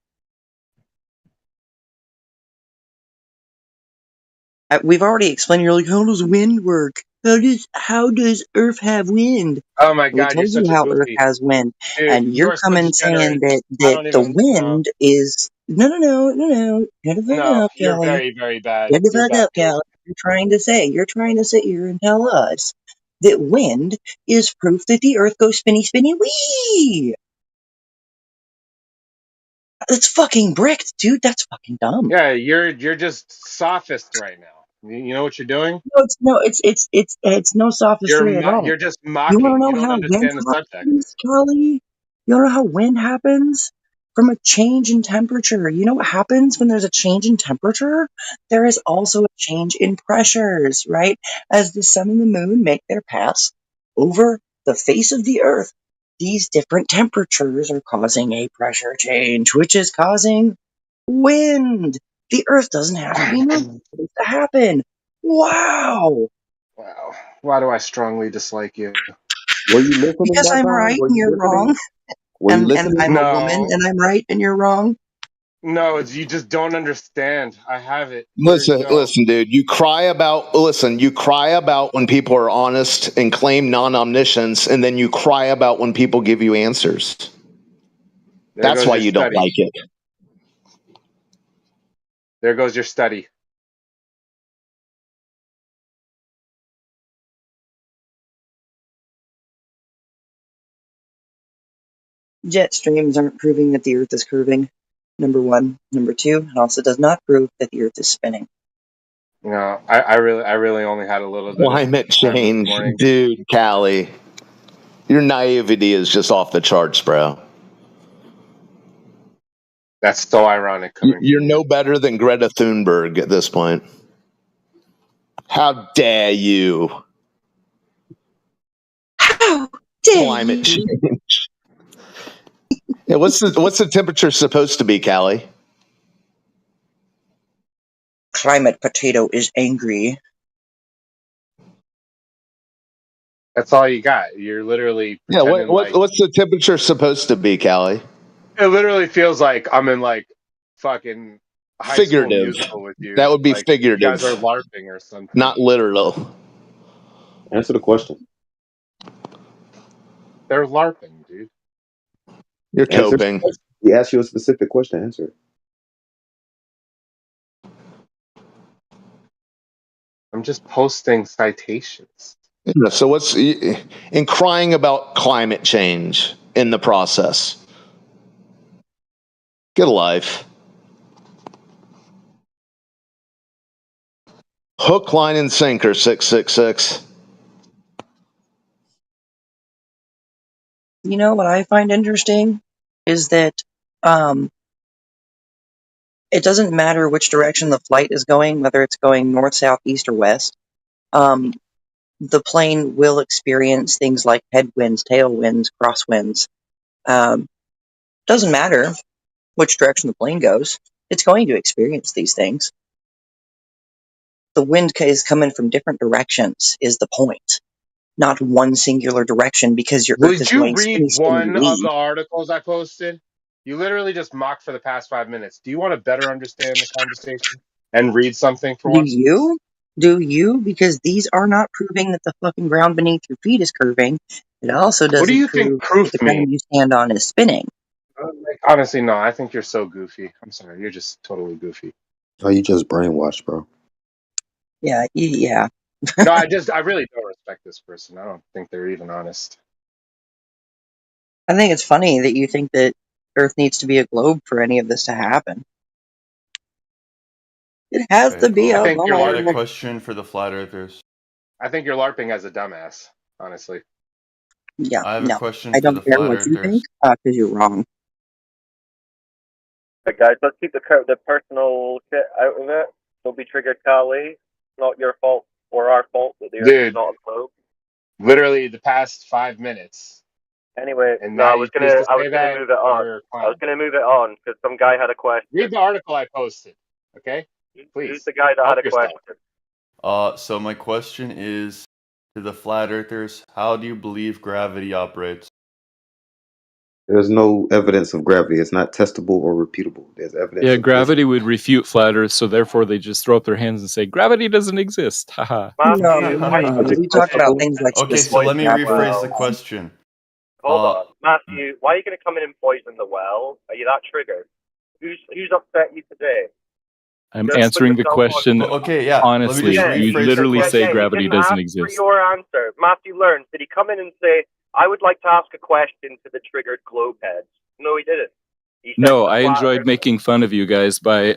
We've already explained. You're like, how does wind work? How does Earth have wind? Oh my And we God, you're told you such a how Earth goofy. has wind, Dude, and you you're are so coming saying degenerate. that I don't the even know. wind is no. Shut the fuck No, up, you're Kelly. very, very bad. Shut the You're fuck bad, up, dude. Kelly. You're trying to sit here and tell us that wind is proof that the Earth goes spinny, spinny, wee. That's fucking bricked, dude. That's fucking dumb. Yeah, you're just sophist right now. You know what you're doing? It's no sophistry at all. You're just You want to mocking. You know don't how wind understand the subject. happens, Kelly? You want to know how wind happens? From a change in temperature. You know what happens when there's a change in temperature? There is also a change in pressures, right? As the sun and the moon make their paths over the face of the earth, these different temperatures are causing a pressure change, which is causing wind. The earth doesn't have to be moved for this to happen. Wow. Wow. Why do I strongly dislike you? Were you listening Because that I'm time? right Were and you you're listening? wrong. Were you And listening? I'm a woman No. and I'm right and you're wrong. No, it's you just don't understand. I have it. Listen, dude. You cry about when people are honest and claim non-omniscience, and then you cry about when people give you answers. There That's goes why your you don't study. like it. There goes your study. Jet streams aren't proving that the Earth is curving, number one. Number two, it also does not prove that the Earth is spinning. No, I really only had a little bit of Climate time this change, morning. dude, Callie. Your naivety is just off the charts, bro. That's so ironic coming You're from no you. better than Greta Thunberg at this point. How dare you? How dare Climate you? change. Yeah, what's the temperature supposed to be, Callie? Climate potato is angry. That's all you got. You're literally Yeah, pretending like what's the temperature supposed to be, Callie? it literally feels like I'm in like fucking High School Figurative. Musical with you. That would be like, figurative. You guys are LARPing or something. Not literal. Answer the question. They're LARPing, dude. You're coping. He asked you a specific question. Answer it. I'm just posting citations. Yeah, so what's in crying about climate change in the process? Get a life. Hook, line, and sinker, 666. You know what I find interesting is that it doesn't matter which direction the flight is going, whether it's going north, south, east, or west. The plane will experience things like headwinds, tailwinds, crosswinds. Doesn't matter which direction the plane goes, it's going to experience these things. The wind is coming from different directions is the point, not one singular direction because your Earth Would is you going read spinny, one of the spinny. articles I posted? You literally just mocked for the past 5 minutes. Do you want to better understand the conversation and read something for Do once? you? Do you? Because these are not proving that the fucking ground beneath your feet is curving. It also What do doesn't you think prove that the proof means? ground you stand on is spinning. Honestly, no. I think you're so goofy. I'm sorry. You're just totally goofy. Oh, you just brainwashed, bro. Yeah, yeah. No, I really don't respect this person. I don't think they're even honest. I think it's funny that you think that Earth needs to be a globe for any of this to happen. It has to be a I think you're I got a globe. question for the flat earthers. I think you're LARPing as a dumbass, honestly. Yeah, I have a no. question I for don't the care flat what you earthers. think, because you're wrong. Hey guys, let's keep the personal shit out of it. Don't be triggered, Carly. It's not your fault or our fault that the Earth is Dude, not a globe. literally the past 5 minutes. Anyway, And no, now I you was choose to gonna say that move it on. you're a I was clown. gonna move it on because some guy had a question. Read the article I posted, okay? Please. Who's the guy that Help had a yourself. question? So my question is to the flat earthers: how do you believe gravity operates? There's no evidence of gravity. It's not testable or repeatable. There's evidence Yeah, of gravity would refute flat Earth, so therefore they just throw up their hands and say gravity doesn't exist. Haha. No, we talk about things like Okay, so let me specific rephrase the gravity. question. Hold on, Matthew. Why are you gonna come in and poison the well? Are you that triggered? Who's upset you today? I'm Just put answering the yourself on- question Okay, yeah. honestly. Let me just You rephrase literally the say question. gravity He didn't doesn't ask for exist. your answer. Matthew Learns, did he come in and say, I would like to ask a question to the triggered globe heads? No, he didn't. He said No, the I flat enjoyed earth- making fun of you guys by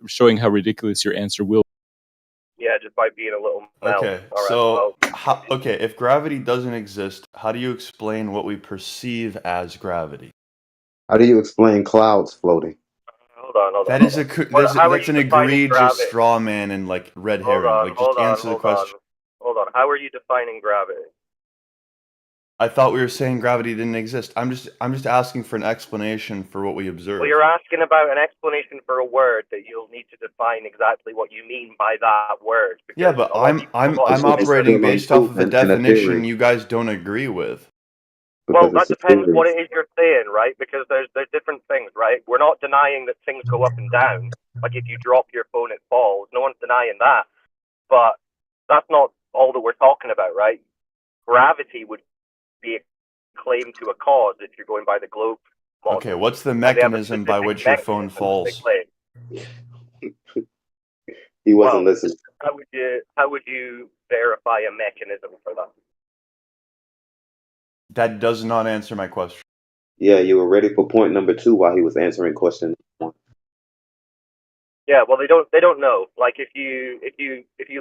showing how ridiculous your answer will. Yeah, just by being a little melt. Okay, All right, so well, okay, if gravity doesn't exist, how do you explain what we perceive as gravity? How do you explain clouds floating? hold on. That is How are that's you an defining egregious gravity? straw man and like red herring. Like just answer the question. Hold on. How are you defining gravity? I thought we were saying gravity didn't exist. I'm just asking for an explanation for what we observe. Well, you're asking about an explanation for a word that you'll need to define exactly what you mean by that word. Yeah, but I'm operating based off of a definition you guys don't agree with. Well, that depends what it is you're saying, right? Because there's different things, right? We're not denying that things go up and down. Like if you drop your phone, it falls. No one's denying that. But that's not all that we're talking about, right? Gravity would be a claim to a cause if you're going by the globe model. Okay, what's the mechanism by which your phone falls? He wasn't listening. How would you verify a mechanism for that? That does not answer my question. Yeah, you were ready for point number 2 while he was answering question 1. Yeah, well, they don't know. Like if you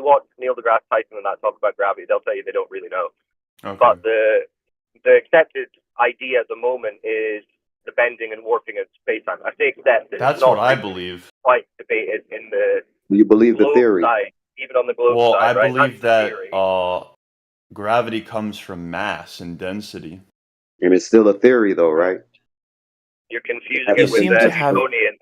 watch Neil deGrasse Tyson and that talk about gravity, they'll tell you they don't really know. Okay. But the accepted idea at the moment is the bending and warping of space-time. I say accepted. That's it's not what I really believe. quite debated in the You believe the globe theory? side, even on the globe Well, side, I right? believe That's that gravity comes from mass and density. And it's still a theory, though, right? You're confusing You it with seem the to have- Newtonian.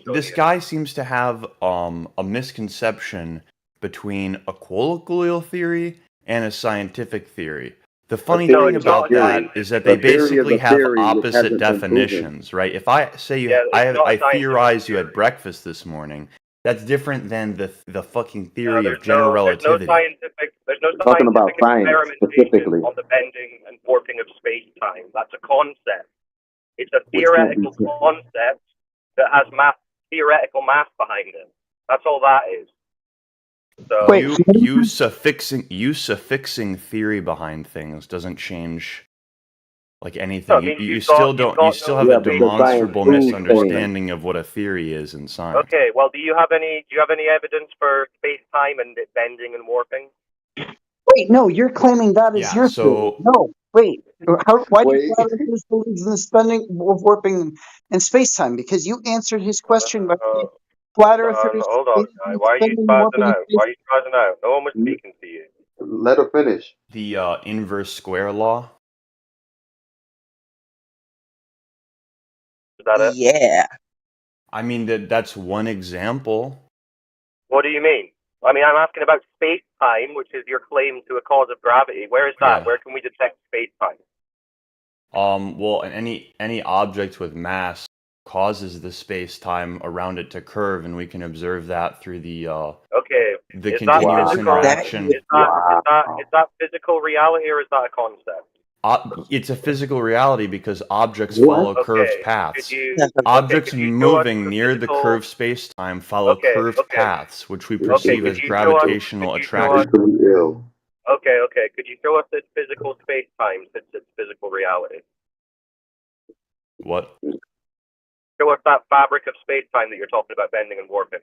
This guy seems to have a misconception between a colloquial theory and a scientific theory. The funny thing about that is that they basically have opposite definitions, right? If I say I theorized you at breakfast this morning, that's different than the fucking theory of general relativity. There's no talking about science science specifically. on the bending and warping of space-time. That's a concept. It's a theoretical concept that has theoretical math behind it. That's all that is. So you suffixing theory behind things doesn't change like anything. No, it means you still have a demonstrable misunderstanding of what a theory is in science. Okay, well, do you have any evidence for space-time and it bending and warping? Wait, no, you're claiming that is your theory. No, wait. Why do you believe in the spending of warping and space-time? Because you answered his question by saying flat earthers. Hold on, guy. Why are you spazzing out? Why are you spazzing out? No one was speaking to you. Let her finish. The inverse square law. Is that it? Yeah. I mean that's one example. What do you mean? I mean, I'm asking about space-time, which is your claim to a cause of gravity. Where is that? Yeah. Where can we detect space-time? Well, any object with mass causes the space-time around it to curve, and we can observe that through the continuous interaction. Is that physical reality or is that a concept? It's a physical reality because objects follow curved paths. Objects moving near the curved space-time follow curved paths, which we perceive as gravitational attraction. Okay. Could you show us this physical space-time since it's physical reality? What? Show us that fabric of space-time that you're talking about bending and warping.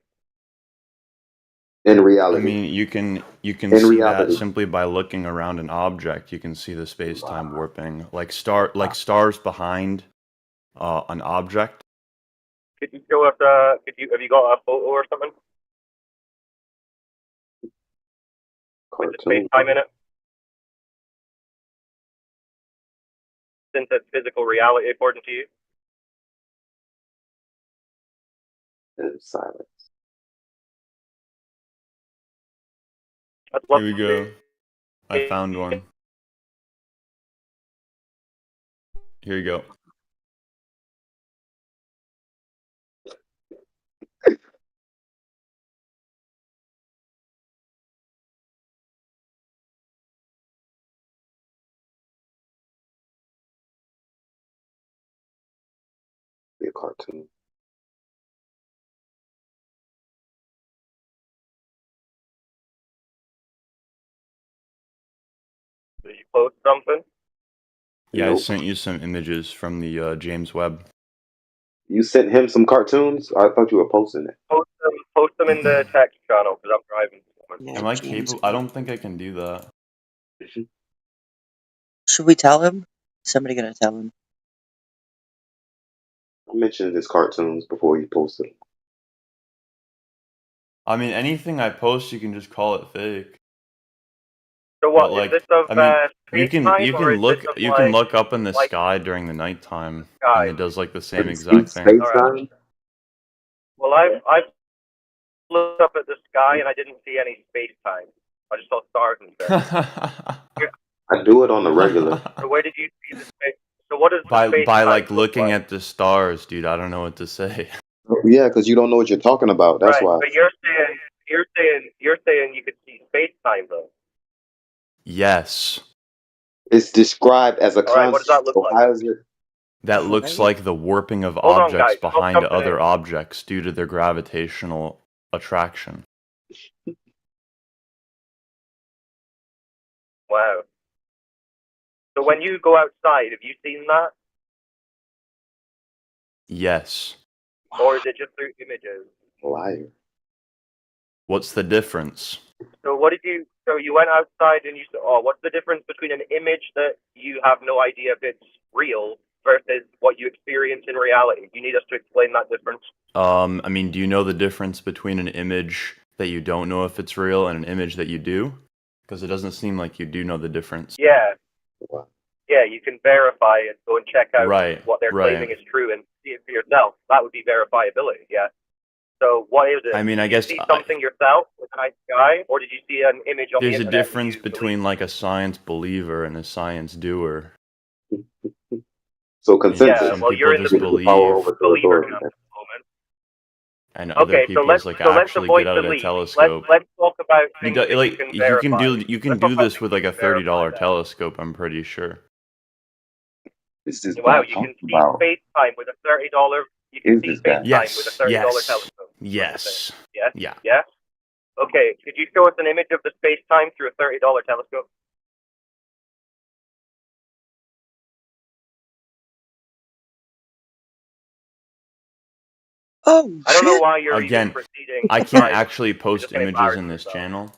In reality, I mean, you can see that simply by looking around an object. You can see the space-time warping, like stars behind an object. Could you show us? Have you got a photo or something? With the space-time in it? Since it's physical reality, according to you. And silence. Here we go. I found one. Here you go. Be a cartoon. Did you post something? Yeah, Nope. I sent you some images from the James Webb. You sent him some cartoons? I thought you were posting it. Post them in the text channel because I'm driving. Am I capable? I don't think I can do that. Should we tell him? Somebody gonna tell him? I mentioned his cartoons before you posted them. I mean, anything I post, you can just call it fake. So what? But, like, is this of you can look up in the sky during the nighttime, and it does like the same exact thing. Right. Well, I've looked up at the sky and I didn't see any space time. I just saw stars instead. I do it on the regular. So where did you see the space? So what is by space like looking at the stars, dude? I don't know what to say. Yeah, because you don't know what you're talking about. That's why. But you're saying you could see space time though. Yes. It's described as a concept. What does that look like? How is it? That looks like the warping of Hold on, objects guys. Stop behind jumping other in. objects due to their gravitational attraction. Wow. So when you go outside, have you seen that? Yes. Or is it just through images? Liar. What's the difference? So so you went outside and you said, oh, what's the difference between an image that you have no idea if it's real versus what you experience in reality? Do you need us to explain that difference? I mean, do you know the difference between an image that you don't know if it's real and an image that you do? Because it doesn't seem like you do know the difference. Yeah. Yeah, you can verify and go and check out what they're right. claiming is true and see it for yourself. That would be verifiability, yeah. So what is it? I mean, I did guess you see something yourself with the night sky, or did you see an image on the there's internet? a difference between like a science believer and a science doer. So consensus. Yeah, well, you're in the believer camp at the moment. And other people like actually get out of a telescope. Let's talk about things that like, you can verify. You can do this with like a $30 telescope, I'm pretty sure. Wow, you can see space-time with a $30. You can see space-time with a $30 telescope. Yes. Yes. Yeah. Yes. Okay. Could you show us an image of the space-time through a $30 telescope? Oh, I don't know why you're Again, proceeding. I can't actually post images in this channel.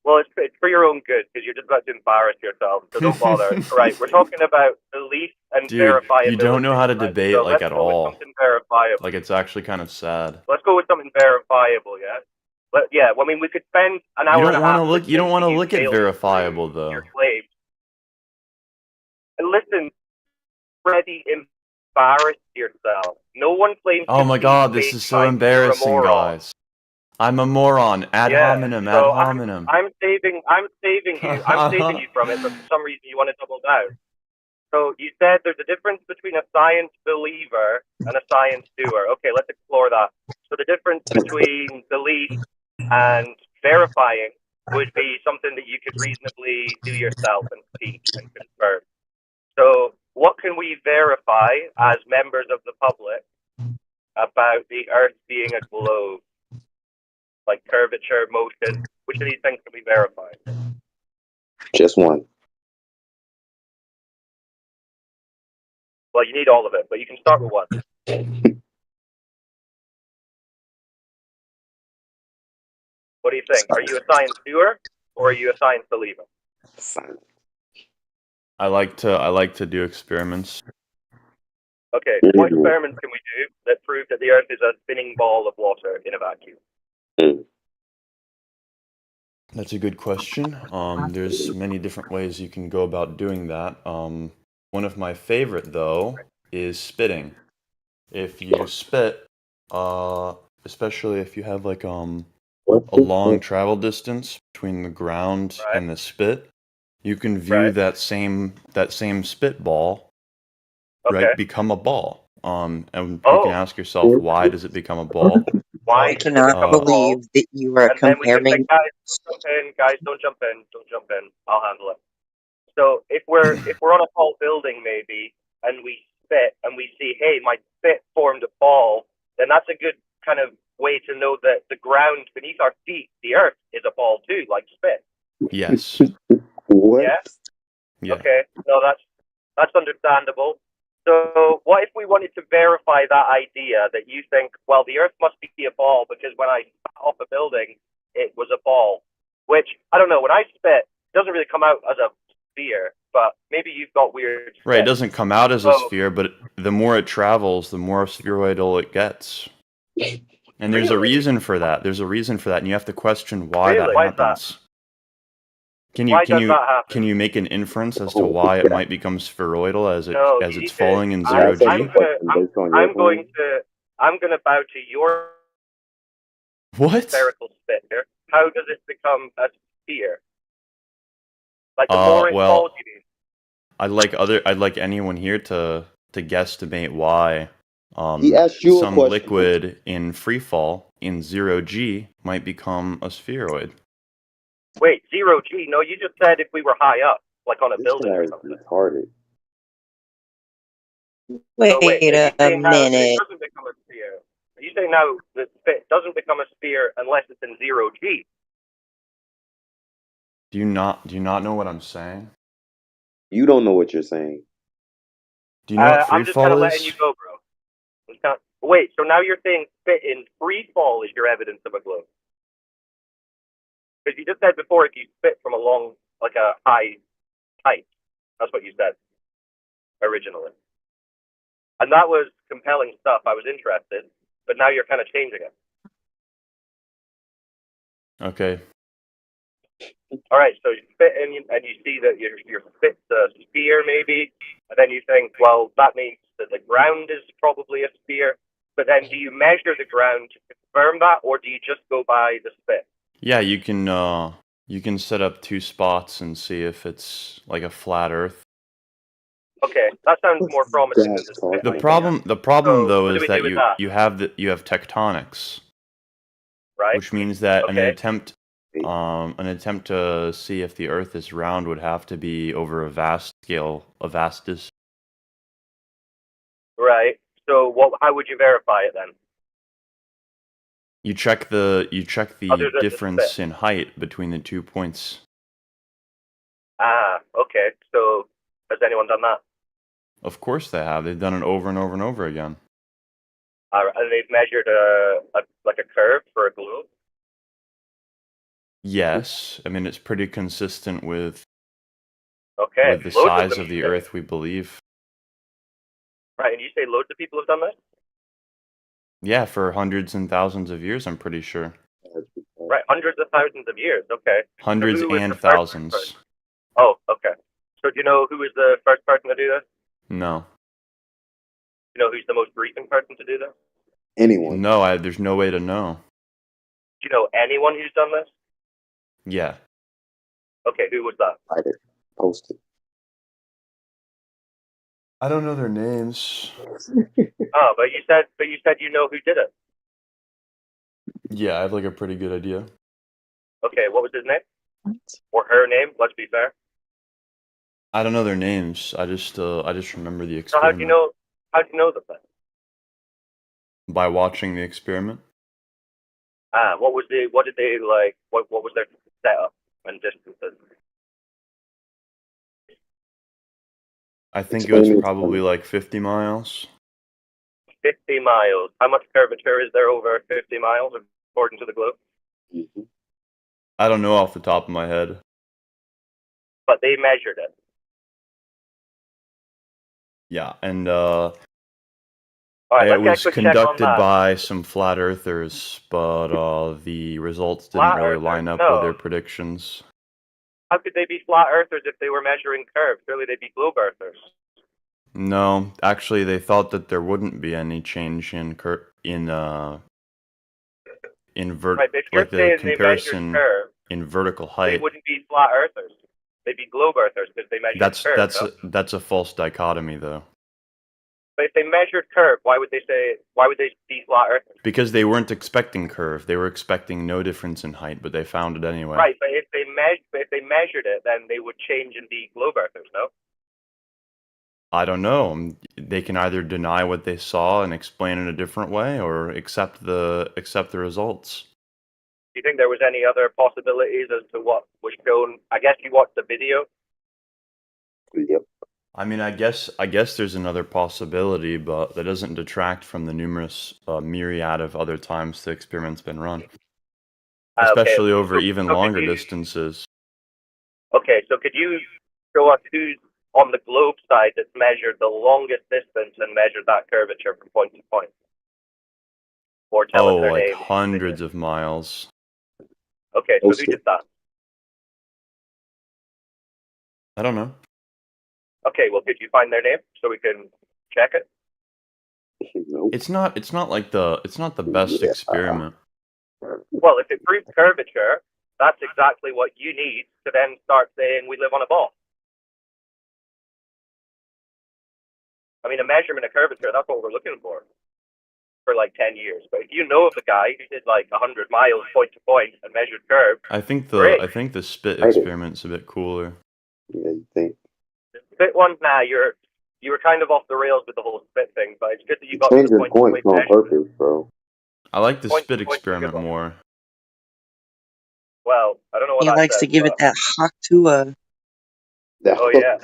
Well, it's for your own good, because you're just about to embarrass yourself, so don't bother. Right, we're talking about belief and verifiability. You don't know how to debate so like at all. Something verifiable. Like it's actually kind of sad. Let's go with something verifiable, yeah? Yeah, well, I mean, we could spend an hour and a half... You don't want to look at verifiable, though. Your claims. And listen, already embarrassed yourself. No one claims Oh my god, this is so embarrassing, guys. I'm a moron. Ad hominem, ad hominem. I'm saving you from it, but for some reason you want to double down. So you said there's a difference between a science believer and a science doer. Okay, let's explore that. So the difference between belief and verifying would be something that you could reasonably do yourself and see and confirm. So what can we verify as members of the public about the Earth being a globe? Like curvature, motion. Which of these things can we verify? Just one. Well, you need all of it, but you can start with one. What do you think? Are you a science doer or are you a science believer? I like to do experiments. Okay, what experiments can we do that prove that the Earth is a spinning ball of water in a vacuum? That's a good question. There's many different ways you can go about doing that. One of my favorite, though, is spitting. If you spit, especially if you have like a long travel distance between the ground and the spit, you can view that same spitball become a ball. And you can ask yourself, why does it become a ball? Why? I cannot believe that you are comparing. Guys, don't jump in. I'll handle it. So if we're on a tall building maybe, and we spit and we see, hey, my spit formed a ball, then that's a good kind of way to know that the ground beneath our feet, the Earth, is a ball too, like spit. Yes. What? Yeah. Okay. No, that's understandable. So what if we wanted to verify that idea that you think, well, the Earth must be a ball because when I spat off a building, it was a ball, which, I don't know, when I spit, it doesn't really come out as a sphere, but maybe you've got weird... Right, it doesn't come out as a sphere, but the more it travels, the more spheroidal it gets. And there's a reason for that. And you have to question why that happens. Can you make an inference as to why it might become spheroidal as it's falling in 0G? I'm gonna bow to your spherical spit here. How does it become a sphere? Like the more it falls, you mean? I'd like anyone here to guesstimate why some liquid in free fall in 0G might become a spheroid. Wait, 0G? No, you just said if we were high up, like on a building or something. Retarded. Wait a minute. It doesn't become a sphere. Are you saying now the spit doesn't become a sphere unless it's in 0G? Do you not know what I'm saying? You don't know what you're saying. Do you know what free I'm just kind fall of letting is? you go, bro. Wait, so now you're saying spit in free fall is your evidence of a globe? Because you just said before if you spit from a long, like a high height, that's what you said originally. And that was compelling stuff. I was interested, but now you're kind of changing it. Okay. All right, so you spit and you see that your spit's a sphere maybe, and then you think, well, that means that the ground is probably a sphere. But then do you measure the ground to confirm that, or do you just go by the spit? Yeah, you can set up 2 spots and see if it's like a flat Earth. Okay, that sounds more promising than the spit. The problem So, though what do is we that do with that? you have tectonics, right? Which means that Okay. an attempt to see if the Earth is round would have to be over a vast scale, a vast distance. Right. So, how would you verify it then? You check the Other than the difference spit. in height between the 2 points. Ah, okay. So, has anyone done that? Of course they have. They've done it over and over and over again. And they've measured like a curve for a globe? Yes, I mean it's pretty consistent with Okay. the Loads size them of the say. Earth we believe. Right, and you say loads of people have done this? Yeah, for hundreds and thousands of years, I'm pretty sure. Right, hundreds of thousands of years. Okay. Hundreds So who was and the first thousands. person? Oh, okay. So do you know who was the first person to do this? No. Do you know who's the most recent person to do this? Anyone. No, there's no way to know. Do you know anyone who's done this? Yeah. Okay, who was that? Write it. Post it. I don't know their names. Oh, but you said you know who did it. Yeah, I have like a pretty good idea. Okay, what was his name? Or her name? Let's be fair. I don't know their names. I just remember the So experiment. how'd you know them then? By watching the experiment. What did they like? What was their setup and distances? I think it was probably like 50 miles. 50 miles. How much curvature is there over 50 miles according to the globe? I don't know off the top of my head. But they measured it. Yeah, and right, it was let's get a quick check on conducted that. by some flat earthers, but the results didn't Flat really earthers? line up No. with their predictions. How could they be flat earthers if they were measuring curves? Surely they'd be globe earthers. No, actually, they thought that there wouldn't be any change in Right, but if you're like the saying comparison they measured curve, in vertical they height. wouldn't be flat earthers. They'd be globe earthers because they measured curve. No? That's a false dichotomy, though. But if they measured curve, why would they be flat earthers? Because they weren't expecting curve; they were expecting no difference in height, but they found it anyway. Right, but if they measured it, then they would change and be globe earthers. No. I don't know. They can either deny what they saw and explain it a different way, or accept the results. Do you think there was any other possibilities as to what was shown? I guess you watched the video. Yep. I mean, I guess there's another possibility, but that doesn't detract from the numerous myriad of other times the experiment's been run, especially over even longer distances. Okay, so could you show us who's on the globe side that's measured the longest distance and measured that curvature from point to point? Or tell us their like name. hundreds of miles. Okay, so who did that? I don't know. Okay, well, could you find their name so we can check it? It's not the best experiment. Well, if it proves curvature, that's exactly what you need to then start saying we live on a ball. I mean, a measurement of curvature, that's what we're looking for like 10 years. But if you know of a guy who did like 100 miles point to point and measured curve, I think the spit experiment's a bit cooler. Yeah, you think? The spit one, nah, you were kind of off the rails with the whole spit thing, but it's good that you got Change to the your point points on purpose, bro. I like the Point spit to point is a good experiment one. more. Well, I don't know what He that likes says, to give it but that Haktua. Oh yeah.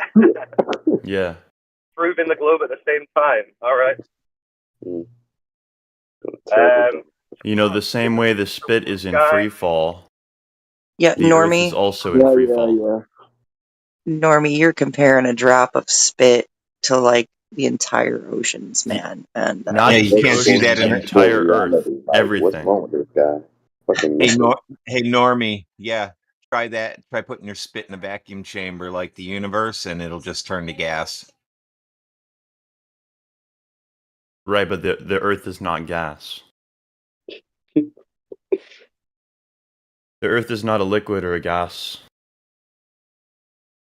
Yeah. Proving the globe at the same time. All right. You know, the same way the spit is in free fall. Yeah, the Earth Normie. is also in free fall. Normie, you're comparing a drop of spit to like the entire oceans, man. And Not you the can't do oceans, that the in entire Earth, everything. What's wrong with this guy? Fucking Hey, Normie, yeah, try that. Try putting your spit in a vacuum chamber like the universe, and it'll just turn to gas. Right, but the Earth is not gas. The Earth is not a liquid or a gas.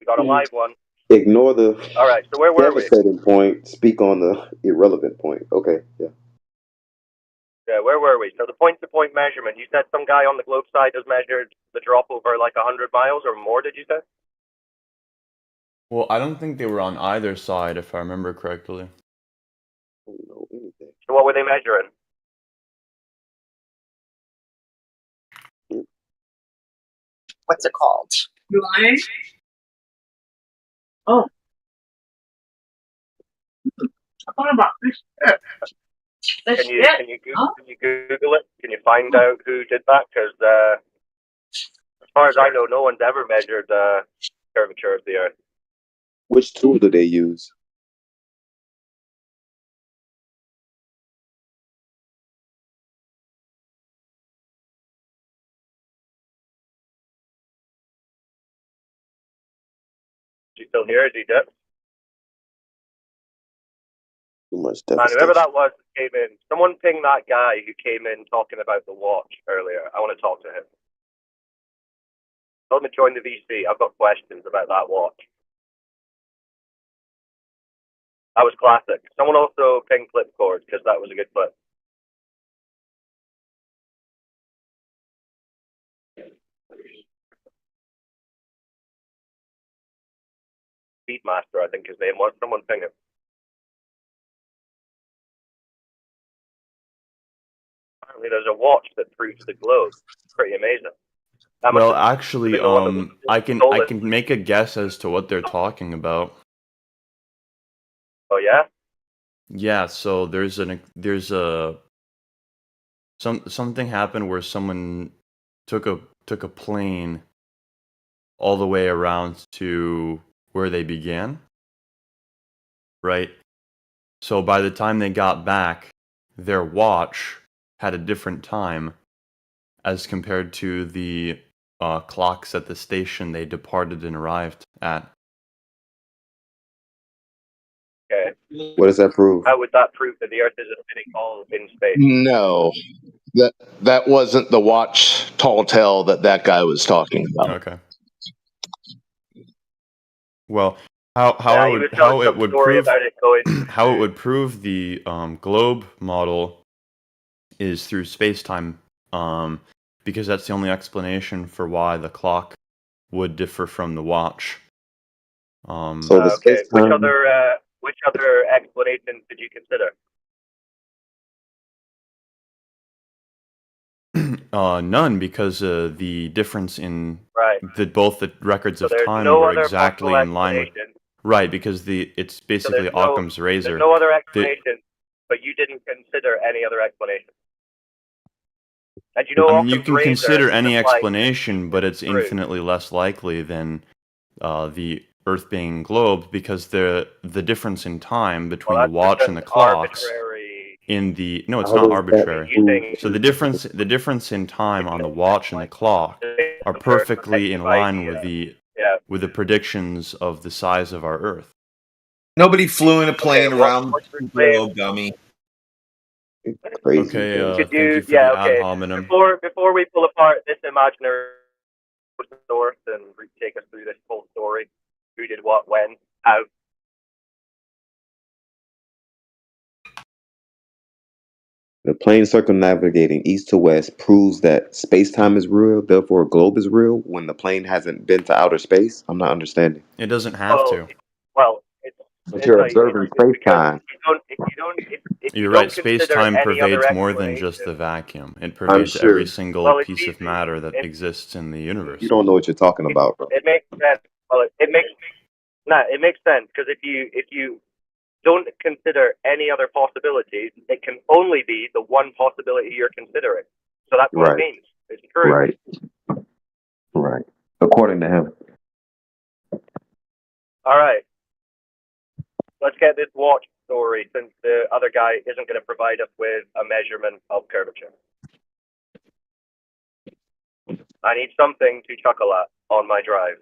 We got a live one. Ignore the All right, so where were we? devastating point. Speak on the irrelevant point. Okay, yeah. Yeah, where were we? So the point-to-point measurement. You said some guy on the globe side has measured the drop over like 100 miles or more. Did you say? Well, I don't think they were on either side, if I remember correctly. I don't know anything. So what were they measuring? what's it called? Line? Oh. I thought about this. Can you Google it? Can you find out who did that? Because as far as I know, no one's ever measured curvature of the Earth. Which tool do they use? Is he still here? Is he dead? Too much Man, devastation. whoever that was that came in, someone ping that guy who came in talking about the watch earlier. I want to talk to him. Tell him to join the VC. I've got questions about that watch. That was classic. Someone also ping Flipcord, because that was a good clip. Speedmaster, I think his name was. Someone ping him. Apparently there's a watch that proves the globe. Pretty amazing. Well, actually, I can make a guess as to what they're talking about. Oh yeah? Yeah, so something happened where someone took a plane all the way around to where they began. Right? So by the time they got back, their watch had a different time as compared to the clocks at the station they departed and arrived at. Okay. What does that prove? How would that prove that the Earth is a spinning ball in space? No, that wasn't the watch tall tale that guy was talking about. Okay. Well, how it would prove the globe model is through space-time, because that's the only explanation for why the clock would differ from the watch. So the okay. Which other explanations did you consider? None, because the difference in Right. both the records So of there's time no were other exactly possible in line with. explanation. Right, because it's basically there's Occam's razor. There's no other explanation, but you didn't consider any other explanation. And you know, I mean, you Occam's can razor consider is any just like- explanation, but it's infinitely less likely than the Earth being globed, because the difference in time between the watch and the clocks it's not arbitrary. So the difference in time on the watch and the clock are perfectly in line with the predictions of the size of our Earth. Nobody flew in a plane around the globe, dummy. Crazy. Okay, thank you for the ad hominem. Before we pull apart this imaginary source and take us through this whole story, who did what, when, how. The plane circumnavigating east to west proves that space-time is real, therefore a globe is real, when the plane hasn't been to outer space? I'm not understanding. It doesn't have to. Well, But you're observing space-time. You're right, space-time pervades more than just the vacuum. It pervades every single piece of matter that exists in the universe. You don't know what you're talking about, bro. It makes sense. Well, it makes No, it makes sense because if you don't consider any other possibilities, it can only be the one possibility you're considering. So that's what it means. It's true. Right. According to him. All right. Let's get this watch story since the other guy isn't going to provide us with a measurement of curvature. I need something to chuckle at on my drive.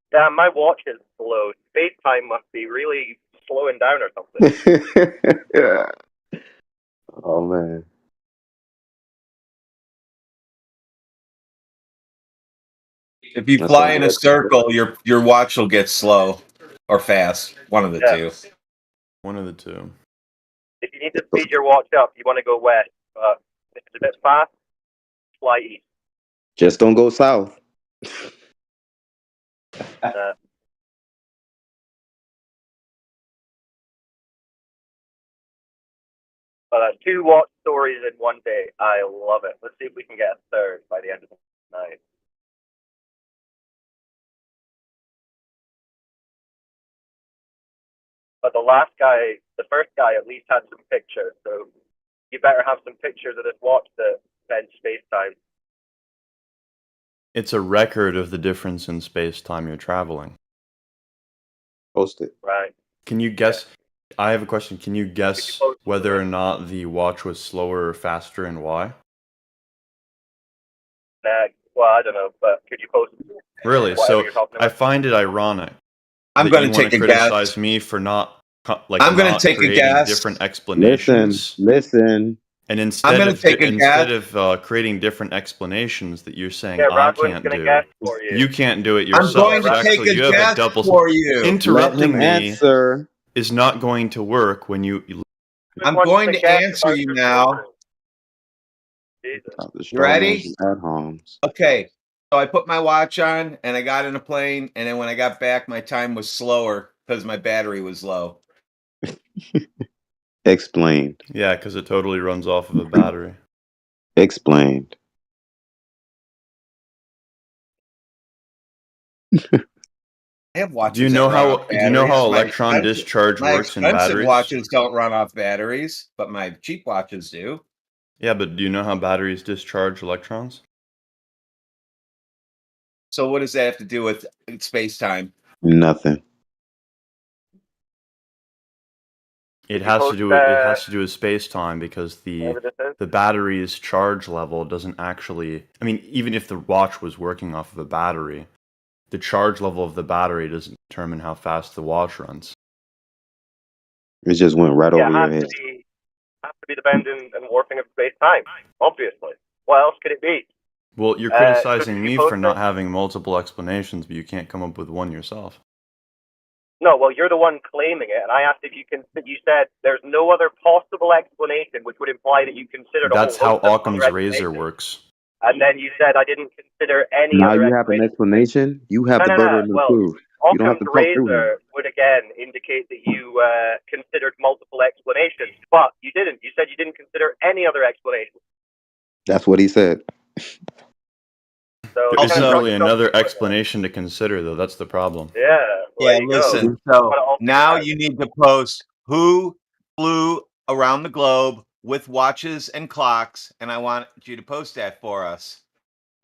Damn, my watch is slow. Space-time must be really slowing down or something. Yeah. Oh, man. If you fly in a circle, your watch will get slow or fast. One of the two. One of the two. If you need to speed your watch up, you want to go west. But if it's a bit fast, fly east. Just don't go south. But that's 2 watch stories in one day. I love it. Let's see if we can get a third by the end of the night. But the first guy at least had some pictures, so you better have some pictures of this watch that bends space-time. It's a record of the difference in space-time you're traveling. Post it. Right. Can you guess? I have a question. Can you guess whether or not the watch was slower or faster and why? Well, I don't know, but could you post Really? So I find it ironic. I'm going to take a guess. Criticize me for not I'm going to take a guess. Different explanations. Listen. And instead of creating different explanations that you're saying I can't do, you can't do it yourself. I'm going to take a guess for you. Interrupting me is not going to work when you. I'm going to answer you now. You ready? Okay. So I put my watch on and I got in a plane, and then when I got back, my time was slower because my battery was low. Explained. Yeah, because it totally runs off of a battery. Explained. I have watches. Do you know how electron discharge works in batteries? My expensive watches don't run off batteries, but my cheap watches do. Yeah, but do you know how batteries discharge electrons? So what does that have to do with space-time? Nothing. It has to do with space-time because the battery's charge level doesn't actually. I mean, even if the watch was working off of a battery, the charge level of the battery doesn't determine how fast the watch runs. It just went right over your head. It has to be the bending and warping of space-time, obviously. What else could it be? Well, you're criticizing me for not having multiple explanations, but you can't come up with one yourself. No, well, you're the one claiming it, and I asked if you can. You said there's no other possible explanation, which would imply that you considered. That's how Occam's razor works. And then you said I didn't consider any now other. Now you have an explanation. You have the burden of proof. You don't have to talk through razor would again indicate that you considered multiple explanations, but you didn't. You said you didn't consider any other explanation. That's what he said. So there isn't really another explanation to consider, though. That's the problem. Yeah. Yeah, listen. So now you need to post who flew around the globe with watches and clocks, and I want you to post that for us.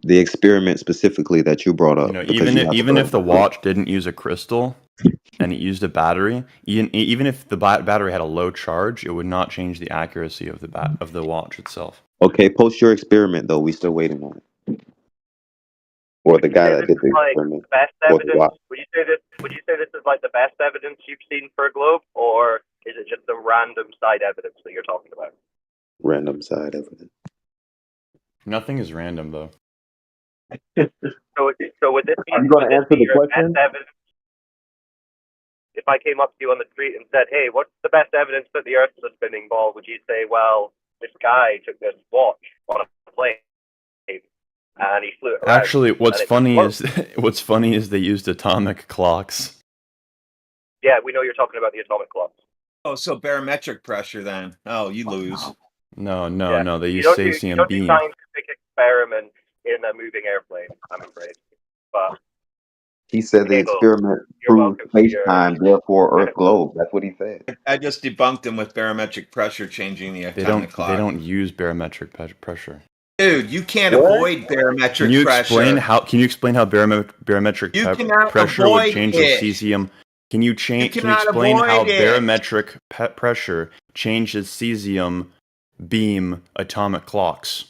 The experiment specifically that you brought up. Even if the watch didn't use a crystal and it used a battery, even if the battery had a low charge, it would not change the accuracy of the watch itself. Okay, post your experiment though. We still waiting on it. Or the guy that did the experiment. Best evidence. Would you say this is like the best evidence you've seen for a globe, or is it just the random side evidence that you're talking about? Random side evidence. Nothing is random though. So would this be? I'm going to answer the question. If I came up to you on the street and said, "Hey, what's the best evidence that the Earth is a spinning ball?" Would you say, "Well, this guy took this watch on a plane and he flew it around"? Actually, what's funny is they used atomic clocks. Yeah, we know you're talking about the atomic clocks. Oh, so barometric pressure then. Oh, you lose. No, they You use don't cesium do beam. scientific experiments in a moving airplane, I'm afraid. But he said the experiment proved space-time, therefore Earth globe. That's what he said. I just debunked him with barometric pressure changing the atomic clock. They don't use barometric pressure. Dude, you can't avoid barometric Can you pressure. explain how barometric pressure would change the cesium? Can you explain how barometric pressure changes cesium beam atomic clocks?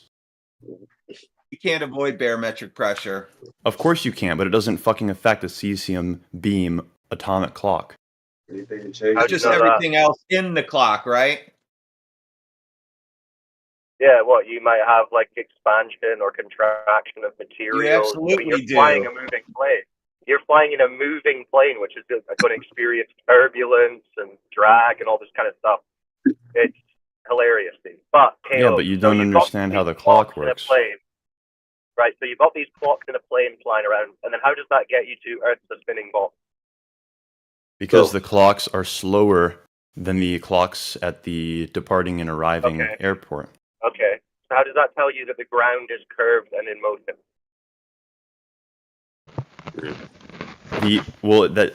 You can't avoid barometric pressure. Of course you can, but it doesn't fucking affect the cesium beam atomic clock. It's just everything else in the clock, right? Yeah, what, you might have like expansion or contraction of materials. You absolutely you're flying a moving plane. You're flying in a moving plane, which is going to experience turbulence and drag and all this kind of stuff. It's hilarious, dude. But yeah, but you don't understand how the clock works. Right, so you've got these clocks in a plane flying around, and then how does that get you to Earth, the spinning ball? Because the clocks are slower than the clocks at the departing and arriving airport. Okay, so how does that tell you that the ground is curved and in motion?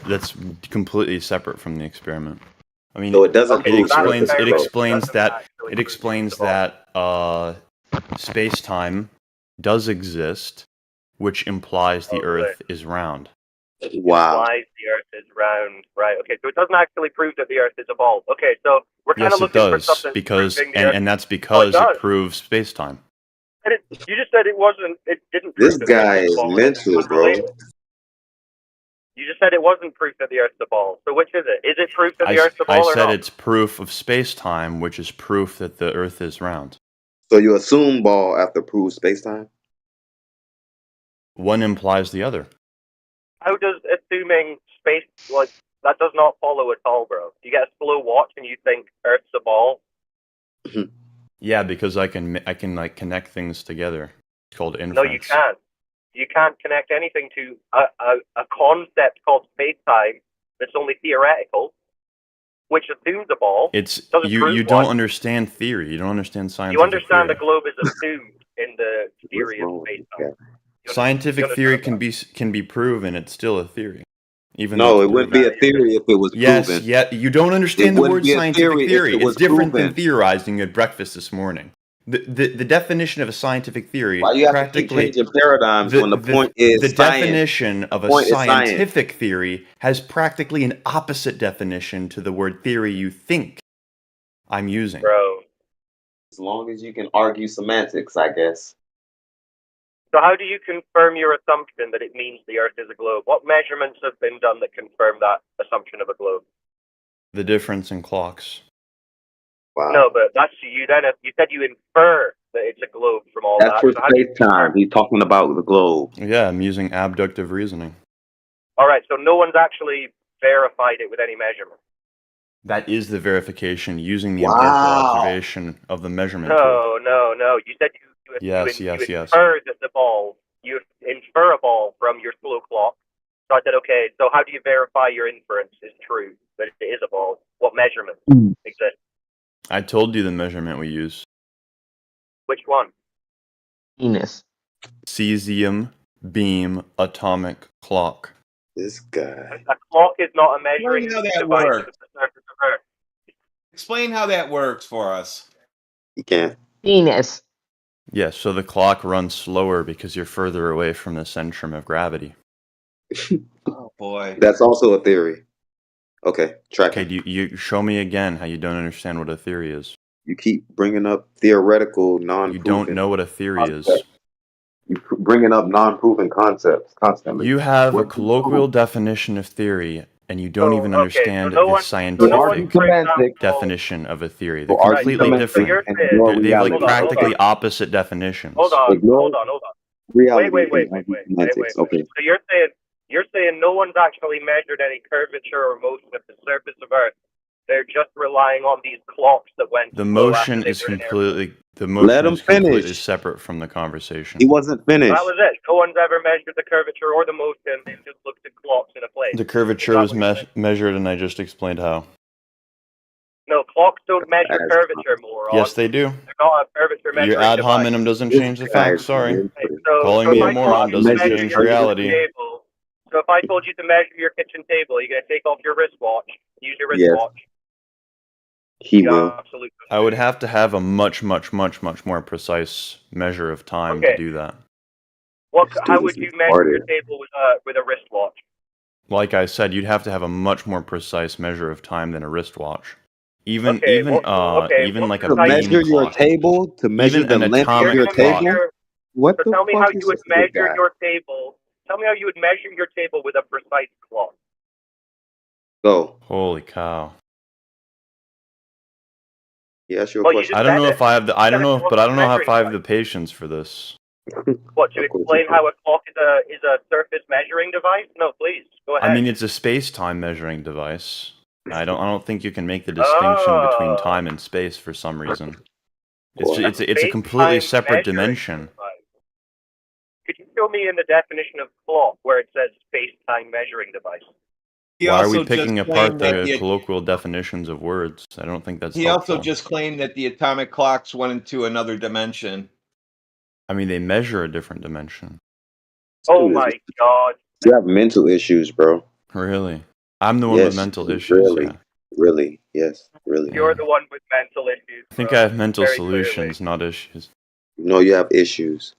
That's completely separate from the experiment. I mean, so it doesn't. It explains that space-time does exist, which implies the Earth is round. Wow. Implies the Earth is round, right? Okay, so it doesn't actually prove that the Earth is a ball. Okay, so we're kind of looking for something because and that's because it proves space-time. And you just said it wasn't. It didn't. Prove This guy is mental, bro. You just said it wasn't proof that the Earth's a ball. So which is it? Is it proof that the Earth's a ball or not? I said it's proof of space-time, which is proof that the Earth is round. So you assume ball after prove space-time? One implies the other. How does assuming space, like, that does not follow at all, bro? You get a slow watch and you think Earth's a ball? Yeah, because I can like connect things together. It's called inference. No, you can't. You can't connect anything to a concept called space-time that's only theoretical, which assumes a ball. You don't understand theory. You don't understand science. You understand the globe is assumed in the theory of space-time. Scientific theory can be proven. It's still a theory. Even no, it wouldn't be a theory if it was proven. Yes, you don't understand the word scientific theory. It's different than theorizing at breakfast this morning. The definition of a scientific theory. Why you have to keep changing paradigms when the point is the science. Definition of a scientific theory has practically an opposite definition to the word theory you think I'm using. Bro. As long as you can argue semantics, I guess. So how do you confirm your assumption that it means the Earth is a globe? What measurements have been done that confirm that assumption of a globe? The difference in clocks. Wow. No, but that's you. Then you said you infer that it's a globe from all that. That's so for space-time. He's talking about the globe. Yeah, I'm using abductive reasoning. All right, so no one's actually verified it with any measurement. That is the verification using the empirical observation of the measurement. No. You said you infer that the ball. You infer a ball from your slow clock. So I said, okay. So how do you verify your inference is true that it is a ball? What measurement exists? I told you the measurement we use. Which one? Penis. Cesium beam atomic clock. This guy. A clock is not a measuring device of the surface of Earth. Explain how that works for us. You can't. Penis. Yes, so the clock runs slower because you're further away from the centrum of gravity. Oh boy. That's also a theory. Okay, track. Okay, you show me again how you don't understand what a theory is. You keep bringing up theoretical, non-proven. You don't know what a theory is. You bringing up non-proven concepts constantly. You have a colloquial definition of theory, and you don't even understand the scientific definition of a theory. They're completely different. They have like practically opposite definitions. Hold on. Reality. Wait. Okay. So you're saying no one's actually measured any curvature or motion of the surface of Earth. They're just relying on these clocks that went. The motion is completely separate from the conversation. He wasn't finished. That was it. No one's ever measured the curvature or the motion. They've just looked at clocks in a plane. The curvature was measured, and I just explained how. No, clocks don't measure curvature, moron. Yes, they do. They're not a curvature measuring Your ad device. hominem doesn't change the facts. Sorry. So Calling me if a I moron told you to doesn't measure change your reality. kitchen table, so if I told you to measure your kitchen table, are you going to take off your wristwatch? Use your Yes. wristwatch. He will. Absolutely. I would have to have a much more precise measure of time to do that. How would you measure your table with a wristwatch? Like I said, you'd have to have a much more precise measure of time than a wristwatch. Even like a to measure your clock. table, to measure Even the an length of atomic your clock. table. What So the tell me fuck how is you would this with measure that? your table. Tell me how you would measure your table with a precise clock. Go. Holy cow. Yes, your Well, you question. just I don't know said if I have the I don't know, but I don't know measuring if I have the patience for this. What, to explain how a clock is a surface measuring device? No, please go ahead. I mean, it's a space-time measuring device. I don't think you can make the distinction between time and space for some reason. It's a completely separate dimension. Device. Could you show me in the definition of clock where it says space-time measuring device? Why are we picking apart the colloquial definitions of words? I don't think that's helpful. Also just claimed that the atomic clocks went into another dimension. I mean, they measure a different dimension. Oh my god. You have mental issues, bro. Really? I'm the one with mental issues. Really. Yeah. Really. Yes. Really. You're the one with mental issues. I think I have mental solutions, not issues. No, you have issues.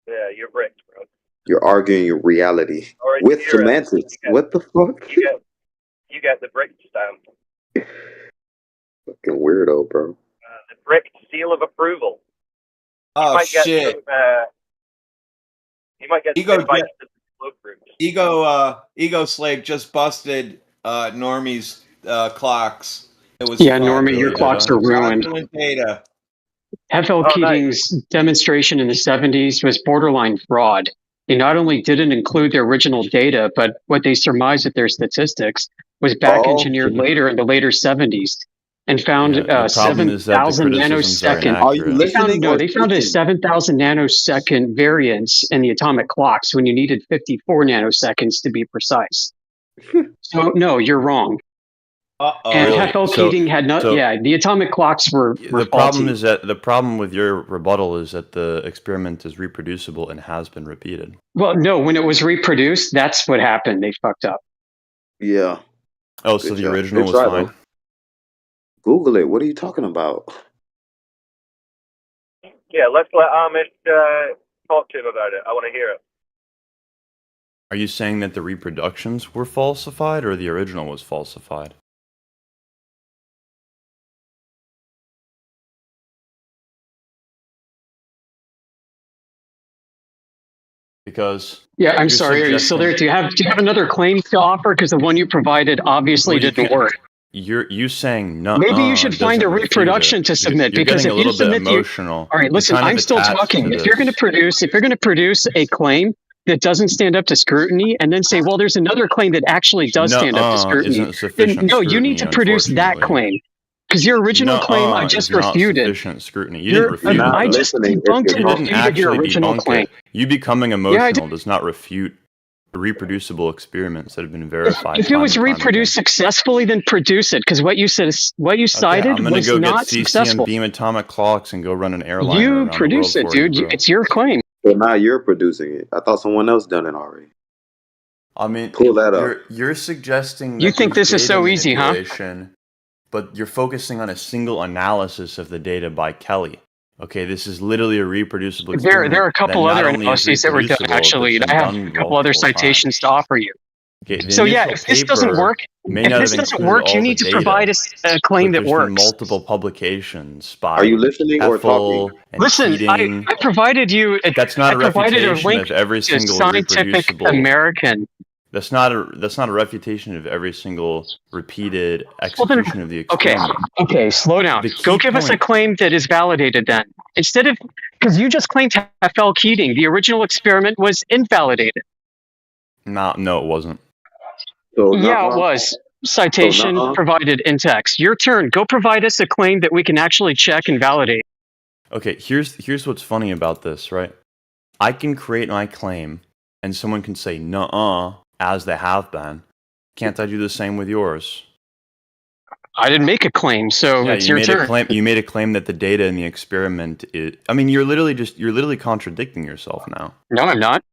Yeah, you're bricked, bro. You're arguing your reality with semantics. What the fuck? You get the bricked stamp. Fucking weirdo, bro. The bricked seal of approval. Oh shit! You might get some advice to the club groups. Ego slave just busted Normie's clocks. It was Normie, your clocks are ruined. Data. F.L. Keating's demonstration in the 70s was borderline fraud. They not only didn't include their original data, but what they surmised at their statistics was back engineered later in the later 70s and found 7,000 nanosecond. Are you listening? They found a 7,000 nanosecond variance in the atomic clocks when you needed 54 nanoseconds to be precise. So no, you're wrong. And F.L. Keating had not. The atomic clocks were the problem is that the problem with your rebuttal is that the experiment is reproducible and has been repeated. Well, no, when it was reproduced, that's what happened. They fucked up. Yeah. Oh, so the original was fine. Google it. What are you talking about? Yeah, let's let Amish talk to him about it. I want to hear it. Are you saying that the reproductions were falsified or the original was falsified? Because I'm sorry. Are you still there? Do you have another claim to offer? Because the one you provided obviously didn't work. You saying no? Maybe you should find a reproduction to submit. You're because getting if a you little bit submit emotional. All right, listen. I'm still talking. If you're going to produce a claim that doesn't stand up to scrutiny, and then say, well, there's another claim that actually does stand up to scrutiny, then no, you need to produce that claim. Because your original claim, I just refuted. Sufficient scrutiny. You didn't refute. I just debunked and refuted your original claim. You becoming emotional does not refute reproducible experiments that have been verified. If it was reproduced successfully, then produce it. Because what you cited was not successful. I'm going to go get CCM beam atomic clocks and go run an airliner. You produce it, dude. It's your claim. So now you're producing it. I thought someone else done it already. I mean, pull that up. You're suggesting you think this is so easy, huh? But you're focusing on a single analysis of the data by Kelly. Okay, this is literally a reproducible experiment. There are a couple other analyses that were done, actually. I have a couple other citations to offer you. Okay, so if this doesn't work, you need to provide us a claim that works. Multiple publications by Are you listening or talking? Listen, I provided you. That's not a refutation of every to single Scientific American. That's not a refutation of every single repeated execution of the experiment. Okay, slow down. Go give us a claim that is validated then. Instead of, because you just claimed F.L. Keating, the original experiment was invalidated. No, it wasn't. So it was. Citation provided in text. Your turn. Go provide us a claim that we can actually check and validate. Okay, here's what's funny about this, right? I can create my claim, and someone can say, nuh-uh, as they have been. Can't I do the same with yours? I didn't make a claim, so Yeah, it's your turn. You made a claim that the data in the experiment is. I mean, you're literally contradicting yourself now. No, I'm not.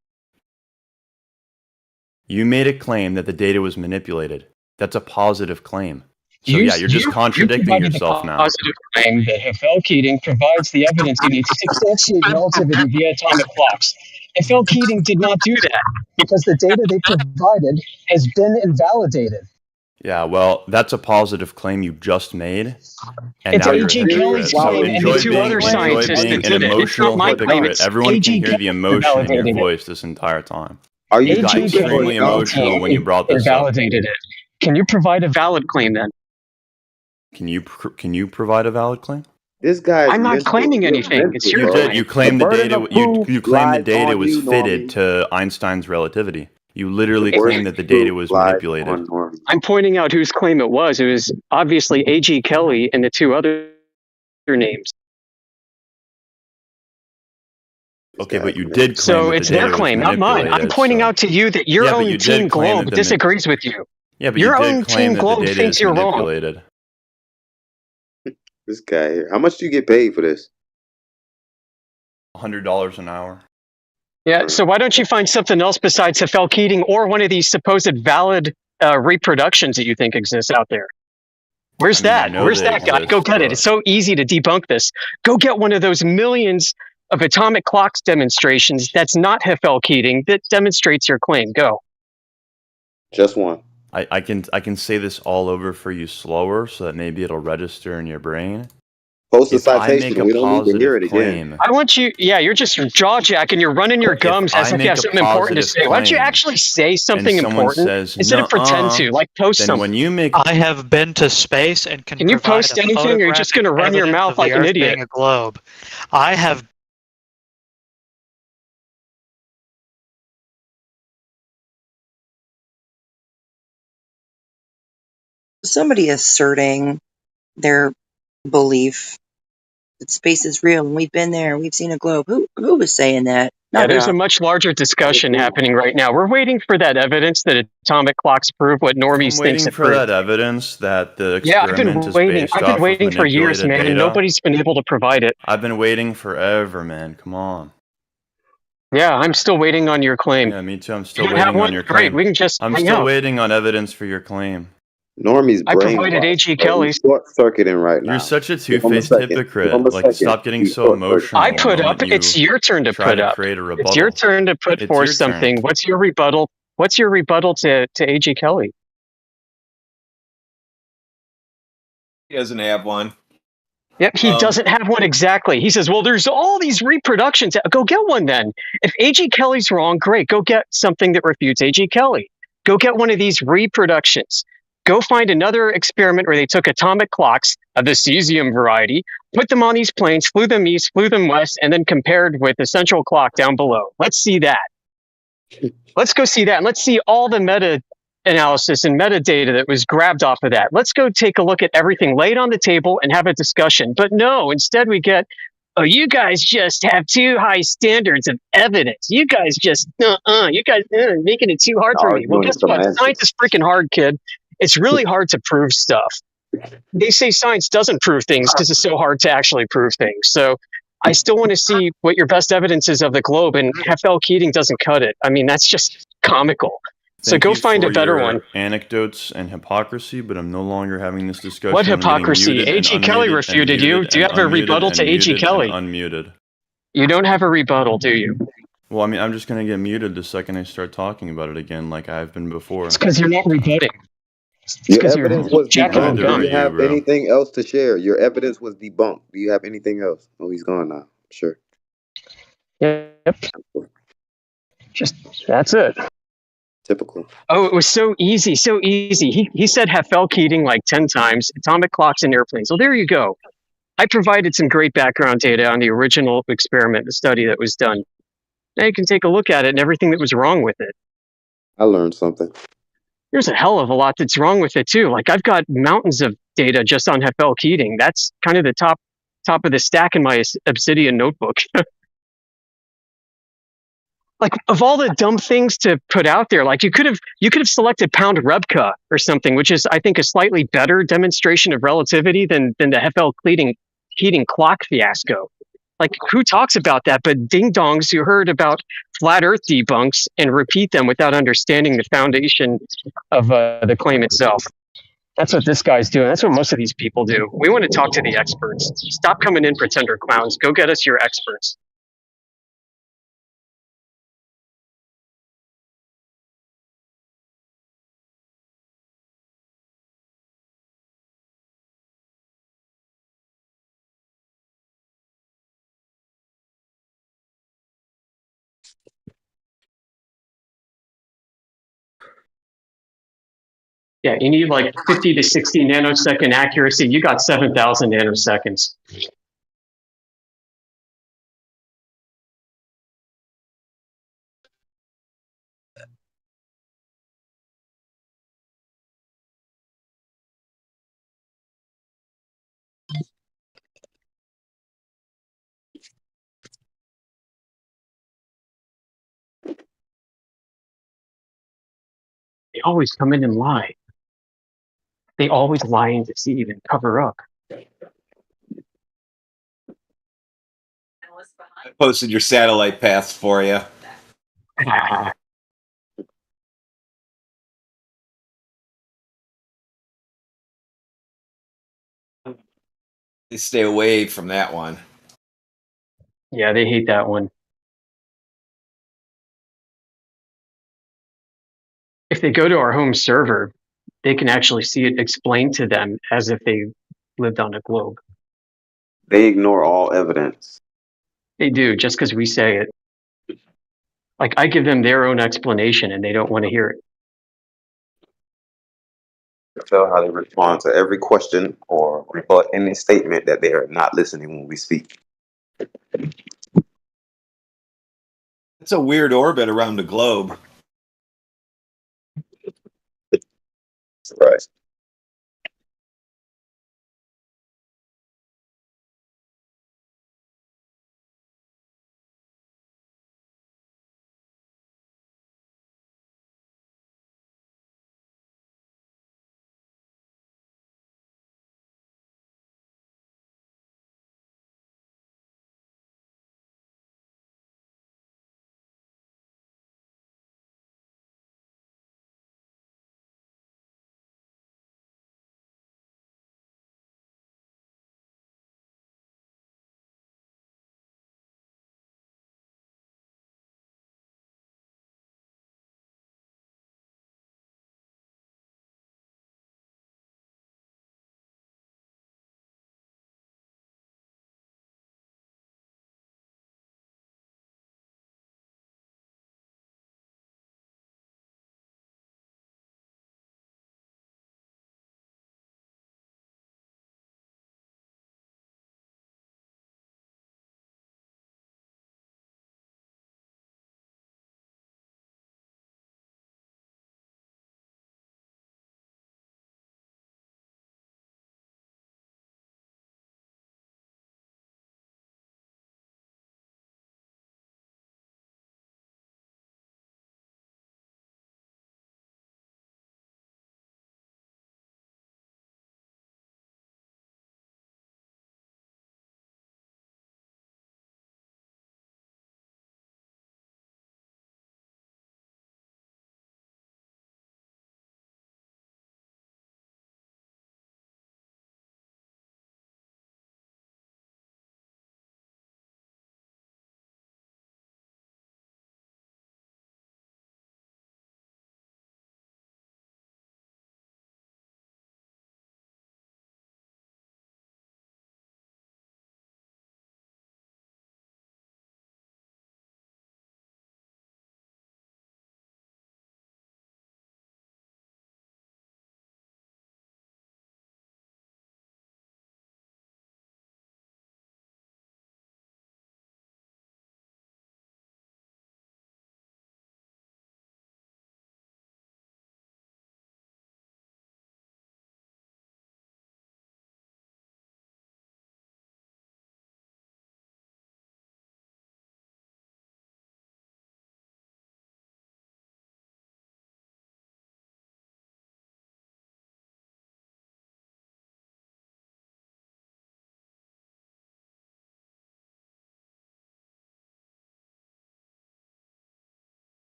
You made a claim that the data was manipulated. That's a positive claim. So you're just contradicting yourself now. Positive claim that Hafel Keating provides the evidence you need to substantiate relativity via atomic clocks. Hafel Keating did not do that because the data they provided has been invalidated. Yeah, well, that's a positive claim you just made. And It's now you're a A.G. hypocrite. Kelly's So claim and the two other scientists that did it. It's not my claim. It's Everyone can hear the emotion in your invalidated it. voice this entire time. Are You you got extremely emotional when you brought this up. Invalidated it. Can you provide a valid claim then? Can you provide a valid claim? This guy. I'm not claiming anything. It's your claim. You claimed the data. You claimed the data was fitted to Einstein's relativity. You literally claimed that the data was manipulated. I'm pointing out whose claim it was. It was obviously A.G. Kelly and the two other names. Okay, but you did claim so that it's the data their claim, was not mine. I'm pointing out to you that your own Team Globe disagrees with you. Yeah, but your you own did claim Team that Globe the data thinks is you're manipulated. This guy here. How much do you get paid for this? $100 an hour. Yeah, so why don't you find something else besides Hafel Keating or one of these supposed valid reproductions that you think exists out there? Where's that? Where's that guy? Go get it. It's so easy to debunk this. Go get one of those millions of atomic clocks demonstrations that's not Hafel Keating that demonstrates your claim. Go. Just one. I can say this all over for you slower so that maybe it'll register in your brain. Post the citation. We don't need to hear it again. I want you, you're just jaw jacking. You're running your gums as if you have something important to say. Why don't you actually say something important instead of pretend to? Like post something. When you make, I have been to space and can you provide post anything, or you're just going to run your mouth like an idiot? Being a globe. I have. Somebody asserting their belief that space is real and we've been there, we've seen a globe. Who was saying that? Yeah, there's a much larger discussion happening right now. We're waiting for that evidence that atomic clocks prove what normies think waiting for that evidence that the experiment is based I've been waiting for years, man, and nobody's been able to provide it. I've been waiting forever, man. Come on. Yeah, I'm still waiting on your claim. Yeah, me too. I'm still waiting on your claim. Great, we can just I'm still waiting on evidence for your claim. Normie's brain. I provided A.G. Kelly's. Short circuiting right now. You're such a two-faced hypocrite. Like, stop getting so emotional. I put up. It's your turn to put up. It's your turn to put forth something. What's your rebuttal? What's your rebuttal to A.G. Kelly? He doesn't have one. Yep, he doesn't have one exactly. He says, well, there's all these reproductions. Go get one then. If A.G. Kelly's wrong, great. Go get something that refutes A.G. Kelly. Go get one of these reproductions. Go find another experiment where they took atomic clocks of the cesium variety, put them on these planes, flew them east, flew them west, and then compared with the central clock down below. Let's see that. Let's go see that. And let's see all the meta-analysis and metadata that was grabbed off of that. Let's go take a look at everything laid on the table and have a discussion. But no, instead we get, oh, you guys just have too high standards of evidence. You guys just, you guys making it too hard for me. Well, guess what? Science is freaking hard, kid. It's really hard to prove stuff. They say science doesn't prove things because it's so hard to actually prove things. So I still want to see what your best evidence is of the globe, and Hafel Keating doesn't cut it. I mean, that's just comical. So go find a better one. Anecdotes and hypocrisy, but I'm no longer having this discussion. What hypocrisy? A.G. Kelly refuted you. Do you have a rebuttal to A.G. Kelly? Unmuted. You don't have a rebuttal, do you? Well, I mean, I'm just going to get muted the second I start talking about it again, like I've been before. It's because you're not rebutting. Your evidence was debunked. Do you have anything else to share? Your evidence was debunked. Do you have anything else? Oh, he's gone now. Sure. Yep. Just that's it. Typical. Oh, it was so easy, so easy. He said Hafel Keating like 10 times, atomic clocks and airplanes. Well, there you go. I provided some great background data on the original experiment, the study that was done. Now you can take a look at it and everything that was wrong with it. I learned something. There's a hell of a lot that's wrong with it too. Like I've got mountains of data just on Hafel Keating. That's kind of the top of the stack in my Obsidian notebook. Like, of all the dumb things to put out there, like you could have selected pound Rebka or something, which is, I think, a slightly better demonstration of relativity than the Heffel Keating clock fiasco. Like, who talks about that but ding dongs who heard about flat Earth debunks and repeat them without understanding the foundation of the claim itself? That's what this guy's doing. That's what most of these people do. We want to talk to the experts. Stop coming in, pretender clowns. Go get us your experts. Yeah, you need like 50 to 60 nanosecond accuracy. You got 7,000 nanoseconds. They always come in and lie. They always lie and deceive and cover up. I posted your satellite paths for you. They stay away from that one. Yeah, they hate that one. If they go to our home server, they can actually see it explained to them as if they lived on a globe. They ignore all evidence. They do, just because we say it. Like, I give them their own explanation and they don't want to hear it. Tell how they respond to every question or rebut any statement that they are not listening when we speak. It's a weird orbit around the globe. Right.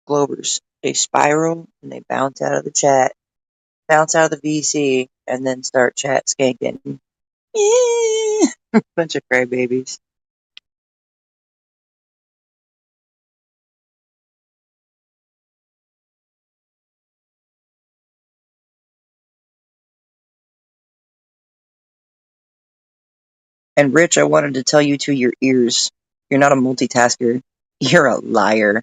Globers. They spiral and they bounce out of the chat, bounce out of the VC, and then start chat skanking. Bunch of crybabies. And Rich, I wanted to tell you to your ears, you're not a multitasker. You're a liar.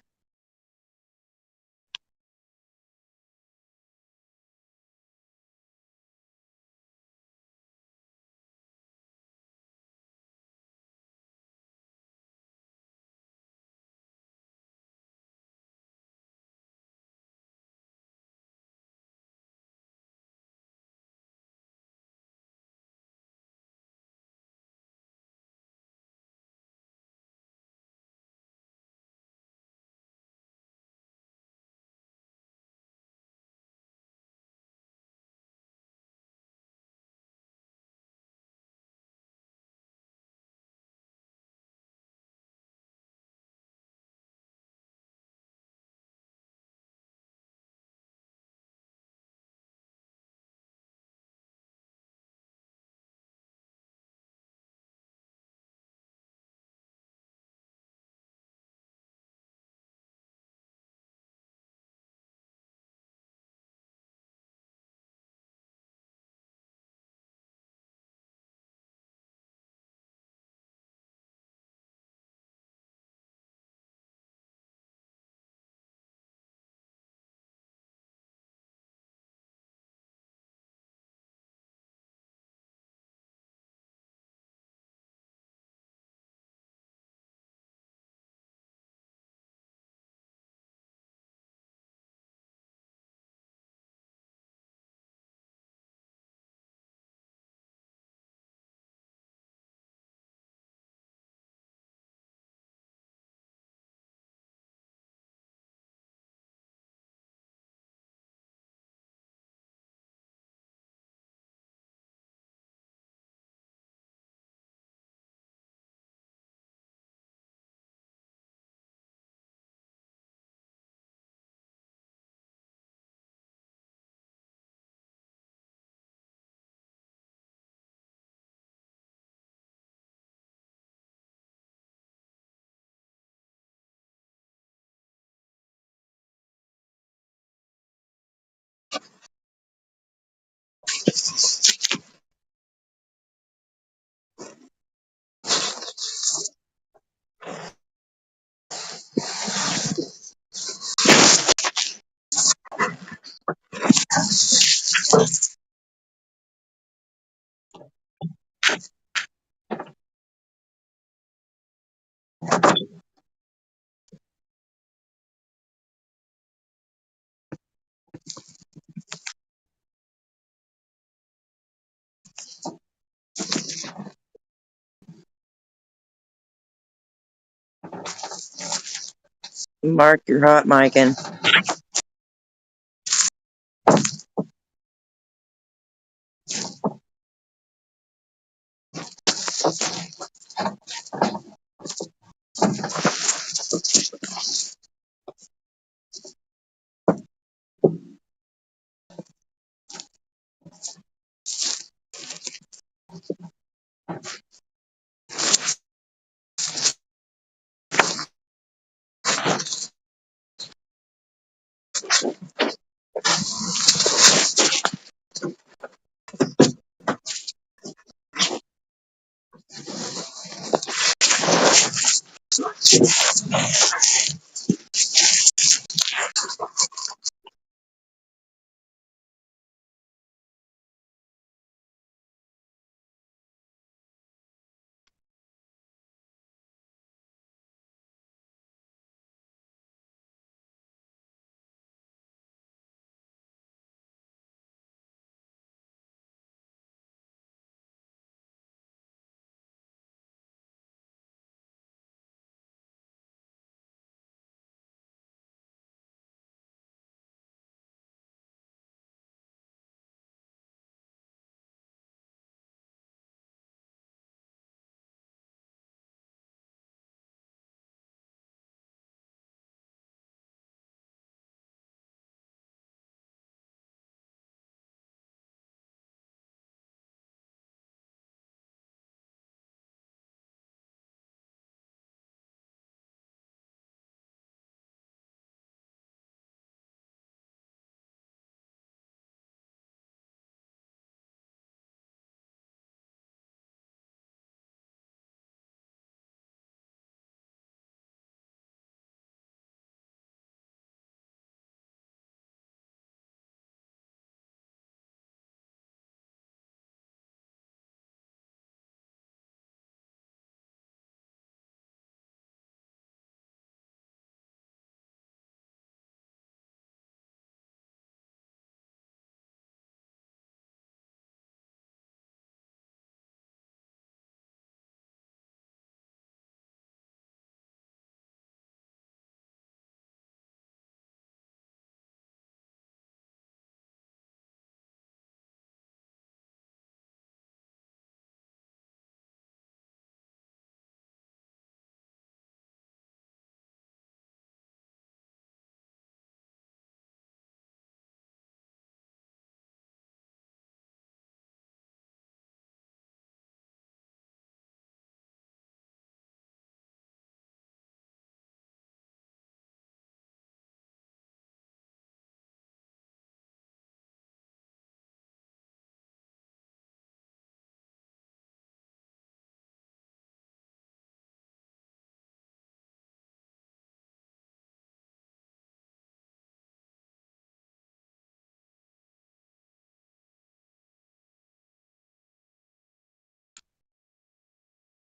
Mark, you're hot micing.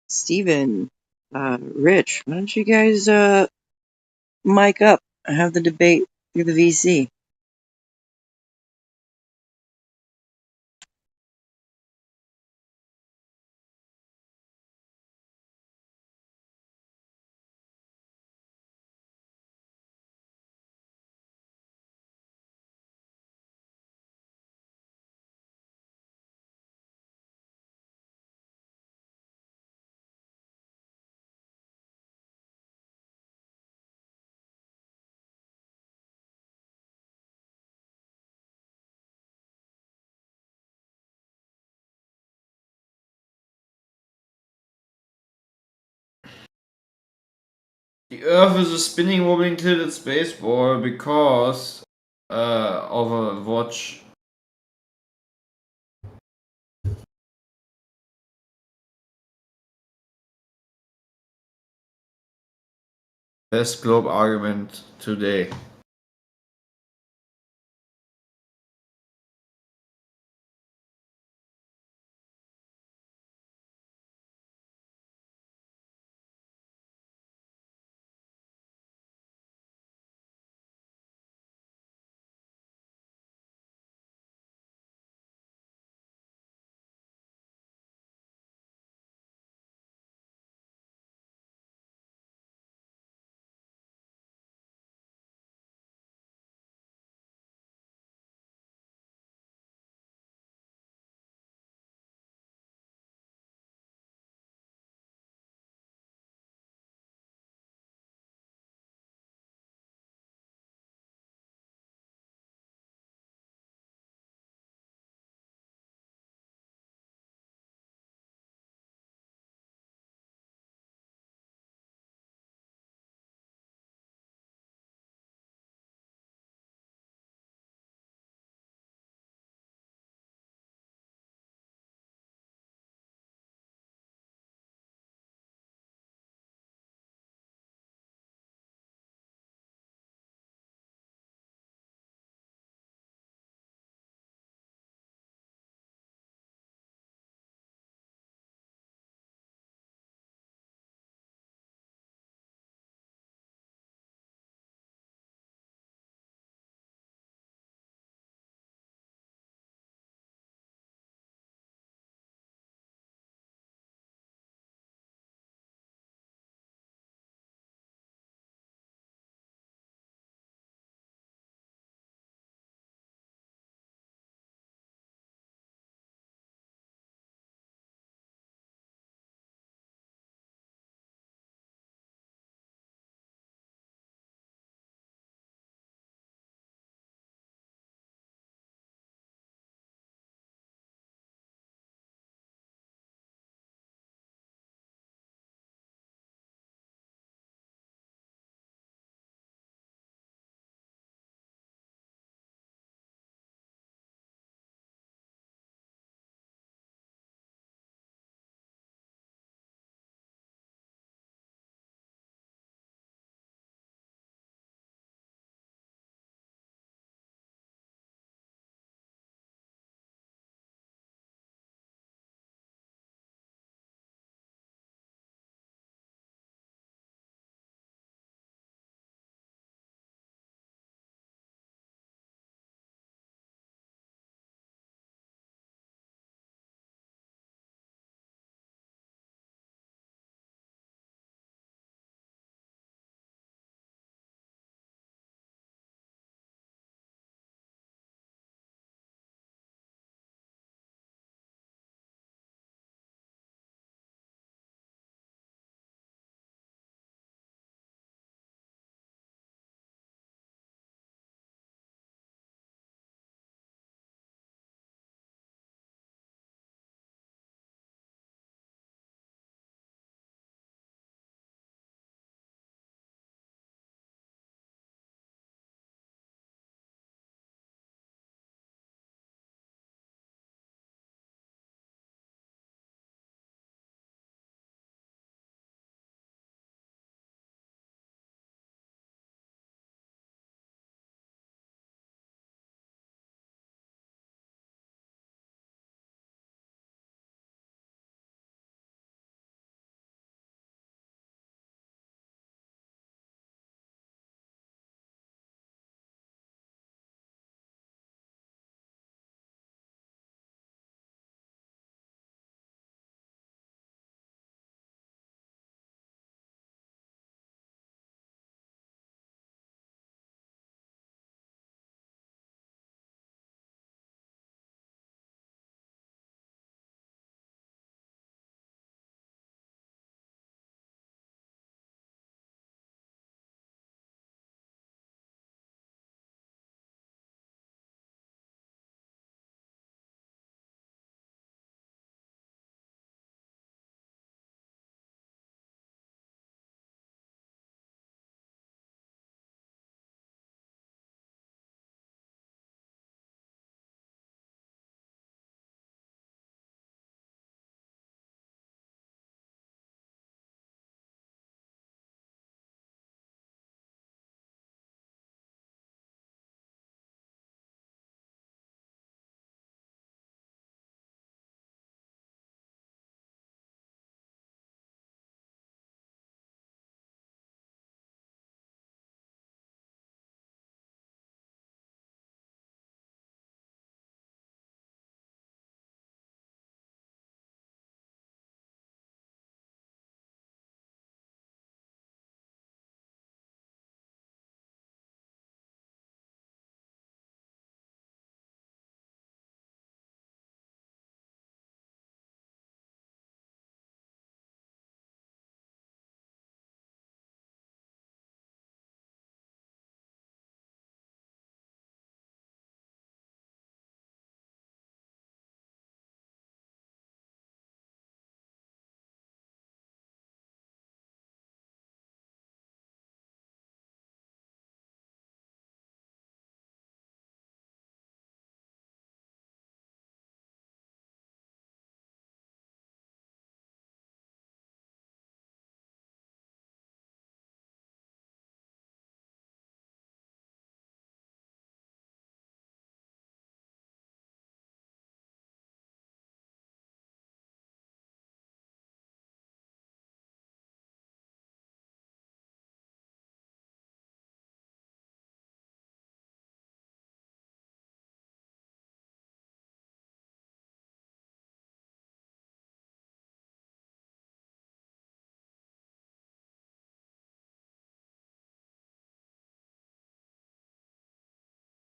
Steven, Rich, why don't you guys mic up and have the debate through the VC? The Earth is a spinning, wobbling, tilted space ball because of a watch. Best globe argument today.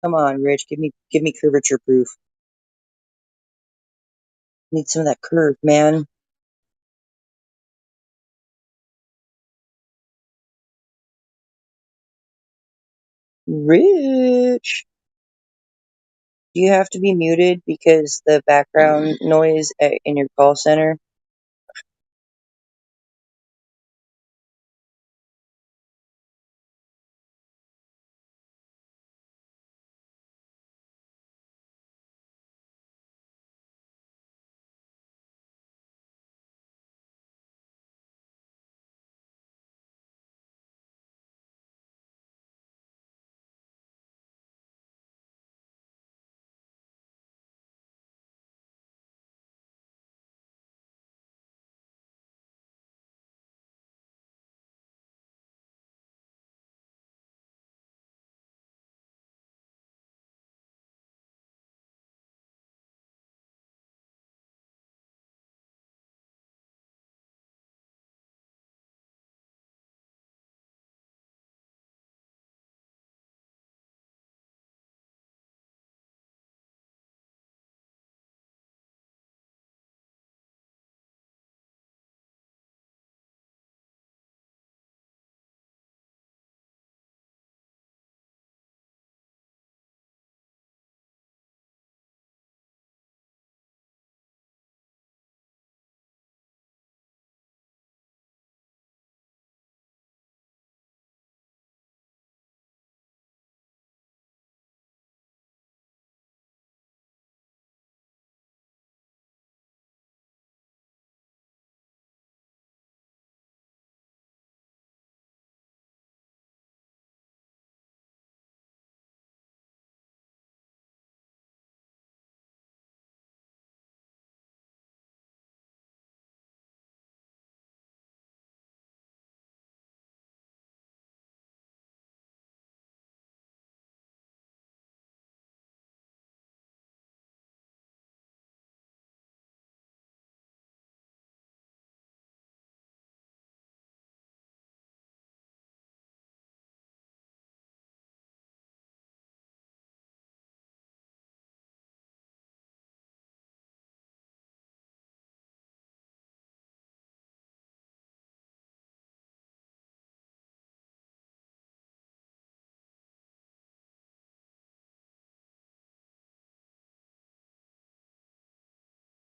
Come on, Rich, give me curvature proof. Need some of that curve, man. Rich, do you have to be muted because the background noise in your call center?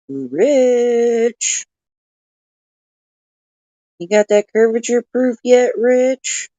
Rich, you got that curvature proof yet, Rich?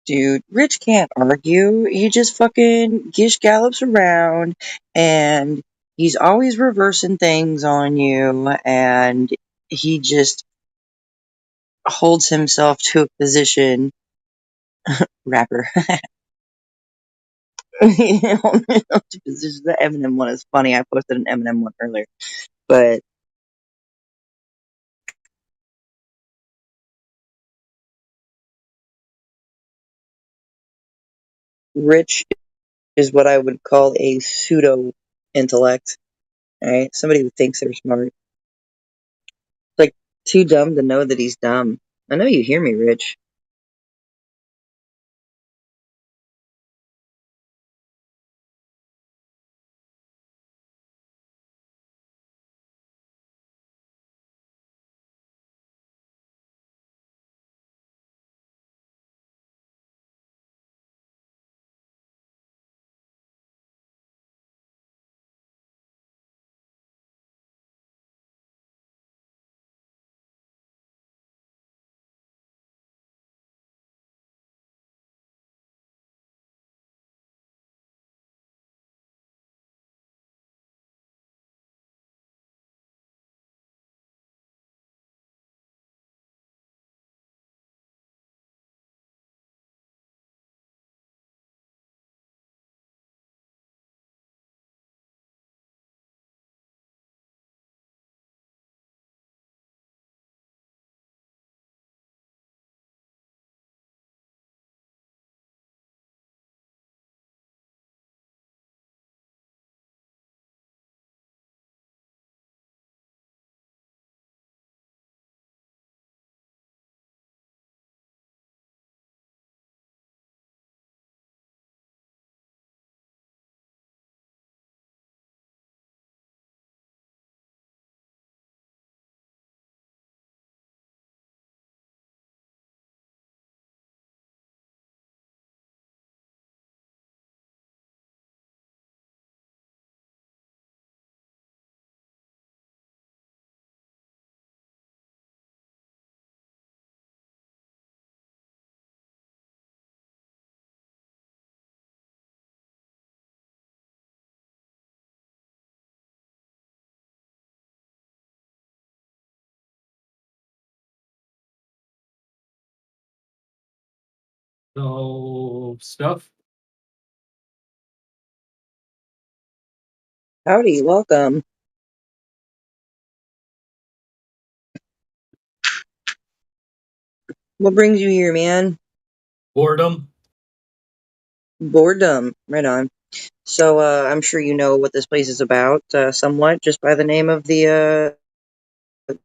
Dude, Rich can't argue. He just fucking gish gallops around, and he's always reversing things on you, and he just holds himself to a position. Rapper. The Eminem one is funny. I posted an Eminem one earlier, but Rich is what I would call a pseudo intellect. Right? Somebody who thinks they're smart. Like too dumb to know that he's dumb. I know you hear me, Rich. So stuff. Howdy, welcome. What brings you here, man? Boredom. Boredom. Right on. So, I'm sure you know what this place is about, somewhat, just by the name of the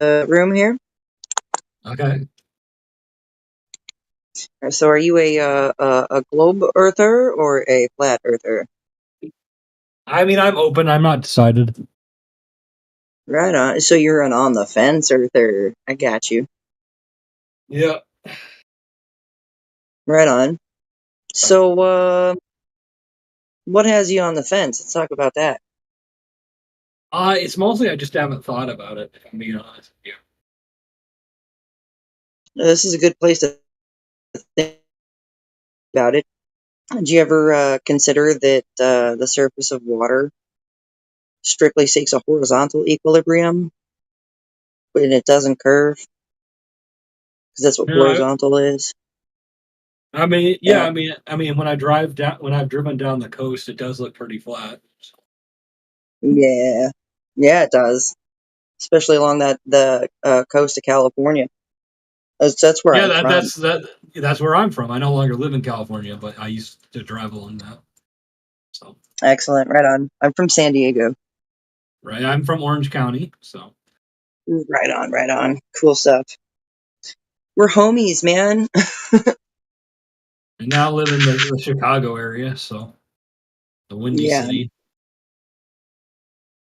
room here. Okay. So, are you a globe earther or a flat earther? I mean, I'm open. I'm not decided. Right on. So you're an on the fence earther. I got you. Yeah. Right on. So, what has you on the fence? Let's talk about that. It's mostly I just haven't thought about it, if I'm being honest with you. This is a good place to think about it. Did you ever consider that the surface of water strictly seeks a horizontal equilibrium, and it doesn't curve? Because that's what No, horizontal is. I mean, yeah, I mean, when I've driven down the coast, it does look pretty flat. Yeah, yeah, it does. Especially along the coast of California. That's where Yeah, I'm from. that's where I'm from. I no longer live in California, but I used to drive along that. So Excellent. Right on. I'm from San Diego. right, I'm from Orange County, so Right on, right on. Cool stuff. We're homies, man. I now live in the Chicago area, so the Windy Yeah, City.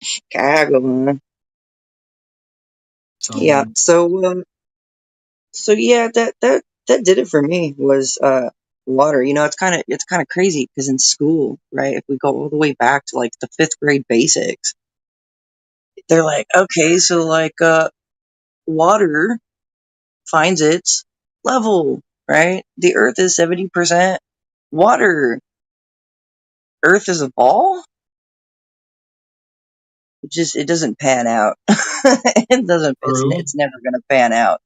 Chicago, huh? So Yeah. So yeah, that did it for me. Was water. You know, it's kind of crazy because in school, right? If we go all the way back to like the 5th grade basics, they're like, okay, so like water finds its level. right? The Earth is 70% water. Earth is a ball? It doesn't pan out. It doesn't, it's never going to pan out.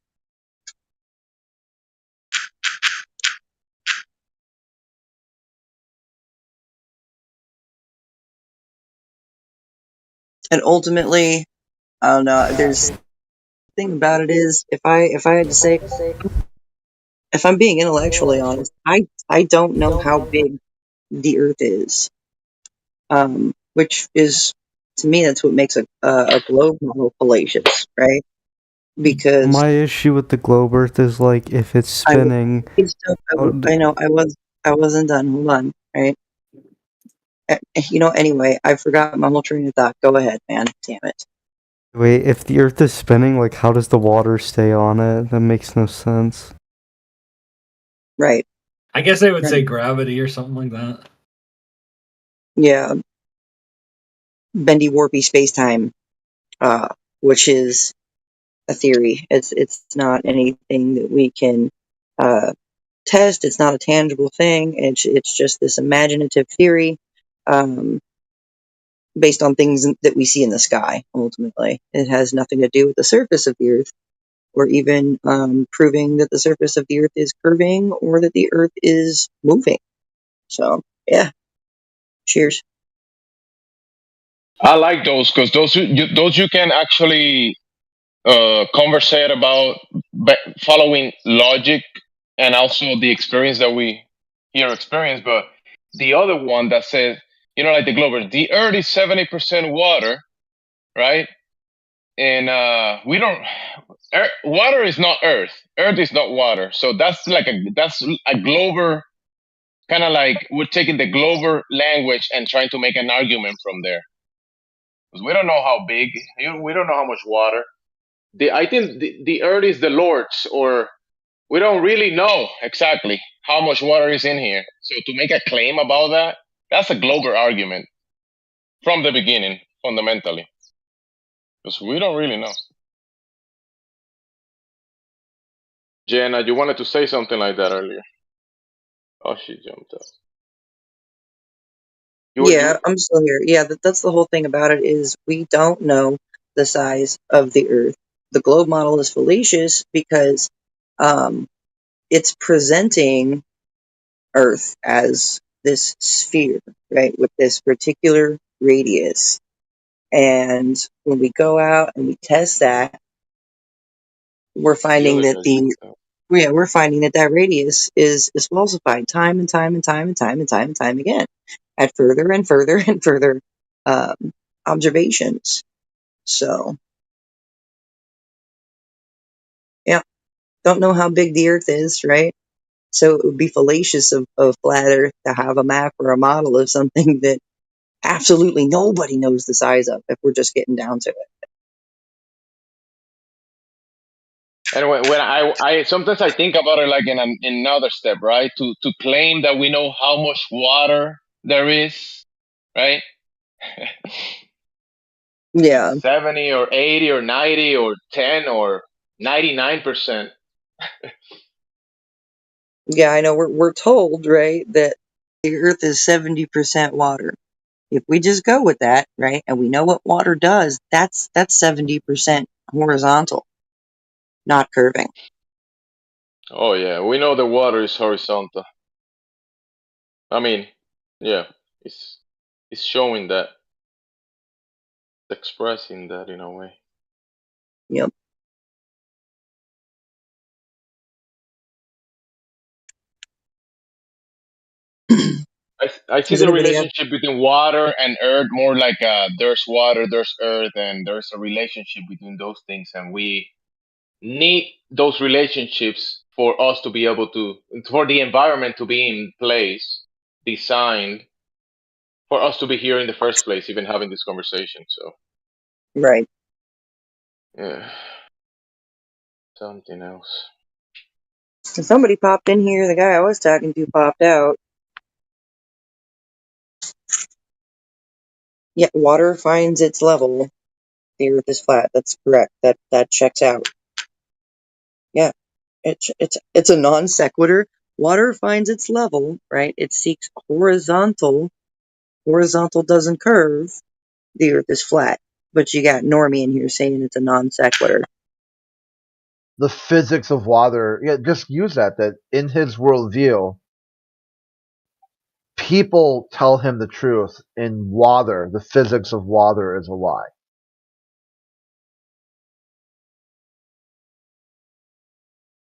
And ultimately, I don't know, there's, the thing about it is, if I had to say, if I'm being intellectually honest, I don't know how big the Earth is. Which is, to me, that's what makes a globe model fallacious, right? Because my issue with the globe Earth is like if it's spinning. I know I wasn't done. Hold on, right? Anyway, I forgot my whole train of thought. Go ahead, man. Damn it. Wait, if the Earth is spinning, like how does the water stay on it? That makes no sense. Right. I guess I would say gravity or something like that. Yeah. Bendy warpy space-time, which is a theory. It's not anything that we can test. It's not a tangible thing. It's just this imaginative theory, based on things that we see in the sky. Ultimately, it has nothing to do with the surface of the Earth, or even proving that the surface of the Earth is curving or that the Earth is moving. So yeah, cheers. I like those because those you can actually conversate about following logic and also the experience that we here experience. But the other one that says, like the globe, the Earth is 70% water, right? And we don't. Water is not Earth. Earth is not water. So that's a Glober, kind of like we're taking the Glober language and trying to make an argument from there. Because we don't know how big. We don't know how much water. I think the Earth is the Lord's, or we don't really know exactly how much water is in here. So to make a claim about that, that's a Glober argument from the beginning, fundamentally, because we don't really know. Jenna, you wanted to say something like that earlier. Oh, she jumped up. I'm still here. Yeah, that's the whole thing about it, is we don't know the size of the Earth. The globe model is fallacious because it's presenting Earth as this sphere, right, with this particular radius. And when we go out and we test that, we're finding that we're finding that radius is falsified time and time and time and time and time and time again at further and further and further observations. So, yeah, don't know how big the Earth is, right? So it would be fallacious of Flat Earth to have a map or a model of something that absolutely nobody knows the size of, if we're just getting down to it. And when I sometimes I think about it like in another step, right? To claim that we know how much water there is, right? Yeah. 70 or 80 or 90 or 10 or 99%. Yeah, I know we're told, right, that the Earth is 70% water. If we just go with that, right, and we know what water does, that's 70% horizontal, not curving. Oh yeah, we know the water is horizontal. I mean, yeah, it's showing that, expressing that in a way. Yep. I see the relationship between water and earth more like there's water, there's earth, and there's a relationship between those things, and we need those relationships for us to be able to, for the environment to be in place, designed for us to be here in the first place, even having this conversation. So, right. Yeah. Something else. Somebody popped in here. The guy I was talking to popped out. Yeah, water finds its level. The Earth is flat. That's correct. That checks out. Yeah. It's a non sequitur. Water finds its level, right? It seeks horizontal. Horizontal doesn't curve. The Earth is flat. But you got Normie in here saying it's a non sequitur. The physics of water. Yeah, just use that in his worldview, people tell him the truth. In water, the physics of water is a lie.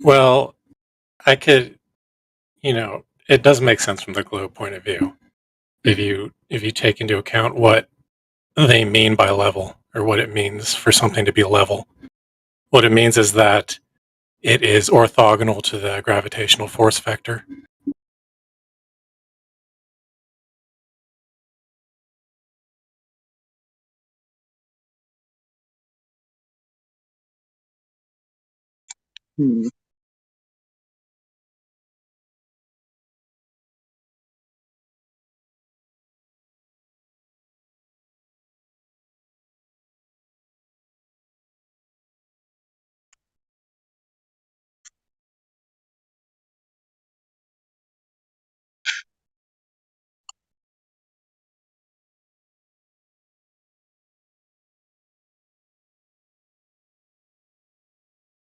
Well, I could, it does make sense from the globe point of view. If you take into account what they mean by level, or what it means for something to be level. What it means is that it is orthogonal to the gravitational force vector.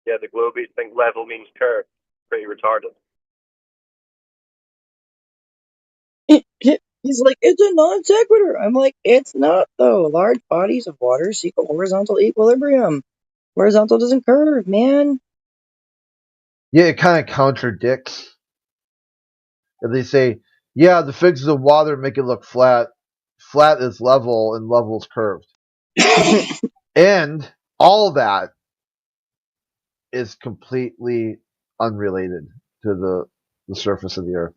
Yeah, the globies think level means curve. Pretty retarded. He's like, it's a non sequitur. I'm like, it's not though. Large bodies of water seek a horizontal equilibrium. Horizontal doesn't curve, man. Yeah, it kind of contradicts. If they say, yeah, the physics of water make it look flat. Flat is level and level is curved. And all that is completely unrelated to the surface of the Earth.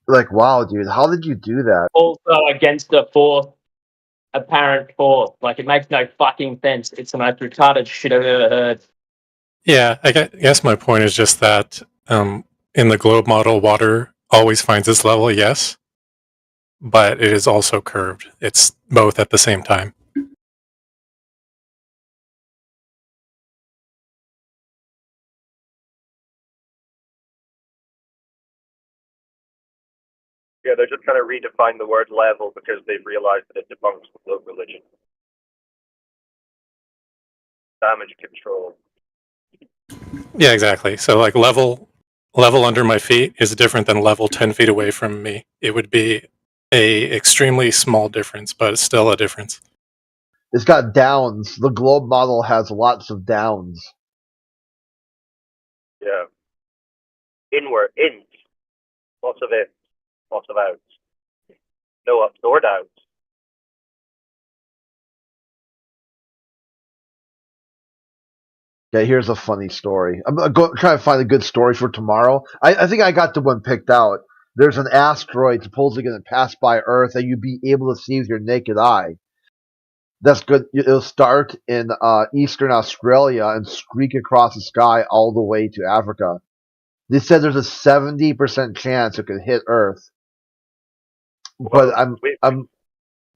Like, wow, dude, how did you do that? Also against the fourth apparent force. Like, it makes no fucking sense. It's the most retarded shit I've ever heard. Yeah, I guess my point is just that in the globe model, water always finds its level, yes, but it is also curved. It's both at the same time. Yeah, they're just trying to redefine the word level because they've realized that it debunks the globe religion. Damage control. Yeah, exactly. So like level under my feet is different than level 10 feet away from me. It would be a extremely small difference, but it's still a difference. It's got downs. The globe model has lots of downs. Yeah. Inward, ins. Lots of ins. Lots of outs. No ups or downs. Yeah, here's a funny story. I'm trying to find a good story for tomorrow. I think I got the one picked out. There's an asteroid supposedly going to pass by Earth that you'd be able to see with your naked eye. That's good. It'll start in eastern Australia and streak across the sky all the way to Africa. They said there's a 70% chance it could hit Earth. But I'm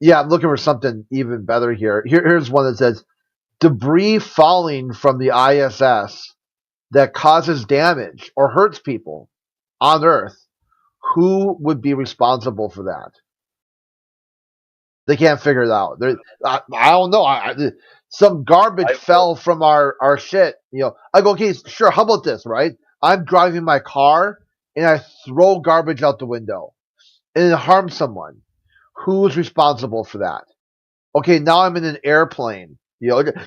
looking for something even better here. Here's one that says debris falling from the ISS that causes damage or hurts people on Earth. Who would be responsible for that? They can't figure it out. I don't know. Some garbage fell from our shit. I go, okay, sure. How about this, right? I'm driving my car and I throw garbage out the window and it harms someone. Who's responsible for that? Okay, now I'm in an airplane.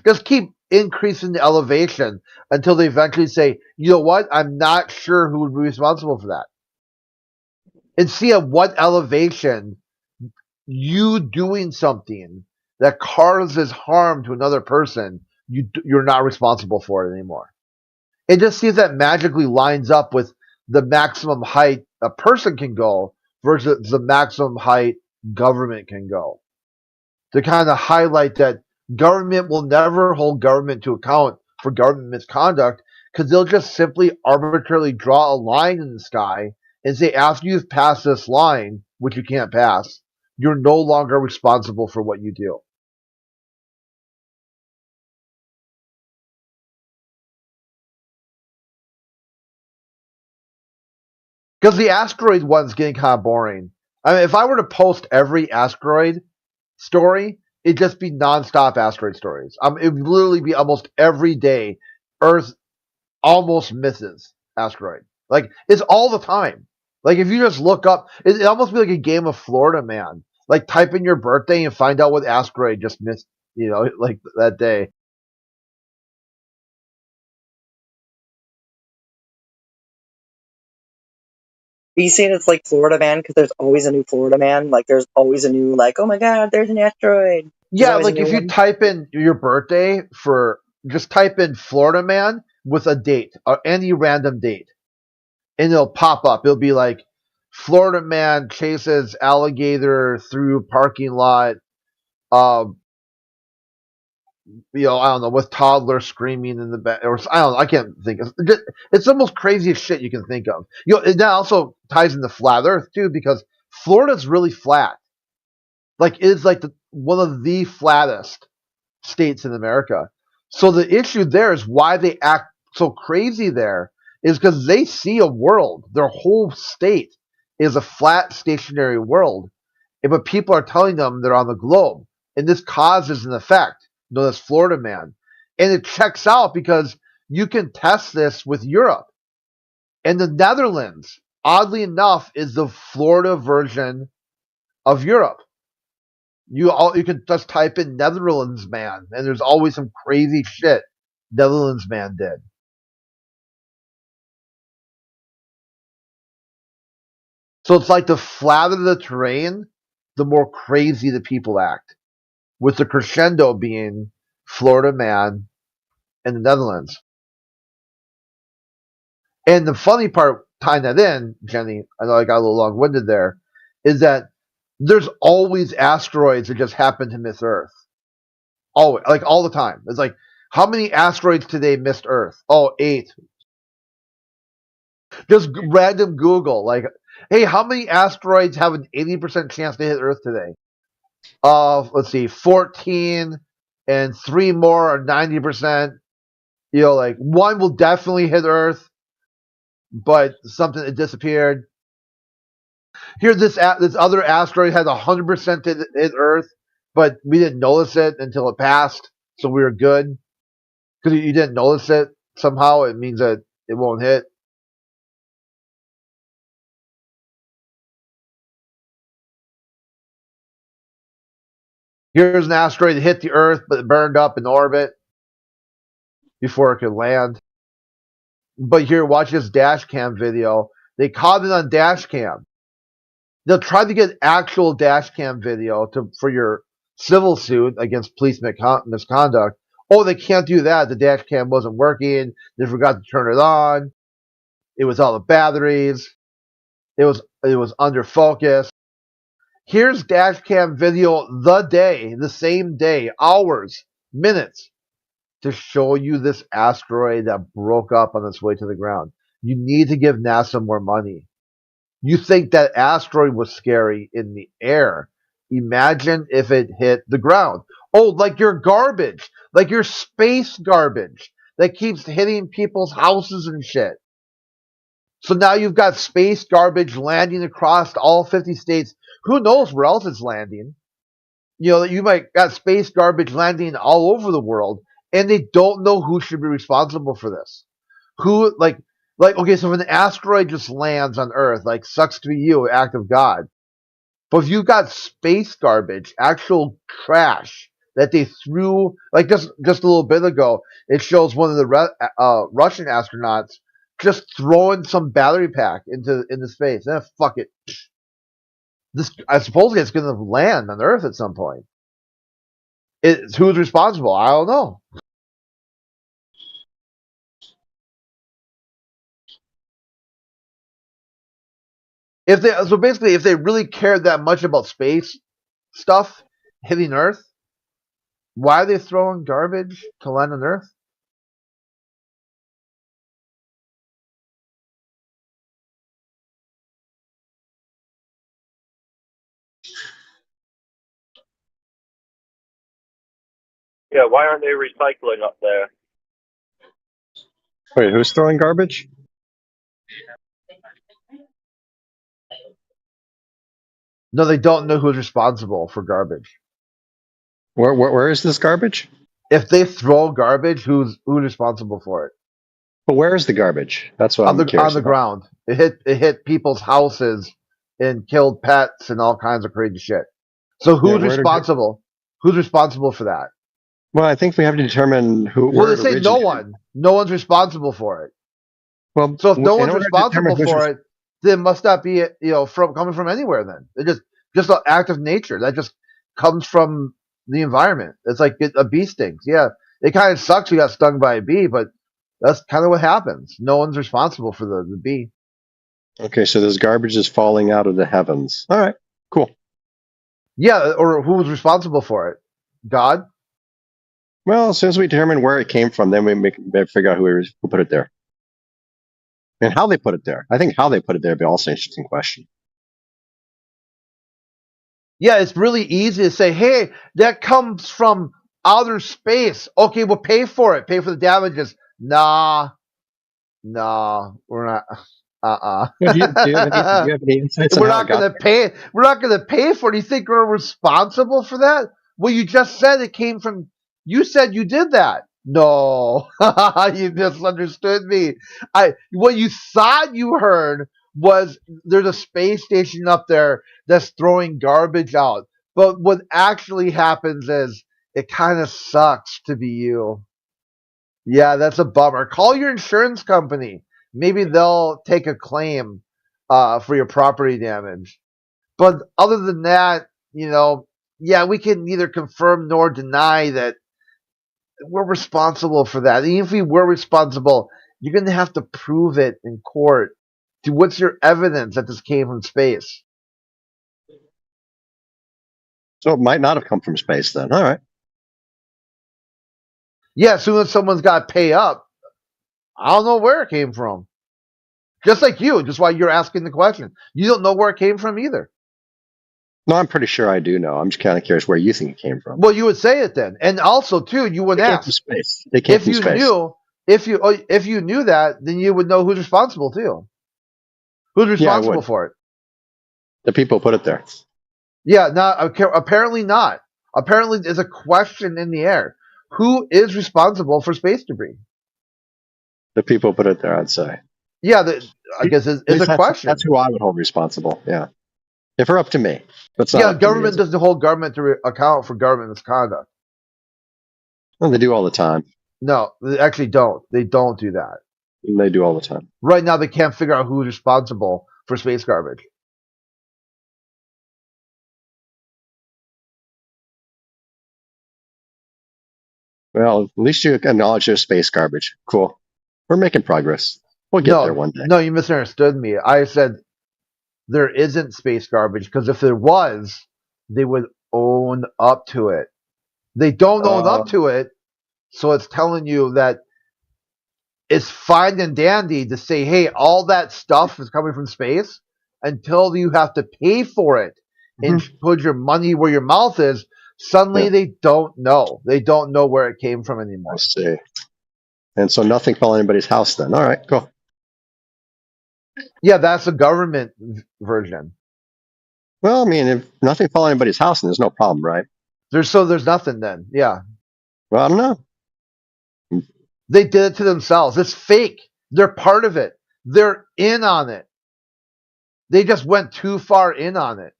Just keep increasing the elevation until they eventually say, you know what? I'm not sure who would be responsible for that. And see at what elevation you doing something that causes harm to another person, you're not responsible for it anymore. And just see if that magically lines up with the maximum height a person can go versus the maximum height government can go. To kind of highlight that government will never hold government to account for government misconduct because they'll just simply arbitrarily draw a line in the sky and say, after you've passed this line, which you can't pass, you're no longer responsible for what you do. Because the asteroid one's getting kind of boring. I mean, if I were to post every asteroid story, it'd just be nonstop asteroid stories. It would literally be almost every day. Earth almost misses asteroid. Like, it's all the time. Like, if you just look up, it almost be like a game of Florida Man. Like, type in your birthday and find out what asteroid just missed, like that day. Are you saying it's like Florida Man because there's always a new Florida Man? Like, there's always a new, like, oh my god, there's an asteroid. Yeah, like if you type in your birthday just type in Florida Man with a date, or any random date, and it'll pop up. It'll be like, Florida Man chases alligator through parking lot, I don't know, with toddler screaming in the back, or I don't know, I can't think of it. It's the most craziest shit you can think of. And that also ties into flat Earth too, because Florida's really flat. Like, it is like one of the flattest states in America. So the issue there is why they act so crazy there is because they see a world. Their whole state is a flat, stationary world. But people are telling them they're on the globe. And this causes an effect known as Florida Man. And it checks out because you can test this with Europe. And the Netherlands, oddly enough, is the Florida version of Europe. You can just type in Netherlands Man, and there's always some crazy shit Netherlands Man did. So it's like the flatter the terrain, the more crazy the people act. With the crescendo being Florida Man and the Netherlands. And the funny part, tying that in, Jenny, I know I got a little long-winded there, is that there's always asteroids that just happen to miss Earth. Always, like all the time. It's like, how many asteroids today missed Earth? Oh, 8. Just random Google, like, hey, how many asteroids have an 80% chance to hit Earth today? Let's see, 14, and 3 more are 90%. Like, one will definitely hit Earth, but something that disappeared. Here, this other asteroid has 100% to hit Earth, but we didn't notice it until it passed, so we were good. Because you didn't notice it somehow, it means that it won't hit. Here's an asteroid that hit the Earth, but it burned up in orbit before it could land. But here, watch this dash cam video. They caught it on dash cam. They'll try to get actual dash cam video for your civil suit against police misconduct. Oh, they can't do that. The dash cam wasn't working. They forgot to turn it on. It was all the batteries. It was under focus. Here's dash cam video the same day, hours, minutes, to show you this asteroid that broke up on its way to the ground. You need to give NASA more money. You think that asteroid was scary in the air. Imagine if it hit the ground. Oh, like your garbage, like your space garbage that keeps hitting people's houses and shit. So now you've got space garbage landing across all 50 states. Who knows where else it's landing? You might got space garbage landing all over the world, and they don't know who should be responsible for this. Who, okay, so if an asteroid just lands on Earth, like, sucks to be you, act of God. But if you've got space garbage, actual trash that they threw, like just a little bit ago, it shows one of the Russian astronauts just throwing some battery pack into space. Fuck it. I suppose it's going to land on Earth at some point. Who's responsible? I don't know. If they really cared that much about space stuff hitting Earth, why are they throwing garbage to land on Earth? Yeah, why aren't they recycling up there? Wait, who's throwing garbage? No, they don't know who's responsible for garbage. Where is this garbage? If they throw garbage, who's responsible for it? But where is the garbage? That's what I'm curious on the about. ground. It hit people's houses and killed pets and all kinds of crazy shit. So who's responsible? Who's responsible for that? Well, I think we have to determine who. Well, they say no one. No one's responsible for it. Well, so if no one's responsible for it, then it must not be coming from anywhere. Then it's just an act of nature that just comes from the environment. It's like a bee stings. Yeah, it kind of sucks. You got stung by a bee, but that's kind of what happens. No one's responsible for the bee. Okay, so this garbage is falling out of the heavens. All right, cool. Yeah, or who was responsible for it? God? Well, as soon as we determine where it came from, then we figure out who put it there. And how they put it there. I think how they put it there would be also an interesting question. Yeah, it's really easy to say, hey, that comes from outer space. Okay, we'll pay for it. Pay for the damages. Nah, we're not. Do you have any insights on We're not going to pay. We're not going to pay for it. You think we're responsible for that? Well, you just said it came from. You said you did that. No, you misunderstood me. What you thought you heard was there's a space station up there that's throwing garbage out. But what actually happens is it kind of sucks to be you. Yeah, that's a bummer. Call your insurance company. Maybe they'll take a claim for your property damage. But other than that, yeah, we can neither confirm nor deny that we're responsible for that. And even if we were responsible, you're going to have to prove it in court. What's your evidence that this came from space? So it might not have come from space then. All right. Yeah, as soon as someone's got to pay up, I don't know where it came from. Just like you, just why you're asking the question. You don't know where it came from either. No, I'm pretty sure I do know. I'm just kind of curious where you think it came from. Well, you would say it then, and also too, you would ask. Came from space. They came from space. If you knew that, then you would know who's responsible too. Who's responsible for it? The people put it there. Yeah, apparently not. Apparently, there's a question in the air. Who is responsible for space debris? The people put it there, I'd say. Yeah, I guess it's a question. That's who I would hold responsible. Yeah, if it were up to me. Government doesn't hold government to account for government misconduct. Well, they do all the time. No, they actually don't. They don't do that. They do all the time. Right now, they can't figure out who's responsible for space garbage. Well, at least you acknowledge there's space garbage. Cool. We're making progress. We'll get there one day. No, you misunderstood me. I said there isn't space garbage because if there was, they would own up to it. They don't own up to it, so it's telling you that it's fine and dandy to say, hey, all that stuff is coming from space until you have to pay for it and put your money where your mouth is. Suddenly they don't know. They don't know where it came from anymore. I see. And so nothing fell on anybody's house then. All right, cool. Yeah, that's the government version. Well, I mean, if nothing fell on anybody's house, then there's no problem, right? There's nothing then. Yeah. Well, I don't know. They did it to themselves. It's fake. They're part of it. They're in on it. They just went too far in on it.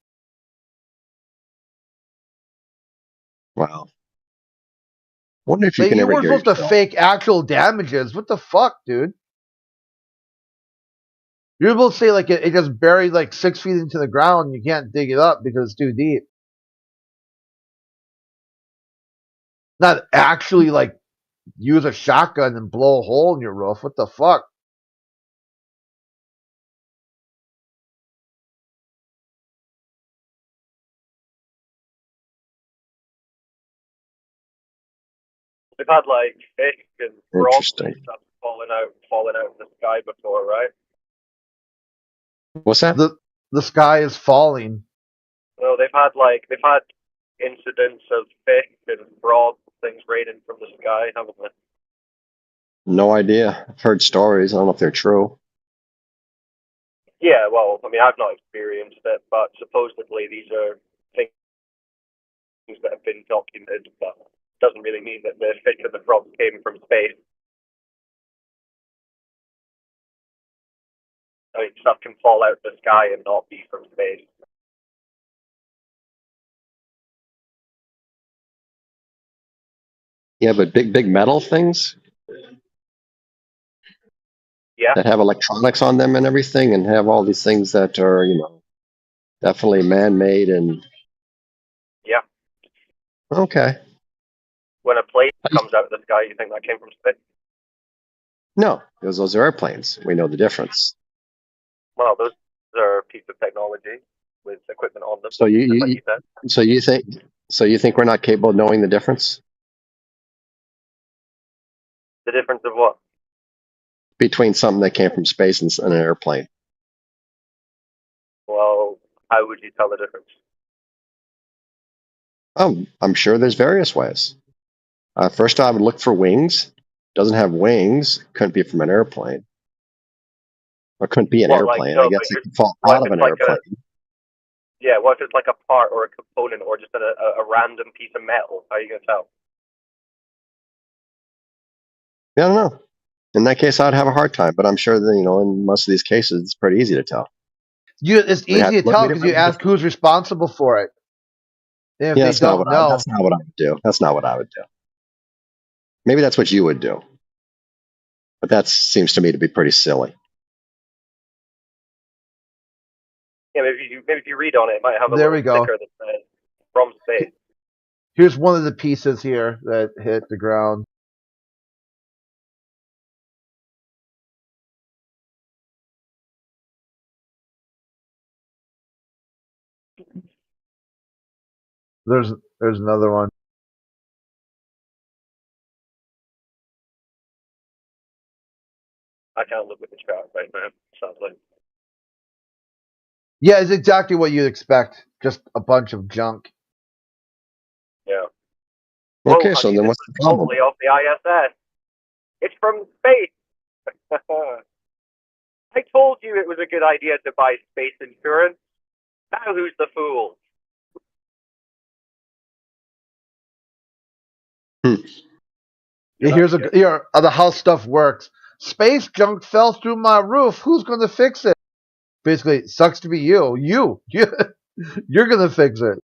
Wow. Wonder if you can You ever weren't hear supposed to fake actual damages. What the fuck, dude? You're able to say like it just buried like 6 feet into the ground. You can't dig it up because it's too deep. Not actually like use a shotgun and blow a hole in your roof. What the fuck? We've had like fish and frogs and Interesting. stuff falling out of the sky before, right? What's that? The sky is falling. No, they've had incidents of fish and frogs and things raining from the sky, haven't they? No idea. I've heard stories. I don't know if they're true. Yeah, well, I mean, I've not experienced it, but supposedly these are things that have been documented, but it doesn't really mean that the fish and the frogs came from space. I mean, stuff can fall out of the sky and not be from space. Yeah, but big metal things Yeah. that have electronics on them and everything, and have all these things that are, definitely man-made and. Yeah. Okay. When a plane comes out of the sky, you think that came from space? No, because those are airplanes. We know the difference. Well, those are a piece of technology with equipment on them. So just like you you said. so you think we're not capable of knowing the difference The difference of what? between something that came from space and an airplane? Well, how would you tell the difference? Oh, I'm sure there's various ways. First, I would look for wings. Doesn't have wings. Couldn't be from an airplane. Or couldn't be an airplane. I guess it could fall out of an airplane. Yeah, what if it's like a part or a component or just a random piece of metal? How are you going to tell? Yeah, I don't know. In that case, I'd have a hard time, but I'm sure that, in most of these cases, it's pretty easy to tell. It's easy to tell because you ask who's responsible for it. And if they don't know, that's not what I would do. That's not what I would do. Maybe that's what you would do. But that seems to me to be pretty silly. Yeah, maybe if you read on it, it might have a There little we go. sticker that says from space. Here's one of the pieces here that hit the ground. There's another one. I can't look at the chart right now, sadly. Yeah, it's exactly what you'd expect. Just a bunch of junk. Yeah. Okay, Whoa, so honey, then this what's was the problem? totally off the ISS. It's from space. I told you it was a good idea to buy space insurance. Now who's the fool? Here's the how stuff works. Space junk fell through my roof. Who's going to fix it? Basically, it sucks to be you. You're going to fix it.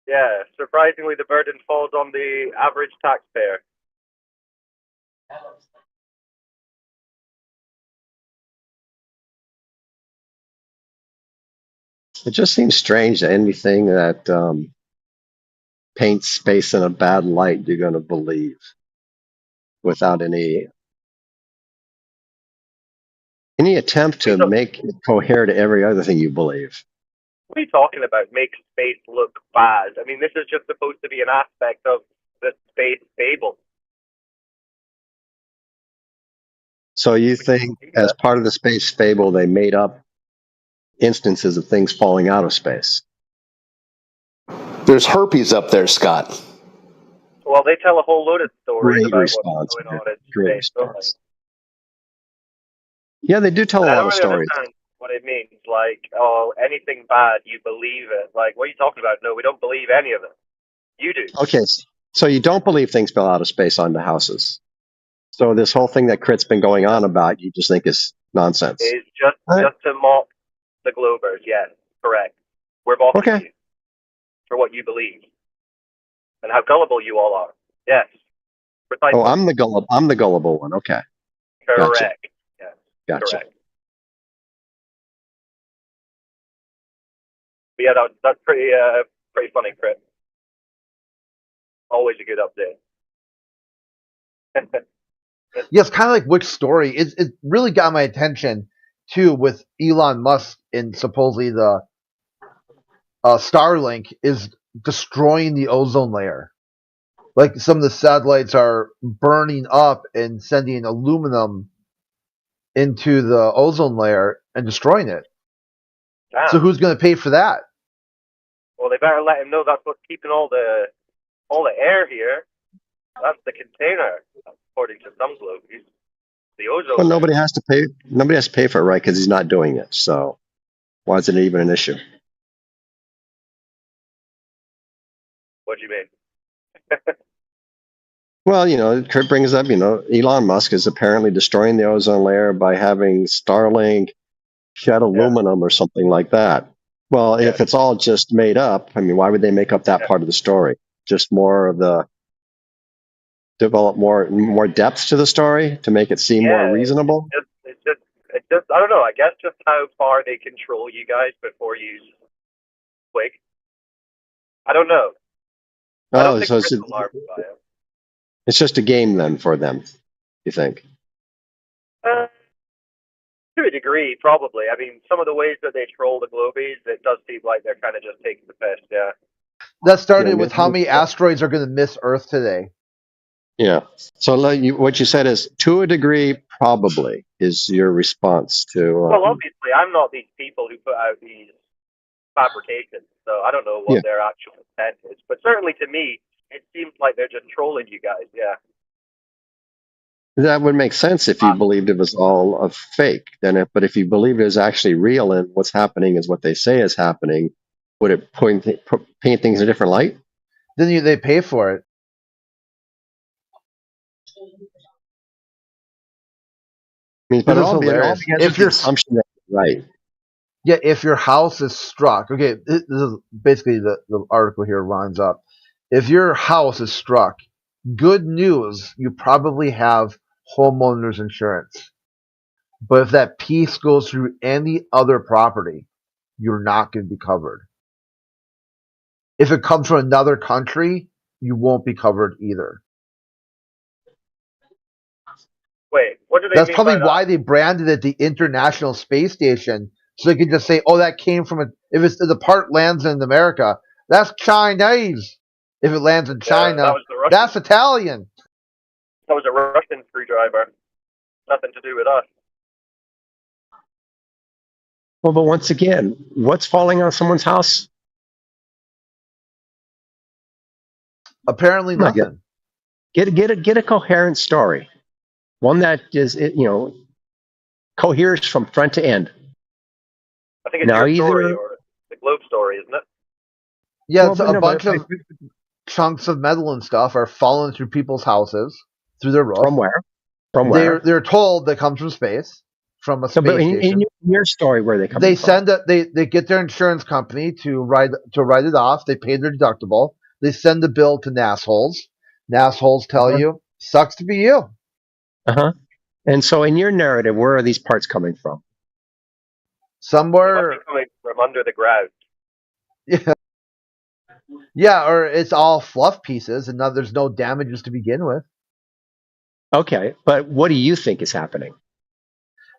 Yeah, surprisingly, the burden falls on the average taxpayer. It just seems strange that anything that paints space in a bad light, you're going to believe without any attempt to make it cohere to every other thing you believe. What are you talking about? Make space look bad? I mean, this is just supposed to be an aspect of the space fable. So you think, as part of the space fable, they made up instances of things falling out of space? There's herpes up there, Scott. Well, they tell a whole load of stories Great about response, what's going on in great space, don't they? response. Yeah, they do tell a I lot don't of really stories. understand what it means. Like, oh, anything bad, you believe it. Like, what are you talking about? No, we don't believe any of it. You do. Okay, so you don't believe things fell out of space onto houses. So this whole thing that Crit's been going on about, you just think is nonsense. It's just to mock the Globers. Yes, correct. We're mocking you for what you believe and how gullible you all are. Yes, precisely. Oh, I'm the gullible one. Okay. Correct. Gotcha. Yes. Gotcha. Correct. But yeah, that's pretty funny, Chris. Always a good update. Yeah, it's kind of like which story. It really got my attention too with Elon Musk and supposedly the Starlink is destroying the ozone layer. Like some of the satellites are burning up and sending aluminum into the ozone layer and destroying it. Damn. So who's going to pay for that? Well, they better let him know that's what's keeping all the air here. That's the container, according to some globes. The ozone. Well, nobody has to pay. Nobody has to pay for it, right? Because he's not doing it. So why is it even an issue? What do you mean? Well, Kurt brings up, Elon Musk is apparently destroying the ozone layer by having Starlink shed aluminum or something like that. Well, if it's all just made up, I mean, why would they make up that part of the story? Just more of the develop more depth to the story to make it seem more reasonable. It's just I don't know. I guess just how far they control you guys before you twig. I don't know. I don't think So Chris will argue by it. it's just a game then for them, you think? To a degree, probably. I mean, some of the ways that they troll the globies, it does seem like they're kind of just taking the piss, yeah. That started with how many asteroids are going to miss Earth today. Yeah. So what you said is, to a degree, probably, is your response to... well, obviously, I'm not these people who put out these fabrications, so I don't know what their actual intent is. But certainly to me, it seems like they're just trolling you guys, yeah. That would make sense if you believed it was all a fake. But if you believe it is actually real and what's happening is what they say is happening, would it paint things in a different light? Then they pay for it. I mean, but it all begins with the assumption that you're right. Yeah, if your house is struck, okay, this is basically the article here lines up. If your house is struck, good news, you probably have homeowners insurance. But if that piece goes through any other property, you're not going to be covered. If it comes from another country, you won't be covered either. Wait, what do they That's mean probably by why they branded it the International Space Station, so they can just say, "Oh, that came from if the part lands in America, that's Chinese. If it lands in China, that was the Russian. That's Italian." That was a Russian screwdriver. Nothing to do with us. Well, but once again, what's falling on someone's house? Apparently nothing. Get a coherent story. One that is, coheres from front to end. I think it's your story or the globe story, isn't it? Yeah, it's a bunch of chunks of metal and stuff are falling through people's houses, through their roof. From where? From where? They're told they come from space, from a space station. In your story, where they come they from? Send they get their insurance company to write it off. They pay their deductible. They send the bill to nassholes. Nassholes tell you, sucks to be you. And so in your narrative, where are these parts coming from? Somewhere coming from under the ground. Yeah. Yeah, or it's all fluff pieces and now there's no damages to begin with. Okay, but what do you think is happening?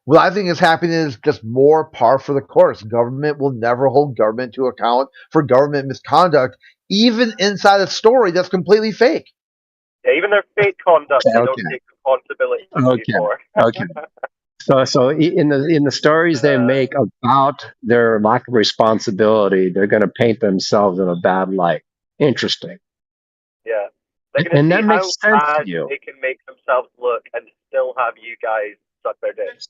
What I think is happening is just more par for the course. Government will never hold government to account for government misconduct, even inside a story that's completely fake. Yeah, even their fake conduct, they don't take responsibility for. Okay. So in the stories they make about their lack of responsibility, they're going to paint themselves in a bad light. Interesting. Yeah. And that makes sense to you. They can make themselves look and still have you guys suck their dicks.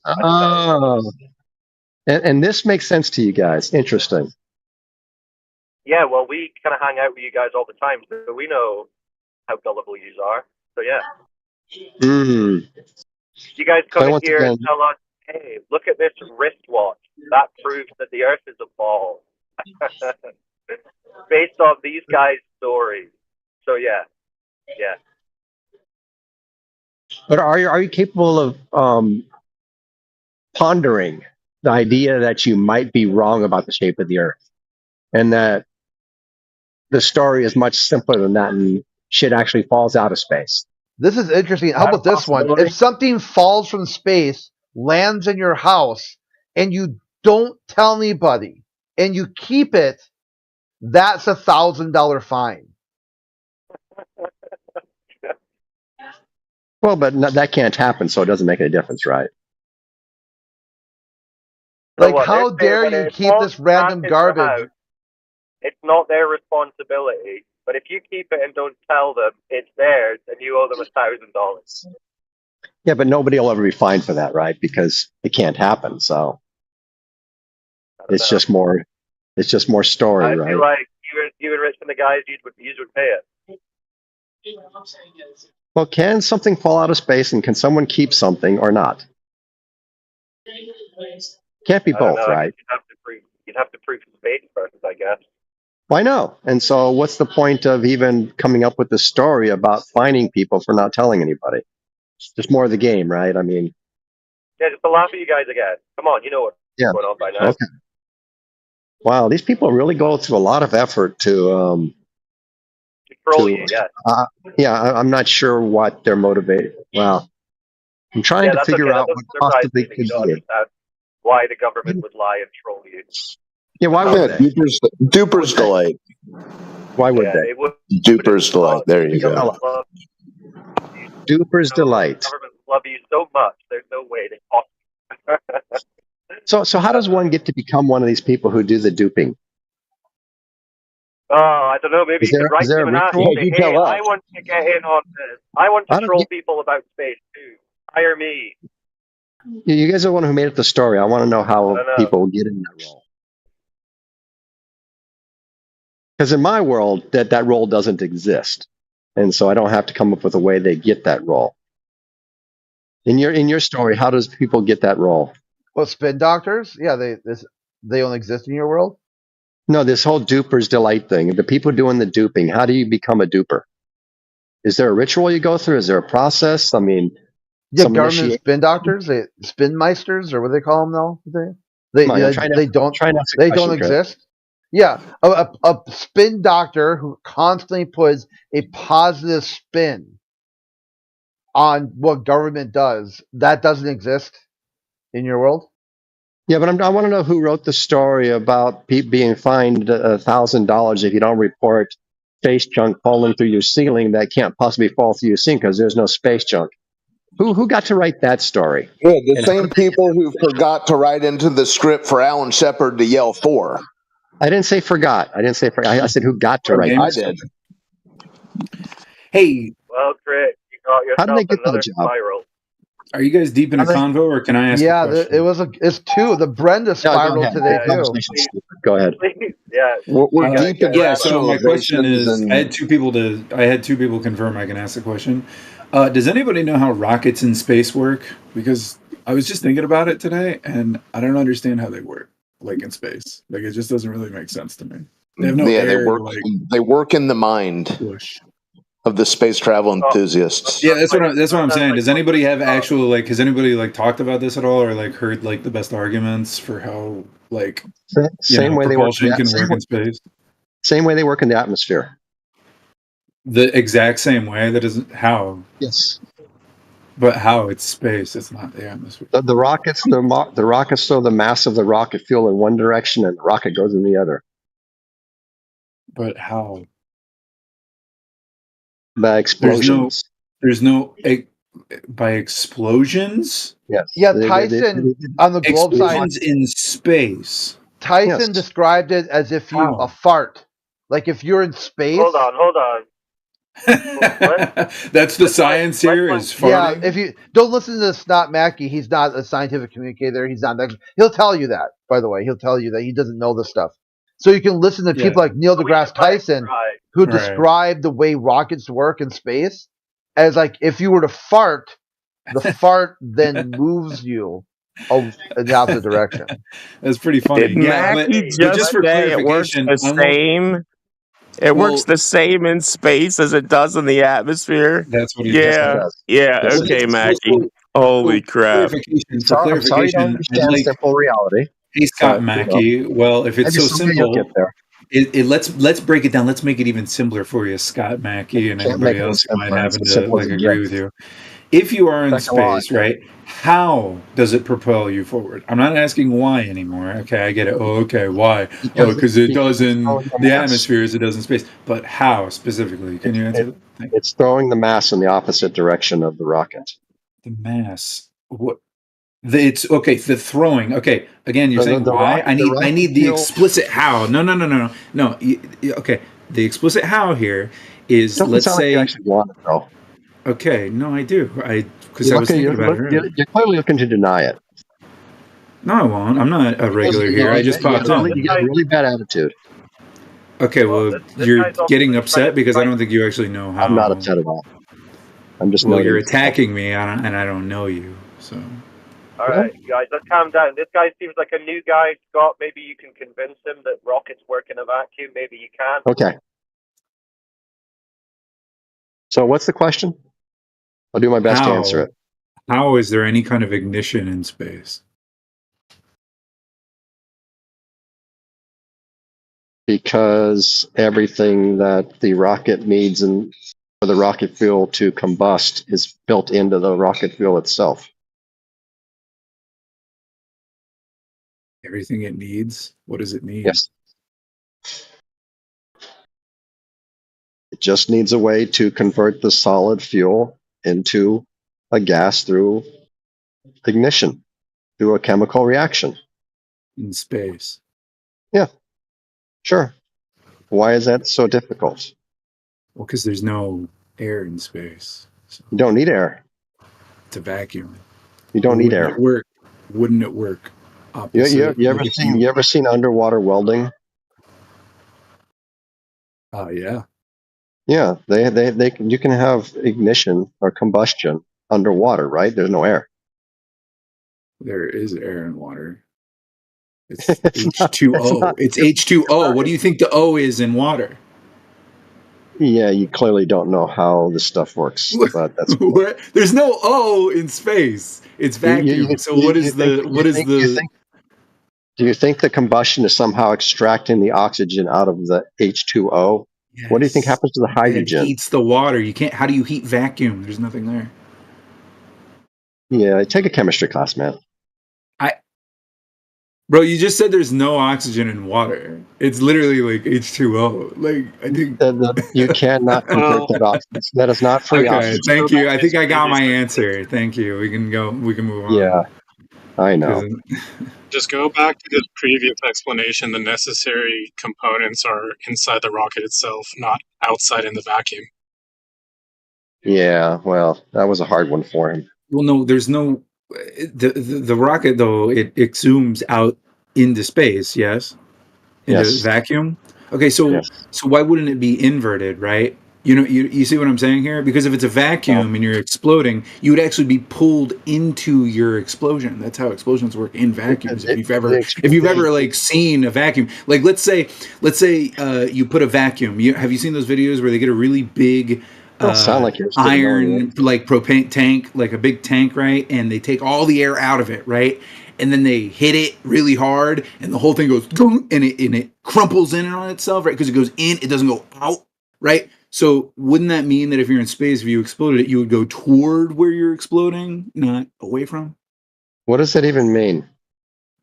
And this makes sense to you guys. Interesting. Yeah, well, we kind of hang out with you guys all the time, so we know how gullible you are. So yeah. You guys come in here and tell us, hey, look at this wristwatch. That proves that the Earth is a ball. Based off these guys' stories. So yeah. But are you capable of pondering the idea that you might be wrong about the shape of the Earth, and that the story is much simpler than that, and shit actually falls out of space? This is interesting. How about this one? If something falls from space, lands in your house, and you don't tell anybody, and you keep it, that's $1,000 fine. Well, but that can't happen, so it doesn't make any difference, right? Like, how dare you keep this random garbage? It's not their responsibility. But if you keep it and don't tell them it's theirs, and you owe them $1,000. Yeah, but nobody will ever be fined for that, right? Because it can't happen. So it's just more. It's just more story, I right? feel like you and Rich and the guys you would pay it. Well, can something fall out of space, and can someone keep something or not? Can't be I don't both, know. I right? guess you'd have to prove space first, I guess. Why no? And so, what's the point of even coming up with the story about fining people for not telling anybody? It's just more of the game, right? I mean, Yeah, just to laugh at you guys again. Come on, you know what's yeah. going on by now. Okay. Wow, these people really go through a lot of effort to Troll you, yeah. I'm not sure what they're motivated. Well, I'm trying to that's figure okay. out That what doesn't surprise possibly me that could you don't be. understand why the government would lie and troll you. Yeah, why would they? Duper's delight. Why would Yeah, they? they would. Duper's delight. There you go. Duper's delight. Government love you so much. There's no way they possibly. So how does one get to become one of these people who do the duping? Oh, I don't know. Maybe you could write them and ask, hey, I want to get in on this. I want to troll people about space too. Hire me. You guys are the one who made up the story. I want to know how people get in that role. Because in my world, that role doesn't exist, and so I don't have to come up with a way they get that role. In your story, how does people get that role? Well, spin doctors, yeah, they don't exist in your world. No, this whole duper's delight thing. The people doing the duping. How do you become a duper? Is there a ritual you go through? Is there a process? I mean, yeah, government spin doctors, spin meisters, or what do they call them now? They don't exist. Yeah, a spin doctor who constantly puts a positive spin on what government does, that doesn't exist in your world. Yeah, but I want to know who wrote the story about being fined $1,000 if you don't report space junk falling through your ceiling that can't possibly fall through your ceiling because there's no space junk. Who got to write that story? Yeah, the same people who forgot to write into the script for Alan Shepard to yell for. I didn't say forgot. I said who got to write. I did. Hey. Well, Craig, you got yourself How did they get another that job? spiral. Are you guys deep in a convo, or can I ask a question? It's two. The Brenda spiral today too. Go ahead. Yeah, we're deep in yeah. So my question is, and... I had two people confirm I can ask the question. Does anybody know how rockets in space work? Because I was just thinking about it today, and I don't understand how they work, like in space. Like it just doesn't really make sense to me. They have no air. They work in the mind of the space travel enthusiasts. Yeah, that's what I'm saying. Does anybody have actual has anybody talked about this at all, or heard the best arguments for how same way propulsion can work in space? Same way they work in the atmosphere. The exact same way. That isn't how. Yes. But how? It's space. It's not the atmosphere. The rockets throw the mass of the rocket fuel in one direction, and the rocket goes in the other. But how? By explosions. There's no by explosions. Yes. Yeah, Tyson on the globe side. Explosions in space. Tyson described it as if you a fart, like if you're in space. Hold on. That's the science here is farting. Yeah, if you don't listen to Snot Mackie, he's not a scientific communicator. He's not an expert. He'll tell you that, by the way. He'll tell you that he doesn't know this stuff. So you can listen to people like Neil deGrasse Tyson who describe the way rockets work in space as if you were to fart, the fart then moves you in the opposite direction. That's pretty funny. Did Mackie just for say it works the same? It works the same in space as it does in the atmosphere. That's what he does. Yeah. Okay, Mackie. Holy crap! For clarification, simple reality. Hey, Scott Mackie. Well, if it's so simple, let's break it down. Let's make it even simpler for you, Scott Mackie, and everybody else who might happen to agree with you. If you are in space, right? How does it propel you forward? I'm not asking why anymore. Okay, I get it. Oh, okay, why? Because it does in the atmosphere as it does in space. But how specifically? Can you answer that? It's throwing the mass in the opposite direction of the rocket. The mass. What? It's okay. The throwing. Okay. Again, you're saying why? I need the explicit how. No. Okay. The explicit how here is let's say. You actually want it, though. Okay, no, I do. Because I was thinking about it earlier. You're clearly looking to deny it. No, I won't. I'm not a regular here. I just popped in. You got a really bad attitude. Okay, well, you're getting upset because I don't think you actually know how. I'm not upset at all. I'm just well, you're attacking me, and I don't know you. So. All right, guys, let's calm down. This guy seems like a new guy, Scott. Maybe you can convince him that rockets work in a vacuum. Maybe you can't. Okay. So what's the question? I'll do my best to answer it. How is there any kind of ignition in space? Because everything that the rocket needs and for the rocket fuel to combust is built into the rocket fuel itself. Everything it needs? What does it need? Yes. It just needs a way to convert the solid fuel into a gas through ignition, through a chemical reaction. In space. Yeah, sure. Why is that so difficult? Well, because there's no air in space. So you don't need air. It's a vacuum. You don't need air. Wouldn't it work? You ever seen underwater welding? Oh yeah. Yeah, you can have ignition or combustion underwater, right? There's no air. There is air in water. It's H2O. It's H2O. What do you think the O is in water? Yeah, you clearly don't know how this stuff works, but that's cool. There's no O in space. It's vacuum. Do you think the combustion is somehow extracting the oxygen out of the H2O? Yes. What do you think happens to the hydrogen? It heats the water. You can't. How do you heat vacuum? There's nothing there. Yeah, take a chemistry class, man. Bro, you just said there's no oxygen in water. It's literally like H2O. Like I think you cannot convert that oxygen. That is not free oxygen. Thank you. I think I got my answer. Thank you. We can go. We can move on. Yeah, I know. Just go back to the previous explanation. The necessary components are inside the rocket itself, not outside in the vacuum. Yeah, well, that was a hard one for him. Well, no, there's no. The rocket though it zooms out into space, yes, into vacuum. Okay, so why wouldn't it be inverted, right? You see what I'm saying here? Because if it's a vacuum and you're exploding, you would actually be pulled into your explosion. That's how explosions work in vacuums. If you've ever like seen a vacuum, like let's say you put a vacuum. Have you seen those videos where they get a really big iron like propane tank, like a big tank, right? And they take all the air out of it, right? And then they hit it really hard, and the whole thing goes and it crumples in on itself, right? Because it goes in, it doesn't go out, right? So wouldn't that mean that if you're in space, if you exploded it, you would go toward where you're exploding, not away from? What does that even mean?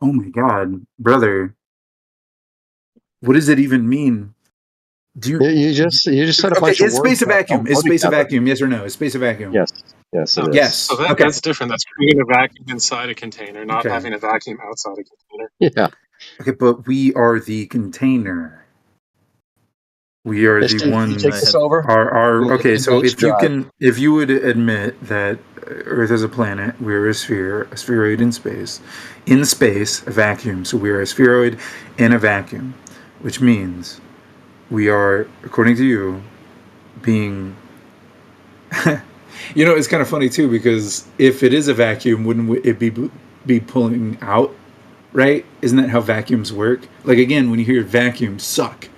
Oh my God, brother! What does it even mean? You just said a bunch of words. Is space a vacuum? Is space a vacuum? Yes or no? Is space a vacuum? Yes. Yes, it is. Yes. So that's different. That's creating a vacuum inside a container, not having a vacuum outside a container. Yeah. Okay, but we are the container. We are the one that are okay. So if you would admit that Earth is a planet, we're a sphere, a spheroid in space, a vacuum. So we are a spheroid in a vacuum, which means we are, according to you, being. It's kind of funny too, because if it is a vacuum, wouldn't it be pulling out, right? Isn't that how vacuums work? Like again, when you hear vacuum, suck,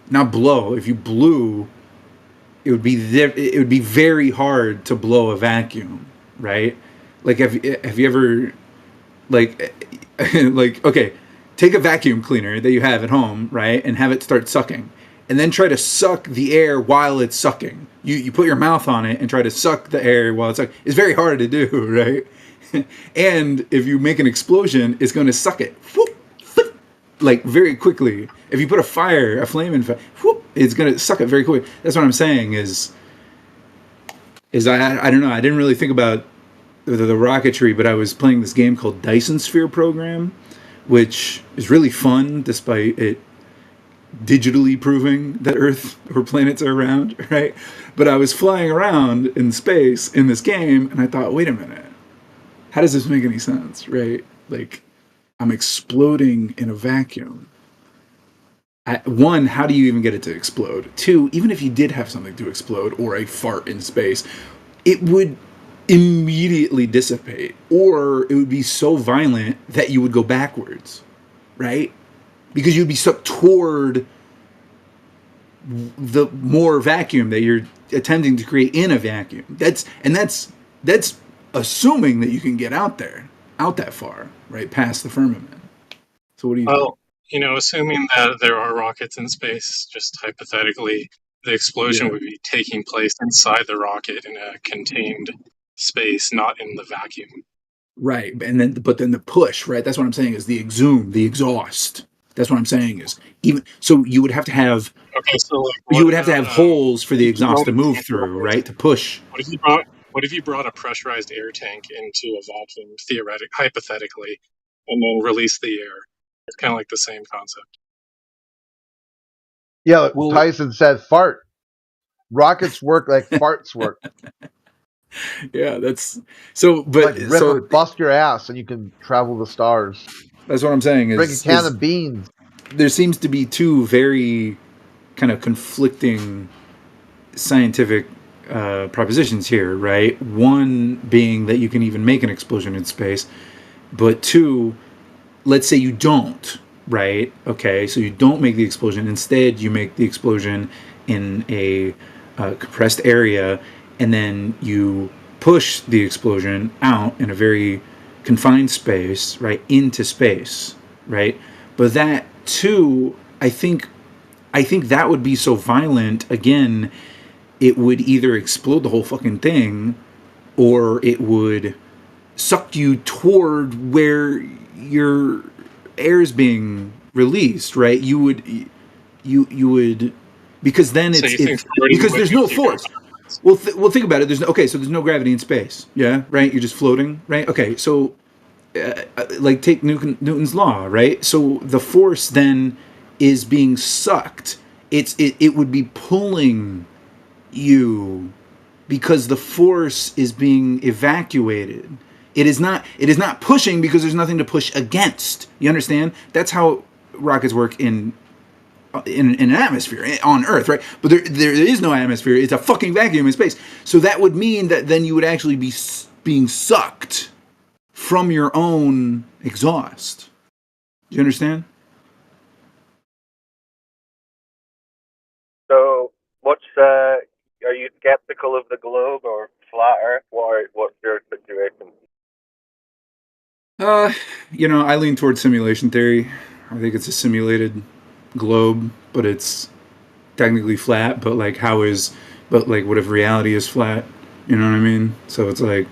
not blow. If you blew, it would be very hard to blow a vacuum, right? Like have you ever okay, take a vacuum cleaner that you have at home, right, and have it start sucking. And then try to suck the air while it's sucking. You put your mouth on it and try to suck the air while it's sucking. It's very hard to do, right? And if you make an explosion, it's going to suck it, like very quickly. If you put a flame in fire, it's going to suck it very quickly. That's what I'm saying is I don't know. I didn't really think about the rocketry, but I was playing this game called Dyson Sphere Program, which is really fun despite it digitally proving that Earth or planets are round, right? But I was flying around in space in this game, and I thought, wait a minute, how does this make any sense, right? Like, I'm exploding in a vacuum. One, how do you even get it to explode? Two, even if you did have something to explode or a fart in space, it would immediately dissipate, or it would be so violent that you would go backwards, right? Because you'd be sucked toward the more vacuum that you're attempting to create in a vacuum. That's assuming that you can get out that far, right, past the firmament. So what do you think? Assuming that there are rockets in space, just hypothetically, the explosion would be taking place inside the rocket in a contained space, not in the vacuum. Right, but then the push, right? That's what I'm saying is the exhume, the exhaust. That's what I'm saying is even so you would have to have you would have to have holes for the exhaust to move through, right? To push. What if you brought a pressurized air tank into a vacuum, hypothetically, and then release the air? It's kind of like the same concept. Yeah, Tyson said fart. Rockets work like farts work. Yeah, that's so. But so bust your ass and you can travel the stars. That's what I'm saying. Bring a can of beans. There seems to be two very kind of conflicting scientific propositions here, right? One being that you can even make an explosion in space, but two, let's say you don't, right? Okay, so you don't make the explosion. Instead, you make the explosion in a compressed area, and then you push the explosion out in a very confined space, right, into space, right? But that too, I think that would be so violent. Again, it would either explode the whole fucking thing, or it would suck you toward where your air is being released, right? You would because then it's because there's no force. Well, think about it. There's no gravity in space. Yeah, right. You're just floating, right? Okay, so like take Newton's law, right? So the force then is being sucked. It would be pulling you because the force is being evacuated. It is not pushing because there's nothing to push against. You understand? That's how rockets work in an atmosphere on Earth, right? But there is no atmosphere. It's a fucking vacuum in space. So that would mean that then you would actually be being sucked from your own exhaust. Do you understand? So, are you skeptical of the globe or flat Earth? What's your situation? I lean towards simulation theory. I think it's a simulated globe, but it's technically flat. But what if reality is flat? You know what I mean? So it's like,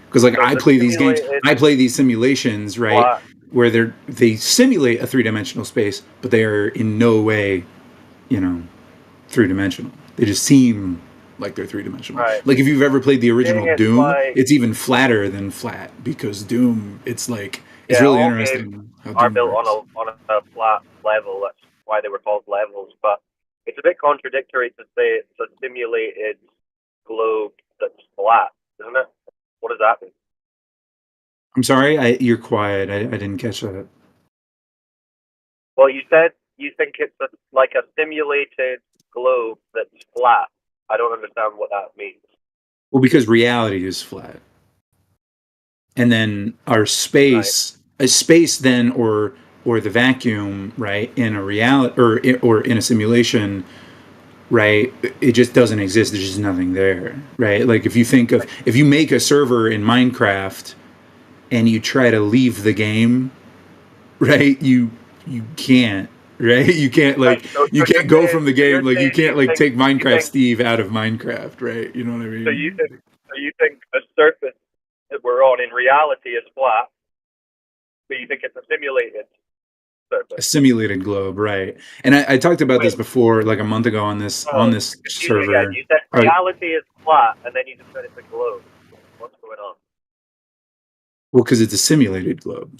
because I play these games, I play these simulations, right, flat, where they simulate a 3-dimensional space, but they are in no way, 3-dimensional. They just seem like they're 3-dimensional. Right. Like if you've ever played the original Doom, it's even flatter than flat because Doom, it's really interesting. Are built on a flat level. That's why they were called levels. But it's a bit contradictory to say it's a simulated globe that's flat, isn't it? What does that mean? I'm sorry, you're quiet. I didn't catch that. Well, you said you think it's like a simulated globe that's flat. I don't understand what that means. Well, because reality is flat. And then our space, a space then, or the vacuum, right, in a reality or in a simulation, right, it just doesn't exist. There's just nothing there, right? Like if you make a server in Minecraft and you try to leave the game, right, you can't, right? You can't you can't go from the game, like you can't take Minecraft Steve out of Minecraft, right? You know what I mean? So you think a surface that we're on in reality is flat, but you think it's a simulated surface? A simulated globe, right? And I talked about this before, like a month ago on this server. Again. You said reality is flat, and then you just said it's a globe. What's going on? Well, because it's a simulated globe.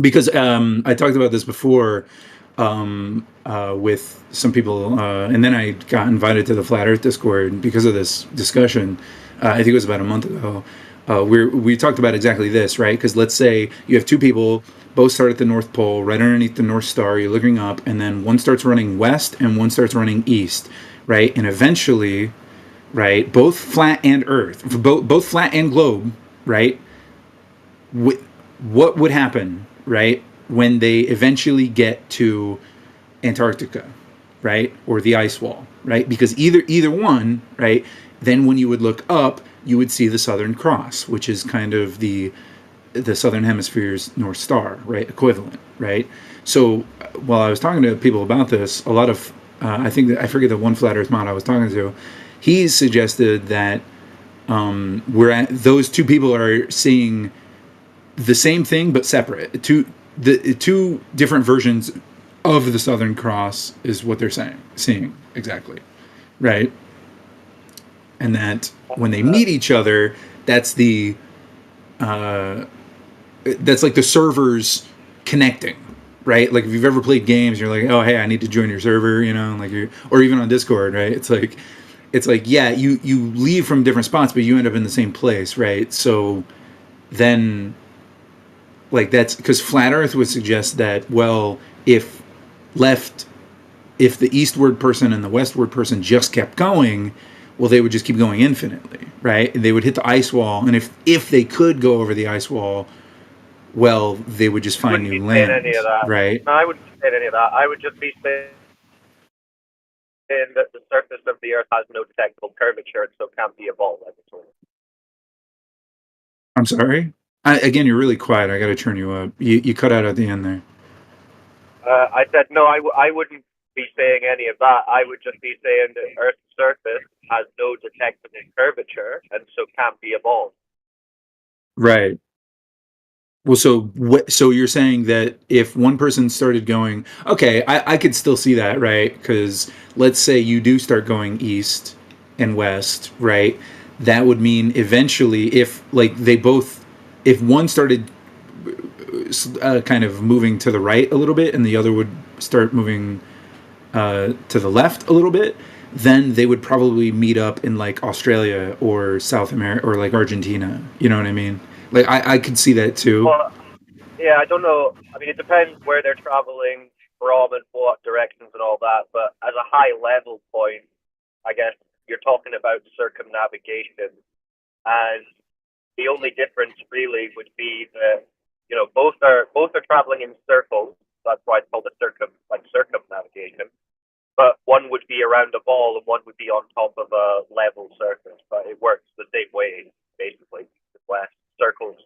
Because I talked about this before. with some people, and then I got invited to the Flat Earth Discord because of this discussion. I think it was about a month ago. We talked about exactly this, right? Because let's say you have two people, both start at the North Pole, right underneath the North Star. You're looking up, and then one starts running west and one starts running east, right? And eventually, right, both flat and Earth, both flat and globe, right? What would happen, right, when they eventually get to Antarctica, right, or the ice wall, right? Because either one, right, then when you would look up, you would see the Southern Cross, which is kind of the Southern Hemisphere's North Star, right, equivalent, right? So while I was talking to people about this, a lot of I forget the one flat Earth mod I was talking to, he suggested that those two people are seeing the same thing but separate. Two different versions of the Southern Cross is what they're seeing exactly, right? And that when they meet each other, that's like the servers connecting, right? Like if you've ever played games, you're like, oh hey, I need to join your server, or even on Discord, right? It's like yeah, you leave from different spots, but you end up in the same place, right? So then, like, that's because Flat Earth would suggest that, well, if the eastward person and the westward person just kept going, well, they would just keep going infinitely, right? And they would hit the ice wall, and if they could go over the ice wall, well, they would just find new lands, any of that. right? No, I wouldn't say any of that. I would just be saying that the surface of the Earth has no detectable curvature, and so can't be evolved. I'm sorry. Again, you're really quiet. I got to turn you up. You cut out at the end there. I said no. I wouldn't be saying any of that. I would just be saying that Earth's surface has no detectable curvature, and so can't be evolved. Right. Well, so you're saying that if one person started going, okay, I could still see that, right? Because let's say you do start going east and west, right? That would mean eventually, if one started kind of moving to the right a little bit, and the other would start moving to the left a little bit, then they would probably meet up in like Australia or South America or like Argentina. You know what I mean? Like I could see that too. Well, yeah, I don't know. I mean, it depends where they're traveling from and what directions and all that. But as a high level point, I guess you're talking about circumnavigation, and the only difference really would be that both are traveling in circles. That's why it's called a circumnavigation. But one would be around a ball and one would be on top of a level surface. But it works the same way, basically. West circles,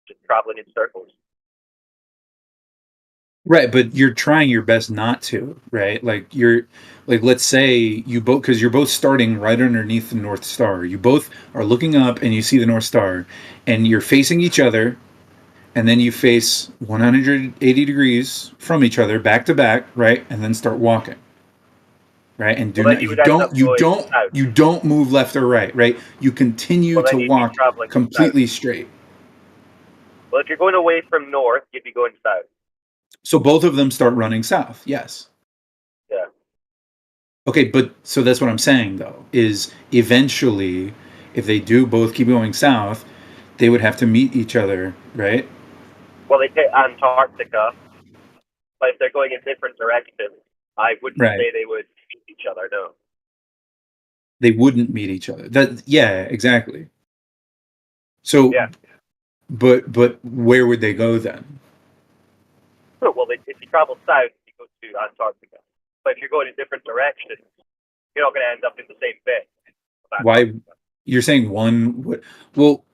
just traveling in circles. Right, but you're trying your best not to, right? Let's say you both, because you're both starting right underneath the North Star. You both are looking up and you see the North Star, and you're facing each other, and then you face 180 degrees from each other, back to back, right? And then start walking, right? And you don't move left or right, right? You continue to walk completely straight. Well, if you're going away from north, you'd be going south. So both of them start running south, yes. Yeah. Okay, but so that's what I'm saying, though, is eventually, if they do both keep going south, they would have to meet each other, right? Well, they hit Antarctica, but if they're going in different directions, I wouldn't say they would meet each other, no. They wouldn't meet each other. Yeah, exactly. So, yeah. But where would they go then? Well, if you travel south, you go to Antarctica. But if you're going in different directions, you're not going to end up in the same bit. Why? You're saying one? Well,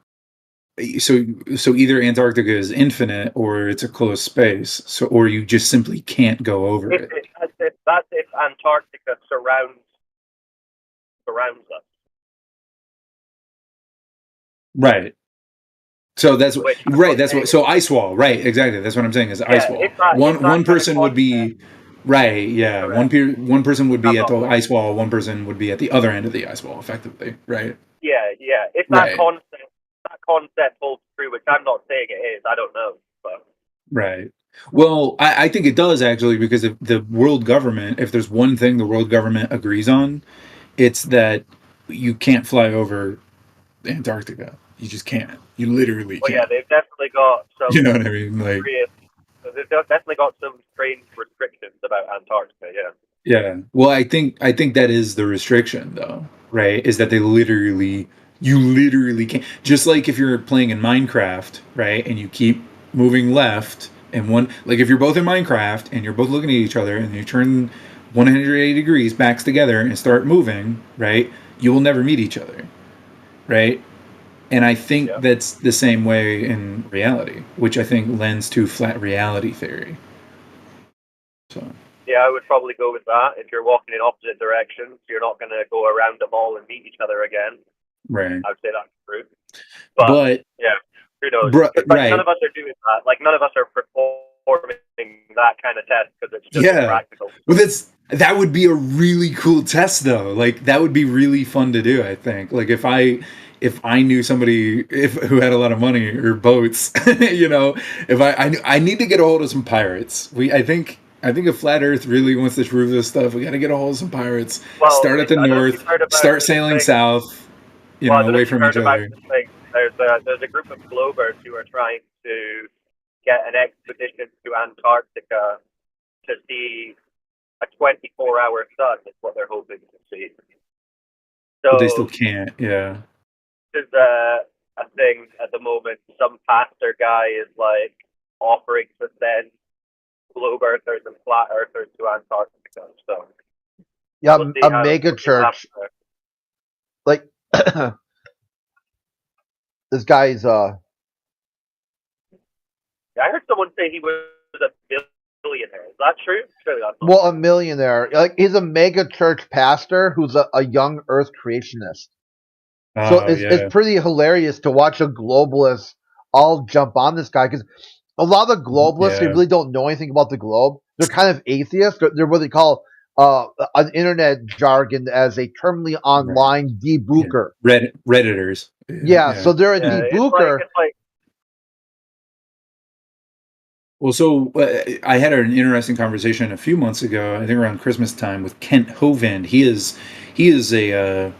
so either Antarctica is infinite or it's a closed space. So, or you just simply can't go over it. That's if Antarctica surrounds us. Right. So that's right. That's what. So ice wall. Right. Exactly. That's what I'm saying. Is ice wall. One person would be. Right. Yeah. One person would be at the ice wall. One person would be at the other end of the ice wall. Effectively. Right. Yeah. Yeah. If that concept holds true, which I'm not saying it is, I don't know. But. Right. Well, I think it does actually, because if the world government, if there's one thing the world government agrees on, it's that you can't fly over Antarctica. You just can't. You literally Well, can't. yeah, they've definitely got some. You know what I mean? Like, they've definitely got some strange restrictions about Antarctica. Yeah. yeah. Well, I think that is the restriction, though, right? Is that you literally can't. Just like if you're playing in Minecraft, right, and you keep moving left, and like if you're both in Minecraft and you're both looking at each other, and you turn 180 degrees backs together and start moving, right, you will never meet each other, right? And I think that's the same way in reality, which I think lends to flat reality theory. So. Yeah, I would probably go with that. If you're walking in opposite directions, you're not going to go around them all and meet each other again. Right. I would say that's true. But yeah, who knows? Right. None of us are doing that. Like, none of us are performing that kind of test because it's just impractical. Well, that would be a really cool test, though. Like, that would be really fun to do, I think. Like, if I knew somebody who had a lot of money or boats, you know, if I need to get a hold of some pirates. I think if Flat Earth really wants to prove this stuff, we got to get a hold of some pirates. Well, start at the north, start sailing south, away from each other. There's a group of Globers who are trying to get an expedition to Antarctica to see a 24-hour sun. Is what they're hoping to see. So, but they still can't. Yeah. There's a thing at the moment. Some pastor guy is like offering to send globe earthers and flat earthers to Antarctica. So yeah, a mega church. Like this guy's Yeah, I heard someone say he was a billionaire. Is that true? Surely that's not a millionaire. Like he's a mega church pastor who's a young Earth creationist. So it's pretty hilarious to watch a globalist all jump on this guy, because a lot of the globalists, they really don't know anything about the globe. They're kind of atheists. They're what they call an internet jargon as a terminally online debooker. Redditors. Yeah, so they're a debooker. Well, so I had an interesting conversation a few months ago, I think around Christmas time, with Kent Hovind. He is a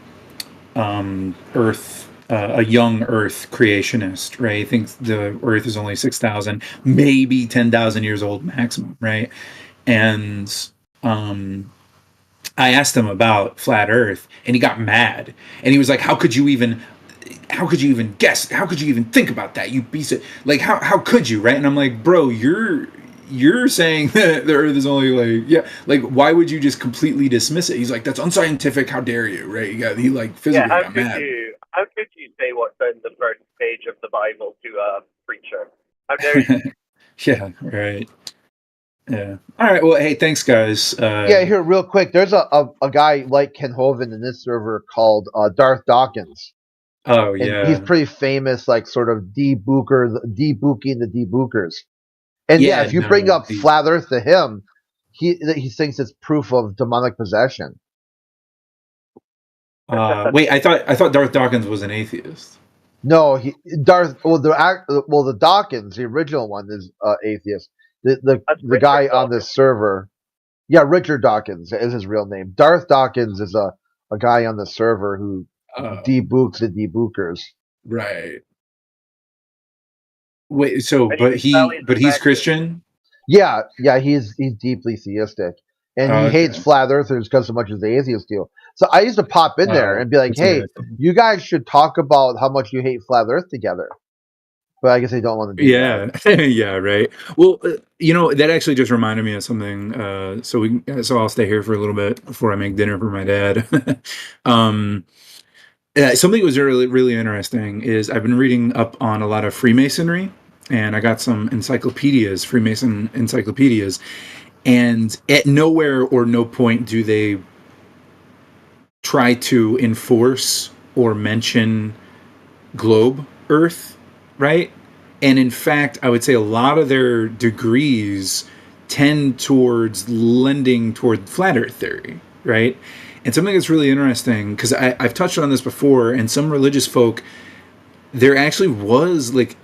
a young Earth creationist, right? He thinks the Earth is only 6,000, maybe 10,000 years old maximum, right? And I asked him about flat Earth, and he got mad, and he was like, "How could you even guess? How could you even think about that? You piece of like, how could you?" Right? And I'm like, "Bro, you're saying that the Earth is only like why would you just completely dismiss it?" He's like, "That's unscientific. How dare you?" Right? He like physically got mad. How could you say what's on the first page of the Bible to a preacher? How dare you? Yeah. Right. Yeah. All right. Well, hey, thanks, guys. Here, real quick. There's a guy like Ken Hovind in this server called Darth Dawkins. Oh yeah. And he's pretty famous, like sort of debooking the debookers. And if you bring up flat Earth to him, he thinks it's proof of demonic possession. Wait, I thought Darth Dawkins was an atheist. No, the Dawkins, the original one, is atheist. The guy Dawkins on this server, Richard Dawkins is his real name. Darth Dawkins is a guy on the server who debooks the debookers. Right. Wait, so but he's Christian? Yeah, he's deeply theistic, and he hates flat earthers because so much as the atheists do. So I used to pop in there and be like, "Hey, you guys should talk about how much you hate flat Earth together." But I guess they don't want to do that. Yeah, right. Well, that actually just reminded me of something. So I'll stay here for a little bit before I make dinner for my dad. Something that was really, really interesting is I've been reading up on a lot of Freemasonry, and I got some encyclopedias, Freemason encyclopedias, and at nowhere or no point do they try to enforce or mention globe Earth, right? And in fact, I would say a lot of their degrees tend towards lending toward flat Earth theory, right? And something that's really interesting, because I've touched on this before, and some religious folk, there actually was like,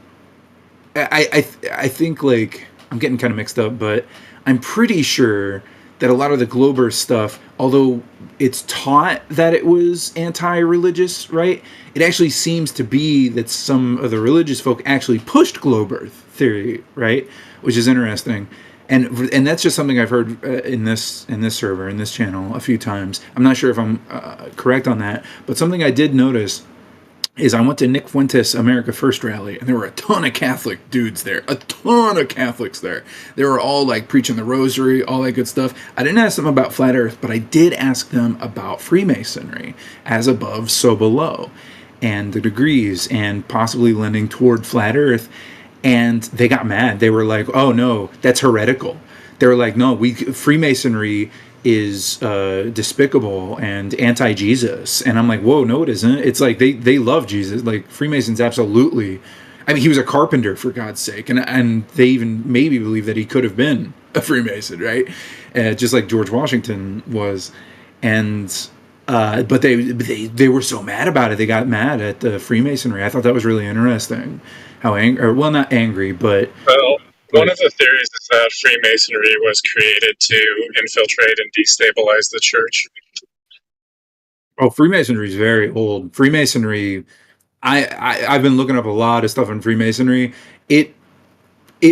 I think like I'm getting kind of mixed up, but I'm pretty sure that a lot of the Glober stuff, although it's taught that it was anti-religious, right? It actually seems to be that some of the religious folk actually pushed Glober theory, right? Which is interesting. And that's just something I've heard in this server, in this channel, a few times. I'm not sure if I'm correct on that, but something I did notice is I went to Nick Fuentes' America First rally, and there were a ton of Catholic dudes there, a ton of Catholics there. They were all like preaching the rosary, all that good stuff. I didn't ask them about flat Earth, but I did ask them about Freemasonry, as above, so below, and the degrees, and possibly lending toward flat Earth. And they got mad. They were like, "Oh no, that's heretical." They were like, "No, Freemasonry is despicable and anti-Jesus." And I'm like, "Whoa, no, it isn't." It's like they love Jesus. Like Freemasons, absolutely. I mean, he was a carpenter, for God's sake, and they even maybe believe that he could have been a Freemason, right? Just like George Washington was. And but they were so mad about it. They got mad at the Freemasonry. I thought that was really interesting. How angry, or well, not angry, but one of the theories is that Freemasonry was created to infiltrate and destabilize the church. Oh, Freemasonry is very old. Freemasonry, I've been looking up a lot of stuff on Freemasonry. It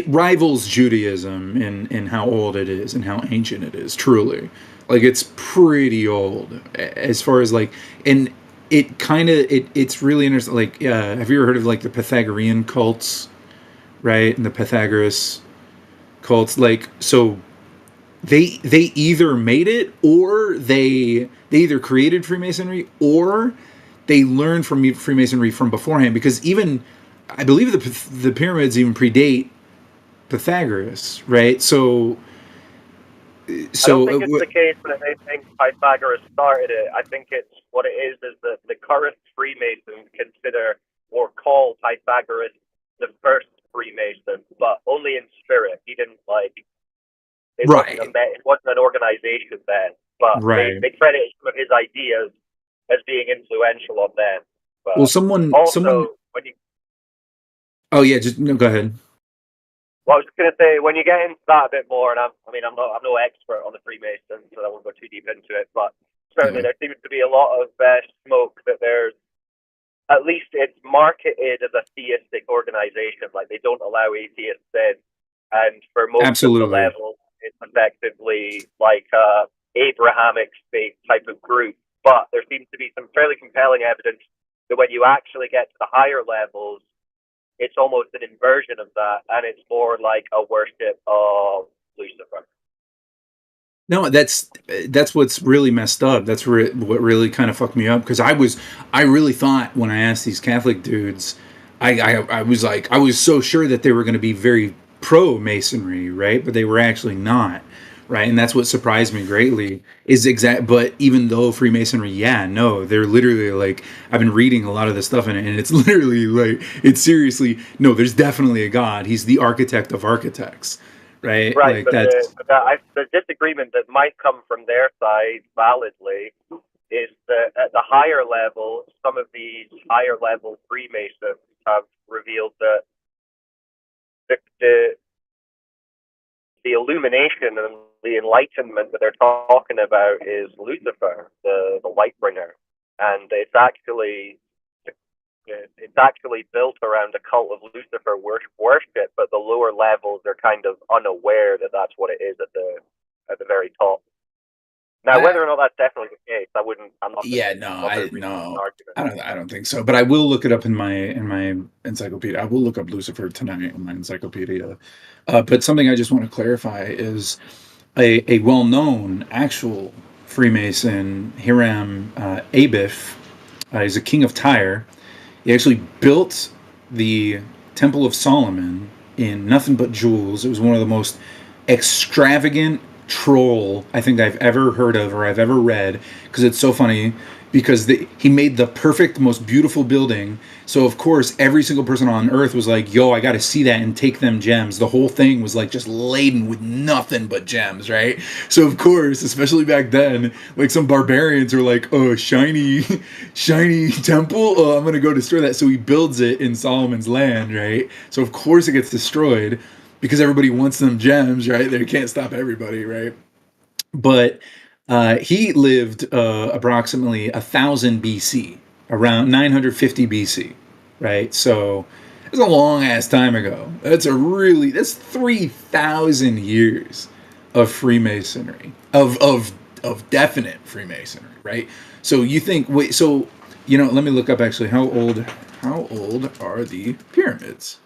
rivals Judaism in how old it is and how ancient it is. Truly, like it's pretty old as far as like, and it kind of it's really interesting. Like, have you ever heard of like the Pythagorean cults, right? And the Pythagoras cults, like, so they either made it, or they either created Freemasonry, or they learned from Freemasonry from beforehand. Because even I believe the pyramids even predate Pythagoras, right? So I don't think it's the case that they think Pythagoras started it. I think it's what it is that the current Freemasons consider or call Pythagoras the first Freemason, but only in spirit. He didn't like it. Right. It wasn't an organization then, but right. they credit some of his ideas as being influential on them. But well, someone. When you, oh yeah, just no. Go ahead. Well, I was going to say, when you get into that a bit more, and I'm no expert on the Freemasons, so I won't go too deep into it, but certainly there seems to be a lot of smoke that there's, at least it's marketed as a theistic organization, like they don't allow atheists in, and for most of the levels, it's effectively like a Abrahamic faith type of group, but there seems to be some fairly compelling evidence that when you actually get to the higher levels, it's almost an inversion of that, and it's more like a worship of Lucifer. No, that's what's really messed up. That's what really kind of fucked me up, because I really thought when I asked these Catholic dudes, I was so sure that they were going to be very pro Masonry, right? But they were actually not, right? And that's what surprised me greatly. But even though Freemasonry, they're literally like, I've been reading a lot of this stuff in it, and it's literally like, it's seriously, no, there's definitely a God. He's the architect of architects, right? Right, like but the disagreement that might come from their side, validly, is that at the higher level, some of these higher level Freemasons have revealed that the illumination and the enlightenment that they're talking about is Lucifer, the light bringer, and it's actually built around a cult of Lucifer worship, but the lower levels are kind of unaware that that's what it is at the very top. Now, whether or not that's definitely the case, I'm not. Yeah, I don't think so. But I will look it up in my encyclopedia. I will look up Lucifer tonight in my encyclopedia. But something I just want to clarify is a well-known actual Freemason, Hiram Abiff, is a king of Tyre. He actually built the Temple of Solomon in nothing but jewels. It was one of the most extravagant troll I think I've ever heard of or I've ever read, because it's so funny, because he made the perfect, most beautiful building. So of course every single person on earth was like, yo, I got to see that and take them gems. The whole thing was like just laden with nothing but gems, right? So of course, especially back then, like some barbarians were like, oh, shiny temple, oh, I'm gonna go destroy that. So he builds it in Solomon's land, right? So of course it gets destroyed, because everybody wants them gems, right? They can't stop everybody, right? But he lived approximately 1000 BC, around 950 BC, right? So it's a long ass time ago. That's 3,000 years of Freemasonry, of definite Freemasonry, right? So you think, wait, so let me look up actually how old are the pyramids?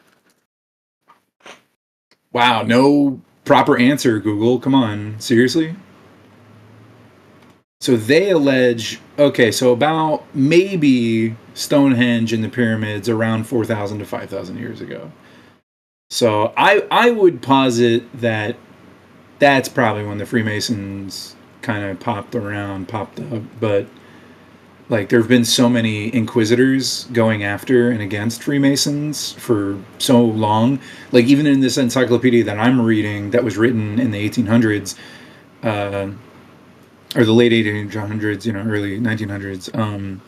Wow, no proper answer, Google. Come on, seriously? So they allege, okay, so about maybe Stonehenge and the pyramids around 4,000 to 5,000 years ago. So I would posit that that's probably when the Freemasons kind of popped up. But like there have been so many inquisitors going after and against Freemasons for so long. Like even in this encyclopedia that I'm reading that was written in the 1800s, or the late 1800s, early 1900s,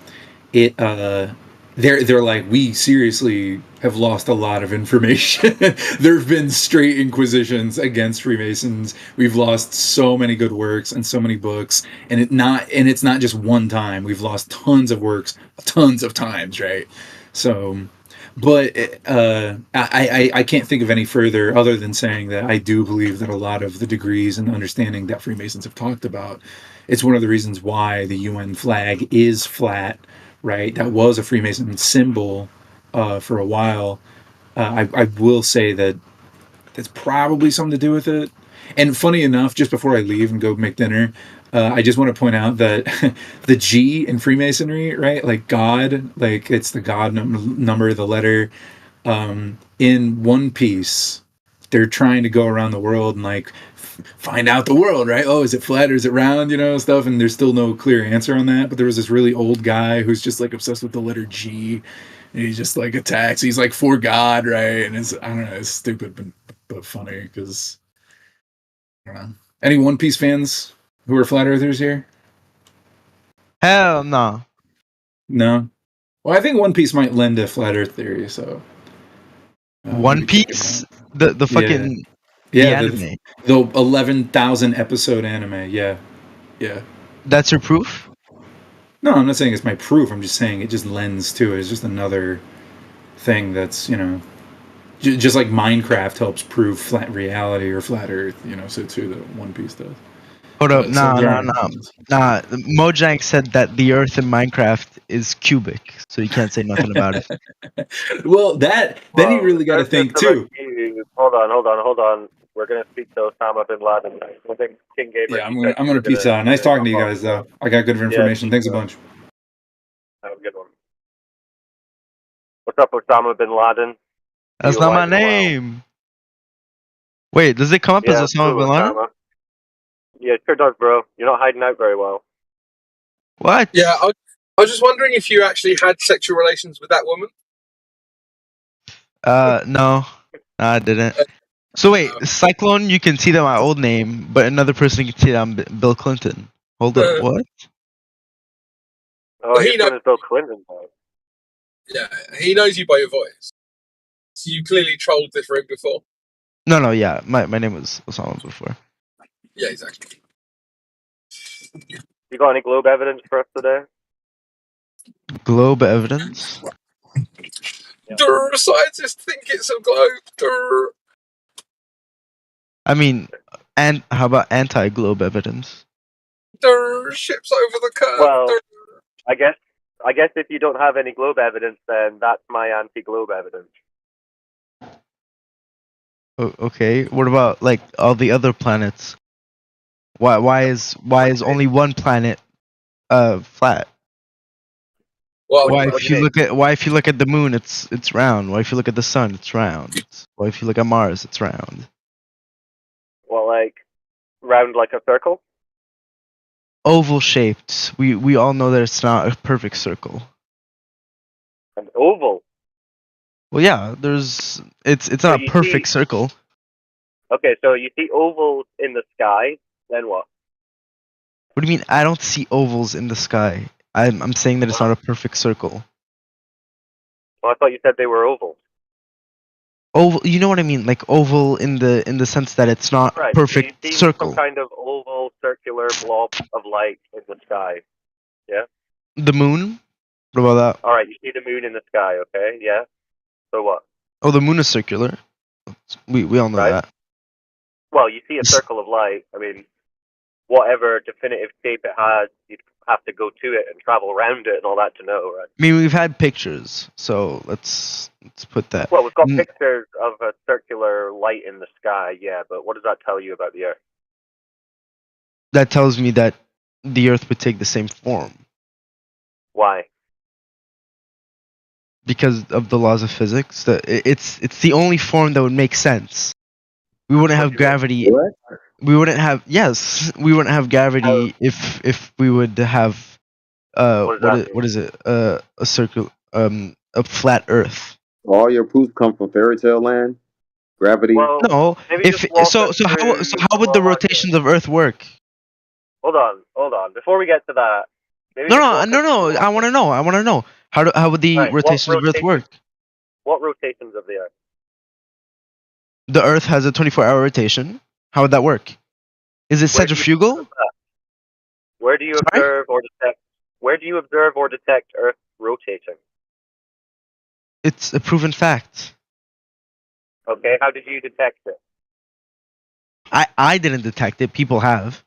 they're like, we seriously have lost a lot of information. There have been straight inquisitions against Freemasons. We've lost so many good works and so many books, and it's not just one time. We've lost tons of works, tons of times, right? So, but I can't think of any further other than saying that I do believe that a lot of the degrees and understanding that Freemasons have talked about, it's one of the reasons why the UN flag is flat, right? That was a Freemason symbol for a while. I will say that that's probably something to do with it. And funny enough, just before I leave and go make dinner, I just want to point out that the G in Freemasonry, right? Like God, like it's the God number, the letter. In One Piece, they're trying to go around the world and like find out the world, right? Oh, is it flat or is it round, stuff. And there's still no clear answer on that. But there was this really old guy who's just like obsessed with the letter G, and he just like attacks. He's like for God, right? And I don't know, it's stupid but funny because I don't know. Any One Piece fans who are flat earthers here? Hell no. No. Well, I think One Piece might lend a flat Earth theory. So One Piece, the fucking the anime. The 11,000 episode anime. Yeah. That's your proof? No, I'm not saying it's my proof. I'm just saying it just lends to it. It's just another thing that's just like Minecraft helps prove flat reality or flat Earth. So too that One Piece does. Hold up, nah. Mojang said that the Earth in Minecraft is cubic, so you can't say nothing about it. Well, then you really got to think too. Hold on. We're gonna speak to Osama bin Laden. I think King Gamer. Yeah, I'm gonna peace out. Nice talking to you guys, though. I got good information. Thanks a bunch. Have a good one. What's up, Osama bin Laden? That's not my name. Wait, does it come up as Osama bin Laden? Osama. Yeah, it sure does, bro. You're not hiding out very well. What? Yeah, I was just wondering if you actually had sexual relations with that woman. No, I didn't. So wait, Cyclone, you can see that my old name, but another person can see that I'm Bill Clinton. Hold up, what? Oh, your son is Bill Clinton, though. Yeah, he knows you by your voice. So you clearly trolled this room before. No, yeah, my name was Osama before. Yeah, exactly. You got any globe evidence for us today? Globe evidence? Yeah. Durr, scientists think it's a globe. Durr. I mean, and how about anti-globe evidence? Durr, ships over the curve. Well, Durr. I guess if you don't have any globe evidence, then that's my anti-globe evidence. Okay, what about like all the other planets? Why is only one planet flat? Well, why if you look at the moon it's round? Why if you look at the sun it's round? Why if you look at Mars it's round? Well, like round like a circle? Oval shaped. We all know that it's not a perfect circle. An oval? Well, yeah, it's not a perfect circle. Okay, so you see ovals in the sky, then what? What do you mean? I don't see ovals in the sky. I'm saying that it's not a perfect circle. Well, I thought you said they were ovals. oval. You know what I mean? Like oval in the sense that it's not Right. perfect So you see circle. some kind of oval, circular blob of light in the sky. Yeah. The moon. What about that? All right. You see the moon in the sky. Okay. Yeah. So what? Oh, the moon is circular. We all know that. Well, you see a circle of light. I mean, whatever definitive shape it has, you'd have to go to it and travel around it and all that to know, right? I mean, we've had pictures, so let's put that. Well, we've got pictures of a circular light in the sky, yeah, but what does that tell you about the Earth? That tells me that the Earth would take the same form. Why? Because of the laws of physics. It's the only form that would make sense. We wouldn't have gravity. What? We wouldn't have we wouldn't have gravity if we would have what is it a circle a flat Earth. All your proofs come from fairy tale land, gravity. Well, No, if so how would the rotations of Earth work? Hold on. Before we get to that, No. I want to know. How would the rotations of Earth work? What rotations of the Earth? The Earth has a 24-hour rotation. How would that work? Is it centrifugal? Where do you observe or detect? Where do you observe or detect Earth rotating? It's a proven fact. Okay, how did you detect it? I didn't detect it. People have.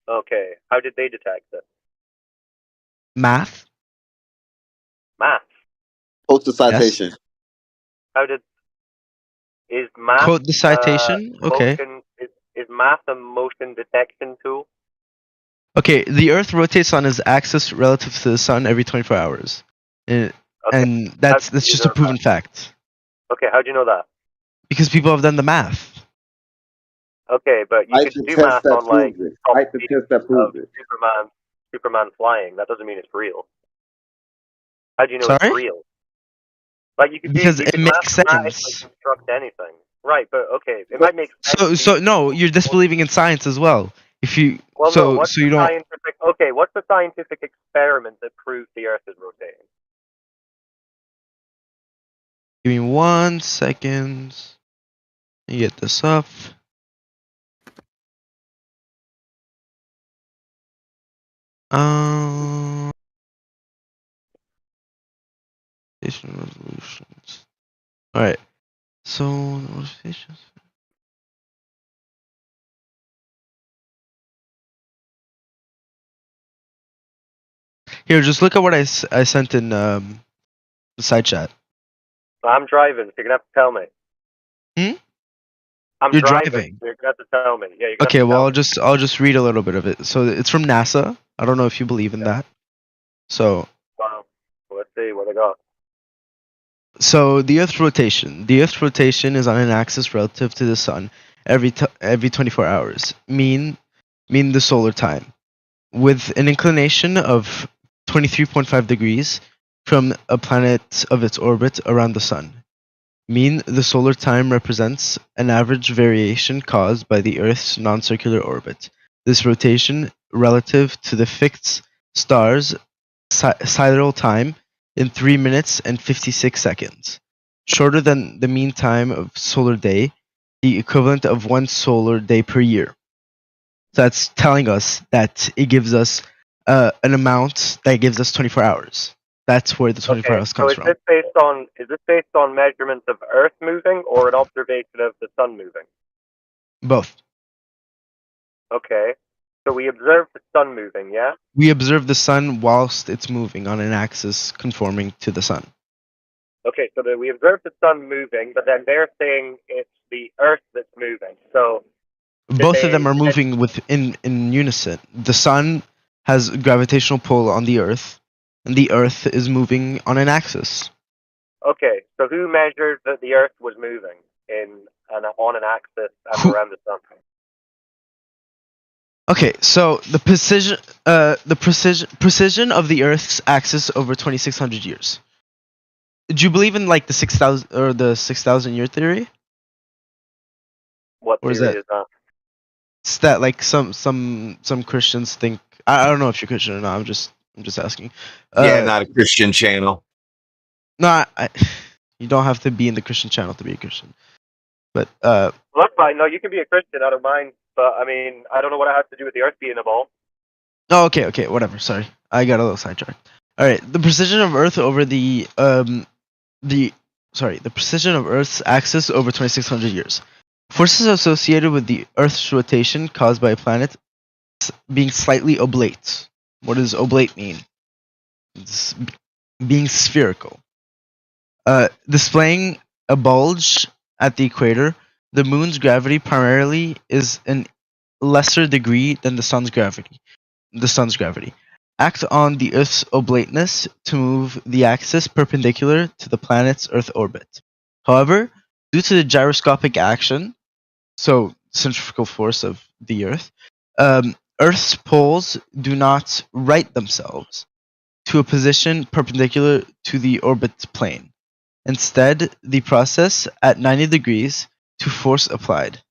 Okay, how did they detect it? Math. Post the citation. Yes. How did is math? Quote the citation. Okay. Motion, is math a motion detection tool? Okay. The Earth rotates on its axis relative to the Sun every 24 hours, and that's just a proven fact. Okay, how do you know that? Because people have done the math. Okay, but you can do math on like the test that proves it. Superman flying. That doesn't mean it's real. How do you know Sorry? it's real? Like you could Because it makes sense. Construct anything, right? But okay, it might make sense. So no, you're disbelieving in science as well. If you Well, so no, what's you the don't. scientific? Okay, what's the scientific experiment that proves the Earth is rotating? Give me 1 second. Let me get this up. Resolutions. All right. So notifications. Here, just look at what I sent in the side chat. I'm driving, so you're gonna have to tell me. You're driving. So you're gonna have to tell me. Yeah. Okay. Well, I'll just read a little bit of it. So it's from NASA. I don't know if you believe in that. So. Wow. Let's see what I got. So the Earth's rotation. The Earth's rotation is on an axis relative to the Sun every 24 hours. Mean the solar time, with an inclination of 23.5 degrees from a planet of its orbit around the Sun. Mean the solar time represents an average variation caused by the Earth's non-circular orbit. This rotation relative to the fixed star's sidereal time in 3 minutes and 56 seconds, shorter than the mean time of solar day, the equivalent of 1 solar day per year. So that's telling us that it gives us an amount that gives us 24 hours. That's where the 24 hours comes from. Is this based on measurements of Earth moving or an observation of the Sun moving? Both. Okay. So we observe the Sun moving, yeah? We observe the Sun whilst it's moving on an axis conforming to the Sun. Okay, so we observe the Sun moving, but then they're saying it's the Earth that's moving. So both of them are moving in unison. The Sun has a gravitational pull on the Earth, and the Earth is moving on an axis. Okay, so who measured that the Earth was moving on an axis and around the Sun? Okay, so the precision of the Earth's axis over 2,600 years. Do you believe in like the 6,000 year theory? What theory is that? It's that like some Christians think. I don't know if you're Christian or not. I'm just asking. Yeah, not a Christian channel. No, You don't have to be in the Christian channel to be a Christian. But well, that's fine. No, you can be a Christian. I don't mind. But I mean, I don't know what it has to do with the Earth being a ball. oh, okay, whatever. Sorry, I got a little sidetracked. All right, the precision of Earth over the precision of Earth's axis over 2,600 years. Forces associated with the Earth's rotation caused by a planet being slightly oblate. What does oblate mean? It's being spherical. Displaying a bulge at the equator, the moon's gravity primarily is in lesser degree than the sun's gravity. Act on the Earth's oblateness to move the axis perpendicular to the planet's Earth orbit. However, due to the gyroscopic action, so centrifugal force of the Earth, Earth's poles do not right themselves to a position perpendicular to the orbit plane. Instead, the process at 90 degrees to force applied.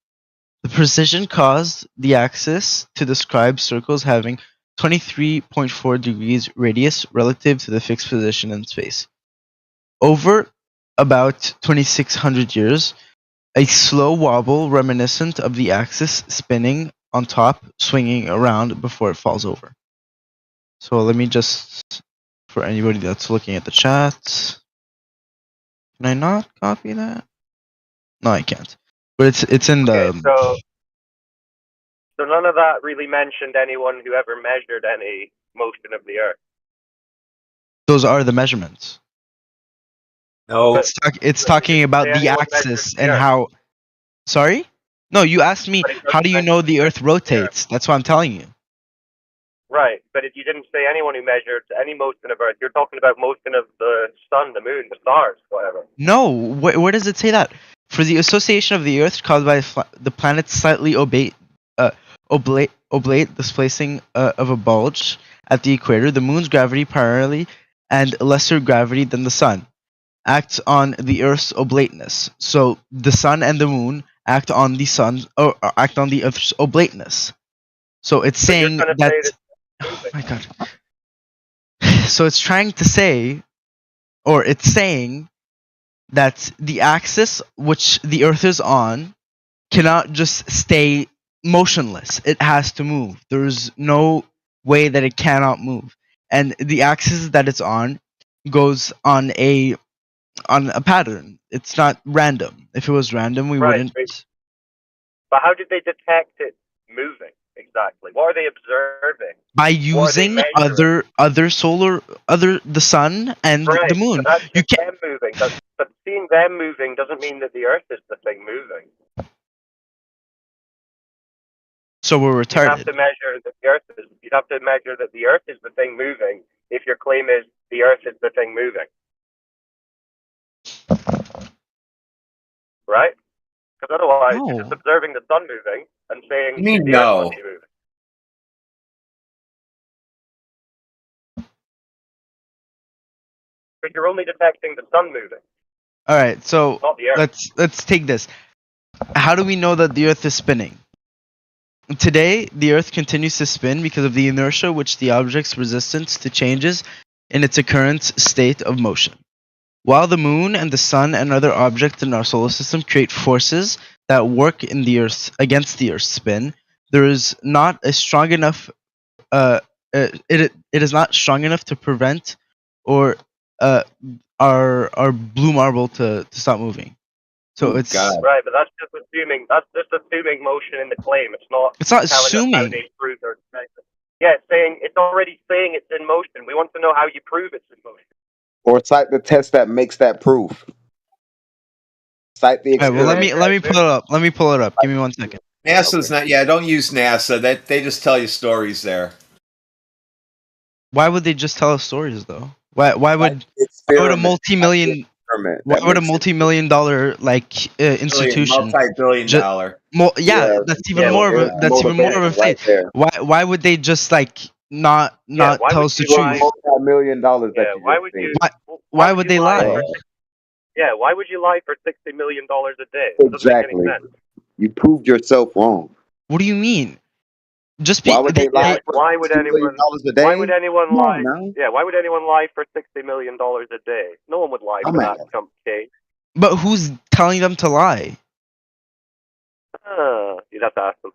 The precision caused the axis to describe circles having 23.4 degrees radius relative to the fixed position in space. Over about 2,600 years, a slow wobble reminiscent of the axis spinning on top, swinging around before it falls over. So let me just, for anybody that's looking at the chat, can I not copy that? No, I can't. But it's in the. Okay, so none of that really mentioned anyone who ever measured any motion of the Earth. Those are the measurements. No, it's talking about the axis and how. Sorry? No, you asked me how do you know the Earth rotates? That's what I'm telling you. Right, but if you didn't say anyone who measured any motion of Earth, you're talking about motion of the sun, the moon, the stars, whatever. No, where does it say that? For the association of the Earth caused by the planet's slightly oblate displacing of a bulge at the equator, the moon's gravity primarily and lesser gravity than the sun acts on the Earth's oblateness. So the sun and the moon act on the sun or act on the Earth's oblateness. So it's saying that. Oh my god. So it's trying to say, or it's saying that the axis which the Earth is on cannot just stay motionless. It has to move. There's no way that it cannot move. And the axis that it's on goes on a pattern. It's not random. If it was random, we wouldn't. But how did they detect it moving exactly? What are they observing? By using the sun and the moon. But that's just them moving. But seeing them moving doesn't mean that the Earth is the thing moving. So we're retarded. You'd have to measure that the Earth is. You'd have to measure that the Earth is the thing moving. If your claim is the Earth is the thing moving, right? Because otherwise, you're just observing the sun moving and saying the Earth must be moving. But you're only detecting the sun moving. All right, so not the Earth. let's take this. How do we know that the Earth is spinning? Today, the Earth continues to spin because of the inertia which the object's resistance to changes in its current state of motion. While the moon and the sun and other objects in our solar system create forces that work in the Earth against the Earth's spin, there is not a strong enough. It is not strong enough to prevent or our blue marble to stop moving. So it's right, but that's just assuming motion in the claim. It's not. It's not assuming. How they prove or yeah, it's already saying it's in motion. We want to know how you prove it's in motion. Or cite the test that makes that proof. Cite the experiment. Well, let me pull it up. Let me pull it up. Give me 1 second. NASA's not. Yeah, don't use NASA. That they just tell you stories there. Why would they just tell us stories though? Why would a multi-million? Why would a multi-million-dollar institution, multi-billion-dollar? That's even more of a thing. Why would they just not tell us the truth? $multi-million. Why would they lie? Yeah, why would you lie for $60 million a day? Exactly. You proved yourself wrong. What do you mean? Just Why would they lie? Why would anyone? $60 million a day? Why would anyone Come lie? on now. Yeah, why would anyone lie for $60 million a day? No one would lie for that chump cake. But who's telling them to lie? You'd have to ask them.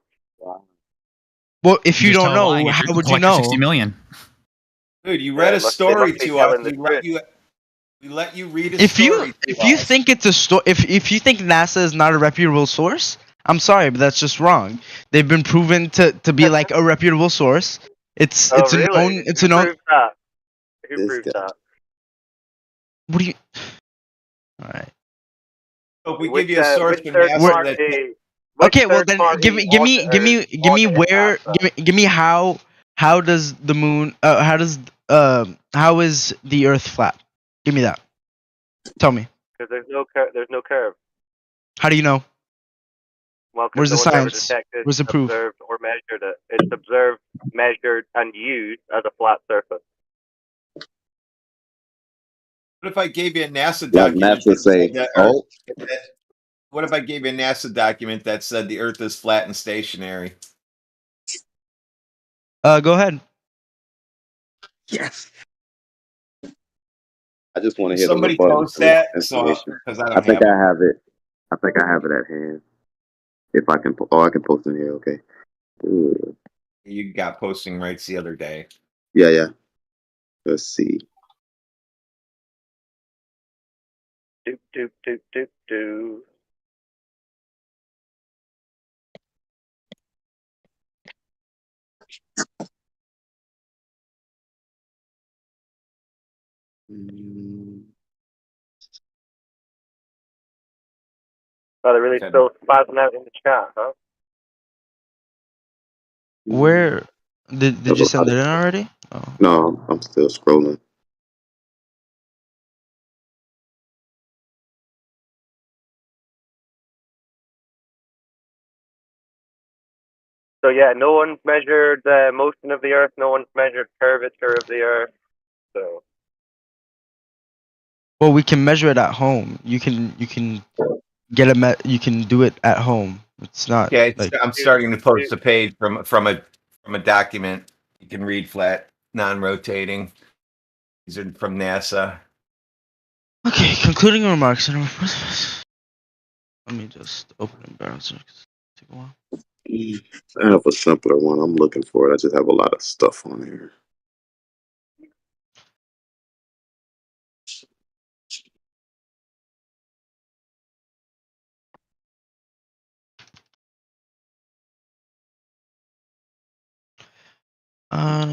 Well, if you Just don't tell a know, lie, get how your would you collect your know? 60 million. Dude, you read a story to us. We let you read a story. If you think it's a story, if you think NASA is not a reputable source, I'm sorry, but that's just wrong. They've been proven to be like a reputable source. It's Oh, it's really? a known it's a Who known. proved that? Who proved that? What do you? All right. So if we give you a source from third NASA party? Okay, well then give me where give me how does the moon how is the Earth flat? Give me that. Tell me. Because there's no curve. How do you know? Well, Where's the because no one's ever science? detected, Where's the proof? observed, or measured it. It's observed, measured, and used as a flat surface. What if I gave you a NASA Like document? NASA say, What if I gave you a NASA document that said the Earth is flat and stationary? Go ahead. Yes. I just want to hear Somebody the rebuttal post that, information. because I don't I think have I have it. I think I have it at hand. If I can, I can post it here. Okay. Ooh. You got posting rights the other day. Yeah. Let's see. Do. Oh, they're really still spazzing out in the chat, huh? Where did you send it in already? Oh. No, I'm still scrolling. So yeah, no one's measured the motion of the Earth. No one's measured curvature of the Earth. So. Well, we can measure it at home. You can get you can do it at home. It's not. Okay, like, I'm starting to post a page from a document. You can read flat, non-rotating. These are from NASA. Okay, concluding remarks. Let me just open the browser. Take a while. I have a simpler one. I'm looking for it. I just have a lot of stuff on here.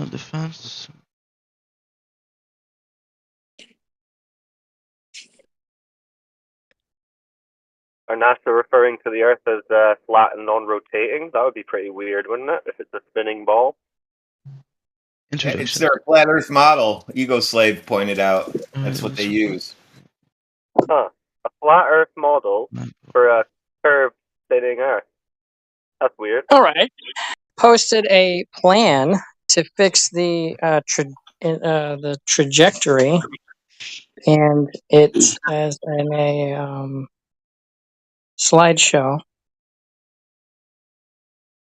Defense. Are NASA referring to the Earth as flat and non-rotating? That would be pretty weird, wouldn't it? If it's a spinning ball. It's their flat Earth model. Ego Slave pointed out. That's what they use. Huh. A flat Earth model for a curved spinning Earth. That's weird. All right. Posted a plan to fix the trajectory, and it's as in a slideshow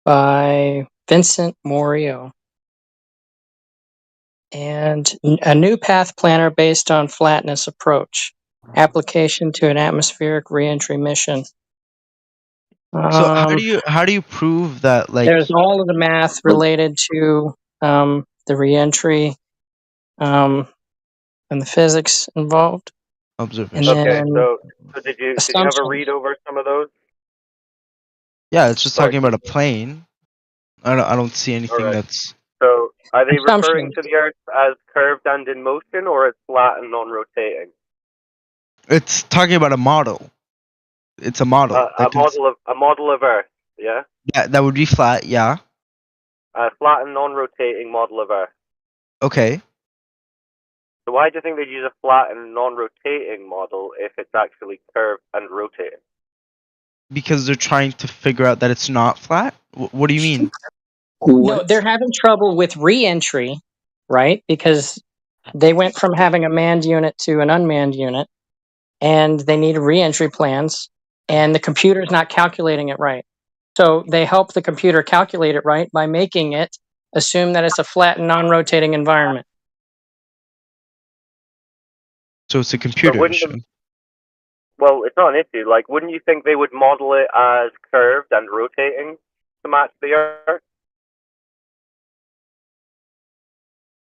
by Vincent Morio. And a new path planner based on flatness approach. Application to an atmospheric reentry mission. So how do you prove that? Like, there's all of the math related to the reentry, and the physics involved. Observation. Okay, so did you have a read over some of those? Yeah, it's just talking about a plane. I don't see anything that's. So are they referring to the Earth as curved and in motion, or as flat and non-rotating? It's talking about a model. It's a model. A model of Earth. Yeah. Yeah, that would be flat. Yeah. A flat and non-rotating model of Earth. Okay. So why do you think they use a flat and non-rotating model if it's actually curved and rotating? Because they're trying to figure out that it's not flat. What do you mean? No, they're having trouble with re-entry, right? Because they went from having a manned unit to an unmanned unit, and they need re-entry plans, and the computer's not calculating it right. So they help the computer calculate it right by making it assume that it's a flat and non-rotating environment. So it's a computer issue. Well, it's not an issue. Like, wouldn't you think they would model it as curved and rotating to match the Earth?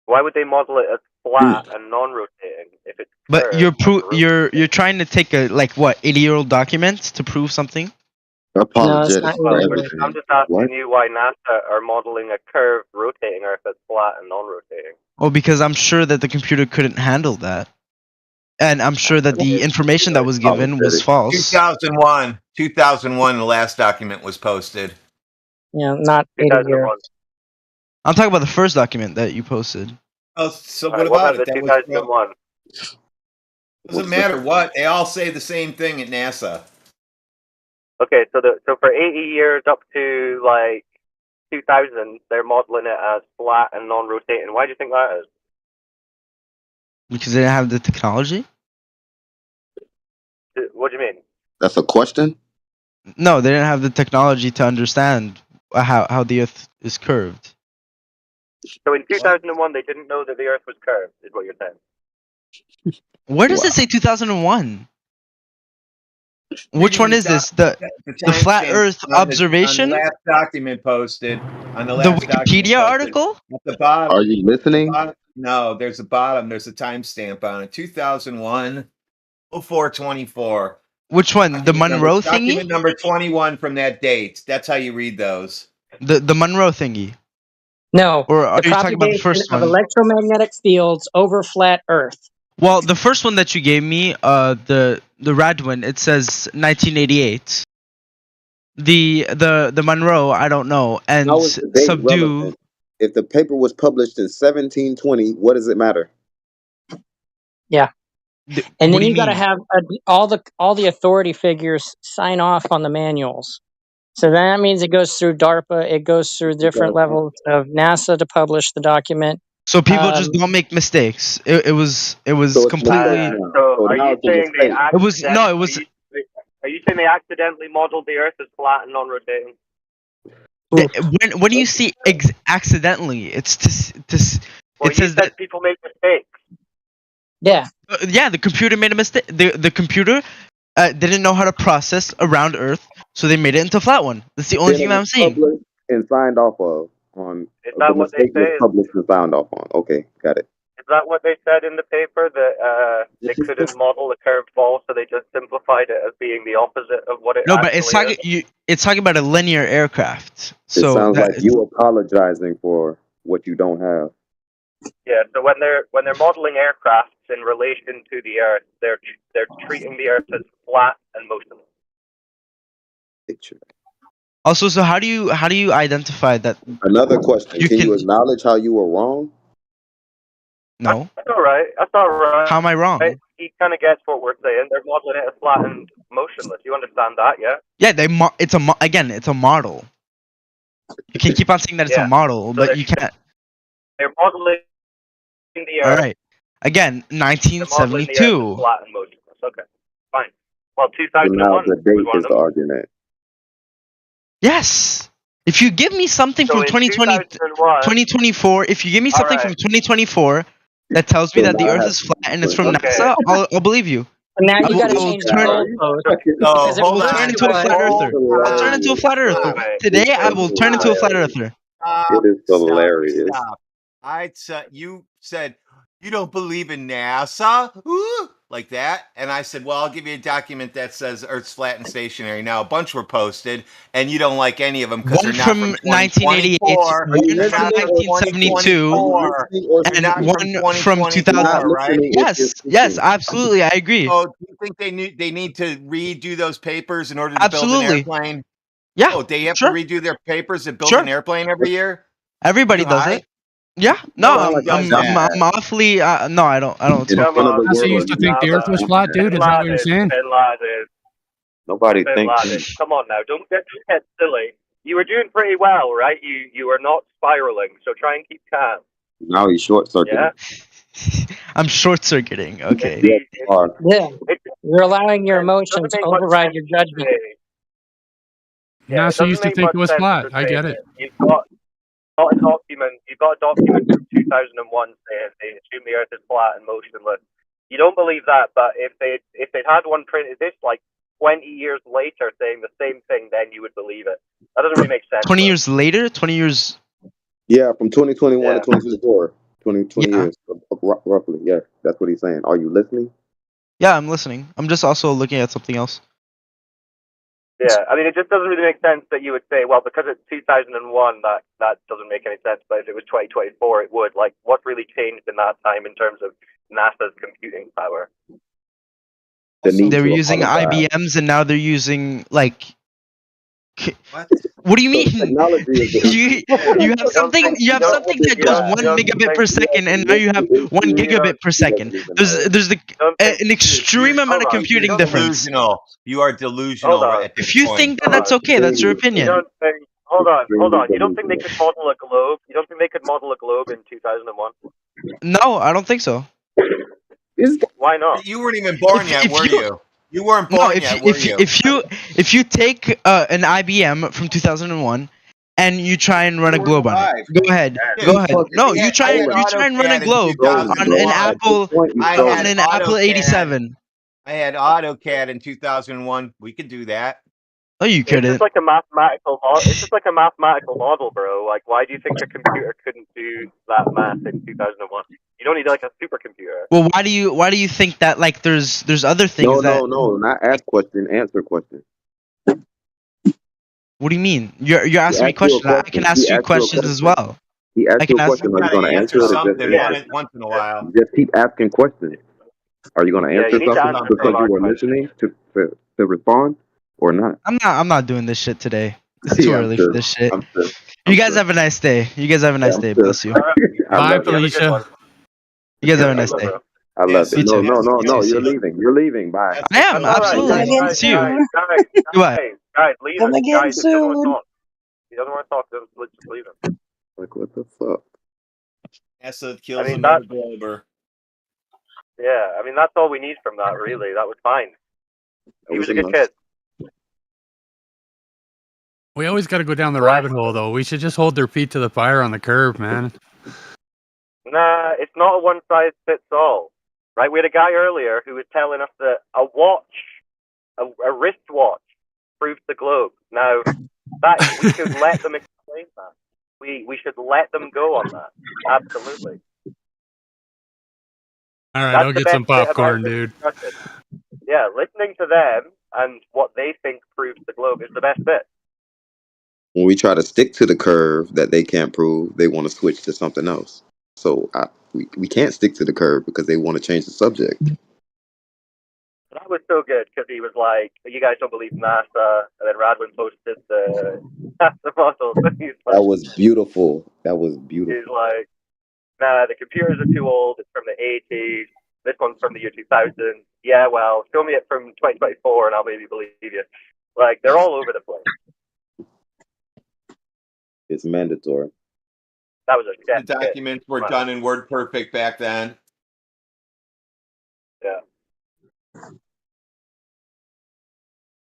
Why would they model it as flat and non-rotating if it's But curved you're trying to take a 80-year-old document to prove something? Apologetics for everything. I'm just asking you why NASA are modeling a curved rotating Earth as flat and non-rotating. Well, because I'm sure that the computer couldn't handle that. And I'm sure that the information that was given was false. 2001, the last document was posted. Yeah, not 80 years. I'm talking about the first document that you posted. Oh, so what about it? The 2001? Doesn't matter what. They all say the same thing at NASA. Okay, so for 80 years up to 2000, they're modeling it as flat and non-rotating. Why do you think that is? Because they didn't have the technology? What do you mean? That's a question? No, they didn't have the technology to understand how the Earth is curved. So in 2001, they didn't know that the Earth was curved, is what you're saying. Where does it say 2001? Which one is this? The flat Earth observation? On the last document posted. On the Wikipedia article? At the bottom. Are you listening? No, there's a bottom. There's a timestamp on it. 2001, 0424. Which one? The Monroe thingy? Document number 21 from that date. That's how you read those. The Monroe thingy. No. Or are you talking about the first one? Of electromagnetic fields over flat Earth. Well, the first one that you gave me, the Radwin, it says 1988. The Monroe, I don't know, and Subdue. Relevant? If the paper was published in 1720, what does it matter? Yeah, and then you got to have all the authority figures sign off on the manuals. So that means it goes through DARPA, it goes through different levels of NASA to publish the document. So people just don't make mistakes. It was completely. So are you saying they It was no. It was. Are you saying they accidentally modeled the Earth as flat and non-rotating? When do you see accidentally? It's to. Well, it says that people make mistakes. Yeah. Yeah, the computer made a mistake. The computer didn't know how to process around Earth, so they made it into a flat one. That's the only thing that I'm seeing. And signed off of on. Is that what they say? Published and signed off on. Okay, got it. Is that what they said in the paper, that they couldn't model the curved ball, so they just simplified it as being the opposite of what it No, actually but it's talking about a linear aircraft. So it sounds like you apologizing for what you don't have. Yeah, so when they're modeling aircrafts in relation to the Earth, they're treating the Earth as flat and motionless. Also, so how do you identify that? Another question: Can you acknowledge how you were wrong? No. That's all right. That's all right. How am I wrong? Right? He kind of gets what we're saying. They're modeling it as flat and motionless. You understand that, yeah? Yeah, it's a model. You can keep on saying that it's a model, So but you can't. They're modeling the Earth. All right. Again, 1972. Flat and motionless. Okay, fine. Well, So 2001. now the date is the argument. Yes. If you give me something from 2024, if you give me something from 2024 that tells me that the Earth is flat and it's from NASA, I'll believe you. And now you got to change the goalpost. I will turn into a flat earther. I'll turn into a flat earther. Today, I will turn into a flat earther. It is hilarious. Stop. You said you don't believe in NASA, ooh, like that, and I said, well, I'll give you a document that says Earth's flat and stationary. Now a bunch were posted, and you don't like any of them because they're not from 1988, one from 1972, and one from 2000. Right? Yes, absolutely, I agree. So, do you think they need to redo those papers in order to build an airplane? Yeah. Oh, they have to redo their papers to build an airplane every year. Everybody does it. Yeah, no, I'm awfully. No, I don't. So you used to think the Earth was flat, dude? Is that what you're saying? Nobody thinks. Come on now, don't get silly. You were doing pretty well, right? You were not spiraling, so try and keep calm. Now he's short circuiting. Yeah. I'm short circuiting. Okay. Yeah, you're allowing your emotions to override your judgment. Yeah, it NASA doesn't used to make think much it was sense flat. to I say get that it. you've got a document. You've got a document from 2001 saying they assume the Earth is flat and motionless. You don't believe that, but if they'd had one printed this like 20 years later saying the same thing, then you would believe it. That doesn't really make sense. 20 years later? 20 years. Yeah, from 2021 Yeah. to 2024. 20 Yeah. years, roughly. Yeah, that's what he's saying. Are you listening? Yeah, I'm listening. I'm just also looking at something else. Yeah, I mean, it just doesn't really make sense that you would say, well, because it's 2001, that doesn't make any sense. But if it was 2024, it would. Like, what's really changed in that time in terms of NASA's computing power? They were using IBMs, and now they're using like. What do you mean? you have something that goes 1 megabit per second, and now you have 1 gigabit per second. There's an extreme amount of computing difference. Delusional. You are delusional at this If you point. think that, that's okay. That's your opinion. Hold on. You don't think they could model a globe? You don't think they could model a globe in 2001? No, I don't think so. Why not? You weren't even born yet, were you? You weren't born yet, were you? If you take an IBM from 2001 and you try and run a globe on it, go ahead. No, you try and run a globe on an Apple 87. I had AutoCAD in 2001. We could do that. Oh, you couldn't. It's just like a mathematical model. It's just like a mathematical model, bro. Like, why do you think a computer couldn't do that math in 2001? You don't need like a supercomputer. Well, why do you think that like there's other things No, not ask question, answer question. What do you mean? You're asking me questions. I can ask you questions as well. He asked you a question. Are you going to answer it? Once in a while. Just keep asking questions. Are you going to answer something because you were listening to respond or not? I'm not doing this shit today. It's too early for this shit. You guys have a nice day. Bless you. Bye, Felicia. You guys have a nice day. I love it. No. You're leaving. You're leaving. Bye. I am absolutely. See you. Goodbye. Guys, leave Come it. again Guys, if he doesn't want to soon. talk, he doesn't want to talk, let's just leave him. Like, what the fuck? NASA kills another glober. Yeah, I mean, that's all we need from that, really. That was fine. He was a good kid. We always got to go down the rabbit hole, though. We should just hold their feet to the fire on the curve, man. Nah, it's not a one-size-fits-all. Right? We had a guy earlier who was telling us that a watch, a wristwatch, proves the globe. Now, that we should let them explain that. We should let them go on that. Absolutely. All right, I'll get some popcorn, dude. Yeah, listening to them and what they think proves the globe is the best bit. When we try to stick to the curve that they can't prove, they want to switch to something else. So we can't stick to the curve because they want to change the subject. That was so good because he was like, "You guys don't believe NASA," and then Radwin posted the NASA models. That was beautiful. He's like, "Nah, the computers are too old. It's from the 80s. This one's from the year 2000. Yeah, well, show me it from 2024 and I'll maybe believe you." Like, they're all over the place. It's mandatory. That was a The documents were done in WordPerfect back then. Yeah.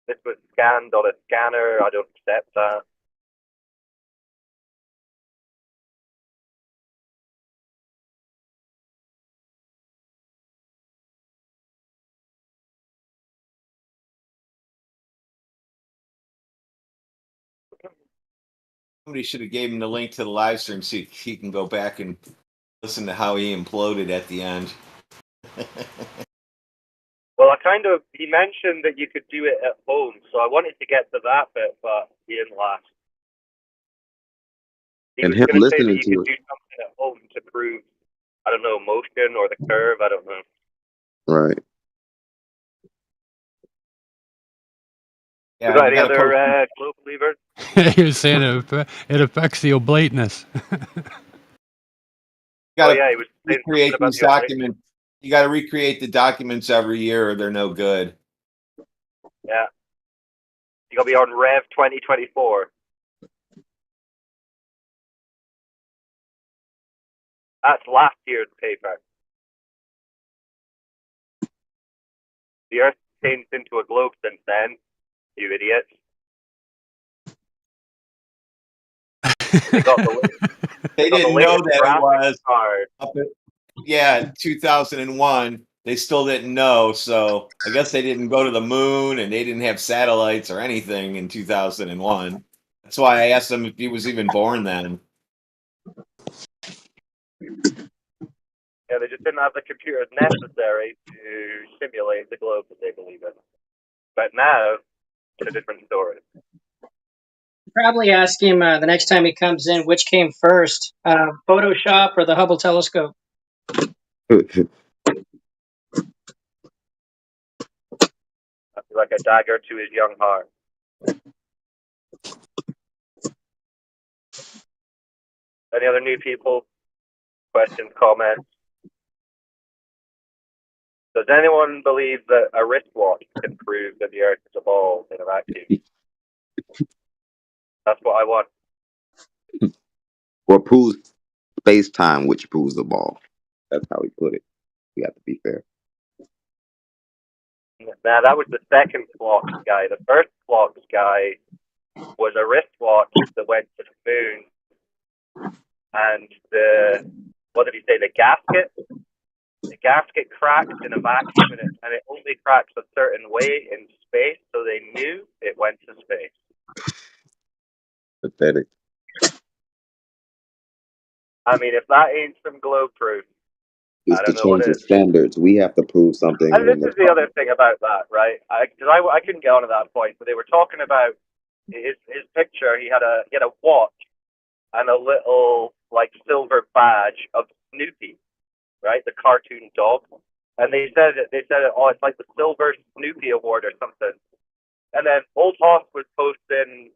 This was scanned on a scanner. I don't accept that. Somebody should have gave him the link to the live stream so he can go back and listen to how he imploded at the end. Well, he mentioned that you could do it at home, so I wanted to get to that bit, but he didn't last. He And was him going to say that listening you to could it. do something at home to prove, I don't know, motion or the curve, I don't know. Right. Yeah, Was that any other globe believers? He was saying it affects the oblateness. You gotta he was saying recreate something about these the documents. You got to recreate the documents every year, or they're no good. Yeah. You got to be on Rev 2024. That's last year's paper. The Earth changed into a globe since then, you idiots. They got the They got the didn't know latest that it graphics was card. up at, yeah, 2001. They still didn't know, so I guess they didn't go to the moon and they didn't have satellites or anything in 2001. That's why I asked him if he was even born then. Yeah, they just didn't have the computers necessary to simulate the globe that they believe in. But now, it's a different story. Probably ask him the next time he comes in which came first, Photoshop or the Hubble telescope. Like a dagger to his young heart. Any other new people? Questions, comments? Does anyone believe that a wristwatch can prove that the Earth is a ball in a vacuum? That's what I want. Or proves space-time, which proves the ball. That's how he put it. We have to be fair. Now, that was the second Phlox guy. The first Phlox guy was a wristwatch that went to the moon. And what did he say? The gasket cracked in a vacuum, and it only cracks a certain way in space, so they knew it went to space. Pathetic. I mean, if that ain't some globe proof, It's I to don't know what change the is. standards. We have to prove something. And this is the other thing about that, right? I couldn't get onto that point, but they were talking about his picture. He had a watch and a little like silver badge of Snoopy, right? The cartoon dog. And they said, oh, it's like the Silver Snoopy Award or something. And then Old Hoff was posting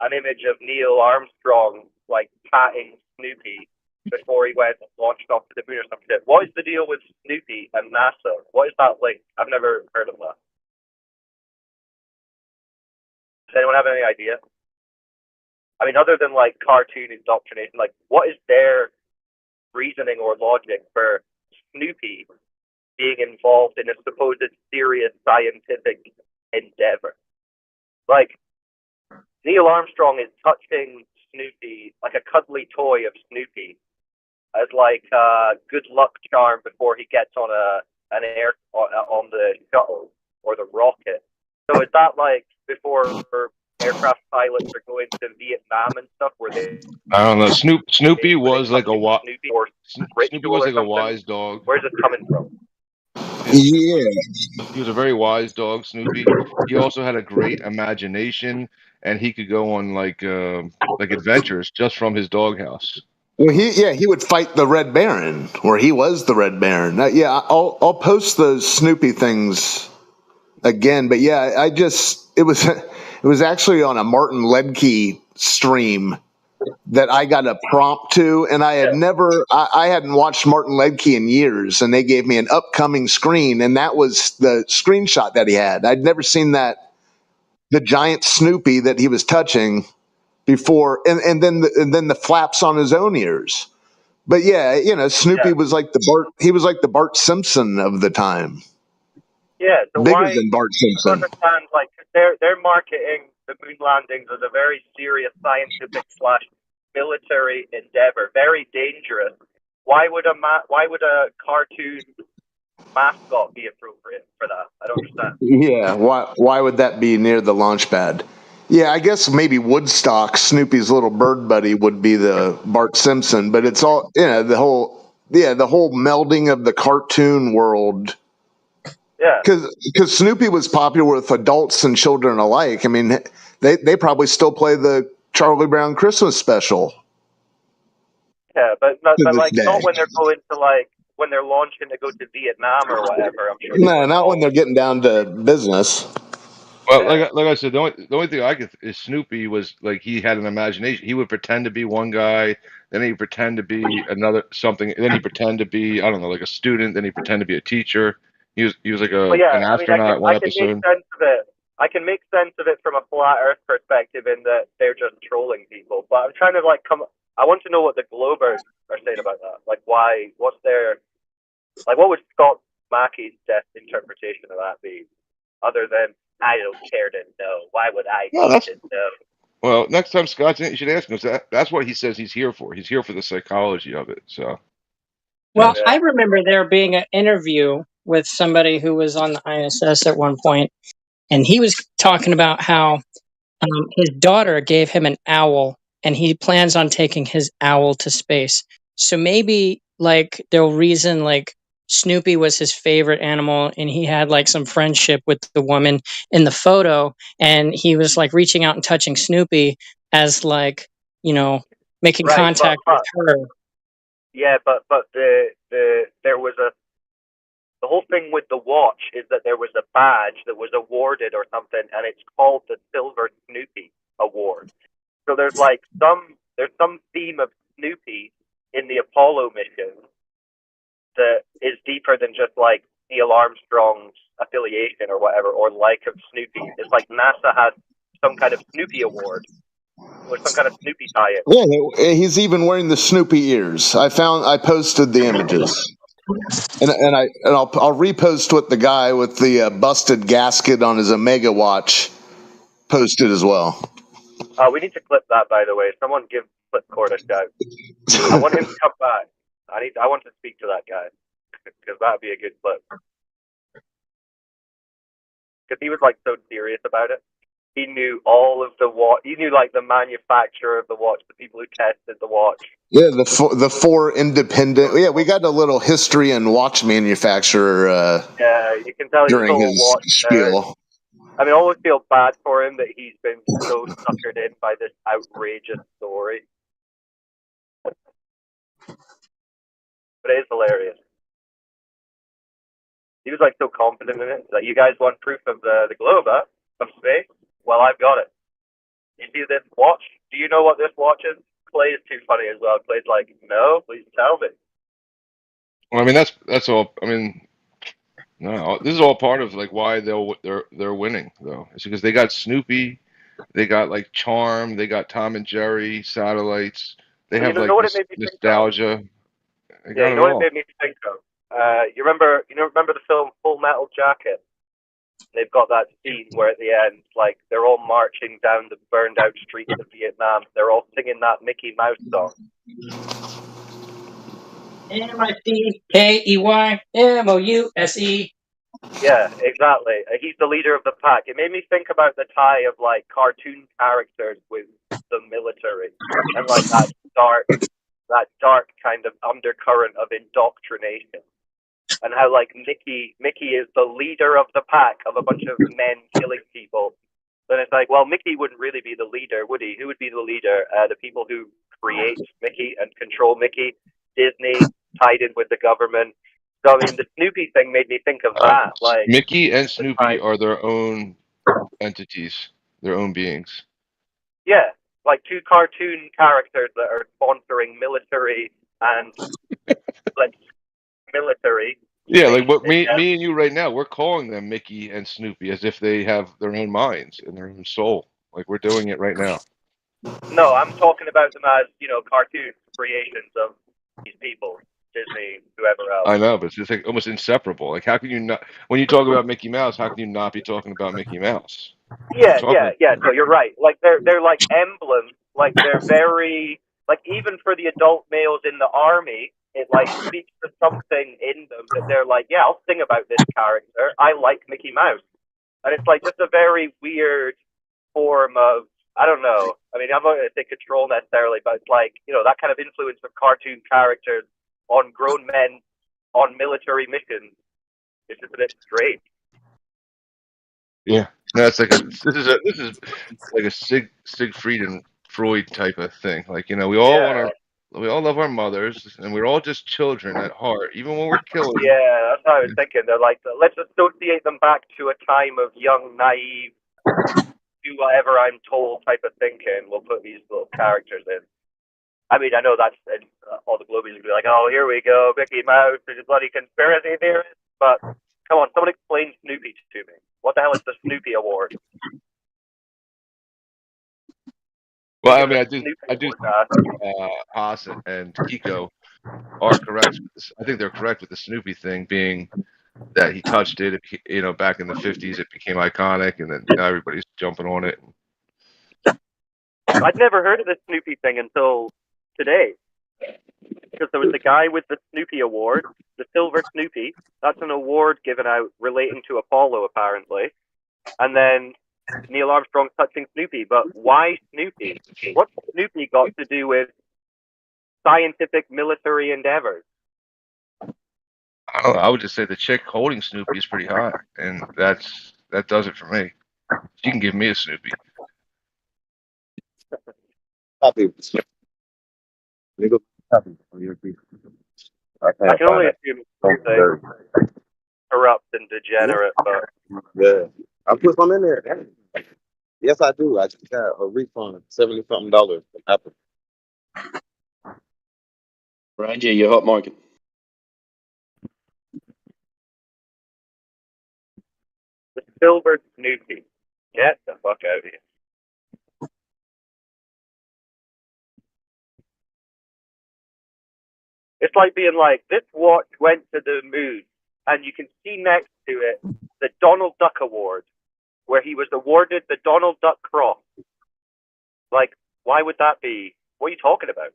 an image of Neil Armstrong like patting Snoopy before he went and launched off to the moon or some shit. What is the deal with Snoopy and NASA? What is that link? I've never heard of that. Does anyone have any idea? I mean, other than like cartoon indoctrination, like what is their reasoning or logic for Snoopy being involved in a supposed serious scientific endeavor? Like, Neil Armstrong is touching Snoopy, like a cuddly toy of Snoopy, as like a good luck charm before he gets on on the shuttle or the rocket. So is that like before aircraft pilots are going to Vietnam and stuff, where they? I don't know. Snoopy was like a Snoopy or Snoopy was like a wise dog. Where's this coming from? Yeah. He was a very wise dog, Snoopy. He also had a great imagination, and he could go on like adventures just from his doghouse. Well, he would fight the Red Baron, or he was the Red Baron. I'll post those Snoopy things again, but yeah, it was actually on a Martin Ledke stream that I got a prompt to, and I hadn't watched Martin Ledke in years, and they gave me an upcoming screen, and that was the screenshot that he had. I'd never seen the giant Snoopy that he was touching before, and then the flaps on his own ears. But yeah, Snoopy was like the Bart Simpson of the time. Yeah, so bigger why? than Bart I Simpson. understand, like they're marketing the moon landings as a very serious scientific / military endeavor, very dangerous. Why would a cartoon mascot be appropriate for that? I don't understand. Yeah, why would that be near the launch pad? Yeah, I guess maybe Woodstock, Snoopy's little bird buddy, would be the Bart Simpson, but it's all the whole melding of the cartoon world. Yeah, because Snoopy was popular with adults and children alike. I mean, they probably still play the Charlie Brown Christmas special. Yeah, but like day. not when they're going to when they're launching to go to Vietnam or whatever. I'm sure. No, not when they're getting down to business. Well, like I said, the only thing I could is Snoopy was like he had an imagination. He would pretend to be one guy, then he'd pretend to be another something, then he'd pretend to be I don't know, like a student, then he'd pretend to be a teacher. He was like an astronaut one episode. I can make sense of it from a flat Earth perspective in that they're just trolling people. But I'm trying to I want to know what the Globers are saying about that. Like, why? What's their what would Scott Mackey's interpretation of that be? Other than I don't care to know. Why would I need to know? Well, next time Scott's in, you should ask him. That's what he says he's here for. He's here for the psychology of it. So. Well, I remember there being an interview with somebody who was on the ISS at one point, and he was talking about how his daughter gave him an owl, and he plans on taking his owl to space. So maybe like the reason like Snoopy was his favorite animal, and he had like some friendship with the woman in the photo, and he was like reaching out and touching Snoopy as like, you know, making contact with her. Yeah, but there was the whole thing with the watch is that there was a badge that was awarded or something, and it's called the Silver Snoopy Award. So there's like some theme of Snoopy in the Apollo mission that is deeper than just like Neil Armstrong's affiliation or whatever, or like of Snoopy. It's like NASA has some kind of Snoopy award or some kind of Snoopy tie-in. Yeah, he's even wearing the Snoopy ears. I posted the images. And I'll repost what the guy with the busted gasket on his Omega watch posted as well. We need to clip that, by the way. Someone give Flipcord a shout. I want him to come back. I want to speak to that guy because that'd be a good clip. Because he was like so serious about it. He knew all of the watch. He knew like the manufacturer of the watch, the people who tested the watch. Yeah, the four independent. Yeah, we got a little history and watch manufacturer. Yeah, you can tell during his spiel. I mean, I always feel bad for him that he's been so suckered in by this outrageous story. But it is hilarious. He was like so confident in it that you guys want proof of the globe, huh? Of space? Well, I've got it. You see this watch? Do you know what this watch is? Clay is too funny as well. Clay's like, no, please tell me. Well, I mean, that's all. I mean, no, this is all part of like why they're winning though. It's because they got Snoopy, they got like Charm, they got Tom and Jerry satellites. They have like this nostalgia. Yeah, you know what it made me think of? You remember the film Full Metal Jacket? They've got that scene where at the end, like, they're all marching down the burned out streets of Vietnam. They're all singing that Mickey Mouse song. MICKEYMOUSE. Yeah, exactly. He's the leader of the pack. It made me think about the tie of like cartoon characters with the military and like that dark kind of undercurrent of indoctrination. And how like Mickey is the leader of the pack of a bunch of men killing people. Then it's like, well, Mickey wouldn't really be the leader, would he? Who would be the leader? The people who create Mickey and control Mickey. Disney tied in with the government. So I mean, the Snoopy thing made me think of that. Like Mickey and Snoopy are their own entities, their own beings. Yeah, like two cartoon characters that are sponsoring military and like military. Yeah, like what me and you right now, we're calling them Mickey and Snoopy as if they have their own minds and their own soul. Like we're doing it right now. No, I'm talking about them as, cartoon creations of these people, Disney, whoever else. I know, but it's just like almost inseparable. Like how can you not, when you talk about Mickey Mouse, how can you not be talking about Mickey Mouse? Yeah. So you're right. Like they're like emblems. Like they're very like even for the adult males in the army, it like speaks to something in them that they're like, yeah, I'll sing about this character. I like Mickey Mouse, and it's like just a very weird form of, I don't know. I mean, I'm not going to say control necessarily, but it's like, that kind of influence of cartoon characters on grown men on military missions. It's just a bit strange. Yeah, no, it's like this is like a Siegfried and Freud type of thing. Like we all we all love our mothers, and we're all just children at heart, even when we're killing. Yeah, that's what I was thinking. They're like, let's associate them back to a time of young, naive, do whatever I'm told type of thinking. We'll put these little characters in. I mean, I know that's all the globies will be like, oh, here we go, Mickey Mouse, there's a bloody conspiracy theorist. But come on, someone explain Snoopy to me. What the hell is the Snoopy Award? Well, I mean, I do. Haas and Kiko are correct. I think they're correct with the Snoopy thing being that he touched it. Back in the 50s, it became iconic, and then now everybody's jumping on it. I'd never heard of this Snoopy thing until today. Because there was the guy with the Snoopy Award, the Silver Snoopy. That's an award given out relating to Apollo, apparently. And then Neil Armstrong touching Snoopy. But why Snoopy? What's Snoopy got to do with scientific military endeavors? I don't know, I would just say the chick holding Snoopy is pretty hot, and that does it for me. She can give me a Snoopy. Copy. I can only assume it's corrupt and degenerate, but yeah, I put some in there. Yes, I do. I just got a refund, $70-something from Apple. Ranger, you're hot market. the Silver Snoopy. Get the fuck out of here. It's like being like, this watch went to the moon, and you can see next to it the Donald Duck Award, where he was awarded the Donald Duck Cross. Like, why would that be? What are you talking about?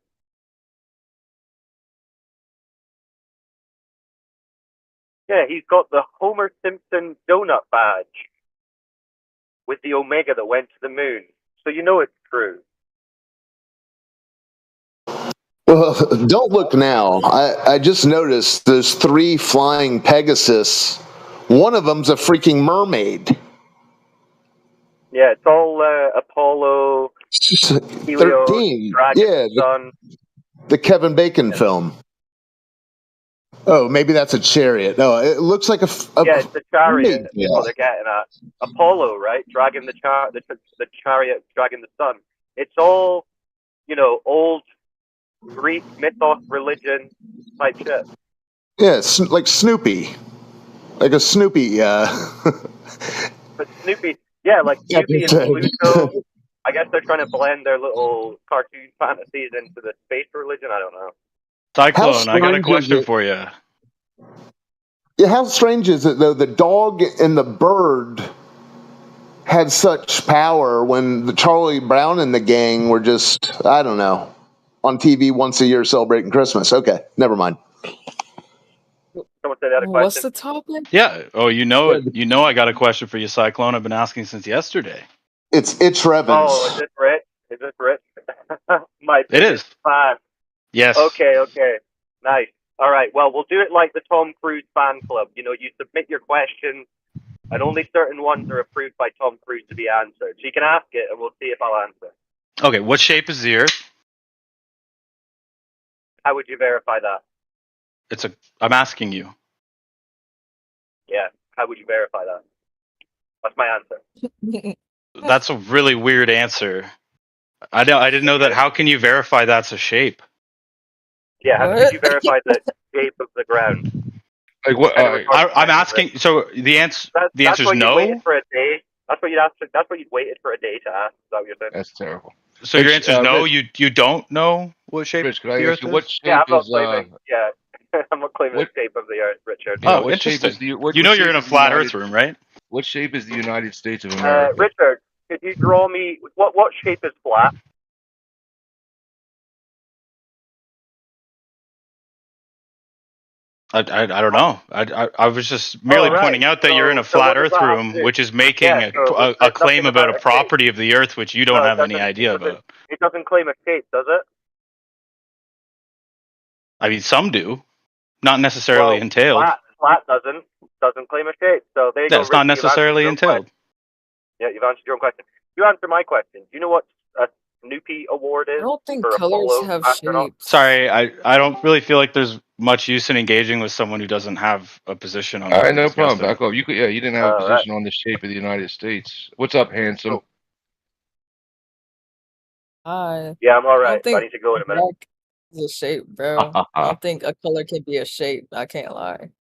Yeah, he's got the Homer Simpson donut badge with the Omega that went to the moon. So you know it's true. Well, don't look now. I just noticed there's 3 flying Pegasus. One of them's a freaking mermaid. Yeah, it's all Apollo, Helios, 13. Dragon, Yeah, Sun. the Kevin Bacon film. Oh, maybe that's a chariot. No, it looks like a yeah, it's the chariot. Yeah. That's what they're getting at. Apollo, right? Dragging the chariot, dragging the sun. It's all, old Greek mythos, religion type shit. Yeah, it's like Snoopy. Like a Snoopy. But Snoopy, yeah, like Snoopy and Pluto. I guess they're trying to blend their little cartoon fantasies into the space religion. I don't know. Cyclone, I got a question for you. Yeah, how strange is it, though, the dog and the bird had such power when the Charlie Brown and the gang were just, I don't know, on TV once a year celebrating Christmas. Okay, never mind. Someone said that a question. What's the topic? Yeah. Oh, you know I got a question for you, Cyclone. I've been asking since yesterday. It's Revens. Oh, is this Rich? Is this Rich? My It is. Fan. Yes. Okay. Nice. All right. Well, we'll do it like the Tom Cruise fan club. You submit your questions, and only certain ones are approved by Tom Cruise to be answered. So you can ask it, and we'll see if I'll answer. Okay. What shape is the Earth? How would you verify that? I'm asking you. Yeah. How would you verify that? That's my answer. That's a really weird answer. I didn't know that. How can you verify that's a shape? Yeah, how could you verify the shape of the ground? Like what? I'm asking. So the answer is no. Waited for a day. That's what you'd ask. That's what you'd waited for a day to ask. Is that what you're saying? That's terrible. So your answer is no. You don't know what shape Rich, could the I Earth ask you is? what shape I'm not is? claiming. Yeah, I'm not claiming the shape of the Earth, Richard. Oh, interesting. You're in a flat Earth room, right? What shape is the United States of America? Richard, could you draw me what shape is flat? I don't know. I was just merely pointing out that you're in a flat Earth room, which is making a claim about a property of the Earth which you don't have any idea about. It doesn't claim a shape, does it? I mean, some do, not necessarily entailed. Flat doesn't claim a shape. So there you go. It's not necessarily entailed. Yeah, you've answered your own question. You answer my question. Do you know what a Snoopy Award is? I don't think colors have shapes. Sorry, I don't really feel like there's much use in engaging with someone who doesn't have a position on. All right, no problem. Back up. You didn't have a position on the shape of the United States. What's up, handsome? Hi. Yeah, I'm all right. I I need to go in a minute. Black is a shape, bro. I don't think a color can be a shape. I can't lie.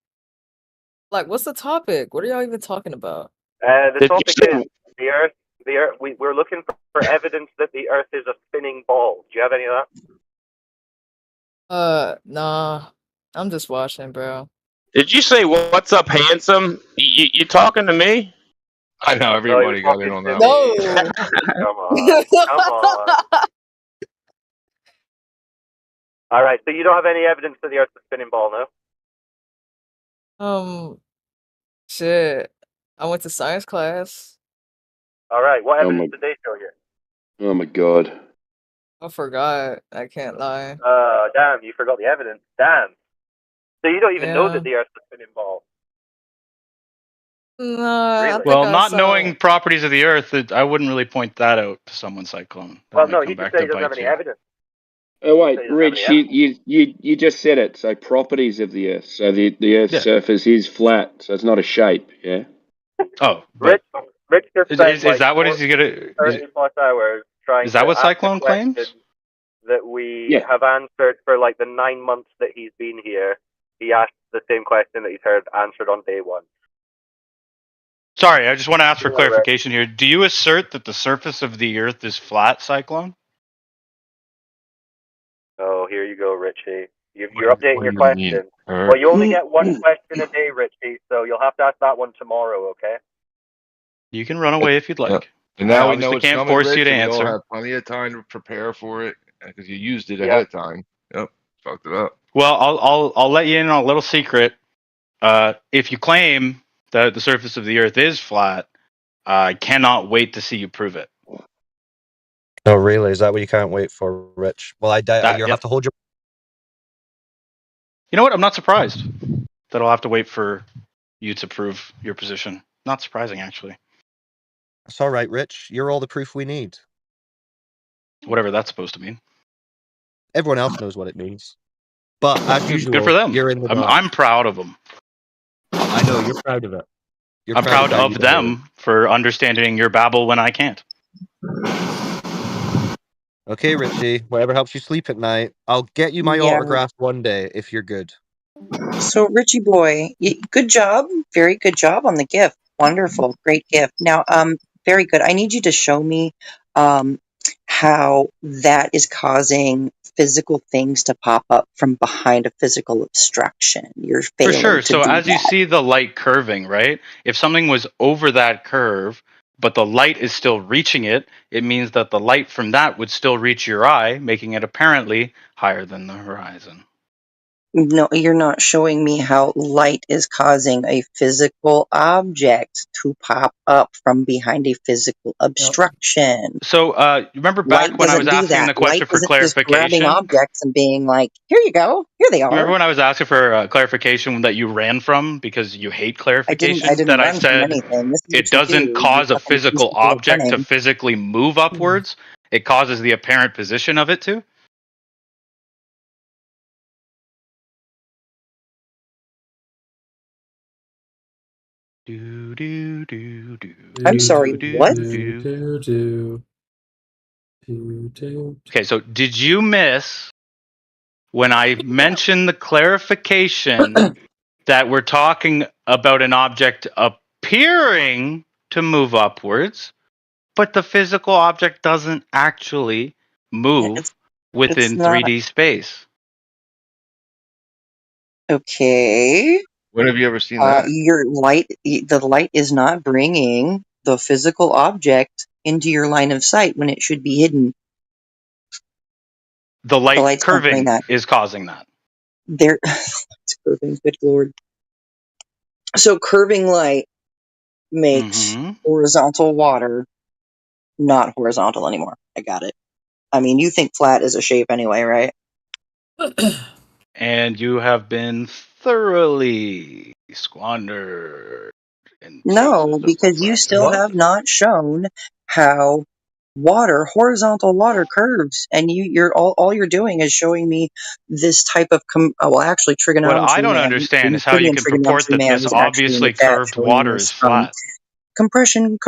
Like, what's the topic? What are y'all even talking about? The topic is the Earth. We're looking for evidence that the Earth is a spinning ball. Do you have any of that? Nah. I'm just watching, bro. Did you say what's up, handsome? You talking to me? I know everybody got in on that one. No. Come on, come on. All right, so you don't have any evidence that the Earth's a spinning ball, no? Shit. I went to science class. All right, what evidence did they show you? Oh my god. I forgot. I can't lie. Damn, you forgot the evidence. Damn. So you don't even know that the Earth's a spinning ball. No, I think Well, I not saw... knowing properties of the Earth, I wouldn't really point that out to someone, Cyclone. That Well, might no, come he just back said to he doesn't have bite any you. evidence. Oh wait, Rich, you just said it. So properties of the Earth. So the Earth's surface is flat, so it's not a shape. Yeah. Oh, but Rich just spent is that what he's gonna? 30 plus hours trying Is that to what ask Cyclone the question claims? that we have answered for like the 9 months that he's been here. He asked the same question that he's heard answered on day one. Sorry, I just want to ask for clarification here. Do you assert that the surface of the Earth is flat, Cyclone? Oh, here you go, Richie. You're updating your What do you mean? question. Well, you only get one question a day, Richie, so you'll have to ask that one tomorrow, okay? You can run away if you'd like. And now we obviously know it's can't coming, force Rich, you to and we all answer. have plenty of time to prepare for it because you used it ahead of time. Yep, fucked it up. Well, I'll let you in on a little secret. If you claim that the surface of the Earth is flat, I cannot wait to see you prove it. Oh, really? Is that what you can't wait for, Rich? Well, you'll have to hold your... You know what? I'm not surprised that I'll have to wait for you to prove your position. Not surprising, actually. It's all right, Rich. You're all the proof we need. Whatever that's supposed to mean. Everyone else knows what it means. But as usual, good for them. You're in the dark. I'm proud of them. I know you're proud of it. I'm proud of them for understanding your babble when I can't. Okay, Richie. Whatever helps you sleep at night. I'll get you my autograph one day if you're good. So, Richie boy, good job. Very good job on the gift. Wonderful. Great gift. Now, very good. I need you to show me how that is causing physical things to pop up from behind a physical obstruction. You're failing For sure. to So do as you that. see the light curving, right? If something was over that curve, but the light is still reaching it, it means that the light from that would still reach your eye, making it apparently higher than the horizon. No, you're not showing me how light is causing a physical object to pop up from behind a physical obstruction. So remember back Light when I was doesn't do asking that. the question Light for isn't just grabbing clarification? objects and being like, here you go, here they are. Remember when I was asking for clarification that you ran from because you hate clarification? I didn't that I run from said anything. This is it what you doesn't do. cause You a fucking choose physical to do a object to thing. physically move upwards. It causes the apparent position of it to. I'm sorry, what? Okay, so did you miss when I mentioned the clarification that we're talking about an object appearing to move upwards, but the physical object doesn't actually move within not 3D space? Okay. When have you ever seen that? The light is not bringing the physical object into your line of sight when it should be hidden. The light light's not doing curving that. is causing that. It's curving, good lord. So curving light makes horizontal water not horizontal anymore. I got it. I mean, you think flat is a shape anyway, right? And you have been thoroughly squandered. No, because you still have not shown how horizontal water curves, and you're all you're doing is showing me this type of actually What I trigonometry don't man. understand is how you Euclidean can purport trigonometry that man this was actually in the obviously chat curved showing water this is flat. compression,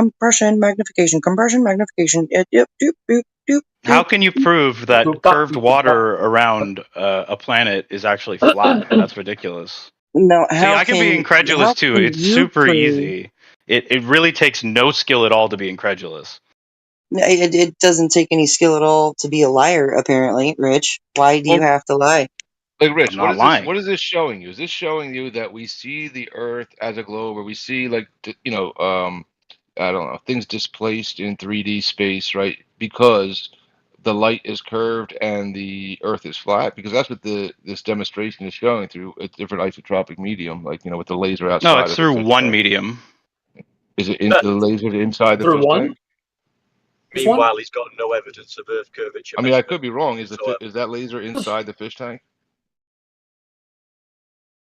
magnification, compression, magnification. Doop, doop, doop, doop, How can you prove that curved water around a planet is actually flat? That's ridiculous. No, See, I can be incredulous too. It's super easy. It really takes no skill at all to be incredulous. It doesn't take any skill at all to be a liar, apparently, Rich. Why do you have to lie? Like Rich, I'm not lying. What is this showing you? Is this showing you that we see the Earth as a globe, or we see I don't know, things displaced in 3D space, right? Because the light is curved and the Earth is flat, because that's what this demonstration is showing through a different isotropic medium, like, you know, with the laser outside. No, it's through one medium. Is it the laser inside the fish tank? Meanwhile, he's got no evidence of Earth curvature. I mean, I could be wrong. Is that laser inside the fish tank?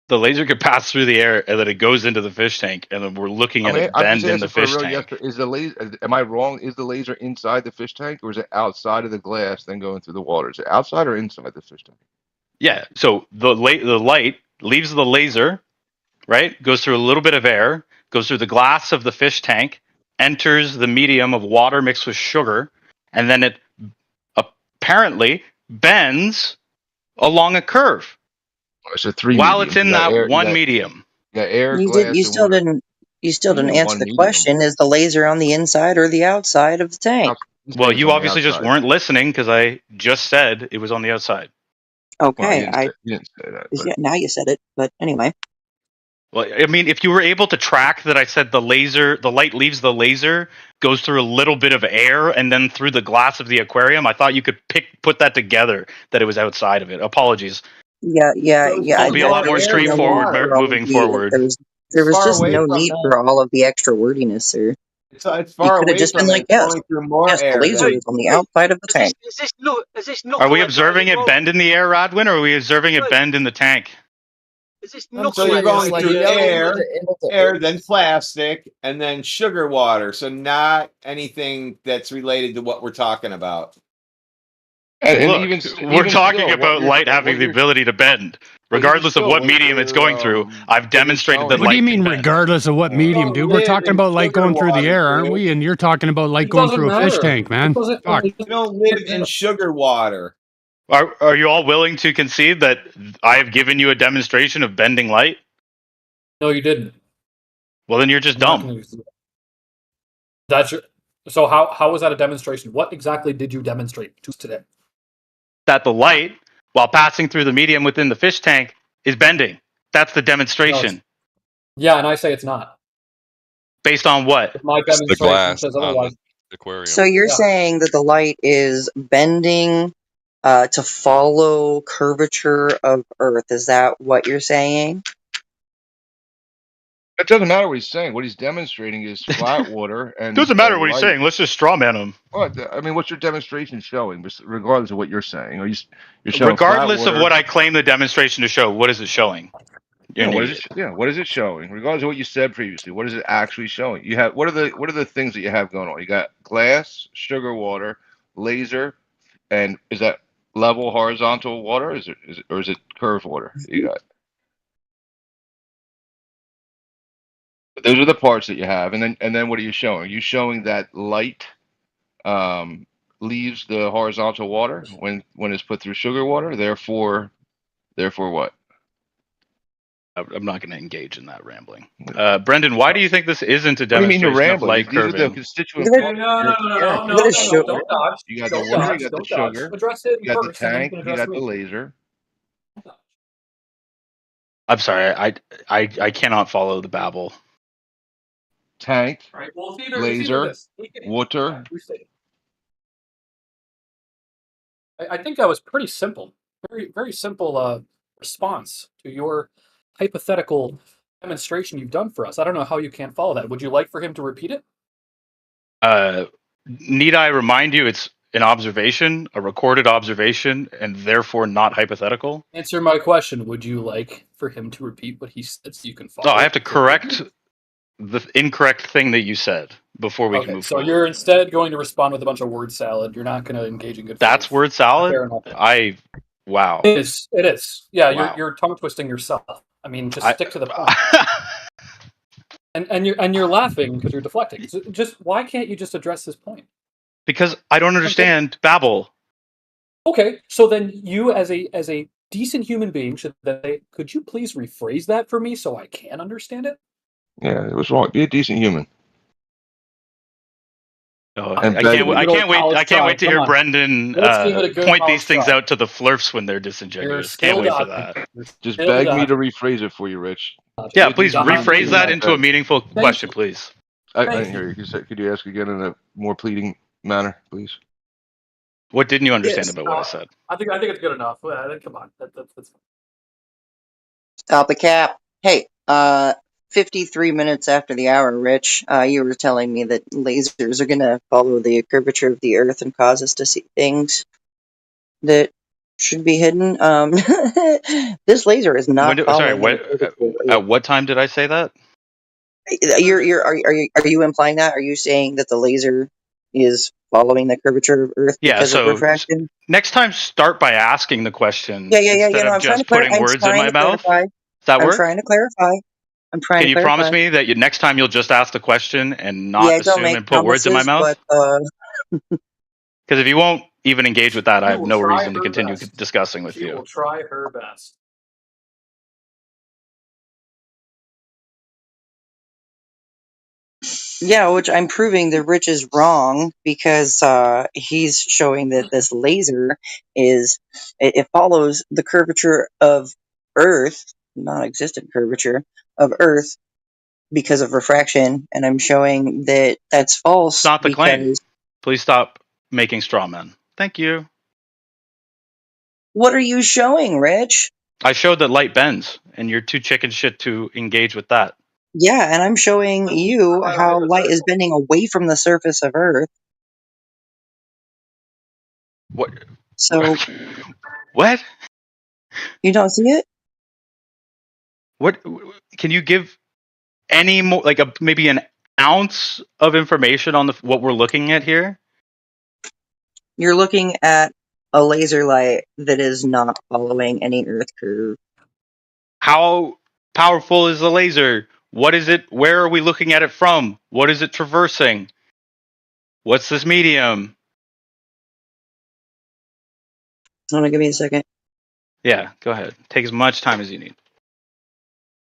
The laser could pass through the air, and then it goes into the fish tank, and then we're looking at it bend in the fish tank. Is the laser? Am I wrong? Is the laser inside the fish tank, or is it outside of the glass, then going through the water? Is it outside or inside the fish tank? Yeah. So the light leaves the laser, right? Goes through a little bit of air, goes through the glass of the fish tank, enters the medium of water mixed with sugar, and then it apparently bends along a curve. It's a three. While it's in that one medium. Yeah, air, glass, you still didn't answer the question. Is the laser on the inside or the outside of the tank? Well, you obviously just weren't listening, because I just said it was on the outside. Okay, well, you didn't say that. Yeah, now you said it, but anyway. Well, I mean, if you were able to track that I said the light leaves the laser, goes through a little bit of air, and then through the glass of the aquarium, I thought you could put that together, that it was outside of it. Apologies. Yeah. It'll be a lot more straightforward moving forward. There was just no need for all of the extra wordiness, sir. It's far away just from been like, yes, the laser is on the outside of the tank. Is this not? Are we observing it bend in the air, Radwin, or are we observing it bend in the tank? Is this not? So you're going through air, then plastic, and then sugar water. So not anything that's related to what we're talking about. And look, we're talking about light having the ability to bend, regardless of what medium it's going through. I've demonstrated that light. What do you mean, regardless of what medium, dude? We're talking about light going through the air, aren't we? And you're talking about light going through a fish tank, man. Fuck. You don't live in sugar water. Are you all willing to concede that I have given you a demonstration of bending light? No, you didn't. Well, then you're just dumb. So how was that a demonstration? What exactly did you demonstrate to today? That the light, while passing through the medium within the fish tank, is bending. That's the demonstration. No, yeah, and I say it's not. Based on what? My demonstration says otherwise. Aquarium. So you're saying that the light is bending to follow curvature of Earth. Is that what you're saying? It doesn't matter what he's saying. What he's demonstrating is flat water. And doesn't matter what he's saying. Let's just straw man him. Well, I mean, what's your demonstration showing, regardless of what you're saying? You're showing regardless of what I claim the demonstration to show, what is it showing? What is it showing? Regardless of what you said previously, what is it actually showing? You have what are the things that you have going on? You got glass, sugar water, laser, and is that level horizontal water? Is it curved water? You got. Those are the parts that you have, and then what are you showing? Are you showing that light leaves the horizontal water when it's put through sugar water? Therefore what? I'm not going to engage in that rambling. Brendan, why do you think this isn't a demonstration of light curving? These are the constituent parts. No, don't dodge. You got the water, you got the sugar, Address it you got the first, and then tank, you you can got address the me. laser. I'm sorry, I cannot follow the babble. Tank, right, well, laser, water. I think that was pretty simple. Very, very simple response to your hypothetical demonstration you've done for us. I don't know how you can't follow that. Would you like for him to repeat it? Need I remind you it's an observation, a recorded observation, and therefore not hypothetical? Answer my question. Would you like for him to repeat what he said so you can follow? No, I have to correct the incorrect thing that you said before we can move forward. So you're instead going to respond with a bunch of word salad. You're not going to engage in good faith. That's word salad? Wow. It is. Yeah, wow. You're tongue twisting yourself. I mean, just stick to the point. and you're laughing because you're deflecting. So why can't you just address this point? Because I don't understand babble. Okay, so then you as a decent human being should say, could you please rephrase that for me so I can understand it? Yeah, it was wrong. Be a decent human. Oh, I can't wait to hear Brendan point these things out to the flirfs when they're disingenuous. Can't wait for that. Just beg me to rephrase it for you, Rich. Yeah, please rephrase that into a meaningful question, please. I didn't hear you. Could you ask again in a more pleading manner, please? What didn't you understand Yes. about what I said? I think it's good enough. Come on, that's fine. Stop the cap. Hey, 53 minutes after the hour, Rich, you were telling me that lasers are going to follow the curvature of the Earth and cause us to see things that should be hidden. This laser is not Sorry, following any curvature. at what time did I say that? Are you implying that? Are you saying that the laser is following the curvature of Earth Yeah, because of so refraction? next time start by asking the question Yeah. instead No, of I'm trying to just putting I'm words in trying my to mouth. clarify. Does that I'm work? trying to clarify. I'm trying Can to you clarify. promise me that next time you'll just ask the question and Yeah, not I don't assume make and put words in my promises, mouth? but Because if you won't even engage with that, I She have will no try reason to her continue best. discussing with She you. will try her best. yeah, which I'm proving that Rich is wrong because he's showing that this laser it follows the curvature of Earth, non-existent curvature of Earth because of refraction, and I'm showing that that's It's false not the claim. because Please stop making straw men. Thank you. what are you showing, Rich? I showed that light bends, and you're too chicken shit to engage with that. Yeah, and I'm showing you how light is bending away from the surface of Earth. What? So What? you don't see it? What? Can you give any more, like maybe an ounce of information on what we're looking at here? You're looking at a laser light that is not following any Earth curve. How powerful is the laser? What is it? Where are we looking at it from? What is it traversing? What's this medium? Hold on, give me a second. Yeah, go ahead. Take as much time as you need.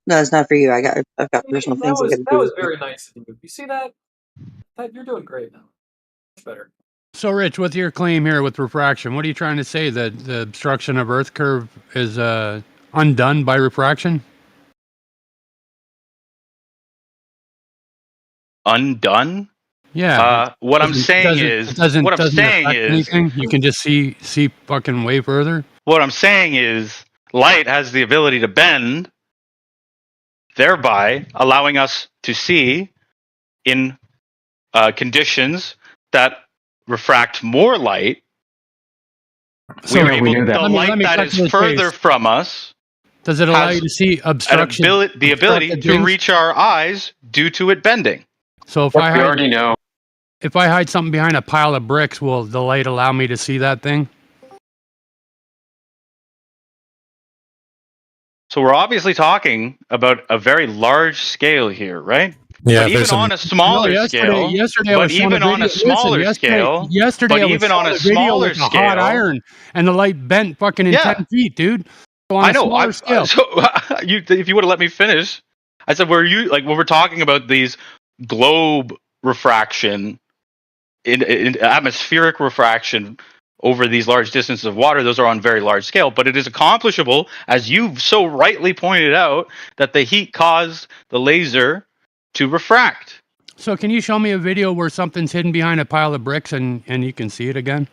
No, it's not for you. I've got personal things I got to That do. was very nice of you. You see that? That you're doing great now. Much better. So, Rich, with your claim here with refraction, what are you trying to say? That the obstruction of Earth curve is undone by refraction? Undone? Yeah. What I'm saying is, doesn't affect anything. You can just see fucking way further. What I'm saying is, light has the ability to bend, thereby allowing us to see in conditions that refract more light. So We are able, the light that is further from us. Does it allow you to see obstruction? The ability to reach our eyes due to it bending. So if I hide something behind a pile of bricks, will the light allow me to see that thing? So we're obviously talking about a very large scale here, right? Yeah, but even on a smaller scale, yesterday I was shown a video. Yesterday I was shown a video with a hot iron, and the light bent fucking in 10 feet, dude. On I a know. smaller scale. If you would have let me finish, I said, when we're talking about these globe refraction, in atmospheric refraction over these large distances of water, those are on very large scale, but it is accomplishable, as you've so rightly pointed out, that the heat caused the laser to refract. So can you show me a video where something's hidden behind a pile of bricks and you can see it again?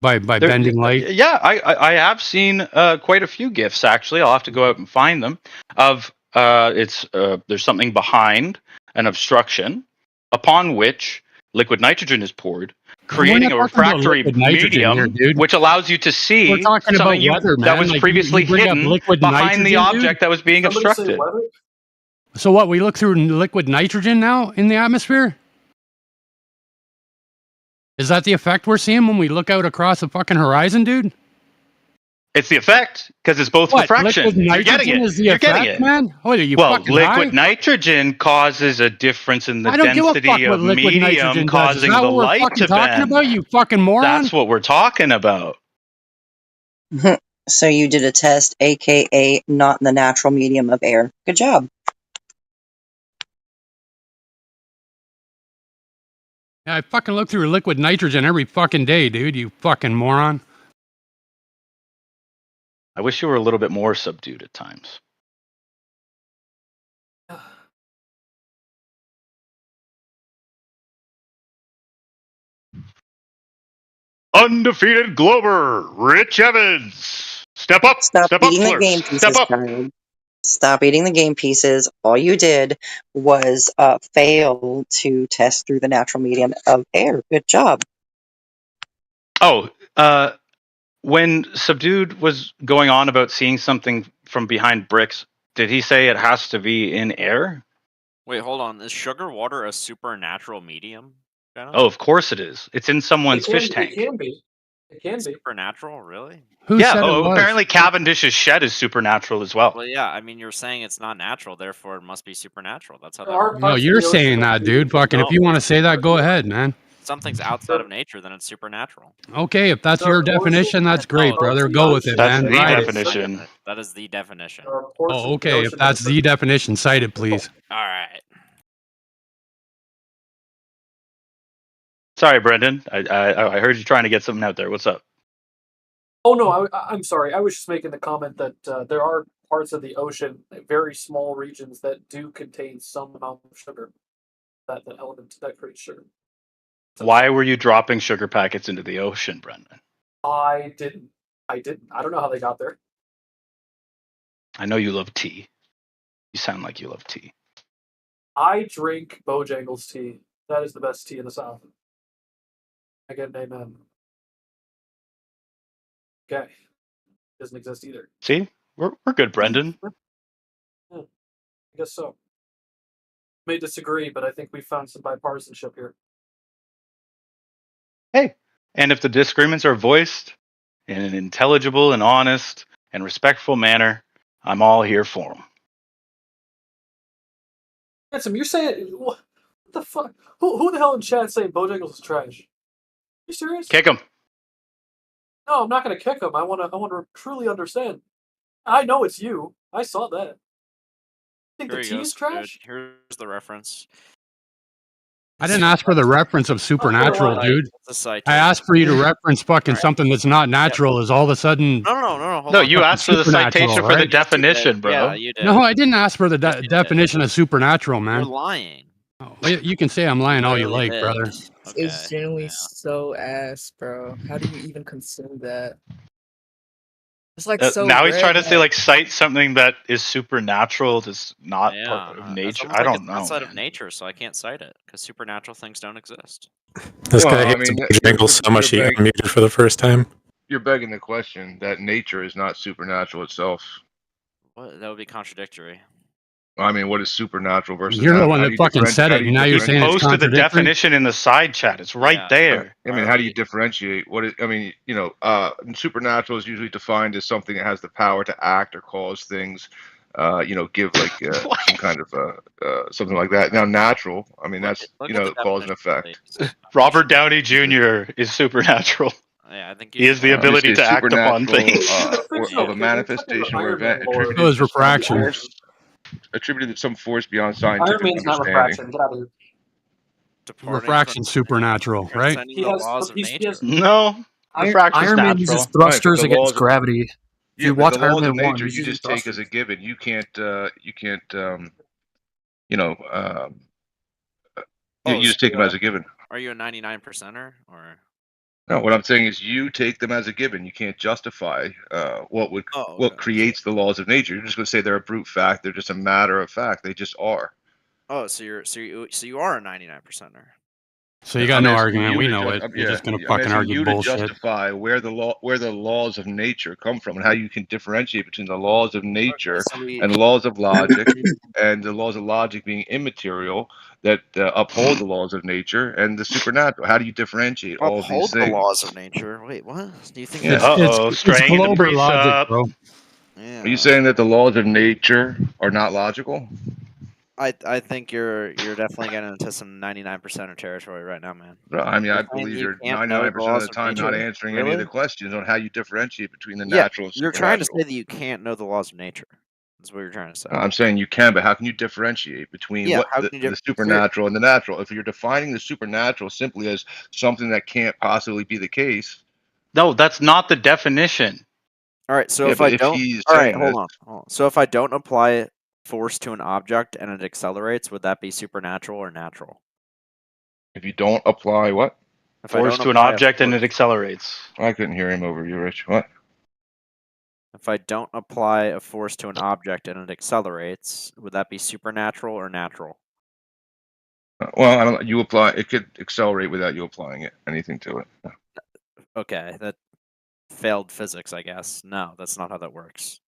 By bending light? Yeah, I have seen quite a few GIFs, actually. I'll have to go out and find them. There's something behind an obstruction upon which liquid nitrogen is poured, creating a refractory medium, which allows you to see something that was previously hidden behind the object that was being obstructed. So what, we look through liquid nitrogen now in the atmosphere? Is that the effect we're seeing when we look out across the fucking horizon, dude? It's the effect, because it's both refraction. You're getting it. You're getting it, man. What are you, well, fucking liquid high? nitrogen causes a difference in the I don't give a fuck density what of liquid medium, nitrogen does. causing Is that the what we're light fucking to talking bend. about, you fucking moron? That's what we're talking about. So you did a test, aka not in the natural medium of air. Good job. Yeah, I fucking look through liquid nitrogen every fucking day, dude, you fucking moron. I wish you were a little bit more subdued at times. Undefeated Glober, Rich Evans. Step up, Stop step up, eating the game Slurps. Step pieces, up. child. Stop eating the game pieces. All you did was fail to test through the natural medium of air. Good job. Oh, when Subdued was going on about seeing something from behind bricks, did he say it has to be in air? Wait, hold on. Is sugar water a supernatural medium? Oh, of course it is. It's in someone's fish tank. It can be. It can be. Supernatural, really? Apparently Cavendish's shed is supernatural as well. Well, yeah. I mean, you're saying it's not natural, therefore it must be supernatural. That's how that There are works. No, you're saying that, dude. Fucking, if you want to say that, go ahead, man. If something's outside of nature, then it's supernatural. Okay, if that's your definition, that's great, brother. Go with it, man. That's the Ride it. definition. That is the definition. Oh, okay. If that's the definition, cite it, please. All right. Sorry, Brendan. I heard you trying to get something out there. What's up? Oh no, I'm sorry. I was just making the comment that there are parts of the ocean, very small regions, that do contain some amount of sugar. That element that creates sugar. Why were you dropping sugar packets into the ocean, Brendan? I didn't. I don't know how they got there. I know you love tea. You sound like you love tea. I drink Bojangles tea. That is the best tea in the South. I get an amen. Okay. Doesn't exist either. See? We're good, Brendan. Yeah, I guess so. May disagree, but I think we found some bipartisanship here. Hey. And if the disagreements are voiced in an intelligible and honest and respectful manner, I'm all here for them. Handsome, you're saying what the fuck? Who the hell in chat saying Bojangles is trash? You serious? Kick him. No, I'm not gonna kick him. I want to truly understand. I know it's you. I saw that. Think Here the he tea goes. is trash? Here's the reference. I didn't ask for the reference of supernatural, dude. I asked for you to reference fucking something that's not natural. Is all of a sudden No. No, you asked for the citation for the definition, bro. Yeah, you did. No, I didn't ask for the definition of supernatural, man. You're lying. Oh, you can say I'm lying all you really like, did. brother. It's genuinely so ass, bro. How do you even consume that? It's like so now he's red, trying to say man. like cite something that is supernatural that's not part of That's nature. almost I like don't it's know. outside of nature, so I can't cite it because supernatural things don't exist. This guy hates Bojangles so much he got muted for the first time. You're begging the question that nature is not supernatural itself. What? That would be contradictory. I mean, what is supernatural versus? You're the one that fucking said it, and now you're saying it's Posted the contradictory. definition in the side chat. It's right there. I mean, how do you differentiate what is? I mean, supernatural is usually defined as something that has the power to act or cause things. Give like some kind of something like that. Now, natural. I mean, that's cause and effect. Robert Downey Jr. is supernatural. Yeah, I think he has the ability to act upon things. Of a manifestation or event attributed It was to some refraction. force- attributed to some force beyond Iron scientific Man's not understanding. refraction. Get out of here. Refraction's supernatural, right? He has No. Refraction's Iron Man natural. uses thrusters the against laws of- gravity. If you but watch the Iron laws Man of 1, nature he's you using just take thrusters. as a given. You can't. You just take them as a given. Are you a 99%er or? No, what I'm saying is you take them as a given. You can't justify what creates the laws of nature. You're just going to say they're a brute fact. They're just a matter of fact. They just are. Oh, so you are a 99%er. So you got I'm no asking argument. you We to know ju- it. You're yeah, just gonna I'm fucking asking argue you bullshit. to justify where the laws of nature come from and how you can differentiate between the laws of nature and laws of logic, and the laws of logic being immaterial that uphold the laws of nature and the supernatural. How do you differentiate all of these Uphold the things? laws of nature. Wait, what? Do you think? Yeah. It's Glober logic, bro. Are you saying that the laws of nature are not logical? I think you're definitely getting into some 99%er territory right now, man. No, I mean, You're I saying believe you you're can't know 99% of laws the time not nature? answering any of the Really? questions on how you differentiate between the Yeah, natural and you're trying to supernatural. say that you can't know the laws of nature. That's what you're trying to say. I'm saying you can, but how can you differentiate between Yeah, what how the, can you the supernatural and the natural? If you're defining the supernatural simply as something that can't possibly be the case. No, that's not the definition. All right, so Yeah, if but I if don't, he's all right, saying hold this- on, hold on. So if I don't apply force to an object and it accelerates, would that be supernatural or natural? If you don't apply what? Force to an object and it accelerates. I couldn't hear him over you, Rich. What? If I don't apply a force to an object and it accelerates, would that be supernatural or natural? Well, I don't. You apply. It could accelerate without you applying anything to it. Okay, that failed physics, I guess. No, that's not how that works.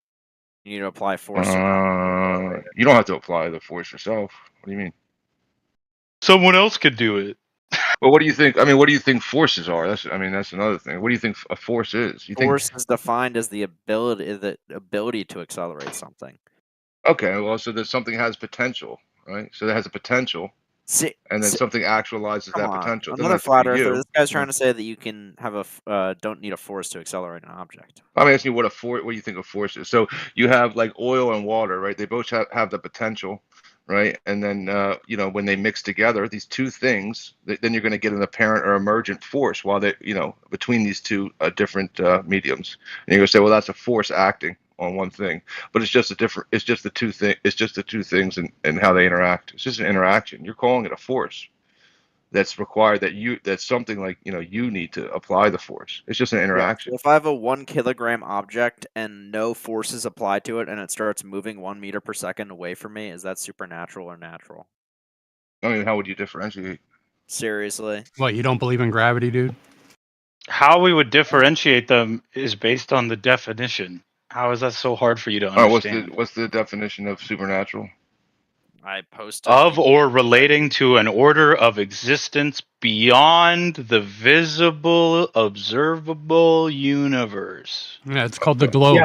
You need to apply force. You don't have to apply the force yourself. What do you mean? Someone else could do it. Well, what do you think? I mean, what do you think forces are? That's another thing. What do you think a force is? You Force is defined as the ability to accelerate something. Okay, well, so that something has potential, right? So that has a potential, and then something actualizes that potential. Another flat earther. This guy's trying to say that you can have don't need a force to accelerate an object. I'm asking you what do you think a force is? So you have like oil and water, right? They both have the potential, right? And then when they mix together, these two things, then you're going to get an apparent or emergent force while they between these two different mediums. And you're going to say, well, that's a force acting on one thing, but it's just the two things and how they interact. It's just an interaction. You're calling it a force that's required that's something like you need to apply the force. It's just an interaction. Yeah, so if I have a 1 kilogram object and no force is applied to it and it starts moving 1 meter per second away from me, is that supernatural or natural? I mean, how would you differentiate? Seriously? What, you don't believe in gravity, dude? How we would differentiate them is based on the definition. How is that so hard for you to understand? What's the definition of supernatural? I posted of or relating to an order of existence beyond the visible, observable universe. Yeah, it's called the globe. Yeah,